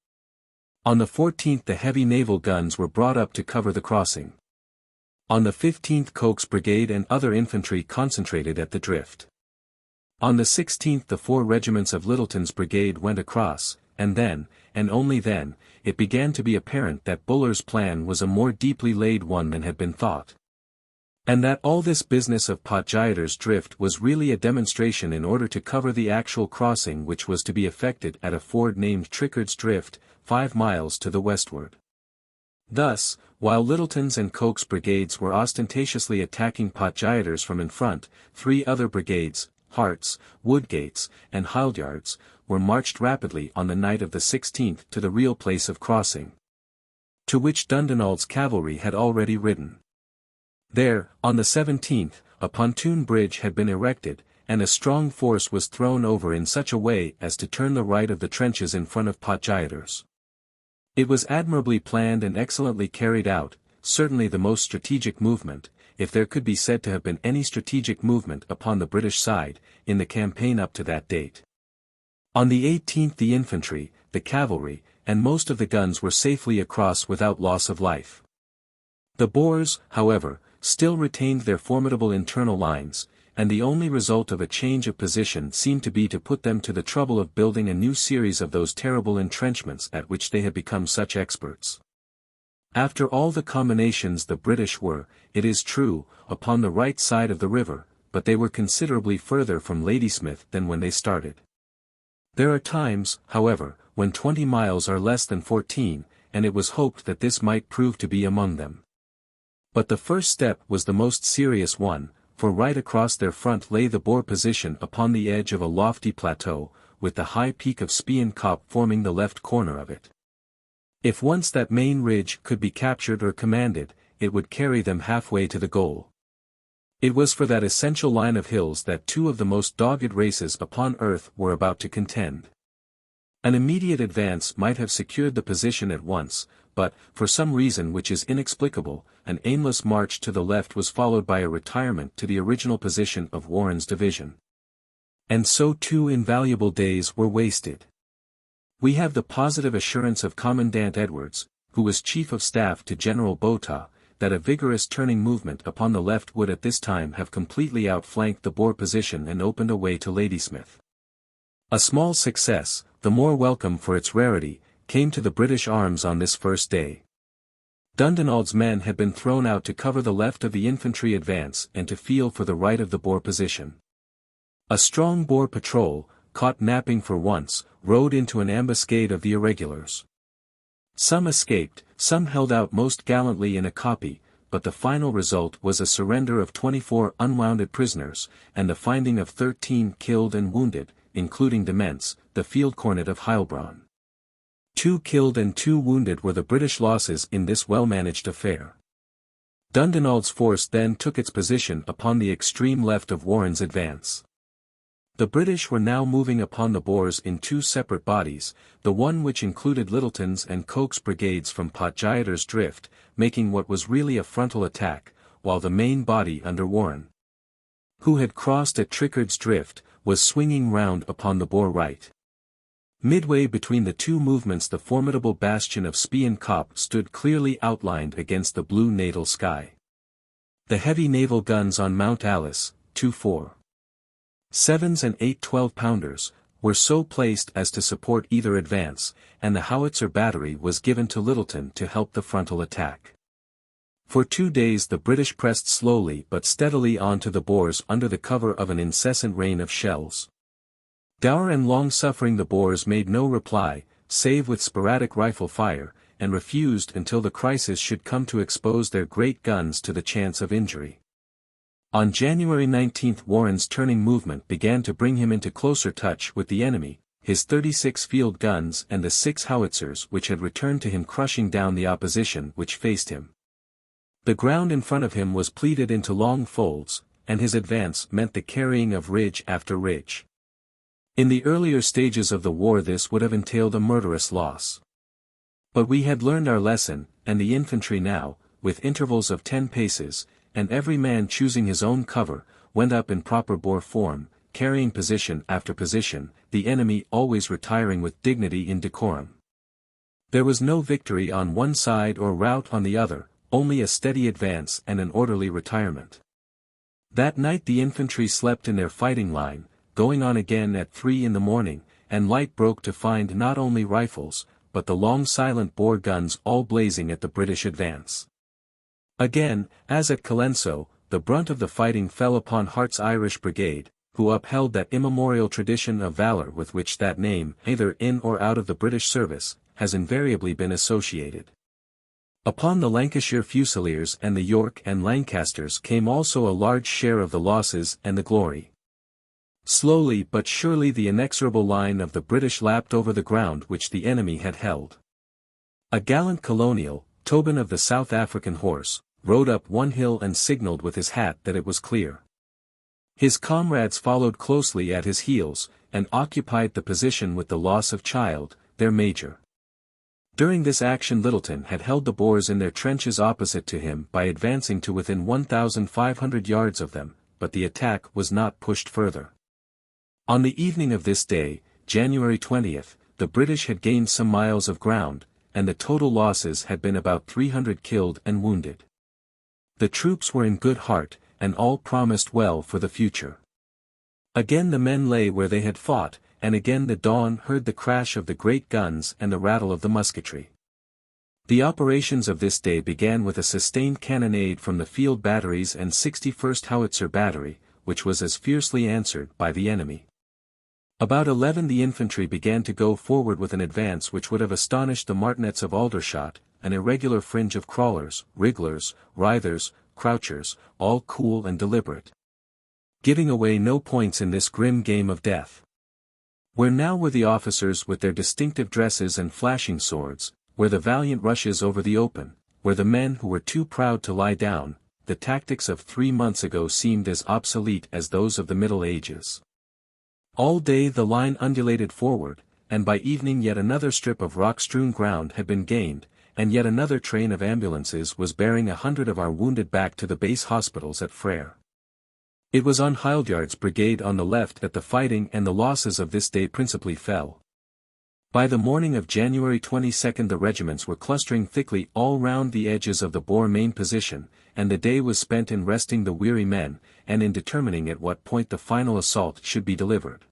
A: On the 14th the heavy naval guns were brought up to cover the crossing. On the 15th Koch's brigade and other infantry concentrated at the drift. On the 16th the 4 regiments of Littleton's brigade went across, and then, and only then, it began to be apparent that Buller's plan was a more deeply laid one than had been thought. And that all this business of Potgieter's Drift was really a demonstration in order to cover the actual crossing which was to be effected at a ford named Trickard's Drift, 5 miles to the westward. Thus, while Littleton's and Koch's brigades were ostentatiously attacking Potgieter's from in front, 3 other brigades, Harts, Woodgates, and Hyldyards, were marched rapidly on the night of the 16th to the real place of crossing, to which Dundonald's cavalry had already ridden. There, on the 17th, a pontoon bridge had been erected, and a strong force was thrown over in such a way as to turn the right of the trenches in front of Potgieter's. It was admirably planned and excellently carried out, certainly the most strategic movement, if there could be said to have been any strategic movement upon the British side, in the campaign up to that date. On the 18th the infantry, the cavalry, and most of the guns were safely across without loss of life. The Boers, however, still retained their formidable internal lines, and the only result of a change of position seemed to be to put them to the trouble of building a new series of those terrible entrenchments at which they had become such experts. After all the combinations the British were, it is true, upon the right side of the river, but they were considerably further from Ladysmith than when they started. There are times, however, when 20 miles are less than 14, and it was hoped that this might prove to be among them. But the first step was the most serious one, for right across their front lay the Boer position upon the edge of a lofty plateau, with the high peak of Spion Kop forming the left corner of it. If once that main ridge could be captured or commanded, it would carry them halfway to the goal. It was for that essential line of hills that two of the most dogged races upon earth were about to contend. An immediate advance might have secured the position at once, but, for some reason which is inexplicable, an aimless march to the left was followed by a retirement to the original position of Warren's division. And so 2 invaluable days were wasted. We have the positive assurance of Commandant Edwards, who was Chief of Staff to General Botha, that a vigorous turning movement upon the left would at this time have completely outflanked the Boer position and opened a way to Ladysmith. A small success, the more welcome for its rarity, came to the British arms on this first day. Dundonald's men had been thrown out to cover the left of the infantry advance and to feel for the right of the Boer position. A strong Boer patrol, caught napping for once, rode into an ambuscade of the irregulars. Some escaped, some held out most gallantly in a copy, but the final result was a surrender of 24 unwounded prisoners, and the finding of 13 killed and wounded, including de Mentz, the field cornet of Heilbronn. 2 killed and 2 wounded were the British losses in this well-managed affair. Dundonald's force then took its position upon the extreme left of Warren's advance. The British were now moving upon the Boers in 2 separate bodies, the one which included Littleton's and Coke's brigades from Potgieter's Drift, making what was really a frontal attack, while the main body under Warren, who had crossed at Trichard's Drift, was swinging round upon the Boer right. Midway between the 2 movements the formidable bastion of Spion Kop stood clearly outlined against the blue natal sky. The heavy naval guns on Mount Alice, 2 4.7s and 8 12-pounders, were so placed as to support either advance, and the howitzer battery was given to Littleton to help the frontal attack. For 2 days the British pressed slowly but steadily on to the Boers under the cover of an incessant rain of shells. Dour and long-suffering the Boers made no reply, save with sporadic rifle fire, and refused until the crisis should come to expose their great guns to the chance of injury. On January 19 Warren's turning movement began to bring him into closer touch with the enemy, his 36 field guns and the 6 howitzers which had returned to him crushing down the opposition which faced him. The ground in front of him was pleated into long folds, and his advance meant the carrying of ridge after ridge. In the earlier stages of the war this would have entailed a murderous loss. But we had learned our lesson, and the infantry now, with intervals of 10 paces, and every man choosing his own cover, went up in proper Boer form, carrying position after position, the enemy always retiring with dignity in decorum. There was no victory on one side or rout on the other, only a steady advance and an orderly retirement. That night the infantry slept in their fighting line, going on again at 3 in the morning, and light broke to find not only rifles, but the long silent Boer guns all blazing at the British advance. Again, as at Colenso, the brunt of the fighting fell upon Hart's Irish Brigade, who upheld that immemorial tradition of valor with which that name, either in or out of the British service, has invariably been associated. Upon the Lancashire Fusiliers and the York and Lancasters came also a large share of the losses and the glory. Slowly but surely the inexorable line of the British lapped over the ground which the enemy had held. A gallant colonial, Tobin of the South African Horse, rode up one hill and signalled with his hat that it was clear. His comrades followed closely at his heels, and occupied the position with the loss of Child, their major. During this action Littleton had held the Boers in their trenches opposite to him by advancing to within 1,500 yards of them, but the attack was not pushed further. On the evening of this day, January 20th, the British had gained some miles of ground, and the total losses had been about 300 killed and wounded. The troops were in good heart, and all promised well for the future. Again the men lay where they had fought, and again the dawn heard the crash of the great guns and the rattle of the musketry. The operations of this day began with a sustained cannonade from the field batteries and 61st Howitzer Battery, which was as fiercely answered by the enemy. About 11 the infantry began to go forward with an advance which would have astonished the martinets of Aldershot, an irregular fringe of crawlers, wrigglers, writhers, crouchers, all cool and deliberate, giving away no points in this grim game of death. Where now were the officers with their distinctive dresses and flashing swords, where the valiant rushes over the open, where the men who were too proud to lie down, the tactics of 3 months ago seemed as obsolete as those of the Middle Ages. All day the line undulated forward, and by evening yet another strip of rock-strewn ground had been gained, and yet another train of ambulances was bearing 100 of our wounded back to the base hospitals at Frere. It was on Hildyard's brigade on the left that the fighting and the losses of this day principally fell. By the morning of January 22 the regiments were clustering thickly all round the edges of the Boer main position, and the day was spent in resting the weary men, and in determining at what point the final assault should be delivered.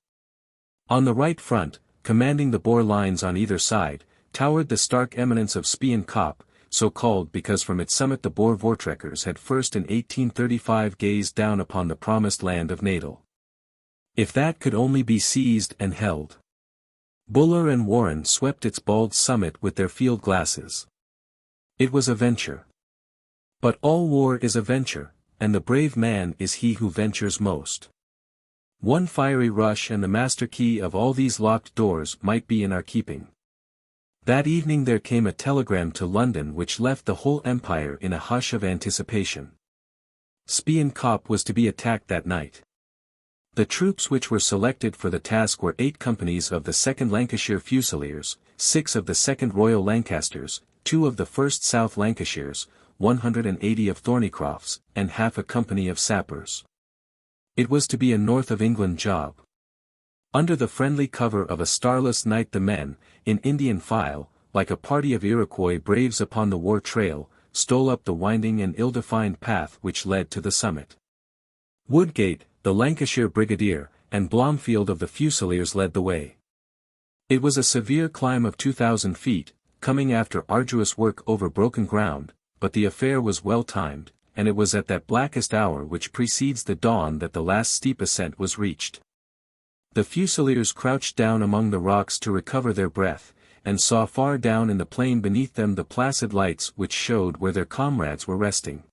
A: On the right front, commanding the Boer lines on either side, towered the stark eminence of Spion Kop, so called because from its summit the Boer voortrekkers had first in 1835 gazed down upon the promised land of Natal. If that could only be seized and held. Buller and Warren swept its bald summit with their field glasses. It was a venture. But all war is a venture, and the brave man is he who ventures most. One fiery rush and the master key of all these locked doors might be in our keeping. That evening there came a telegram to London which left the whole empire in a hush of anticipation. Spion Kop was to be attacked that night. The troops which were selected for the task were 8 companies of the 2nd Lancashire Fusiliers, 6 of the 2nd Royal Lancasters, 2 of the 1st South Lancashires, 180 of Thornycroft's, and half a company of sappers. It was to be a North of England job. Under the friendly cover of a starless night the men, in Indian file, like a party of Iroquois braves upon the war trail, stole up the winding and ill-defined path which led to the summit. Woodgate, the Lancashire Brigadier, and Blomfield of the Fusiliers led the way. It was a severe climb of 2,000 feet, coming after arduous work over broken ground, but the affair was well timed, and it was at that blackest hour which precedes the dawn that the last steep ascent was reached. The Fusiliers crouched down among the rocks to recover their breath, and saw far down in the plain beneath them the placid lights which showed where their comrades were resting.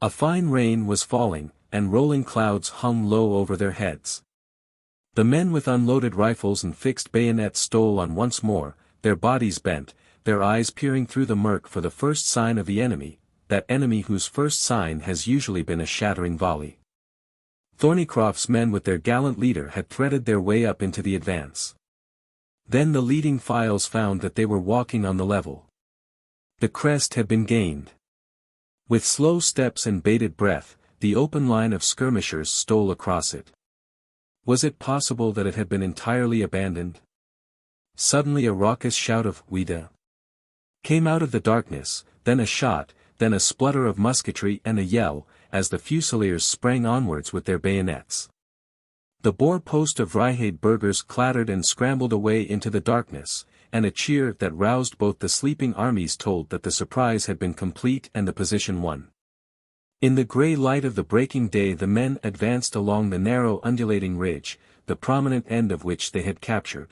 A: A fine rain was falling, and rolling clouds hung low over their heads. The men with unloaded rifles and fixed bayonets stole on once more, their bodies bent, their eyes peering through the murk for the first sign of the enemy, that enemy whose first sign has usually been a shattering volley. Thornycroft's men with their gallant leader had threaded their way up into the advance. Then the leading files found that they were walking on the level. The crest had been gained. With slow steps and bated breath, the open line of skirmishers stole across it. Was it possible that it had been entirely abandoned? Suddenly a raucous shout of "Ouida" came out of the darkness, then a shot, then a splutter of musketry and a yell, as the Fusiliers sprang onwards with their bayonets. The Boer post of Vryheid clattered and scrambled away into the darkness, and a cheer that roused both the sleeping armies told that the surprise had been complete and the position won. In the grey light of the breaking day the men advanced along the narrow undulating ridge, the prominent end of which they had captured.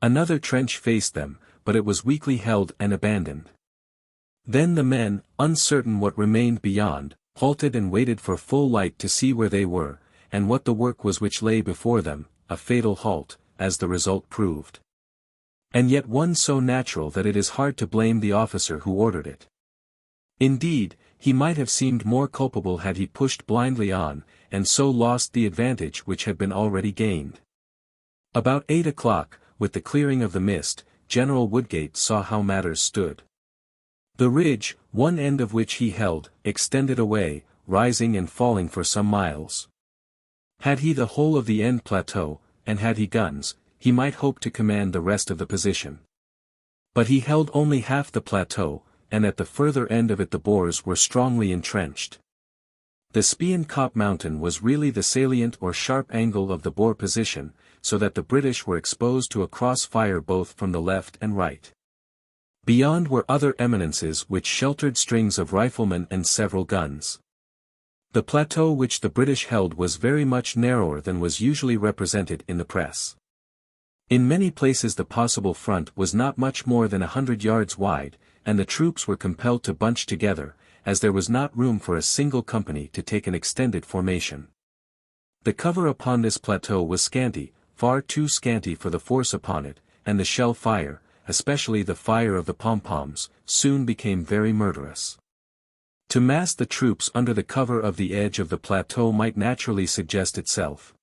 A: Another trench faced them, but it was weakly held and abandoned. Then the men, uncertain what remained beyond, halted and waited for full light to see where they were, and what the work was which lay before them, a fatal halt, as the result proved. And yet one so natural that it is hard to blame the officer who ordered it. Indeed, he might have seemed more culpable had he pushed blindly on, and so lost the advantage which had been already gained. About 8 o'clock, with the clearing of the mist, General Woodgate saw how matters stood. The ridge, one end of which he held, extended away, rising and falling for some miles. Had he the whole of the end plateau, and had he guns, he might hope to command the rest of the position. But he held only half the plateau, and at the further end of it the Boers were strongly entrenched. The Spion Kop mountain was really the salient or sharp angle of the Boer position, so that the British were exposed to a cross-fire both from the left and right. Beyond were other eminences which sheltered strings of riflemen and several guns. The plateau which the British held was very much narrower than was usually represented in the press. In many places the possible front was not much more than 100 yards wide, and the troops were compelled to bunch together, as there was not room for a single company to take an extended formation. The cover upon this plateau was scanty, far too scanty for the force upon it, and the shell fire, especially the fire of the pom-poms, soon became very murderous. To mass the troops under the cover of the edge of the plateau might naturally suggest itself.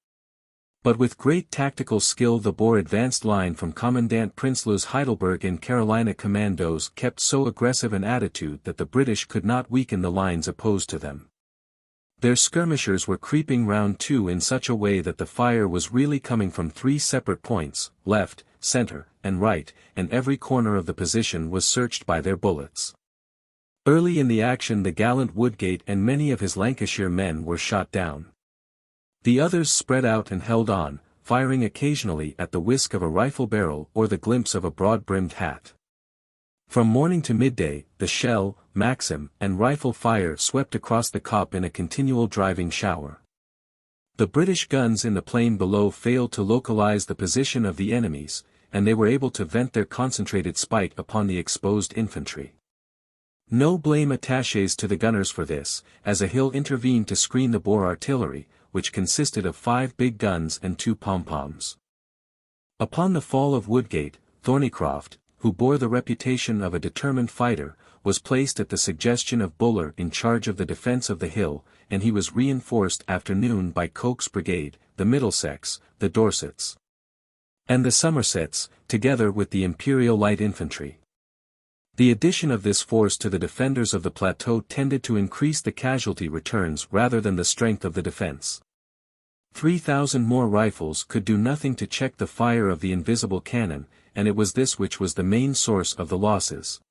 A: But with great tactical skill the Boer advanced line from Commandant Prinsloo's Heidelberg and Carolina commandos kept so aggressive an attitude that the British could not weaken the lines opposed to them. Their skirmishers were creeping round too in such a way that the fire was really coming from 3 separate points, left, center, and right, and every corner of the position was searched by their bullets. Early in the action the gallant Woodgate and many of his Lancashire men were shot down. The others spread out and held on, firing occasionally at the whisk of a rifle barrel or the glimpse of a broad-brimmed hat. From morning to midday, the shell, Maxim, and rifle fire swept across the Kop in a continual driving shower. The British guns in the plain below failed to localize the position of the enemies, and they were able to vent their concentrated spite upon the exposed infantry. No blame attaches to the gunners for this, as a hill intervened to screen the Boer artillery, which consisted of 5 big guns and 2 pom-poms. Upon the fall of Woodgate, Thornycroft, who bore the reputation of a determined fighter, was placed at the suggestion of Buller in charge of the defence of the hill, and he was reinforced after noon by Coke's brigade, the Middlesex, the Dorsets, and the Somersets, together with the Imperial Light Infantry. The addition of this force to the defenders of the plateau tended to increase the casualty returns rather than the strength of the defense. 3,000 more rifles could do nothing to check the fire of the invisible cannon, and it was this which was the main source of the losses.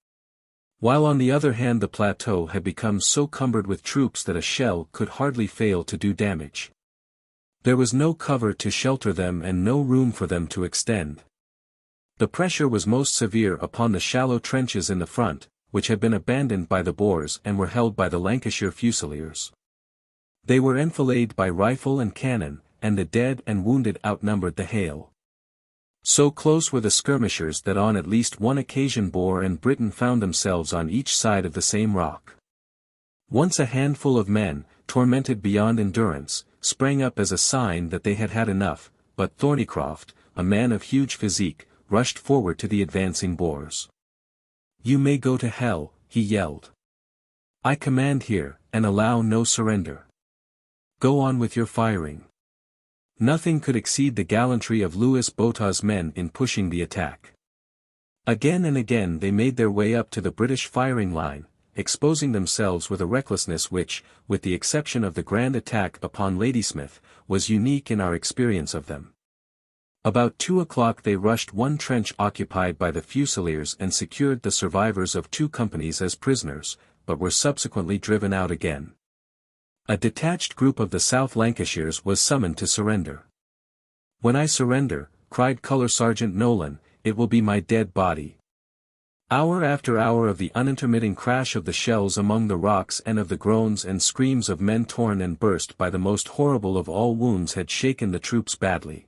A: While on the other hand the plateau had become so cumbered with troops that a shell could hardly fail to do damage. There was no cover to shelter them and no room for them to extend. The pressure was most severe upon the shallow trenches in the front, which had been abandoned by the Boers and were held by the Lancashire Fusiliers. They were enfiladed by rifle and cannon, and the dead and wounded outnumbered the hail. So close were the skirmishers that on at least one occasion Boer and Briton found themselves on each side of the same rock. Once a handful of men, tormented beyond endurance, sprang up as a sign that they had had enough, but Thornycroft, a man of huge physique, rushed forward to the advancing Boers. "You may go to hell," he yelled. "I command here, and allow no surrender. Go on with your firing." Nothing could exceed the gallantry of Louis Botha's men in pushing the attack. Again and again they made their way up to the British firing line, exposing themselves with a recklessness which, with the exception of the grand attack upon Ladysmith, was unique in our experience of them. About 2 o'clock they rushed one trench occupied by the Fusiliers and secured the survivors of 2 companies as prisoners, but were subsequently driven out again. A detached group of the South Lancashires was summoned to surrender. "When I surrender," cried Colour Sergeant Nolan, "it will be my dead body." Hour after hour of the unintermitting crash of the shells among the rocks and of the groans and screams of men torn and burst by the most horrible of all wounds had shaken the troops badly.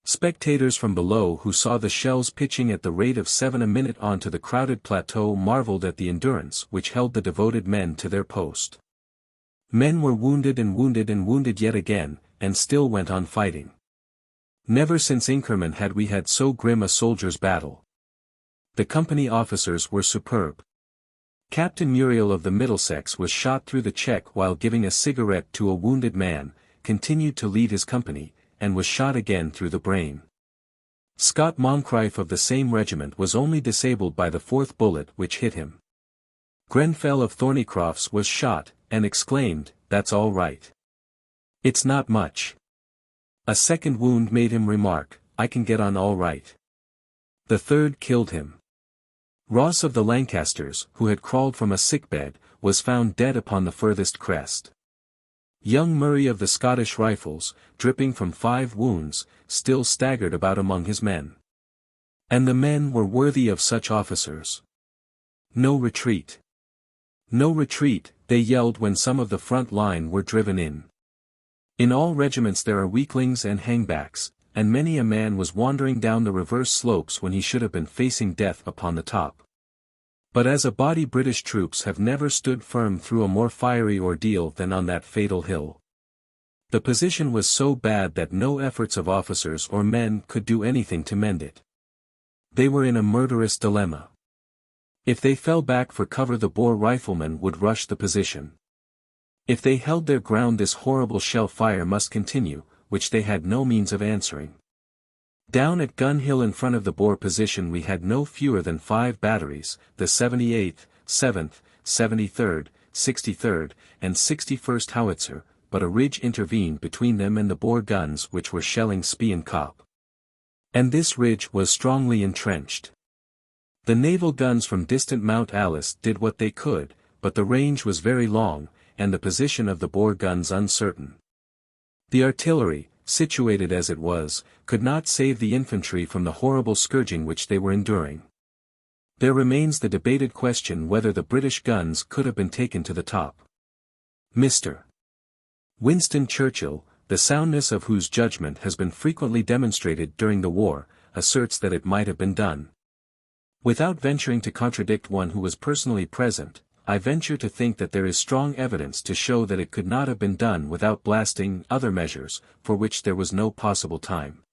A: Spectators from below who saw the shells pitching at the rate of 7 a minute onto the crowded plateau marveled at the endurance which held the devoted men to their post. Men were wounded and wounded and wounded yet again, and still went on fighting. Never since Inkerman had we had so grim a soldier's battle. The company officers were superb. Captain Muriel of the Middlesex was shot through the cheek while giving a cigarette to a wounded man, continued to lead his company, and was shot again through the brain. Scott Moncrieff of the same regiment was only disabled by the fourth bullet which hit him. Grenfell of Thornycroft's was shot, and exclaimed, "That's all right. It's not much." A second wound made him remark, "I can get on all right." The third killed him. Ross of the Lancasters, who had crawled from a sickbed, was found dead upon the furthest crest. Young Murray of the Scottish Rifles, dripping from 5 wounds, still staggered about among his men. And the men were worthy of such officers. "No retreat! No retreat," they yelled when some of the front line were driven in. In all regiments there are weaklings and hangbacks, and many a man was wandering down the reverse slopes when he should have been facing death upon the top. But as a body British troops have never stood firm through a more fiery ordeal than on that fatal hill. The position was so bad that no efforts of officers or men could do anything to mend it. They were in a murderous dilemma. If they fell back for cover, the Boer riflemen would rush the position. If they held their ground, this horrible shell fire must continue, which they had no means of answering. Down at Gun Hill in front of the Boer position we had no fewer than 5 batteries, the 78th, 7th, 73rd, 63rd, and 61st Howitzer, but a ridge intervened between them and the Boer guns which were shelling Spion Kop. And this ridge was strongly entrenched. The naval guns from distant Mount Alice did what they could, but the range was very long, and the position of the Boer guns uncertain. The artillery, situated as it was, could not save the infantry from the horrible scourging which they were enduring. There remains the debated question whether the British guns could have been taken to the top. Mr. Winston Churchill, the soundness of whose judgment has been frequently demonstrated during the war, asserts that it might have been done. Without venturing to contradict one who was personally present, I venture to think that there is strong evidence to show that it could not have been done without blasting other measures, for which there was no possible time.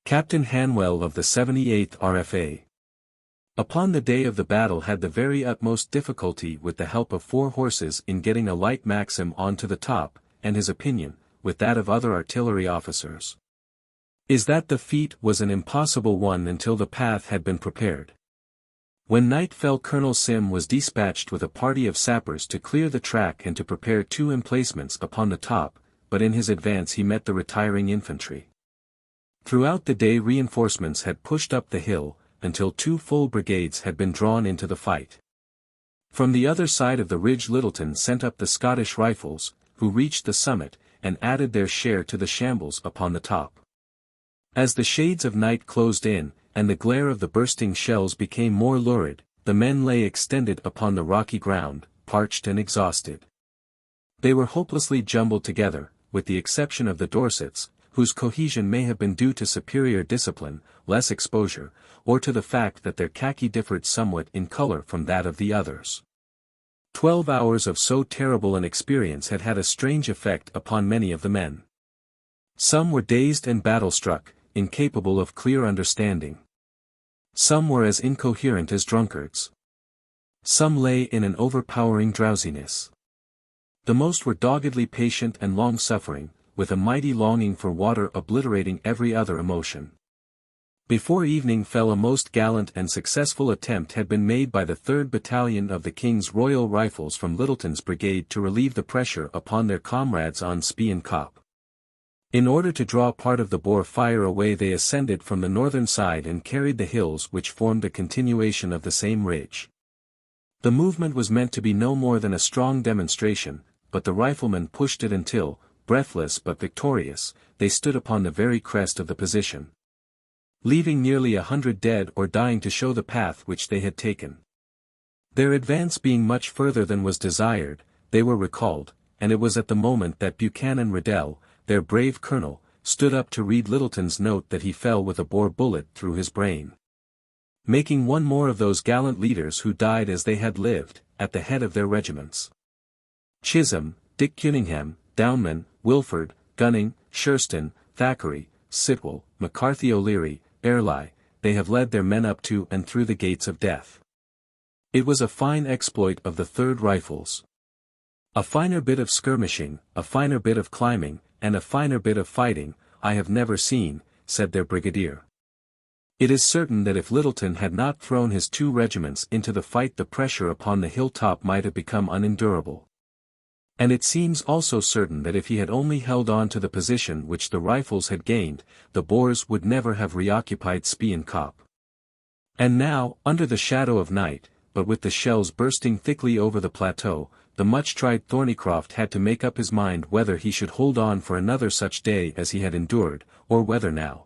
A: Captain Hanwell of the 78th RFA. Upon the day of the battle had the very utmost difficulty with the help of 4 horses in getting a light Maxim on to the top, and his opinion, with that of other artillery officers, is that the feat was an impossible one until the path had been prepared. When night fell, Colonel Sim was dispatched with a party of sappers to clear the track and to prepare 2 emplacements upon the top, but in his advance he met the retiring infantry. Throughout the day reinforcements had pushed up the hill, until 2 full brigades had been drawn into the fight. From the other side of the ridge Littleton sent up the Scottish Rifles, who reached the summit, and added their share to the shambles upon the top. As the shades of night closed in, and the glare of the bursting shells became more lurid, the men lay extended upon the rocky ground, parched and exhausted. They were hopelessly jumbled together, with the exception of the Dorsets, whose cohesion may have been due to superior discipline, less exposure, or to the fact that their khaki differed somewhat in color from that of the others. 12 hours of so terrible an experience had had a strange effect upon many of the men. Some were dazed and battle-struck, incapable of clear understanding. Some were as incoherent as drunkards. Some lay in an overpowering drowsiness. The most were doggedly patient and long-suffering, with a mighty longing for water obliterating every other emotion. Before evening fell a most gallant and successful attempt had been made by the 3rd Battalion of the King's Royal Rifles from Littleton's brigade to relieve the pressure upon their comrades on Spion Kop. In order to draw part of the Boer fire away, they ascended from the northern side and carried the hills which formed a continuation of the same ridge. The movement was meant to be no more than a strong demonstration, but the riflemen pushed it until, breathless but victorious, they stood upon the very crest of the position, leaving nearly 100 dead or dying to show the path which they had taken. Their advance being much further than was desired, they were recalled, and it was at the moment that Buchanan Riddell, their brave colonel, stood up to read Littleton's note that he fell with a Boer bullet through his brain, making one more of those gallant leaders who died as they had lived, at the head of their regiments. Chisholm, Dick Cunningham, Downman, Wilford, Gunning, Shurston, Thackeray, Sitwell, McCarthy O'Leary, Airlie, they have led their men up to and through the gates of death. It was a fine exploit of the 3rd Rifles. A finer bit of skirmishing, a finer bit of climbing, and a finer bit of fighting, I have never seen, said their brigadier. It is certain that if Littleton had not thrown his 2 regiments into the fight, the pressure upon the hilltop might have become unendurable. And it seems also certain that if he had only held on to the position which the Rifles had gained, the Boers would never have reoccupied Spion Kop. And now, under the shadow of night, but with the shells bursting thickly over the plateau, the much-tried Thornycroft had to make up his mind whether he should hold on for another such day as he had endured, or whether now,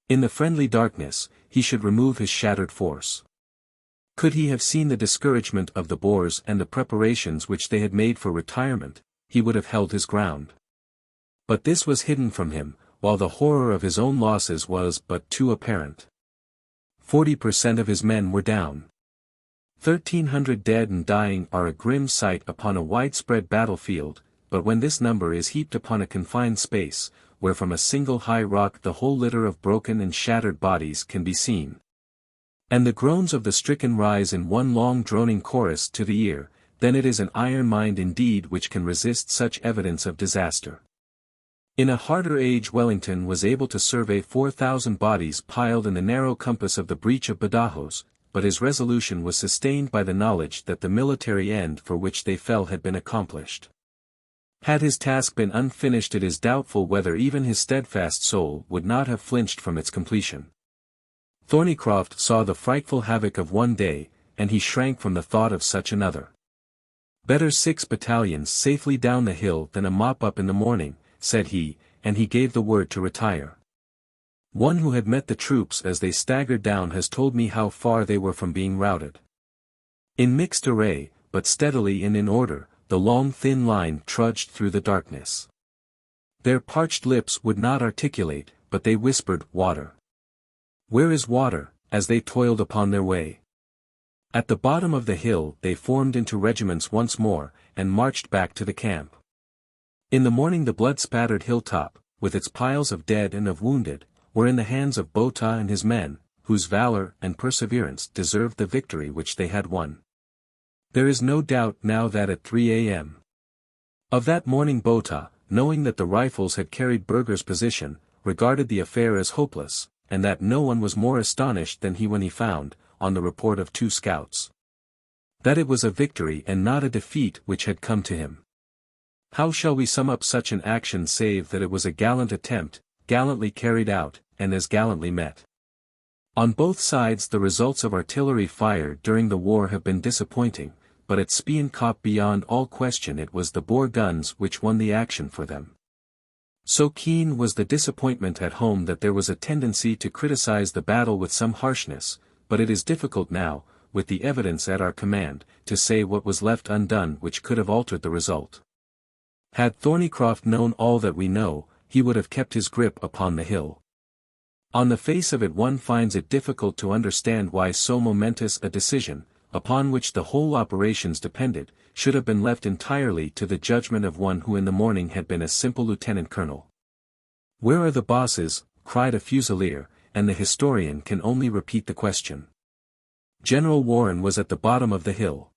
A: in the friendly darkness, he should remove his shattered force. Could he have seen the discouragement of the Boers and the preparations which they had made for retirement, he would have held his ground. But this was hidden from him, while the horror of his own losses was but too apparent. 40% of his men were down. 1,300 dead and dying are a grim sight upon a widespread battlefield, but when this number is heaped upon a confined space, where from a single high rock the whole litter of broken and shattered bodies can be seen, and the groans of the stricken rise in one long droning chorus to the ear, then it is an iron mind indeed which can resist such evidence of disaster. In a harder age Wellington was able to survey 4,000 bodies piled in the narrow compass of the breach of Badajos, but his resolution was sustained by the knowledge that the military end for which they fell had been accomplished. Had his task been unfinished, it is doubtful whether even his steadfast soul would not have flinched from its completion. Thornycroft saw the frightful havoc of one day, and he shrank from the thought of such another. Better 6 battalions safely down the hill than a mop-up in the morning, said he, and he gave the word to retire. One who had met the troops as they staggered down has told me how far they were from being routed. In mixed array, but steadily and in order, the long thin line trudged through the darkness. Their parched lips would not articulate, but they whispered, "Water. Where is water?" as they toiled upon their way. At the bottom of the hill they formed into regiments once more, and marched back to the camp. In the morning the blood-spattered hilltop, with its piles of dead and of wounded, were in the hands of Botha and his men, whose valor and perseverance deserved the victory which they had won. There is no doubt now that at 3 a.m. of that morning Botha, knowing that the Rifles had carried Berger's position, regarded the affair as hopeless, and that no one was more astonished than he when he found, on the report of 2 scouts, that it was a victory and not a defeat which had come to him. How shall we sum up such an action save that it was a gallant attempt, gallantly carried out, and as gallantly met? On both sides the results of artillery fire during the war have been disappointing, but at Spion Kop beyond all question it was the Boer guns which won the action for them. So keen was the disappointment at home that there was a tendency to criticize the battle with some harshness, but it is difficult now, with the evidence at our command, to say what was left undone which could have altered the result. Had Thornycroft known all that we know, he would have kept his grip upon the hill. On the face of it one finds it difficult to understand why so momentous a decision, upon which the whole operations depended, should have been left entirely to the judgment of one who in the morning had been a simple lieutenant-colonel. "Where are the bosses?" cried a fusilier, and the historian can only repeat the question. General Warren was at the bottom of the hill.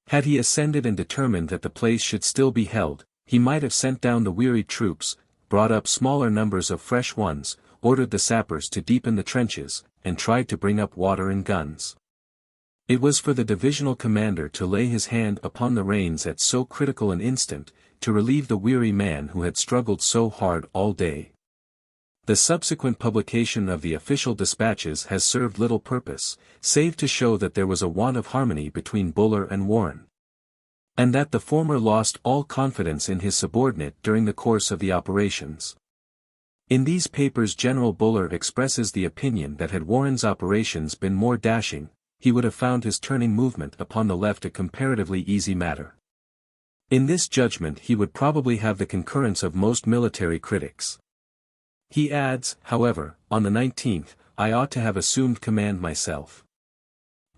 A: Had he ascended and determined that the place should still be held, he might have sent down the wearied troops, brought up smaller numbers of fresh ones, ordered the sappers to deepen the trenches, and tried to bring up water and guns. It was for the divisional commander to lay his hand upon the reins at so critical an instant, to relieve the weary man who had struggled so hard all day. The subsequent publication of the official dispatches has served little purpose, save to show that there was a want of harmony between Buller and Warren, and that the former lost all confidence in his subordinate during the course of the operations. In these papers General Buller expresses the opinion that had Warren's operations been more dashing, he would have found his turning movement upon the left a comparatively easy matter. In this judgment he would probably have the concurrence of most military critics. He adds, however, on the 19th, "I ought to have assumed command myself.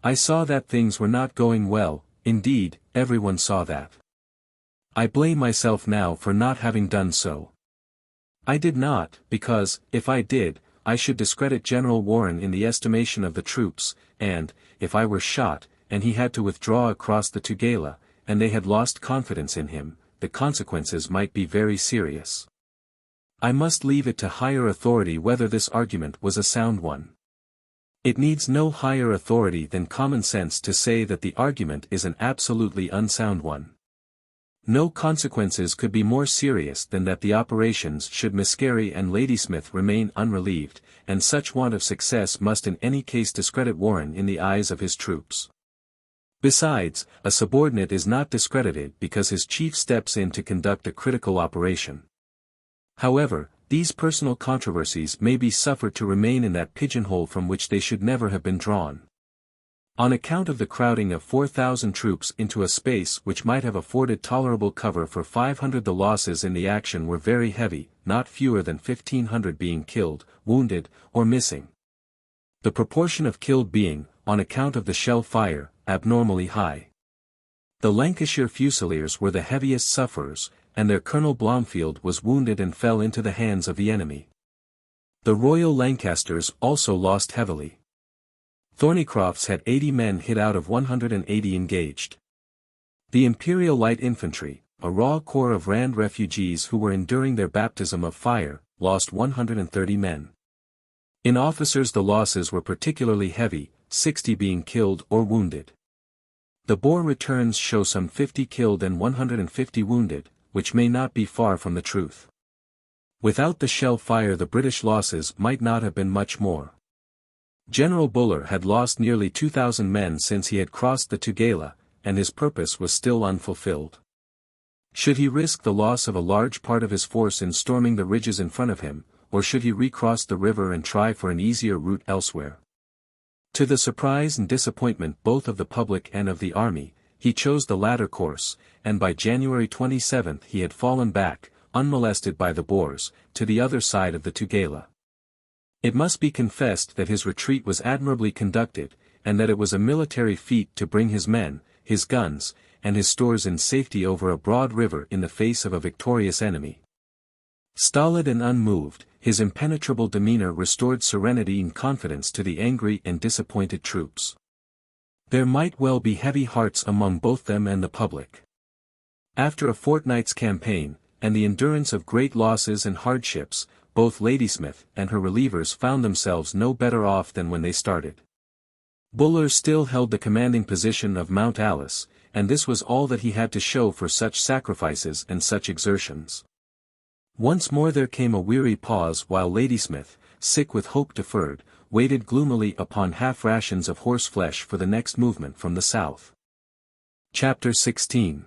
A: I saw that things were not going well, indeed, everyone saw that. I blame myself now for not having done so." I did not, because, if I did, I should discredit General Warren in the estimation of the troops, and, if I were shot, and he had to withdraw across the Tugela, and they had lost confidence in him, the consequences might be very serious. I must leave it to higher authority whether this argument was a sound one. It needs no higher authority than common sense to say that the argument is an absolutely unsound one. No consequences could be more serious than that the operations should miscarry and Ladysmith remain unrelieved, and such want of success must in any case discredit Warren in the eyes of his troops. Besides, a subordinate is not discredited because his chief steps in to conduct a critical operation. However, these personal controversies may be suffered to remain in that pigeonhole from which they should never have been drawn. On account of the crowding of 4,000 troops into a space which might have afforded tolerable cover for 500, the losses in the action were very heavy, not fewer than 1,500 being killed, wounded, or missing. The proportion of killed being, on account of the shell fire, abnormally high. The Lancashire Fusiliers were the heaviest sufferers, and their Colonel Blomfield was wounded and fell into the hands of the enemy. The Royal Lancasters also lost heavily. Thornycroft's had 80 men hit out of 180 engaged. The Imperial Light Infantry, a raw corps of Rand refugees who were enduring their baptism of fire, lost 130 men. In officers the losses were particularly heavy, 60 being killed or wounded. The Boer returns show some 50 killed and 150 wounded, which may not be far from the truth. Without the shell fire the British losses might not have been much more. General Buller had lost nearly 2,000 men since he had crossed the Tugela, and his purpose was still unfulfilled. Should he risk the loss of a large part of his force in storming the ridges in front of him, or should he recross the river and try for an easier route elsewhere? To the surprise and disappointment both of the public and of the army, he chose the latter course, and by January 27 he had fallen back, unmolested by the Boers, to the other side of the Tugela. It must be confessed that his retreat was admirably conducted, and that it was a military feat to bring his men, his guns, and his stores in safety over a broad river in the face of a victorious enemy. Stolid and unmoved, his impenetrable demeanor restored serenity and confidence to the angry and disappointed troops. There might well be heavy hearts among both them and the public. After a fortnight's campaign, and the endurance of great losses and hardships, both Ladysmith and her relievers found themselves no better off than when they started. Buller still held the commanding position of Mount Alice, and this was all that he had to show for such sacrifices and such exertions. Once more there came a weary pause while Ladysmith, sick with hope deferred, waited gloomily upon half rations of horse flesh for the next movement from the south. Chapter 16.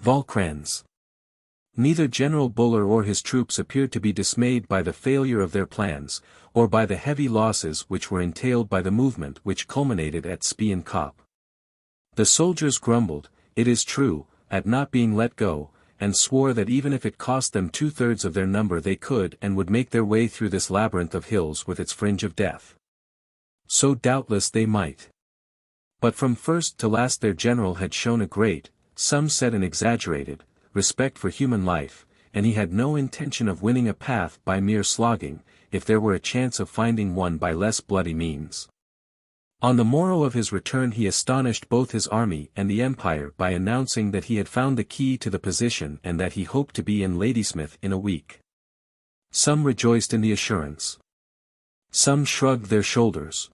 A: Vaalkranz. Neither General Buller or his troops appeared to be dismayed by the failure of their plans, or by the heavy losses which were entailed by the movement which culminated at Spion Kop. The soldiers grumbled, it is true, at not being let go, and swore that even if it cost them 2/3 of their number they could and would make their way through this labyrinth of hills with its fringe of death. So doubtless they might. But from first to last their general had shown a great, some said an exaggerated, respect for human life, and he had no intention of winning a path by mere slogging, if there were a chance of finding one by less bloody means. On the morrow of his return he astonished both his army and the Empire by announcing that he had found the key to the position and that he hoped to be in Ladysmith in a week. Some rejoiced in the assurance. Some shrugged their shoulders.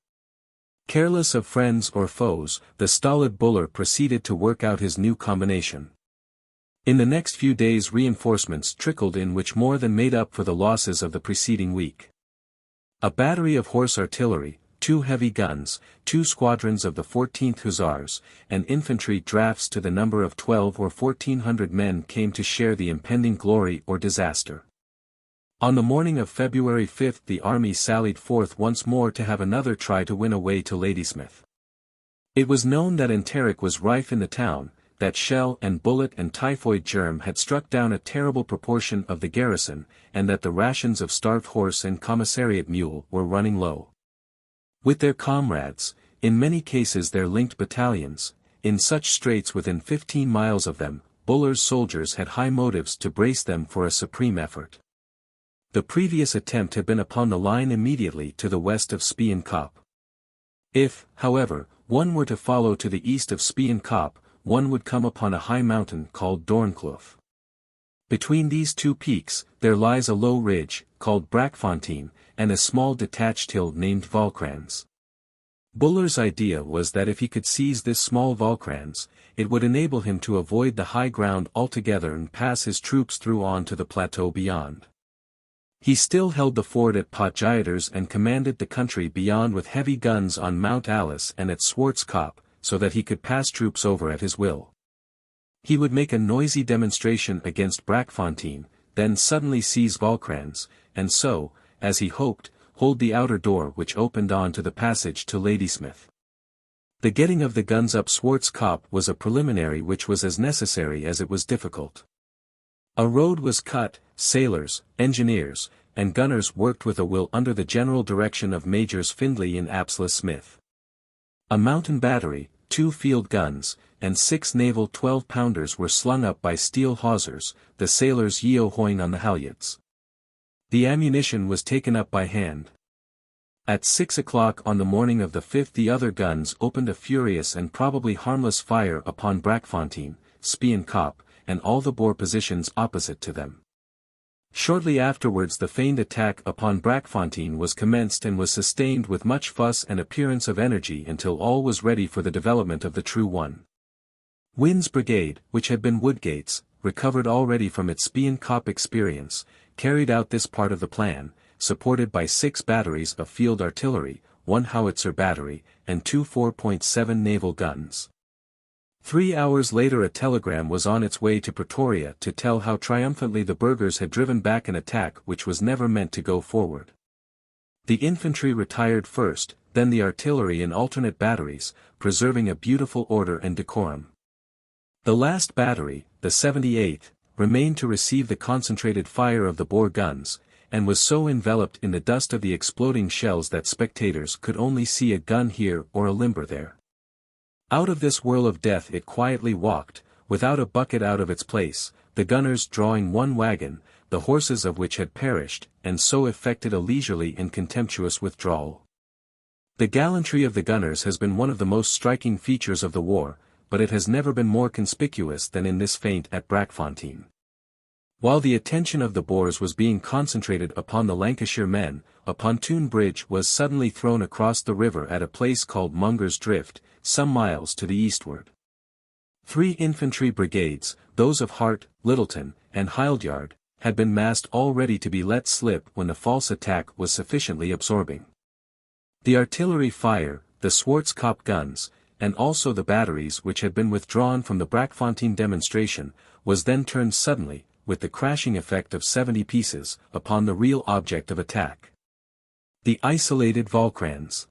A: Careless of friends or foes, the stolid Buller proceeded to work out his new combination. In the next few days reinforcements trickled in which more than made up for the losses of the preceding week. A battery of horse artillery, 2 heavy guns, 2 squadrons of the 14th Hussars, and infantry drafts to the number of 12 or 1,400 men came to share the impending glory or disaster. On the morning of February 5 the army sallied forth once more to have another try to win a way to Ladysmith. It was known that enteric was rife in the town, that shell and bullet and typhoid germ had struck down a terrible proportion of the garrison, and that the rations of starved horse and commissariat mule were running low. With their comrades, in many cases their linked battalions, in such straits within 15 miles of them, Buller's soldiers had high motives to brace them for a supreme effort. The previous attempt had been upon the line immediately to the west of Spion Kop. If, however, one were to follow to the east of Spion Kop, one would come upon a high mountain called Doornkloof. Between these two peaks, there lies a low ridge, called Braakfontein, and a small detached hill named Vaalkranz. Buller's idea was that if he could seize this small Vaalkranz, it would enable him to avoid the high ground altogether and pass his troops through on to the plateau beyond. He still held the fort at Potgieter's and commanded the country beyond with heavy guns on Mount Alice and at Swartskop, so that he could pass troops over at his will. He would make a noisy demonstration against Braakfontein, then suddenly seize Vaalkranz, and so, as he hoped, hold the outer door which opened on to the passage to Ladysmith. The getting of the guns up Swartskop was a preliminary which was as necessary as it was difficult. A road was cut, sailors, engineers, and gunners worked with a will under the general direction of Majors Findlay and Apsla Smith. A mountain battery, 2 field guns, and 6 naval 12-pounders were slung up by steel hawsers, the sailors yeo-hoing on the halyards. The ammunition was taken up by hand. At 6 o'clock on the morning of the 5th the other guns opened a furious and probably harmless fire upon Braakfontein, Spion Kop, and all the Boer positions opposite to them. Shortly afterwards the feigned attack upon Braakfontein was commenced and was sustained with much fuss and appearance of energy until all was ready for the development of the true one. Wynn's brigade, which had been Woodgate's, recovered already from its Spion Kop experience, carried out this part of the plan, supported by 6 batteries of field artillery, 1 howitzer battery, and 2 4.7 naval guns. 3 hours later a telegram was on its way to Pretoria to tell how triumphantly the burghers had driven back an attack which was never meant to go forward. The infantry retired first, then the artillery in alternate batteries, preserving a beautiful order and decorum. The last battery, the 78th, remained to receive the concentrated fire of the Boer guns, and was so enveloped in the dust of the exploding shells that spectators could only see a gun here or a limber there. Out of this whirl of death it quietly walked, without a bucket out of its place, the gunners drawing 1 wagon, the horses of which had perished, and so effected a leisurely and contemptuous withdrawal. The gallantry of the gunners has been one of the most striking features of the war, but it has never been more conspicuous than in this feint at Braakfontein. While the attention of the Boers was being concentrated upon the Lancashire men, a pontoon bridge was suddenly thrown across the river at a place called Munger's Drift, some miles to the eastward. 3 infantry brigades, those of Hart, Littleton, and Hildyard, had been massed all ready to be let slip when the false attack was sufficiently absorbing. The artillery fire, the Swartskop guns, and also the batteries which had been withdrawn from the Braakfontein demonstration, was then turned suddenly, with the crashing effect of 70 pieces, upon the real object of attack. The isolated Vaalkranz.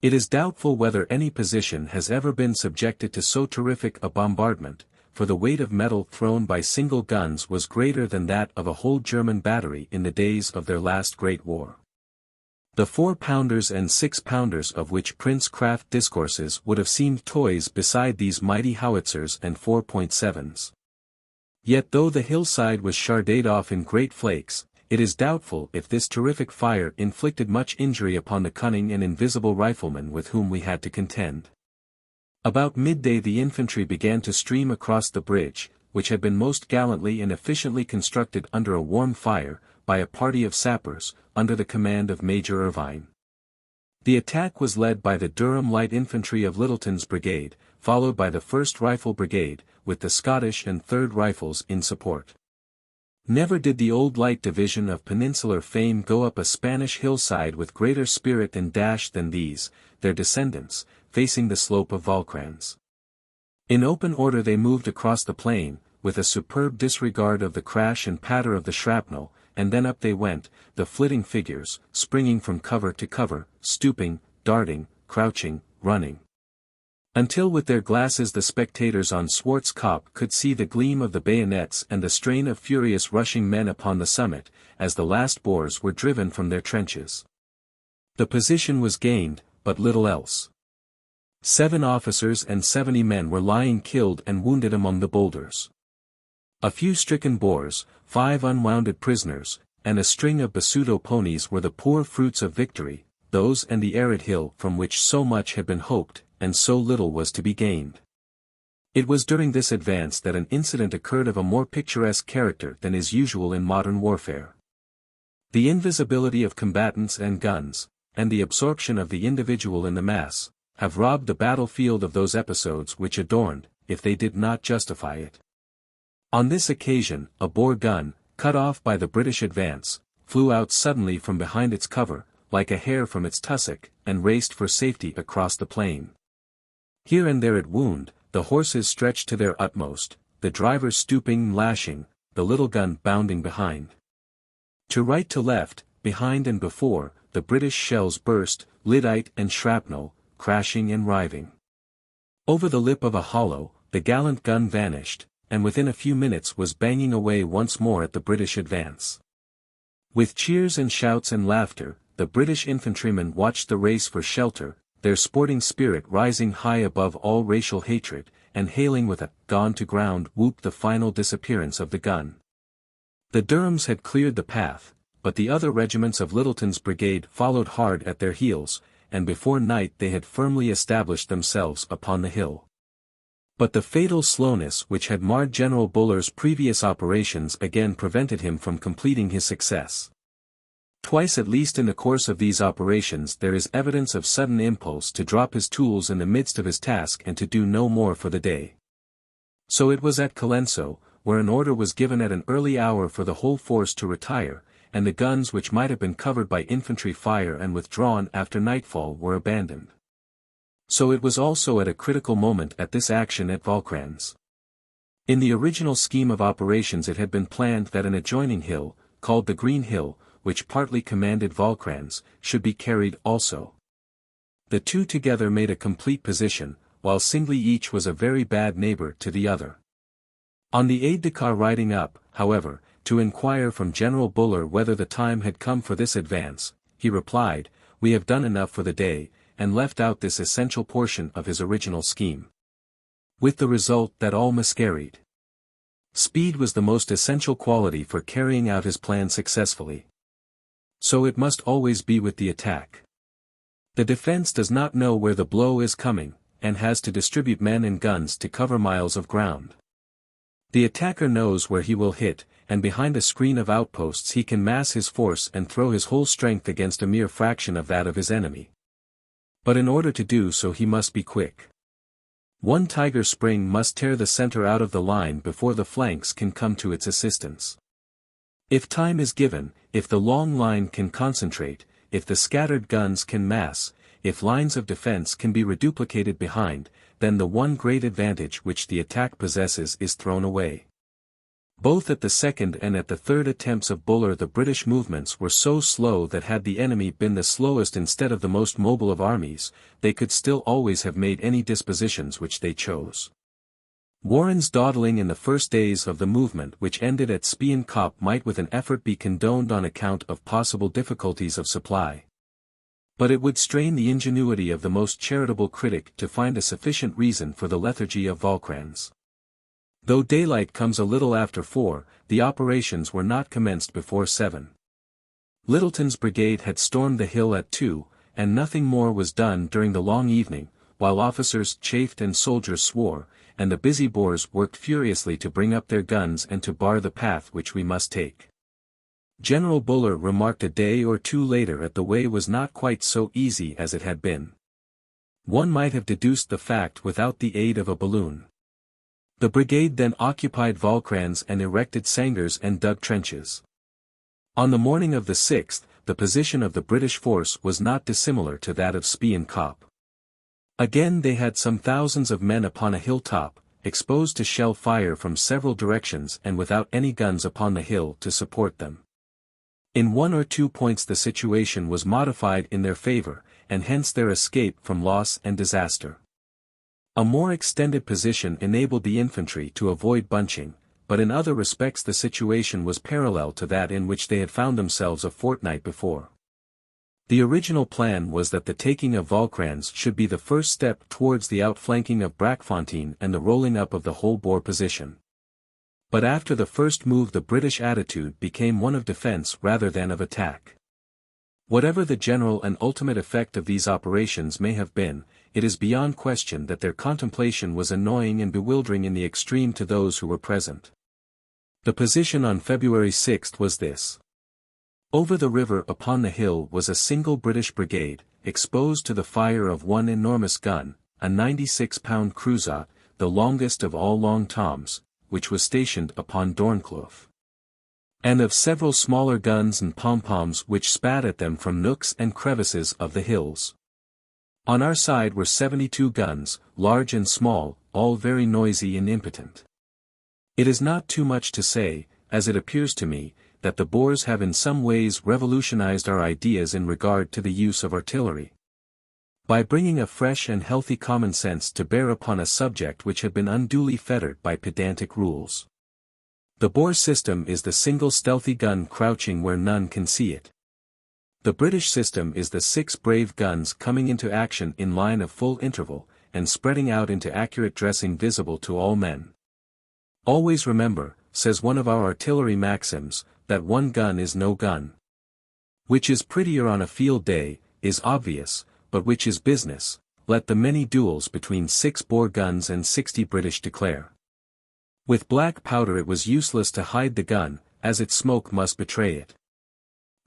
A: It is doubtful whether any position has ever been subjected to so terrific a bombardment, for the weight of metal thrown by single guns was greater than that of a whole German battery in the days of their last Great War. The 4-pounders and 6-pounders of which Prince Kraft discourses would have seemed toys beside these mighty howitzers and 4.7s. Yet though the hillside was sharded off in great flakes, it is doubtful if this terrific fire inflicted much injury upon the cunning and invisible riflemen with whom we had to contend. About midday the infantry began to stream across the bridge, which had been most gallantly and efficiently constructed under a warm fire, by a party of sappers, under the command of Major Irvine. The attack was led by the Durham Light Infantry of Littleton's brigade, followed by the 1st Rifle Brigade, with the Scottish and 3rd Rifles in support. Never did the old Light Division of Peninsular fame go up a Spanish hillside with greater spirit and dash than these, their descendants, facing the slope of Vaalkranz. In open order they moved across the plain, with a superb disregard of the crash and patter of the shrapnel, and then up they went, the flitting figures, springing from cover to cover, stooping, darting, crouching, running. Until with their glasses the spectators on Swartskop could see the gleam of the bayonets and the strain of furious rushing men upon the summit, as the last Boers were driven from their trenches. The position was gained, but little else. 7 officers and 70 men were lying killed and wounded among the boulders. A few stricken Boers, 5 unwounded prisoners, and a string of Basuto ponies were the poor fruits of victory, those and the arid hill from which so much had been hoped, and so little was to be gained. It was during this advance that an incident occurred of a more picturesque character than is usual in modern warfare. The invisibility of combatants and guns, and the absorption of the individual in the mass, have robbed the battlefield of those episodes which adorned, if they did not justify it. On this occasion, a Boer gun, cut off by the British advance, flew out suddenly from behind its cover, like a hare from its tussock, and raced for safety across the plain. Here and there it wounded, the horses stretched to their utmost, the driver stooping and lashing, the little gun bounding behind. To right to left, behind and before, the British shells burst, lyddite and shrapnel, crashing and riving. Over the lip of a hollow, the gallant gun vanished, and within a few minutes was banging away once more at the British advance. With cheers and shouts and laughter, the British infantrymen watched the race for shelter, their sporting spirit rising high above all racial hatred, and hailing with a "gone to ground" whoop the final disappearance of the gun. The Durhams had cleared the path, but the other regiments of Littleton's brigade followed hard at their heels, and before night they had firmly established themselves upon the hill. But the fatal slowness which had marred General Buller's previous operations again prevented him from completing his success. Twice at least in the course of these operations there is evidence of sudden impulse to drop his tools in the midst of his task and to do no more for the day. So it was at Colenso, where an order was given at an early hour for the whole force to retire, and the guns which might have been covered by infantry fire and withdrawn after nightfall were abandoned. So it was also at a critical moment at this action at Vaalkranz. In the original scheme of operations it had been planned that an adjoining hill, called the Green Hill, which partly commanded Vaalkranz, should be carried also. The two together made a complete position, while singly each was a very bad neighbor to the other. On the aide-de-camp riding up, however, to inquire from General Buller whether the time had come for this advance, he replied, "We have done enough for the day," and left out this essential portion of his original scheme. With the result that all miscarried. Speed was the most essential quality for carrying out his plan successfully. So it must always be with the attack. The defense does not know where the blow is coming, and has to distribute men and guns to cover miles of ground. The attacker knows where he will hit, and behind a screen of outposts he can mass his force and throw his whole strength against a mere fraction of that of his enemy. But in order to do so he must be quick. One tiger spring must tear the center out of the line before the flanks can come to its assistance. If time is given, if the long line can concentrate, if the scattered guns can mass, if lines of defense can be reduplicated behind, then the one great advantage which the attack possesses is thrown away. Both at the second and at the third attempts of Buller the British movements were so slow that had the enemy been the slowest instead of the most mobile of armies, they could still always have made any dispositions which they chose. Warren's dawdling in the first days of the movement which ended at Spion Kop might with an effort be condoned on account of possible difficulties of supply. But it would strain the ingenuity of the most charitable critic to find a sufficient reason for the lethargy of Vaalkranz. Though daylight comes a little after 4, the operations were not commenced before 7. Littleton's brigade had stormed the hill at 2, and nothing more was done during the long evening, while officers chafed and soldiers swore, and the busy Boers worked furiously to bring up their guns and to bar the path which we must take. General Buller remarked a day or two later that the way was not quite so easy as it had been. One might have deduced the fact without the aid of a balloon. The brigade then occupied Vaalkranz and erected sangars and dug trenches. On the morning of the 6th, the position of the British force was not dissimilar to that of Spion Kop. Again they had some thousands of men upon a hilltop, exposed to shell fire from several directions and without any guns upon the hill to support them. In one or two points the situation was modified in their favor, and hence their escape from loss and disaster. A more extended position enabled the infantry to avoid bunching, but in other respects the situation was parallel to that in which they had found themselves a fortnight before. The original plan was that the taking of Vaalkranz should be the first step towards the outflanking of Braakfontein and the rolling up of the whole Boer position. But after the first move the British attitude became one of defense rather than of attack. Whatever the general and ultimate effect of these operations may have been, it is beyond question that their contemplation was annoying and bewildering in the extreme to those who were present. The position on February 6 was this. Over the river upon the hill was a single British brigade, exposed to the fire of one enormous gun, a 96-pound cruiser, the longest of all long toms, which was stationed upon Doornkloof, and of several smaller guns and pom-poms which spat at them from nooks and crevices of the hills. On our side were 72 guns, large and small, all very noisy and impotent. It is not too much to say, as it appears to me, that the Boers have in some ways revolutionized our ideas in regard to the use of artillery. By bringing a fresh and healthy common sense to bear upon a subject which had been unduly fettered by pedantic rules. The Boer system is the single stealthy gun crouching where none can see it. The British system is the 6 brave guns coming into action in line of full interval, and spreading out into accurate dressing visible to all men. Always remember, says one of our artillery maxims, that one gun is no gun. Which is prettier on a field day, is obvious, but which is business, let the many duels between 6 Boer guns and 60 British declare. With black powder it was useless to hide the gun, as its smoke must betray it.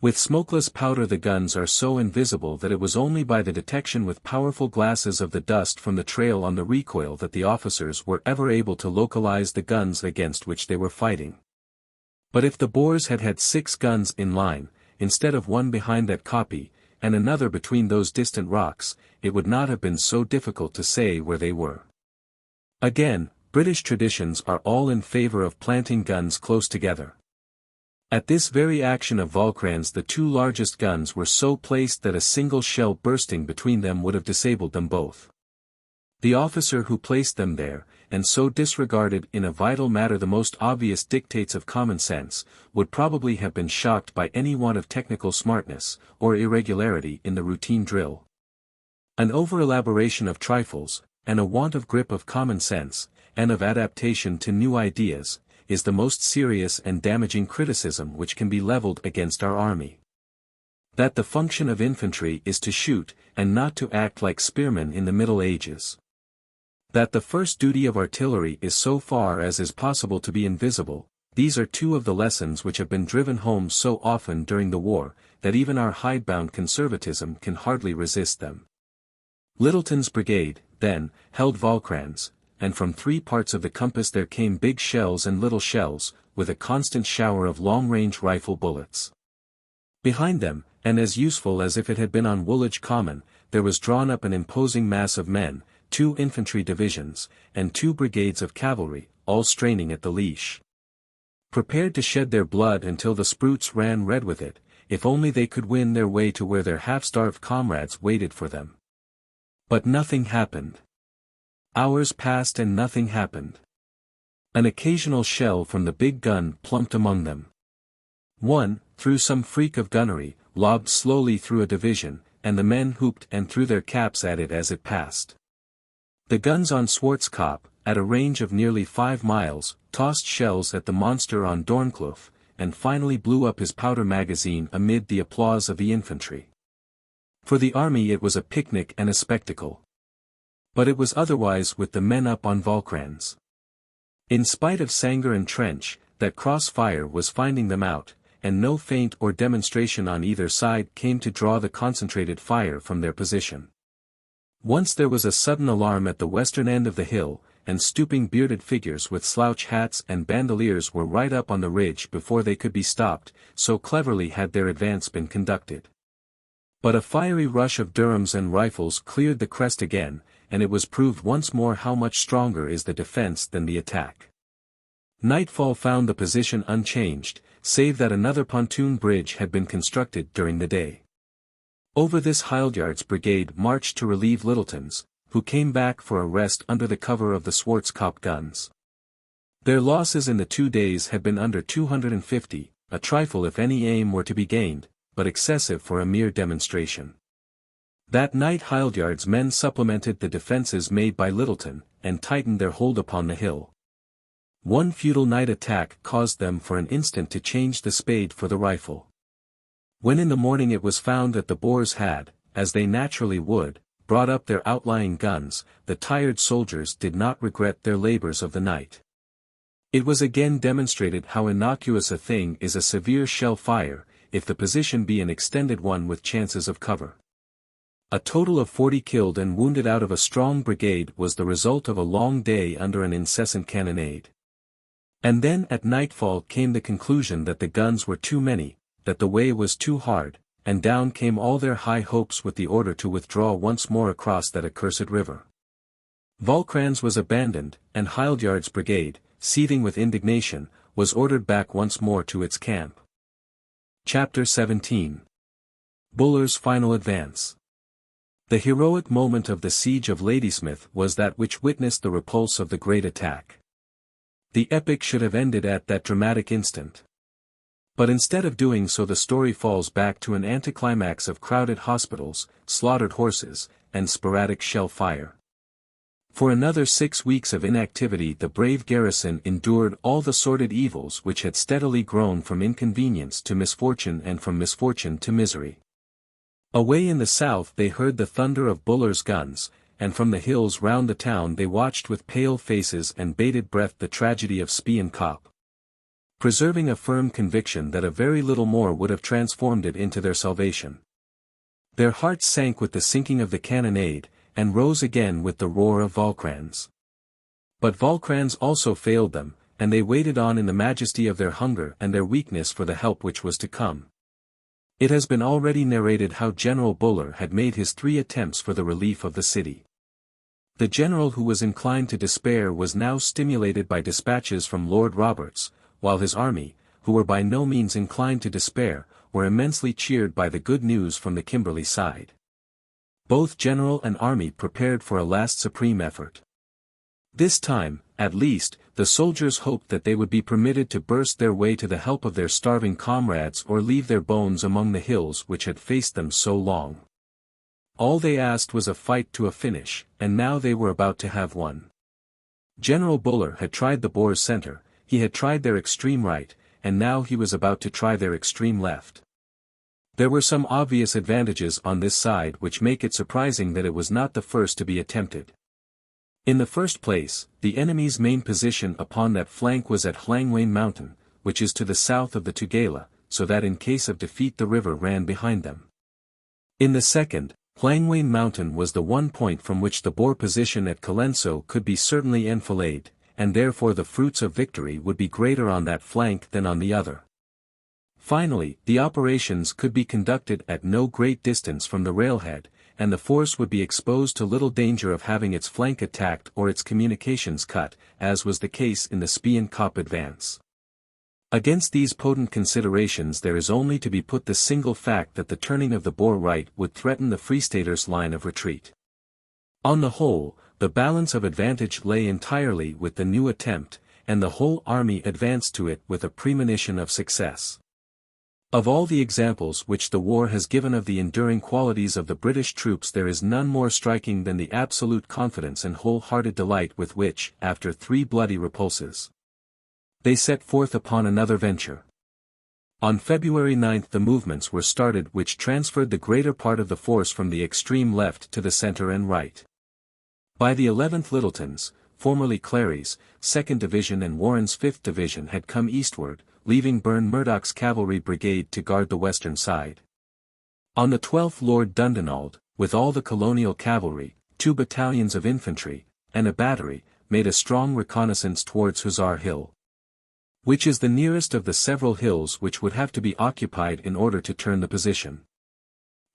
A: With smokeless powder the guns are so invisible that it was only by the detection with powerful glasses of the dust from the trail on the recoil that the officers were ever able to localize the guns against which they were fighting. But if the Boers had had 6 guns in line, instead of one behind that kopje, and another between those distant rocks, it would not have been so difficult to say where they were. Again, British traditions are all in favor of planting guns close together. At this very action of Vaalkranz the 2 largest guns were so placed that a single shell bursting between them would have disabled them both. The officer who placed them there, and so disregarded in a vital matter the most obvious dictates of common sense, would probably have been shocked by any want of technical smartness, or irregularity in the routine drill. An over-elaboration of trifles, and a want of grip of common sense, and of adaptation to new ideas, is the most serious and damaging criticism which can be leveled against our army. That the function of infantry is to shoot, and not to act like spearmen in the Middle Ages. That the first duty of artillery is so far as is possible to be invisible, these are 2 of the lessons which have been driven home so often during the war, that even our hidebound conservatism can hardly resist them. Lyttleton's brigade, then, held Vaalkranz, and from 3 parts of the compass there came big shells and little shells, with a constant shower of long-range rifle bullets. Behind them, and as useful as if it had been on Woolwich Common, there was drawn up an imposing mass of men, 2 infantry divisions, and 2 brigades of cavalry, all straining at the leash. Prepared to shed their blood until the spruits ran red with it, if only they could win their way to where their half-starved comrades waited for them. But nothing happened. Hours passed and nothing happened. An occasional shell from the big gun plumped among them. One, through some freak of gunnery, lobbed slowly through a division, and the men whooped and threw their caps at it as it passed. The guns on Swartkop, at a range of nearly 5 miles, tossed shells at the monster on Doornkloof, and finally blew up his powder magazine amid the applause of the infantry. For the army it was a picnic and a spectacle. But it was otherwise with the men up on Vaalkranz. In spite of Sanger and Trench, that cross-fire was finding them out, and no feint or demonstration on either side came to draw the concentrated fire from their position. Once there was a sudden alarm at the western end of the hill, and stooping bearded figures with slouch hats and bandoliers were right up on the ridge before they could be stopped, so cleverly had their advance been conducted. But a fiery rush of Durhams and rifles cleared the crest again, and it was proved once more how much stronger is the defense than the attack. Nightfall found the position unchanged, save that another pontoon bridge had been constructed during the day. Over this Hildyard's brigade marched to relieve Lyttleton's, who came back for a rest under the cover of the Swartkop guns. Their losses in the 2 days had been under 250, a trifle if any aim were to be gained, but excessive for a mere demonstration. That night Hildyard's men supplemented the defences made by Lyttleton, and tightened their hold upon the hill. One futile night attack caused them for an instant to change the spade for the rifle. When in the morning it was found that the Boers had, as they naturally would, brought up their outlying guns, the tired soldiers did not regret their labors of the night. It was again demonstrated how innocuous a thing is a severe shell fire, if the position be an extended one with chances of cover. A total of 40 killed and wounded out of a strong brigade was the result of a long day under an incessant cannonade. And then at nightfall came the conclusion that the guns were too many, that the way was too hard, and down came all their high hopes with the order to withdraw once more across that accursed river. Vaalkranz was abandoned, and Hildyard's brigade, seething with indignation, was ordered back once more to its camp. Chapter 17. Buller's Final Advance. The heroic moment of the Siege of Ladysmith was that which witnessed the repulse of the great attack. The epic should have ended at that dramatic instant. But instead of doing so, the story falls back to an anticlimax of crowded hospitals, slaughtered horses, and sporadic shell fire. For another 6 weeks of inactivity the brave garrison endured all the sordid evils which had steadily grown from inconvenience to misfortune and from misfortune to misery. Away in the south they heard the thunder of Buller's guns, and from the hills round the town they watched with pale faces and bated breath the tragedy of Spion Kop. Preserving a firm conviction that a very little more would have transformed it into their salvation. Their hearts sank with the sinking of the cannonade, and rose again with the roar of Vaalkranz. But Vaalkranz also failed them, and they waited on in the majesty of their hunger and their weakness for the help which was to come. It has been already narrated how General Buller had made his 3 attempts for the relief of the city. The general who was inclined to despair was now stimulated by dispatches from Lord Roberts, while his army, who were by no means inclined to despair, were immensely cheered by the good news from the Kimberley side. Both general and army prepared for a last supreme effort. This time, at least, the soldiers hoped that they would be permitted to burst their way to the help of their starving comrades or leave their bones among the hills which had faced them so long. All they asked was a fight to a finish, and now they were about to have one. General Buller had tried the Boers' center, he had tried their extreme right, and now he was about to try their extreme left. There were some obvious advantages on this side which make it surprising that it was not the first to be attempted. In the first place, the enemy's main position upon that flank was at Hlangwyn Mountain, which is to the south of the Tugela, so that in case of defeat the river ran behind them. In the second, Hlangwyn Mountain was the one point from which the Boer position at Colenso could be certainly enfiladed, and therefore the fruits of victory would be greater on that flank than on the other. Finally, the operations could be conducted at no great distance from the railhead, and the force would be exposed to little danger of having its flank attacked or its communications cut, as was the case in the Spion Kop advance. Against these potent considerations there is only to be put the single fact that the turning of the Boer right would threaten the Free Staters' line of retreat. On the whole, the balance of advantage lay entirely with the new attempt, and the whole army advanced to it with a premonition of success. Of all the examples which the war has given of the enduring qualities of the British troops there is none more striking than the absolute confidence and whole-hearted delight with which, after 3 bloody repulses, they set forth upon another venture. On February 9 the movements were started which transferred the greater part of the force from the extreme left to the center and right. By the 11th Littletons, formerly Clary's, 2nd Division and Warren's 5th Division had come eastward, leaving Burn Murdoch's cavalry brigade to guard the western side. On the 12th Lord Dundonald, with all the colonial cavalry, 2 battalions of infantry, and a battery, made a strong reconnaissance towards Hussar Hill, which is the nearest of the several hills which would have to be occupied in order to turn the position.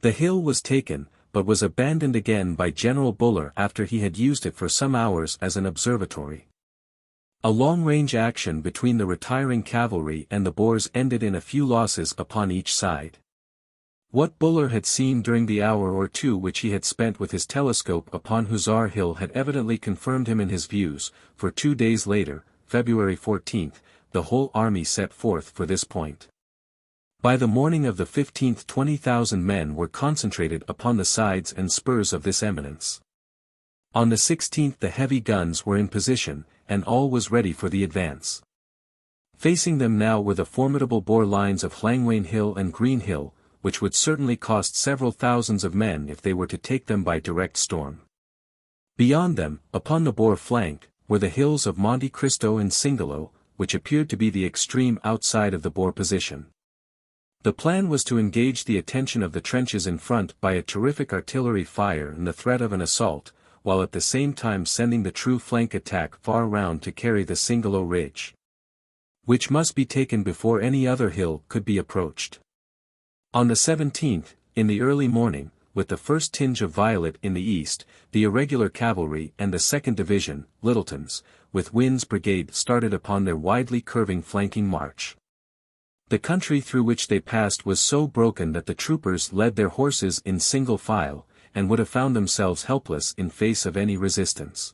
A: The hill was taken, but was abandoned again by General Buller after he had used it for some hours as an observatory. A long-range action between the retiring cavalry and the Boers ended in a few losses upon each side. What Buller had seen during the hour or 2 which he had spent with his telescope upon Hussar Hill had evidently confirmed him in his views, for 2 days later, February 14, the whole army set forth for this point. By the morning of the 15th 20,000 men were concentrated upon the sides and spurs of this eminence. On the 16th the heavy guns were in position, and all was ready for the advance. Facing them now were the formidable Boer lines of Llangwain Hill and Green Hill, which would certainly cost several thousands of men if they were to take them by direct storm. Beyond them, upon the Boer flank, were the hills of Monte Cristo and Singelo, which appeared to be the extreme outside of the Boer position. The plan was to engage the attention of the trenches in front by a terrific artillery fire and the threat of an assault, while at the same time sending the true flank attack far round to carry the Singelo Ridge, which must be taken before any other hill could be approached. On the 17th, in the early morning, with the first tinge of violet in the east, the irregular cavalry and the 2nd Division, Littleton's, with Wynn's brigade started upon their widely curving flanking march. The country through which they passed was so broken that the troopers led their horses in single file, and would have found themselves helpless in face of any resistance.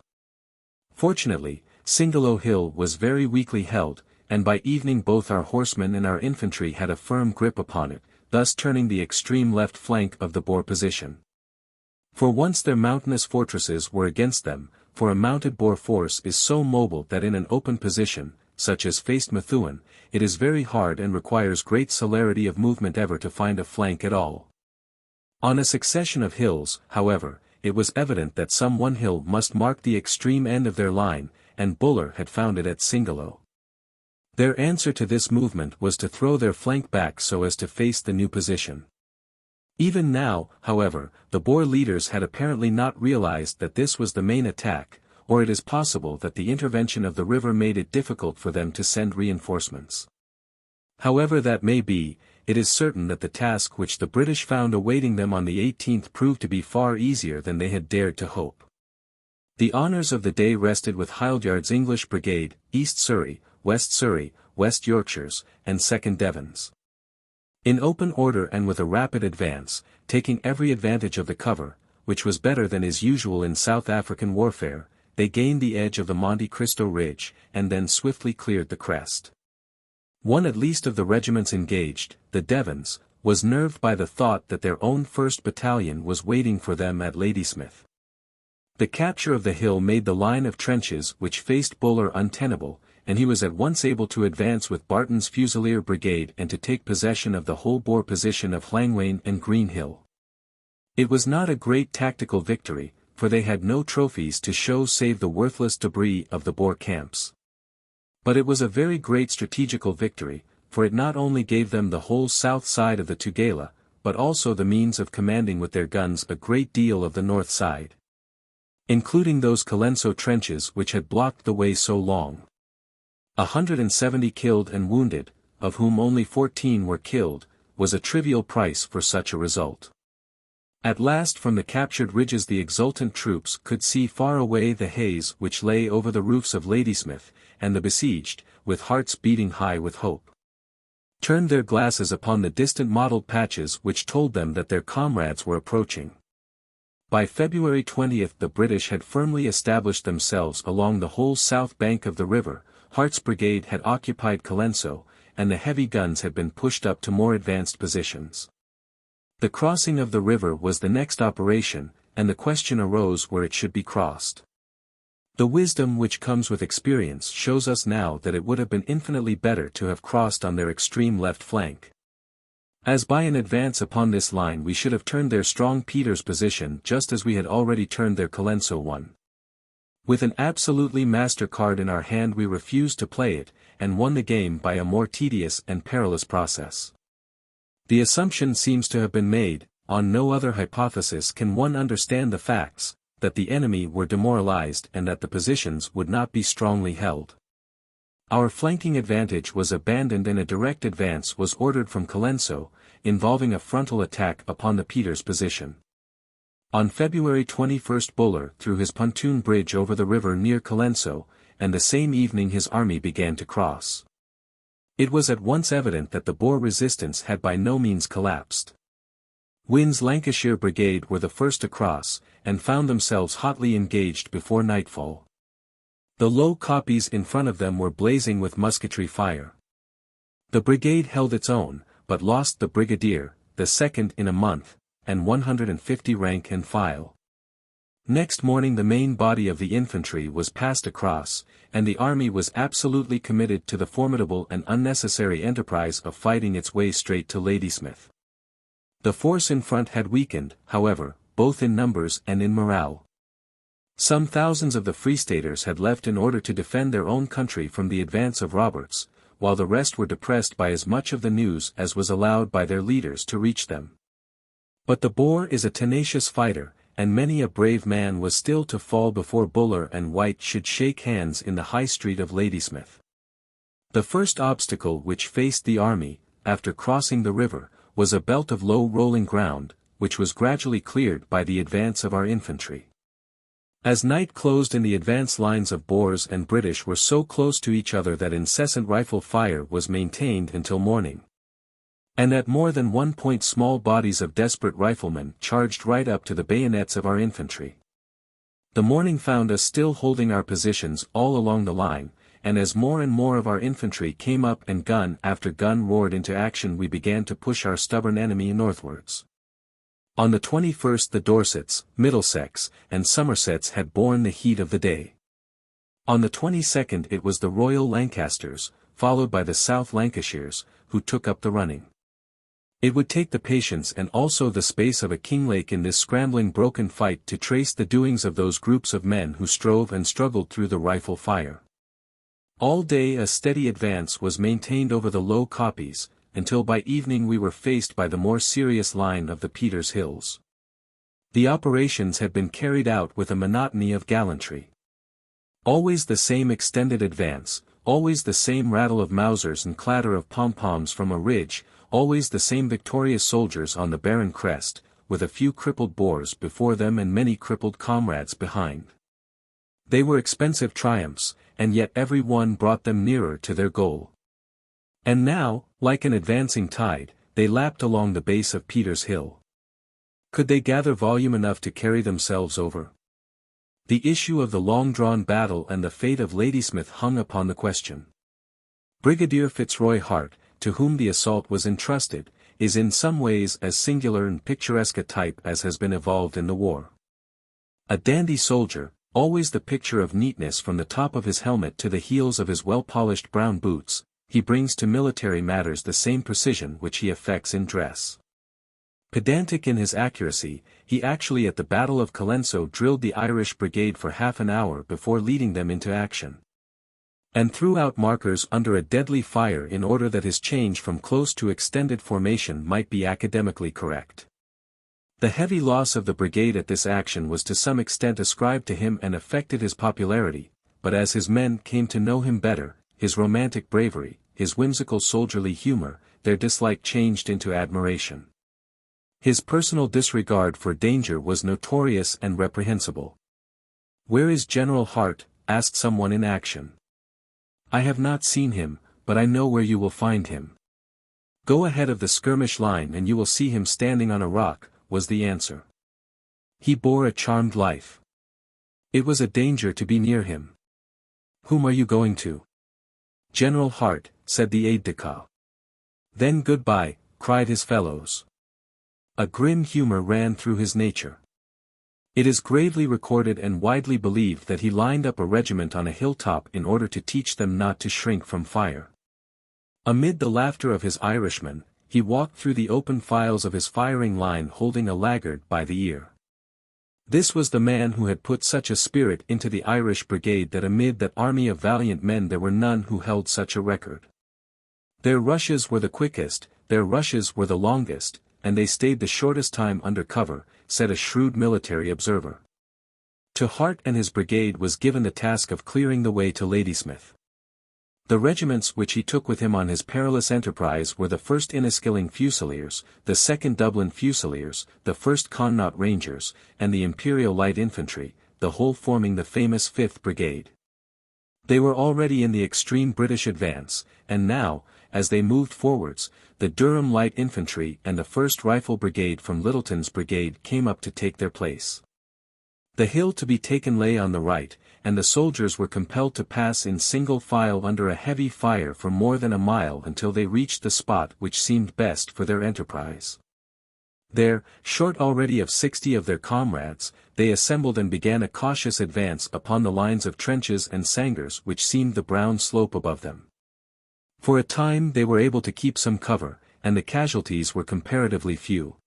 A: Fortunately, Singelo Hill was very weakly held, and by evening both our horsemen and our infantry had a firm grip upon it, thus turning the extreme left flank of the Boer position. For once their mountainous fortresses were against them, for a mounted Boer force is so mobile that in an open position, such as faced Methuen, it is very hard and requires great celerity of movement ever to find a flank at all. On a succession of hills, however, it was evident that some one hill must mark the extreme end of their line, and Buller had found it at Singelo. Their answer to this movement was to throw their flank back so as to face the new position. Even now, however, the Boer leaders had apparently not realized that this was the main attack, or it is possible that the intervention of the river made it difficult for them to send reinforcements. However that may be, it is certain that the task which the British found awaiting them on the 18th proved to be far easier than they had dared to hope. The honours of the day rested with Hildyard's English Brigade, East Surrey, West Yorkshires, and 2nd Devons. In open order and with a rapid advance, taking every advantage of the cover, which was better than is usual in South African warfare, they gained the edge of the Monte Cristo Ridge, and then swiftly cleared the crest. One at least of the regiments engaged, the Devons, was nerved by the thought that their own 1st Battalion was waiting for them at Ladysmith. The capture of the hill made the line of trenches which faced Buller untenable, and he was at once able to advance with Barton's Fusilier Brigade and to take possession of the whole Boer position of Llangwain and Green Hill. It was not a great tactical victory, for they had no trophies to show save the worthless debris of the Boer camps. But it was a very great strategical victory, for it not only gave them the whole south side of the Tugela, but also the means of commanding with their guns a great deal of the north side, including those Colenso trenches which had blocked the way so long. 170 killed and wounded, of whom only 14 were killed, was a trivial price for such a result. At last from the captured ridges the exultant troops could see far away the haze which lay over the roofs of Ladysmith, and the besieged, with hearts beating high with hope, turned their glasses upon the distant mottled patches which told them that their comrades were approaching. By February 20th the British had firmly established themselves along the whole south bank of the river. Hart's brigade had occupied Colenso, and the heavy guns had been pushed up to more advanced positions. The crossing of the river was the next operation, and the question arose where it should be crossed. The wisdom which comes with experience shows us now that it would have been infinitely better to have crossed on their extreme left flank, as by an advance upon this line we should have turned their strong Peter's position just as we had already turned their Colenso one. With an absolutely master card in our hand we refused to play it, and won the game by a more tedious and perilous process. The assumption seems to have been made, on no other hypothesis can one understand the facts, that the enemy were demoralized and that the positions would not be strongly held. Our flanking advantage was abandoned and a direct advance was ordered from Colenso, involving a frontal attack upon the Peters position. On February 21 Buller threw his pontoon bridge over the river near Colenso, and the same evening his army began to cross. It was at once evident that the Boer resistance had by no means collapsed. Wynn's Lancashire Brigade were the first to cross, and found themselves hotly engaged before nightfall. The low koppies in front of them were blazing with musketry fire. The brigade held its own, but lost the brigadier, the second in a month, and 150 rank and file. Next morning the main body of the infantry was passed across, and the army was absolutely committed to the formidable and unnecessary enterprise of fighting its way straight to Ladysmith. The force in front had weakened, however, both in numbers and in morale. Some thousands of the Free Staters had left in order to defend their own country from the advance of Roberts, while the rest were depressed by as much of the news as was allowed by their leaders to reach them. But the Boer is a tenacious fighter, and many a brave man was still to fall before Buller and White should shake hands in the high street of Ladysmith. The first obstacle which faced the army, after crossing the river, was a belt of low rolling ground, which was gradually cleared by the advance of our infantry. As night closed in, the advance lines of Boers and British were so close to each other that incessant rifle fire was maintained until morning. And at more than one point small bodies of desperate riflemen charged right up to the bayonets of our infantry. The morning found us still holding our positions all along the line, and as more and more of our infantry came up and gun after gun roared into action, we began to push our stubborn enemy northwards. On the 21st the Dorsets, Middlesex, and Somersets had borne the heat of the day. On the 22nd it was the Royal Lancasters, followed by the South Lancashires, who took up the running. It would take the patience and also the space of a Kinglake in this scrambling broken fight to trace the doings of those groups of men who strove and struggled through the rifle fire. All day a steady advance was maintained over the low koppies, until by evening we were faced by the more serious line of the Peters Hills. The operations had been carried out with a monotony of gallantry. Always the same extended advance, always the same rattle of Mausers and clatter of pom-poms from a ridge, always the same victorious soldiers on the barren crest, with a few crippled Boers before them and many crippled comrades behind. They were expensive triumphs, and yet every one brought them nearer to their goal. And now, like an advancing tide, they lapped along the base of Peters Hill. Could they gather volume enough to carry themselves over? The issue of the long-drawn battle and the fate of Ladysmith hung upon the question. Brigadier Fitzroy Hart, to whom the assault was entrusted, is in some ways as singular and picturesque a type as has been evolved in the war. A dandy soldier, always the picture of neatness from the top of his helmet to the heels of his well-polished brown boots, he brings to military matters the same precision which he affects in dress. Pedantic in his accuracy, he actually at the Battle of Colenso drilled the Irish brigade for half an hour before leading them into action. And threw out markers under a deadly fire in order that his change from close to extended formation might be academically correct. The heavy loss of the brigade at this action was to some extent ascribed to him and affected his popularity, but as his men came to know him better, his romantic bravery, his whimsical soldierly humor, their dislike changed into admiration. His personal disregard for danger was notorious and reprehensible. "Where is General Hart?" asked someone in action. "I have not seen him, but I know where you will find him. Go ahead of the skirmish line and you will see him standing on a rock," was the answer. He bore a charmed life. It was a danger to be near him. "Whom are you going to?" "General Hart," said the aide-de-camp. "Then goodbye," cried his fellows. A grim humor ran through his nature. It is gravely recorded and widely believed that he lined up a regiment on a hilltop in order to teach them not to shrink from fire. Amid the laughter of his Irishmen, he walked through the open files of his firing line holding a laggard by the ear. This was the man who had put such a spirit into the Irish brigade that amid that army of valiant men there were none who held such a record. Their rushes were the quickest, their rushes were the longest, and they stayed the shortest time under cover, said a shrewd military observer. To Hart and his brigade was given the task of clearing the way to Ladysmith. The regiments which he took with him on his perilous enterprise were the 1st Inniskilling Fusiliers, the 2nd Dublin Fusiliers, the 1st Connaught Rangers, and the Imperial Light Infantry, the whole forming the famous 5th Brigade. They were already in the extreme British advance, and now, as they moved forwards, the Durham Light Infantry and the 1st Rifle Brigade from Littleton's brigade came up to take their place. The hill to be taken lay on the right, and the soldiers were compelled to pass in single file under a heavy fire for more than a mile until they reached the spot which seemed best for their enterprise. There, short already of 60 of their comrades, they assembled and began a cautious advance upon the lines of trenches and sangars which seamed the brown slope above them. For a time they were able to keep some cover, and the casualties were comparatively few.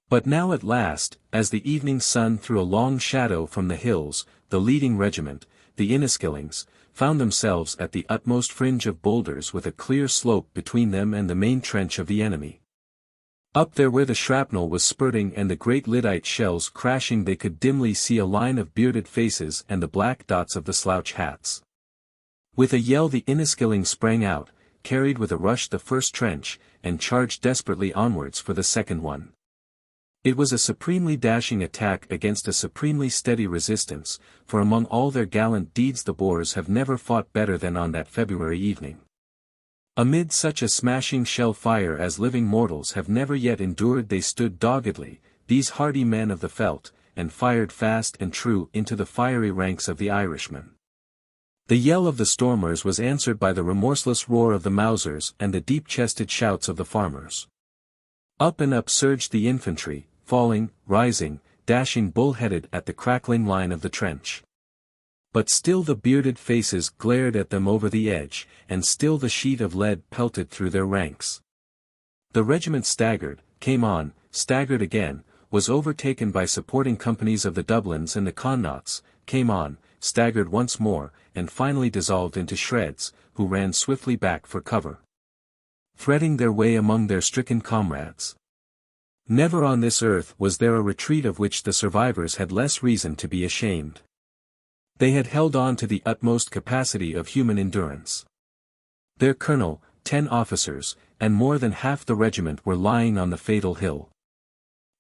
A: But now at last, as the evening sun threw a long shadow from the hills, the leading regiment, the Inniskillings, found themselves at the utmost fringe of boulders with a clear slope between them and the main trench of the enemy. Up there where the shrapnel was spurting and the great lyddite shells crashing they could dimly see a line of bearded faces and the black dots of the slouch hats. With a yell the Inniskillings sprang out, carried with a rush the first trench, and charged desperately onwards for the second one. It was a supremely dashing attack against a supremely steady resistance, for among all their gallant deeds the Boers have never fought better than on that February evening. Amid such a smashing shell fire as living mortals have never yet endured they stood doggedly, these hardy men of the veldt, and fired fast and true into the fiery ranks of the Irishmen. The yell of the stormers was answered by the remorseless roar of the Mausers and the deep-chested shouts of the farmers. Up and up surged the infantry, falling, rising, dashing bull-headed at the crackling line of the trench. But still the bearded faces glared at them over the edge, and still the sheet of lead pelted through their ranks. The regiment staggered, came on, staggered again, was overtaken by supporting companies of the Dublins and the Connaughts, came on, staggered once more, and finally dissolved into shreds, who ran swiftly back for cover, threading their way among their stricken comrades. Never on this earth was there a retreat of which the survivors had less reason to be ashamed. They had held on to the utmost capacity of human endurance. Their colonel, 10 officers, and more than half the regiment were lying on the fatal hill.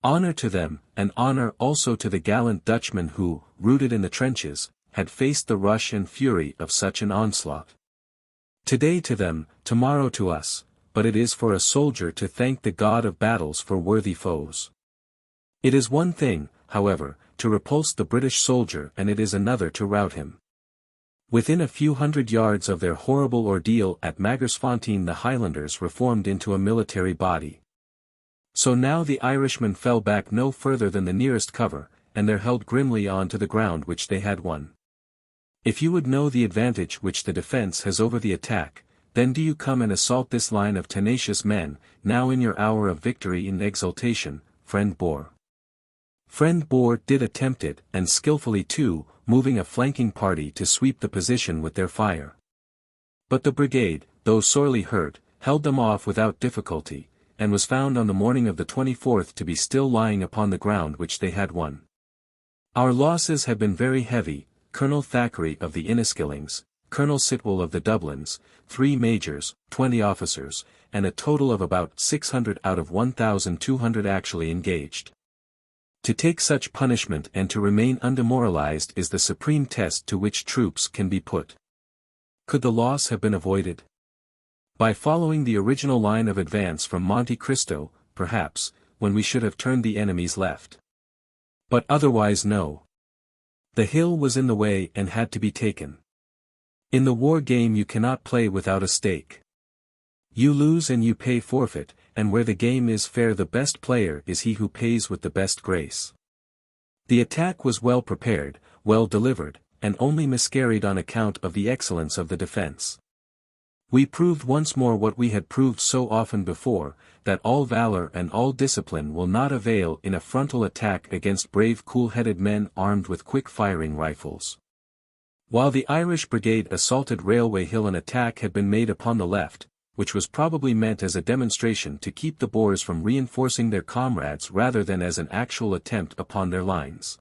A: Honor to them, and honor also to the gallant Dutchmen who, rooted in the trenches, had faced the rush and fury of such an onslaught. Today to them, tomorrow to us, but it is for a soldier to thank the God of battles for worthy foes. It is one thing, however, to repulse the British soldier and it is another to rout him. Within a few hundred yards of their horrible ordeal at Magersfontein the Highlanders reformed into a military body. So now the Irishmen fell back no further than the nearest cover, and there held grimly on to the ground which they had won. If you would know the advantage which the defence has over the attack, then do you come and assault this line of tenacious men, now in your hour of victory and exultation, friend Boer. Friend Boer did attempt it, and skillfully too, moving a flanking party to sweep the position with their fire. But the brigade, though sorely hurt, held them off without difficulty, and was found on the morning of the 24th to be still lying upon the ground which they had won. Our losses have been very heavy, Colonel Thackeray of the Inniskillings, Colonel Sitwell of the Dublins, 3 majors, 20 officers, and a total of about 600 out of 1,200 actually engaged. To take such punishment and to remain undemoralized is the supreme test to which troops can be put. Could the loss have been avoided? By following the original line of advance from Monte Cristo, perhaps, when we should have turned the enemy's left. But otherwise no. The hill was in the way and had to be taken. In the war game you cannot play without a stake. You lose and you pay forfeit, and where the game is fair the best player is he who pays with the best grace. The attack was well prepared, well delivered, and only miscarried on account of the excellence of the defense. We proved once more what we had proved so often before, that all valor and all discipline will not avail in a frontal attack against brave cool-headed men armed with quick-firing rifles. While the Irish brigade assaulted Railway Hill an attack had been made upon the left, which was probably meant as a demonstration to keep the Boers from reinforcing their comrades rather than as an actual attempt upon their lines.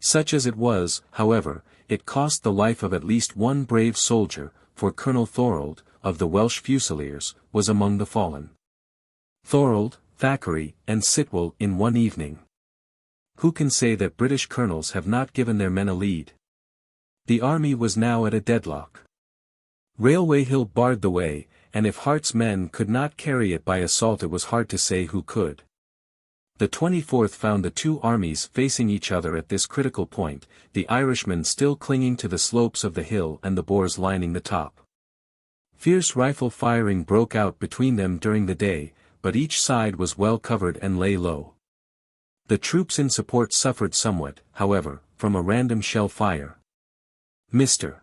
A: Such as it was, however, it cost the life of at least one brave soldier, for Colonel Thorold, of the Welsh Fusiliers, was among the fallen. Thorold, Thackeray, and Sitwell in one evening. Who can say that British colonels have not given their men a lead? The army was now at a deadlock. Railway Hill barred the way, and if Hart's men could not carry it by assault it was hard to say who could. The 24th found the two armies facing each other at this critical point, the Irishmen still clinging to the slopes of the hill and the Boers lining the top. Fierce rifle firing broke out between them during the day, but each side was well covered and lay low. The troops in support suffered somewhat, however, from a random shell fire. Mr.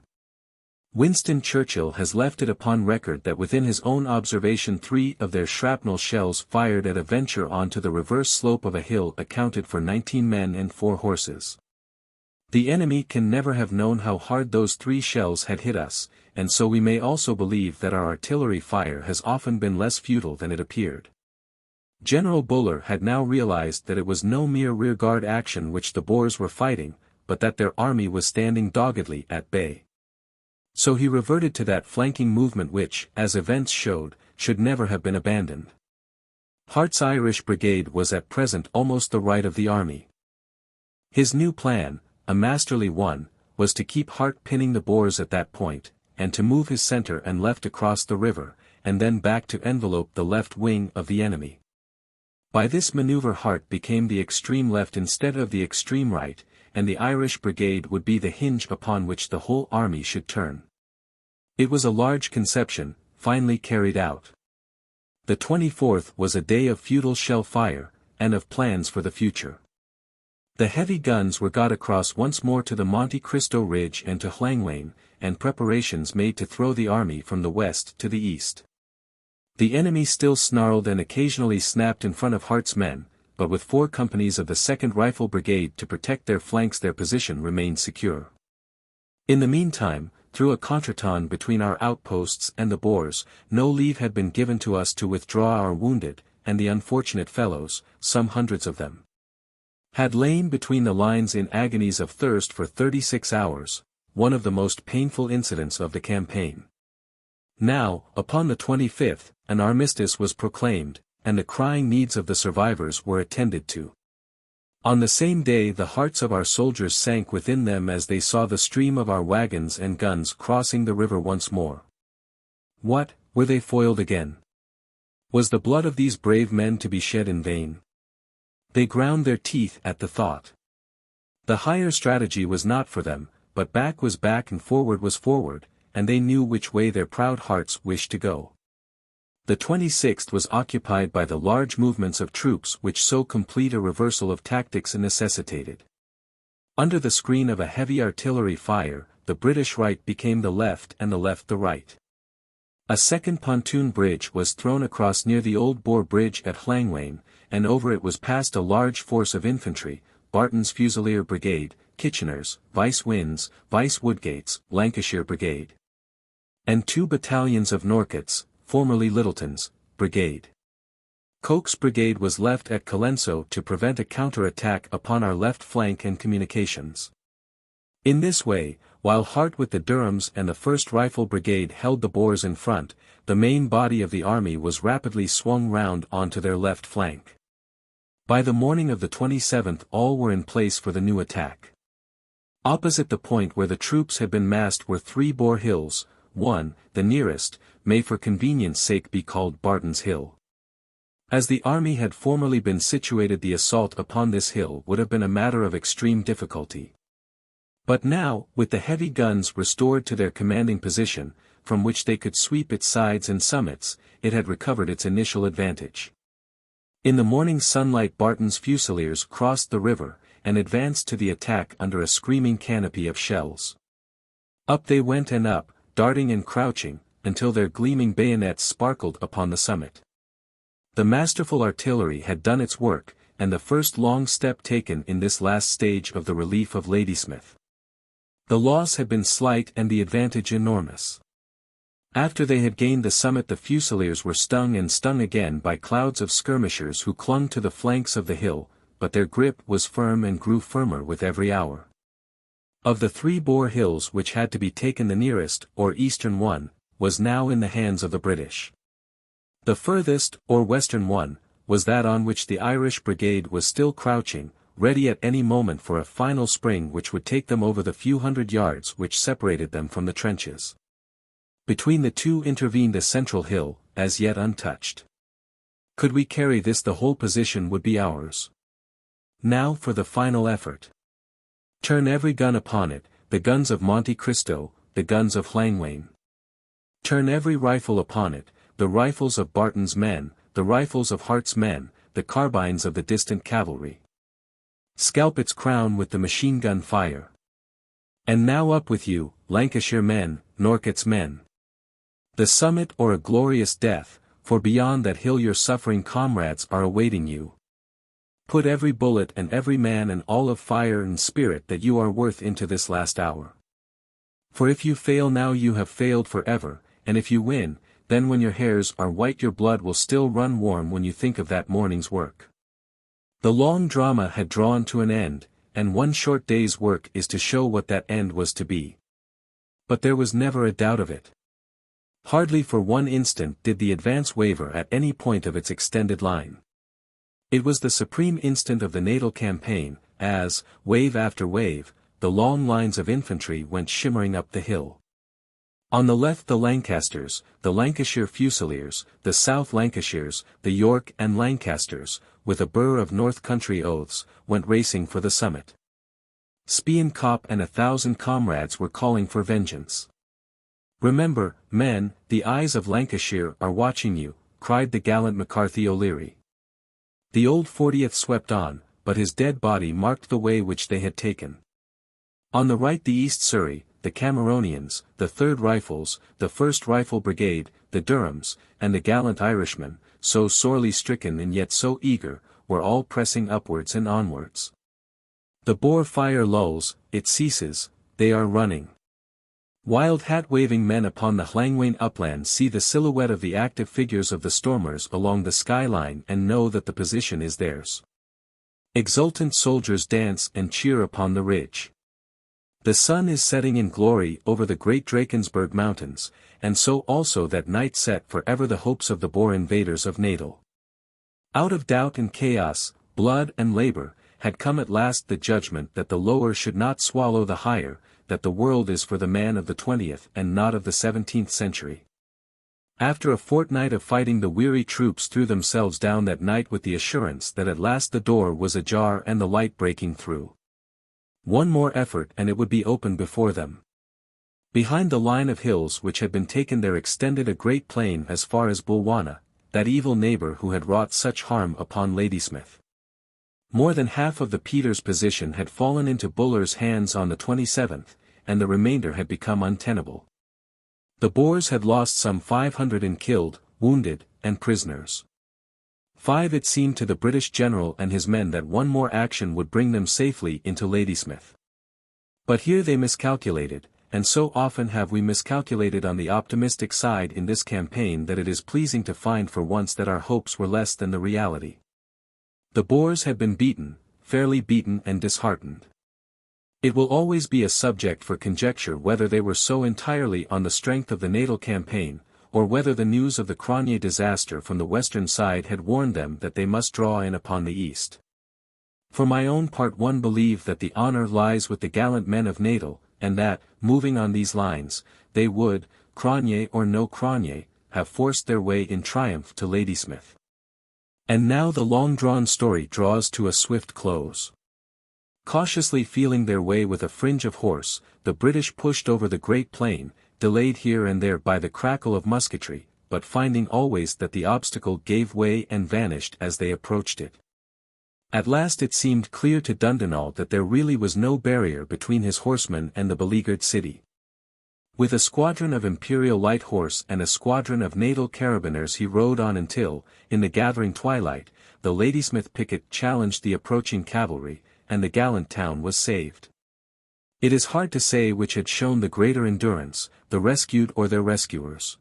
A: Winston Churchill has left it upon record that within his own observation 3 of their shrapnel shells fired at a venture onto the reverse slope of a hill accounted for 19 men and 4 horses. The enemy can never have known how hard those 3 shells had hit us, and so we may also believe that our artillery fire has often been less futile than it appeared. General Buller had now realized that it was no mere rearguard action which the Boers were fighting, but that their army was standing doggedly at bay. So he reverted to that flanking movement which, as events showed, should never have been abandoned. Hart's Irish Brigade was at present almost the right of the army. His new plan, a masterly one, was to keep Hart pinning the Boers at that point, and to move his center and left across the river, and then back to envelope the left wing of the enemy. By this maneuver Hart became the extreme left instead of the extreme right, and the Irish Brigade would be the hinge upon which the whole army should turn. It was a large conception, finely carried out. The 24th was a day of futile shell fire, and of plans for the future. The heavy guns were got across once more to the Monte Cristo Ridge and to Llangwain, and preparations made to throw the army from the west to the east. The enemy still snarled and occasionally snapped in front of Hart's men, but with 4 companies of the 2nd Rifle Brigade to protect their flanks their position remained secure. In the meantime, through a contretemps between our outposts and the Boers, no leave had been given to us to withdraw our wounded, and the unfortunate fellows, some hundreds of them, had lain between the lines in agonies of thirst for 36 hours, one of the most painful incidents of the campaign. Now, upon the 25th, an armistice was proclaimed, and the crying needs of the survivors were attended to. On the same day the hearts of our soldiers sank within them as they saw the stream of our wagons and guns crossing the river once more. What, were they foiled again? Was the blood of these brave men to be shed in vain? They ground their teeth at the thought. The higher strategy was not for them, but back was back and forward was forward, and they knew which way their proud hearts wished to go. The 26th was occupied by the large movements of troops which so complete a reversal of tactics necessitated. Under the screen of a heavy artillery fire, the British right became the left and the left the right. A second pontoon bridge was thrown across near the Old Boar Bridge at Llangwain, and over it was passed a large force of infantry, Barton's Fusilier Brigade, Kitchener's, Vice Wynn's, Vice Woodgate's, Lancashire Brigade, and 2 battalions of Norcott's, formerly Littleton's, brigade. Coke's brigade was left at Colenso to prevent a counter-attack upon our left flank and communications. In this way, while Hart with the Durhams and the 1st Rifle Brigade held the Boers in front, the main body of the army was rapidly swung round onto their left flank. By the morning of the 27th all were in place for the new attack. Opposite the point where the troops had been massed were 3 Boer Hills, one, the nearest, may for convenience sake be called Barton's Hill. As the army had formerly been situated, the assault upon this hill would have been a matter of extreme difficulty. But now, with the heavy guns restored to their commanding position, from which they could sweep its sides and summits, it had recovered its initial advantage. In the morning sunlight Barton's Fusiliers crossed the river, and advanced to the attack under a screaming canopy of shells. Up they went and up, darting and crouching, until their gleaming bayonets sparkled upon the summit. The masterful artillery had done its work, and the first long step taken in this last stage of the relief of Ladysmith. The loss had been slight and the advantage enormous. After they had gained the summit the Fusiliers were stung and stung again by clouds of skirmishers who clung to the flanks of the hill, but their grip was firm and grew firmer with every hour. Of the 3 Boer Hills which had to be taken, the nearest, or eastern one, was now in the hands of the British. The furthest, or western one, was that on which the Irish Brigade was still crouching, ready at any moment for a final spring which would take them over the few hundred yards which separated them from the trenches. Between the two intervened a central hill, as yet untouched. Could we carry this, the whole position would be ours. Now for the final effort. Turn every gun upon it, the guns of Monte Cristo, the guns of Llangwain. Turn every rifle upon it, the rifles of Barton's men, the rifles of Hart's men, the carbines of the distant cavalry. Scalp its crown with the machine gun fire. And now up with you, Lancashire men, Norcott's men. The summit or a glorious death, for beyond that hill your suffering comrades are awaiting you. Put every bullet and every man and all of fire and spirit that you are worth into this last hour. For if you fail now you have failed forever, and if you win, then when your hairs are white your blood will still run warm when you think of that morning's work. The long drama had drawn to an end, and one short day's work is to show what that end was to be. But there was never a doubt of it. Hardly for one instant did the advance waver at any point of its extended line. It was the supreme instant of the naval campaign, as, wave after wave, the long lines of infantry went shimmering up the hill. On the left the Lancasters, the Lancashire Fusiliers, the South Lancashires, the York and Lancasters, with a burr of North Country oaths, went racing for the summit. Spion Kop and 1,000 comrades were calling for vengeance. "Remember, men, the eyes of Lancashire are watching you," cried the gallant McCarthy O'Leary. The old 40th swept on, but his dead body marked the way which they had taken. On the right the East Surrey, the Cameronians, the 3rd Rifles, the 1st Rifle Brigade, the Durhams, and the gallant Irishmen, so sorely stricken and yet so eager, were all pressing upwards and onwards. The Boer fire lulls, it ceases, they are running. Wild hat-waving men upon the Llangwain uplands see the silhouette of the active figures of the stormers along the skyline and know that the position is theirs. Exultant soldiers dance and cheer upon the ridge. The sun is setting in glory over the great Drakensberg mountains, and so also that night set for ever the hopes of the Boer invaders of Natal. Out of doubt and chaos, blood and labor, had come at last the judgment that the lower should not swallow the higher, that the world is for the man of the 20th and not of the 17th century. After a fortnight of fighting the weary troops threw themselves down that night with the assurance that at last the door was ajar and the light breaking through. One more effort and it would be open before them. Behind the line of hills which had been taken there extended a great plain as far as Bulwana, that evil neighbour who had wrought such harm upon Ladysmith. More than half of the Peters position had fallen into Buller's hands on the 27th, and the remainder had become untenable. The Boers had lost some 500 in killed, wounded, and prisoners. 5 it seemed to the British general and his men that one more action would bring them safely into Ladysmith. But here they miscalculated, and so often have we miscalculated on the optimistic side in this campaign that it is pleasing to find for once that our hopes were less than the reality. The Boers had been beaten, fairly beaten and disheartened. It will always be a subject for conjecture whether they were so entirely on the strength of the Natal campaign, or whether the news of the Cronje disaster from the western side had warned them that they must draw in upon the east. For my own part one believe that the honour lies with the gallant men of Natal, and that, moving on these lines, they would, Cronje or no Cronje, have forced their way in triumph to Ladysmith. And now the long-drawn story draws to a swift close. Cautiously feeling their way with a fringe of horse, the British pushed over the great plain, delayed here and there by the crackle of musketry, but finding always that the obstacle gave way and vanished as they approached it. At last it seemed clear to Dundonald that there really was no barrier between his horsemen and the beleaguered city. With a squadron of Imperial Light Horse and a squadron of Natal Carabineers he rode on until, in the gathering twilight, the Ladysmith picket challenged the approaching cavalry, and the gallant town was saved. It is hard to say which had shown the greater endurance, the rescued or their rescuers.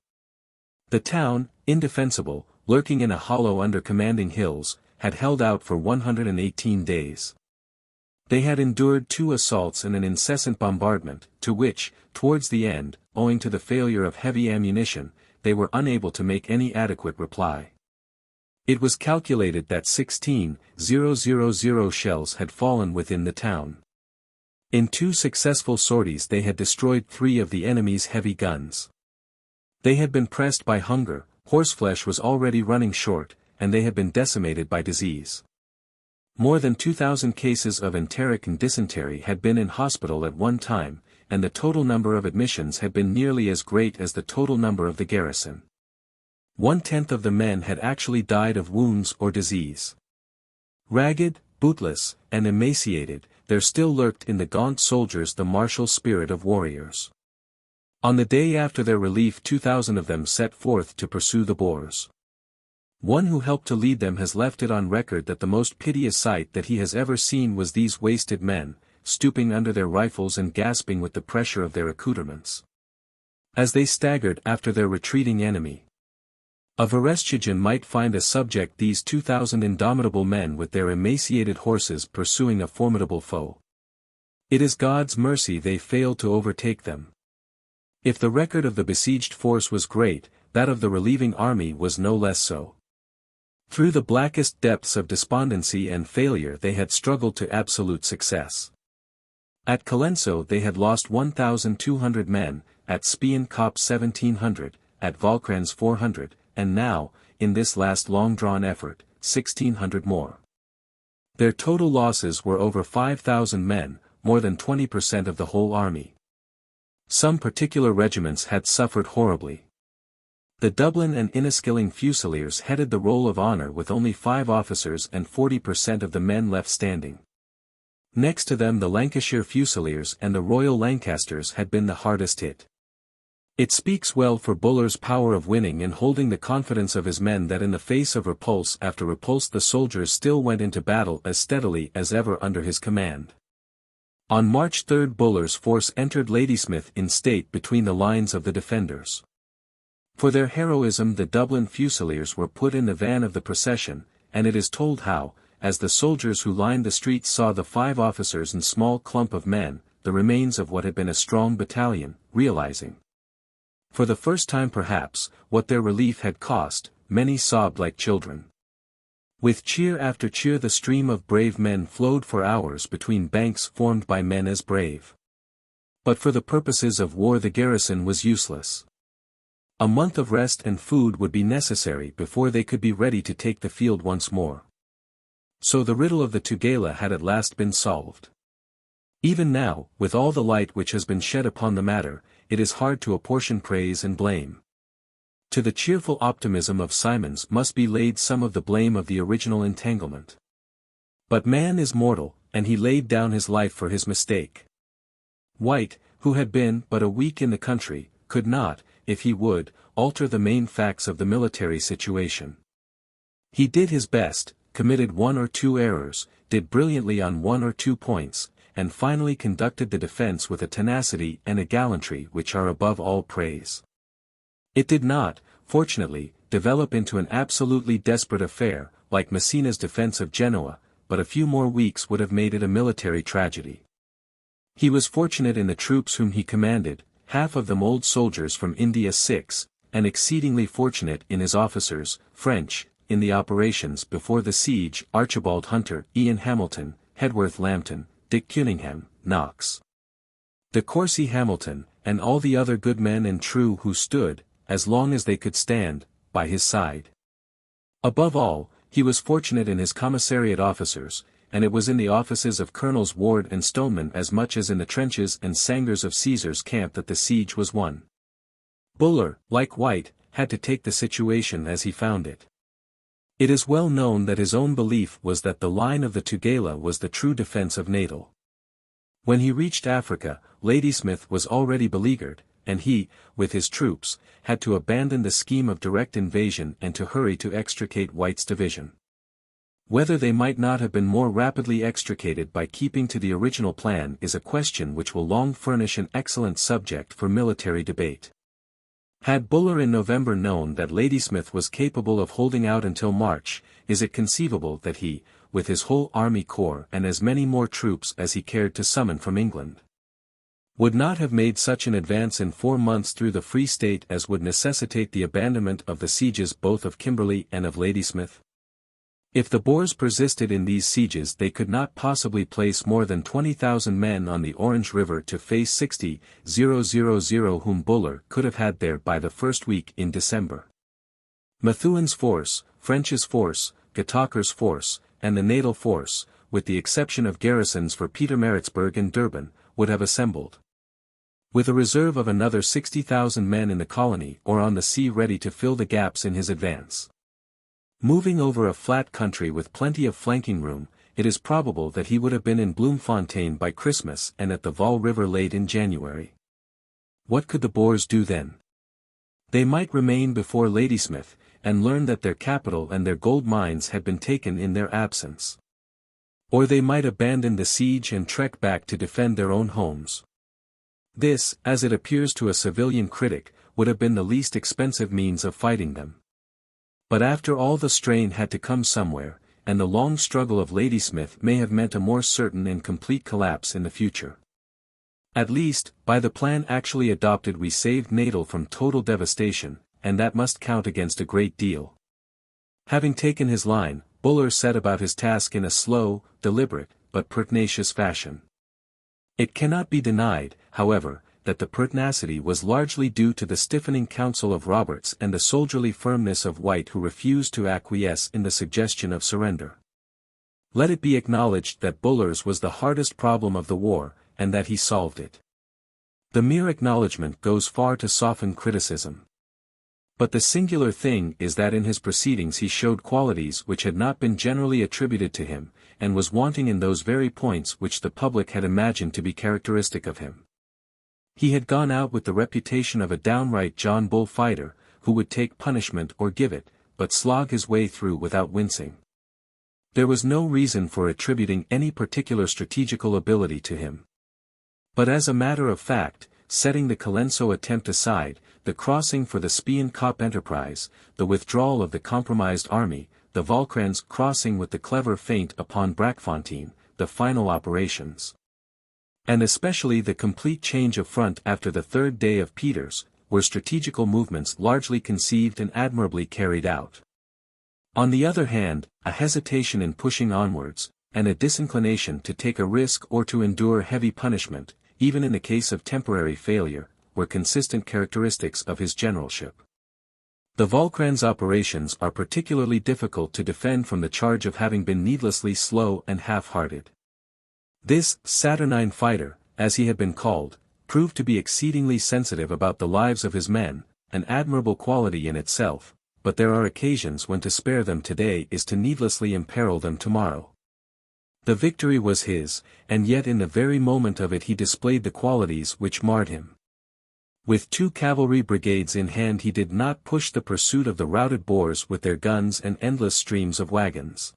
A: The town, indefensible, lurking in a hollow under commanding hills, had held out for 118 days. They had endured 2 assaults and an incessant bombardment, to which, towards the end, owing to the failure of heavy ammunition, they were unable to make any adequate reply. It was calculated that 16,000 shells had fallen within the town. In 2 successful sorties they had destroyed 3 of the enemy's heavy guns. They had been pressed by hunger, horseflesh was already running short, and they had been decimated by disease. More than 2,000 cases of enteric and dysentery had been in hospital at one time, and the total number of admissions had been nearly as great as the total number of the garrison. 1/10 of the men had actually died of wounds or disease. Ragged, bootless, and emaciated, there still lurked in the gaunt soldiers the martial spirit of warriors. On the day after their relief 2,000 of them set forth to pursue the Boers. One who helped to lead them has left it on record that the most piteous sight that he has ever seen was these wasted men, stooping under their rifles and gasping with the pressure of their accoutrements, as they staggered after their retreating enemy. A Verestchagin might find a subject these 2,000 indomitable men with their emaciated horses pursuing a formidable foe. It is God's mercy they failed to overtake them. If the record of the besieged force was great, that of the relieving army was no less so. Through the blackest depths of despondency and failure they had struggled to absolute success. At Colenso they had lost 1,200 men, at Spion Kop 1,700, at Vaalkranz 400, and now, in this last long-drawn effort, 1,600 more. Their total losses were over 5,000 men, more than 20% of the whole army. Some particular regiments had suffered horribly. The Dublin and Inniskilling Fusiliers headed the roll of honor with only 5 officers and 40% of the men left standing. Next to them the Lancashire Fusiliers and the Royal Lancasters had been the hardest hit. It speaks well for Buller's power of winning and holding the confidence of his men that in the face of repulse after repulse the soldiers still went into battle as steadily as ever under his command. On March 3 Buller's force entered Ladysmith in state between the lines of the defenders. For their heroism the Dublin Fusiliers were put in the van of the procession, and it is told how, as the soldiers who lined the streets saw the 5 officers and small clump of men, the remains of what had been a strong battalion, realizing, for the first time perhaps, what their relief had cost, many sobbed like children. With cheer after cheer the stream of brave men flowed for hours between banks formed by men as brave. But for the purposes of war the garrison was useless. A month of rest and food would be necessary before they could be ready to take the field once more. So the riddle of the Tugela had at last been solved. Even now, with all the light which has been shed upon the matter, it is hard to apportion praise and blame. To the cheerful optimism of Symonds must be laid some of the blame of the original entanglement. But man is mortal, and he laid down his life for his mistake. White, who had been but a week in the country, could not, if he would, alter the main facts of the military situation. He did his best, committed 1 or 2 errors, did brilliantly on 1 or 2 points, and finally conducted the defense with a tenacity and a gallantry which are above all praise. It did not, fortunately, develop into an absolutely desperate affair, like Messina's defense of Genoa, but a few more weeks would have made it a military tragedy. He was fortunate in the troops whom he commanded, half of them old soldiers from India 6, and exceedingly fortunate in his officers, French, in the operations before the siege Archibald Hunter, Ian Hamilton, Hedworth Lambton, Dick Cunningham, Knox, de Courcy Hamilton, and all the other good men and true who stood, as long as they could stand, by his side. Above all, he was fortunate in his commissariat officers, and it was in the offices of Colonels Ward and Stoneman as much as in the trenches and sangars of Caesar's camp that the siege was won. Buller, like White, had to take the situation as he found it. It is well known that his own belief was that the line of the Tugela was the true defense of Natal. When he reached Africa, Ladysmith was already beleaguered, and he, with his troops, had to abandon the scheme of direct invasion and to hurry to extricate White's division. Whether they might not have been more rapidly extricated by keeping to the original plan is a question which will long furnish an excellent subject for military debate. Had Buller in November known that Ladysmith was capable of holding out until March, is it conceivable that he, with his whole army corps and as many more troops as he cared to summon from England, would not have made such an advance in 4 months through the Free State as would necessitate the abandonment of the sieges both of Kimberley and of Ladysmith? If the Boers persisted in these sieges they could not possibly place more than 20,000 men on the Orange River to face 60,000 whom Buller could have had there by the first week in December. Methewen's force, French's force, Gataker's force, and the Natal force, with the exception of garrisons for Pietermaritzburg and Durban, would have assembled. with a reserve of another 60,000 men in the colony or on the sea ready to fill the gaps in his advance. Moving over a flat country with plenty of flanking room, it is probable that he would have been in Bloemfontein by Christmas and at the Vaal River late in January. What could the Boers do then? They might remain before Ladysmith, and learn that their capital and their gold mines had been taken in their absence. Or they might abandon the siege and trek back to defend their own homes. This, as it appears to a civilian critic, would have been the least expensive means of fighting them. But after all, the strain had to come somewhere, and the long struggle of Ladysmith may have meant a more certain and complete collapse in the future. At least, by the plan actually adopted, we saved Natal from total devastation, and that must count against a great deal. Having taken his line, Buller set about his task in a slow, deliberate, but pertinacious fashion. It cannot be denied, however, that the pertinacity was largely due to the stiffening counsel of Roberts and the soldierly firmness of White, who refused to acquiesce in the suggestion of surrender. Let it be acknowledged that Buller's was the hardest problem of the war, and that he solved it. The mere acknowledgment goes far to soften criticism. But the singular thing is that in his proceedings he showed qualities which had not been generally attributed to him, and was wanting in those very points which the public had imagined to be characteristic of him. He had gone out with the reputation of a downright John Bull fighter, who would take punishment or give it, but slog his way through without wincing. There was no reason for attributing any particular strategical ability to him. But as a matter of fact, setting the Colenso attempt aside, the crossing for the Spion Kop enterprise, the withdrawal of the compromised army, the Vaalkranz crossing with the clever feint upon Braakfontein, the final operations, and especially the complete change of front after the third day of Pieters, were strategical movements largely conceived and admirably carried out. On the other hand, a hesitation in pushing onwards, and a disinclination to take a risk or to endure heavy punishment, even in the case of temporary failure, were consistent characteristics of his generalship. The Vaalkranz operations are particularly difficult to defend from the charge of having been needlessly slow and half-hearted. This saturnine fighter, as he had been called, proved to be exceedingly sensitive about the lives of his men, an admirable quality in itself, but there are occasions when to spare them today is to needlessly imperil them tomorrow. The victory was his, and yet in the very moment of it he displayed the qualities which marred him. With 2 cavalry brigades in hand he did not push the pursuit of the routed Boers with their guns and endless streams of wagons.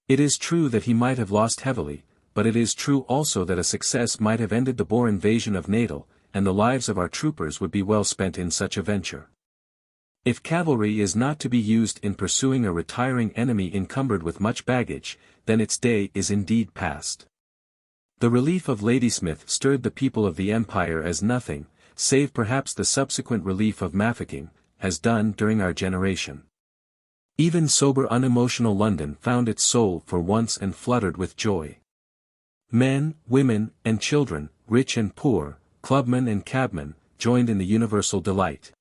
A: It is true that he might have lost heavily, but it is true also that a success might have ended the Boer invasion of Natal, and the lives of our troopers would be well spent in such a venture. If cavalry is not to be used in pursuing a retiring enemy encumbered with much baggage, then its day is indeed past. The relief of Ladysmith stirred the people of the Empire as nothing, save perhaps the subsequent relief of Mafeking, has done during our generation. Even sober unemotional London found its soul for once and fluttered with joy. Men, women, and children, rich and poor, clubmen and cabmen, joined in the universal delight.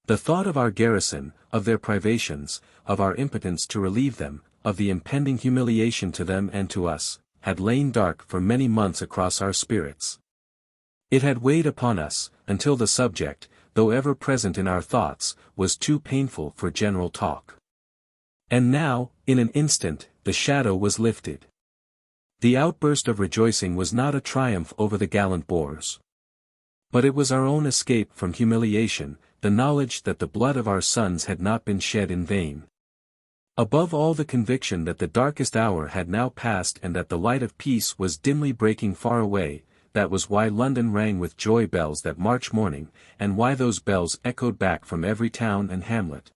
A: The thought of our garrison, of their privations, of our impotence to relieve them, of the impending humiliation to them and to us, had lain dark for many months across our spirits. It had weighed upon us, until the subject, though ever present in our thoughts, was too painful for general talk. And now, in an instant, the shadow was lifted. The outburst of rejoicing was not a triumph over the gallant Boers. But it was our own escape from humiliation, the knowledge that the blood of our sons had not been shed in vain. Above all, the conviction that the darkest hour had now passed and that the light of peace was dimly breaking far away, that was why London rang with joy bells that March morning, and why those bells echoed back from every town and hamlet.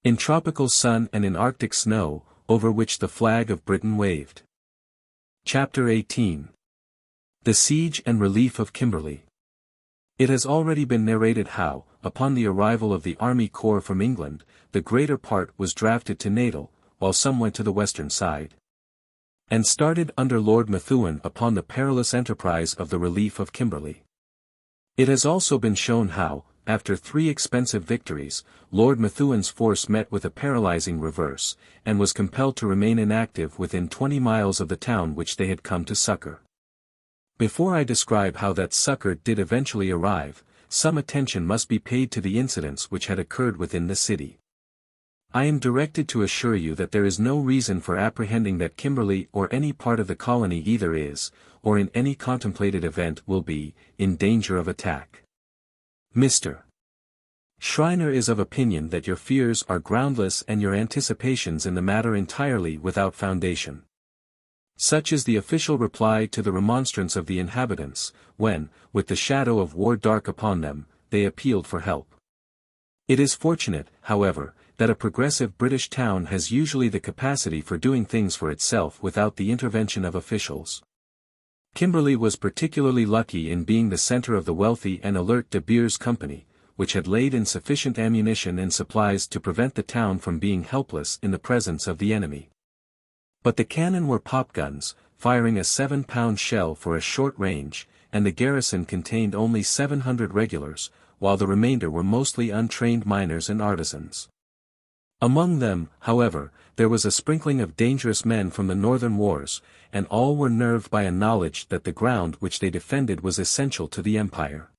A: In tropical sun and in Arctic snow, over which the flag of Britain waved. Chapter 18. The Siege and Relief of Kimberley. It has already been narrated how, upon the arrival of the Army Corps from England, the greater part was drafted to Natal, while some went to the western side, and started under Lord Methuen upon the perilous enterprise of the relief of Kimberley. It has also been shown how, after 3 expensive victories, Lord Methuen's force met with a paralyzing reverse, and was compelled to remain inactive within 20 miles of the town which they had come to succor. Before I describe how that succor did eventually arrive, some attention must be paid to the incidents which had occurred within the city. I am directed to assure you that there is no reason for apprehending that Kimberley or any part of the colony either is, or in any contemplated event will be, in danger of attack. Mr. Schreiner is of opinion that your fears are groundless and your anticipations in the matter entirely without foundation. Such is the official reply to the remonstrance of the inhabitants, when, with the shadow of war dark upon them, they appealed for help. It is fortunate, however, that a progressive British town has usually the capacity for doing things for itself without the intervention of officials. Kimberley was particularly lucky in being the center of the wealthy and alert De Beers Company, which had laid in sufficient ammunition and supplies to prevent the town from being helpless in the presence of the enemy. But the cannon were popguns, firing a 7-pound shell for a short range, and the garrison contained only 700 regulars, while the remainder were mostly untrained miners and artisans. Among them, however, there was a sprinkling of dangerous men from the northern wars, and all were nerved by a knowledge that the ground which they defended was essential to the empire.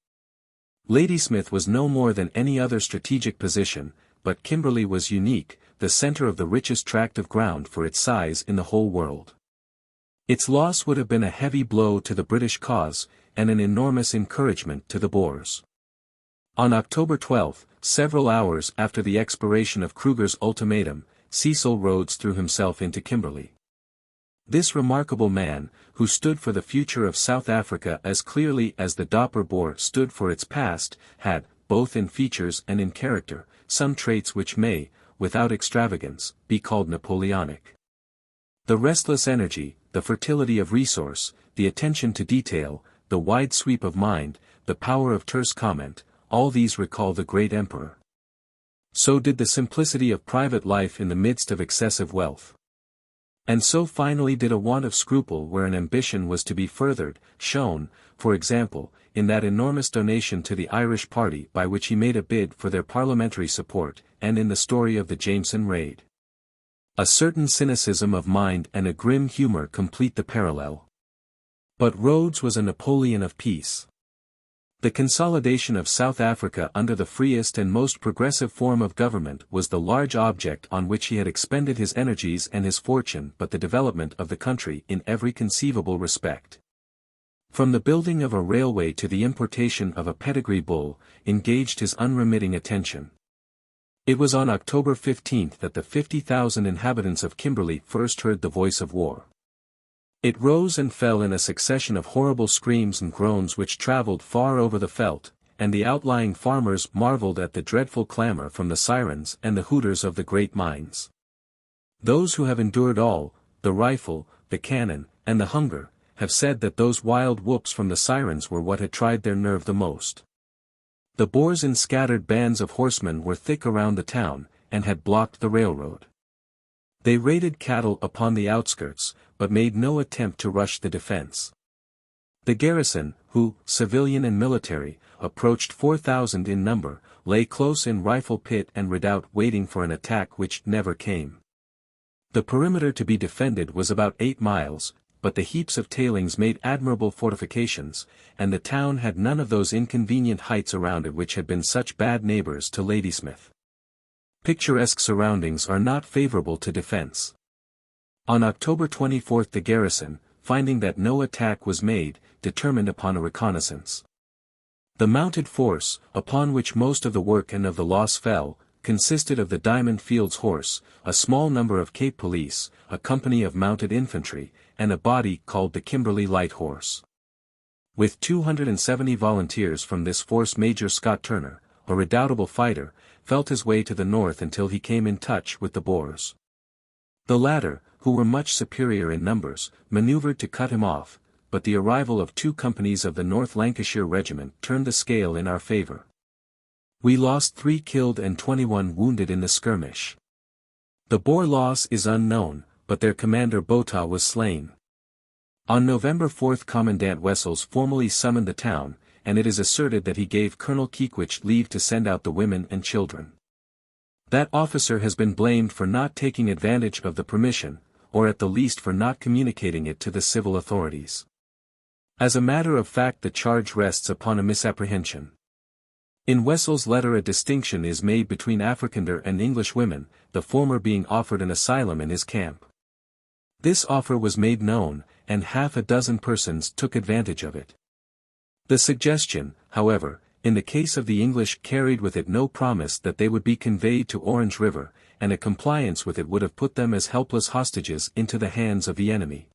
A: Ladysmith was no more than any other strategic position, but Kimberley was unique, the center of the richest tract of ground for its size in the whole world. Its loss would have been a heavy blow to the British cause, and an enormous encouragement to the Boers. On October 12, several hours after the expiration of Kruger's ultimatum, Cecil Rhodes threw himself into Kimberley. This remarkable man, who stood for the future of South Africa as clearly as the Dopper Boer stood for its past, had, both in features and in character, some traits which may, without extravagance, be called Napoleonic. The restless energy, the fertility of resource, the attention to detail, the wide sweep of mind, the power of terse comment, all these recall the great emperor. So did the simplicity of private life in the midst of excessive wealth. And so finally did a want of scruple where an ambition was to be furthered, shown, for example, in that enormous donation to the Irish party by which he made a bid for their parliamentary support, and in the story of the Jameson raid. A certain cynicism of mind and a grim humor complete the parallel. But Rhodes was a Napoleon of peace. The consolidation of South Africa under the freest and most progressive form of government was the large object on which he had expended his energies and his fortune, but the development of the country in every conceivable respect, from the building of a railway to the importation of a pedigree bull, engaged his unremitting attention. It was on October 15 that the 50,000 inhabitants of Kimberley first heard the voice of war. It rose and fell in a succession of horrible screams and groans which travelled far over the veldt, and the outlying farmers marvelled at the dreadful clamour from the sirens and the hooters of the great mines. Those who have endured all, the rifle, the cannon, and the hunger, have said that those wild whoops from the sirens were what had tried their nerve the most. The Boers in scattered bands of horsemen were thick around the town, and had blocked the railroad. They raided cattle upon the outskirts, but made no attempt to rush the defense. The garrison, who, civilian and military, approached 4,000 in number, lay close in rifle pit and redoubt waiting for an attack which never came. The perimeter to be defended was about 8 miles, but the heaps of tailings made admirable fortifications, and the town had none of those inconvenient heights around it which had been such bad neighbors to Ladysmith. Picturesque surroundings are not favorable to defense. On October 24 the garrison, finding that no attack was made, determined upon a reconnaissance. The mounted force, upon which most of the work and of the loss fell, consisted of the Diamond Fields Horse, a small number of Cape Police, a company of mounted infantry, and a body called the Kimberley Light Horse. With 270 volunteers from this force Major Scott Turner, a redoubtable fighter, felt his way to the north until he came in touch with the Boers. The latter, who were much superior in numbers, maneuvered to cut him off, but the arrival of 2 companies of the North Lancashire Regiment turned the scale in our favour. We lost 3 killed and 21 wounded in the skirmish. The Boer loss is unknown, but their commander Botha was slain. On November 4 Commandant Wessels formally summoned the town, and it is asserted that he gave Colonel Keekwich leave to send out the women and children. That officer has been blamed for not taking advantage of the permission, or at the least for not communicating it to the civil authorities. As a matter of fact, the charge rests upon a misapprehension. In Wessel's letter a distinction is made between Afrikander and English women, the former being offered an asylum in his camp. This offer was made known, and half a dozen persons took advantage of it. The suggestion, however, in the case of the English carried with it no promise that they would be conveyed to Orange River, and a compliance with it would have put them as helpless hostages into the hands of the enemy.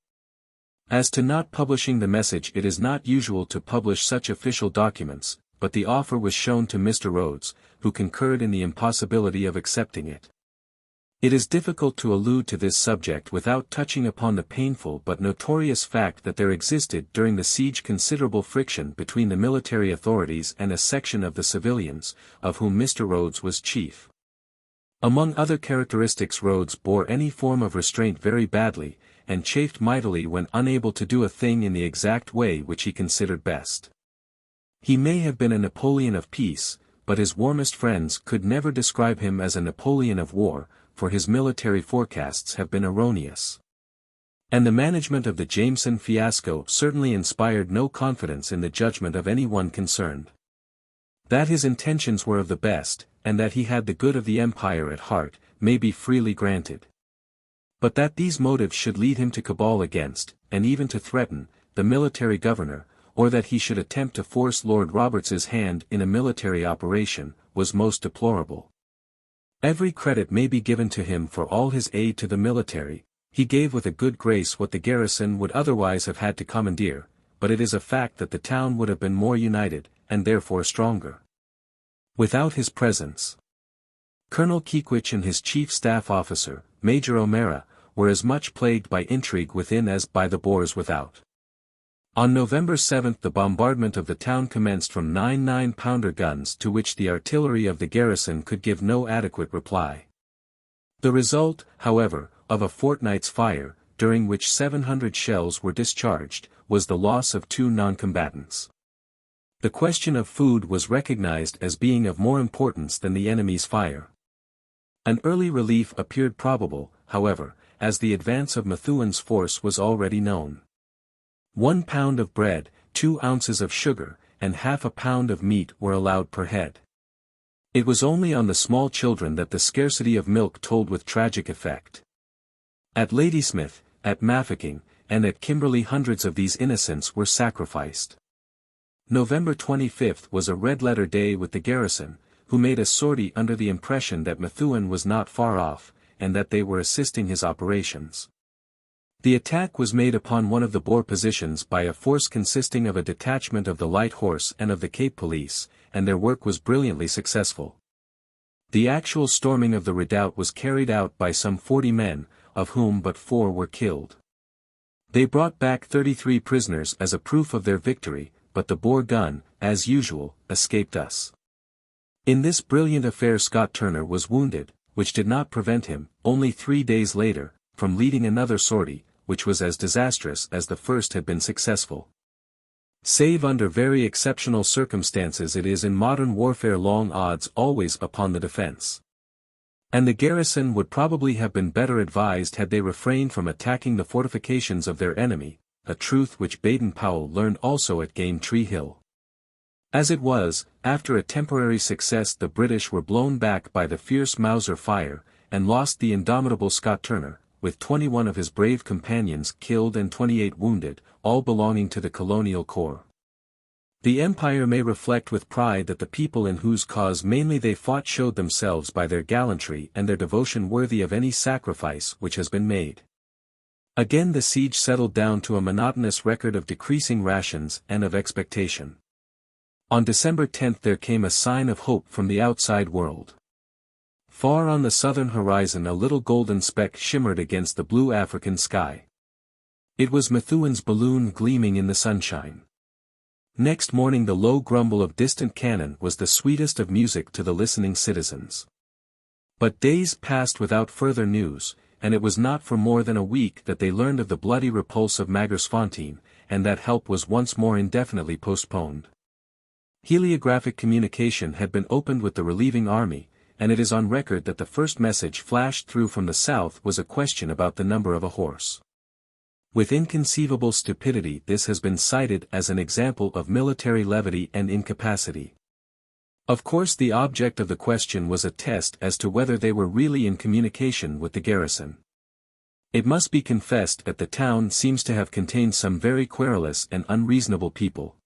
A: As to not publishing the message, it is not usual to publish such official documents, but the offer was shown to Mr. Rhodes, who concurred in the impossibility of accepting it. It is difficult to allude to this subject without touching upon the painful but notorious fact that there existed during the siege considerable friction between the military authorities and a section of the civilians, of whom Mr. Rhodes was chief. Among other characteristics, Rhodes bore any form of restraint very badly, and chafed mightily when unable to do a thing in the exact way which he considered best. He may have been a Napoleon of peace, but his warmest friends could never describe him as a Napoleon of war, for his military forecasts have been erroneous. And the management of the Jameson fiasco certainly inspired no confidence in the judgment of any one concerned. That his intentions were of the best, and that he had the good of the empire at heart, may be freely granted. But that these motives should lead him to cabal against, and even to threaten, the military governor, or that he should attempt to force Lord Roberts's hand in a military operation, was most deplorable. Every credit may be given to him for all his aid to the military. He gave with a good grace what the garrison would otherwise have had to commandeer, but it is a fact that the town would have been more united, and therefore stronger, without his presence. Colonel Keekwich and his chief staff officer, Major O'Mara, were as much plagued by intrigue within as by the Boers without. On November 7 the bombardment of the town commenced from 9 9-pounder guns to which the artillery of the garrison could give no adequate reply. The result, however, of a fortnight's fire, during which 700 shells were discharged, was the loss of 2 non-combatants. The question of food was recognized as being of more importance than the enemy's fire. An early relief appeared probable, however, as the advance of Methuen's force was already known. 1 pound of bread, 2 ounces of sugar, and half a pound of meat were allowed per head. It was only on the small children that the scarcity of milk told with tragic effect. At Ladysmith, at Mafeking, and at Kimberley hundreds of these innocents were sacrificed. November 25 was a red-letter day with the garrison, who made a sortie under the impression that Methuen was not far off, and that they were assisting his operations. The attack was made upon one of the Boer positions by a force consisting of a detachment of the Light Horse and of the Cape Police, and their work was brilliantly successful. The actual storming of the redoubt was carried out by some 40 men, of whom but 4 were killed. They brought back 33 prisoners as a proof of their victory, but the Boer gun, as usual, escaped us. In this brilliant affair Scott Turner was wounded, which did not prevent him, only 3 days later, from leading another sortie, which was as disastrous as the first had been successful. Save under very exceptional circumstances, it is in modern warfare long odds always upon the defense. And the garrison would probably have been better advised had they refrained from attacking the fortifications of their enemy, a truth which Baden-Powell learned also at Game Tree Hill. As it was, after a temporary success the British were blown back by the fierce Mauser fire, and lost the indomitable Scott Turner, with 21 of his brave companions killed and 28 wounded, all belonging to the Colonial Corps. The Empire may reflect with pride that the people in whose cause mainly they fought showed themselves by their gallantry and their devotion worthy of any sacrifice which has been made. Again the siege settled down to a monotonous record of decreasing rations and of expectation. On December 10 there came a sign of hope from the outside world. Far on the southern horizon a little golden speck shimmered against the blue African sky. It was Methuen's balloon gleaming in the sunshine. Next morning the low grumble of distant cannon was the sweetest of music to the listening citizens. But days passed without further news, and it was not for more than a week that they learned of the bloody repulse of Magersfontein, and that help was once more indefinitely postponed. Heliographic communication had been opened with the relieving army, and it is on record that the first message flashed through from the south was a question about the number of a horse. With inconceivable stupidity, this has been cited as an example of military levity and incapacity. Of course, the object of the question was a test as to whether they were really in communication with the garrison. It must be confessed that the town seems to have contained some very querulous and unreasonable people.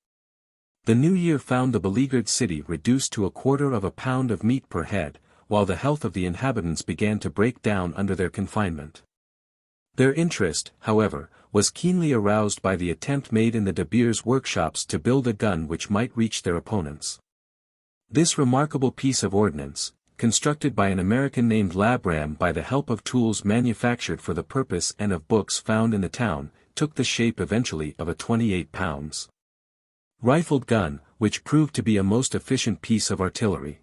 A: The new year found the beleaguered city reduced to £1/4 of meat per head, while the health of the inhabitants began to break down under their confinement. Their interest, however, was keenly aroused by the attempt made in the De Beers workshops to build a gun which might reach their opponents. This remarkable piece of ordnance, constructed by an American named Labram by the help of tools manufactured for the purpose and of books found in the town, took the shape eventually of a 28-pound rifled gun, which proved to be a most efficient piece of artillery.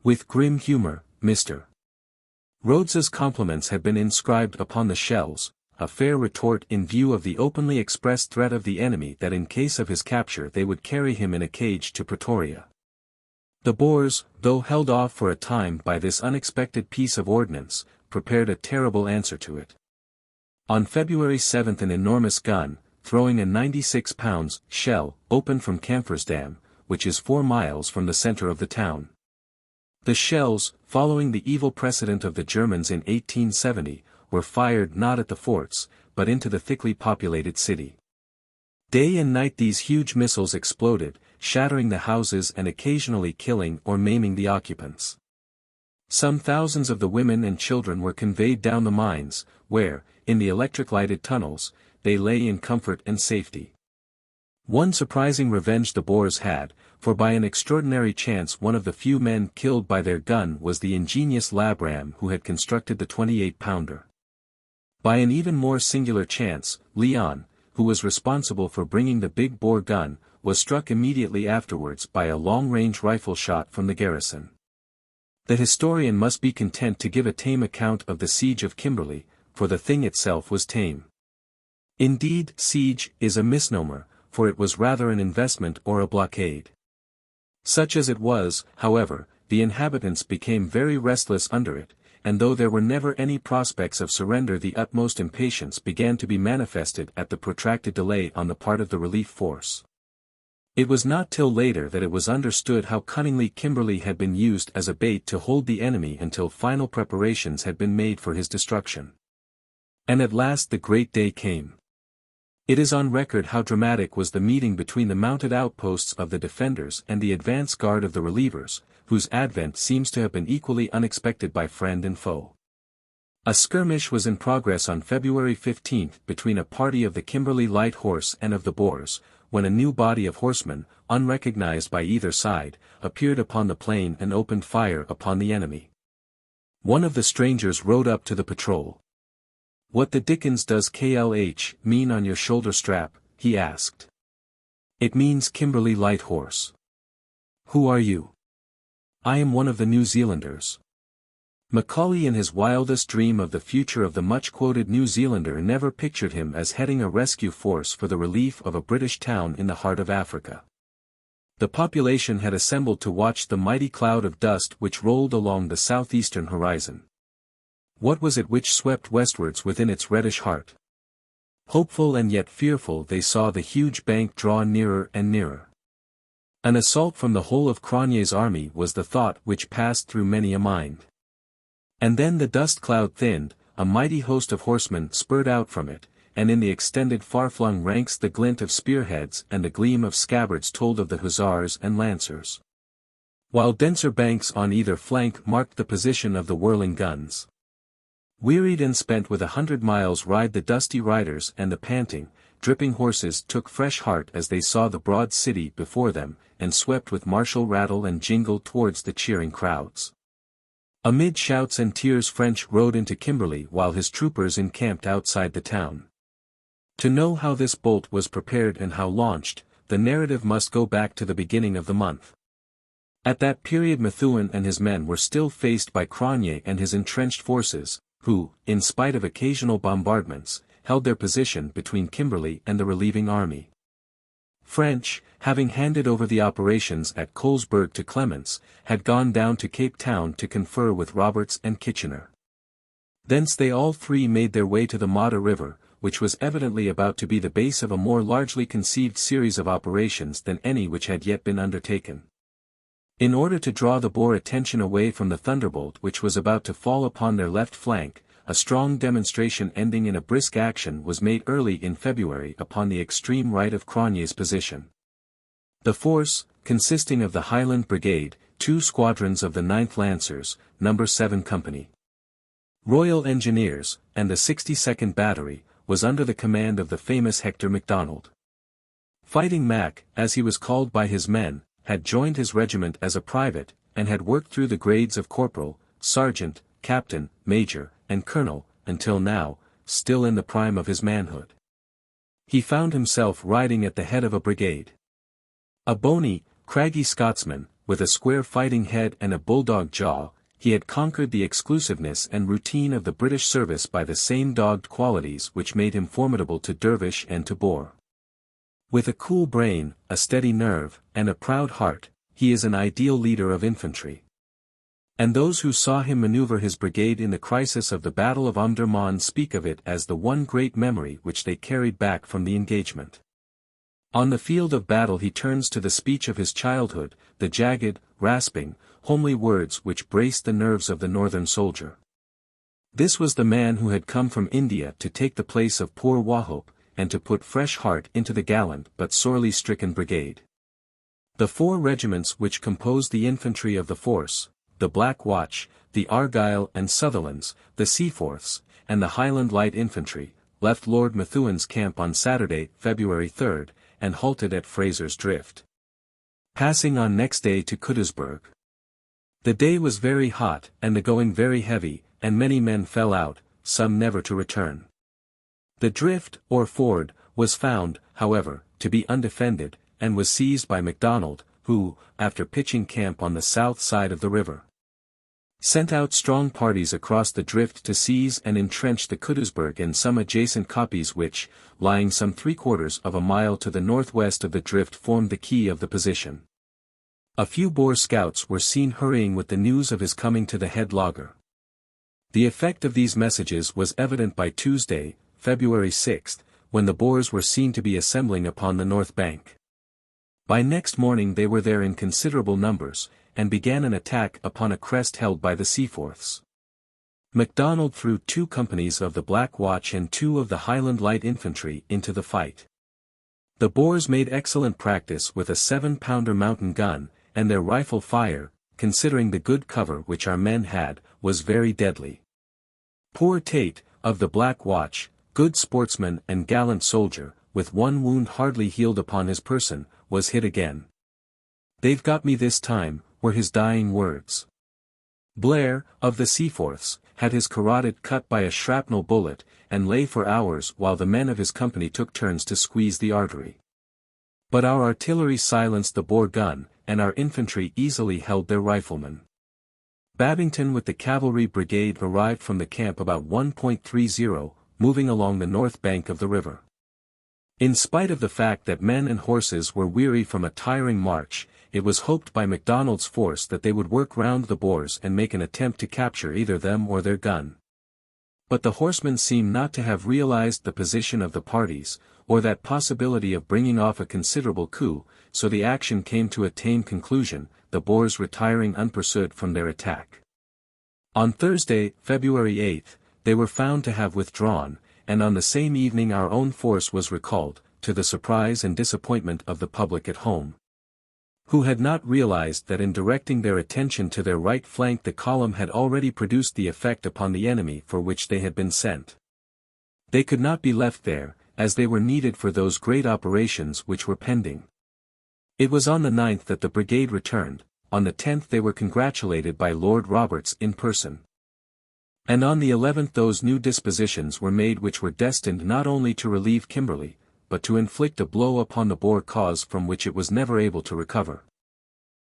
A: With grim humor, Mr. Rhodes's compliments had been inscribed upon the shells, a fair retort in view of the openly expressed threat of the enemy that in case of his capture they would carry him in a cage to Pretoria. The Boers, though held off for a time by this unexpected piece of ordnance, prepared a terrible answer to it. On February 7 an enormous gun, throwing a 96-pound shell, opened from Kamfersdam, which is 4 miles from the center of the town. The shells, following the evil precedent of the Germans in 1870, were fired not at the forts, but into the thickly populated city. Day and night these huge missiles exploded, shattering the houses and occasionally killing or maiming the occupants. Some thousands of the women and children were conveyed down the mines, where, in the electric-lighted tunnels, they lay in comfort and safety. One surprising revenge the Boers had, for by an extraordinary chance one of the few men killed by their gun was the ingenious Labram who had constructed the 28-pounder. By an even more singular chance, Leon, who was responsible for bringing the big bore gun, was struck immediately afterwards by a long-range rifle shot from the garrison. The historian must be content to give a tame account of the siege of Kimberley, for the thing itself was tame. Indeed, siege is a misnomer, for it was rather an investment or a blockade. Such as it was, however, the inhabitants became very restless under it, and though there were never any prospects of surrender, the utmost impatience began to be manifested at the protracted delay on the part of the relief force. It was not till later that it was understood how cunningly Kimberley had been used as a bait to hold the enemy until final preparations had been made for his destruction. And at last the great day came. It is on record how dramatic was the meeting between the mounted outposts of the defenders and the advance guard of the relievers, whose advent seems to have been equally unexpected by friend and foe. A skirmish was in progress on February 15 between a party of the Kimberley Light Horse and of the Boers, when a new body of horsemen, unrecognized by either side, appeared upon the plain and opened fire upon the enemy. One of the strangers rode up to the patrol. "What the dickens does KLH mean on your shoulder strap?" he asked. "It means Kimberley Light Horse." "Who are you?" "I am one of the New Zealanders." Macaulay in his wildest dream of the future of the much-quoted New Zealander never pictured him as heading a rescue force for the relief of a British town in the heart of Africa. The population had assembled to watch the mighty cloud of dust which rolled along the southeastern horizon. What was it which swept westwards within its reddish heart? Hopeful and yet fearful they saw the huge bank draw nearer and nearer. An assault from the whole of Cronje's army was the thought which passed through many a mind. And then the dust cloud thinned, a mighty host of horsemen spurred out from it, and in the extended far-flung ranks the glint of spearheads and the gleam of scabbards told of the hussars and lancers. While denser banks on either flank marked the position of the whirling guns. Wearied and spent with 100 miles' ride, the dusty riders and the panting, dripping horses took fresh heart as they saw the broad city before them, and swept with martial rattle and jingle towards the cheering crowds. Amid shouts and tears French rode into Kimberley while his troopers encamped outside the town. To know how this bolt was prepared and how launched, the narrative must go back to the beginning of the month. At that period Methuen and his men were still faced by Cronje and his entrenched forces, who, in spite of occasional bombardments, held their position between Kimberley and the relieving army. French, having handed over the operations at Colesberg to Clements, had gone down to Cape Town to confer with Roberts and Kitchener. Thence they all three made their way to the Modder River, which was evidently about to be the base of a more largely conceived series of operations than any which had yet been undertaken. In order to draw the Boer attention away from the thunderbolt which was about to fall upon their left flank, a strong demonstration ending in a brisk action was made early in February upon the extreme right of Cronje's position. The force, consisting of the Highland Brigade, 2 squadrons of the 9th Lancers, No. 7 Company, Royal Engineers, and the 62nd Battery, was under the command of the famous Hector MacDonald. Fighting Mac, as he was called by his men, had joined his regiment as a private, and had worked through the grades of corporal, sergeant, captain, major, and colonel, until now, still in the prime of his manhood. He found himself riding at the head of a brigade. A bony, craggy Scotsman, with a square fighting head and a bulldog jaw, he had conquered the exclusiveness and routine of the British service by the same dogged qualities which made him formidable to Dervish and to Boer. With a cool brain, a steady nerve, and a proud heart, he is an ideal leader of infantry. And those who saw him maneuver his brigade in the crisis of the Battle of Omdurman speak of it as the one great memory which they carried back from the engagement. On the field of battle he turns to the speech of his childhood, the jagged, rasping, homely words which braced the nerves of the northern soldier. This was the man who had come from India to take the place of poor Wauchope, and to put fresh heart into the gallant but sorely stricken brigade. The 4 regiments which composed the infantry of the force, the Black Watch, the Argyll and Sutherlands, the Seaforths, and the Highland Light Infantry, left Lord Methuen's camp on Saturday, February 3, and halted at Fraser's Drift, passing on next day to Colesberg. The day was very hot, and the going very heavy, and many men fell out, some never to return. The drift, or ford, was found, however, to be undefended, and was seized by MacDonald, who, after pitching camp on the south side of the river, sent out strong parties across the drift to seize and entrench the Colesberg and some adjacent koppies which, lying some 3/4 of a mile to the northwest of the drift, formed the key of the position. A few Boer scouts were seen hurrying with the news of his coming to the head logger. The effect of these messages was evident by Tuesday, February 6, when the Boers were seen to be assembling upon the north bank. By next morning they were there in considerable numbers, and began an attack upon a crest held by the Seaforths. MacDonald threw 2 companies of the Black Watch and 2 of the Highland Light Infantry into the fight. The Boers made excellent practice with a 7-pounder mountain gun, and their rifle fire, considering the good cover which our men had, was very deadly. Poor Tate, of the Black Watch, good sportsman and gallant soldier, with 1 wound hardly healed upon his person, was hit again. "They've got me this time," were his dying words. Blair, of the Seaforths, had his carotid cut by a shrapnel bullet, and lay for hours while the men of his company took turns to squeeze the artery. But our artillery silenced the Boer gun, and our infantry easily held their riflemen. Babington with the cavalry brigade arrived from the camp about 1:30, moving along the north bank of the river. In spite of the fact that men and horses were weary from a tiring march, it was hoped by MacDonald's force that they would work round the Boers and make an attempt to capture either them or their gun. But the horsemen seem not to have realized the position of the parties, or that possibility of bringing off a considerable coup, so the action came to a tame conclusion, the Boers retiring unpursued from their attack. On Thursday, February 8, they were found to have withdrawn, and on the same evening our own force was recalled, to the surprise and disappointment of the public at home, who had not realized that in directing their attention to their right flank the column had already produced the effect upon the enemy for which they had been sent. They could not be left there, as they were needed for those great operations which were pending. It was on the 9th that the brigade returned, on the 10th they were congratulated by Lord Roberts in person. And on the 11th those new dispositions were made which were destined not only to relieve Kimberley, but to inflict a blow upon the Boer cause from which it was never able to recover.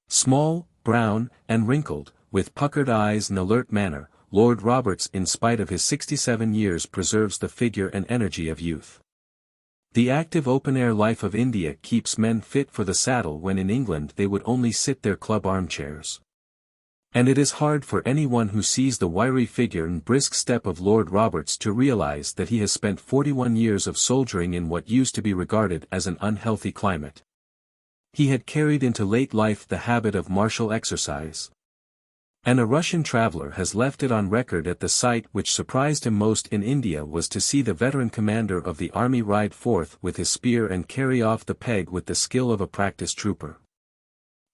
A: Small, brown, and wrinkled, with puckered eyes and alert manner, Lord Roberts in spite of his 67 years preserves the figure and energy of youth. The active open-air life of India keeps men fit for the saddle when in England they would only sit their club armchairs. And it is hard for anyone who sees the wiry figure and brisk step of Lord Roberts to realize that he has spent 41 years of soldiering in what used to be regarded as an unhealthy climate. He had carried into late life the habit of martial exercise. And a Russian traveler has left it on record that the sight which surprised him most in India was to see the veteran commander of the army ride forth with his spear and carry off the peg with the skill of a practiced trooper.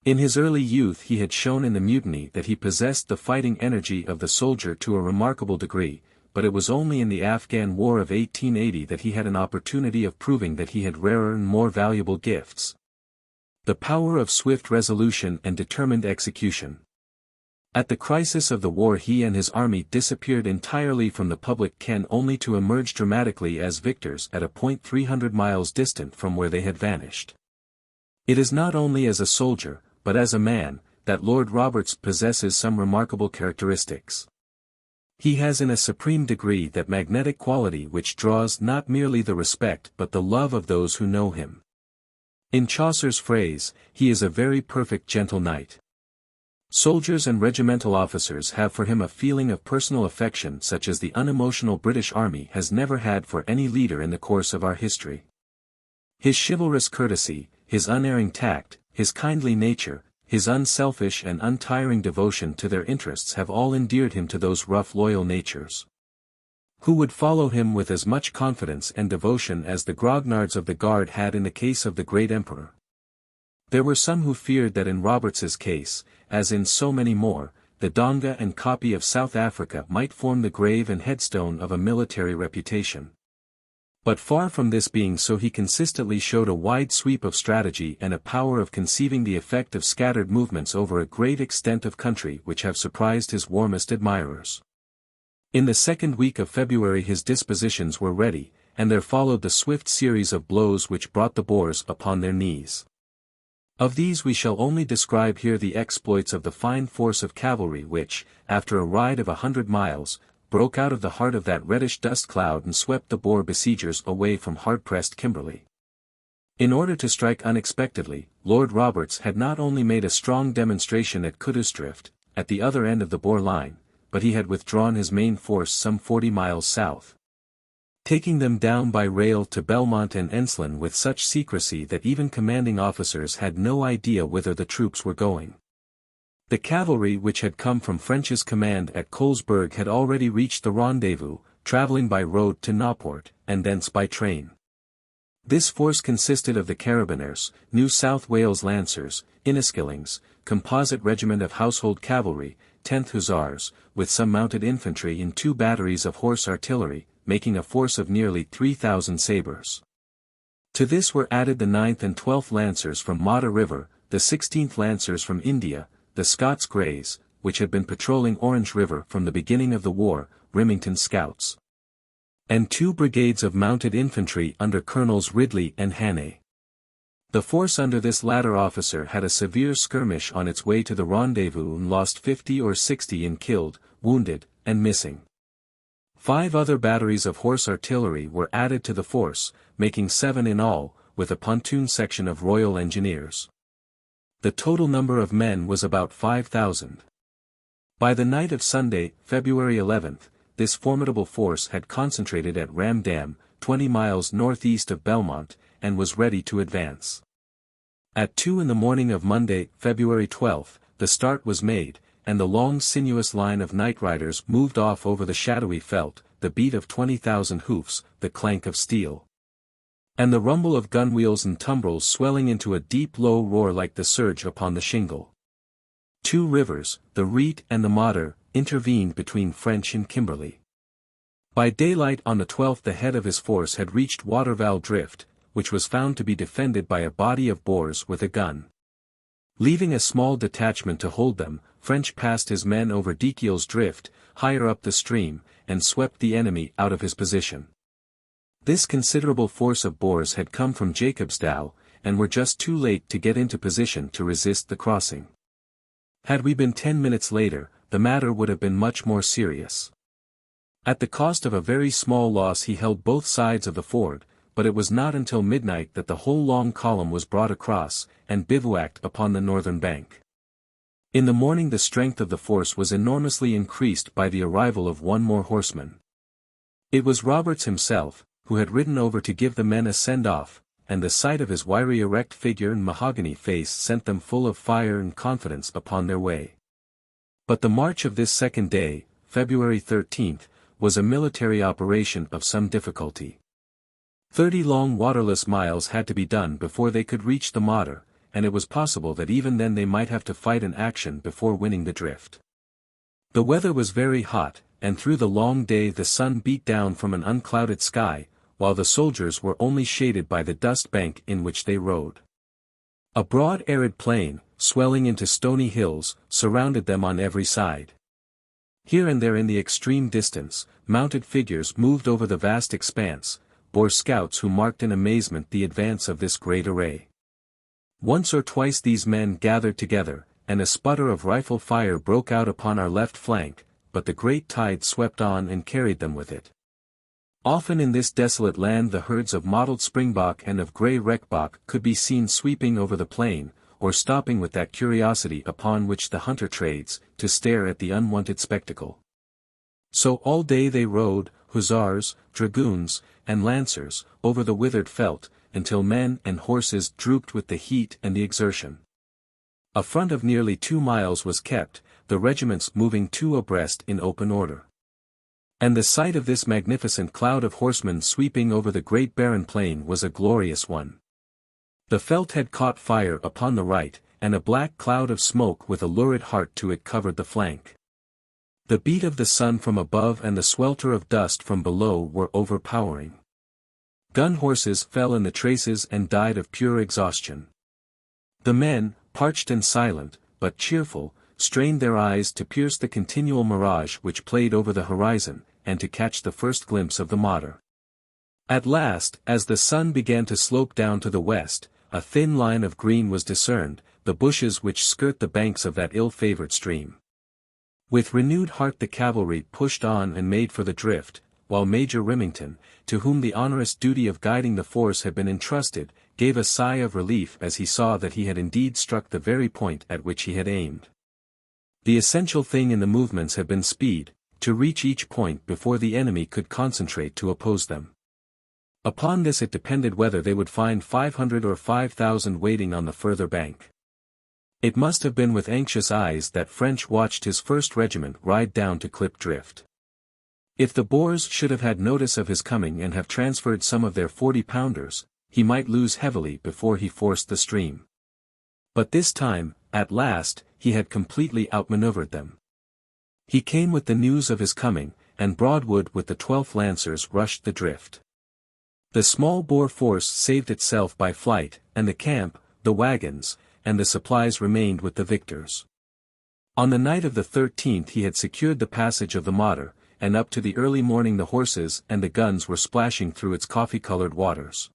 A: In his early youth he had shown in the mutiny that he possessed the fighting energy of the soldier to a remarkable degree, but it was only in the Afghan War of 1880 that he had an opportunity of proving that he had rarer and more valuable gifts. The power of swift resolution and determined execution. At the crisis of the war he and his army disappeared entirely from the public ken, only to emerge dramatically as victors at a point 300 miles distant from where they had vanished. It is not only as a soldier, but as a man, that Lord Roberts possesses some remarkable characteristics. He has in a supreme degree that magnetic quality which draws not merely the respect but the love of those who know him. In Chaucer's phrase, he is a very perfect gentle knight. Soldiers and regimental officers have for him a feeling of personal affection such as the unemotional British Army has never had for any leader in the course of our history. His chivalrous courtesy, his unerring tact, his kindly nature, his unselfish and untiring devotion to their interests have all endeared him to those rough loyal natures who would follow him with as much confidence and devotion as the grognards of the Guard had in the case of the great emperor. There were some who feared that in Roberts's case, as in so many more, the Donga and Koppie of South Africa might form the grave and headstone of a military reputation. But far from this being so, he consistently showed a wide sweep of strategy and a power of conceiving the effect of scattered movements over a great extent of country which have surprised his warmest admirers. In the second week of February his dispositions were ready, and there followed the swift series of blows which brought the Boers upon their knees. Of these we shall only describe here the exploits of the fine force of cavalry which, after a ride of 100 miles, broke out of the heart of that reddish dust cloud and swept the Boer besiegers away from hard-pressed Kimberley. In order to strike unexpectedly, Lord Roberts had not only made a strong demonstration at Kudusdrift, at the other end of the Boer line, but he had withdrawn his main force some 40 miles south, taking them down by rail to Belmont and Ensslin with such secrecy that even commanding officers had no idea whither the troops were going. The cavalry which had come from French's command at Colesberg had already reached the rendezvous, travelling by road to Nauport, and thence by train. This force consisted of the Carabineers, New South Wales Lancers, Inniskillings, Composite Regiment of Household Cavalry, 10th Hussars, with some mounted infantry and 2 batteries of horse artillery, making a force of nearly 3,000 sabres. To this were added the 9th and 12th Lancers from Modder River, the 16th Lancers from India, the Scots Greys, which had been patrolling Orange River from the beginning of the war, Remington Scouts, and 2 brigades of mounted infantry under Colonels Ridley and Hannay. The force under this latter officer had a severe skirmish on its way to the rendezvous and lost 50 or 60 in killed, wounded, and missing. 5 other batteries of horse artillery were added to the force, making 7 in all, with a pontoon section of Royal Engineers. The total number of men was about 5,000. By the night of Sunday, February 11th, this formidable force had concentrated at Ramdam, 20 miles northeast of Belmont, and was ready to advance. At 2 in the morning of Monday, February 12th, the start was made, and the long sinuous line of night riders moved off over the shadowy veldt, the beat of 20,000 hoofs, the clank of steel, and the rumble of gunwheels and tumbrils swelling into a deep low roar like the surge upon the shingle. 2 rivers, the Riet and the Modder, intervened between French and Kimberley. By daylight on the 12th the head of his force had reached Waterval Drift, which was found to be defended by a body of Boers with a gun. Leaving a small detachment to hold them, French passed his men over Dekiel's Drift, higher up the stream, and swept the enemy out of his position. This considerable force of Boers had come from Jacobsdal, and were just too late to get into position to resist the crossing. Had we been 10 minutes later, the matter would have been much more serious. At the cost of a very small loss he held both sides of the ford, but it was not until midnight that the whole long column was brought across, and bivouacked upon the northern bank. In the morning the strength of the force was enormously increased by the arrival of one more horseman. It was Roberts himself, who had ridden over to give the men a send-off, and the sight of his wiry erect figure and mahogany face sent them full of fire and confidence upon their way. But the march of this second day, February 13th, was a military operation of some difficulty. 30 long waterless miles had to be done before they could reach the Modder, and it was possible that even then they might have to fight an action before winning the drift. The weather was very hot, and through the long day the sun beat down from an unclouded sky, while the soldiers were only shaded by the dust bank in which they rode. A broad arid plain, swelling into stony hills, surrounded them on every side. Here and there in the extreme distance, mounted figures moved over the vast expanse, Boer scouts who marked in amazement the advance of this great array. Once or twice these men gathered together, and a sputter of rifle fire broke out upon our left flank, but the great tide swept on and carried them with it. Often in this desolate land the herds of mottled springbok and of grey rekbok could be seen sweeping over the plain, or stopping with that curiosity upon which the hunter trades, to stare at the unwonted spectacle. So all day they rode, hussars, dragoons, and lancers, over the withered veldt, until men and horses drooped with the heat and the exertion. A front of nearly 2 miles was kept, the regiments moving 2 abreast in open order. And the sight of this magnificent cloud of horsemen sweeping over the great barren plain was a glorious one. The veldt had caught fire upon the right, and a black cloud of smoke with a lurid heart to it covered the flank. The beat of the sun from above and the swelter of dust from below were overpowering. Gun horses fell in the traces and died of pure exhaustion. The men, parched and silent, but cheerful, strained their eyes to pierce the continual mirage which played over the horizon, and to catch the first glimpse of the Modder. At last, as the sun began to slope down to the west, a thin line of green was discerned, the bushes which skirt the banks of that ill-favoured stream. With renewed heart the cavalry pushed on and made for the drift, while Major Remington, to whom the onerous duty of guiding the force had been entrusted, gave a sigh of relief as he saw that he had indeed struck the very point at which he had aimed. The essential thing in the movements had been speed, to reach each point before the enemy could concentrate to oppose them. Upon this it depended whether they would find 500 or 5,000 waiting on the further bank. It must have been with anxious eyes that French watched his first regiment ride down to Klip Drift. If the Boers should have had notice of his coming and have transferred some of their 40-pounders, he might lose heavily before he forced the stream. But this time, at last, he had completely outmaneuvered them. He came with the news of his coming, and Broadwood with the 12th Lancers rushed the drift. The small Boer force saved itself by flight, and the camp, the wagons, and the supplies remained with the victors. On the night of the 13th he had secured the passage of the Modder, and up to the early morning the horses and the guns were splashing through its coffee-colored waters.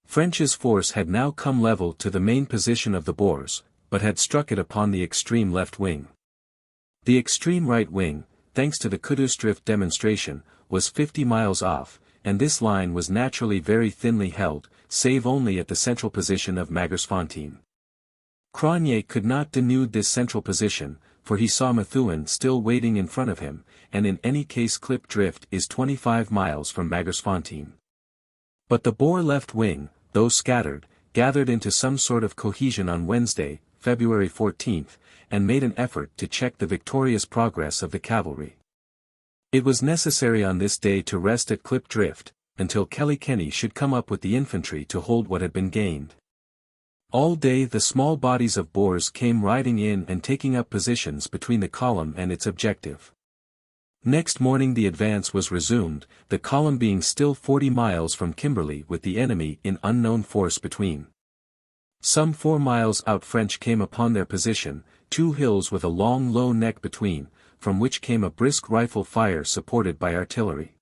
A: French's force had now come level to the main position of the Boers, but had struck it upon the extreme left wing. The extreme right wing, thanks to the Kudusdrift demonstration, was 50 miles off, and this line was naturally very thinly held, save only at the central position of Magersfontein. Cronje could not denude this central position, for he saw Methuen still waiting in front of him, and in any case Klip Drift is 25 miles from Magersfontein. But the Boer left wing, though scattered, gathered into some sort of cohesion on Wednesday, February 14th, and made an effort to check the victorious progress of the cavalry. It was necessary on this day to rest at Klip Drift, until Kilkenny should come up with the infantry to hold what had been gained. All day the small bodies of Boers came riding in and taking up positions between the column and its objective. Next morning the advance was resumed, the column being still 40 miles from Kimberley with the enemy in unknown force between. Some 4 miles out French came upon their position, 2 hills with a long low neck between, from which came a brisk rifle fire supported by artillery.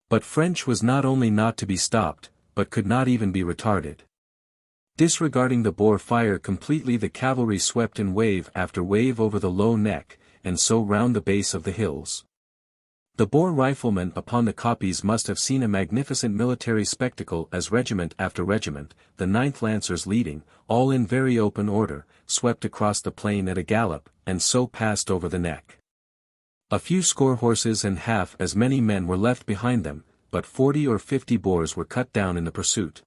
A: But French was not only not to be stopped, but could not even be retarded. Disregarding the Boer fire completely the cavalry swept in wave after wave over the low neck, and so round the base of the hills. The Boer riflemen upon the koppies must have seen a magnificent military spectacle as regiment after regiment, the 9th Lancers leading, all in very open order, swept across the plain at a gallop, and so passed over the neck. A few score horses and half as many men were left behind them, but 40 or 50 Boers were cut down in the pursuit.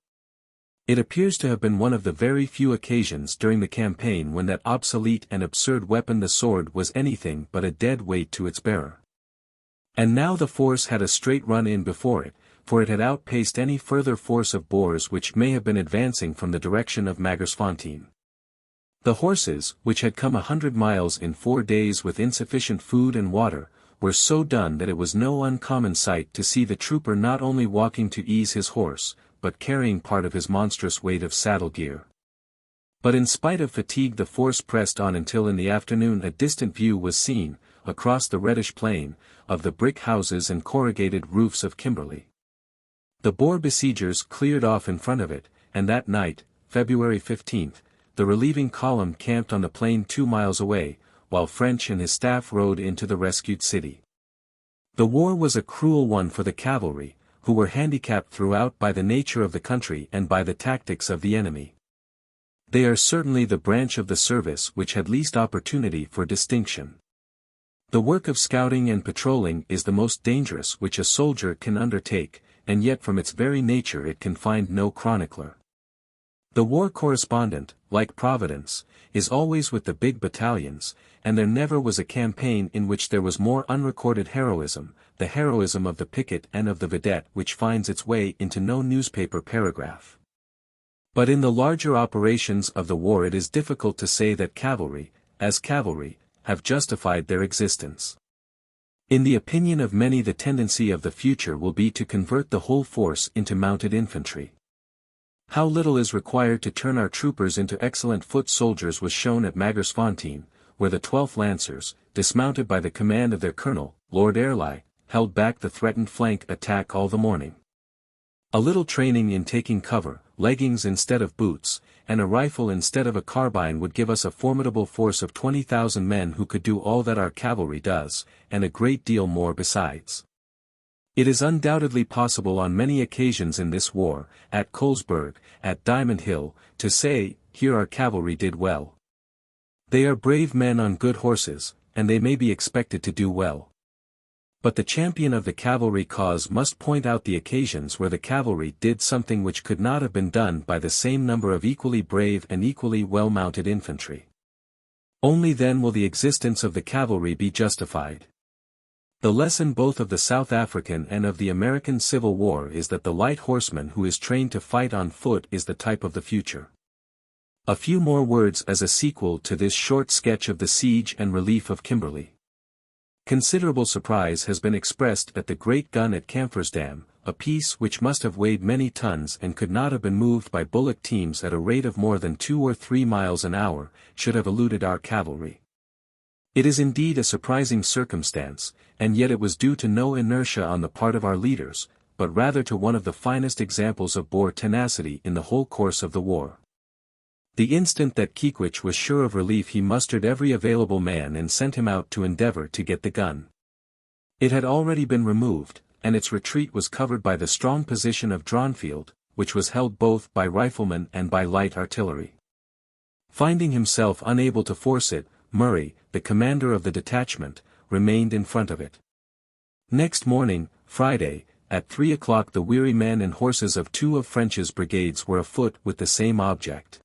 A: It appears to have been one of the very few occasions during the campaign when that obsolete and absurd weapon the sword was anything but a dead weight to its bearer. And now the force had a straight run in before it, for it had outpaced any further force of Boers which may have been advancing from the direction of Magersfontein. The horses, which had come 100 miles in 4 days with insufficient food and water, were so done that it was no uncommon sight to see the trooper not only walking to ease his horse, but carrying part of his monstrous weight of saddle gear. But in spite of fatigue the force pressed on until in the afternoon a distant view was seen, across the reddish plain, of the brick houses and corrugated roofs of Kimberley. The Boer besiegers cleared off in front of it, and that night, February 15th, the relieving column camped on the plain 2 miles away, while French and his staff rode into the rescued city. The war was a cruel one for the cavalry, who were handicapped throughout by the nature of the country and by the tactics of the enemy. They are certainly the branch of the service which had least opportunity for distinction. The work of scouting and patrolling is the most dangerous which a soldier can undertake, and yet from its very nature it can find no chronicler. The war correspondent, like Providence, is always with the big battalions, and there never was a campaign in which there was more unrecorded heroism, the heroism of the picket and of the vedette which finds its way into no newspaper paragraph. But in the larger operations of the war it is difficult to say that cavalry, as cavalry, have justified their existence. In the opinion of many the tendency of the future will be to convert the whole force into mounted infantry. How little is required to turn our troopers into excellent foot soldiers was shown at Magersfontein, where the 12th Lancers, dismounted by the command of their colonel, Lord Airlie, held back the threatened flank attack all the morning. A little training in taking cover, leggings instead of boots, and a rifle instead of a carbine would give us a formidable force of 20,000 men who could do all that our cavalry does, and a great deal more besides. It is undoubtedly possible on many occasions in this war, at Colesberg, at Diamond Hill, to say, here our cavalry did well. They are brave men on good horses, and they may be expected to do well. But the champion of the cavalry cause must point out the occasions where the cavalry did something which could not have been done by the same number of equally brave and equally well-mounted infantry. Only then will the existence of the cavalry be justified. The lesson both of the South African and of the American Civil War is that the light horseman who is trained to fight on foot is the type of the future. A few more words as a sequel to this short sketch of the siege and relief of Kimberley. Considerable surprise has been expressed at the great gun at Kamfersdam, a piece which must have weighed many tons and could not have been moved by bullock teams at a rate of more than 2 or 3 miles an hour, should have eluded our cavalry. It is indeed a surprising circumstance, and yet it was due to no inertia on the part of our leaders, but rather to one of the finest examples of Boer tenacity in the whole course of the war. The instant that Keekwich was sure of relief he mustered every available man and sent him out to endeavor to get the gun. It had already been removed, and its retreat was covered by the strong position of Dronfield, which was held both by riflemen and by light artillery. Finding himself unable to force it, Murray, the commander of the detachment, remained in front of it. Next morning, Friday, at 3 o'clock the weary men and horses of 2 of French's brigades were afoot with the same object.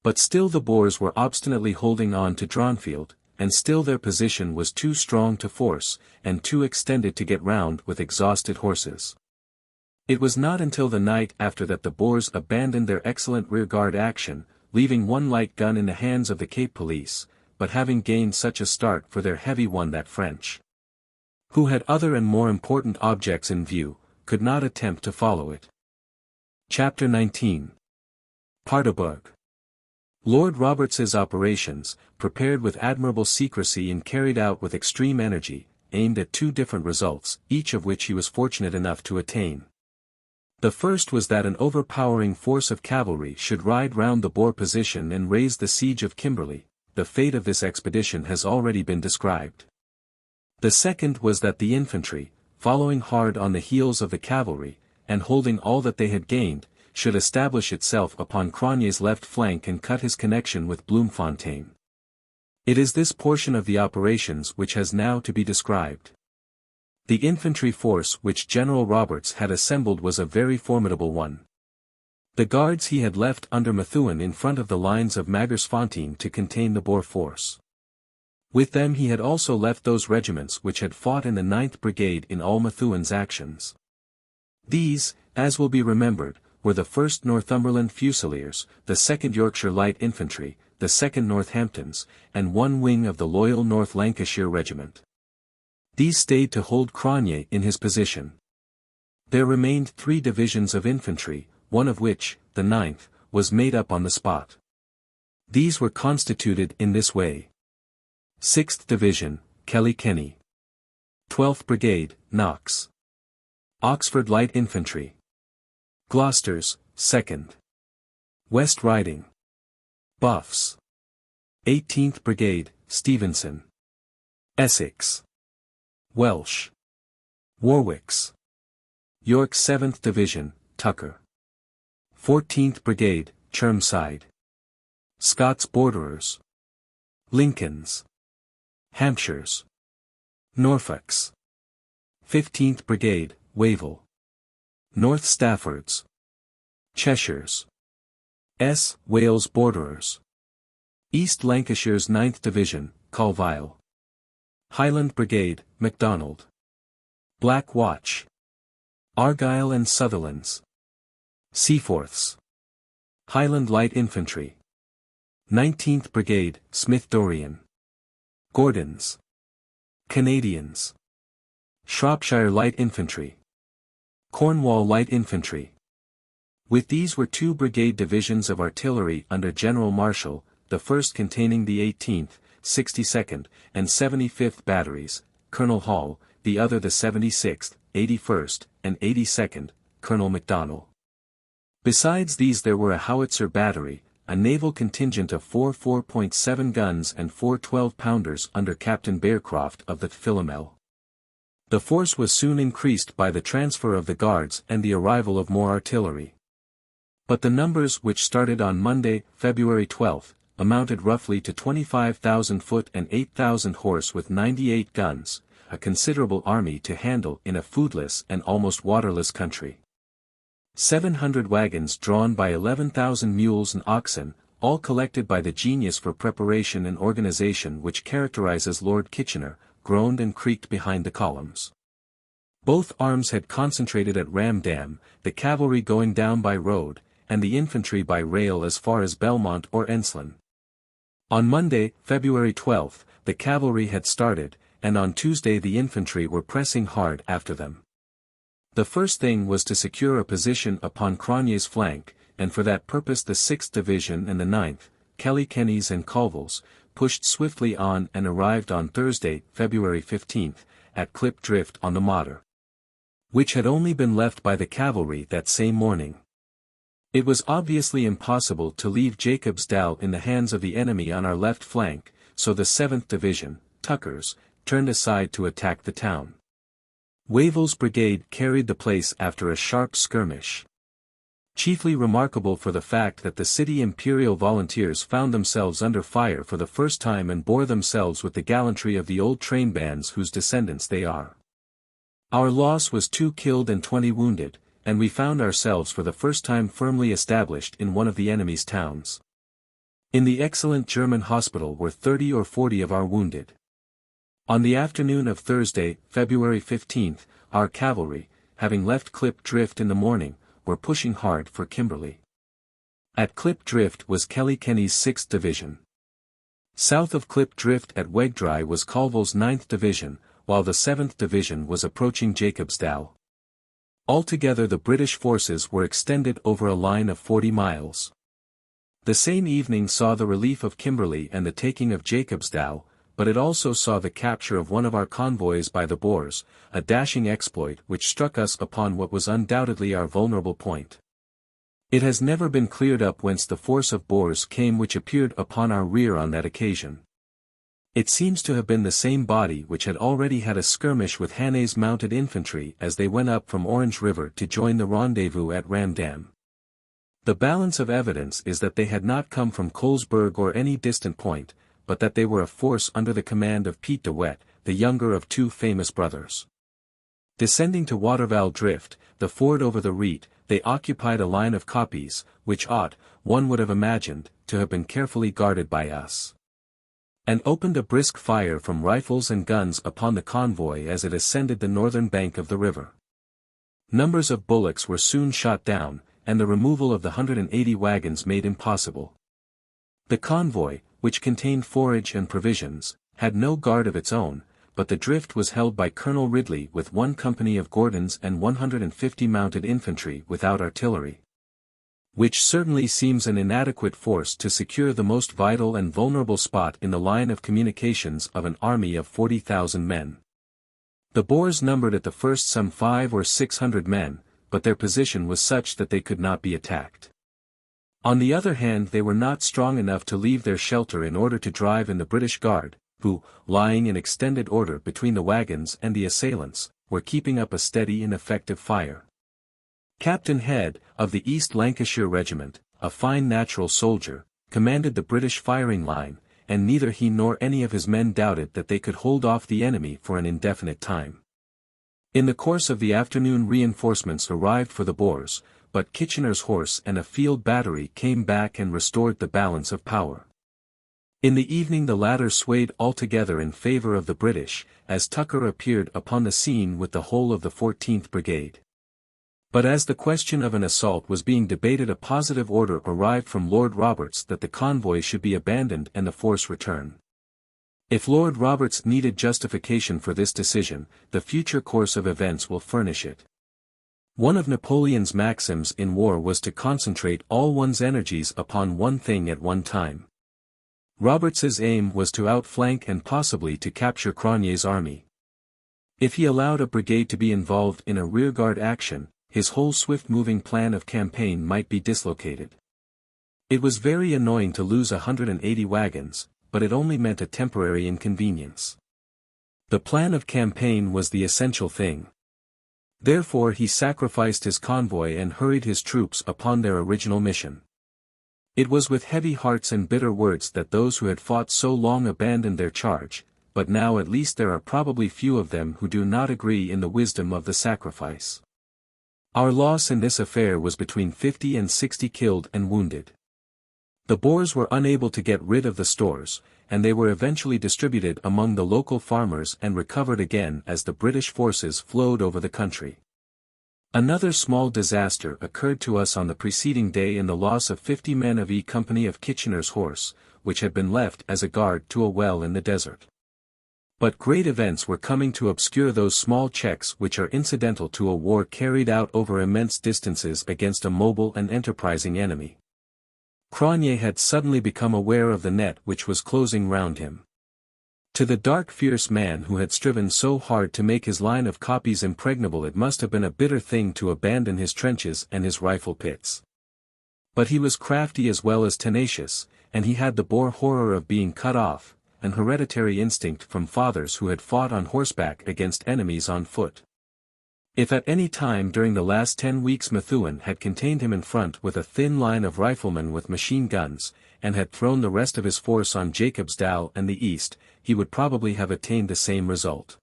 A: But still the Boers were obstinately holding on to Dronfield, and still their position was too strong to force, and too extended to get round with exhausted horses. It was not until the night after that the Boers abandoned their excellent rearguard action, leaving one light gun in the hands of the Cape Police, but having gained such a start for their heavy one that French, who had other and more important objects in view, could not attempt to follow it. Chapter 19. Paardeberg. Lord Roberts's operations, prepared with admirable secrecy and carried out with extreme energy, aimed at 2 different results, each of which he was fortunate enough to attain. The first was that an overpowering force of cavalry should ride round the Boer position and raise the siege of Kimberley. The fate of this expedition has already been described. The second was that the infantry, following hard on the heels of the cavalry, and holding all that they had gained, should establish itself upon Cronje's left flank and cut his connection with Bloemfontein. It is this portion of the operations which has now to be described. The infantry force which General Roberts had assembled was a very formidable one. The guards he had left under Methuen in front of the lines of Magersfontein to contain the Boer force. With them he had also left those regiments which had fought in the 9th Brigade in all Methuen's actions. These, as will be remembered, were the 1st Northumberland Fusiliers, the 2nd Yorkshire Light Infantry, the 2nd Northamptons, and one wing of the loyal North Lancashire Regiment. These stayed to hold Cronje in his position. There remained 3 divisions of infantry, one of which, the 9th, was made up on the spot. These were constituted in this way. 6th Division, Kilkenny. 12th Brigade, Knox. Oxford Light Infantry. Gloucesters, 2nd. West Riding. Buffs. 18th Brigade, Stevenson. Essex. Welsh. Warwicks. York 7th Division, Tucker. 14th Brigade, Chermside. Scots Borderers. Lincolns. Hampshires. Norfolks. 15th Brigade, Wavell. North Staffords. Cheshires. Wales Borderers. East Lancashire's 9th Division, Colville. Highland Brigade, MacDonald. Black Watch. Argyll and Sutherland's. Seaforths. Highland Light Infantry. 19th Brigade, Smith-Dorrien. Gordons. Canadians. Shropshire Light Infantry. Cornwall Light Infantry. With these were 2 brigade divisions of artillery under General Marshall, the first containing the 18th, 62nd, and 75th batteries, Colonel Hall, the other the 76th, 81st, and 82nd, Colonel MacDonnell. Besides these there were a howitzer battery, a naval contingent of 4 4.7 guns and 4 12-pounders under Captain Bearcroft of the Philomel. The force was soon increased by the transfer of the guards and the arrival of more artillery. But the numbers which started on Monday, February 12, amounted roughly to 25,000 foot and 8,000 horse with 98 guns, a considerable army to handle in a foodless and almost waterless country. 700 wagons drawn by 11,000 mules and oxen, all collected by the genius for preparation and organization which characterizes Lord Kitchener, groaned and creaked behind the columns. Both arms had concentrated at Ramdam, the cavalry going down by road, and the infantry by rail as far as Belmont or Enslan. On Monday, February 12, the cavalry had started, and on Tuesday the infantry were pressing hard after them. The first thing was to secure a position upon Cronje's flank, and for that purpose the 6th Division and the 9th, Kilkennys and Colvilles, pushed swiftly on and arrived on Thursday, February 15, at Clip Drift on the Modder, which had only been left by the cavalry that same morning. It was obviously impossible to leave Jacobsdal in the hands of the enemy on our left flank, so the 7th Division, Tucker's, turned aside to attack the town. Wavell's brigade carried the place after a sharp skirmish. Chiefly remarkable for the fact that the City Imperial Volunteers found themselves under fire for the first time and bore themselves with the gallantry of the old train bands whose descendants they are. Our loss was 2 killed and 20 wounded, and we found ourselves for the first time firmly established in one of the enemy's towns. In the excellent German hospital were 30 or 40 of our wounded. On the afternoon of Thursday, February 15, our cavalry, having left Clip Drift in the morning, were pushing hard for Kimberley. At Clip Drift was Kilkenny's 6th Division. South of Clip Drift at Wegdry was Colville's 9th Division, while the 7th Division was approaching Jacobsdal. Altogether the British forces were extended over a line of 40 miles. The same evening saw the relief of Kimberley and the taking of Jacobsdal, but it also saw the capture of one of our convoys by the Boers, a dashing exploit which struck us upon what was undoubtedly our vulnerable point. It has never been cleared up whence the force of Boers came which appeared upon our rear on that occasion. It seems to have been the same body which had already had a skirmish with Hane's mounted infantry as they went up from Orange River to join the rendezvous at Ramdam. The balance of evidence is that they had not come from Colesberg or any distant point, but that they were a force under the command of Piet de Wet, the younger of two famous brothers. Descending to Waterval Drift, the ford over the Riet, they occupied a line of koppies, which ought, one would have imagined, to have been carefully guarded by us, and opened a brisk fire from rifles and guns upon the convoy as it ascended the northern bank of the river. Numbers of bullocks were soon shot down, and the removal of the 180 wagons made impossible. The convoy, which contained forage and provisions, had no guard of its own, but the drift was held by Colonel Ridley with 1 company of Gordons and 150 mounted infantry without artillery, which certainly seems an inadequate force to secure the most vital and vulnerable spot in the line of communications of an army of 40,000 men. The Boers numbered at the first some 500 or 600 men, but their position was such that they could not be attacked. On the other hand, they were not strong enough to leave their shelter in order to drive in the British Guard, who, lying in extended order between the wagons and the assailants, were keeping up a steady and effective fire. Captain Head, of the East Lancashire Regiment, a fine natural soldier, commanded the British firing line, and neither he nor any of his men doubted that they could hold off the enemy for an indefinite time. In the course of the afternoon reinforcements arrived for the Boers, but Kitchener's horse and a field battery came back and restored the balance of power. In the evening the latter swayed altogether in favour of the British, as Tucker appeared upon the scene with the whole of the 14th Brigade. But as the question of an assault was being debated, a positive order arrived from Lord Roberts that the convoy should be abandoned and the force return. If Lord Roberts needed justification for this decision, the future course of events will furnish it. One of Napoleon's maxims in war was to concentrate all one's energies upon one thing at one time. Roberts's aim was to outflank and possibly to capture Cronje's army. If he allowed a brigade to be involved in a rearguard action, his whole swift-moving plan of campaign might be dislocated. It was very annoying to lose 180 wagons, but it only meant a temporary inconvenience. The plan of campaign was the essential thing. Therefore he sacrificed his convoy and hurried his troops upon their original mission. It was with heavy hearts and bitter words that those who had fought so long abandoned their charge, but now at least there are probably few of them who do not agree in the wisdom of the sacrifice. Our loss in this affair was between 50 and 60 killed and wounded. The Boers were unable to get rid of the stores, and they were eventually distributed among the local farmers and recovered again as the British forces flowed over the country. Another small disaster occurred to us on the preceding day in the loss of 50 men of E Company of Kitchener's horse, which had been left as a guard to a well in the desert. But great events were coming to obscure those small checks which are incidental to a war carried out over immense distances against a mobile and enterprising enemy. Cronje had suddenly become aware of the net which was closing round him. To the dark fierce man who had striven so hard to make his line of koppies impregnable, it must have been a bitter thing to abandon his trenches and his rifle pits. But he was crafty as well as tenacious, and he had the Boer horror of being cut off, an hereditary instinct from fathers who had fought on horseback against enemies on foot. If at any time during the last 10 weeks Methuen had contained him in front with a thin line of riflemen with machine guns, and had thrown the rest of his force on Jacobsdal and the east, he would probably have attained the same result.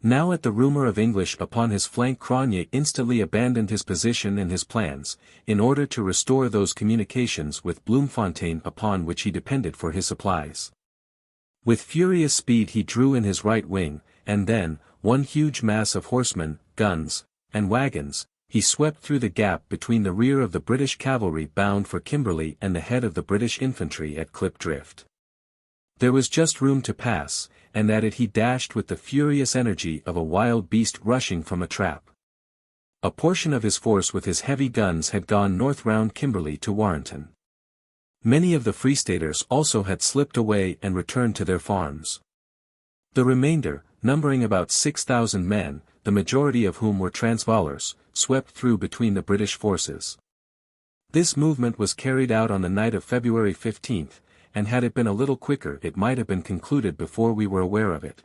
A: Now at the rumour of English upon his flank, Cronje instantly abandoned his position and his plans, in order to restore those communications with Bloemfontein upon which he depended for his supplies. With furious speed he drew in his right wing, and then, one huge mass of horsemen, guns, and wagons, he swept through the gap between the rear of the British cavalry bound for Kimberley and the head of the British infantry at Klip Drift. There was just room to pass, and at it he dashed with the furious energy of a wild beast rushing from a trap. A portion of his force with his heavy guns had gone north round Kimberley to Warrenton. Many of the Free Staters also had slipped away and returned to their farms. The remainder, numbering about 6,000 men, the majority of whom were Transvaalers, swept through between the British forces. This movement was carried out on the night of February 15, and had it been a little quicker it might have been concluded before we were aware of it.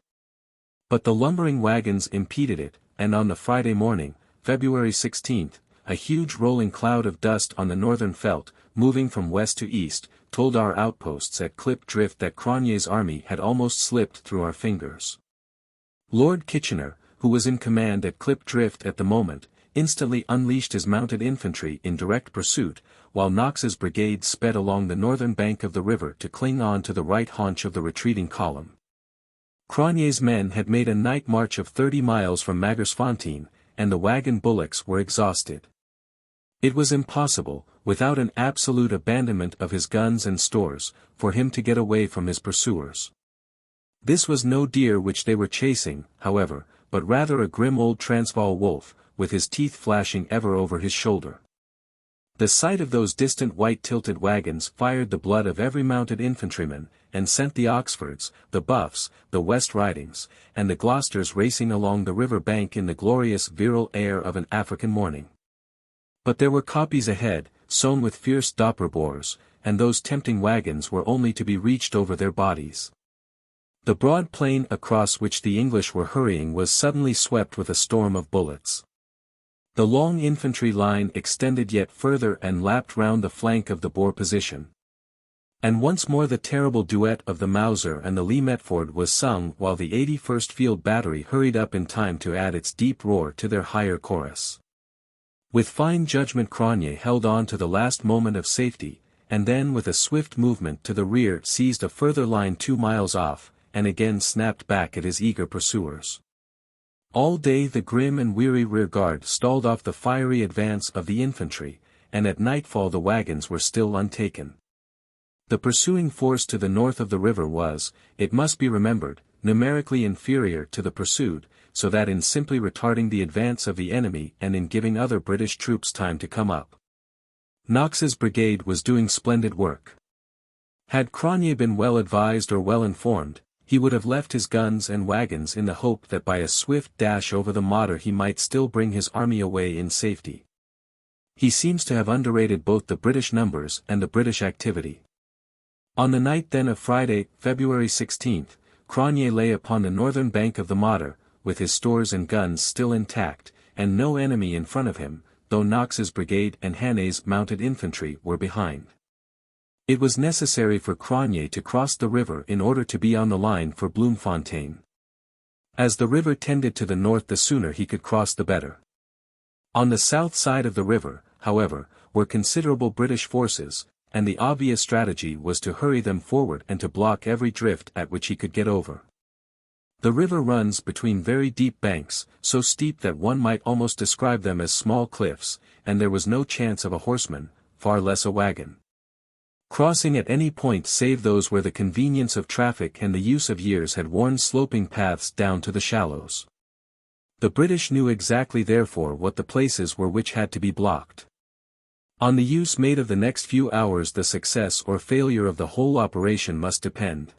A: But the lumbering wagons impeded it, and on the Friday morning, February 16, a huge rolling cloud of dust on the northern veldt, moving from west to east, told our outposts at Klip Drift that Cronje's army had almost slipped through our fingers. Lord Kitchener, who was in command at Klip Drift at the moment, instantly unleashed his mounted infantry in direct pursuit, while Knox's brigade sped along the northern bank of the river to cling on to the right haunch of the retreating column. Cronje's men had made a night march of 30 miles from Magersfontein, and the wagon bullocks were exhausted. It was impossible, without an absolute abandonment of his guns and stores, for him to get away from his pursuers. This was no deer which they were chasing, however, but rather a grim old Transvaal wolf, with his teeth flashing ever over his shoulder. The sight of those distant white-tilted wagons fired the blood of every mounted infantryman, and sent the Oxfords, the Buffs, the West Ridings, and the Gloucesters racing along the river bank in the glorious virile air of an African morning. But there were koppies ahead, sown with fierce Dopperboers, and those tempting wagons were only to be reached over their bodies. The broad plain across which the English were hurrying was suddenly swept with a storm of bullets. The long infantry line extended yet further and lapped round the flank of the Boer position. And once more the terrible duet of the Mauser and the Lee Metford was sung while the 81st Field Battery hurried up in time to add its deep roar to their higher chorus. With fine judgment Cronje held on to the last moment of safety, and then with a swift movement to the rear seized a further line 2 miles off, and again snapped back at his eager pursuers. All day the grim and weary rearguard stalled off the fiery advance of the infantry, and at nightfall the wagons were still untaken. The pursuing force to the north of the river was, it must be remembered, numerically inferior to the pursued, so that in simply retarding the advance of the enemy and in giving other British troops time to come up, Knox's brigade was doing splendid work. Had Cronje been well advised or well informed, he would have left his guns and wagons in the hope that by a swift dash over the Modder he might still bring his army away in safety. He seems to have underrated both the British numbers and the British activity. On the night then of Friday, February 16, Cronje lay upon the northern bank of the Modder, with his stores and guns still intact, and no enemy in front of him, though Knox's brigade and Hanne's mounted infantry were behind. It was necessary for Cronje to cross the river in order to be on the line for Bloemfontein. As the river tended to the north the sooner he could cross the better. On the south side of the river, however, were considerable British forces, and the obvious strategy was to hurry them forward and to block every drift at which he could get over. The river runs between very deep banks, so steep that one might almost describe them as small cliffs, and there was no chance of a horseman, far less a wagon, crossing at any point save those where the convenience of traffic and the use of years had worn sloping paths down to the shallows. The British knew exactly therefore what the places were which had to be blocked. On the use made of the next few hours the success or failure of the whole operation must depend.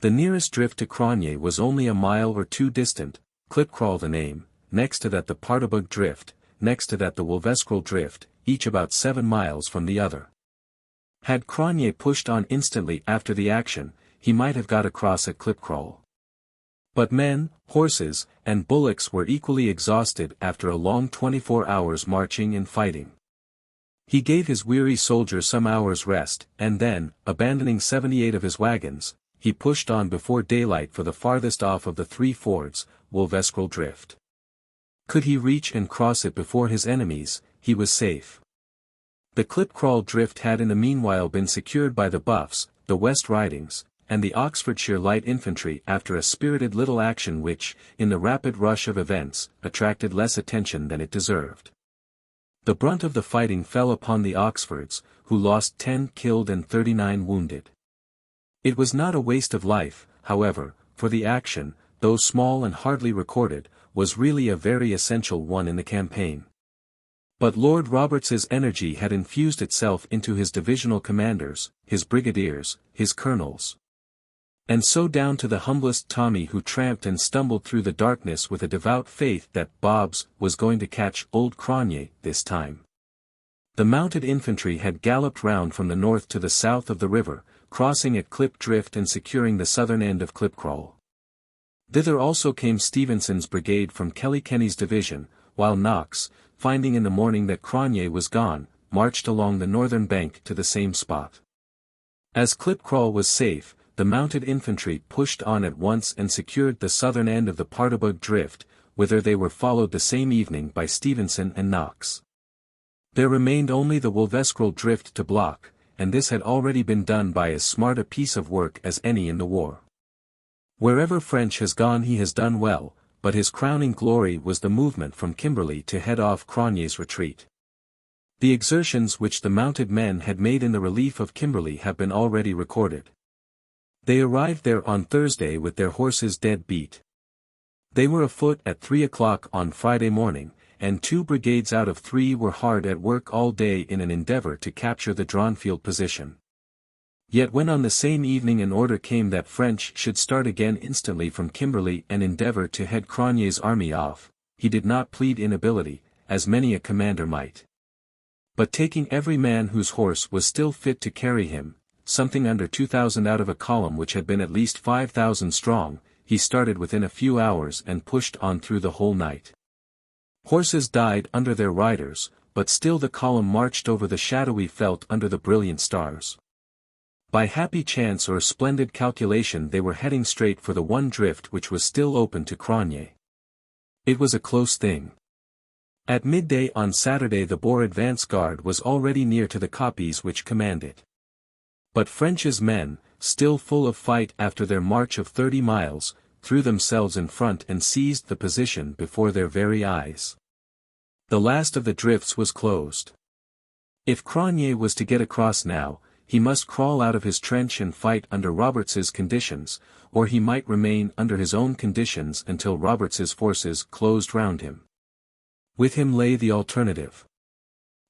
A: The nearest drift to Cronje was only a mile or two distant, Klipkraal the name, next to that the Paardeberg drift, next to that the Wolveskrol drift, each about 7 miles from the other. Had Cronje pushed on instantly after the action, he might have got across at Klipkraal. But men, horses, and bullocks were equally exhausted after a long 24 hours marching and fighting. He gave his weary soldiers some hours' rest, and then, abandoning 78 of his wagons, he pushed on before daylight for the farthest off of the 3 fords, Wolveskrol drift. Could he reach and cross it before his enemies, he was safe. The Klipkraal drift had in the meanwhile been secured by the Buffs, the West Ridings, and the Oxfordshire light infantry after a spirited little action which, in the rapid rush of events, attracted less attention than it deserved. The brunt of the fighting fell upon the Oxfords, who lost 10 killed and 39 wounded. It was not a waste of life, however, for the action, though small and hardly recorded, was really a very essential one in the campaign. But Lord Roberts's energy had infused itself into his divisional commanders, his brigadiers, his colonels. And so down to the humblest Tommy who tramped and stumbled through the darkness with a devout faith that Bobs was going to catch old Cronje this time. The mounted infantry had galloped round from the north to the south of the river, crossing at Klip Drift and securing the southern end of Klipkraal. Thither also came Stevenson's brigade from Killiecrannie's division, while Knox, finding in the morning that Cronje was gone, marched along the northern bank to the same spot. As Klipkraal was safe, the mounted infantry pushed on at once and secured the southern end of the Paardeberg Drift, whither they were followed the same evening by Stevenson and Knox. There remained only the Wolveskrol Drift to block, and this had already been done by as smart a piece of work as any in the war. Wherever French has gone he has done well, but his crowning glory was the movement from Kimberley to head off Cronje's retreat. The exertions which the mounted men had made in the relief of Kimberley have been already recorded. They arrived there on Thursday with their horses dead beat. They were afoot at 3 o'clock on Friday morning, and 2 brigades out of 3 were hard at work all day in an endeavour to capture the Dronfield position. Yet when on the same evening an order came that French should start again instantly from Kimberley and endeavour to head Cronje's army off, he did not plead inability, as many a commander might. But taking every man whose horse was still fit to carry him, something under 2,000 out of a column which had been at least 5,000 strong, he started within a few hours and pushed on through the whole night. Horses died under their riders, but still the column marched over the shadowy veldt under the brilliant stars. By happy chance or splendid calculation they were heading straight for the one drift which was still open to Cronje. It was a close thing. At midday on Saturday the Boer advance guard was already near to the koppies which command it. But French's men, still full of fight after their march of 30 miles, threw themselves in front and seized the position before their very eyes. The last of the drifts was closed. If Cronje was to get across now, he must crawl out of his trench and fight under Roberts's conditions, or he might remain under his own conditions until Roberts's forces closed round him. With him lay the alternative.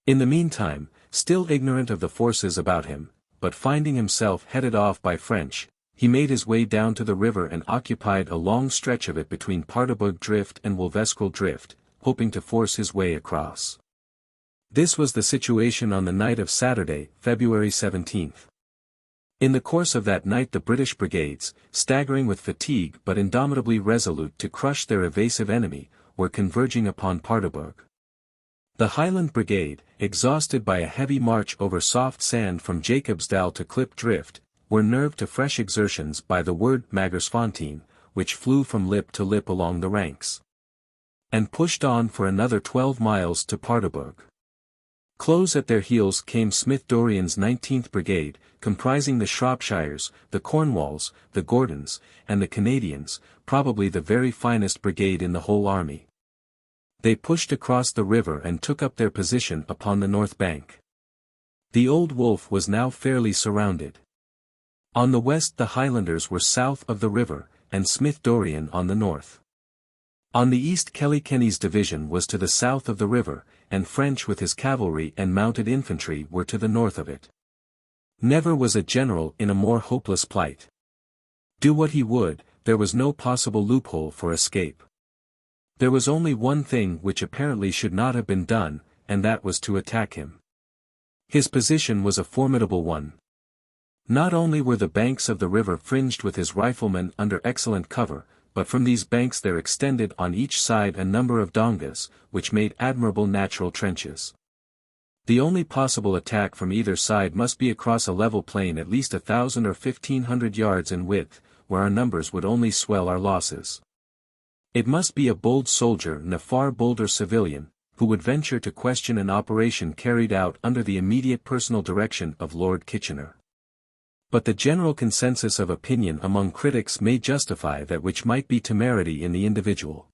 A: In the meantime, still ignorant of the forces about him, but finding himself headed off by French, he made his way down to the river and occupied a long stretch of it between Paardeberg Drift and Wolveskrol Drift, hoping to force his way across. This was the situation on the night of Saturday, February 17. In the course of that night the British brigades, staggering with fatigue but indomitably resolute to crush their evasive enemy, were converging upon Paardeberg. The Highland Brigade, exhausted by a heavy march over soft sand from Jacobsdal to Klip Drift, were nerved to fresh exertions by the word Magersfontein, which flew from lip to lip along the ranks, and pushed on for another 12 miles to Paardeberg. Close at their heels came Smith Dorrien's 19th Brigade, comprising the Shropshires, the Cornwalls, the Gordons, and the Canadians, probably the very finest brigade in the whole army. They pushed across the river and took up their position upon the north bank. The Old Wolf was now fairly surrounded. On the west the Highlanders were south of the river, and Smith Dorrien on the north. On the east Killiecrannie's division was to the south of the river, and French with his cavalry and mounted infantry were to the north of it. Never was a general in a more hopeless plight. Do what he would, there was no possible loophole for escape. There was only one thing which apparently should not have been done, and that was to attack him. His position was a formidable one. Not only were the banks of the river fringed with his riflemen under excellent cover, but from these banks there extended on each side a number of dongas, which made admirable natural trenches. The only possible attack from either side must be across a level plain at least 1,000 or 1,500 yards in width, where our numbers would only swell our losses. It must be a bold soldier and a far bolder civilian, who would venture to question an operation carried out under the immediate personal direction of Lord Kitchener. But the general consensus of opinion among critics may justify that which might be temerity in the individual.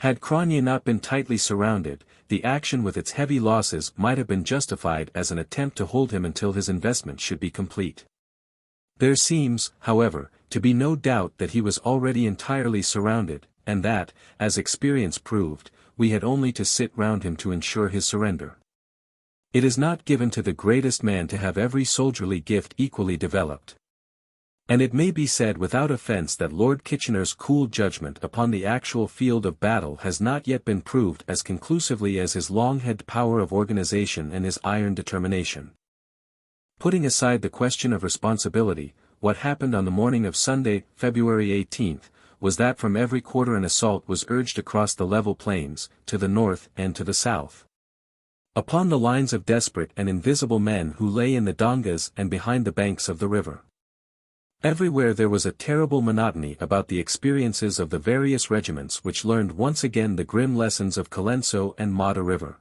A: Had Cronje not been tightly surrounded, the action with its heavy losses might have been justified as an attempt to hold him until his investment should be complete. There seems, however, to be no doubt that he was already entirely surrounded, and that, as experience proved, we had only to sit round him to ensure his surrender. It is not given to the greatest man to have every soldierly gift equally developed. And it may be said without offence that Lord Kitchener's cool judgment upon the actual field of battle has not yet been proved as conclusively as his long-held power of organization and his iron determination. Putting aside the question of responsibility, what happened on the morning of Sunday, February 18th, was that from every quarter an assault was urged across the level plains, to the north and to the south. Upon the lines of desperate and invisible men who lay in the dongas and behind the banks of the river. Everywhere there was a terrible monotony about the experiences of the various regiments which learned once again the grim lessons of Colenso and Mada River.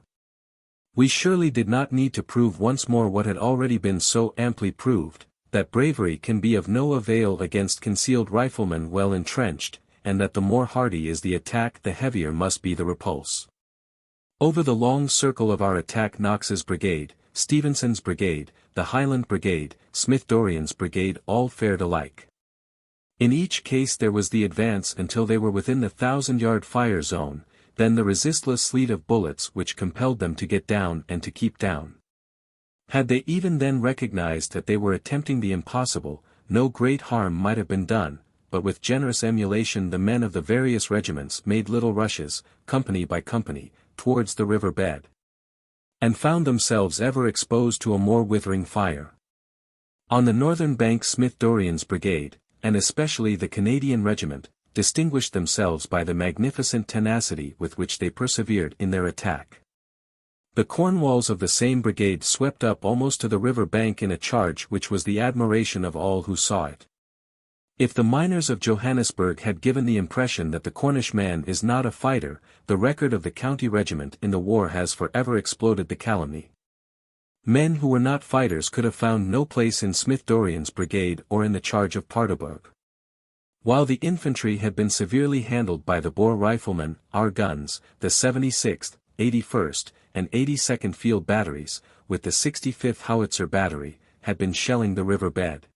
A: We surely did not need to prove once more what had already been so amply proved, that bravery can be of no avail against concealed riflemen well entrenched, and that the more hardy is the attack the heavier must be the repulse. Over the long circle of our attack Knox's brigade, Stevenson's brigade, the Highland brigade, Smith-Dorrien's brigade all fared alike. In each case there was the advance until they were within the 1,000-yard fire zone, then the resistless sleet of bullets which compelled them to get down and to keep down. Had they even then recognized that they were attempting the impossible, no great harm might have been done, but with generous emulation the men of the various regiments made little rushes, company by company, towards the river bed. And found themselves ever exposed to a more withering fire. On the northern bank Smith-Dorrien's brigade, and especially the Canadian regiment, distinguished themselves by the magnificent tenacity with which they persevered in their attack. The Cornwalls of the same brigade swept up almost to the river bank in a charge which was the admiration of all who saw it. If the miners of Johannesburg had given the impression that the Cornish man is not a fighter, the record of the county regiment in the war has forever exploded the calumny. Men who were not fighters could have found no place in Smith-Dorrien's brigade or in the charge of Paardeberg. While the infantry had been severely handled by the Boer riflemen, our guns, the 76th, 81st, and 82nd Field Batteries, with the 65th Howitzer Battery, had been shelling the river bed.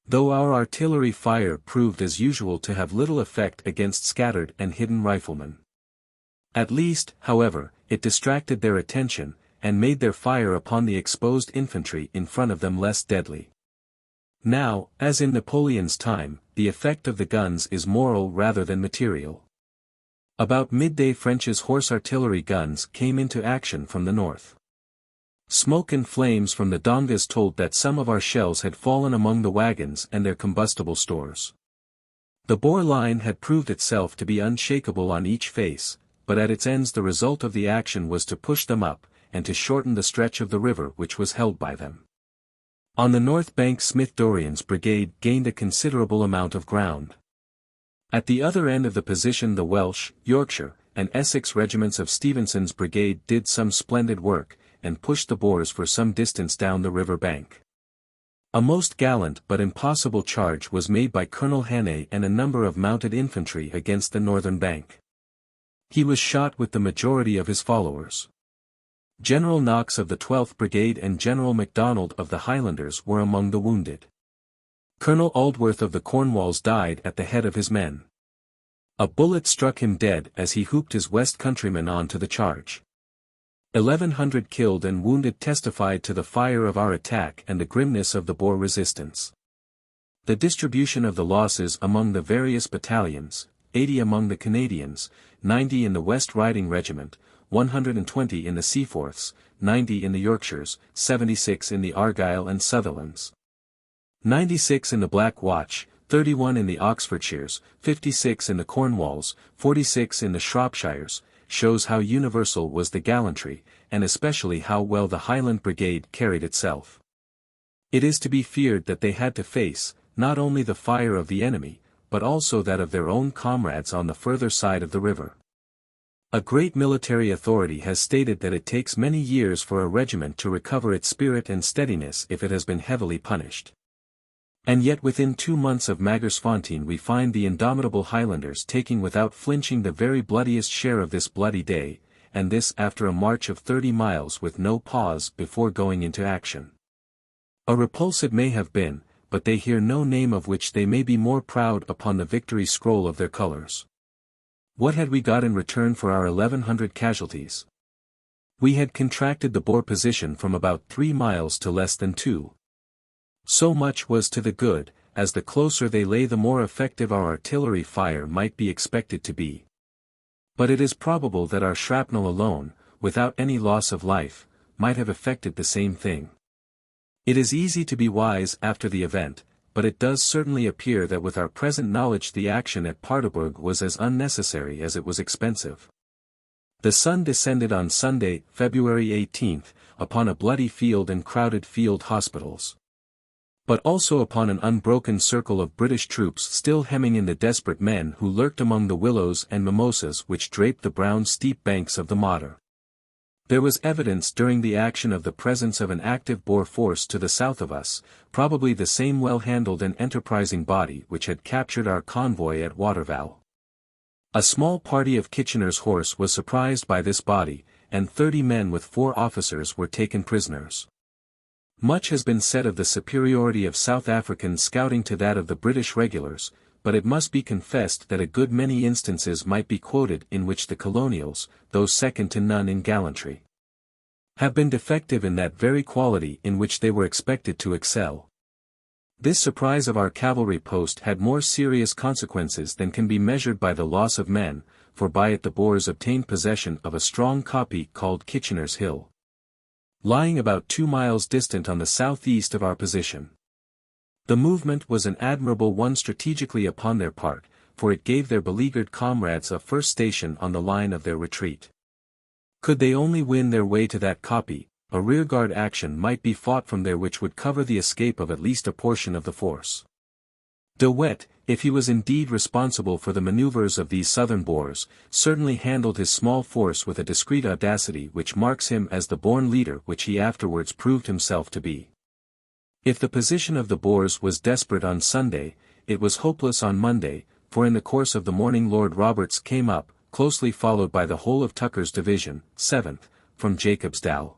A: Though our artillery fire proved as usual to have little effect against scattered and hidden riflemen. At least, however, it distracted their attention, and made their fire upon the exposed infantry in front of them less deadly. Now, as in Napoleon's time, the effect of the guns is moral rather than material. About midday French's horse artillery guns came into action from the north. Smoke and flames from the dongas told that some of our shells had fallen among the wagons and their combustible stores. The Boer line had proved itself to be unshakable on each face, but at its ends the result of the action was to push them up, and to shorten the stretch of the river which was held by them. On the north bank Smith-Dorrien's brigade gained a considerable amount of ground. At the other end of the position the Welsh, Yorkshire, and Essex regiments of Stevenson's brigade did some splendid work, and pushed the Boers for some distance down the river bank. A most gallant but impossible charge was made by Colonel Hannay and a number of mounted infantry against the northern bank. He was shot with the majority of his followers. General Knox of the 12th Brigade and General MacDonald of the Highlanders were among the wounded. Colonel Aldworth of the Cornwalls died at the head of his men. A bullet struck him dead as he hooped his West countrymen on to the charge. 1,100 killed and wounded testified to the fire of our attack and the grimness of the Boer resistance. The distribution of the losses among the various battalions, 80 among the Canadians, 90 in the West Riding Regiment, 120 in the Seaforths, 90 in the Yorkshires, 76 in the Argyll and Sutherlands, 96 in the Black Watch, 31 in the Oxfordshires, 56 in the Cornwalls, 46 in the Shropshires, shows how universal was the gallantry, and especially how well the Highland Brigade carried itself. It is to be feared that they had to face, not only the fire of the enemy, but also that of their own comrades on the further side of the river. A great military authority has stated that it takes many years for a regiment to recover its spirit and steadiness if it has been heavily punished. And yet within 2 months of Magersfontein we find the indomitable Highlanders taking without flinching the very bloodiest share of this bloody day, and this after a march of 30 miles with no pause before going into action. A repulse it may have been, but they hear no name of which they may be more proud upon the victory scroll of their colours. What had we got in return for our 1,100 casualties? We had contracted the Boer position from about 3 miles to less than 2. So much was to the good, as the closer they lay the more effective our artillery fire might be expected to be. But it is probable that our shrapnel alone, without any loss of life, might have effected the same thing. It is easy to be wise after the event, but it does certainly appear that with our present knowledge the action at Paardeberg was as unnecessary as it was expensive. The sun descended on Sunday, February 18, upon a bloody field and crowded field hospitals. But also upon an unbroken circle of British troops still hemming in the desperate men who lurked among the willows and mimosas which draped the brown steep banks of the Modder. There was evidence during the action of the presence of an active Boer force to the south of us, probably the same well-handled and enterprising body which had captured our convoy at Waterval. A small party of Kitchener's horse was surprised by this body, and 30 men with 4 officers were taken prisoners. Much has been said of the superiority of South African scouting to that of the British regulars, but it must be confessed that a good many instances might be quoted in which the colonials, though second to none in gallantry, have been defective in that very quality in which they were expected to excel. This surprise of our cavalry post had more serious consequences than can be measured by the loss of men, for by it the Boers obtained possession of a strong kopje called Kitchener's Hill, lying about 2 miles distant on the southeast of our position. The movement was an admirable one strategically upon their part, for it gave their beleaguered comrades a first station on the line of their retreat. Could they only win their way to that kopje, a rearguard action might be fought from there which would cover the escape of at least a portion of the force. De Wet, if he was indeed responsible for the maneuvers of these southern Boers, certainly handled his small force with a discreet audacity which marks him as the born leader which he afterwards proved himself to be. If the position of the Boers was desperate on Sunday, it was hopeless on Monday, for in the course of the morning Lord Roberts came up, closely followed by the whole of Tucker's division, 7th, from Jacobsdal.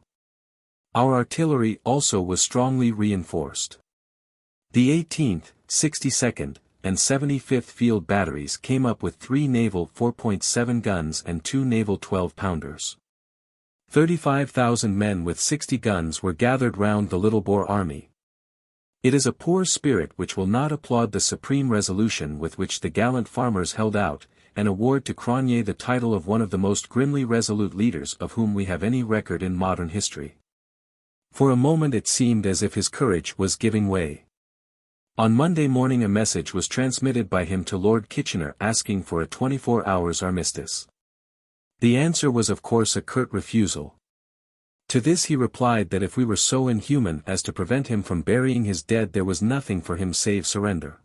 A: Our artillery also was strongly reinforced. The 18th, 62nd, and 75th Field Batteries came up with 3 naval 4.7 guns and 2 naval 12-pounders. 35,000 men with 60 guns were gathered round the Little Boer army. It is a poor spirit which will not applaud the supreme resolution with which the gallant farmers held out, and award to Cronje the title of one of the most grimly resolute leaders of whom we have any record in modern history. For a moment it seemed as if his courage was giving way. On Monday morning a message was transmitted by him to Lord Kitchener asking for a 24 hours armistice. The answer was of course a curt refusal. To this he replied that if we were so inhuman as to prevent him from burying his dead there was nothing for him save surrender.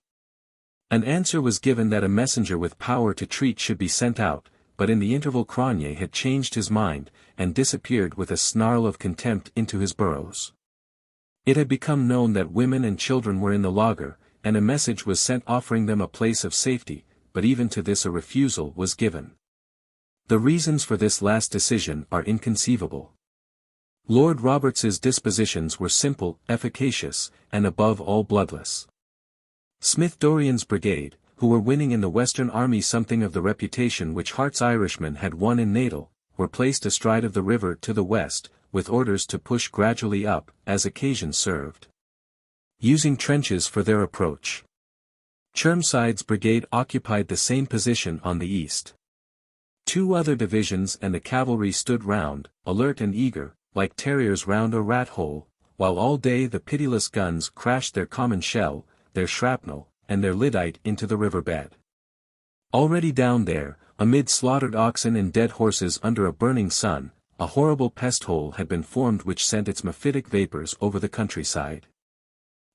A: An answer was given that a messenger with power to treat should be sent out, but in the interval Cronje had changed his mind, and disappeared with a snarl of contempt into his burrows. It had become known that women and children were in the laager, and a message was sent offering them a place of safety, but even to this a refusal was given. The reasons for this last decision are inconceivable. Lord Roberts's dispositions were simple, efficacious, and above all bloodless. Smith Dorrien's brigade, who were winning in the Western Army something of the reputation which Hart's Irishmen had won in Natal, were placed astride of the river to the west, with orders to push gradually up, as occasion served, using trenches for their approach. Chermside's brigade occupied the same position on the east. 2 other divisions and the cavalry stood round, alert and eager, like terriers round a rat hole, while all day the pitiless guns crashed their common shell, their shrapnel, and their lyddite into the riverbed. Already down there, amid slaughtered oxen and dead horses under a burning sun, a horrible pest hole had been formed which sent its mephitic vapors over the countryside.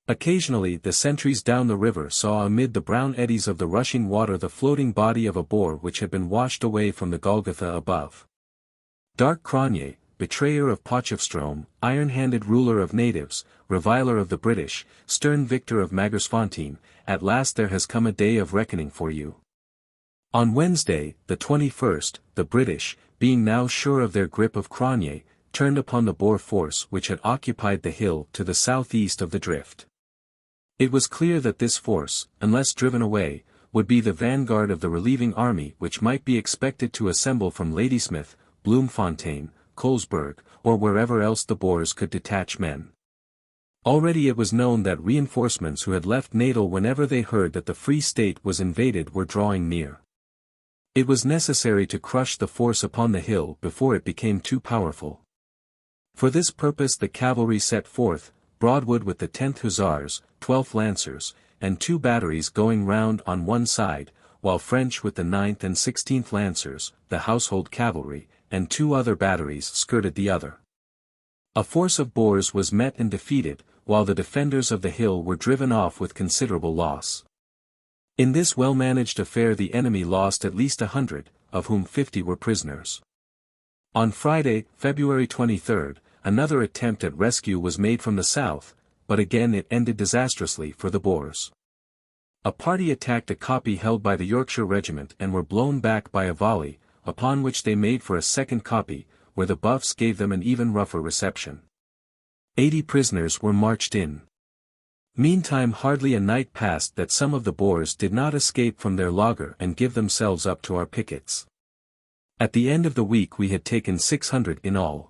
A: Occasionally the sentries down the river saw amid the brown eddies of the rushing water the floating body of a Boer which had been washed away from the Golgotha above. Dark Cronje, betrayer of Potchefstroom, iron-handed ruler of natives, reviler of the British, stern victor of Magersfontein, at last there has come a day of reckoning for you. On Wednesday, the 21st, the British, being now sure of their grip of Cronje, turned upon the Boer force which had occupied the hill to the southeast of the drift. It was clear that this force, unless driven away, would be the vanguard of the relieving army which might be expected to assemble from Ladysmith, Bloemfontein, Colesberg, or wherever else the Boers could detach men. Already it was known that reinforcements who had left Natal whenever they heard that the Free State was invaded were drawing near. It was necessary to crush the force upon the hill before it became too powerful. For this purpose the cavalry set forth, Broadwood with the 10th Hussars, 12th Lancers, and 2 batteries going round on one side, while French with the 9th and 16th Lancers, the household cavalry, and 2 other batteries skirted the other. A force of Boers was met and defeated, while the defenders of the hill were driven off with considerable loss. In this well-managed affair the enemy lost at least 100, of whom 50 were prisoners. On Friday, February 23, another attempt at rescue was made from the south, but again it ended disastrously for the Boers. A party attacked a copy held by the Yorkshire Regiment and were blown back by a volley, upon which they made for a second copy, where the Buffs gave them an even rougher reception. 80 prisoners were marched in. Meantime hardly a night passed that some of the Boers did not escape from their laager and give themselves up to our pickets. At the end of the week we had taken 600 in all.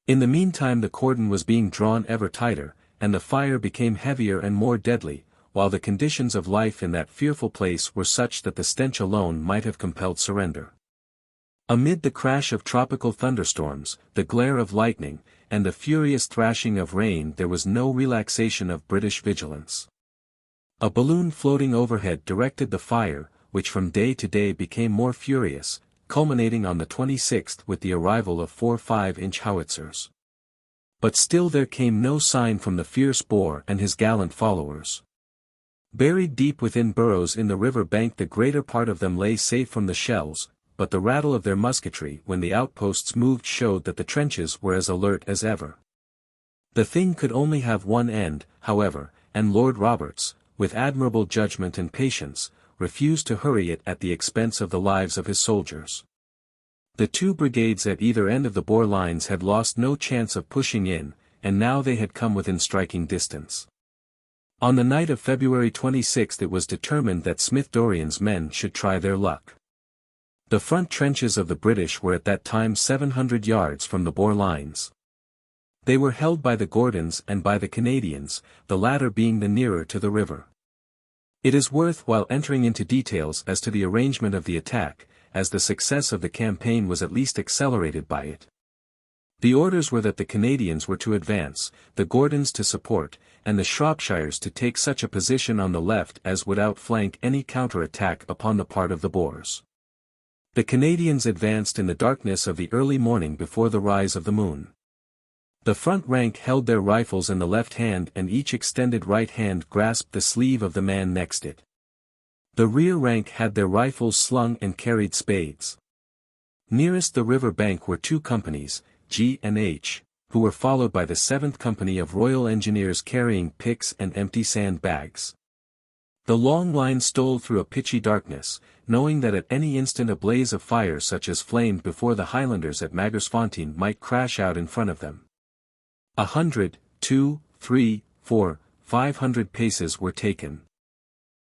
A: In the meantime the cordon was being drawn ever tighter, and the fire became heavier and more deadly, while the conditions of life in that fearful place were such that the stench alone might have compelled surrender. Amid the crash of tropical thunderstorms, the glare of lightning, and the furious thrashing of rain there was no relaxation of British vigilance. A balloon floating overhead directed the fire, which from day to day became more furious, culminating on the 26th with the arrival of 4 5-inch howitzers. But still there came no sign from the fierce Boer and his gallant followers. Buried deep within burrows in the river bank the greater part of them lay safe from the shells, but the rattle of their musketry when the outposts moved showed that the trenches were as alert as ever. The thing could only have one end, however, and Lord Roberts, with admirable judgment and patience, refused to hurry it at the expense of the lives of his soldiers. The 2 brigades at either end of the Boer lines had lost no chance of pushing in, and now they had come within striking distance. On the night of February 26 it was determined that Smith Dorrien's men should try their luck. The front trenches of the British were at that time 700 yards from the Boer lines. They were held by the Gordons and by the Canadians, the latter being the nearer to the river. It is worth while entering into details as to the arrangement of the attack, as the success of the campaign was at least accelerated by it. The orders were that the Canadians were to advance, the Gordons to support, and the Shropshires to take such a position on the left as would outflank any counter-attack upon the part of the Boers. The Canadians advanced in the darkness of the early morning before the rise of the moon. The front rank held their rifles in the left hand and each extended right hand grasped the sleeve of the man next it. The rear rank had their rifles slung and carried spades. Nearest the river bank were 2 companies, G and H, who were followed by the 7th Company of Royal Engineers carrying picks and empty sand bags. The long line stole through a pitchy darkness, knowing that at any instant a blaze of fire such as flamed before the Highlanders at Magersfontein might crash out in front of them. 100, 2, 3, 4, 500 paces were taken.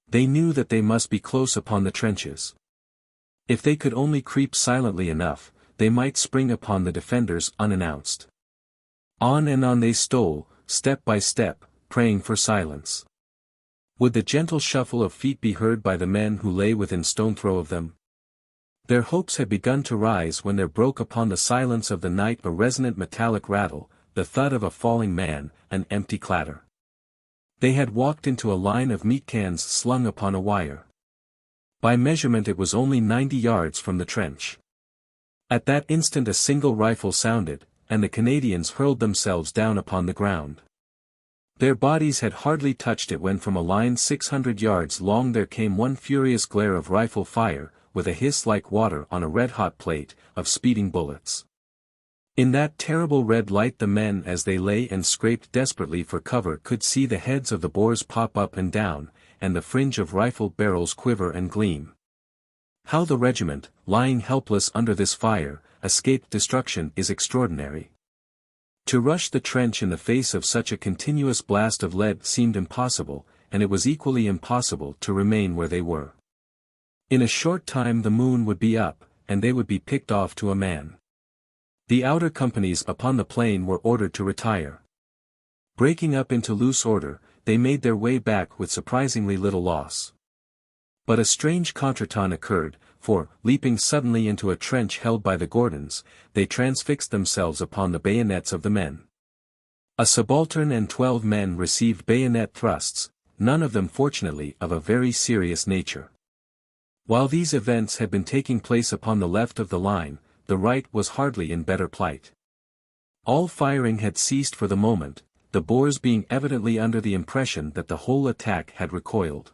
A: They knew that they must be close upon the trenches. If they could only creep silently enough, they might spring upon the defenders unannounced. On and on they stole, step by step, praying for silence. Would the gentle shuffle of feet be heard by the men who lay within stone throw of them? Their hopes had begun to rise when there broke upon the silence of the night a resonant metallic rattle, the thud of a falling man, an empty clatter. They had walked into a line of meat cans slung upon a wire. By measurement it was only 90 yards from the trench. At that instant a single rifle sounded, and the Canadians hurled themselves down upon the ground. Their bodies had hardly touched it when from a line 600 yards long there came one furious glare of rifle fire, with a hiss like water on a red-hot plate, of speeding bullets. In that terrible red light the men as they lay and scraped desperately for cover could see the heads of the Boers pop up and down, and the fringe of rifle barrels quiver and gleam. How the regiment, lying helpless under this fire, escaped destruction is extraordinary. To rush the trench in the face of such a continuous blast of lead seemed impossible, and it was equally impossible to remain where they were. In a short time the moon would be up, and they would be picked off to a man. The outer companies upon the plain were ordered to retire. Breaking up into loose order, they made their way back with surprisingly little loss. But a strange contretemps occurred, for, leaping suddenly into a trench held by the Gordons, they transfixed themselves upon the bayonets of the men. A subaltern and 12 men received bayonet thrusts, none of them fortunately of a very serious nature. While these events had been taking place upon the left of the line, the right was hardly in better plight. All firing had ceased for the moment, the Boers being evidently under the impression that the whole attack had recoiled.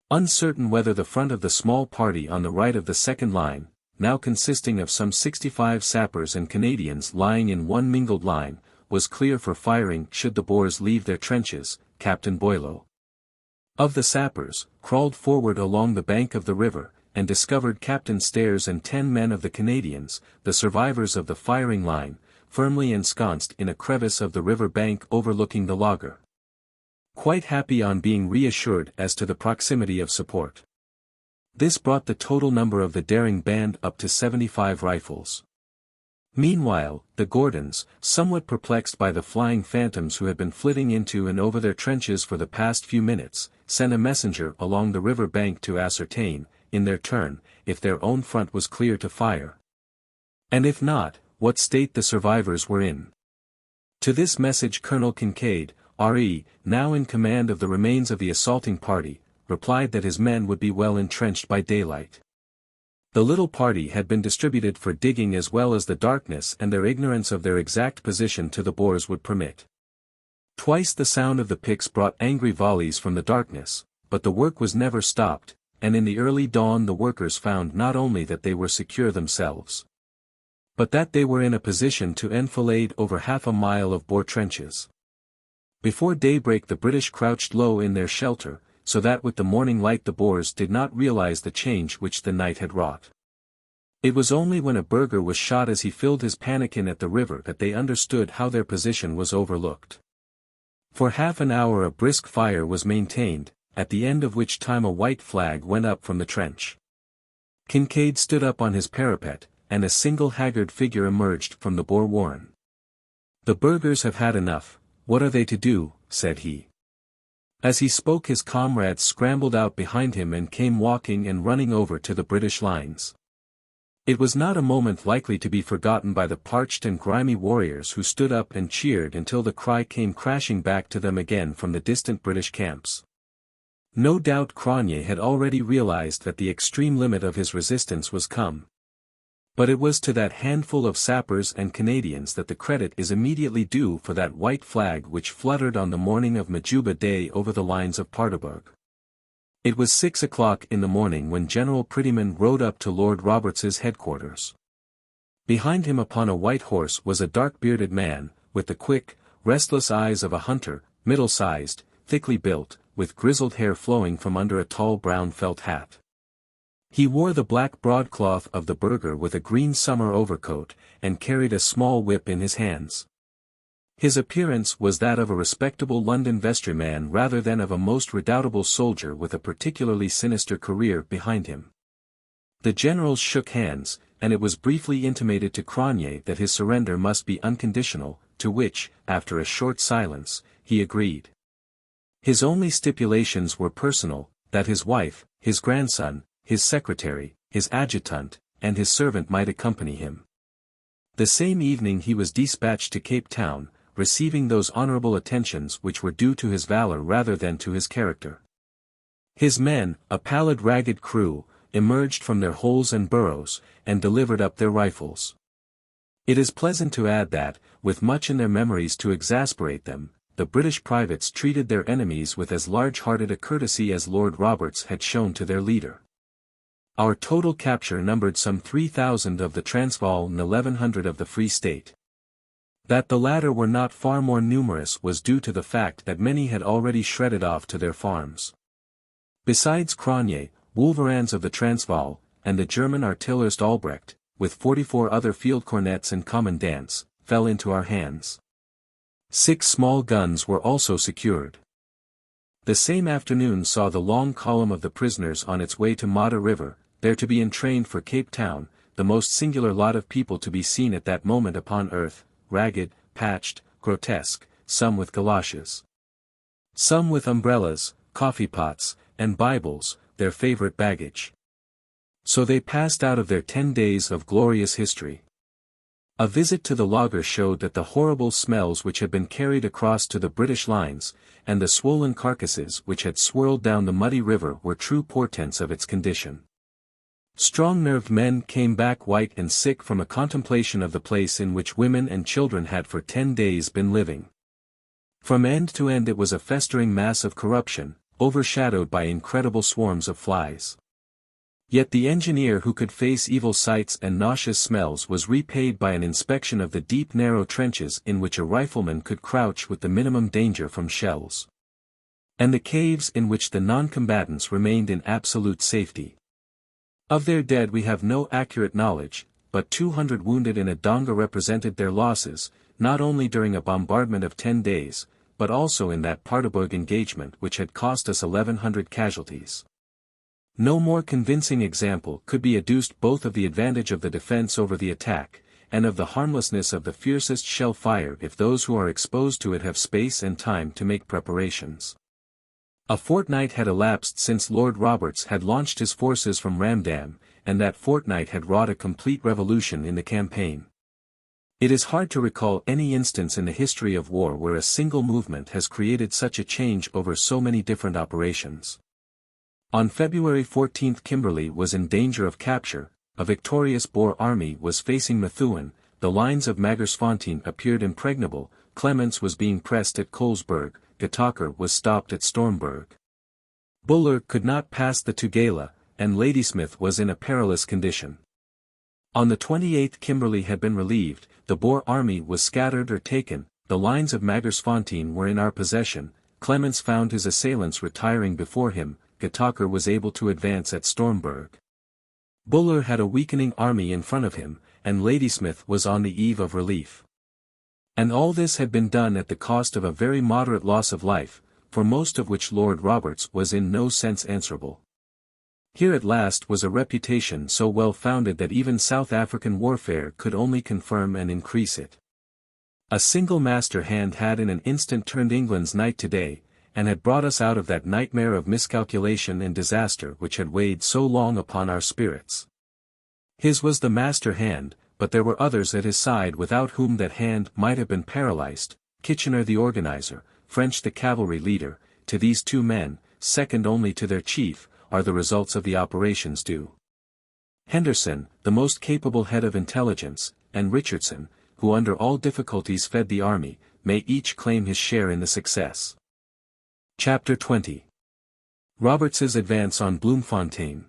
A: Uncertain whether the front of the small party on the right of the second line, now consisting of some 65 sappers and Canadians lying in one mingled line, was clear for firing should the Boers leave their trenches, Captain Boileau, of the sappers, crawled forward along the bank of the river, and discovered Captain Stairs and 10 men of the Canadians, the survivors of the firing line, firmly ensconced in a crevice of the river bank overlooking the laager. Quite happy on being reassured as to the proximity of support. This brought the total number of the daring band up to 75 rifles. Meanwhile, the Gordons, somewhat perplexed by the flying phantoms who had been flitting into and over their trenches for the past few minutes, sent a messenger along the river bank to ascertain, in their turn, if their own front was clear to fire. And if not, what state the survivors were in. To this message Colonel Kincaid, R.E., now in command of the remains of the assaulting party, replied that his men would be well entrenched by daylight. The little party had been distributed for digging as well as the darkness and their ignorance of their exact position to the Boers would permit. Twice the sound of the picks brought angry volleys from the darkness, but the work was never stopped, and in the early dawn the workers found not only that they were secure themselves, but that they were in a position to enfilade over half a mile of Boer trenches. Before daybreak the British crouched low in their shelter, so that with the morning light the Boers did not realize the change which the night had wrought. It was only when a burgher was shot as he filled his pannikin at the river that they understood how their position was overlooked. For half an hour a brisk fire was maintained, at the end of which time a white flag went up from the trench. Kincaid stood up on his parapet, and a single haggard figure emerged from the Boer warren. "The burghers have had enough, what are they to do?" said he. As he spoke his comrades scrambled out behind him and came walking and running over to the British lines. It was not a moment likely to be forgotten by the parched and grimy warriors who stood up and cheered until the cry came crashing back to them again from the distant British camps. No doubt Cronje had already realized that the extreme limit of his resistance was come. But it was to that handful of sappers and Canadians that the credit is immediately due for that white flag which fluttered on the morning of Majuba Day over the lines of Paardeberg. It was 6 o'clock in the morning when General Prettyman rode up to Lord Roberts's headquarters. Behind him upon a white horse was a dark-bearded man, with the quick, restless eyes of a hunter, middle-sized, thickly built, with grizzled hair flowing from under a tall brown felt hat. He wore the black broadcloth of the burgher with a green summer overcoat, and carried a small whip in his hands. His appearance was that of a respectable London vestryman rather than of a most redoubtable soldier with a particularly sinister career behind him. The generals shook hands, and it was briefly intimated to Cronje that his surrender must be unconditional, to which, after a short silence, he agreed. His only stipulations were personal, that his wife, his grandson, his secretary, his adjutant, and his servant might accompany him. The same evening he was dispatched to Cape Town, receiving those honorable attentions which were due to his valor rather than to his character. His men, a pallid ragged crew, emerged from their holes and burrows, and delivered up their rifles. It is pleasant to add that, with much in their memories to exasperate them, the British privates treated their enemies with as large-hearted a courtesy as Lord Roberts had shown to their leader. Our total capture numbered some 3,000 of the Transvaal and 1,100 of the Free State. That the latter were not far more numerous was due to the fact that many had already shredded off to their farms. Besides Cronje, Wolverans of the Transvaal, and the German artillerist Albrecht, with 44 other field cornets and commandants, fell into our hands. 6 small guns were also secured. The same afternoon saw the long column of the prisoners on its way to Modder River, there to be entrained for Cape Town, the most singular lot of people to be seen at that moment upon earth, ragged, patched, grotesque, some with galoshes, some with umbrellas, coffee-pots, and Bibles, their favorite baggage. So they passed out of their 10 days of glorious history. A visit to the lager showed that the horrible smells which had been carried across to the British lines, and the swollen carcasses which had swirled down the muddy river were true portents of its condition. Strong-nerved men came back white and sick from a contemplation of the place in which women and children had for 10 days been living. From end to end it was a festering mass of corruption, overshadowed by incredible swarms of flies. Yet the engineer who could face evil sights and nauseous smells was repaid by an inspection of the deep narrow trenches in which a rifleman could crouch with the minimum danger from shells. And the caves in which the non-combatants remained in absolute safety. Of their dead we have no accurate knowledge, but 200 wounded in a donga represented their losses, not only during a bombardment of 10 days, but also in that Paardeberg engagement which had cost us 1,100 casualties. No more convincing example could be adduced both of the advantage of the defense over the attack, and of the harmlessness of the fiercest shell fire if those who are exposed to it have space and time to make preparations. A fortnight had elapsed since Lord Roberts had launched his forces from Ramdam, and that fortnight had wrought a complete revolution in the campaign. It is hard to recall any instance in the history of war where a single movement has created such a change over so many different operations. On February 14 Kimberley was in danger of capture, a victorious Boer army was facing Methuen, the lines of Magersfontein appeared impregnable, Clements was being pressed at Colesberg, Getacher was stopped at Stormberg. Buller could not pass the Tugela, and Ladysmith was in a perilous condition. On the 28th Kimberley had been relieved, the Boer army was scattered or taken, the lines of Magersfontein were in our possession, Clements found his assailants retiring before him, Getacher was able to advance at Stormberg. Buller had a weakening army in front of him, and Ladysmith was on the eve of relief. And all this had been done at the cost of a very moderate loss of life, for most of which Lord Roberts was in no sense answerable. Here at last was a reputation so well founded that even South African warfare could only confirm and increase it. A single master hand had in an instant turned England's night to day, and had brought us out of that nightmare of miscalculation and disaster which had weighed so long upon our spirits. His was the master hand, but there were others at his side without whom that hand might have been paralyzed, Kitchener the organizer, French the cavalry leader. To these two men, second only to their chief, are the results of the operations due. Henderson, the most capable head of intelligence, and Richardson, who under all difficulties fed the army, may each claim his share in the success. Chapter 20. Roberts's advance on Bloemfontein.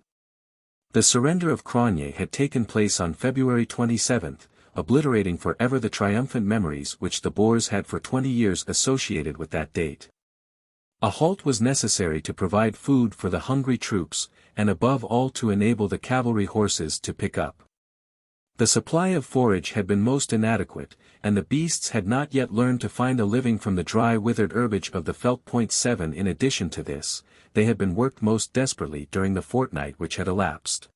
A: The surrender of Cronje had taken place on February 27, obliterating forever the triumphant memories which the Boers had for 20 years associated with that date. A halt was necessary to provide food for the hungry troops, and above all to enable the cavalry horses to pick up. The supply of forage had been most inadequate, and the beasts had not yet learned to find a living from the dry withered herbage of the veldt. In addition to this, they had been worked most desperately during the fortnight which had elapsed.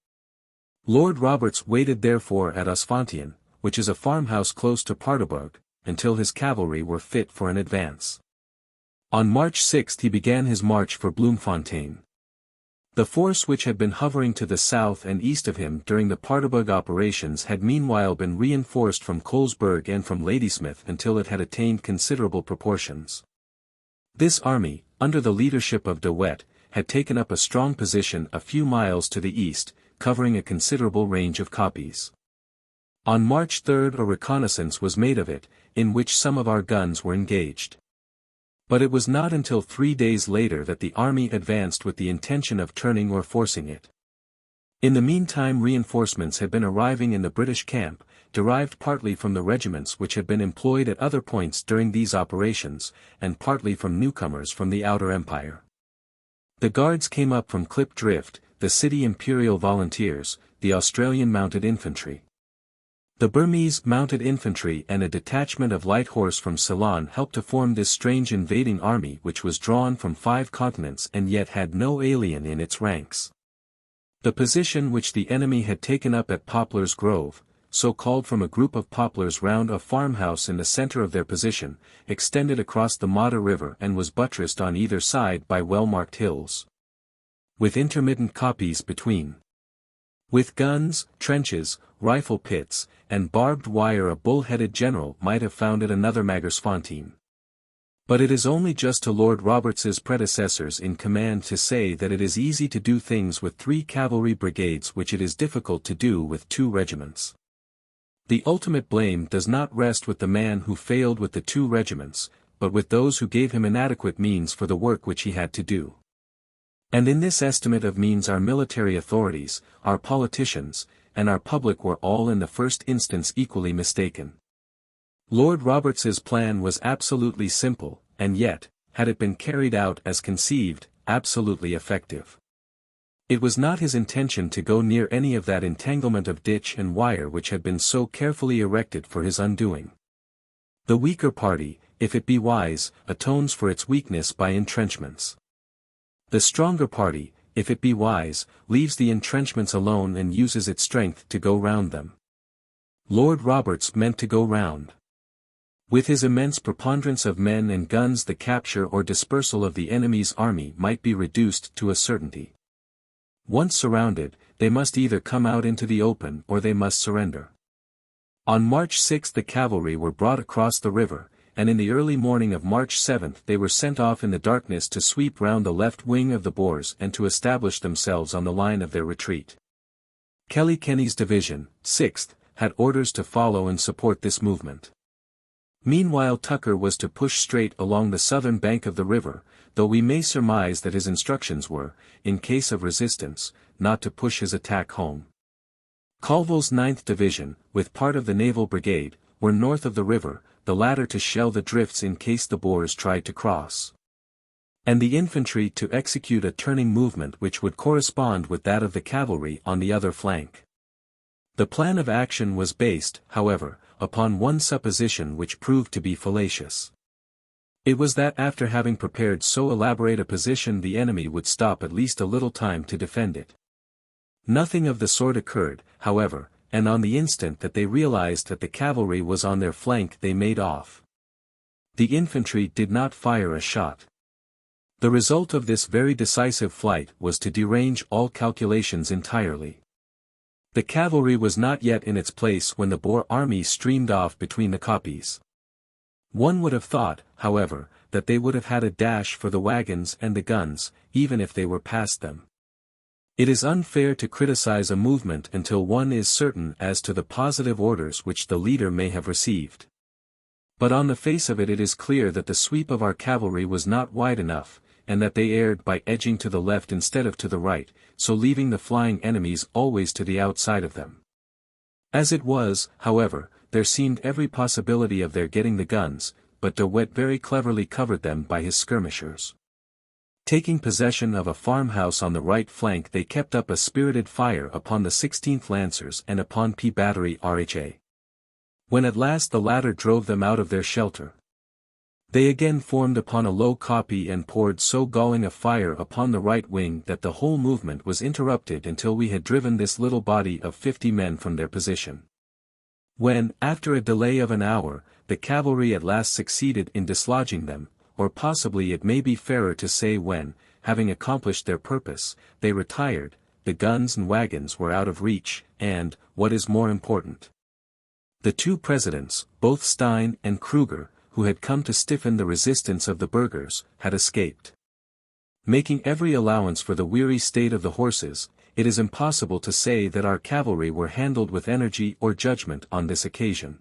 A: Lord Roberts waited therefore at Rietfontein, which is a farmhouse close to Paardeberg, until his cavalry were fit for an advance. On March 6 he began his march for Bloemfontein. The force which had been hovering to the south and east of him during the Paardeberg operations had meanwhile been reinforced from Colesberg and from Ladysmith until it had attained considerable proportions. This army, under the leadership of De Wet, had taken up a strong position a few miles to the east, covering a considerable range of kopjes. On March 3 a reconnaissance was made of it, in which some of our guns were engaged. But it was not until 3 days later that the army advanced with the intention of turning or forcing it. In the meantime reinforcements had been arriving in the British camp, derived partly from the regiments which had been employed at other points during these operations, and partly from newcomers from the outer empire. The guards came up from Klip Drift, the City Imperial Volunteers, the Australian Mounted Infantry. The Burmese Mounted Infantry and a detachment of light horse from Ceylon helped to form this strange invading army which was drawn from 5 continents and yet had no alien in its ranks. The position which the enemy had taken up at Poplar's Grove, so called from a group of poplars round a farmhouse in the center of their position, extended across the Modder River and was buttressed on either side by well-marked hills, with intermittent kopjes between. With guns, trenches, rifle pits, and barbed wire a bull-headed general might have found at another Magersfontein. But it is only just to Lord Roberts's predecessors in command to say that it is easy to do things with 3 cavalry brigades which it is difficult to do with 2 regiments. The ultimate blame does not rest with the man who failed with the 2 regiments, but with those who gave him inadequate means for the work which he had to do. And in this estimate of means our military authorities, our politicians, and our public were all in the first instance equally mistaken. Lord Roberts's plan was absolutely simple, and yet, had it been carried out as conceived, absolutely effective. It was not his intention to go near any of that entanglement of ditch and wire which had been so carefully erected for his undoing. The weaker party, if it be wise, atones for its weakness by entrenchments. The stronger party, if it be wise, leaves the entrenchments alone and uses its strength to go round them. Lord Roberts meant to go round. With his immense preponderance of men and guns, the capture or dispersal of the enemy's army might be reduced to a certainty. Once surrounded, they must either come out into the open or they must surrender. On March 6 the cavalry were brought across the river, and in the early morning of March 7 they were sent off in the darkness to sweep round the left wing of the Boers and to establish themselves on the line of their retreat. Kenny's division, 6th, had orders to follow and support this movement. Meanwhile Tucker was to push straight along the southern bank of the river, though we may surmise that his instructions were, in case of resistance, not to push his attack home. Colville's 9th Division, with part of the Naval Brigade, were north of the river, the latter to shell the drifts in case the Boers tried to cross. And the infantry to execute a turning movement which would correspond with that of the cavalry on the other flank. The plan of action was based, however, upon one supposition which proved to be fallacious. It was that after having prepared so elaborate a position the enemy would stop at least a little time to defend it. Nothing of the sort occurred, however, and on the instant that they realized that the cavalry was on their flank they made off. The infantry did not fire a shot. The result of this very decisive flight was to derange all calculations entirely. The cavalry was not yet in its place when the Boer army streamed off between the koppies. One would have thought, however, that they would have had a dash for the wagons and the guns, even if they were past them. It is unfair to criticize a movement until one is certain as to the positive orders which the leader may have received. But on the face of it is clear that the sweep of our cavalry was not wide enough, and that they erred by edging to the left instead of to the right, so leaving the flying enemies always to the outside of them. As it was, however, there seemed every possibility of their getting the guns, but De Wet very cleverly covered them by his skirmishers. Taking possession of a farmhouse on the right flank they kept up a spirited fire upon the 16th Lancers and upon P Battery RHA. When at last the latter drove them out of their shelter, they again formed upon a low kopje and poured so galling a fire upon the right wing that the whole movement was interrupted until we had driven this little body of 50 men from their position. When, after a delay of an hour, the cavalry at last succeeded in dislodging them, or possibly it may be fairer to say when, having accomplished their purpose, they retired, the guns and wagons were out of reach, and, what is more important, the 2 presidents, both Stein and Kruger, who had come to stiffen the resistance of the burghers, had escaped. Making every allowance for the weary state of the horses, it is impossible to say that our cavalry were handled with energy or judgment on this occasion.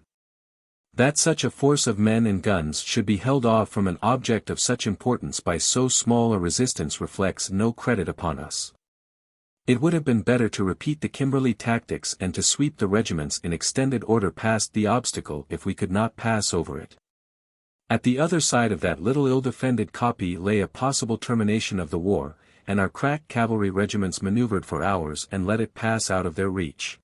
A: That such a force of men and guns should be held off from an object of such importance by so small a resistance reflects no credit upon us. It would have been better to repeat the Kimberley tactics and to sweep the regiments in extended order past the obstacle if we could not pass over it. At the other side of that little ill-defended kopje lay a possible termination of the war, and our crack cavalry regiments maneuvered for hours and let it pass out of their reach.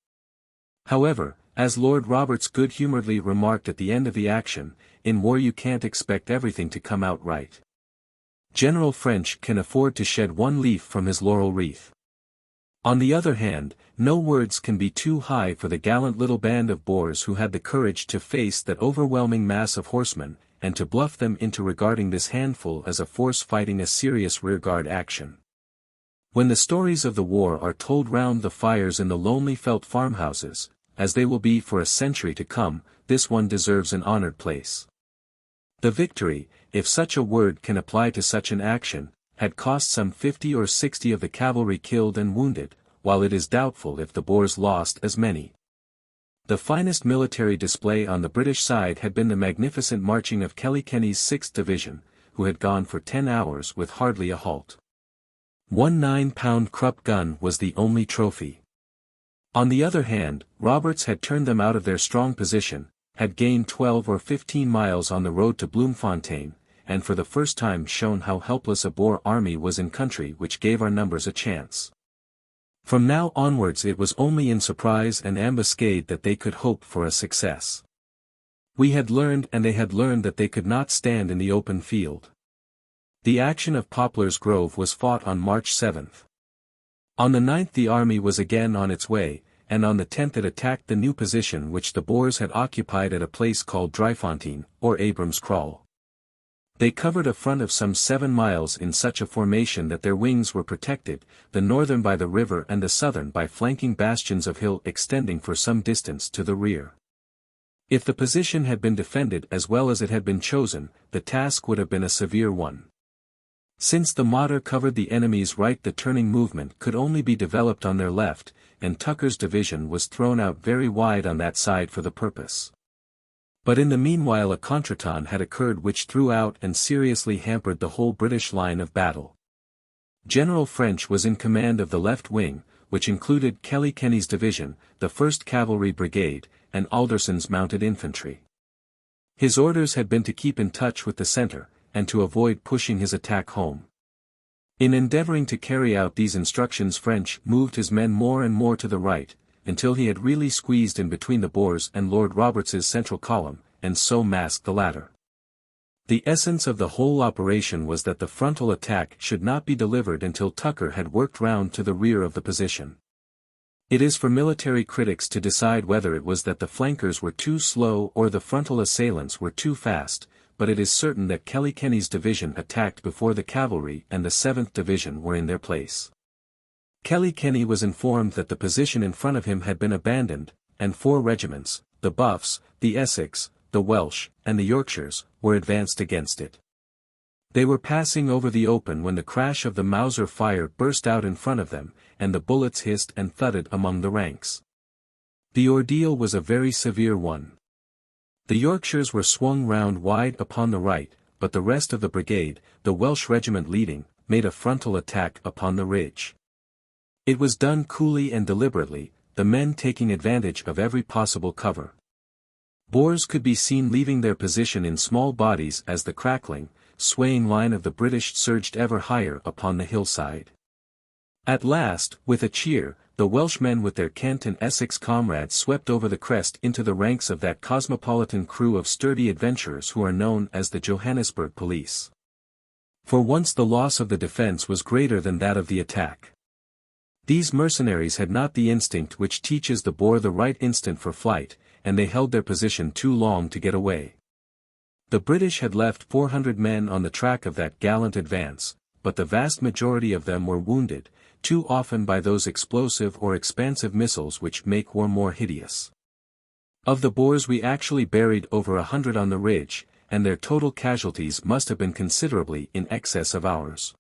A: However, as Lord Roberts good-humoredly remarked at the end of the action, in war you can't expect everything to come out right. General French can afford to shed one leaf from his laurel wreath. On the other hand, no words can be too high for the gallant little band of Boers who had the courage to face that overwhelming mass of horsemen, and to bluff them into regarding this handful as a force fighting a serious rearguard action. When the stories of the war are told round the fires in the lonely felt farmhouses, as they will be for a century to come, this one deserves an honored place. The victory, if such a word can apply to such an action, had cost some 50 or 60 of the cavalry killed and wounded, while it is doubtful if the Boers lost as many. The finest military display on the British side had been the magnificent marching of Killiecrannie's 6th Division, who had gone for 10 hours with hardly a halt. One 9-pound Krupp gun was the only trophy. On the other hand, Roberts had turned them out of their strong position, had gained 12 or 15 miles on the road to Bloemfontein, and for the first time shown how helpless a Boer army was in country which gave our numbers a chance. From now onwards it was only in surprise and ambuscade that they could hope for a success. We had learned and they had learned that they could not stand in the open field. The action of Poplar's Grove was fought on March 7. On the 9th the army was again on its way, and on the 10th it attacked the new position which the Boers had occupied at a place called Driefontein, or Abram's Kraal. They covered a front of some 7 miles in such a formation that their wings were protected, the northern by the river and the southern by flanking bastions of hill extending for some distance to the rear. If the position had been defended as well as it had been chosen, the task would have been a severe one. Since the Modder covered the enemy's right, the turning movement could only be developed on their left, and Tucker's division was thrown out very wide on that side for the purpose. But in the meanwhile a contretemps had occurred which threw out and seriously hampered the whole British line of battle. General French was in command of the left wing, which included Killiecrannie's division, the 1st Cavalry Brigade, and Alderson's mounted infantry. His orders had been to keep in touch with the center, and to avoid pushing his attack home. In endeavoring to carry out these instructions French moved his men more and more to the right, until he had really squeezed in between the Boers and Lord Roberts's central column, and so masked the latter. The essence of the whole operation was that the frontal attack should not be delivered until Tucker had worked round to the rear of the position. It is for military critics to decide whether it was that the flankers were too slow or the frontal assailants were too fast, but it is certain that Killiecrannie's division attacked before the cavalry and the 7th Division were in their place. Killiecrannie was informed that the position in front of him had been abandoned, and 4 regiments, the Buffs, the Essex, the Welsh, and the Yorkshires, were advanced against it. They were passing over the open when the crash of the Mauser fire burst out in front of them, and the bullets hissed and thudded among the ranks. The ordeal was a very severe one. The Yorkshires were swung round wide upon the right, but the rest of the brigade, the Welsh regiment leading, made a frontal attack upon the ridge. It was done coolly and deliberately, the men taking advantage of every possible cover. Boers could be seen leaving their position in small bodies as the crackling, swaying line of the British surged ever higher upon the hillside. At last, with a cheer, the Welshmen with their Kent and Essex comrades swept over the crest into the ranks of that cosmopolitan crew of sturdy adventurers who are known as the Johannesburg Police. For once the loss of the defense was greater than that of the attack. These mercenaries had not the instinct which teaches the Boer the right instant for flight, and they held their position too long to get away. The British had left 400 men on the track of that gallant advance, but the vast majority of them were wounded, too often by those explosive or expansive missiles which make war more hideous. Of the Boers we actually buried over 100 on the ridge, and their total casualties must have been considerably in excess of ours.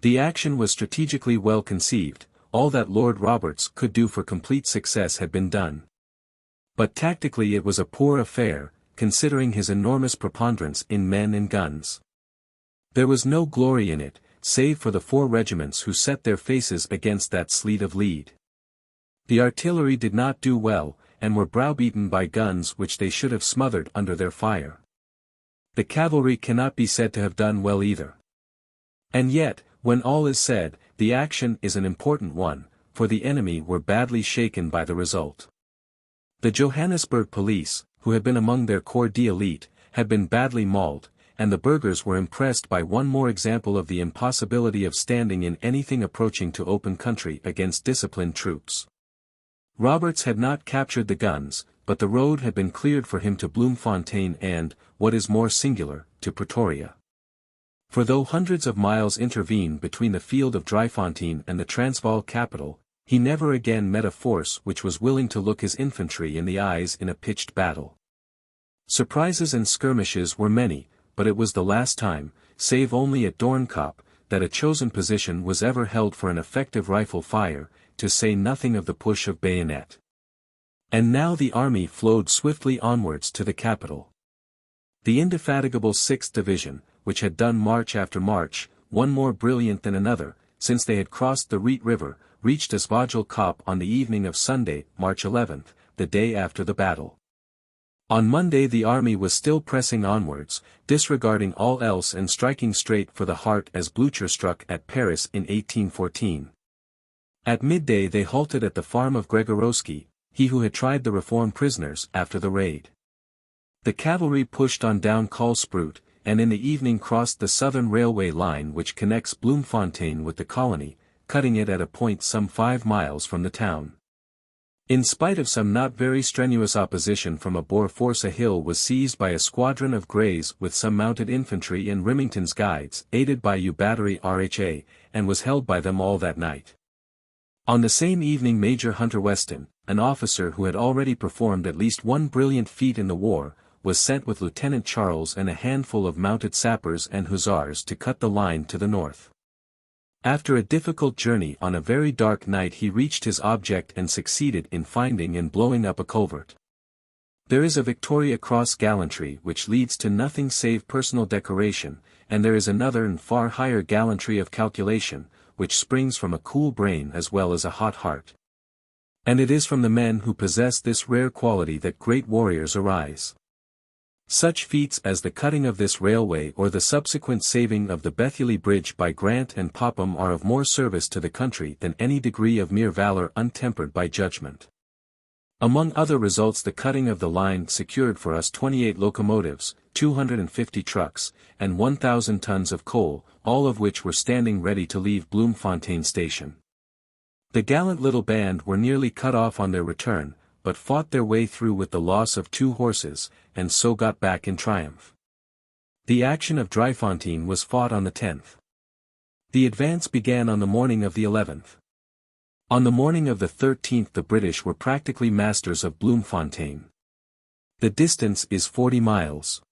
A: The action was strategically well conceived, all that Lord Roberts could do for complete success had been done. But tactically it was a poor affair, considering his enormous preponderance in men and guns. There was no glory in it, save for the 4 regiments who set their faces against that sleet of lead. The artillery did not do well, and were browbeaten by guns which they should have smothered under their fire. The cavalry cannot be said to have done well either. And yet, when all is said, the action is an important one, for the enemy were badly shaken by the result. The Johannesburg Police, who had been among their corps d'élite, had been badly mauled, and the burghers were impressed by one more example of the impossibility of standing in anything approaching to open country against disciplined troops. Roberts had not captured the guns, but the road had been cleared for him to Bloemfontein and, what is more singular, to Pretoria. For though hundreds of miles intervened between the field of Driefontein and the Transvaal capital, he never again met a force which was willing to look his infantry in the eyes in a pitched battle. Surprises and skirmishes were many, but it was the last time, save only at Doornkop, that a chosen position was ever held for an effective rifle fire, to say nothing of the push of bayonet. And now the army flowed swiftly onwards to the capital. The indefatigable 6th Division, which had done march after march, one more brilliant than another, since they had crossed the Riet River, reached Spion Kop on the evening of Sunday, March 11th, the day after the battle. On Monday the army was still pressing onwards, disregarding all else and striking straight for the heart as Blücher struck at Paris in 1814. At midday they halted at the farm of Gregorowski, he who had tried the reform prisoners after the raid. The cavalry pushed on down Colesberg, and in the evening crossed the southern railway line which connects Bloemfontein with the colony, cutting it at a point some 5 miles from the town. In spite of some not very strenuous opposition from a Boer force, a hill was seized by a squadron of Greys with some mounted infantry and Remington's guides, aided by U Battery RHA, and was held by them all that night. On the same evening Major Hunter Weston, an officer who had already performed at least one brilliant feat in the war, was sent with Lieutenant Charles and a handful of mounted sappers and hussars to cut the line to the north. After a difficult journey on a very dark night he reached his object and succeeded in finding and blowing up a culvert. There is a Victoria Cross gallantry which leads to nothing save personal decoration, and there is another and far higher gallantry of calculation, which springs from a cool brain as well as a hot heart. And it is from the men who possess this rare quality that great warriors arise. Such feats as the cutting of this railway or the subsequent saving of the Bethely Bridge by Grant and Popham are of more service to the country than any degree of mere valor untempered by judgment. Among other results, the cutting of the line secured for us 28 locomotives, 250 trucks, and 1,000 tons of coal, all of which were standing ready to leave Bloemfontein station. The gallant little band were nearly cut off on their return, but fought their way through with the loss of 2 horses, and so got back in triumph. The action of Driefontein was fought on the 10th. The advance began on the morning of the 11th. On the morning of the 13th the British were practically masters of Bloemfontein. The distance is 40 miles.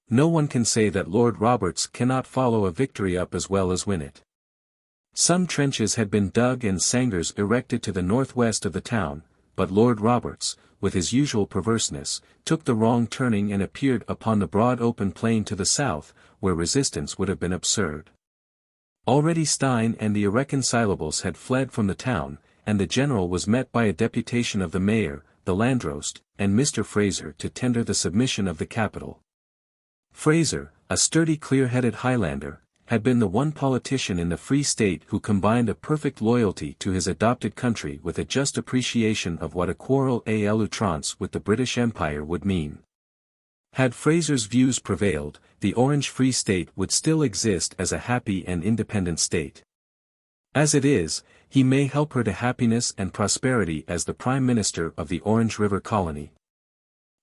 A: No one can say that Lord Roberts cannot follow a victory up as well as win it. Some trenches had been dug and sangars erected to the northwest of the town, but Lord Roberts, with his usual perverseness, took the wrong turning and appeared upon the broad open plain to the south, where resistance would have been absurd. Already Stein and the irreconcilables had fled from the town, and the general was met by a deputation of the mayor, the Landrost, and Mr. Fraser to tender the submission of the capital. Fraser, a sturdy clear-headed Highlander, had been the one politician in the Free State who combined a perfect loyalty to his adopted country with a just appreciation of what a quarrel à l'outrance with the British Empire would mean. Had Fraser's views prevailed, the Orange Free State would still exist as a happy and independent state. As it is, he may help her to happiness and prosperity as the Prime Minister of the Orange River Colony.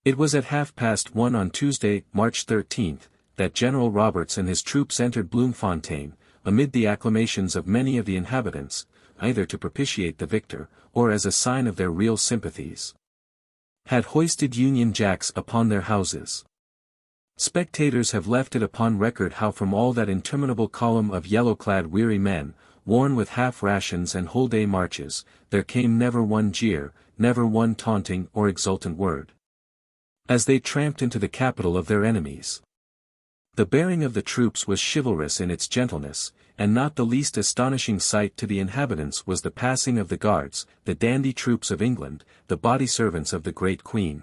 A: It was at 1:30 on Tuesday, March 13, that General Roberts and his troops entered Bloemfontein, amid the acclamations of many of the inhabitants, either to propitiate the victor, or as a sign of their real sympathies. Had hoisted Union Jacks upon their houses. Spectators have left it upon record how from all that interminable column of yellow-clad weary men, worn with half rations and whole-day marches, there came never one jeer, never one taunting or exultant word. As they tramped into the capital of their enemies. The bearing of the troops was chivalrous in its gentleness, and not the least astonishing sight to the inhabitants was the passing of the guards, the dandy troops of England, the body servants of the great Queen.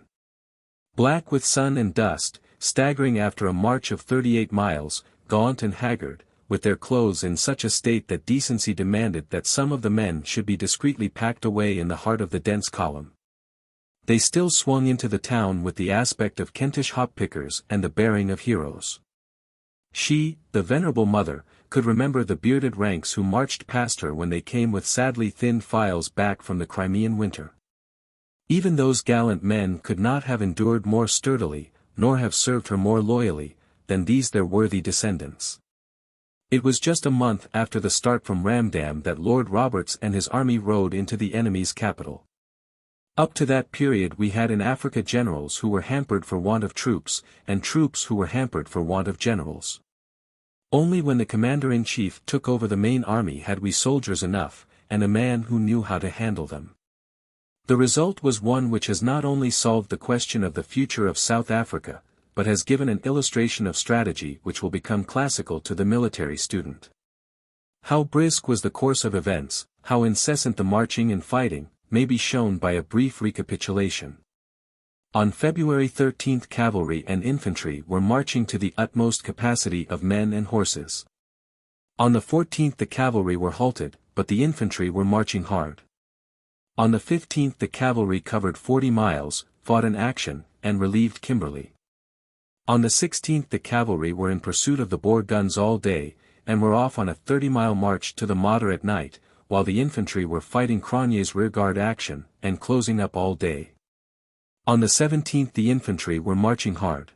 A: Black with sun and dust, staggering after a march of 38 miles, gaunt and haggard, with their clothes in such a state that decency demanded that some of the men should be discreetly packed away in the heart of the dense column. They still swung into the town with the aspect of Kentish hop-pickers and the bearing of heroes. She, the venerable mother, could remember the bearded ranks who marched past her when they came with sadly thin files back from the Crimean winter. Even those gallant men could not have endured more sturdily, nor have served her more loyally, than these their worthy descendants. It was just a month after the start from Ramdam that Lord Roberts and his army rode into the enemy's capital. Up to that period we had in Africa generals who were hampered for want of troops, and troops who were hampered for want of generals. Only when the commander-in-chief took over the main army had we soldiers enough, and a man who knew how to handle them. The result was one which has not only solved the question of the future of South Africa, but has given an illustration of strategy which will become classical to the military student. How brisk was the course of events, how incessant the marching and fighting, may be shown by a brief recapitulation. On February 13 cavalry and infantry were marching to the utmost capacity of men and horses. On the 14th the cavalry were halted, but the infantry were marching hard. On the 15th the cavalry covered 40 miles, fought in action, and relieved Kimberley. On the 16th the cavalry were in pursuit of the Boer guns all day, and were off on a 30-mile march to the Modder at night, while the infantry were fighting Cronje's rearguard action, and closing up all day. On the 17th the infantry were marching hard.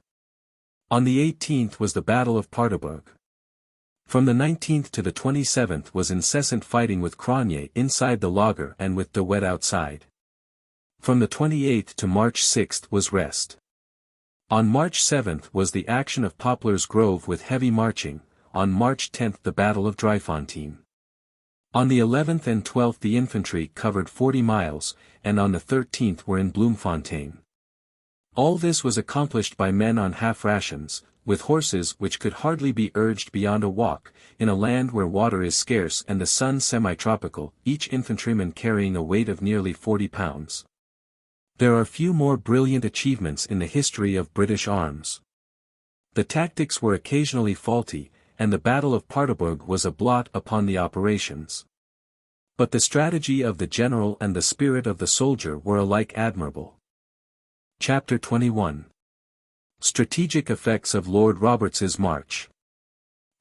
A: On the 18th was the Battle of Paardeberg. From the 19th to the 27th was incessant fighting with Cronje inside the laager and with De Wet outside. From the 28th to March 6th was rest. On March 7th was the action of Poplar's Grove with heavy marching, on March 10th the Battle of Rietfontein. On the 11th and 12th the infantry covered 40 miles, and on the 13th were in Bloemfontein. All this was accomplished by men on half rations, with horses which could hardly be urged beyond a walk, in a land where water is scarce and the sun semi-tropical, each infantryman carrying a weight of nearly 40 pounds. There are few more brilliant achievements in the history of British arms. The tactics were occasionally faulty, and the Battle of Paardeberg was a blot upon the operations. But the strategy of the general and the spirit of the soldier were alike admirable. Chapter 21. Strategic Effects of Lord Roberts's March.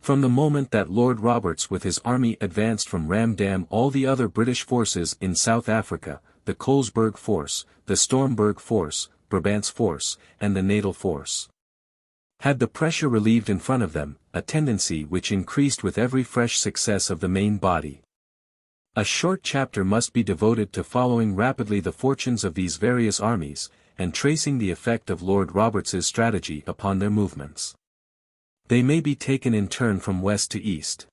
A: From the moment that Lord Roberts with his army advanced from Ramdam, all the other British forces in South Africa, the Colesberg force, the Stormberg force, Brabant's force, and the Natal force, had the pressure relieved in front of them, a tendency which increased with every fresh success of the main body. A short chapter must be devoted to following rapidly the fortunes of these various armies, and tracing the effect of Lord Roberts's strategy upon their movements. They may be taken in turn from west to east.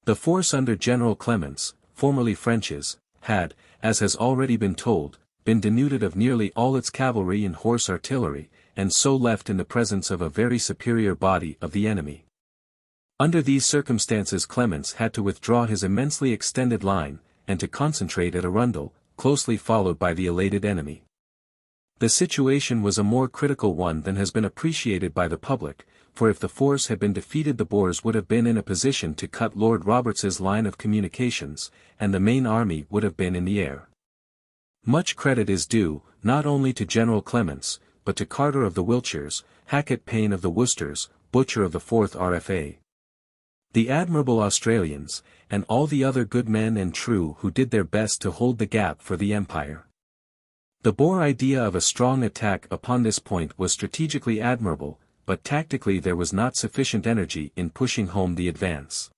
A: The force under General Clements, formerly French's, had, as has already been told, been denuded of nearly all its cavalry and horse artillery, and so left in the presence of a very superior body of the enemy. Under these circumstances Clements had to withdraw his immensely extended line, and to concentrate at Arundel, closely followed by the elated enemy. The situation was a more critical one than has been appreciated by the public, for if the force had been defeated the Boers would have been in a position to cut Lord Roberts's line of communications, and the main army would have been in the air. Much credit is due, not only to General Clements, but to Carter of the Wiltshires, Hackett Payne of the Worcesters, Butcher of the 4th RFA. The admirable Australians, and all the other good men and true who did their best to hold the gap for the Empire. The Boer idea of a strong attack upon this point was strategically admirable, but tactically there was not sufficient energy in pushing home the advance.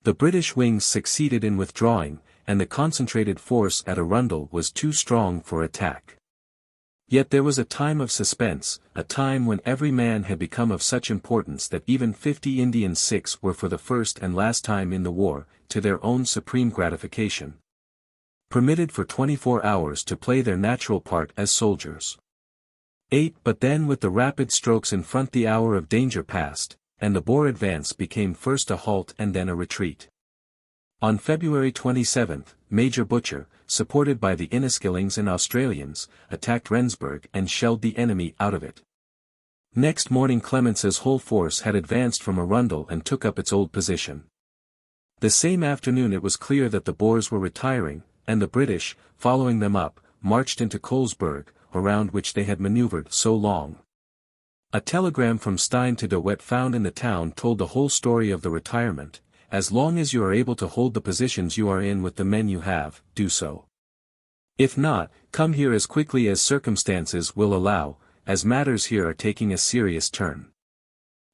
A: The British wings succeeded in withdrawing, and the concentrated force at Arundel was too strong for attack. Yet there was a time of suspense, a time when every man had become of such importance that even 50 Indian Sikhs were for the first and last time in the war, to their own supreme gratification, permitted for 24 hours to play their natural part as soldiers. 8 But then with the rapid strokes in front the hour of danger passed, and the Boer advance became first a halt and then a retreat. On February 27, Major Butcher, supported by the Inniskillings and Australians, attacked Rensburg and shelled the enemy out of it. Next morning Clements's whole force had advanced from Arundel and took up its old position. The same afternoon it was clear that the Boers were retiring, and the British, following them up, marched into Colesberg, around which they had maneuvered so long. A telegram from Stein to De Wet found in the town told the whole story of the retirement. As long as you are able to hold the positions you are in with the men you have, do so. If not, come here as quickly as circumstances will allow, as matters here are taking a serious turn.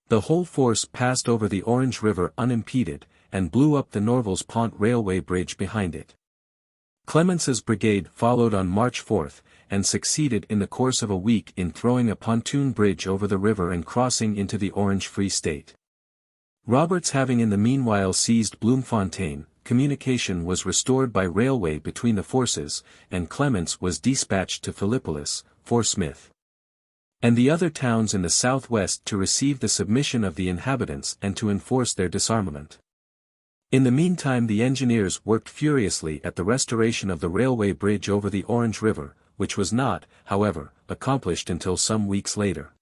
A: The whole force passed over the Orange River unimpeded, and blew up the Norvels Pont railway bridge behind it. Clemence's brigade followed on March 4, and succeeded in the course of a week in throwing a pontoon bridge over the river and crossing into the Orange Free State. Roberts having in the meanwhile seized Bloemfontein, communication was restored by railway between the forces, and Clemence was dispatched to Philippolis, Fort Smith, and the other towns in the southwest to receive the submission of the inhabitants and to enforce their disarmament. In the meantime the engineers worked furiously at the restoration of the railway bridge over the Orange River, which was not, however, accomplished until some weeks later.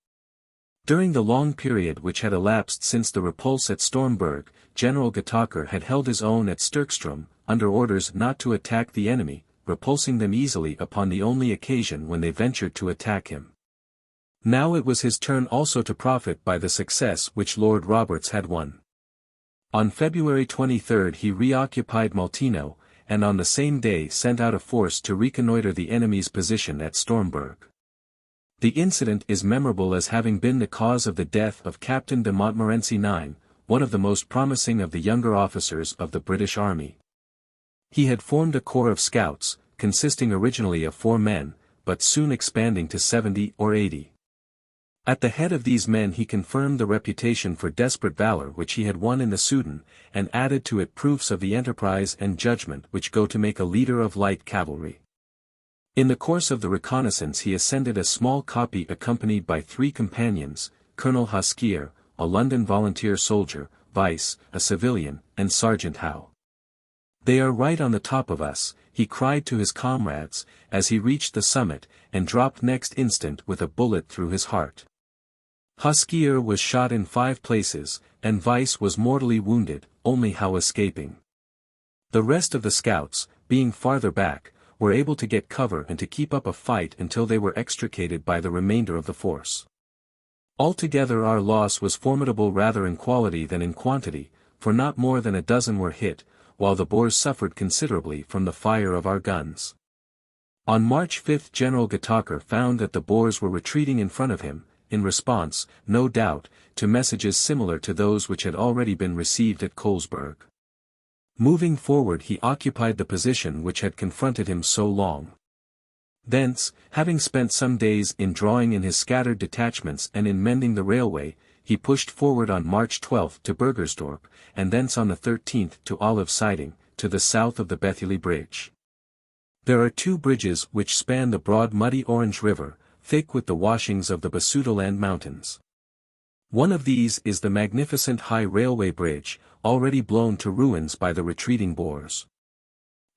A: During the long period which had elapsed since the repulse at Stormberg, General Getacher had held his own at Sterkstrom, under orders not to attack the enemy, repulsing them easily upon the only occasion when they ventured to attack him. Now it was his turn also to profit by the success which Lord Roberts had won. On February 23 he reoccupied Maltino, and on the same day sent out a force to reconnoitre the enemy's position at Stormberg. The incident is memorable as having been the cause of the death of Captain de Montmorency IX, one of the most promising of the younger officers of the British Army. He had formed a corps of scouts, consisting originally of 4 men, but soon expanding to 70 or 80. At the head of these men he confirmed the reputation for desperate valor which he had won in the Soudan, and added to it proofs of the enterprise and judgment which go to make a leader of light cavalry. In the course of the reconnaissance he ascended a small kopje accompanied by 3 companions, Colonel Hosquier, a London volunteer soldier, Weiss, a civilian, and Sergeant Howe. "They are right on the top of us," he cried to his comrades, as he reached the summit, and dropped next instant with a bullet through his heart. Hosquier was shot in 5 places, and Weiss was mortally wounded, only Howe escaping. The rest of the scouts, being farther back, were able to get cover and to keep up a fight until they were extricated by the remainder of the force. Altogether our loss was formidable rather in quality than in quantity, for not more than a dozen were hit, while the Boers suffered considerably from the fire of our guns. On March 5 General Getacher found that the Boers were retreating in front of him, in response, no doubt, to messages similar to those which had already been received at Colesberg. Moving forward he occupied the position which had confronted him so long. Thence, having spent some days in drawing in his scattered detachments and in mending the railway, he pushed forward on March 12 to Burgersdorp, and thence on the 13th to Olive Siding, to the south of the Bethely Bridge. There are 2 bridges which span the broad muddy Orange River, thick with the washings of the Basutoland Mountains. One of these is the magnificent high railway bridge, already blown to ruins by the retreating Boers.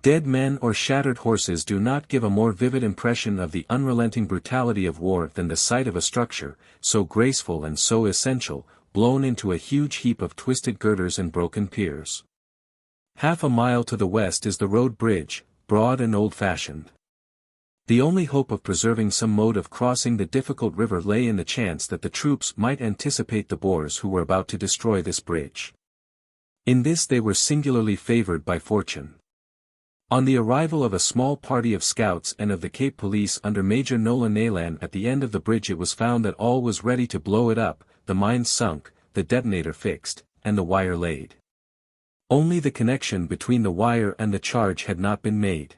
A: Dead men or shattered horses do not give a more vivid impression of the unrelenting brutality of war than the sight of a structure, so graceful and so essential, blown into a huge heap of twisted girders and broken piers. Half a mile to the west is the road bridge, broad and old-fashioned. The only hope of preserving some mode of crossing the difficult river lay in the chance that the troops might anticipate the Boers who were about to destroy this bridge. In this they were singularly favored by fortune. On the arrival of a small party of scouts and of the Cape Police under Major Nolan Nalan at the end of the bridge it was found that all was ready to blow it up, the mines sunk, the detonator fixed, and the wire laid. Only the connection between the wire and the charge had not been made.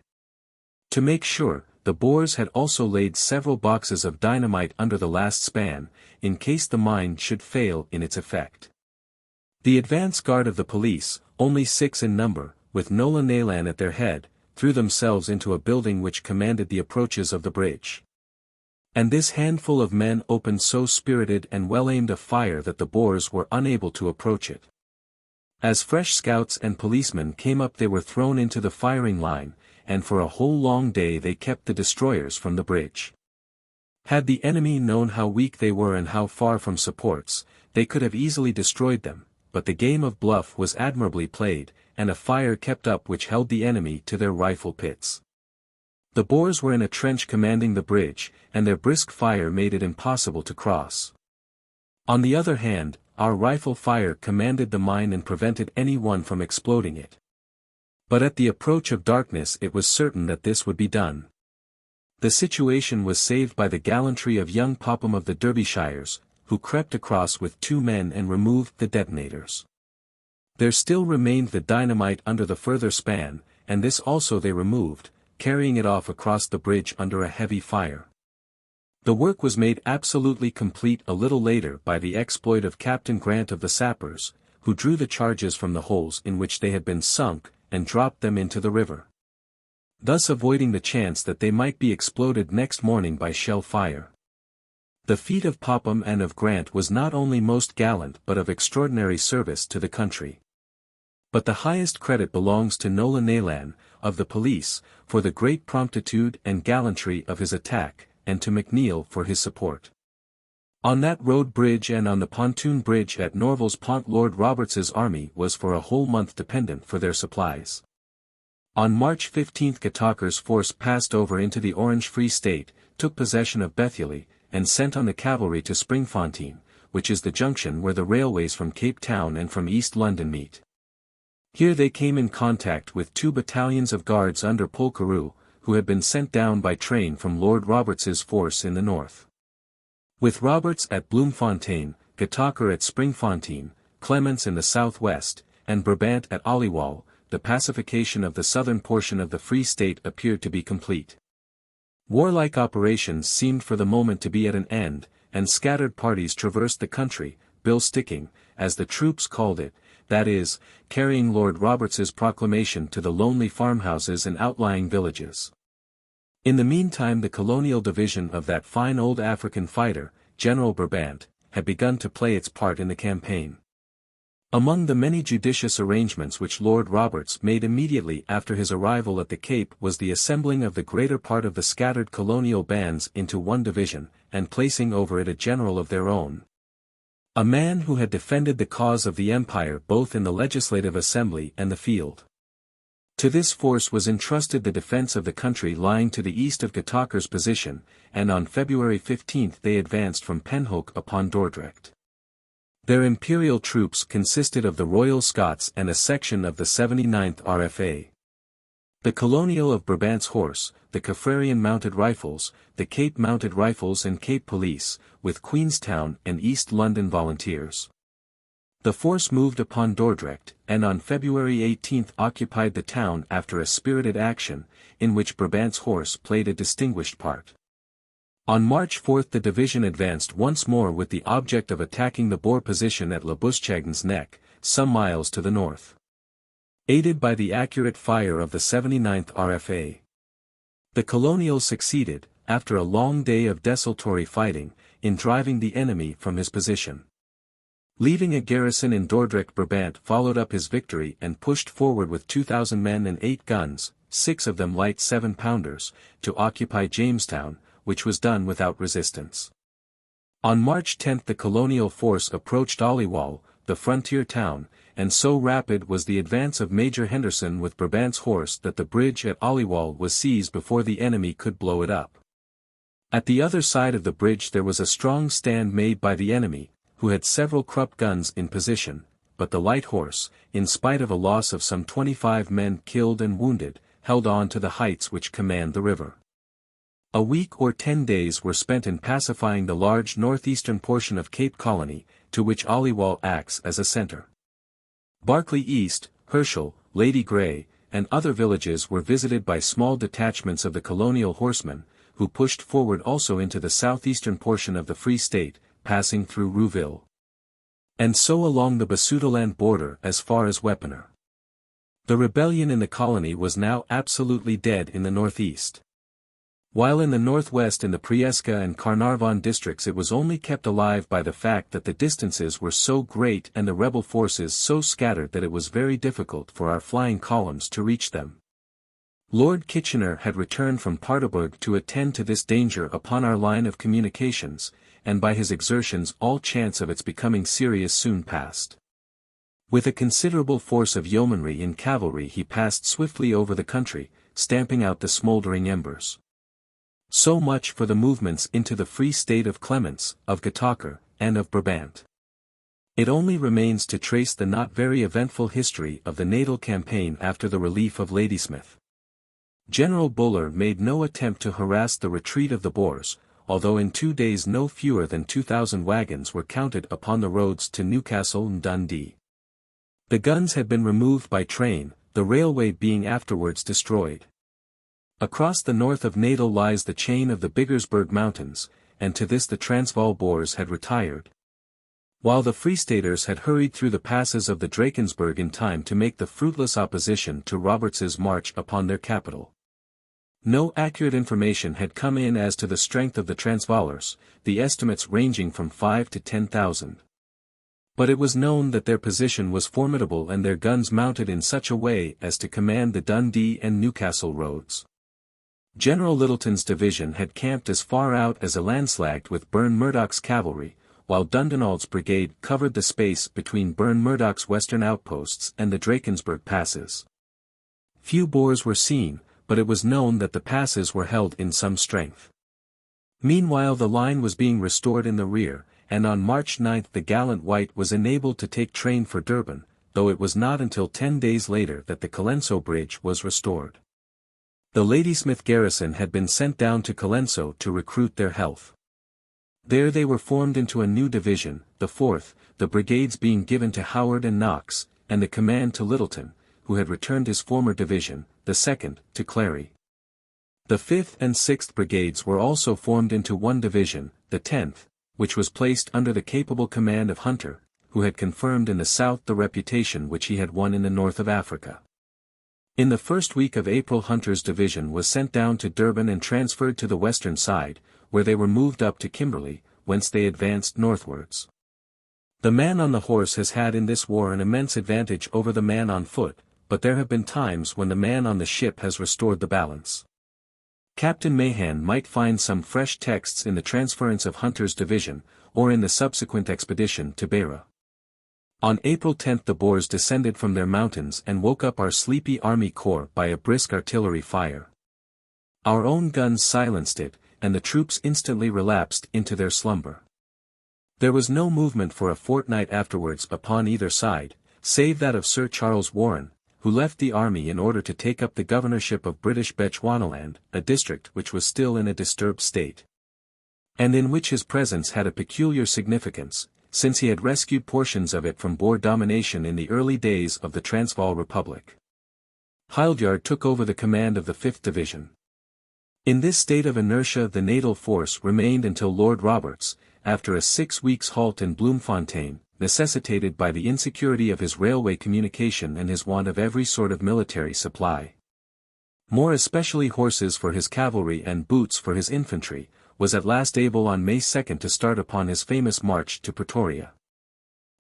A: To make sure, the Boers had also laid several boxes of dynamite under the last span, in case the mine should fail in its effect. The advance guard of the police, only 6 in number, with Nolan Nalan at their head, threw themselves into a building which commanded the approaches of the bridge. And this handful of men opened so spirited and well-aimed a fire that the Boers were unable to approach it. As fresh scouts and policemen came up they were thrown into the firing line, and for a whole long day they kept the destroyers from the bridge. Had the enemy known how weak they were and how far from supports, they could have easily destroyed them, but the game of bluff was admirably played, and a fire kept up which held the enemy to their rifle pits. The Boers were in a trench commanding the bridge, and their brisk fire made it impossible to cross. On the other hand, our rifle fire commanded the mine and prevented any one from exploding it. But at the approach of darkness it was certain that this would be done. The situation was saved by the gallantry of young Popham of the Derbyshires, who crept across with 2 men and removed the detonators. There still remained the dynamite under the further span, and this also they removed, carrying it off across the bridge under a heavy fire. The work was made absolutely complete a little later by the exploit of Captain Grant of the sappers, who drew the charges from the holes in which they had been sunk, and dropped them into the river, thus avoiding the chance that they might be exploded next morning by shell fire. The feat of Popham and of Grant was not only most gallant but of extraordinary service to the country. But the highest credit belongs to Nolan Nalan, of the police, for the great promptitude and gallantry of his attack, and to McNeill for his support. On that road bridge and on the pontoon bridge at Norval's Pont Lord Roberts's army was for a whole month dependent for their supplies. On March 15 Gataker's force passed over into the Orange Free State, took possession of Bethely, and sent on the cavalry to Springfontein, which is the junction where the railways from Cape Town and from East London meet. Here they came in contact with 2 battalions of guards under Polkaroo, who had been sent down by train from Lord Roberts's force in the north. With Roberts at Bloemfontein, Gataker at Springfontein, Clements in the southwest, and Brabant at Aliwal, the pacification of the southern portion of the Free State appeared to be complete. Warlike operations seemed for the moment to be at an end, and scattered parties traversed the country, bill sticking, as the troops called it, that is, carrying Lord Roberts's proclamation to the lonely farmhouses and outlying villages. In the meantime the colonial division of that fine old African fighter, General Brabant, had begun to play its part in the campaign. Among the many judicious arrangements which Lord Roberts made immediately after his arrival at the Cape was the assembling of the greater part of the scattered colonial bands into one division, and placing over it a general of their own. A man who had defended the cause of the empire both in the legislative assembly and the field. To this force was entrusted the defence of the country lying to the east of Gataker's position, and on February 15 they advanced from Penhoek upon Dordrecht. Their imperial troops consisted of the Royal Scots and a section of the 79th RFA. The Colonial of Brabant's Horse, the Caffrarian Mounted Rifles, the Cape Mounted Rifles and Cape Police, with Queenstown and East London Volunteers. The force moved upon Dordrecht, and on February 18 occupied the town after a spirited action, in which Brabant's Horse played a distinguished part. On March 4 the division advanced once more with the object of attacking the Boer position at Labuschagen's Neck, some miles to the north. Aided by the accurate fire of the 79th RFA. The Colonials succeeded, after a long day of desultory fighting, in driving the enemy from his position. Leaving a garrison in Dordrecht, Brabant followed up his victory and pushed forward with 2,000 men and 8 guns, 6 of them light 7-pounders, to occupy Jamestown, which was done without resistance. On March 10 the colonial force approached Aliwal, the frontier town, and so rapid was the advance of Major Henderson with Brabant's Horse that the bridge at Aliwal was seized before the enemy could blow it up. At the other side of the bridge there was a strong stand made by the enemy, who had several Krupp guns in position, but the light horse, in spite of a loss of some 25 men killed and wounded, held on to the heights which command the river. A week or 10 days were spent in pacifying the large northeastern portion of Cape Colony, to which Aliwal acts as a centre. Barclay East, Herschel, Lady Grey, and other villages were visited by small detachments of the colonial horsemen, who pushed forward also into the southeastern portion of the Free State, passing through Rouville. And so along the Basutoland border as far as Wepener. The rebellion in the colony was now absolutely dead in the northeast. While in the northwest in the Prieska and Carnarvon districts it was only kept alive by the fact that the distances were so great and the rebel forces so scattered that it was very difficult for our flying columns to reach them. Lord Kitchener had returned from Paardeberg to attend to this danger upon our line of communications, and by his exertions all chance of its becoming serious soon passed. With a considerable force of yeomanry in cavalry he passed swiftly over the country, stamping out the smouldering embers. So much for the movements into the Free State of Clements, of Gataker, and of Brabant. It only remains to trace the not very eventful history of the natal campaign after the relief of Ladysmith. General Buller made no attempt to harass the retreat of the Boers, although in 2 days no fewer than 2,000 wagons were counted upon the roads to Newcastle and Dundee. The guns had been removed by train, the railway being afterwards destroyed. Across the north of Natal lies the chain of the Biggersberg Mountains, and to this the Transvaal Boers had retired. While the Free Staters had hurried through the passes of the Drakensberg in time to make the fruitless opposition to Roberts's march upon their capital. No accurate information had come in as to the strength of the Transvaalers, the estimates ranging from 5 to 10,000. But it was known that their position was formidable and their guns mounted in such a way as to command the Dundee and Newcastle roads. General Littleton's division had camped as far out as Elandslaagte with Burn Murdoch's cavalry, while Dundonald's brigade covered the space between Burn Murdoch's western outposts and the Drakensberg passes. Few Boers were seen, but it was known that the passes were held in some strength. Meanwhile the line was being restored in the rear, and on March 9 the gallant White was enabled to take train for Durban, though it was not until 10 days later that the Colenso bridge was restored. The Ladysmith garrison had been sent down to Colenso to recruit their health. There they were formed into a new division, the 4th, the brigades being given to Howard and Knox, and the command to Littleton, who had returned his former division, the 2nd, to Clary. The 5th and 6th brigades were also formed into one division, the 10th, which was placed under the capable command of Hunter, who had confirmed in the south the reputation which he had won in the north of Africa. In the first week of April Hunter's division was sent down to Durban and transferred to the western side, where they were moved up to Kimberley, whence they advanced northwards. The man on the horse has had in this war an immense advantage over the man on foot, but there have been times when the man on the ship has restored the balance. Captain Mahan might find some fresh texts in the transference of Hunter's division, or in the subsequent expedition to Beira. On April 10 the Boers descended from their mountains and woke up our sleepy army corps by a brisk artillery fire. Our own guns silenced it, and the troops instantly relapsed into their slumber. There was no movement for a fortnight afterwards upon either side, save that of Sir Charles Warren, who left the army in order to take up the governorship of British Bechuanaland, a district which was still in a disturbed state, and in which his presence had a peculiar significance, since he had rescued portions of it from Boer domination in the early days of the Transvaal Republic. Hildyard took over the command of the 5th Division. In this state of inertia the Natal force remained until Lord Roberts, after a 6 weeks' halt in Bloemfontein, necessitated by the insecurity of his railway communication and his want of every sort of military supply, more especially horses for his cavalry and boots for his infantry, was at last able on May 2 to start upon his famous march to Pretoria.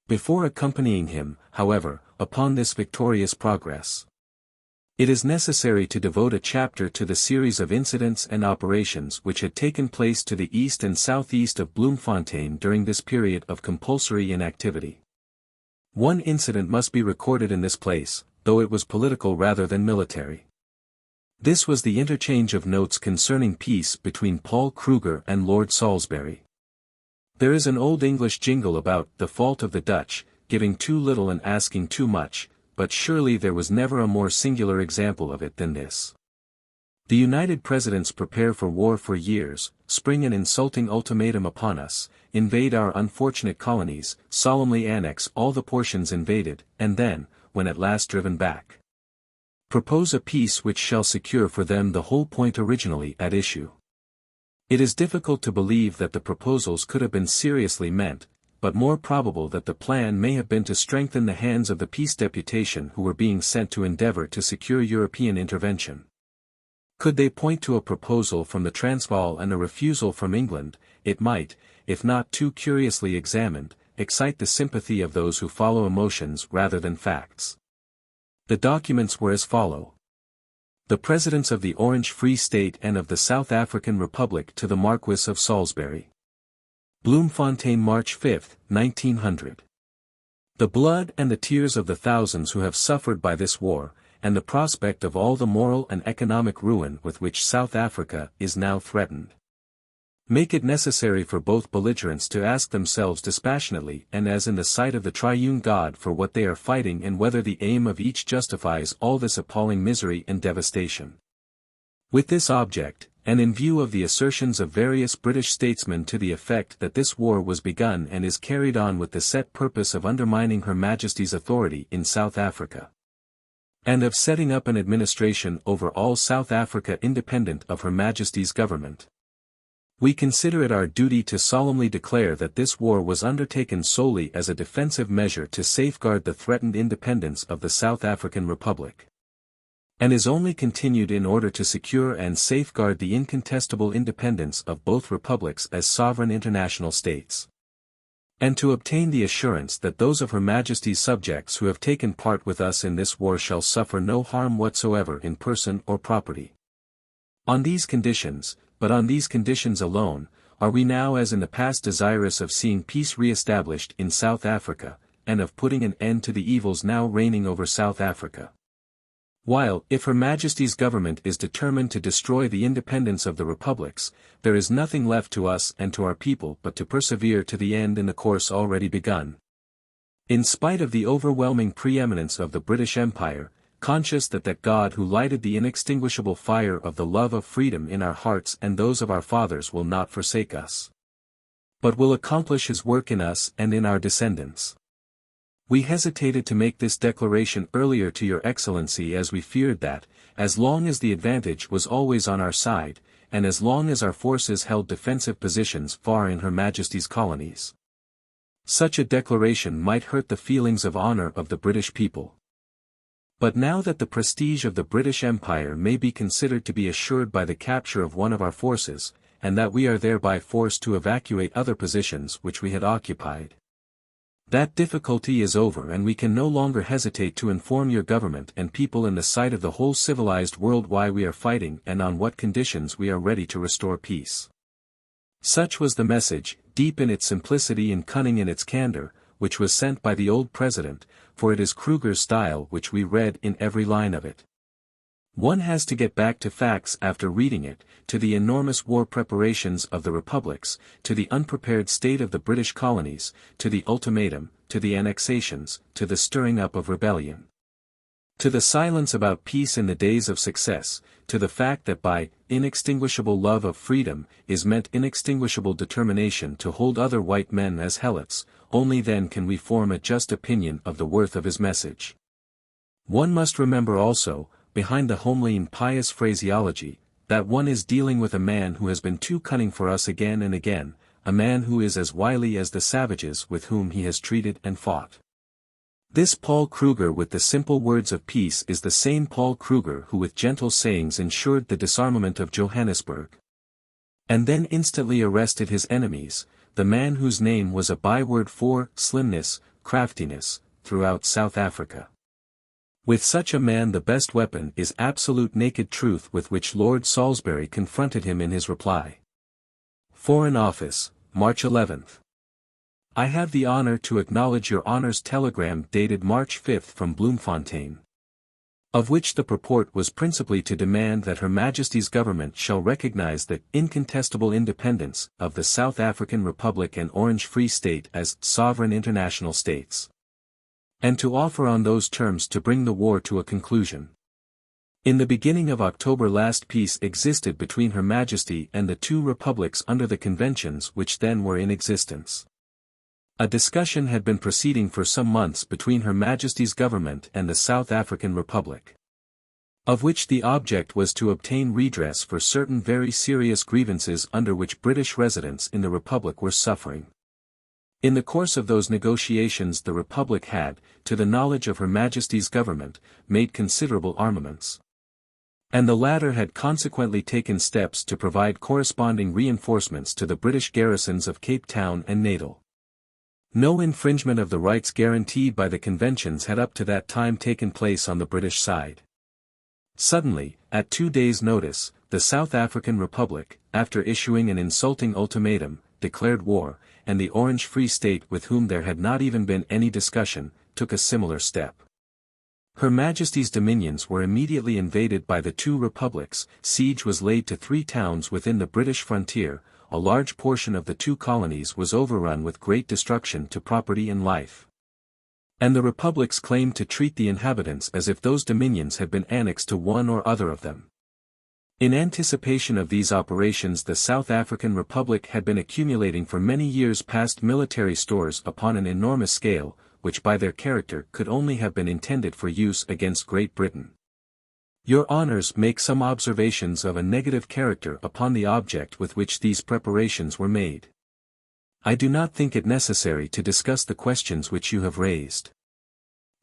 A: Before accompanying him, however, upon this victorious progress, it is necessary to devote a chapter to the series of incidents and operations which had taken place to the east and southeast of Bloemfontein during this period of compulsory inactivity. One incident must be recorded in this place, though it was political rather than military. This was the interchange of notes concerning peace between Paul Kruger and Lord Salisbury. There is an old English jingle about the fault of the Dutch, giving too little and asking too much, but surely there was never a more singular example of it than this. The United Presidents prepare for war for years, spring an insulting ultimatum upon us, invade our unfortunate colonies, solemnly annex all the portions invaded, and then, when at last driven back, propose a peace which shall secure for them the whole point originally at issue. It is difficult to believe that the proposals could have been seriously meant, but more probable that the plan may have been to strengthen the hands of the peace deputation who were being sent to endeavour to secure European intervention. Could they point to a proposal from the Transvaal and a refusal from England, it might, if not too curiously examined, excite the sympathy of those who follow emotions rather than facts. The documents were as follow. The Presidents of the Orange Free State and of the South African Republic to the Marquis of Salisbury. Bloemfontein, March 5, 1900. The blood and the tears of the thousands who have suffered by this war, and the prospect of all the moral and economic ruin with which South Africa is now threatened, make it necessary for both belligerents to ask themselves dispassionately and as in the sight of the triune God for what they are fighting and whether the aim of each justifies all this appalling misery and devastation. With this object, and in view of the assertions of various British statesmen to the effect that this war was begun and is carried on with the set purpose of undermining Her Majesty's authority in South Africa, and of setting up an administration over all South Africa independent of Her Majesty's government, we consider it our duty to solemnly declare that this war was undertaken solely as a defensive measure to safeguard the threatened independence of the South African Republic, and is only continued in order to secure and safeguard the incontestable independence of both republics as sovereign international states, and to obtain the assurance that those of Her Majesty's subjects who have taken part with us in this war shall suffer no harm whatsoever in person or property. On these conditions, but on these conditions alone, are we now as in the past desirous of seeing peace re-established in South Africa, and of putting an end to the evils now reigning over South Africa. While, if Her Majesty's government is determined to destroy the independence of the republics, there is nothing left to us and to our people but to persevere to the end in the course already begun. In spite of the overwhelming preeminence of the British Empire, conscious that God who lighted the inextinguishable fire of the love of freedom in our hearts and those of our fathers will not forsake us, but will accomplish his work in us and in our descendants. We hesitated to make this declaration earlier to your Excellency as we feared that, as long as the advantage was always on our side, and as long as our forces held defensive positions far in Her Majesty's colonies, such a declaration might hurt the feelings of honor of the British people. But now that the prestige of the British Empire may be considered to be assured by the capture of one of our forces, and that we are thereby forced to evacuate other positions which we had occupied, that difficulty is over and we can no longer hesitate to inform your government and people in the sight of the whole civilized world why we are fighting and on what conditions we are ready to restore peace. Such was the message, deep in its simplicity and cunning in its candor, which was sent by the old president, for it is Kruger's style which we read in every line of it. One has to get back to facts after reading it, to the enormous war preparations of the republics, to the unprepared state of the British colonies, to the ultimatum, to the annexations, to the stirring up of rebellion, to the silence about peace in the days of success, to the fact that by inextinguishable love of freedom is meant inextinguishable determination to hold other white men as helots. Only then can we form a just opinion of the worth of his message. One must remember also, behind the homely and pious phraseology, that one is dealing with a man who has been too cunning for us again and again, a man who is as wily as the savages with whom he has treated and fought. This Paul Kruger with the simple words of peace is the same Paul Kruger who with gentle sayings ensured the disarmament of Johannesburg, and then instantly arrested his enemies, the man whose name was a byword for slimness, craftiness, throughout South Africa. With such a man the best weapon is absolute naked truth with which Lord Salisbury confronted him in his reply. Foreign Office, March 11th. I have the honor to acknowledge your honor's telegram dated March 5th from Bloemfontein, of which the purport was principally to demand that Her Majesty's government shall recognize the incontestable independence of the South African Republic and Orange Free State as sovereign international states, and to offer on those terms to bring the war to a conclusion. In the beginning of October last peace existed between Her Majesty and the two republics under the conventions which then were in existence. A discussion had been proceeding for some months between Her Majesty's government and the South African Republic, of which the object was to obtain redress for certain very serious grievances under which British residents in the Republic were suffering. In the course of those negotiations the Republic had, to the knowledge of Her Majesty's government, made considerable armaments, and the latter had consequently taken steps to provide corresponding reinforcements to the British garrisons of Cape Town and Natal. No infringement of the rights guaranteed by the conventions had up to that time taken place on the British side. Suddenly, at 2 days' notice, the South African Republic, after issuing an insulting ultimatum, declared war, and the Orange Free State with whom there had not even been any discussion, took a similar step. Her Majesty's dominions were immediately invaded by the two republics, siege was laid to 3 towns within the British frontier, a large portion of the 2 colonies was overrun with great destruction to property and life, and the republics claimed to treat the inhabitants as if those dominions had been annexed to one or other of them. In anticipation of these operations, the South African Republic had been accumulating for many years past military stores upon an enormous scale, which by their character could only have been intended for use against Great Britain. Your Honours make some observations of a negative character upon the object with which these preparations were made. I do not think it necessary to discuss the questions which you have raised.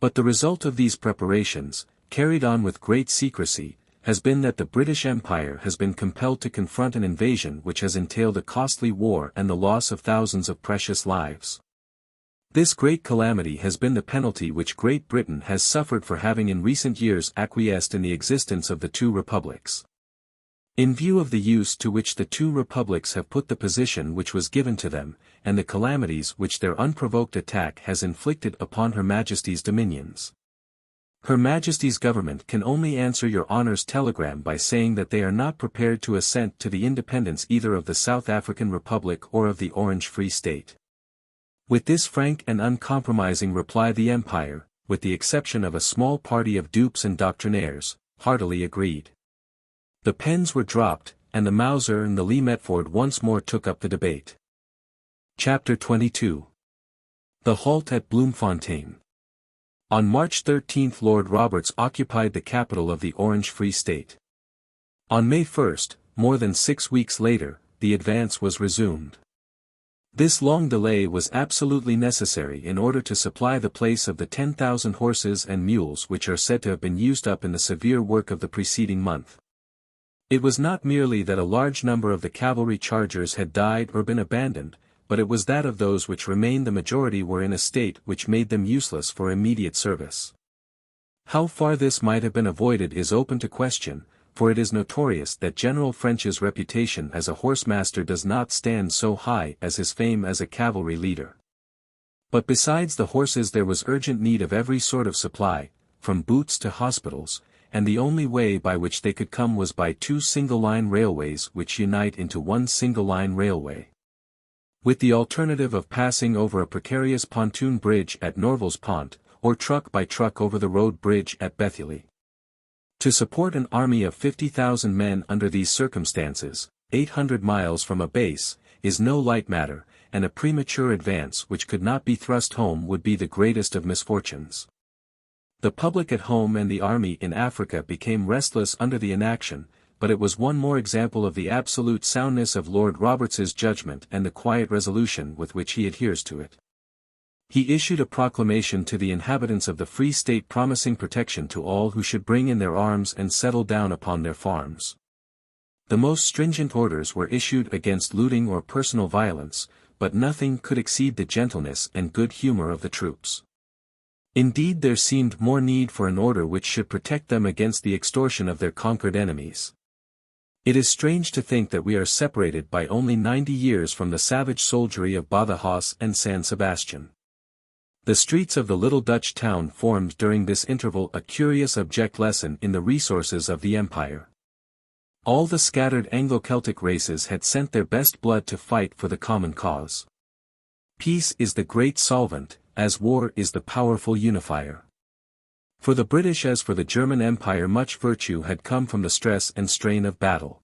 A: But the result of these preparations, carried on with great secrecy, has been that the British Empire has been compelled to confront an invasion which has entailed a costly war and the loss of thousands of precious lives. This great calamity has been the penalty which Great Britain has suffered for having in recent years acquiesced in the existence of the two republics. In view of the use to which the two republics have put the position which was given to them, and the calamities which their unprovoked attack has inflicted upon Her Majesty's dominions. Her Majesty's government can only answer your Honour's telegram by saying that they are not prepared to assent to the independence either of the South African Republic or of the Orange Free State. With this frank and uncompromising reply the Empire, with the exception of a small party of dupes and doctrinaires, heartily agreed. The pens were dropped, and the Mauser and the Lee Metford once more took up the debate. Chapter 22. The Halt at Bloemfontein. On March 13 Lord Roberts occupied the capital of the Orange Free State. On May 1, more than 6 weeks later, the advance was resumed. This long delay was absolutely necessary in order to supply the place of the 10,000 horses and mules which are said to have been used up in the severe work of the preceding month. It was not merely that a large number of the cavalry chargers had died or been abandoned, but it was that of those which remained the majority were in a state which made them useless for immediate service. How far this might have been avoided is open to question, for it is notorious that General French's reputation as a horsemaster does not stand so high as his fame as a cavalry leader. But besides the horses there was urgent need of every sort of supply, from boots to hospitals, and the only way by which they could come was by 2 single-line railways which unite into one single-line railway. With the alternative of passing over a precarious pontoon bridge at Norval's Pont, or truck by truck over the road bridge at Bethely. To support an army of 50,000 men under these circumstances, 800 miles from a base, is no light matter, and a premature advance which could not be thrust home would be the greatest of misfortunes. The public at home and the army in Africa became restless under the inaction, but it was one more example of the absolute soundness of Lord Roberts's judgment and the quiet resolution with which he adheres to it. He issued a proclamation to the inhabitants of the Free State promising protection to all who should bring in their arms and settle down upon their farms. The most stringent orders were issued against looting or personal violence, but nothing could exceed the gentleness and good humor of the troops. Indeed, there seemed more need for an order which should protect them against the extortion of their conquered enemies. It is strange to think that we are separated by only 90 years from the savage soldiery of Badajoz and San Sebastian. The streets of the little Dutch town formed during this interval a curious object lesson in the resources of the empire. All the scattered Anglo-Celtic races had sent their best blood to fight for the common cause. Peace is the great solvent, as war is the powerful unifier. For the British as for the German Empire much virtue had come from the stress and strain of battle.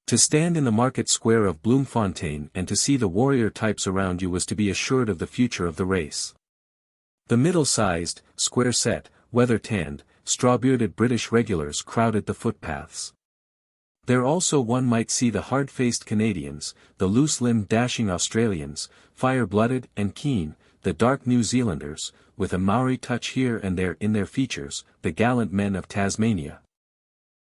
A: To stand in the market square of Bloemfontein and to see the warrior types around you was to be assured of the future of the race. The middle-sized, square-set, weather-tanned, straw-bearded British regulars crowded the footpaths. There also one might see the hard-faced Canadians, the loose-limbed dashing Australians, fire-blooded and keen, the dark New Zealanders, with a Maori touch here and there in their features, the gallant men of Tasmania.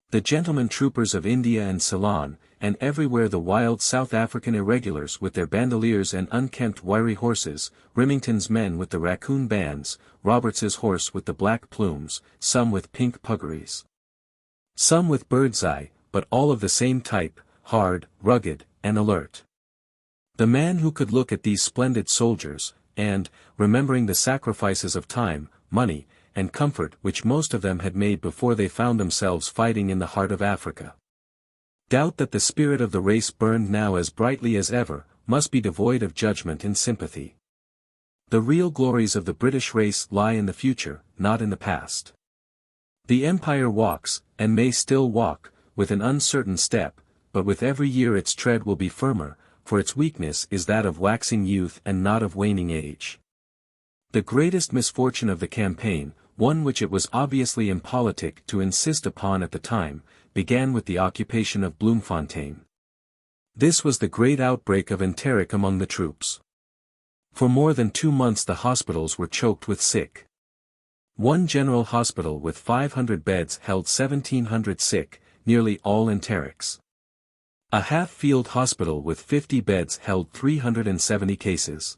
A: The gentlemen troopers of India and Ceylon, and everywhere the wild South African irregulars with their bandoliers and unkempt wiry horses, Remington's men with the raccoon bands, Roberts's horse with the black plumes, some with pink puggarees. Some with bird's eye, but all of the same type, hard, rugged, and alert. The man who could look at these splendid soldiers, and, remembering the sacrifices of time, money, and comfort which most of them had made before they found themselves fighting in the heart of Africa, doubt that the spirit of the race burned now as brightly as ever, must be devoid of judgment and sympathy. The real glories of the British race lie in the future, not in the past. The Empire walks, and may still walk, with an uncertain step, but with every year its tread will be firmer, for its weakness is that of waxing youth and not of waning age. The greatest misfortune of the campaign, one which it was obviously impolitic to insist upon at the time, began with the occupation of Bloemfontein. This was the great outbreak of enteric among the troops. For more than 2 months the hospitals were choked with sick. One general hospital with 500 beds held 1,700 sick, nearly all enterics. A half-field hospital with 50 beds held 370 cases.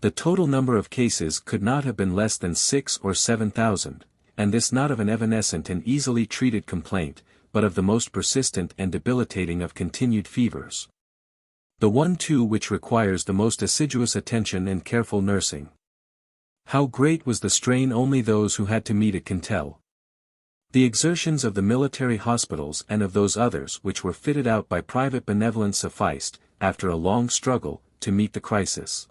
A: The total number of cases could not have been less than 6,000 or 7,000, and this not of an evanescent and easily treated complaint, but of the most persistent and debilitating of continued fevers. The one too which requires the most assiduous attention and careful nursing. How great was the strain only those who had to meet it can tell. The exertions of the military hospitals and of those others which were fitted out by private benevolence sufficed, after a long struggle, to meet the crisis.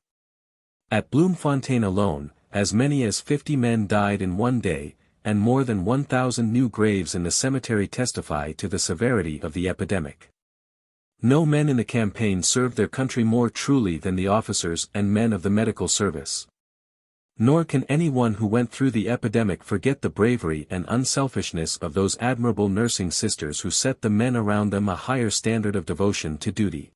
A: At Bloemfontein alone, as many as 50 men died in one day, and more than 1,000 new graves in the cemetery testify to the severity of the epidemic. No men in the campaign served their country more truly than the officers and men of the medical service. Nor can anyone who went through the epidemic forget the bravery and unselfishness of those admirable nursing sisters who set the men around them a higher standard of devotion to duty.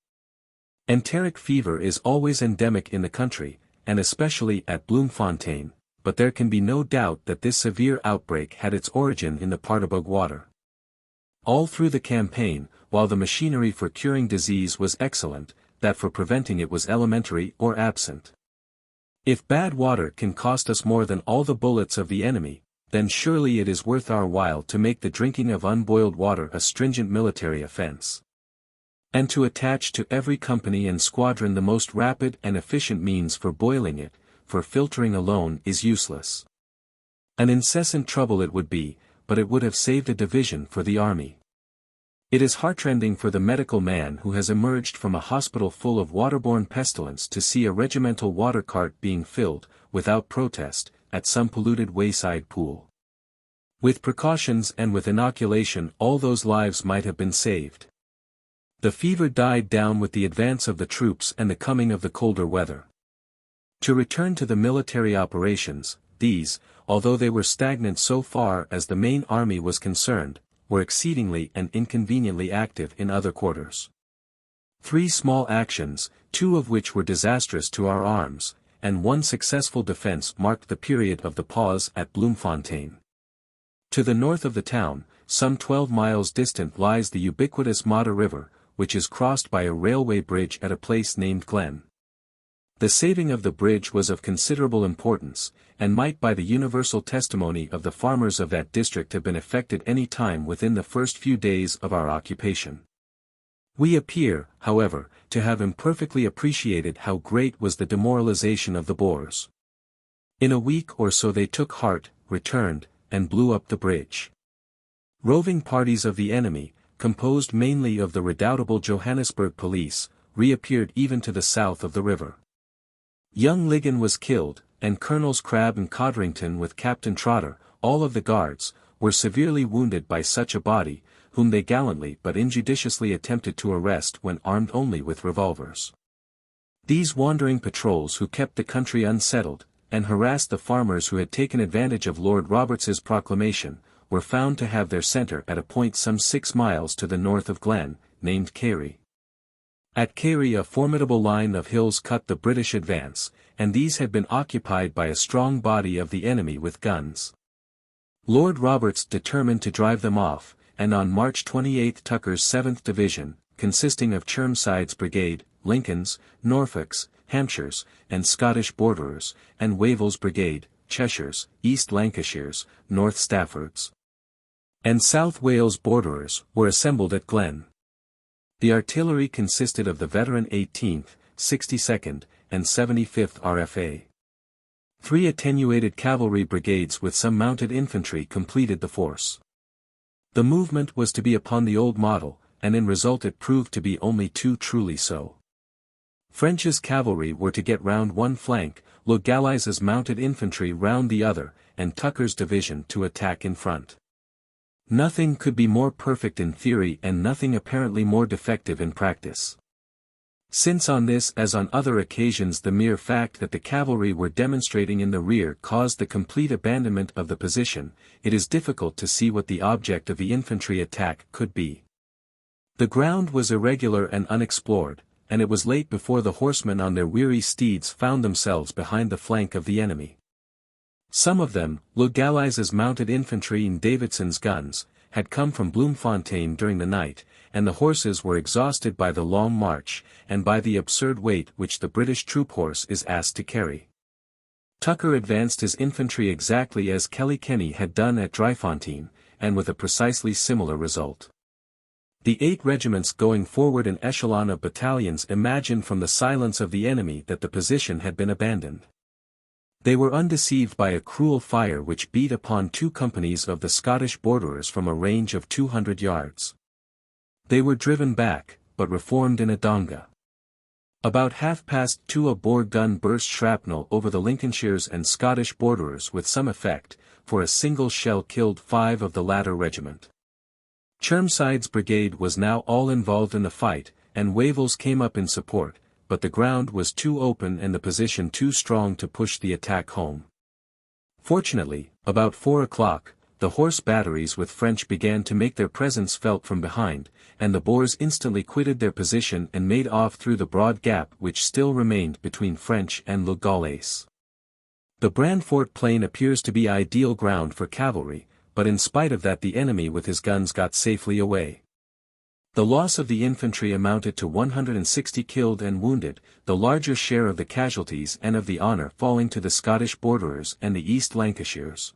A: Enteric fever is always endemic in the country, and especially at Bloemfontein, but there can be no doubt that this severe outbreak had its origin in the Paardeberg water. All through the campaign, while the machinery for curing disease was excellent, that for preventing it was elementary or absent. If bad water can cost us more than all the bullets of the enemy, then surely it is worth our while to make the drinking of unboiled water a stringent military offense. And to attach to every company and squadron the most rapid and efficient means for boiling it, for filtering alone is useless. An incessant trouble it would be, but it would have saved a division for the army. It is heartrending for the medical man who has emerged from a hospital full of waterborne pestilence to see a regimental water cart being filled, without protest, at some polluted wayside pool. With precautions and with inoculation all those lives might have been saved. The fever died down with the advance of the troops and the coming of the colder weather. To return to the military operations, these, although they were stagnant so far as the main army was concerned, were exceedingly and inconveniently active in other quarters. 3 small actions, 2 of which were disastrous to our arms, and 1 successful defense marked the period of the pause at Bloemfontein. To the north of the town, some 12 miles distant lies the ubiquitous Modder River, which is crossed by a railway bridge at a place named Glen. The saving of the bridge was of considerable importance, and might by the universal testimony of the farmers of that district have been effected any time within the first few days of our occupation. We appear, however, to have imperfectly appreciated how great was the demoralization of the Boers. In a week or so they took heart, returned, and blew up the bridge. Roving parties of the enemy, composed mainly of the redoubtable Johannesburg police, reappeared even to the south of the river. Young Ligon was killed, and Colonels Crabbe and Codrington with Captain Trotter, all of the guards, were severely wounded by such a body, whom they gallantly but injudiciously attempted to arrest when armed only with revolvers. These wandering patrols who kept the country unsettled, and harassed the farmers who had taken advantage of Lord Roberts's proclamation, were found to have their centre at a point some 6 miles to the north of Glen, named Carey. At Carey a formidable line of hills cut the British advance, and these had been occupied by a strong body of the enemy with guns. Lord Roberts determined to drive them off, and on March 28 Tucker's 7th Division, consisting of Chermside's brigade, Lincoln's, Norfolk's, Hampshire's, and Scottish Borderers, and Wavell's brigade, Cheshire's, East Lancashire's, North Stafford's, and South Wales Borderers, were assembled at Glen. The artillery consisted of the veteran 18th, 62nd, and 75th RFA. 3 attenuated cavalry brigades with some mounted infantry completed the force. The movement was to be upon the old model, and in result it proved to be only too truly so. French's cavalry were to get round one flank, Le Galli's mounted infantry round the other, and Tucker's division to attack in front. Nothing could be more perfect in theory and nothing apparently more defective in practice. Since on this as on other occasions the mere fact that the cavalry were demonstrating in the rear caused the complete abandonment of the position, it is difficult to see what the object of the infantry attack could be. The ground was irregular and unexplored, and it was late before the horsemen on their weary steeds found themselves behind the flank of the enemy. Some of them, Le Galli's mounted infantry and Davidson's guns, had come from Bloemfontein during the night, and the horses were exhausted by the long march, and by the absurd weight which the British troop horse is asked to carry. Tucker advanced his infantry exactly as Kilkenny had done at Rietfontein, and with a precisely similar result. The 8 regiments going forward in echelon of battalions imagined from the silence of the enemy that the position had been abandoned. They were undeceived by a cruel fire which beat upon 2 companies of the Scottish borderers from a range of 200 yards. They were driven back, but reformed in a donga. About 2:30 a Boer gun burst shrapnel over the Lincolnshires and Scottish borderers with some effect, for a single shell killed 5 of the latter regiment. Chermside's brigade was now all involved in the fight, and Wavell's came up in support, but the ground was too open and the position too strong to push the attack home. Fortunately, about 4 o'clock, the horse batteries with French began to make their presence felt from behind, and the Boers instantly quitted their position and made off through the broad gap which still remained between French and Le Galli's. The Brandfort plain appears to be ideal ground for cavalry, but in spite of that the enemy with his guns got safely away. The loss of the infantry amounted to 160 killed and wounded, the larger share of the casualties and of the honour falling to the Scottish borderers and the East Lancashires.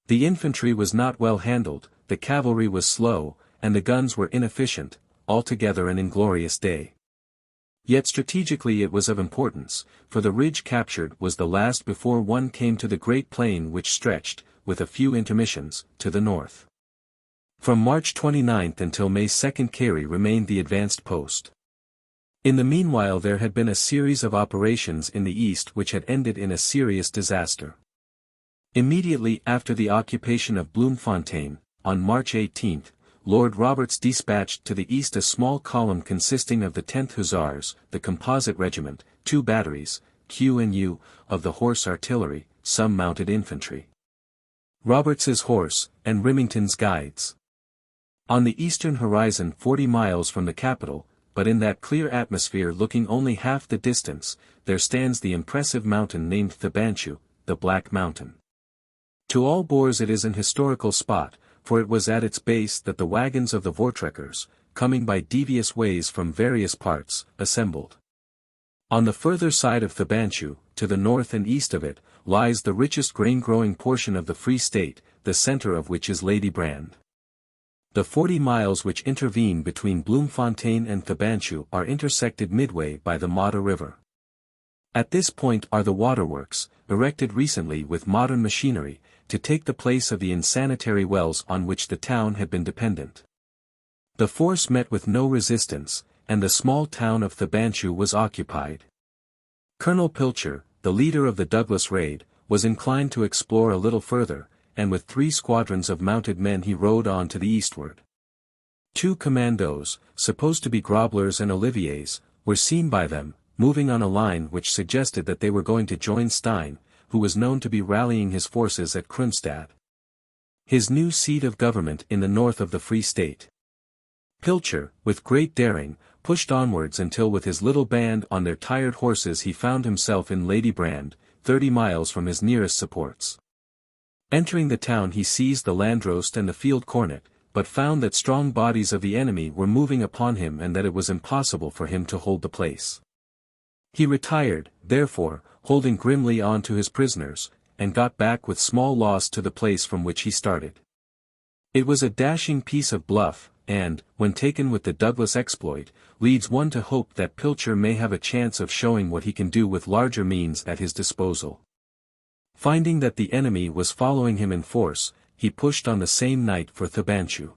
A: The infantry was not well handled, the cavalry was slow, and the guns were inefficient, altogether an inglorious day. Yet strategically it was of importance, for the ridge captured was the last before one came to the great plain which stretched, with a few intermissions, to the north. From March 29 until May 2 Carey remained the advanced post. In the meanwhile there had been a series of operations in the east which had ended in a serious disaster. Immediately after the occupation of Bloemfontein, on March 18, Lord Roberts dispatched to the east a small column consisting of the 10th Hussars, the Composite Regiment, 2 batteries, Q and U, of the Horse Artillery, some mounted infantry, Roberts's horse, and Remington's guides. On the eastern horizon 40 miles from the capital, but in that clear atmosphere looking only half the distance, there stands the impressive mountain named Thebanchu, the Black Mountain. To all Boers it is an historical spot, for it was at its base that the wagons of the Voortrekkers, coming by devious ways from various parts, assembled. On the further side of Thebanchu, to the north and east of it, lies the richest grain-growing portion of the Free State, the centre of which is Ladybrand. The 40 miles which intervene between Bloemfontein and Thebanchu are intersected midway by the Modder River. At this point are the waterworks, erected recently with modern machinery, to take the place of the insanitary wells on which the town had been dependent. The force met with no resistance, and the small town of Thebanchu was occupied. Colonel Pilcher, the leader of the Douglas raid, was inclined to explore a little further, and with 3 squadrons of mounted men he rode on to the eastward. 2 commandos, supposed to be Groblers and Oliviers, were seen by them, moving on a line which suggested that they were going to join Stein, who was known to be rallying his forces at Kroonstad, his new seat of government in the north of the Free State. Pilcher, with great daring, pushed onwards until with his little band on their tired horses he found himself in Ladybrand, 30 miles from his nearest supports. Entering the town he seized the Landrost and the field cornet, but found that strong bodies of the enemy were moving upon him and that it was impossible for him to hold the place. He retired, therefore, holding grimly on to his prisoners, and got back with small loss to the place from which he started. It was a dashing piece of bluff, and, when taken with the Douglas exploit, leads one to hope that Pilcher may have a chance of showing what he can do with larger means at his disposal. Finding that the enemy was following him in force, he pushed on the same night for Thebanchu.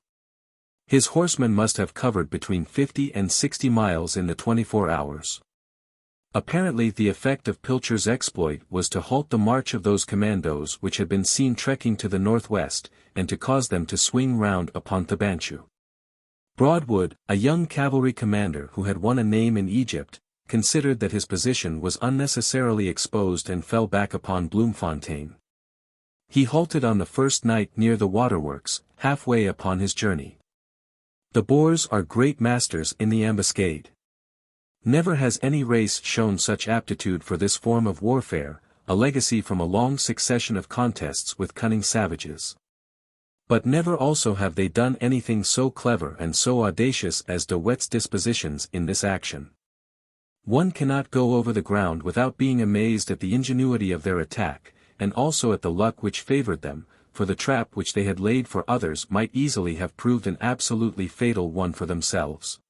A: His horsemen must have covered between 50 and 60 miles in the 24 hours. Apparently the effect of Pilcher's exploit was to halt the march of those commandos which had been seen trekking to the northwest, and to cause them to swing round upon Thabanchu. Broadwood, a young cavalry commander who had won a name in Egypt, considered that his position was unnecessarily exposed and fell back upon Bloemfontein. He halted on the first night near the waterworks, halfway upon his journey. The Boers are great masters in the ambuscade. Never has any race shown such aptitude for this form of warfare, a legacy from a long succession of contests with cunning savages. But never also have they done anything so clever and so audacious as De Wet's dispositions in this action. One cannot go over the ground without being amazed at the ingenuity of their attack, and also at the luck which favored them, for the trap which they had laid for others might easily have proved an absolutely fatal one for themselves.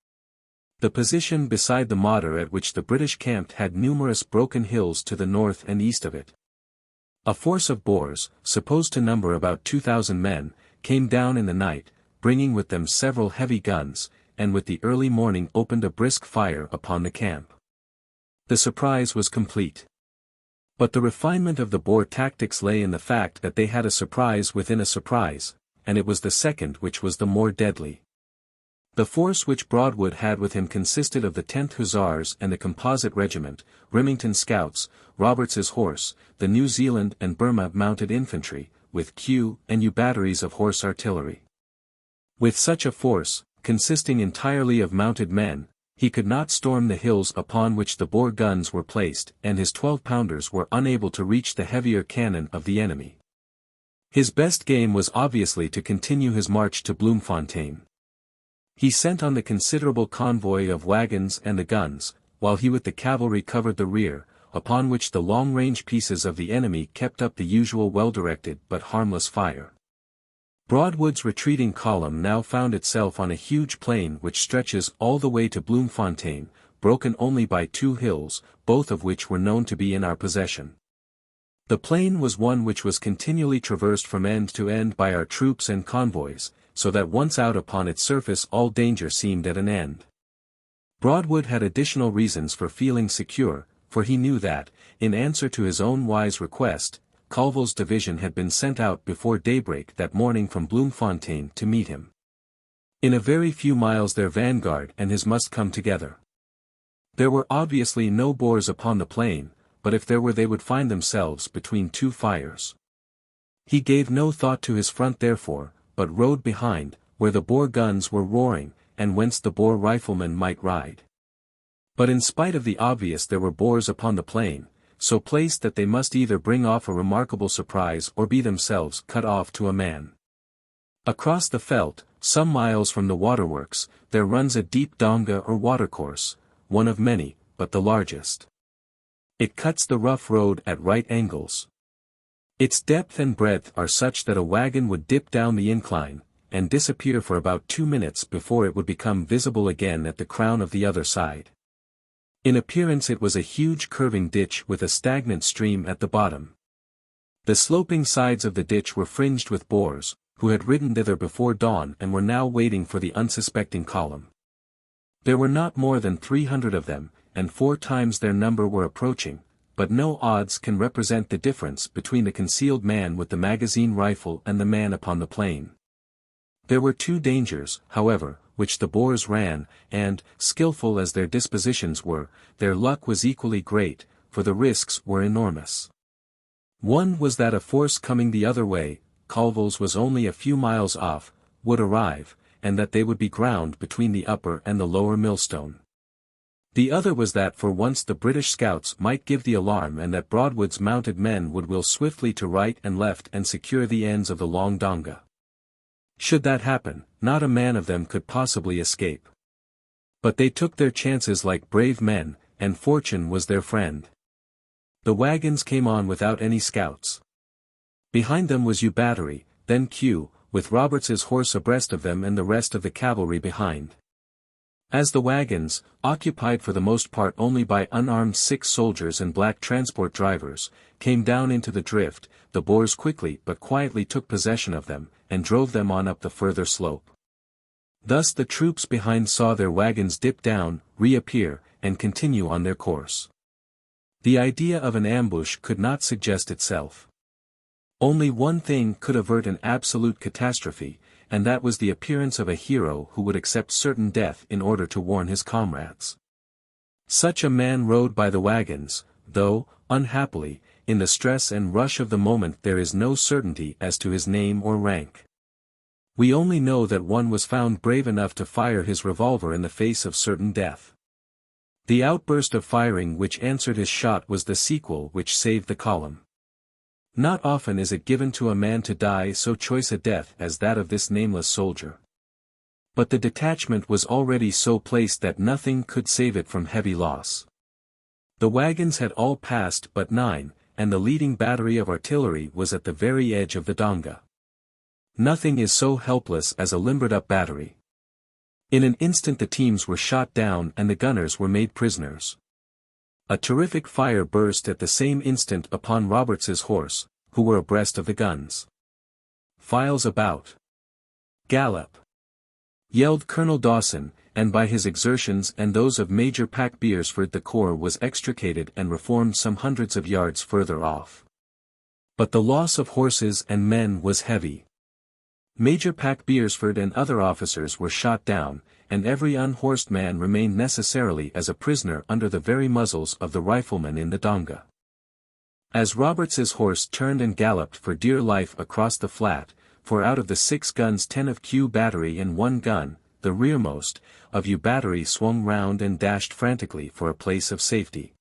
A: The position beside the Modder at which the British camped had numerous broken hills to the north and east of it. A force of Boers, supposed to number about 2,000 men, came down in the night, bringing with them several heavy guns, and with the early morning opened a brisk fire upon the camp. The surprise was complete. But the refinement of the Boer tactics lay in the fact that they had a surprise within a surprise, and it was the second which was the more deadly. The force which Broadwood had with him consisted of the 10th Hussars and the Composite Regiment, Remington Scouts, Roberts's horse, the New Zealand and Burma mounted infantry, with Q and U batteries of horse artillery. With such a force, consisting entirely of mounted men, he could not storm the hills upon which the Boer guns were placed, and his 12-pounders were unable to reach the heavier cannon of the enemy. His best game was obviously to continue his march to Bloemfontein. He sent on the considerable convoy of wagons and the guns, while he with the cavalry covered the rear, upon which the long-range pieces of the enemy kept up the usual well-directed but harmless fire. Broadwood's retreating column now found itself on a huge plain which stretches all the way to Bloemfontein, broken only by 2 hills, both of which were known to be in our possession. The plain was one which was continually traversed from end to end by our troops and convoys, so that once out upon its surface all danger seemed at an end. Broadwood had additional reasons for feeling secure, for he knew that, in answer to his own wise request, Colville's division had been sent out before daybreak that morning from Bloemfontein to meet him. In a very few miles their vanguard and his must come together. There were obviously no Boers upon the plain, but if there were they would find themselves between 2 fires. He gave no thought to his front therefore, but rode behind, where the Boer guns were roaring, and whence the Boer riflemen might ride. But in spite of the obvious there were Boers upon the plain, so placed that they must either bring off a remarkable surprise or be themselves cut off to a man. Across the veldt, some miles from the waterworks, there runs a deep donga or watercourse, one of many, but the largest. It cuts the rough road at right angles. Its depth and breadth are such that a wagon would dip down the incline, and disappear for about 2 minutes before it would become visible again at the crown of the other side. In appearance it was a huge curving ditch with a stagnant stream at the bottom. The sloping sides of the ditch were fringed with Boers, who had ridden thither before dawn and were now waiting for the unsuspecting column. There were not more than 300 of them, and 4 times their number were approaching, but no odds can represent the difference between the concealed man with the magazine rifle and the man upon the plain. There were 2 dangers, however, which the Boers ran, and, skilful as their dispositions were, their luck was equally great, for the risks were enormous. One was that a force coming the other way, Colville's was only a few miles off, would arrive, and that they would be ground between the upper and the lower millstone. The other was that for once the British scouts might give the alarm and that Broadwood's mounted men would wheel swiftly to right and left and secure the ends of the long donga. Should that happen, not a man of them could possibly escape. But they took their chances like brave men, and fortune was their friend. The wagons came on without any scouts. Behind them was U battery, then Q, with Roberts's horse abreast of them and the rest of the cavalry behind. As the wagons, occupied for the most part only by unarmed 6 soldiers and black transport drivers, came down into the drift, the Boers quickly but quietly took possession of them, and drove them on up the further slope. Thus the troops behind saw their wagons dip down, reappear, and continue on their course. The idea of an ambush could not suggest itself. Only one thing could avert an absolute catastrophe, and that was the appearance of a hero who would accept certain death in order to warn his comrades. Such a man rode by the wagons, though, unhappily, in the stress and rush of the moment there is no certainty as to his name or rank. We only know that one was found brave enough to fire his revolver in the face of certain death. The outburst of firing which answered his shot was the sequel which saved the column. Not often is it given to a man to die so choice a death as that of this nameless soldier. But the detachment was already so placed that nothing could save it from heavy loss. The wagons had all passed but 9, and the leading battery of artillery was at the very edge of the donga. Nothing is so helpless as a limbered-up battery. In an instant the teams were shot down and the gunners were made prisoners. A terrific fire burst at the same instant upon Roberts's horse, who were abreast of the guns. "Files about! Gallop!" yelled Colonel Dawson, and by his exertions and those of Major Beresford the corps was extricated and reformed some hundreds of yards further off. But the loss of horses and men was heavy. Major Beresford and other officers were shot down, and every unhorsed man remained necessarily as a prisoner under the very muzzles of the riflemen in the donga. As Roberts's horse turned and galloped for dear life across the flat, for out of the 6 guns 10 of Q battery and 1 gun, the rearmost, of U battery swung round and dashed frantically for a place of safety.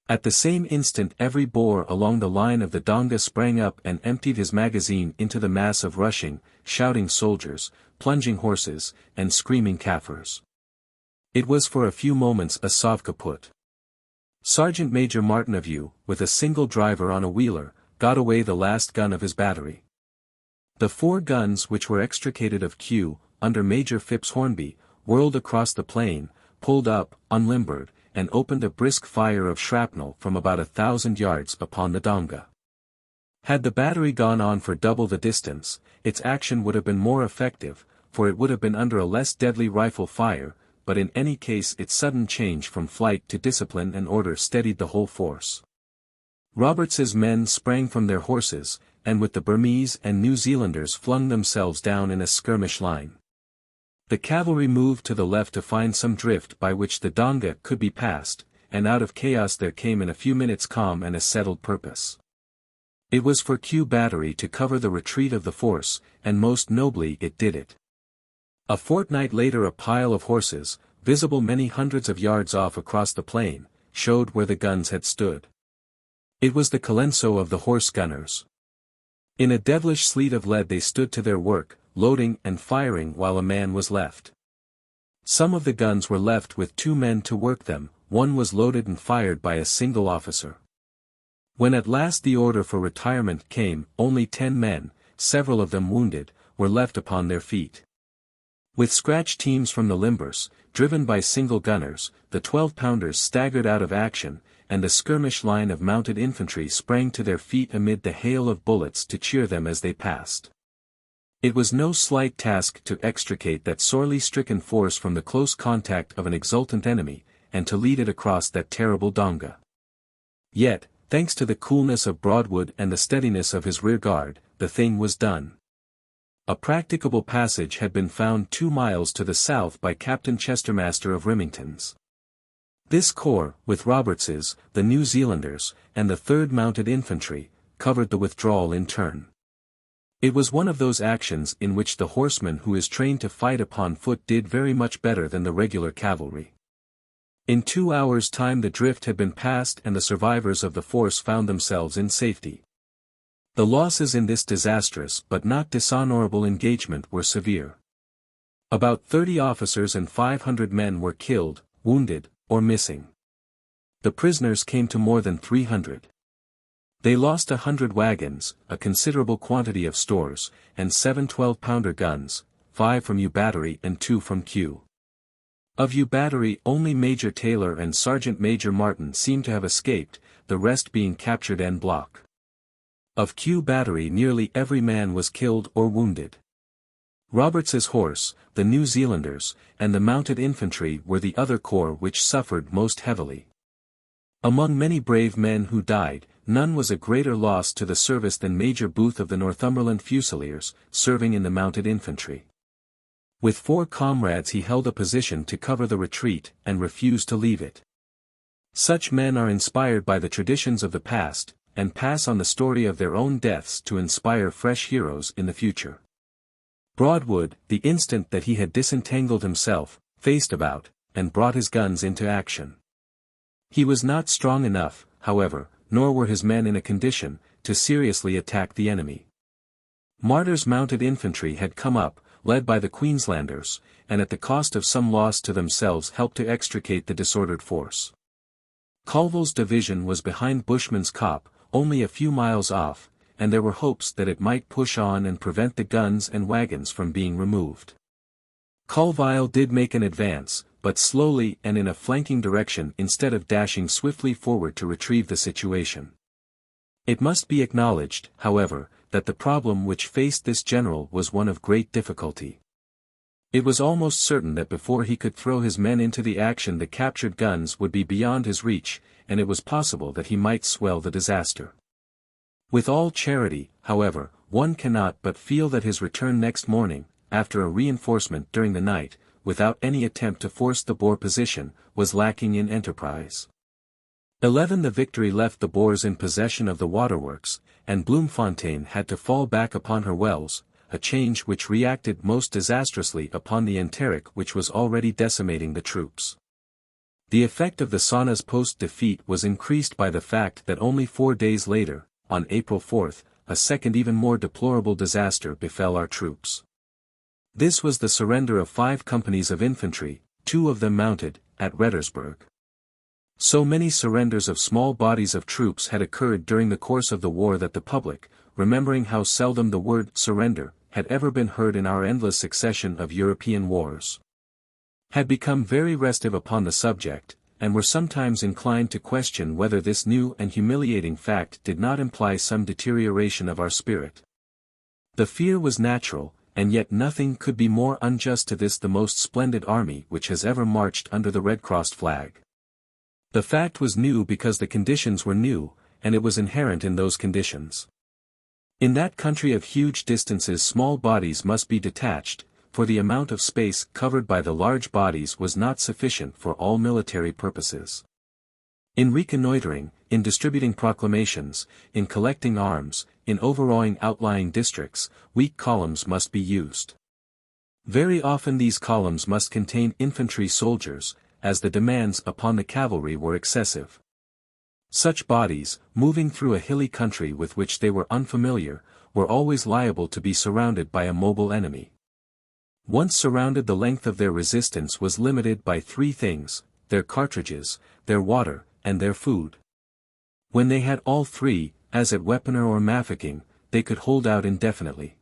A: At the same instant every Boer along the line of the donga sprang up and emptied his magazine into the mass of rushing, shouting soldiers, plunging horses, and screaming Kaffirs. It was for a few moments a sauve qui put. Sergeant Major Martin of U, with a single driver on a wheeler, got away the last gun of his battery. The 4 guns which were extricated of Q, under Major Phipps Hornby, whirled across the plain, pulled up, unlimbered, and opened a brisk fire of shrapnel from about 1,000 yards upon the donga. Had the battery gone on for double the distance, its action would have been more effective, for it would have been under a less deadly rifle fire, but in any case its sudden change from flight to discipline and order steadied the whole force. Roberts's men sprang from their horses, and with the Burmese and New Zealanders flung themselves down in a skirmish line. The cavalry moved to the left to find some drift by which the donga could be passed, and out of chaos there came in a few minutes calm and a settled purpose. It was for Q battery to cover the retreat of the force, and most nobly it did it. A fortnight later a pile of horses, visible many hundreds of yards off across the plain, showed where the guns had stood. It was the Colenso of the horse gunners. In a devilish sleet of lead they stood to their work, loading and firing while a man was left. Some of the guns were left with 2 men to work them, one was loaded and fired by a single officer. When at last the order for retirement came, only 10 men, several of them wounded, were left upon their feet. With scratch teams from the limbers, driven by single gunners, the 12-pounders staggered out of action, and the skirmish line of mounted infantry sprang to their feet amid the hail of bullets to cheer them as they passed. It was no slight task to extricate that sorely stricken force from the close contact of an exultant enemy, and to lead it across that terrible donga. Yet, thanks to the coolness of Broadwood and the steadiness of his rear guard, the thing was done. A practicable passage had been found 2 miles to the south by Captain Chestermaster of Remington's. This corps, with Roberts's, the New Zealanders, and the 3rd Mounted Infantry, covered the withdrawal in turn. It was one of those actions in which the horseman who is trained to fight upon foot did very much better than the regular cavalry. In 2 hours' time the drift had been passed and the survivors of the force found themselves in safety. The losses in this disastrous but not dishonorable engagement were severe. About 30 officers and 500 men were killed, wounded, or missing. The prisoners came to more than 300. They lost 100 wagons, a considerable quantity of stores, and 7 12-pounder guns, 5 from U battery and 2 from Q. Of U battery only Major Taylor and Sergeant Major Martin seemed to have escaped, the rest being captured en bloc. Of Q battery nearly every man was killed or wounded. Roberts's horse, the New Zealanders, and the mounted infantry were the other corps which suffered most heavily. Among many brave men who died, none was a greater loss to the service than Major Booth of the Northumberland Fusiliers, serving in the mounted infantry. With 4 comrades he held a position to cover the retreat, and refused to leave it. Such men are inspired by the traditions of the past, and pass on the story of their own deaths to inspire fresh heroes in the future. Broadwood, the instant that he had disentangled himself, faced about, and brought his guns into action. He was not strong enough, however, nor were his men in a condition, to seriously attack the enemy. Martyr's mounted infantry had come up, led by the Queenslanders, and at the cost of some loss to themselves helped to extricate the disordered force. Colville's division was behind Bushman's Kop, only a few miles off, and there were hopes that it might push on and prevent the guns and wagons from being removed. Colville did make an advance, but slowly and in a flanking direction instead of dashing swiftly forward to retrieve the situation. It must be acknowledged, however, that the problem which faced this general was one of great difficulty. It was almost certain that before he could throw his men into the action the captured guns would be beyond his reach, and it was possible that he might swell the disaster. With all charity, however, one cannot but feel that his return next morning, after a reinforcement during the night, without any attempt to force the Boer position, was lacking in enterprise. 11 The victory left the Boers in possession of the waterworks, and Bloemfontein had to fall back upon her wells, a change which reacted most disastrously upon the enteric which was already decimating the troops. The effect of the Sauna's Post defeat was increased by the fact that only 4 days later, on April 4, a second even more deplorable disaster befell our troops. This was the surrender of 5 companies of infantry, 2 of them mounted, at Reddersburg. So many surrenders of small bodies of troops had occurred during the course of the war that the public, remembering how seldom the word surrender had ever been heard in our endless succession of European wars, had become very restive upon the subject, and were sometimes inclined to question whether this new and humiliating fact did not imply some deterioration of our spirit. The fear was natural, and yet nothing could be more unjust to this the most splendid army which has ever marched under the red-crossed flag. The fact was new because the conditions were new, and it was inherent in those conditions. In that country of huge distances small bodies must be detached, for the amount of space covered by the large bodies was not sufficient for all military purposes. In reconnoitering, in distributing proclamations, in collecting arms, in overawing outlying districts, weak columns must be used. Very often these columns must contain infantry soldiers, as the demands upon the cavalry were excessive. Such bodies, moving through a hilly country with which they were unfamiliar, were always liable to be surrounded by a mobile enemy. Once surrounded, the length of their resistance was limited by 3 things: their cartridges, their water, and their food. When they had all 3, as at Wepener or Mafeking, they could hold out indefinitely.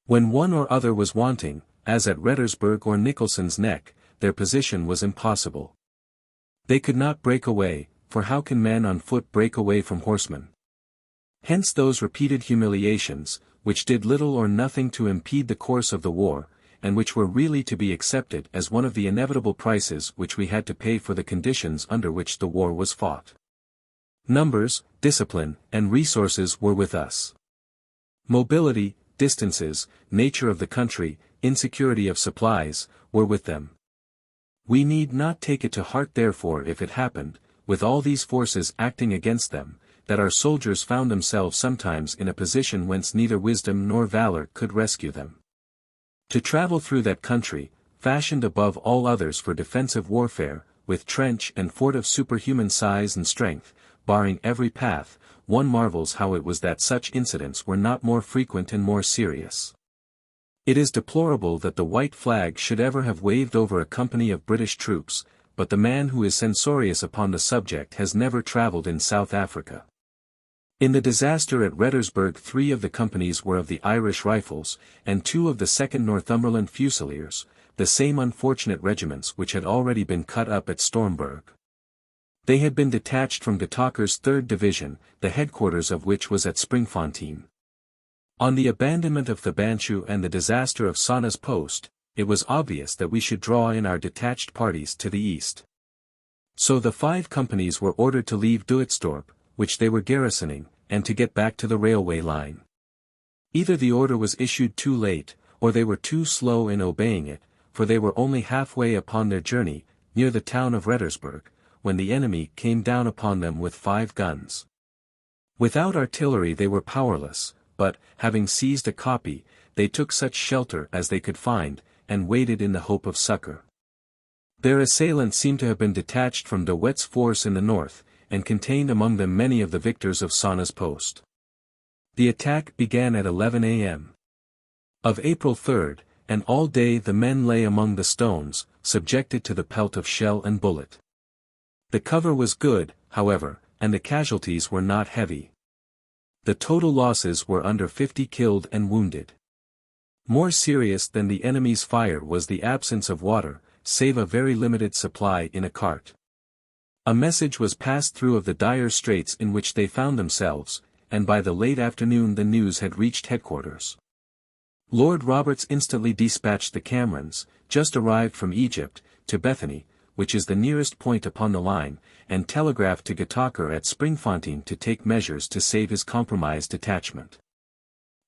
A: When one or other was wanting, as at Reddersburg or Nicholson's Neck, their position was impossible. They could not break away, for how can men on foot break away from horsemen? Hence those repeated humiliations, which did little or nothing to impede the course of the war, and which were really to be accepted as one of the inevitable prices which we had to pay for the conditions under which the war was fought. Numbers, discipline, and resources were with us. Mobility, distances, nature of the country, insecurity of supplies, were with them. We need not take it to heart therefore if it happened, with all these forces acting against them, that our soldiers found themselves sometimes in a position whence neither wisdom nor valor could rescue them. To travel through that country, fashioned above all others for defensive warfare, with trench and fort of superhuman size and strength, barring every path, one marvels how it was that such incidents were not more frequent and more serious. It is deplorable that the white flag should ever have waved over a company of British troops, but the man who is censorious upon the subject has never travelled in South Africa. In the disaster at Reddersburg 3 of the companies were of the Irish Rifles, and 2 of the 2nd Northumberland Fusiliers, the same unfortunate regiments which had already been cut up at Stormberg. They had been detached from Getacher's 3rd Division, the headquarters of which was at Springfontein. On the abandonment of Thabanchu and the disaster of Sauna's Post, it was obvious that we should draw in our detached parties to the east. So the 5 companies were ordered to leave Duitsdorp, which they were garrisoning, and to get back to the railway line. Either the order was issued too late, or they were too slow in obeying it, for they were only halfway upon their journey, near the town of Rettersburg, when the enemy came down upon them with 5 guns. Without artillery they were powerless, but, having seized a copy, they took such shelter as they could find, and waited in the hope of succor. Their assailants seem to have been detached from De Wet's force in the north, and contained among them many of the victors of Sanna's post. The attack began at 11 a.m. of April 3rd, and all day the men lay among the stones, subjected to the pelt of shell and bullet. The cover was good, however, and the casualties were not heavy. The total losses were under 50 killed and wounded. More serious than the enemy's fire was the absence of water, save a very limited supply in a cart. A message was passed through of the dire straits in which they found themselves, and by the late afternoon the news had reached headquarters. Lord Roberts instantly dispatched the Camerons, just arrived from Egypt, to Bethany, which is the nearest point upon the line, and telegraphed to Getacher at Springfontein to take measures to save his compromised detachment.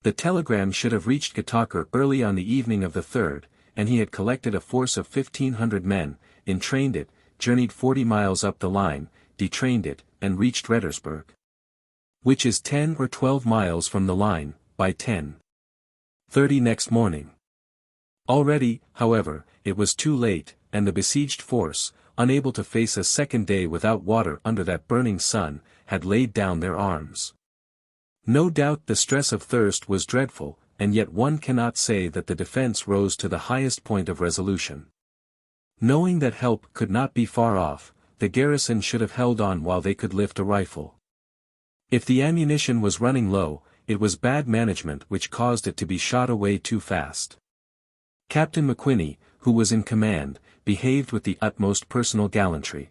A: The telegram should have reached Getacher early on the evening of the 3rd, and he had collected a force of 1,500 men, entrained it, journeyed 40 miles up the line, detrained it, and reached Rettersburg, which is 10 or 12 miles from the line, by 10:30 next morning. Already, however, it was too late, and the besieged force, unable to face a second day without water under that burning sun, had laid down their arms. No doubt the stress of thirst was dreadful, and yet one cannot say that the defense rose to the highest point of resolution. Knowing that help could not be far off, the garrison should have held on while they could lift a rifle. If the ammunition was running low, it was bad management which caused it to be shot away too fast. Captain McQuinney, who was in command, behaved with the utmost personal gallantry.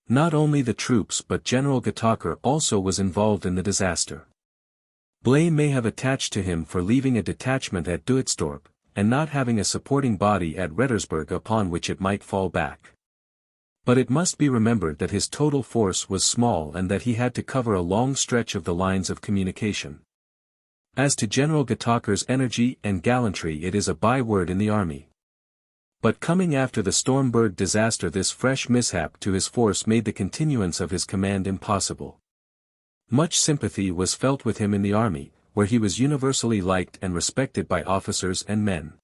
A: Not only the troops but General Getacher also was involved in the disaster. Blame may have attached to him for leaving a detachment at Duitsdorp, and not having a supporting body at Rettersburg upon which it might fall back. But it must be remembered that his total force was small and that he had to cover a long stretch of the lines of communication. As to General Getacher's energy and gallantry, it is a byword in the army. But coming after the Stormberg disaster, this fresh mishap to his force made the continuance of his command impossible. Much sympathy was felt with him in the army, where he was universally liked and respected by officers and men.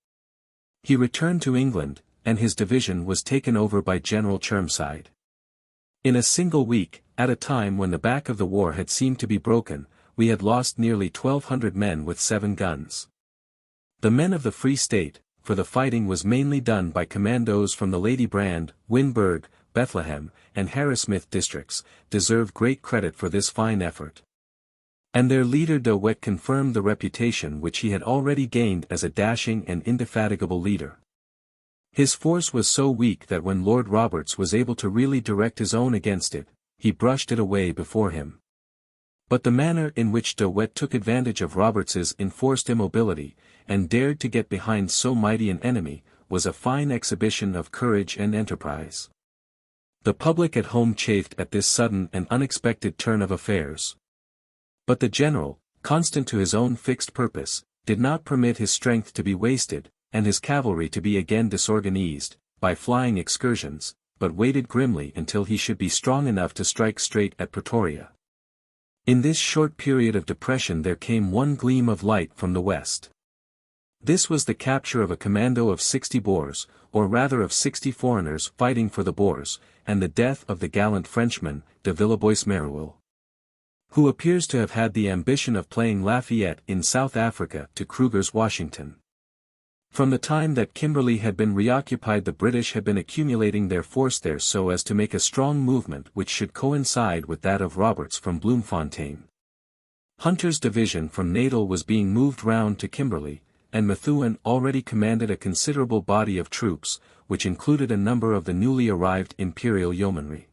A: He returned to England, and his division was taken over by General Chermside. In a single week, at a time when the back of the war had seemed to be broken, we had lost nearly 1,200 men with 7 guns. The men of the Free State, for the fighting was mainly done by commandos from the Ladybrand, Winburg, Bethlehem, and Harrismith districts, deserve great credit for this fine effort. And their leader De Wet confirmed the reputation which he had already gained as a dashing and indefatigable leader. His force was so weak that when Lord Roberts was able to really direct his own against it, he brushed it away before him. But the manner in which De Wet took advantage of Roberts's enforced immobility, and dared to get behind so mighty an enemy, was a fine exhibition of courage and enterprise. The public at home chafed at this sudden and unexpected turn of affairs. But the general, constant to his own fixed purpose, did not permit his strength to be wasted, and his cavalry to be again disorganized, by flying excursions, but waited grimly until he should be strong enough to strike straight at Pretoria. In this short period of depression there came one gleam of light from the west. This was the capture of a commando of 60 Boers, or rather of 60 foreigners fighting for the Boers, and the death of the gallant Frenchman, de Villebois-Meruel, who appears to have had the ambition of playing Lafayette in South Africa to Kruger's Washington. From the time that Kimberley had been reoccupied, the British had been accumulating their force there so as to make a strong movement which should coincide with that of Roberts from Bloemfontein. Hunter's division from Natal was being moved round to Kimberley, and Methuen already commanded a considerable body of troops, which included a number of the newly arrived Imperial Yeomanry.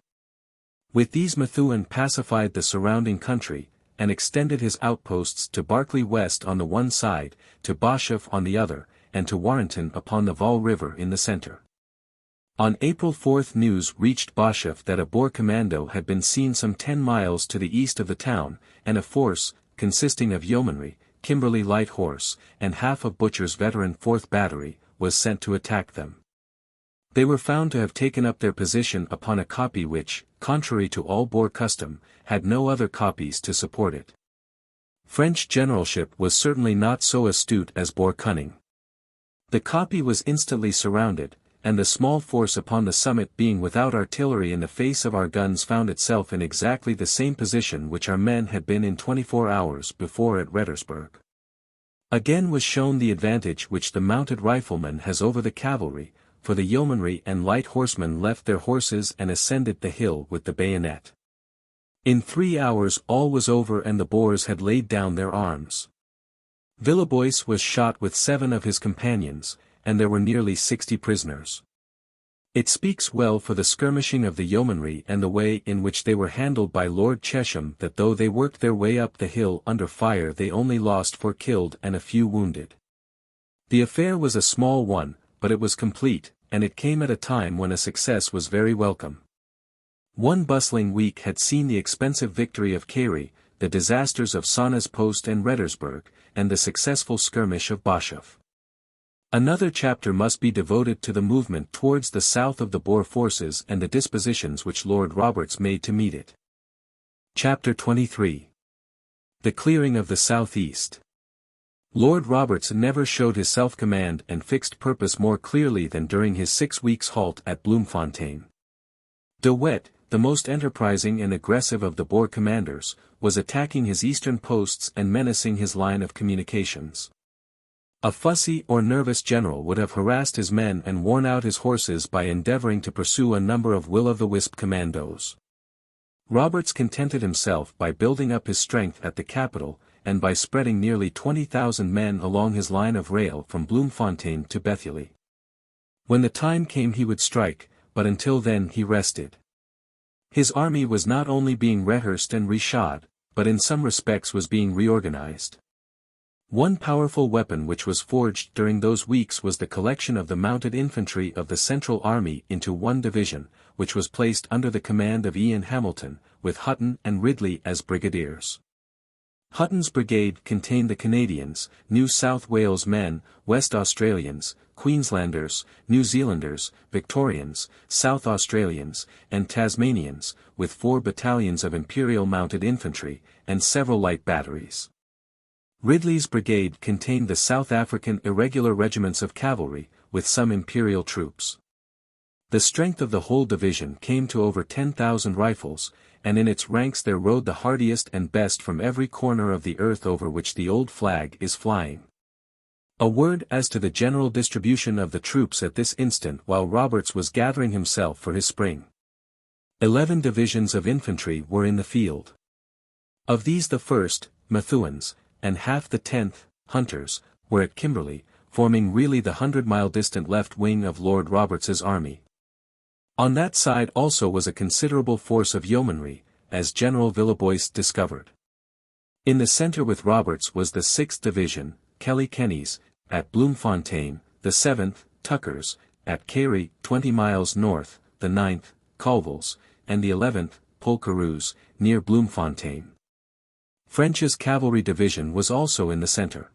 A: With these Methuen pacified the surrounding country, and extended his outposts to Barkley West on the one side, to Boshoff on the other, and to Warrenton upon the Vaal River in the center. On April 4 news reached Boshoff that a Boer commando had been seen some 10 miles to the east of the town, and a force, consisting of yeomanry, Kimberley light horse, and half of Butcher's veteran 4th Battery, was sent to attack them. They were found to have taken up their position upon a kopje which, contrary to all Boer custom, had no other kopjes to support it. French generalship was certainly not so astute as Boer cunning. The kopje was instantly surrounded, and the small force upon the summit being without artillery in the face of our guns found itself in exactly the same position which our men had been in 24 hours before at Reddersburg. Again was shown the advantage which the mounted rifleman has over the cavalry, for the yeomanry and light horsemen left their horses and ascended the hill with the bayonet. In 3 hours all was over and the Boers had laid down their arms. Villebois was shot with 7 of his companions, and there were nearly 60 prisoners. It speaks well for the skirmishing of the yeomanry and the way in which they were handled by Lord Chesham that though they worked their way up the hill under fire they only lost 4 killed and a few wounded. The affair was a small one, but it was complete, and it came at a time when a success was very welcome. One bustling week had seen the expensive victory of Carey, the disasters of Sonna's Post and Reddersburg, and the successful skirmish of Boshoff. Another chapter must be devoted to the movement towards the south of the Boer forces and the dispositions which Lord Roberts made to meet it. Chapter 23. The clearing of the southeast. Lord Roberts never showed his self-command and fixed purpose more clearly than during his 6 weeks' halt at Bloemfontein. De Wet, the most enterprising and aggressive of the Boer commanders, was attacking his eastern posts and menacing his line of communications. A fussy or nervous general would have harassed his men and worn out his horses by endeavoring to pursue a number of will-o'-the-wisp commandos. Roberts contented himself by building up his strength at the capital, and by spreading nearly 20,000 men along his line of rail from Bloemfontein to Bethely. When the time came he would strike, but until then he rested. His army was not only being rehearsed and reshod, but in some respects was being reorganized. One powerful weapon which was forged during those weeks was the collection of the mounted infantry of the Central Army into one division, which was placed under the command of Ian Hamilton, with Hutton and Ridley as brigadiers. Hutton's brigade contained the Canadians, New South Wales men, West Australians, Queenslanders, New Zealanders, Victorians, South Australians, and Tasmanians, with 4 battalions of Imperial Mounted Infantry, and several light batteries. Ridley's brigade contained the South African irregular regiments of cavalry, with some Imperial troops. The strength of the whole division came to over 10,000 rifles, and in its ranks there rode the hardiest and best from every corner of the earth over which the old flag is flying. A word as to the general distribution of the troops at this instant while Roberts was gathering himself for his spring. 11 divisions of infantry were in the field. Of these the 1st, Methuen's, and half the 10th, Hunters, were at Kimberley, forming really the 100-mile distant left wing of Lord Roberts's army. On that side also was a considerable force of yeomanry, as General Villebois discovered. In the centre with Roberts was the 6th Division, Kelly Kenny's, at Bloemfontein, the 7th, Tucker's, at Carey, 20 miles north, the 9th, Colville's, and the 11th, Polkeroe's, near Bloemfontein. French's cavalry division was also in the centre.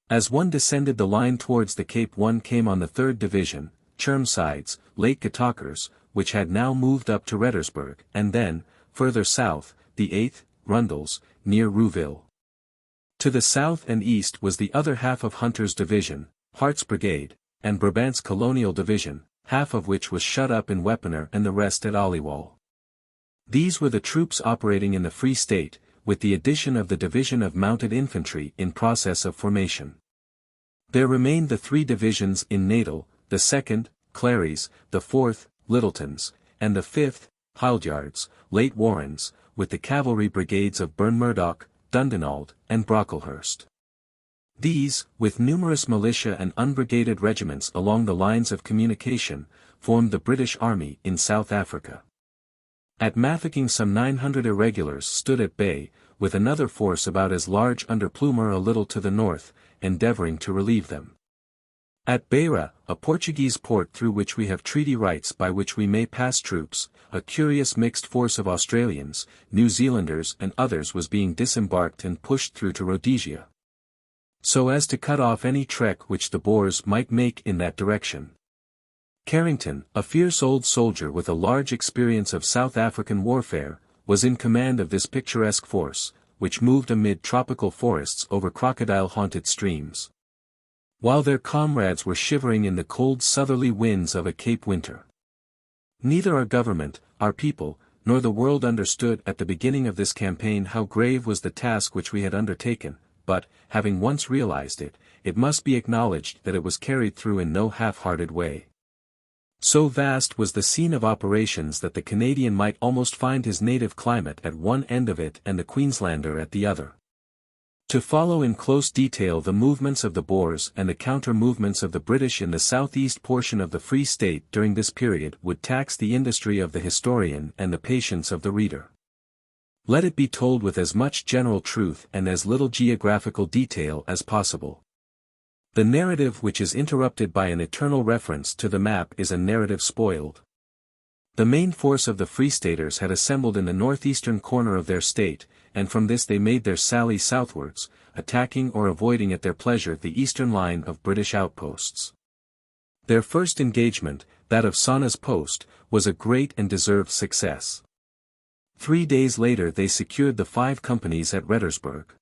A: As one descended the line towards the Cape one came on the 3rd Division, Chermside's, Late Getackers, which had now moved up to Reddersburg, and then, further south, the 8th, Rundle's, near Rouville. To the south and east was the other half of Hunter's division, Hart's brigade, and Brabant's colonial division, half of which was shut up in Wepener and the rest at Aliwal. These were the troops operating in the Free State, with the addition of the division of mounted infantry in process of formation. There remained the 3 divisions in Natal, the 2nd, Clary's, the 4th, Littleton's, and the 5th, Hildyard's, Late Warren's, with the cavalry brigades of Burnmurdoch, Dundonald, and Brocklehurst. These, with numerous militia and unbrigaded regiments along the lines of communication, formed the British Army in South Africa. At Mafeking some 900 irregulars stood at bay, with another force about as large under Plumer a little to the north, endeavouring to relieve them. At Beira, a Portuguese port through which we have treaty rights by which we may pass troops, a curious mixed force of Australians, New Zealanders and others was being disembarked and pushed through to Rhodesia, so as to cut off any trek which the Boers might make in that direction. Carrington, a fierce old soldier with a large experience of South African warfare, was in command of this picturesque force, which moved amid tropical forests over crocodile-haunted streams, while their comrades were shivering in the cold southerly winds of a Cape winter. Neither our government, our people, nor the world understood at the beginning of this campaign how grave was the task which we had undertaken, but, having once realized it, it must be acknowledged that it was carried through in no half-hearted way. So vast was the scene of operations that the Canadian might almost find his native climate at one end of it and the Queenslander at the other. To follow in close detail the movements of the Boers and the counter-movements of the British in the southeast portion of the Free State during this period would tax the industry of the historian and the patience of the reader. Let it be told with as much general truth and as little geographical detail as possible. The narrative which is interrupted by an eternal reference to the map is a narrative spoiled. The main force of the Free Staters had assembled in the northeastern corner of their state, and from this they made their sally southwards, attacking or avoiding at their pleasure the eastern line of British outposts. Their first engagement, that of Sanna's Post, was a great and deserved success. 3 days later they secured the 5 companies at Reddersburg.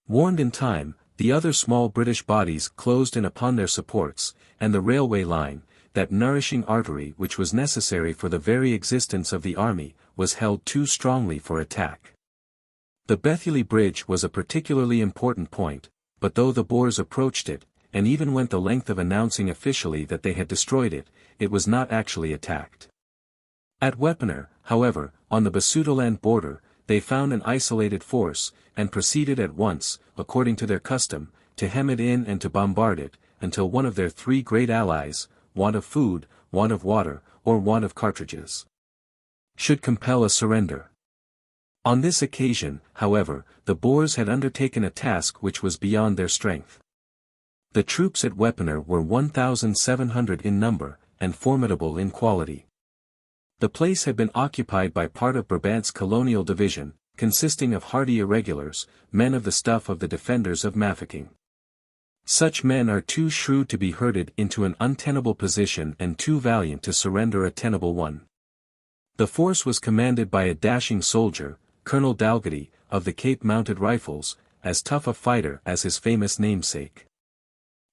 A: Warned in time, the other small British bodies closed in upon their supports, and the railway line, that nourishing artery which was necessary for the very existence of the army, was held too strongly for attack. The Bethely Bridge was a particularly important point, but though the Boers approached it, and even went the length of announcing officially that they had destroyed it, it was not actually attacked. At Wepener, however, on the Basutoland border, they found an isolated force, and proceeded at once, according to their custom, to hem it in and to bombard it, until one of their 3 great allies, want of food, want of water, or want of cartridges, should compel a surrender. On this occasion, however, the Boers had undertaken a task which was beyond their strength. The troops at Wepener were 1,700 in number, and formidable in quality. The place had been occupied by part of Brabant's colonial division, consisting of hardy irregulars, men of the stuff of the defenders of Mafeking. Such men are too shrewd to be herded into an untenable position and too valiant to surrender a tenable one. The force was commanded by a dashing soldier, Colonel Dalgety, of the Cape Mounted Rifles, as tough a fighter as his famous namesake.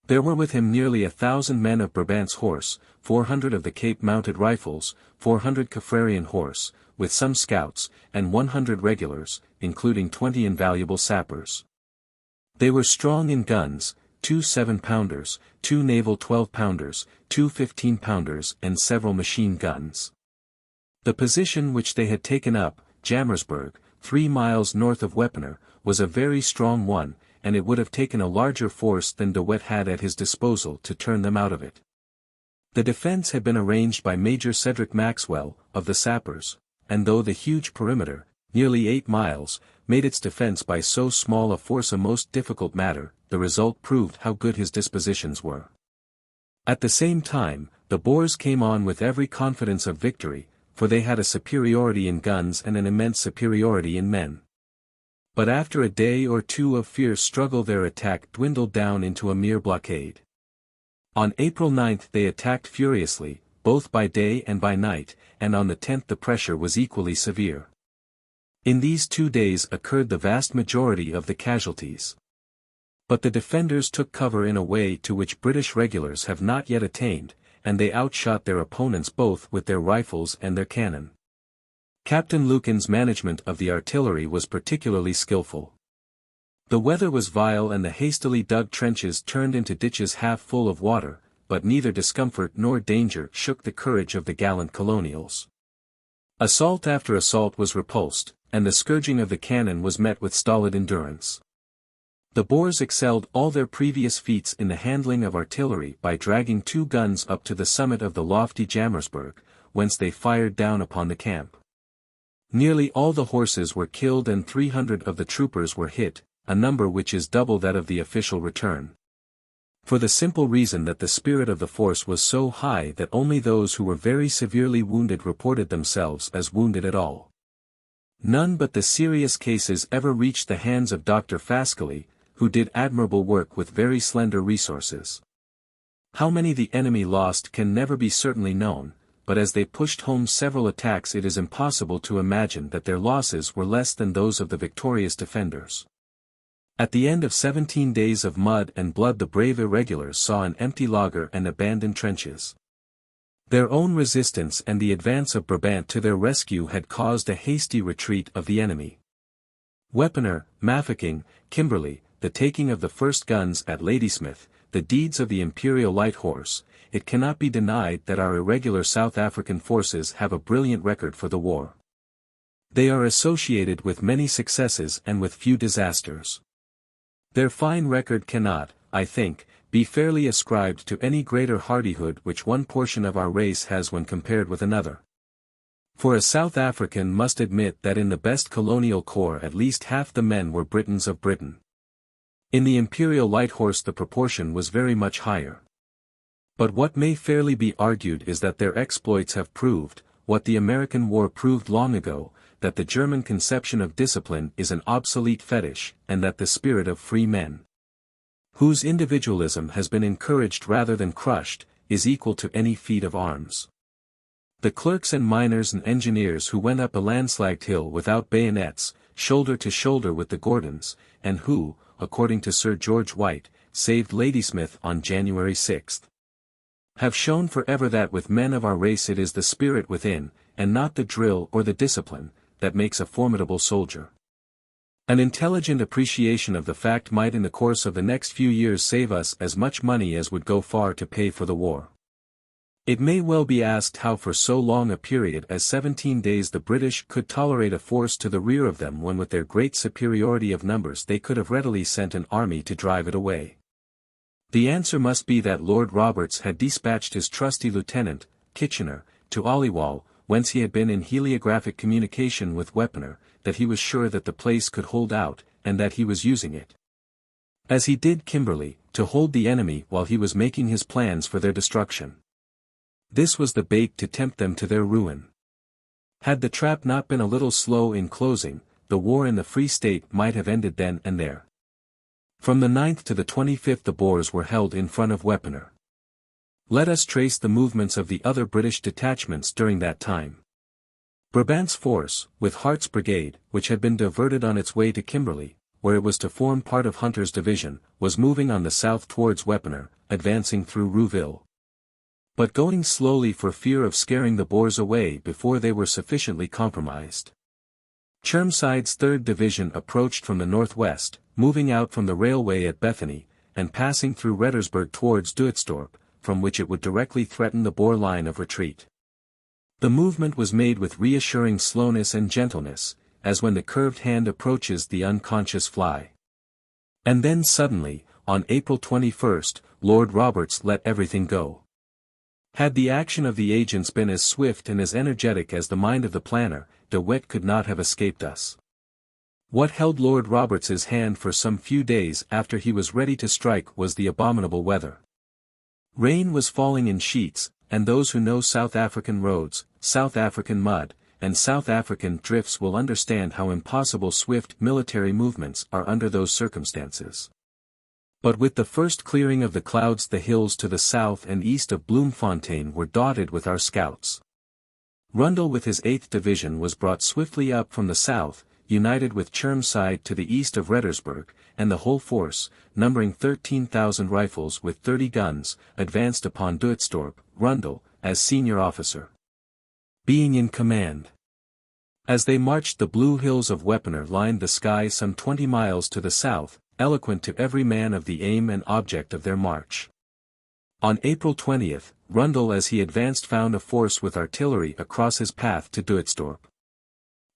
A: There were with him nearly 1,000 men of Brabant's horse, 400 of the Cape Mounted Rifles, 400 Kaffrarian horse, with some scouts, and 100 regulars, including 20 invaluable sappers. They were strong in guns, 2 7-pounders, 2 naval 12-pounders, 2 15-pounders and several machine guns. The position which they had taken up, Jammersburg, 3 miles north of Wepener, was a very strong one, and it would have taken a larger force than De Wet had at his disposal to turn them out of it. The defense had been arranged by Major Cedric Maxwell, of the sappers, and though the huge perimeter, nearly 8 miles, made its defense by so small a force a most difficult matter, the result proved how good his dispositions were. At the same time, the Boers came on with every confidence of victory, for they had a superiority in guns and an immense superiority in men. But after a day or 2 of fierce struggle their attack dwindled down into a mere blockade. On April 9 they attacked furiously, both by day and by night, and on the 10th the pressure was equally severe. In these 2 days occurred the vast majority of the casualties. But the defenders took cover in a way to which British regulars have not yet attained, and they outshot their opponents both with their rifles and their cannon. Captain Lucan's management of the artillery was particularly skillful. The weather was vile and the hastily dug trenches turned into ditches half full of water, but neither discomfort nor danger shook the courage of the gallant colonials. Assault after assault was repulsed, and the scourging of the cannon was met with stolid endurance. The Boers excelled all their previous feats in the handling of artillery by dragging 2 guns up to the summit of the lofty Jammersburg, whence they fired down upon the camp. Nearly all the horses were killed and 300 of the troopers were hit, a number which is double that of the official return. For the simple reason that the spirit of the force was so high that only those who were very severely wounded reported themselves as wounded at all. None but the serious cases ever reached the hands of Dr. Fascally, who did admirable work with very slender resources. How many the enemy lost can never be certainly known, but as they pushed home several attacks it is impossible to imagine that their losses were less than those of the victorious defenders. At the end of 17 days of mud and blood the brave irregulars saw an empty laager and abandoned trenches. Their own resistance and the advance of Brabant to their rescue had caused a hasty retreat of the enemy. Wepener, Mafeking, Kimberley, the taking of the first guns at Ladysmith, the deeds of the Imperial Light Horse, it cannot be denied that our irregular South African forces have a brilliant record for the war. They are associated with many successes and with few disasters. Their fine record cannot, I think, be fairly ascribed to any greater hardihood which one portion of our race has when compared with another. For a South African must admit that in the best colonial corps at least half the men were Britons of Britain. In the Imperial Light Horse the proportion was very much higher. But what may fairly be argued is that their exploits have proved, what the American war proved long ago, that the German conception of discipline is an obsolete fetish, and that the spirit of free men, whose individualism has been encouraged rather than crushed, is equal to any feat of arms. The clerks and miners and engineers who went up Elandslaagte hill without bayonets, shoulder to shoulder with the Gordons, and who, according to Sir George White, saved Ladysmith on January 6, have shown forever that with men of our race it is the spirit within, and not the drill or the discipline, that makes a formidable soldier. An intelligent appreciation of the fact might in the course of the next few years save us as much money as would go far to pay for the war. It may well be asked how for so long a period as 17 days the British could tolerate a force to the rear of them when with their great superiority of numbers they could have readily sent an army to drive it away. The answer must be that Lord Roberts had dispatched his trusty lieutenant, Kitchener, to Aliwal, whence he had been in heliographic communication with Wepener, that he was sure that the place could hold out, and that he was using it, as he did Kimberley, to hold the enemy while he was making his plans for their destruction. This was the bait to tempt them to their ruin. Had the trap not been a little slow in closing, the war in the Free State might have ended then and there. From the 9th to the 25th the Boers were held in front of Wepener. Let us trace the movements of the other British detachments during that time. Brabant's force, with Hart's brigade, which had been diverted on its way to Kimberley, where it was to form part of Hunter's division, was moving on the south towards Wepener, advancing through Rouville, but going slowly for fear of scaring the Boers away before they were sufficiently compromised. Chermside's 3rd Division approached from the northwest, moving out from the railway at Bethany, and passing through Reddersburg towards Duitsdorp, from which it would directly threaten the Boer line of retreat. The movement was made with reassuring slowness and gentleness, as when the curved hand approaches the unconscious fly. And then suddenly, on April 21, Lord Roberts let everything go. Had the action of the agents been as swift and as energetic as the mind of the planner, De Wet could not have escaped us. What held Lord Roberts's hand for some few days after he was ready to strike was the abominable weather. Rain was falling in sheets, and those who know South African roads, South African mud, and South African drifts will understand how impossible swift military movements are under those circumstances. But with the first clearing of the clouds the hills to the south and east of Bloemfontein were dotted with our scouts. Rundle with his 8th Division was brought swiftly up from the south, united with Chermside to the east of Reddersburg, and the whole force, numbering 13,000 rifles with 30 guns, advanced upon Duitsdorp, Rundle, as senior officer, being in command. As they marched the blue hills of Wepener lined the sky some 20 miles to the south, eloquent to every man of the aim and object of their march. On April 20, Rundle as he advanced found a force with artillery across his path to Duitsdorp.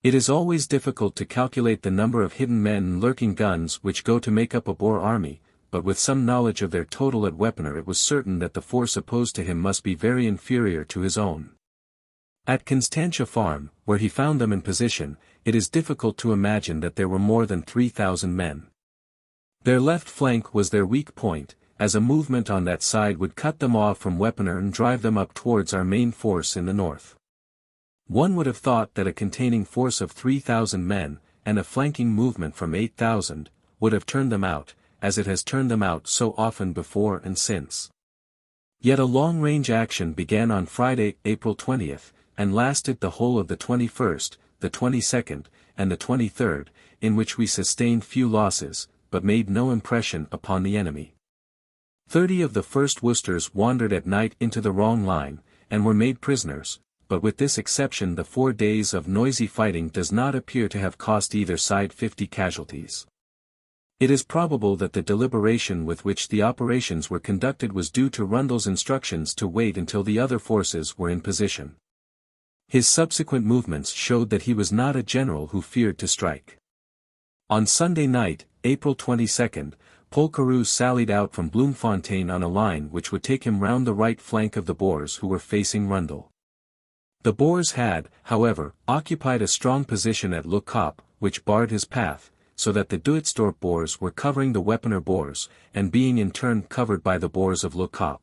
A: It is always difficult to calculate the number of hidden men and lurking guns which go to make up a Boer army, but with some knowledge of their total at Wepener it was certain that the force opposed to him must be very inferior to his own. At Constantia Farm, where he found them in position, it is difficult to imagine that there were more than 3,000 men. Their left flank was their weak point, as a movement on that side would cut them off from Wepener and drive them up towards our main force in the north. One would have thought that a containing force of 3,000 men, and a flanking movement from 8,000, would have turned them out, as it has turned them out so often before and since. Yet a long-range action began on Friday, April 20th, and lasted the whole of the 21st, the 22nd, and the 23rd, in which we sustained few losses, but made no impression upon the enemy. 30 of the 1st Worcesters wandered at night into the wrong line, and were made prisoners, but with this exception the 4 days of noisy fighting does not appear to have cost either side 50 casualties. It is probable that the deliberation with which the operations were conducted was due to Rundle's instructions to wait until the other forces were in position. His subsequent movements showed that he was not a general who feared to strike. On Sunday night, April 22, Polkaroo sallied out from Bloemfontein on a line which would take him round the right flank of the Boers who were facing Rundle. The Boers had, however, occupied a strong position at Kop, which barred his path, so that the Duitsdorp Boers were covering the Wepener Boers, and being in turn covered by the Boers of Kop.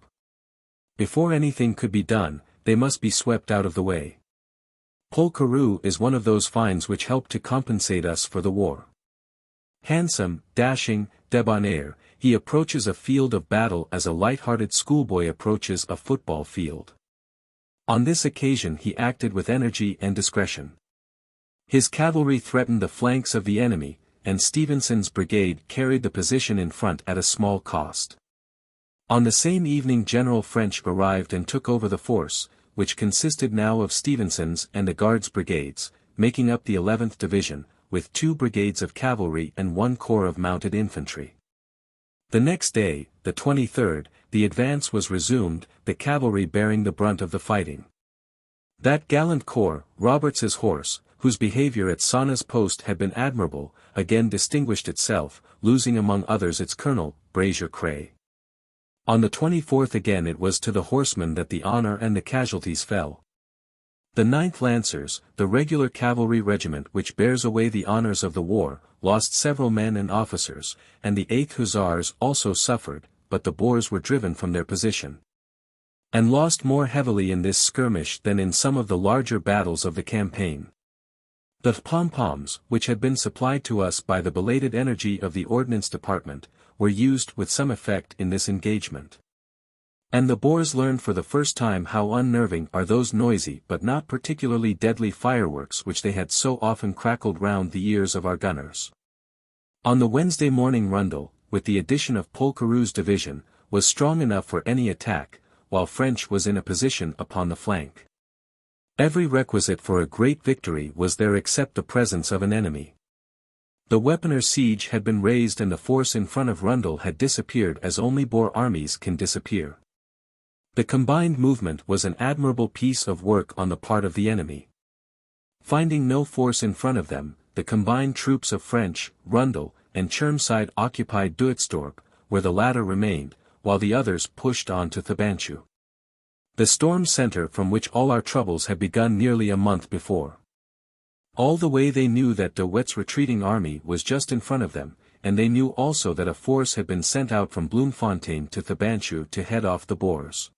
A: Before anything could be done, they must be swept out of the way. Polkaroo is one of those finds which helped to compensate us for the war. Handsome, dashing, debonair, he approaches a field of battle as a light-hearted schoolboy approaches a football field. On this occasion he acted with energy and discretion. His cavalry threatened the flanks of the enemy, and Stevenson's brigade carried the position in front at a small cost. On the same evening General French arrived and took over the force, which consisted now of Stevenson's and the Guards brigades, making up the 11th Division, with 2 brigades of cavalry and 1 corps of mounted infantry. The next day, the 23rd, the advance was resumed, the cavalry bearing the brunt of the fighting. That gallant corps, Roberts's horse, whose behavior at Sauna's post had been admirable, again distinguished itself, losing among others its colonel, Brazier Cray. On the 24th again it was to the horsemen that the honor and the casualties fell. The 9th Lancers, the regular cavalry regiment which bears away the honors of the war, lost several men and officers, and the 8th Hussars also suffered, but the Boers were driven from their position, and lost more heavily in this skirmish than in some of the larger battles of the campaign. The pom-poms, which had been supplied to us by the belated energy of the Ordnance Department, were used with some effect in this engagement. And the Boers learned for the first time how unnerving are those noisy but not particularly deadly fireworks which they had so often crackled round the ears of our gunners. On the Wednesday morning Rundle, with the addition of Polkaroo's division, was strong enough for any attack, while French was in a position upon the flank. Every requisite for a great victory was there except the presence of an enemy. The Wepener siege had been raised and the force in front of Rundle had disappeared as only Boer armies can disappear. The combined movement was an admirable piece of work on the part of the enemy. Finding no force in front of them, the combined troops of French, Rundle, and Chermside occupied Duitsdorp, where the latter remained, while the others pushed on to Thabanchu, the storm center from which all our troubles had begun nearly a month before. All the way they knew that De Wet's retreating army was just in front of them, and they knew also that a force had been sent out from Bloemfontein to Thabanchu to head off the Boers.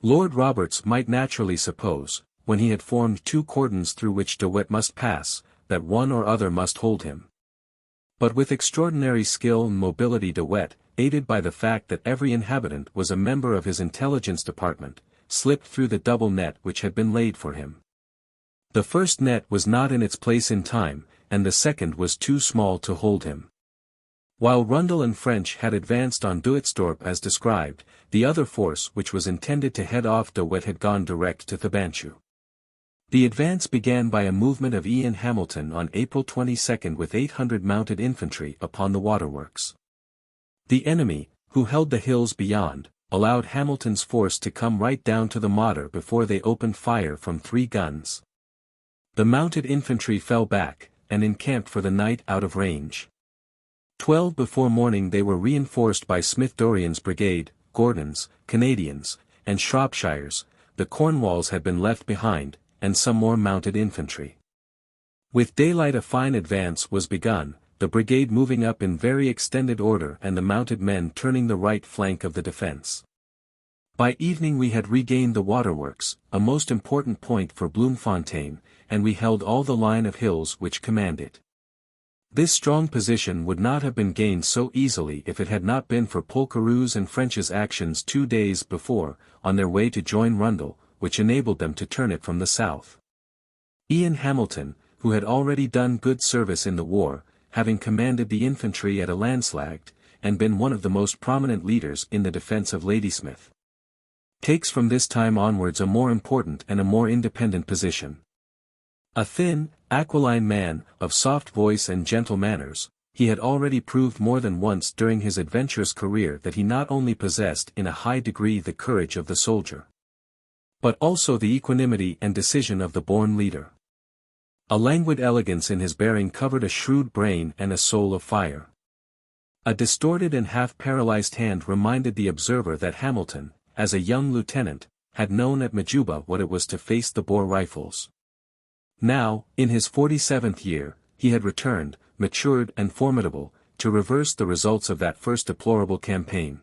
A: Lord Roberts might naturally suppose, when he had formed 2 cordons through which De Wet must pass, that one or other must hold him. But with extraordinary skill and mobility De Wet, aided by the fact that every inhabitant was a member of his intelligence department, slipped through the double net which had been laid for him. The first net was not in its place in time, and the second was too small to hold him. While Rundle and French had advanced on Duitsdorp as described, the other force which was intended to head off De Wet had gone direct to Thabanchu. The advance began by a movement of Ian Hamilton on April 22 with 800 mounted infantry upon the waterworks. The enemy, who held the hills beyond, allowed Hamilton's force to come right down to the Modder before they opened fire from 3 guns. The mounted infantry fell back, and encamped for the night out of range. 12 before morning they were reinforced by Smith-Dorrien's brigade, Gordon's, Canadians, and Shropshire's. The Cornwalls had been left behind, and some more mounted infantry. With daylight a fine advance was begun, the brigade moving up in very extended order and the mounted men turning the right flank of the defense. By evening we had regained the waterworks, a most important point for Bloemfontein, and we held all the line of hills which command it. This strong position would not have been gained so easily if it had not been for Polkeroe's and French's actions 2 days before, on their way to join Rundle, which enabled them to turn it from the south. Ian Hamilton, who had already done good service in the war, having commanded the infantry at Elandslaagte, and been one of the most prominent leaders in the defense of Ladysmith, takes from this time onwards a more important and a more independent position. A thin, aquiline man, of soft voice and gentle manners, he had already proved more than once during his adventurous career that he not only possessed in a high degree the courage of the soldier, but also the equanimity and decision of the born leader. A languid elegance in his bearing covered a shrewd brain and a soul of fire. A distorted and half-paralyzed hand reminded the observer that Hamilton, as a young lieutenant, had known at Majuba what it was to face the Boer rifles. Now, in his 47th year, he had returned, matured and formidable, to reverse the results of that first deplorable campaign.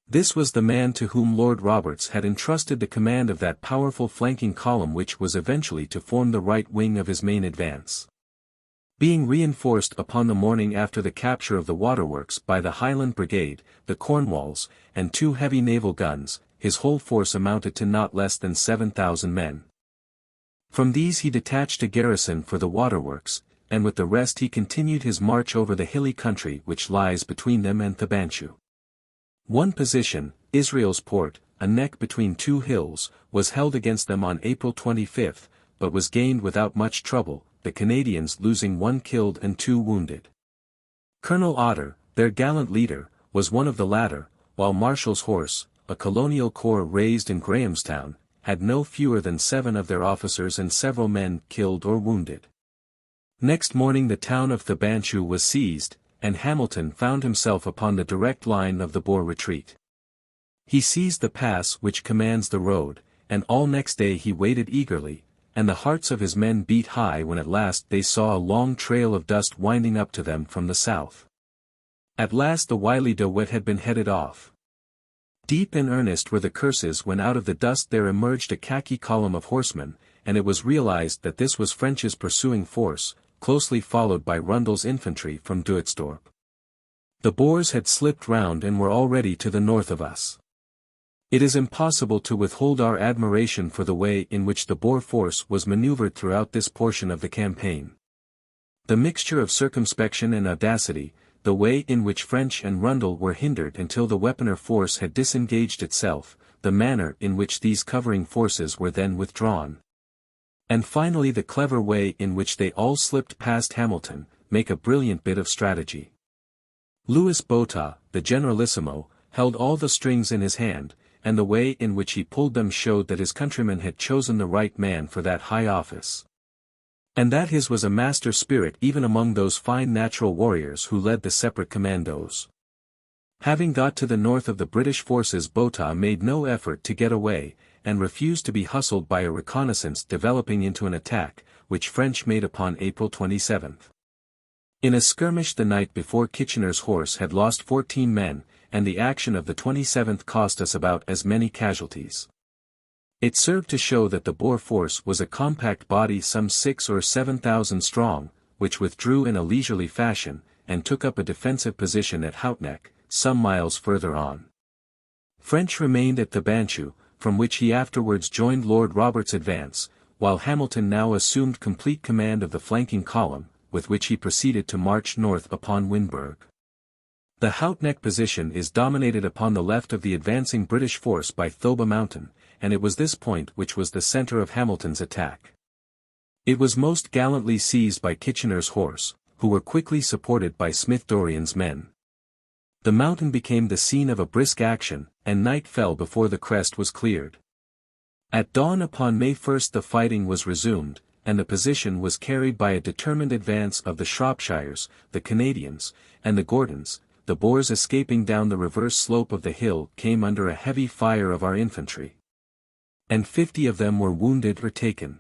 A: This was the man to whom Lord Roberts had entrusted the command of that powerful flanking column which was eventually to form the right wing of his main advance. Being reinforced upon the morning after the capture of the waterworks by the Highland Brigade, the Cornwalls, and 2 heavy naval guns, his whole force amounted to not less than 7,000 men. From these he detached a garrison for the waterworks, and with the rest he continued his march over the hilly country which lies between them and Thebanchu. One position, Israel's Port, a neck between 2 hills, was held against them on April 25, but was gained without much trouble, the Canadians losing 1 killed and 2 wounded. Colonel Otter, their gallant leader, was one of the latter, while Marshall's Horse, a colonial corps raised in Grahamstown, had no fewer than 7 of their officers and several men killed or wounded. Next morning the town of Thebanchu was seized, and Hamilton found himself upon the direct line of the Boer retreat. He seized the pass which commands the road, and all next day he waited eagerly, and the hearts of his men beat high when at last they saw a long trail of dust winding up to them from the south. At last the wily de Wet had been headed off. Deep in earnest were the curses when out of the dust there emerged a khaki column of horsemen, and it was realized that this was French's pursuing force, closely followed by Rundle's infantry from Duitsdorp. The Boers had slipped round and were already to the north of us. It is impossible to withhold our admiration for the way in which the Boer force was maneuvered throughout this portion of the campaign. The mixture of circumspection and audacity, the way in which French and Rundle were hindered until the weaponer force had disengaged itself, the manner in which these covering forces were then withdrawn, and finally the clever way in which they all slipped past Hamilton, make a brilliant bit of strategy. Louis Botha, the generalissimo, held all the strings in his hand, and the way in which he pulled them showed that his countrymen had chosen the right man for that high office, and that his was a master spirit even among those fine natural warriors who led the separate commandos. Having got to the north of the British forces, Botha made no effort to get away, and refused to be hustled by a reconnaissance developing into an attack, which French made upon April 27. In a skirmish the night before, Kitchener's Horse had lost 14 men, and the action of the 27th cost us about as many casualties. It served to show that the Boer force was a compact body some 6,000 or 7,000 strong, which withdrew in a leisurely fashion, and took up a defensive position at Houtneck, some miles further on. French remained at Thebanchu, from which he afterwards joined Lord Roberts' advance, while Hamilton now assumed complete command of the flanking column, with which he proceeded to march north upon Wynberg. The Houtneck position is dominated upon the left of the advancing British force by Thoba Mountain, and it was this point which was the center of Hamilton's attack. It was most gallantly seized by Kitchener's Horse, who were quickly supported by Smith Dorrien's men. The mountain became the scene of a brisk action, and night fell before the crest was cleared. At dawn upon May 1 the fighting was resumed, and the position was carried by a determined advance of the Shropshires, the Canadians, and the Gordons. The Boers escaping down the reverse slope of the hill came under a heavy fire of our infantry, and 50 of them were wounded or taken.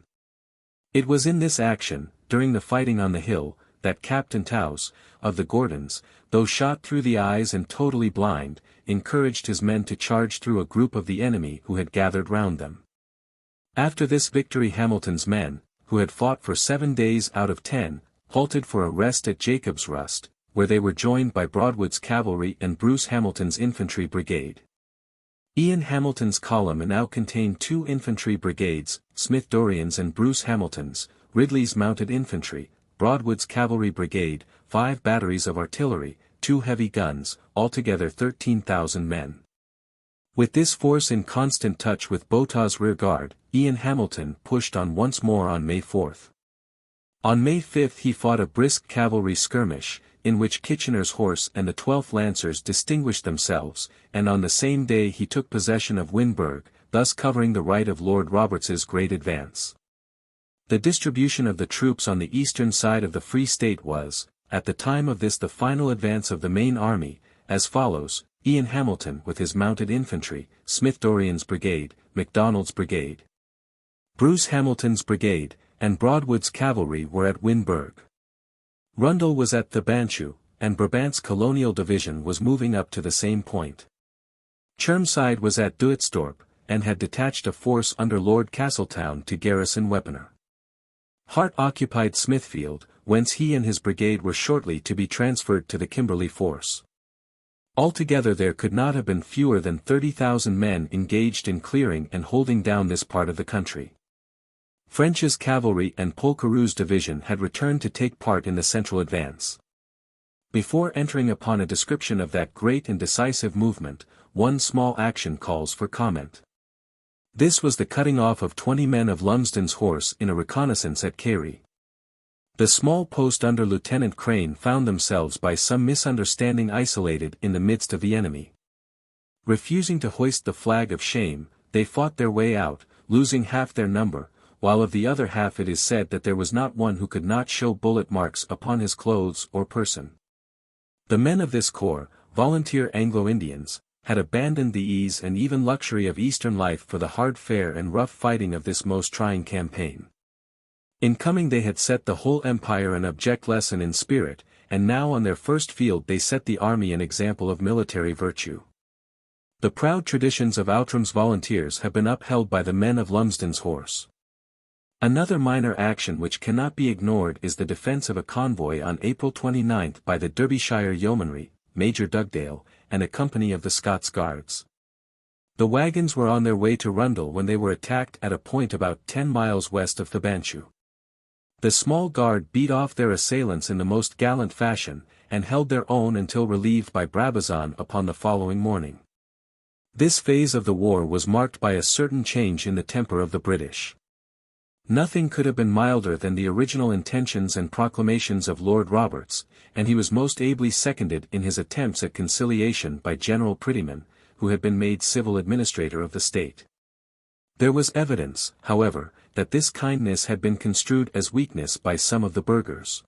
A: It was in this action, during the fighting on the hill, that Captain Taus, of the Gordons, though shot through the eyes and totally blind, encouraged his men to charge through a group of the enemy who had gathered round them. After this victory Hamilton's men, who had fought for 7 days out of 10, halted for a rest at Jacob's Rust, where they were joined by Broadwood's cavalry and Bruce Hamilton's infantry brigade. Ian Hamilton's column now contained 2 infantry brigades, Smith Dorrien's and Bruce Hamilton's, Ridley's mounted infantry, Broadwood's cavalry brigade, 5 batteries of artillery, 2 heavy guns, altogether 13,000 men. With this force in constant touch with Botha's rearguard, Ian Hamilton pushed on once more on May 4. On May 5 he fought a brisk cavalry skirmish, in which Kitchener's horse and the 12th Lancers distinguished themselves, and on the same day he took possession of Winburg, thus covering the right of Lord Roberts's great advance. The distribution of the troops on the eastern side of the Free State was, at the time of this the final advance of the main army, as follows: Ian Hamilton with his mounted infantry, Smith Dorrien's brigade, MacDonald's brigade, Bruce Hamilton's brigade, and Broadwood's cavalry were at Winburg. Rundle was at the Banchu, and Brabant's colonial division was moving up to the same point. Chermside was at Duitsdorp, and had detached a force under Lord Castletown to garrison Wepener. Hart occupied Smithfield, whence he and his brigade were shortly to be transferred to the Kimberley force. Altogether there could not have been fewer than 30,000 men engaged in clearing and holding down this part of the country. French's cavalry and Polkarou's division had returned to take part in the central advance. Before entering upon a description of that great and decisive movement, one small action calls for comment. This was the cutting off of 20 men of Lumsden's horse in a reconnaissance at Carey. The small post under Lieutenant Crane found themselves by some misunderstanding isolated in the midst of the enemy. Refusing to hoist the flag of shame, they fought their way out, losing half their number, while of the other half it is said that there was not one who could not show bullet marks upon his clothes or person. The men of this corps, volunteer Anglo-Indians, had abandoned the ease and even luxury of Eastern life for the hard fare and rough fighting of this most trying campaign. In coming they had set the whole empire an abject lesson in spirit, and now on their first field they set the army an example of military virtue. The proud traditions of Outram's volunteers have been upheld by the men of Lumsden's horse. Another minor action which cannot be ignored is the defence of a convoy on April 29 by the Derbyshire Yeomanry, Major Dugdale, and a company of the Scots Guards. The wagons were on their way to Rundle when they were attacked at a point about 10 miles west of the Banchu. The small guard beat off their assailants in the most gallant fashion, and held their own until relieved by Brabazon upon the following morning. This phase of the war was marked by a certain change in the temper of the British. Nothing could have been milder than the original intentions and proclamations of Lord Roberts, and he was most ably seconded in his attempts at conciliation by General Prettyman, who had been made civil administrator of the state. There was evidence, however, that this kindness had been construed as weakness by some of the burghers.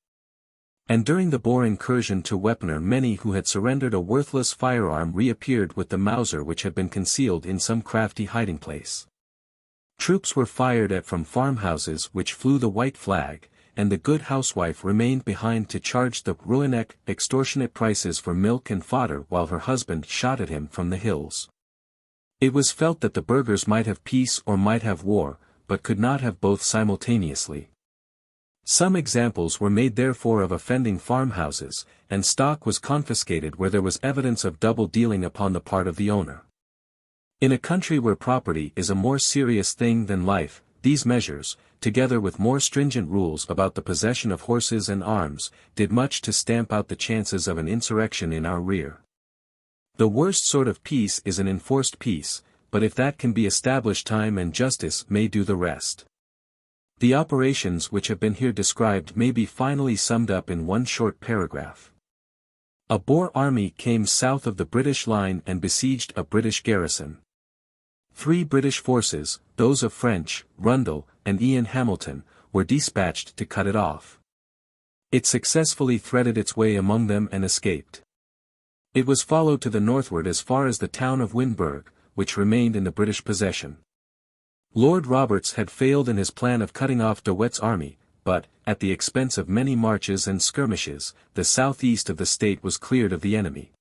A: And during the Boer incursion to Wepener many who had surrendered a worthless firearm reappeared with the Mauser which had been concealed in some crafty hiding place. Troops were fired at from farmhouses which flew the white flag, and the good housewife remained behind to charge the Rouenek extortionate prices for milk and fodder while her husband shot at him from the hills. It was felt that the burghers might have peace or might have war, but could not have both simultaneously. Some examples were made therefore of offending farmhouses, and stock was confiscated where there was evidence of double dealing upon the part of the owner. In a country where property is a more serious thing than life, these measures, together with more stringent rules about the possession of horses and arms, did much to stamp out the chances of an insurrection in our rear. The worst sort of peace is an enforced peace, but if that can be established time and justice may do the rest. The operations which have been here described may be finally summed up in one short paragraph. A Boer army came south of the British line and besieged a British garrison. 3 British forces, those of French, Rundle, and Ian Hamilton, were dispatched to cut it off. It successfully threaded its way among them and escaped. It was followed to the northward as far as the town of Winburg, which remained in the British possession. Lord Roberts had failed in his plan of cutting off De Wet's army, but, at the expense of many marches and skirmishes, the southeast of the state was cleared of the enemy.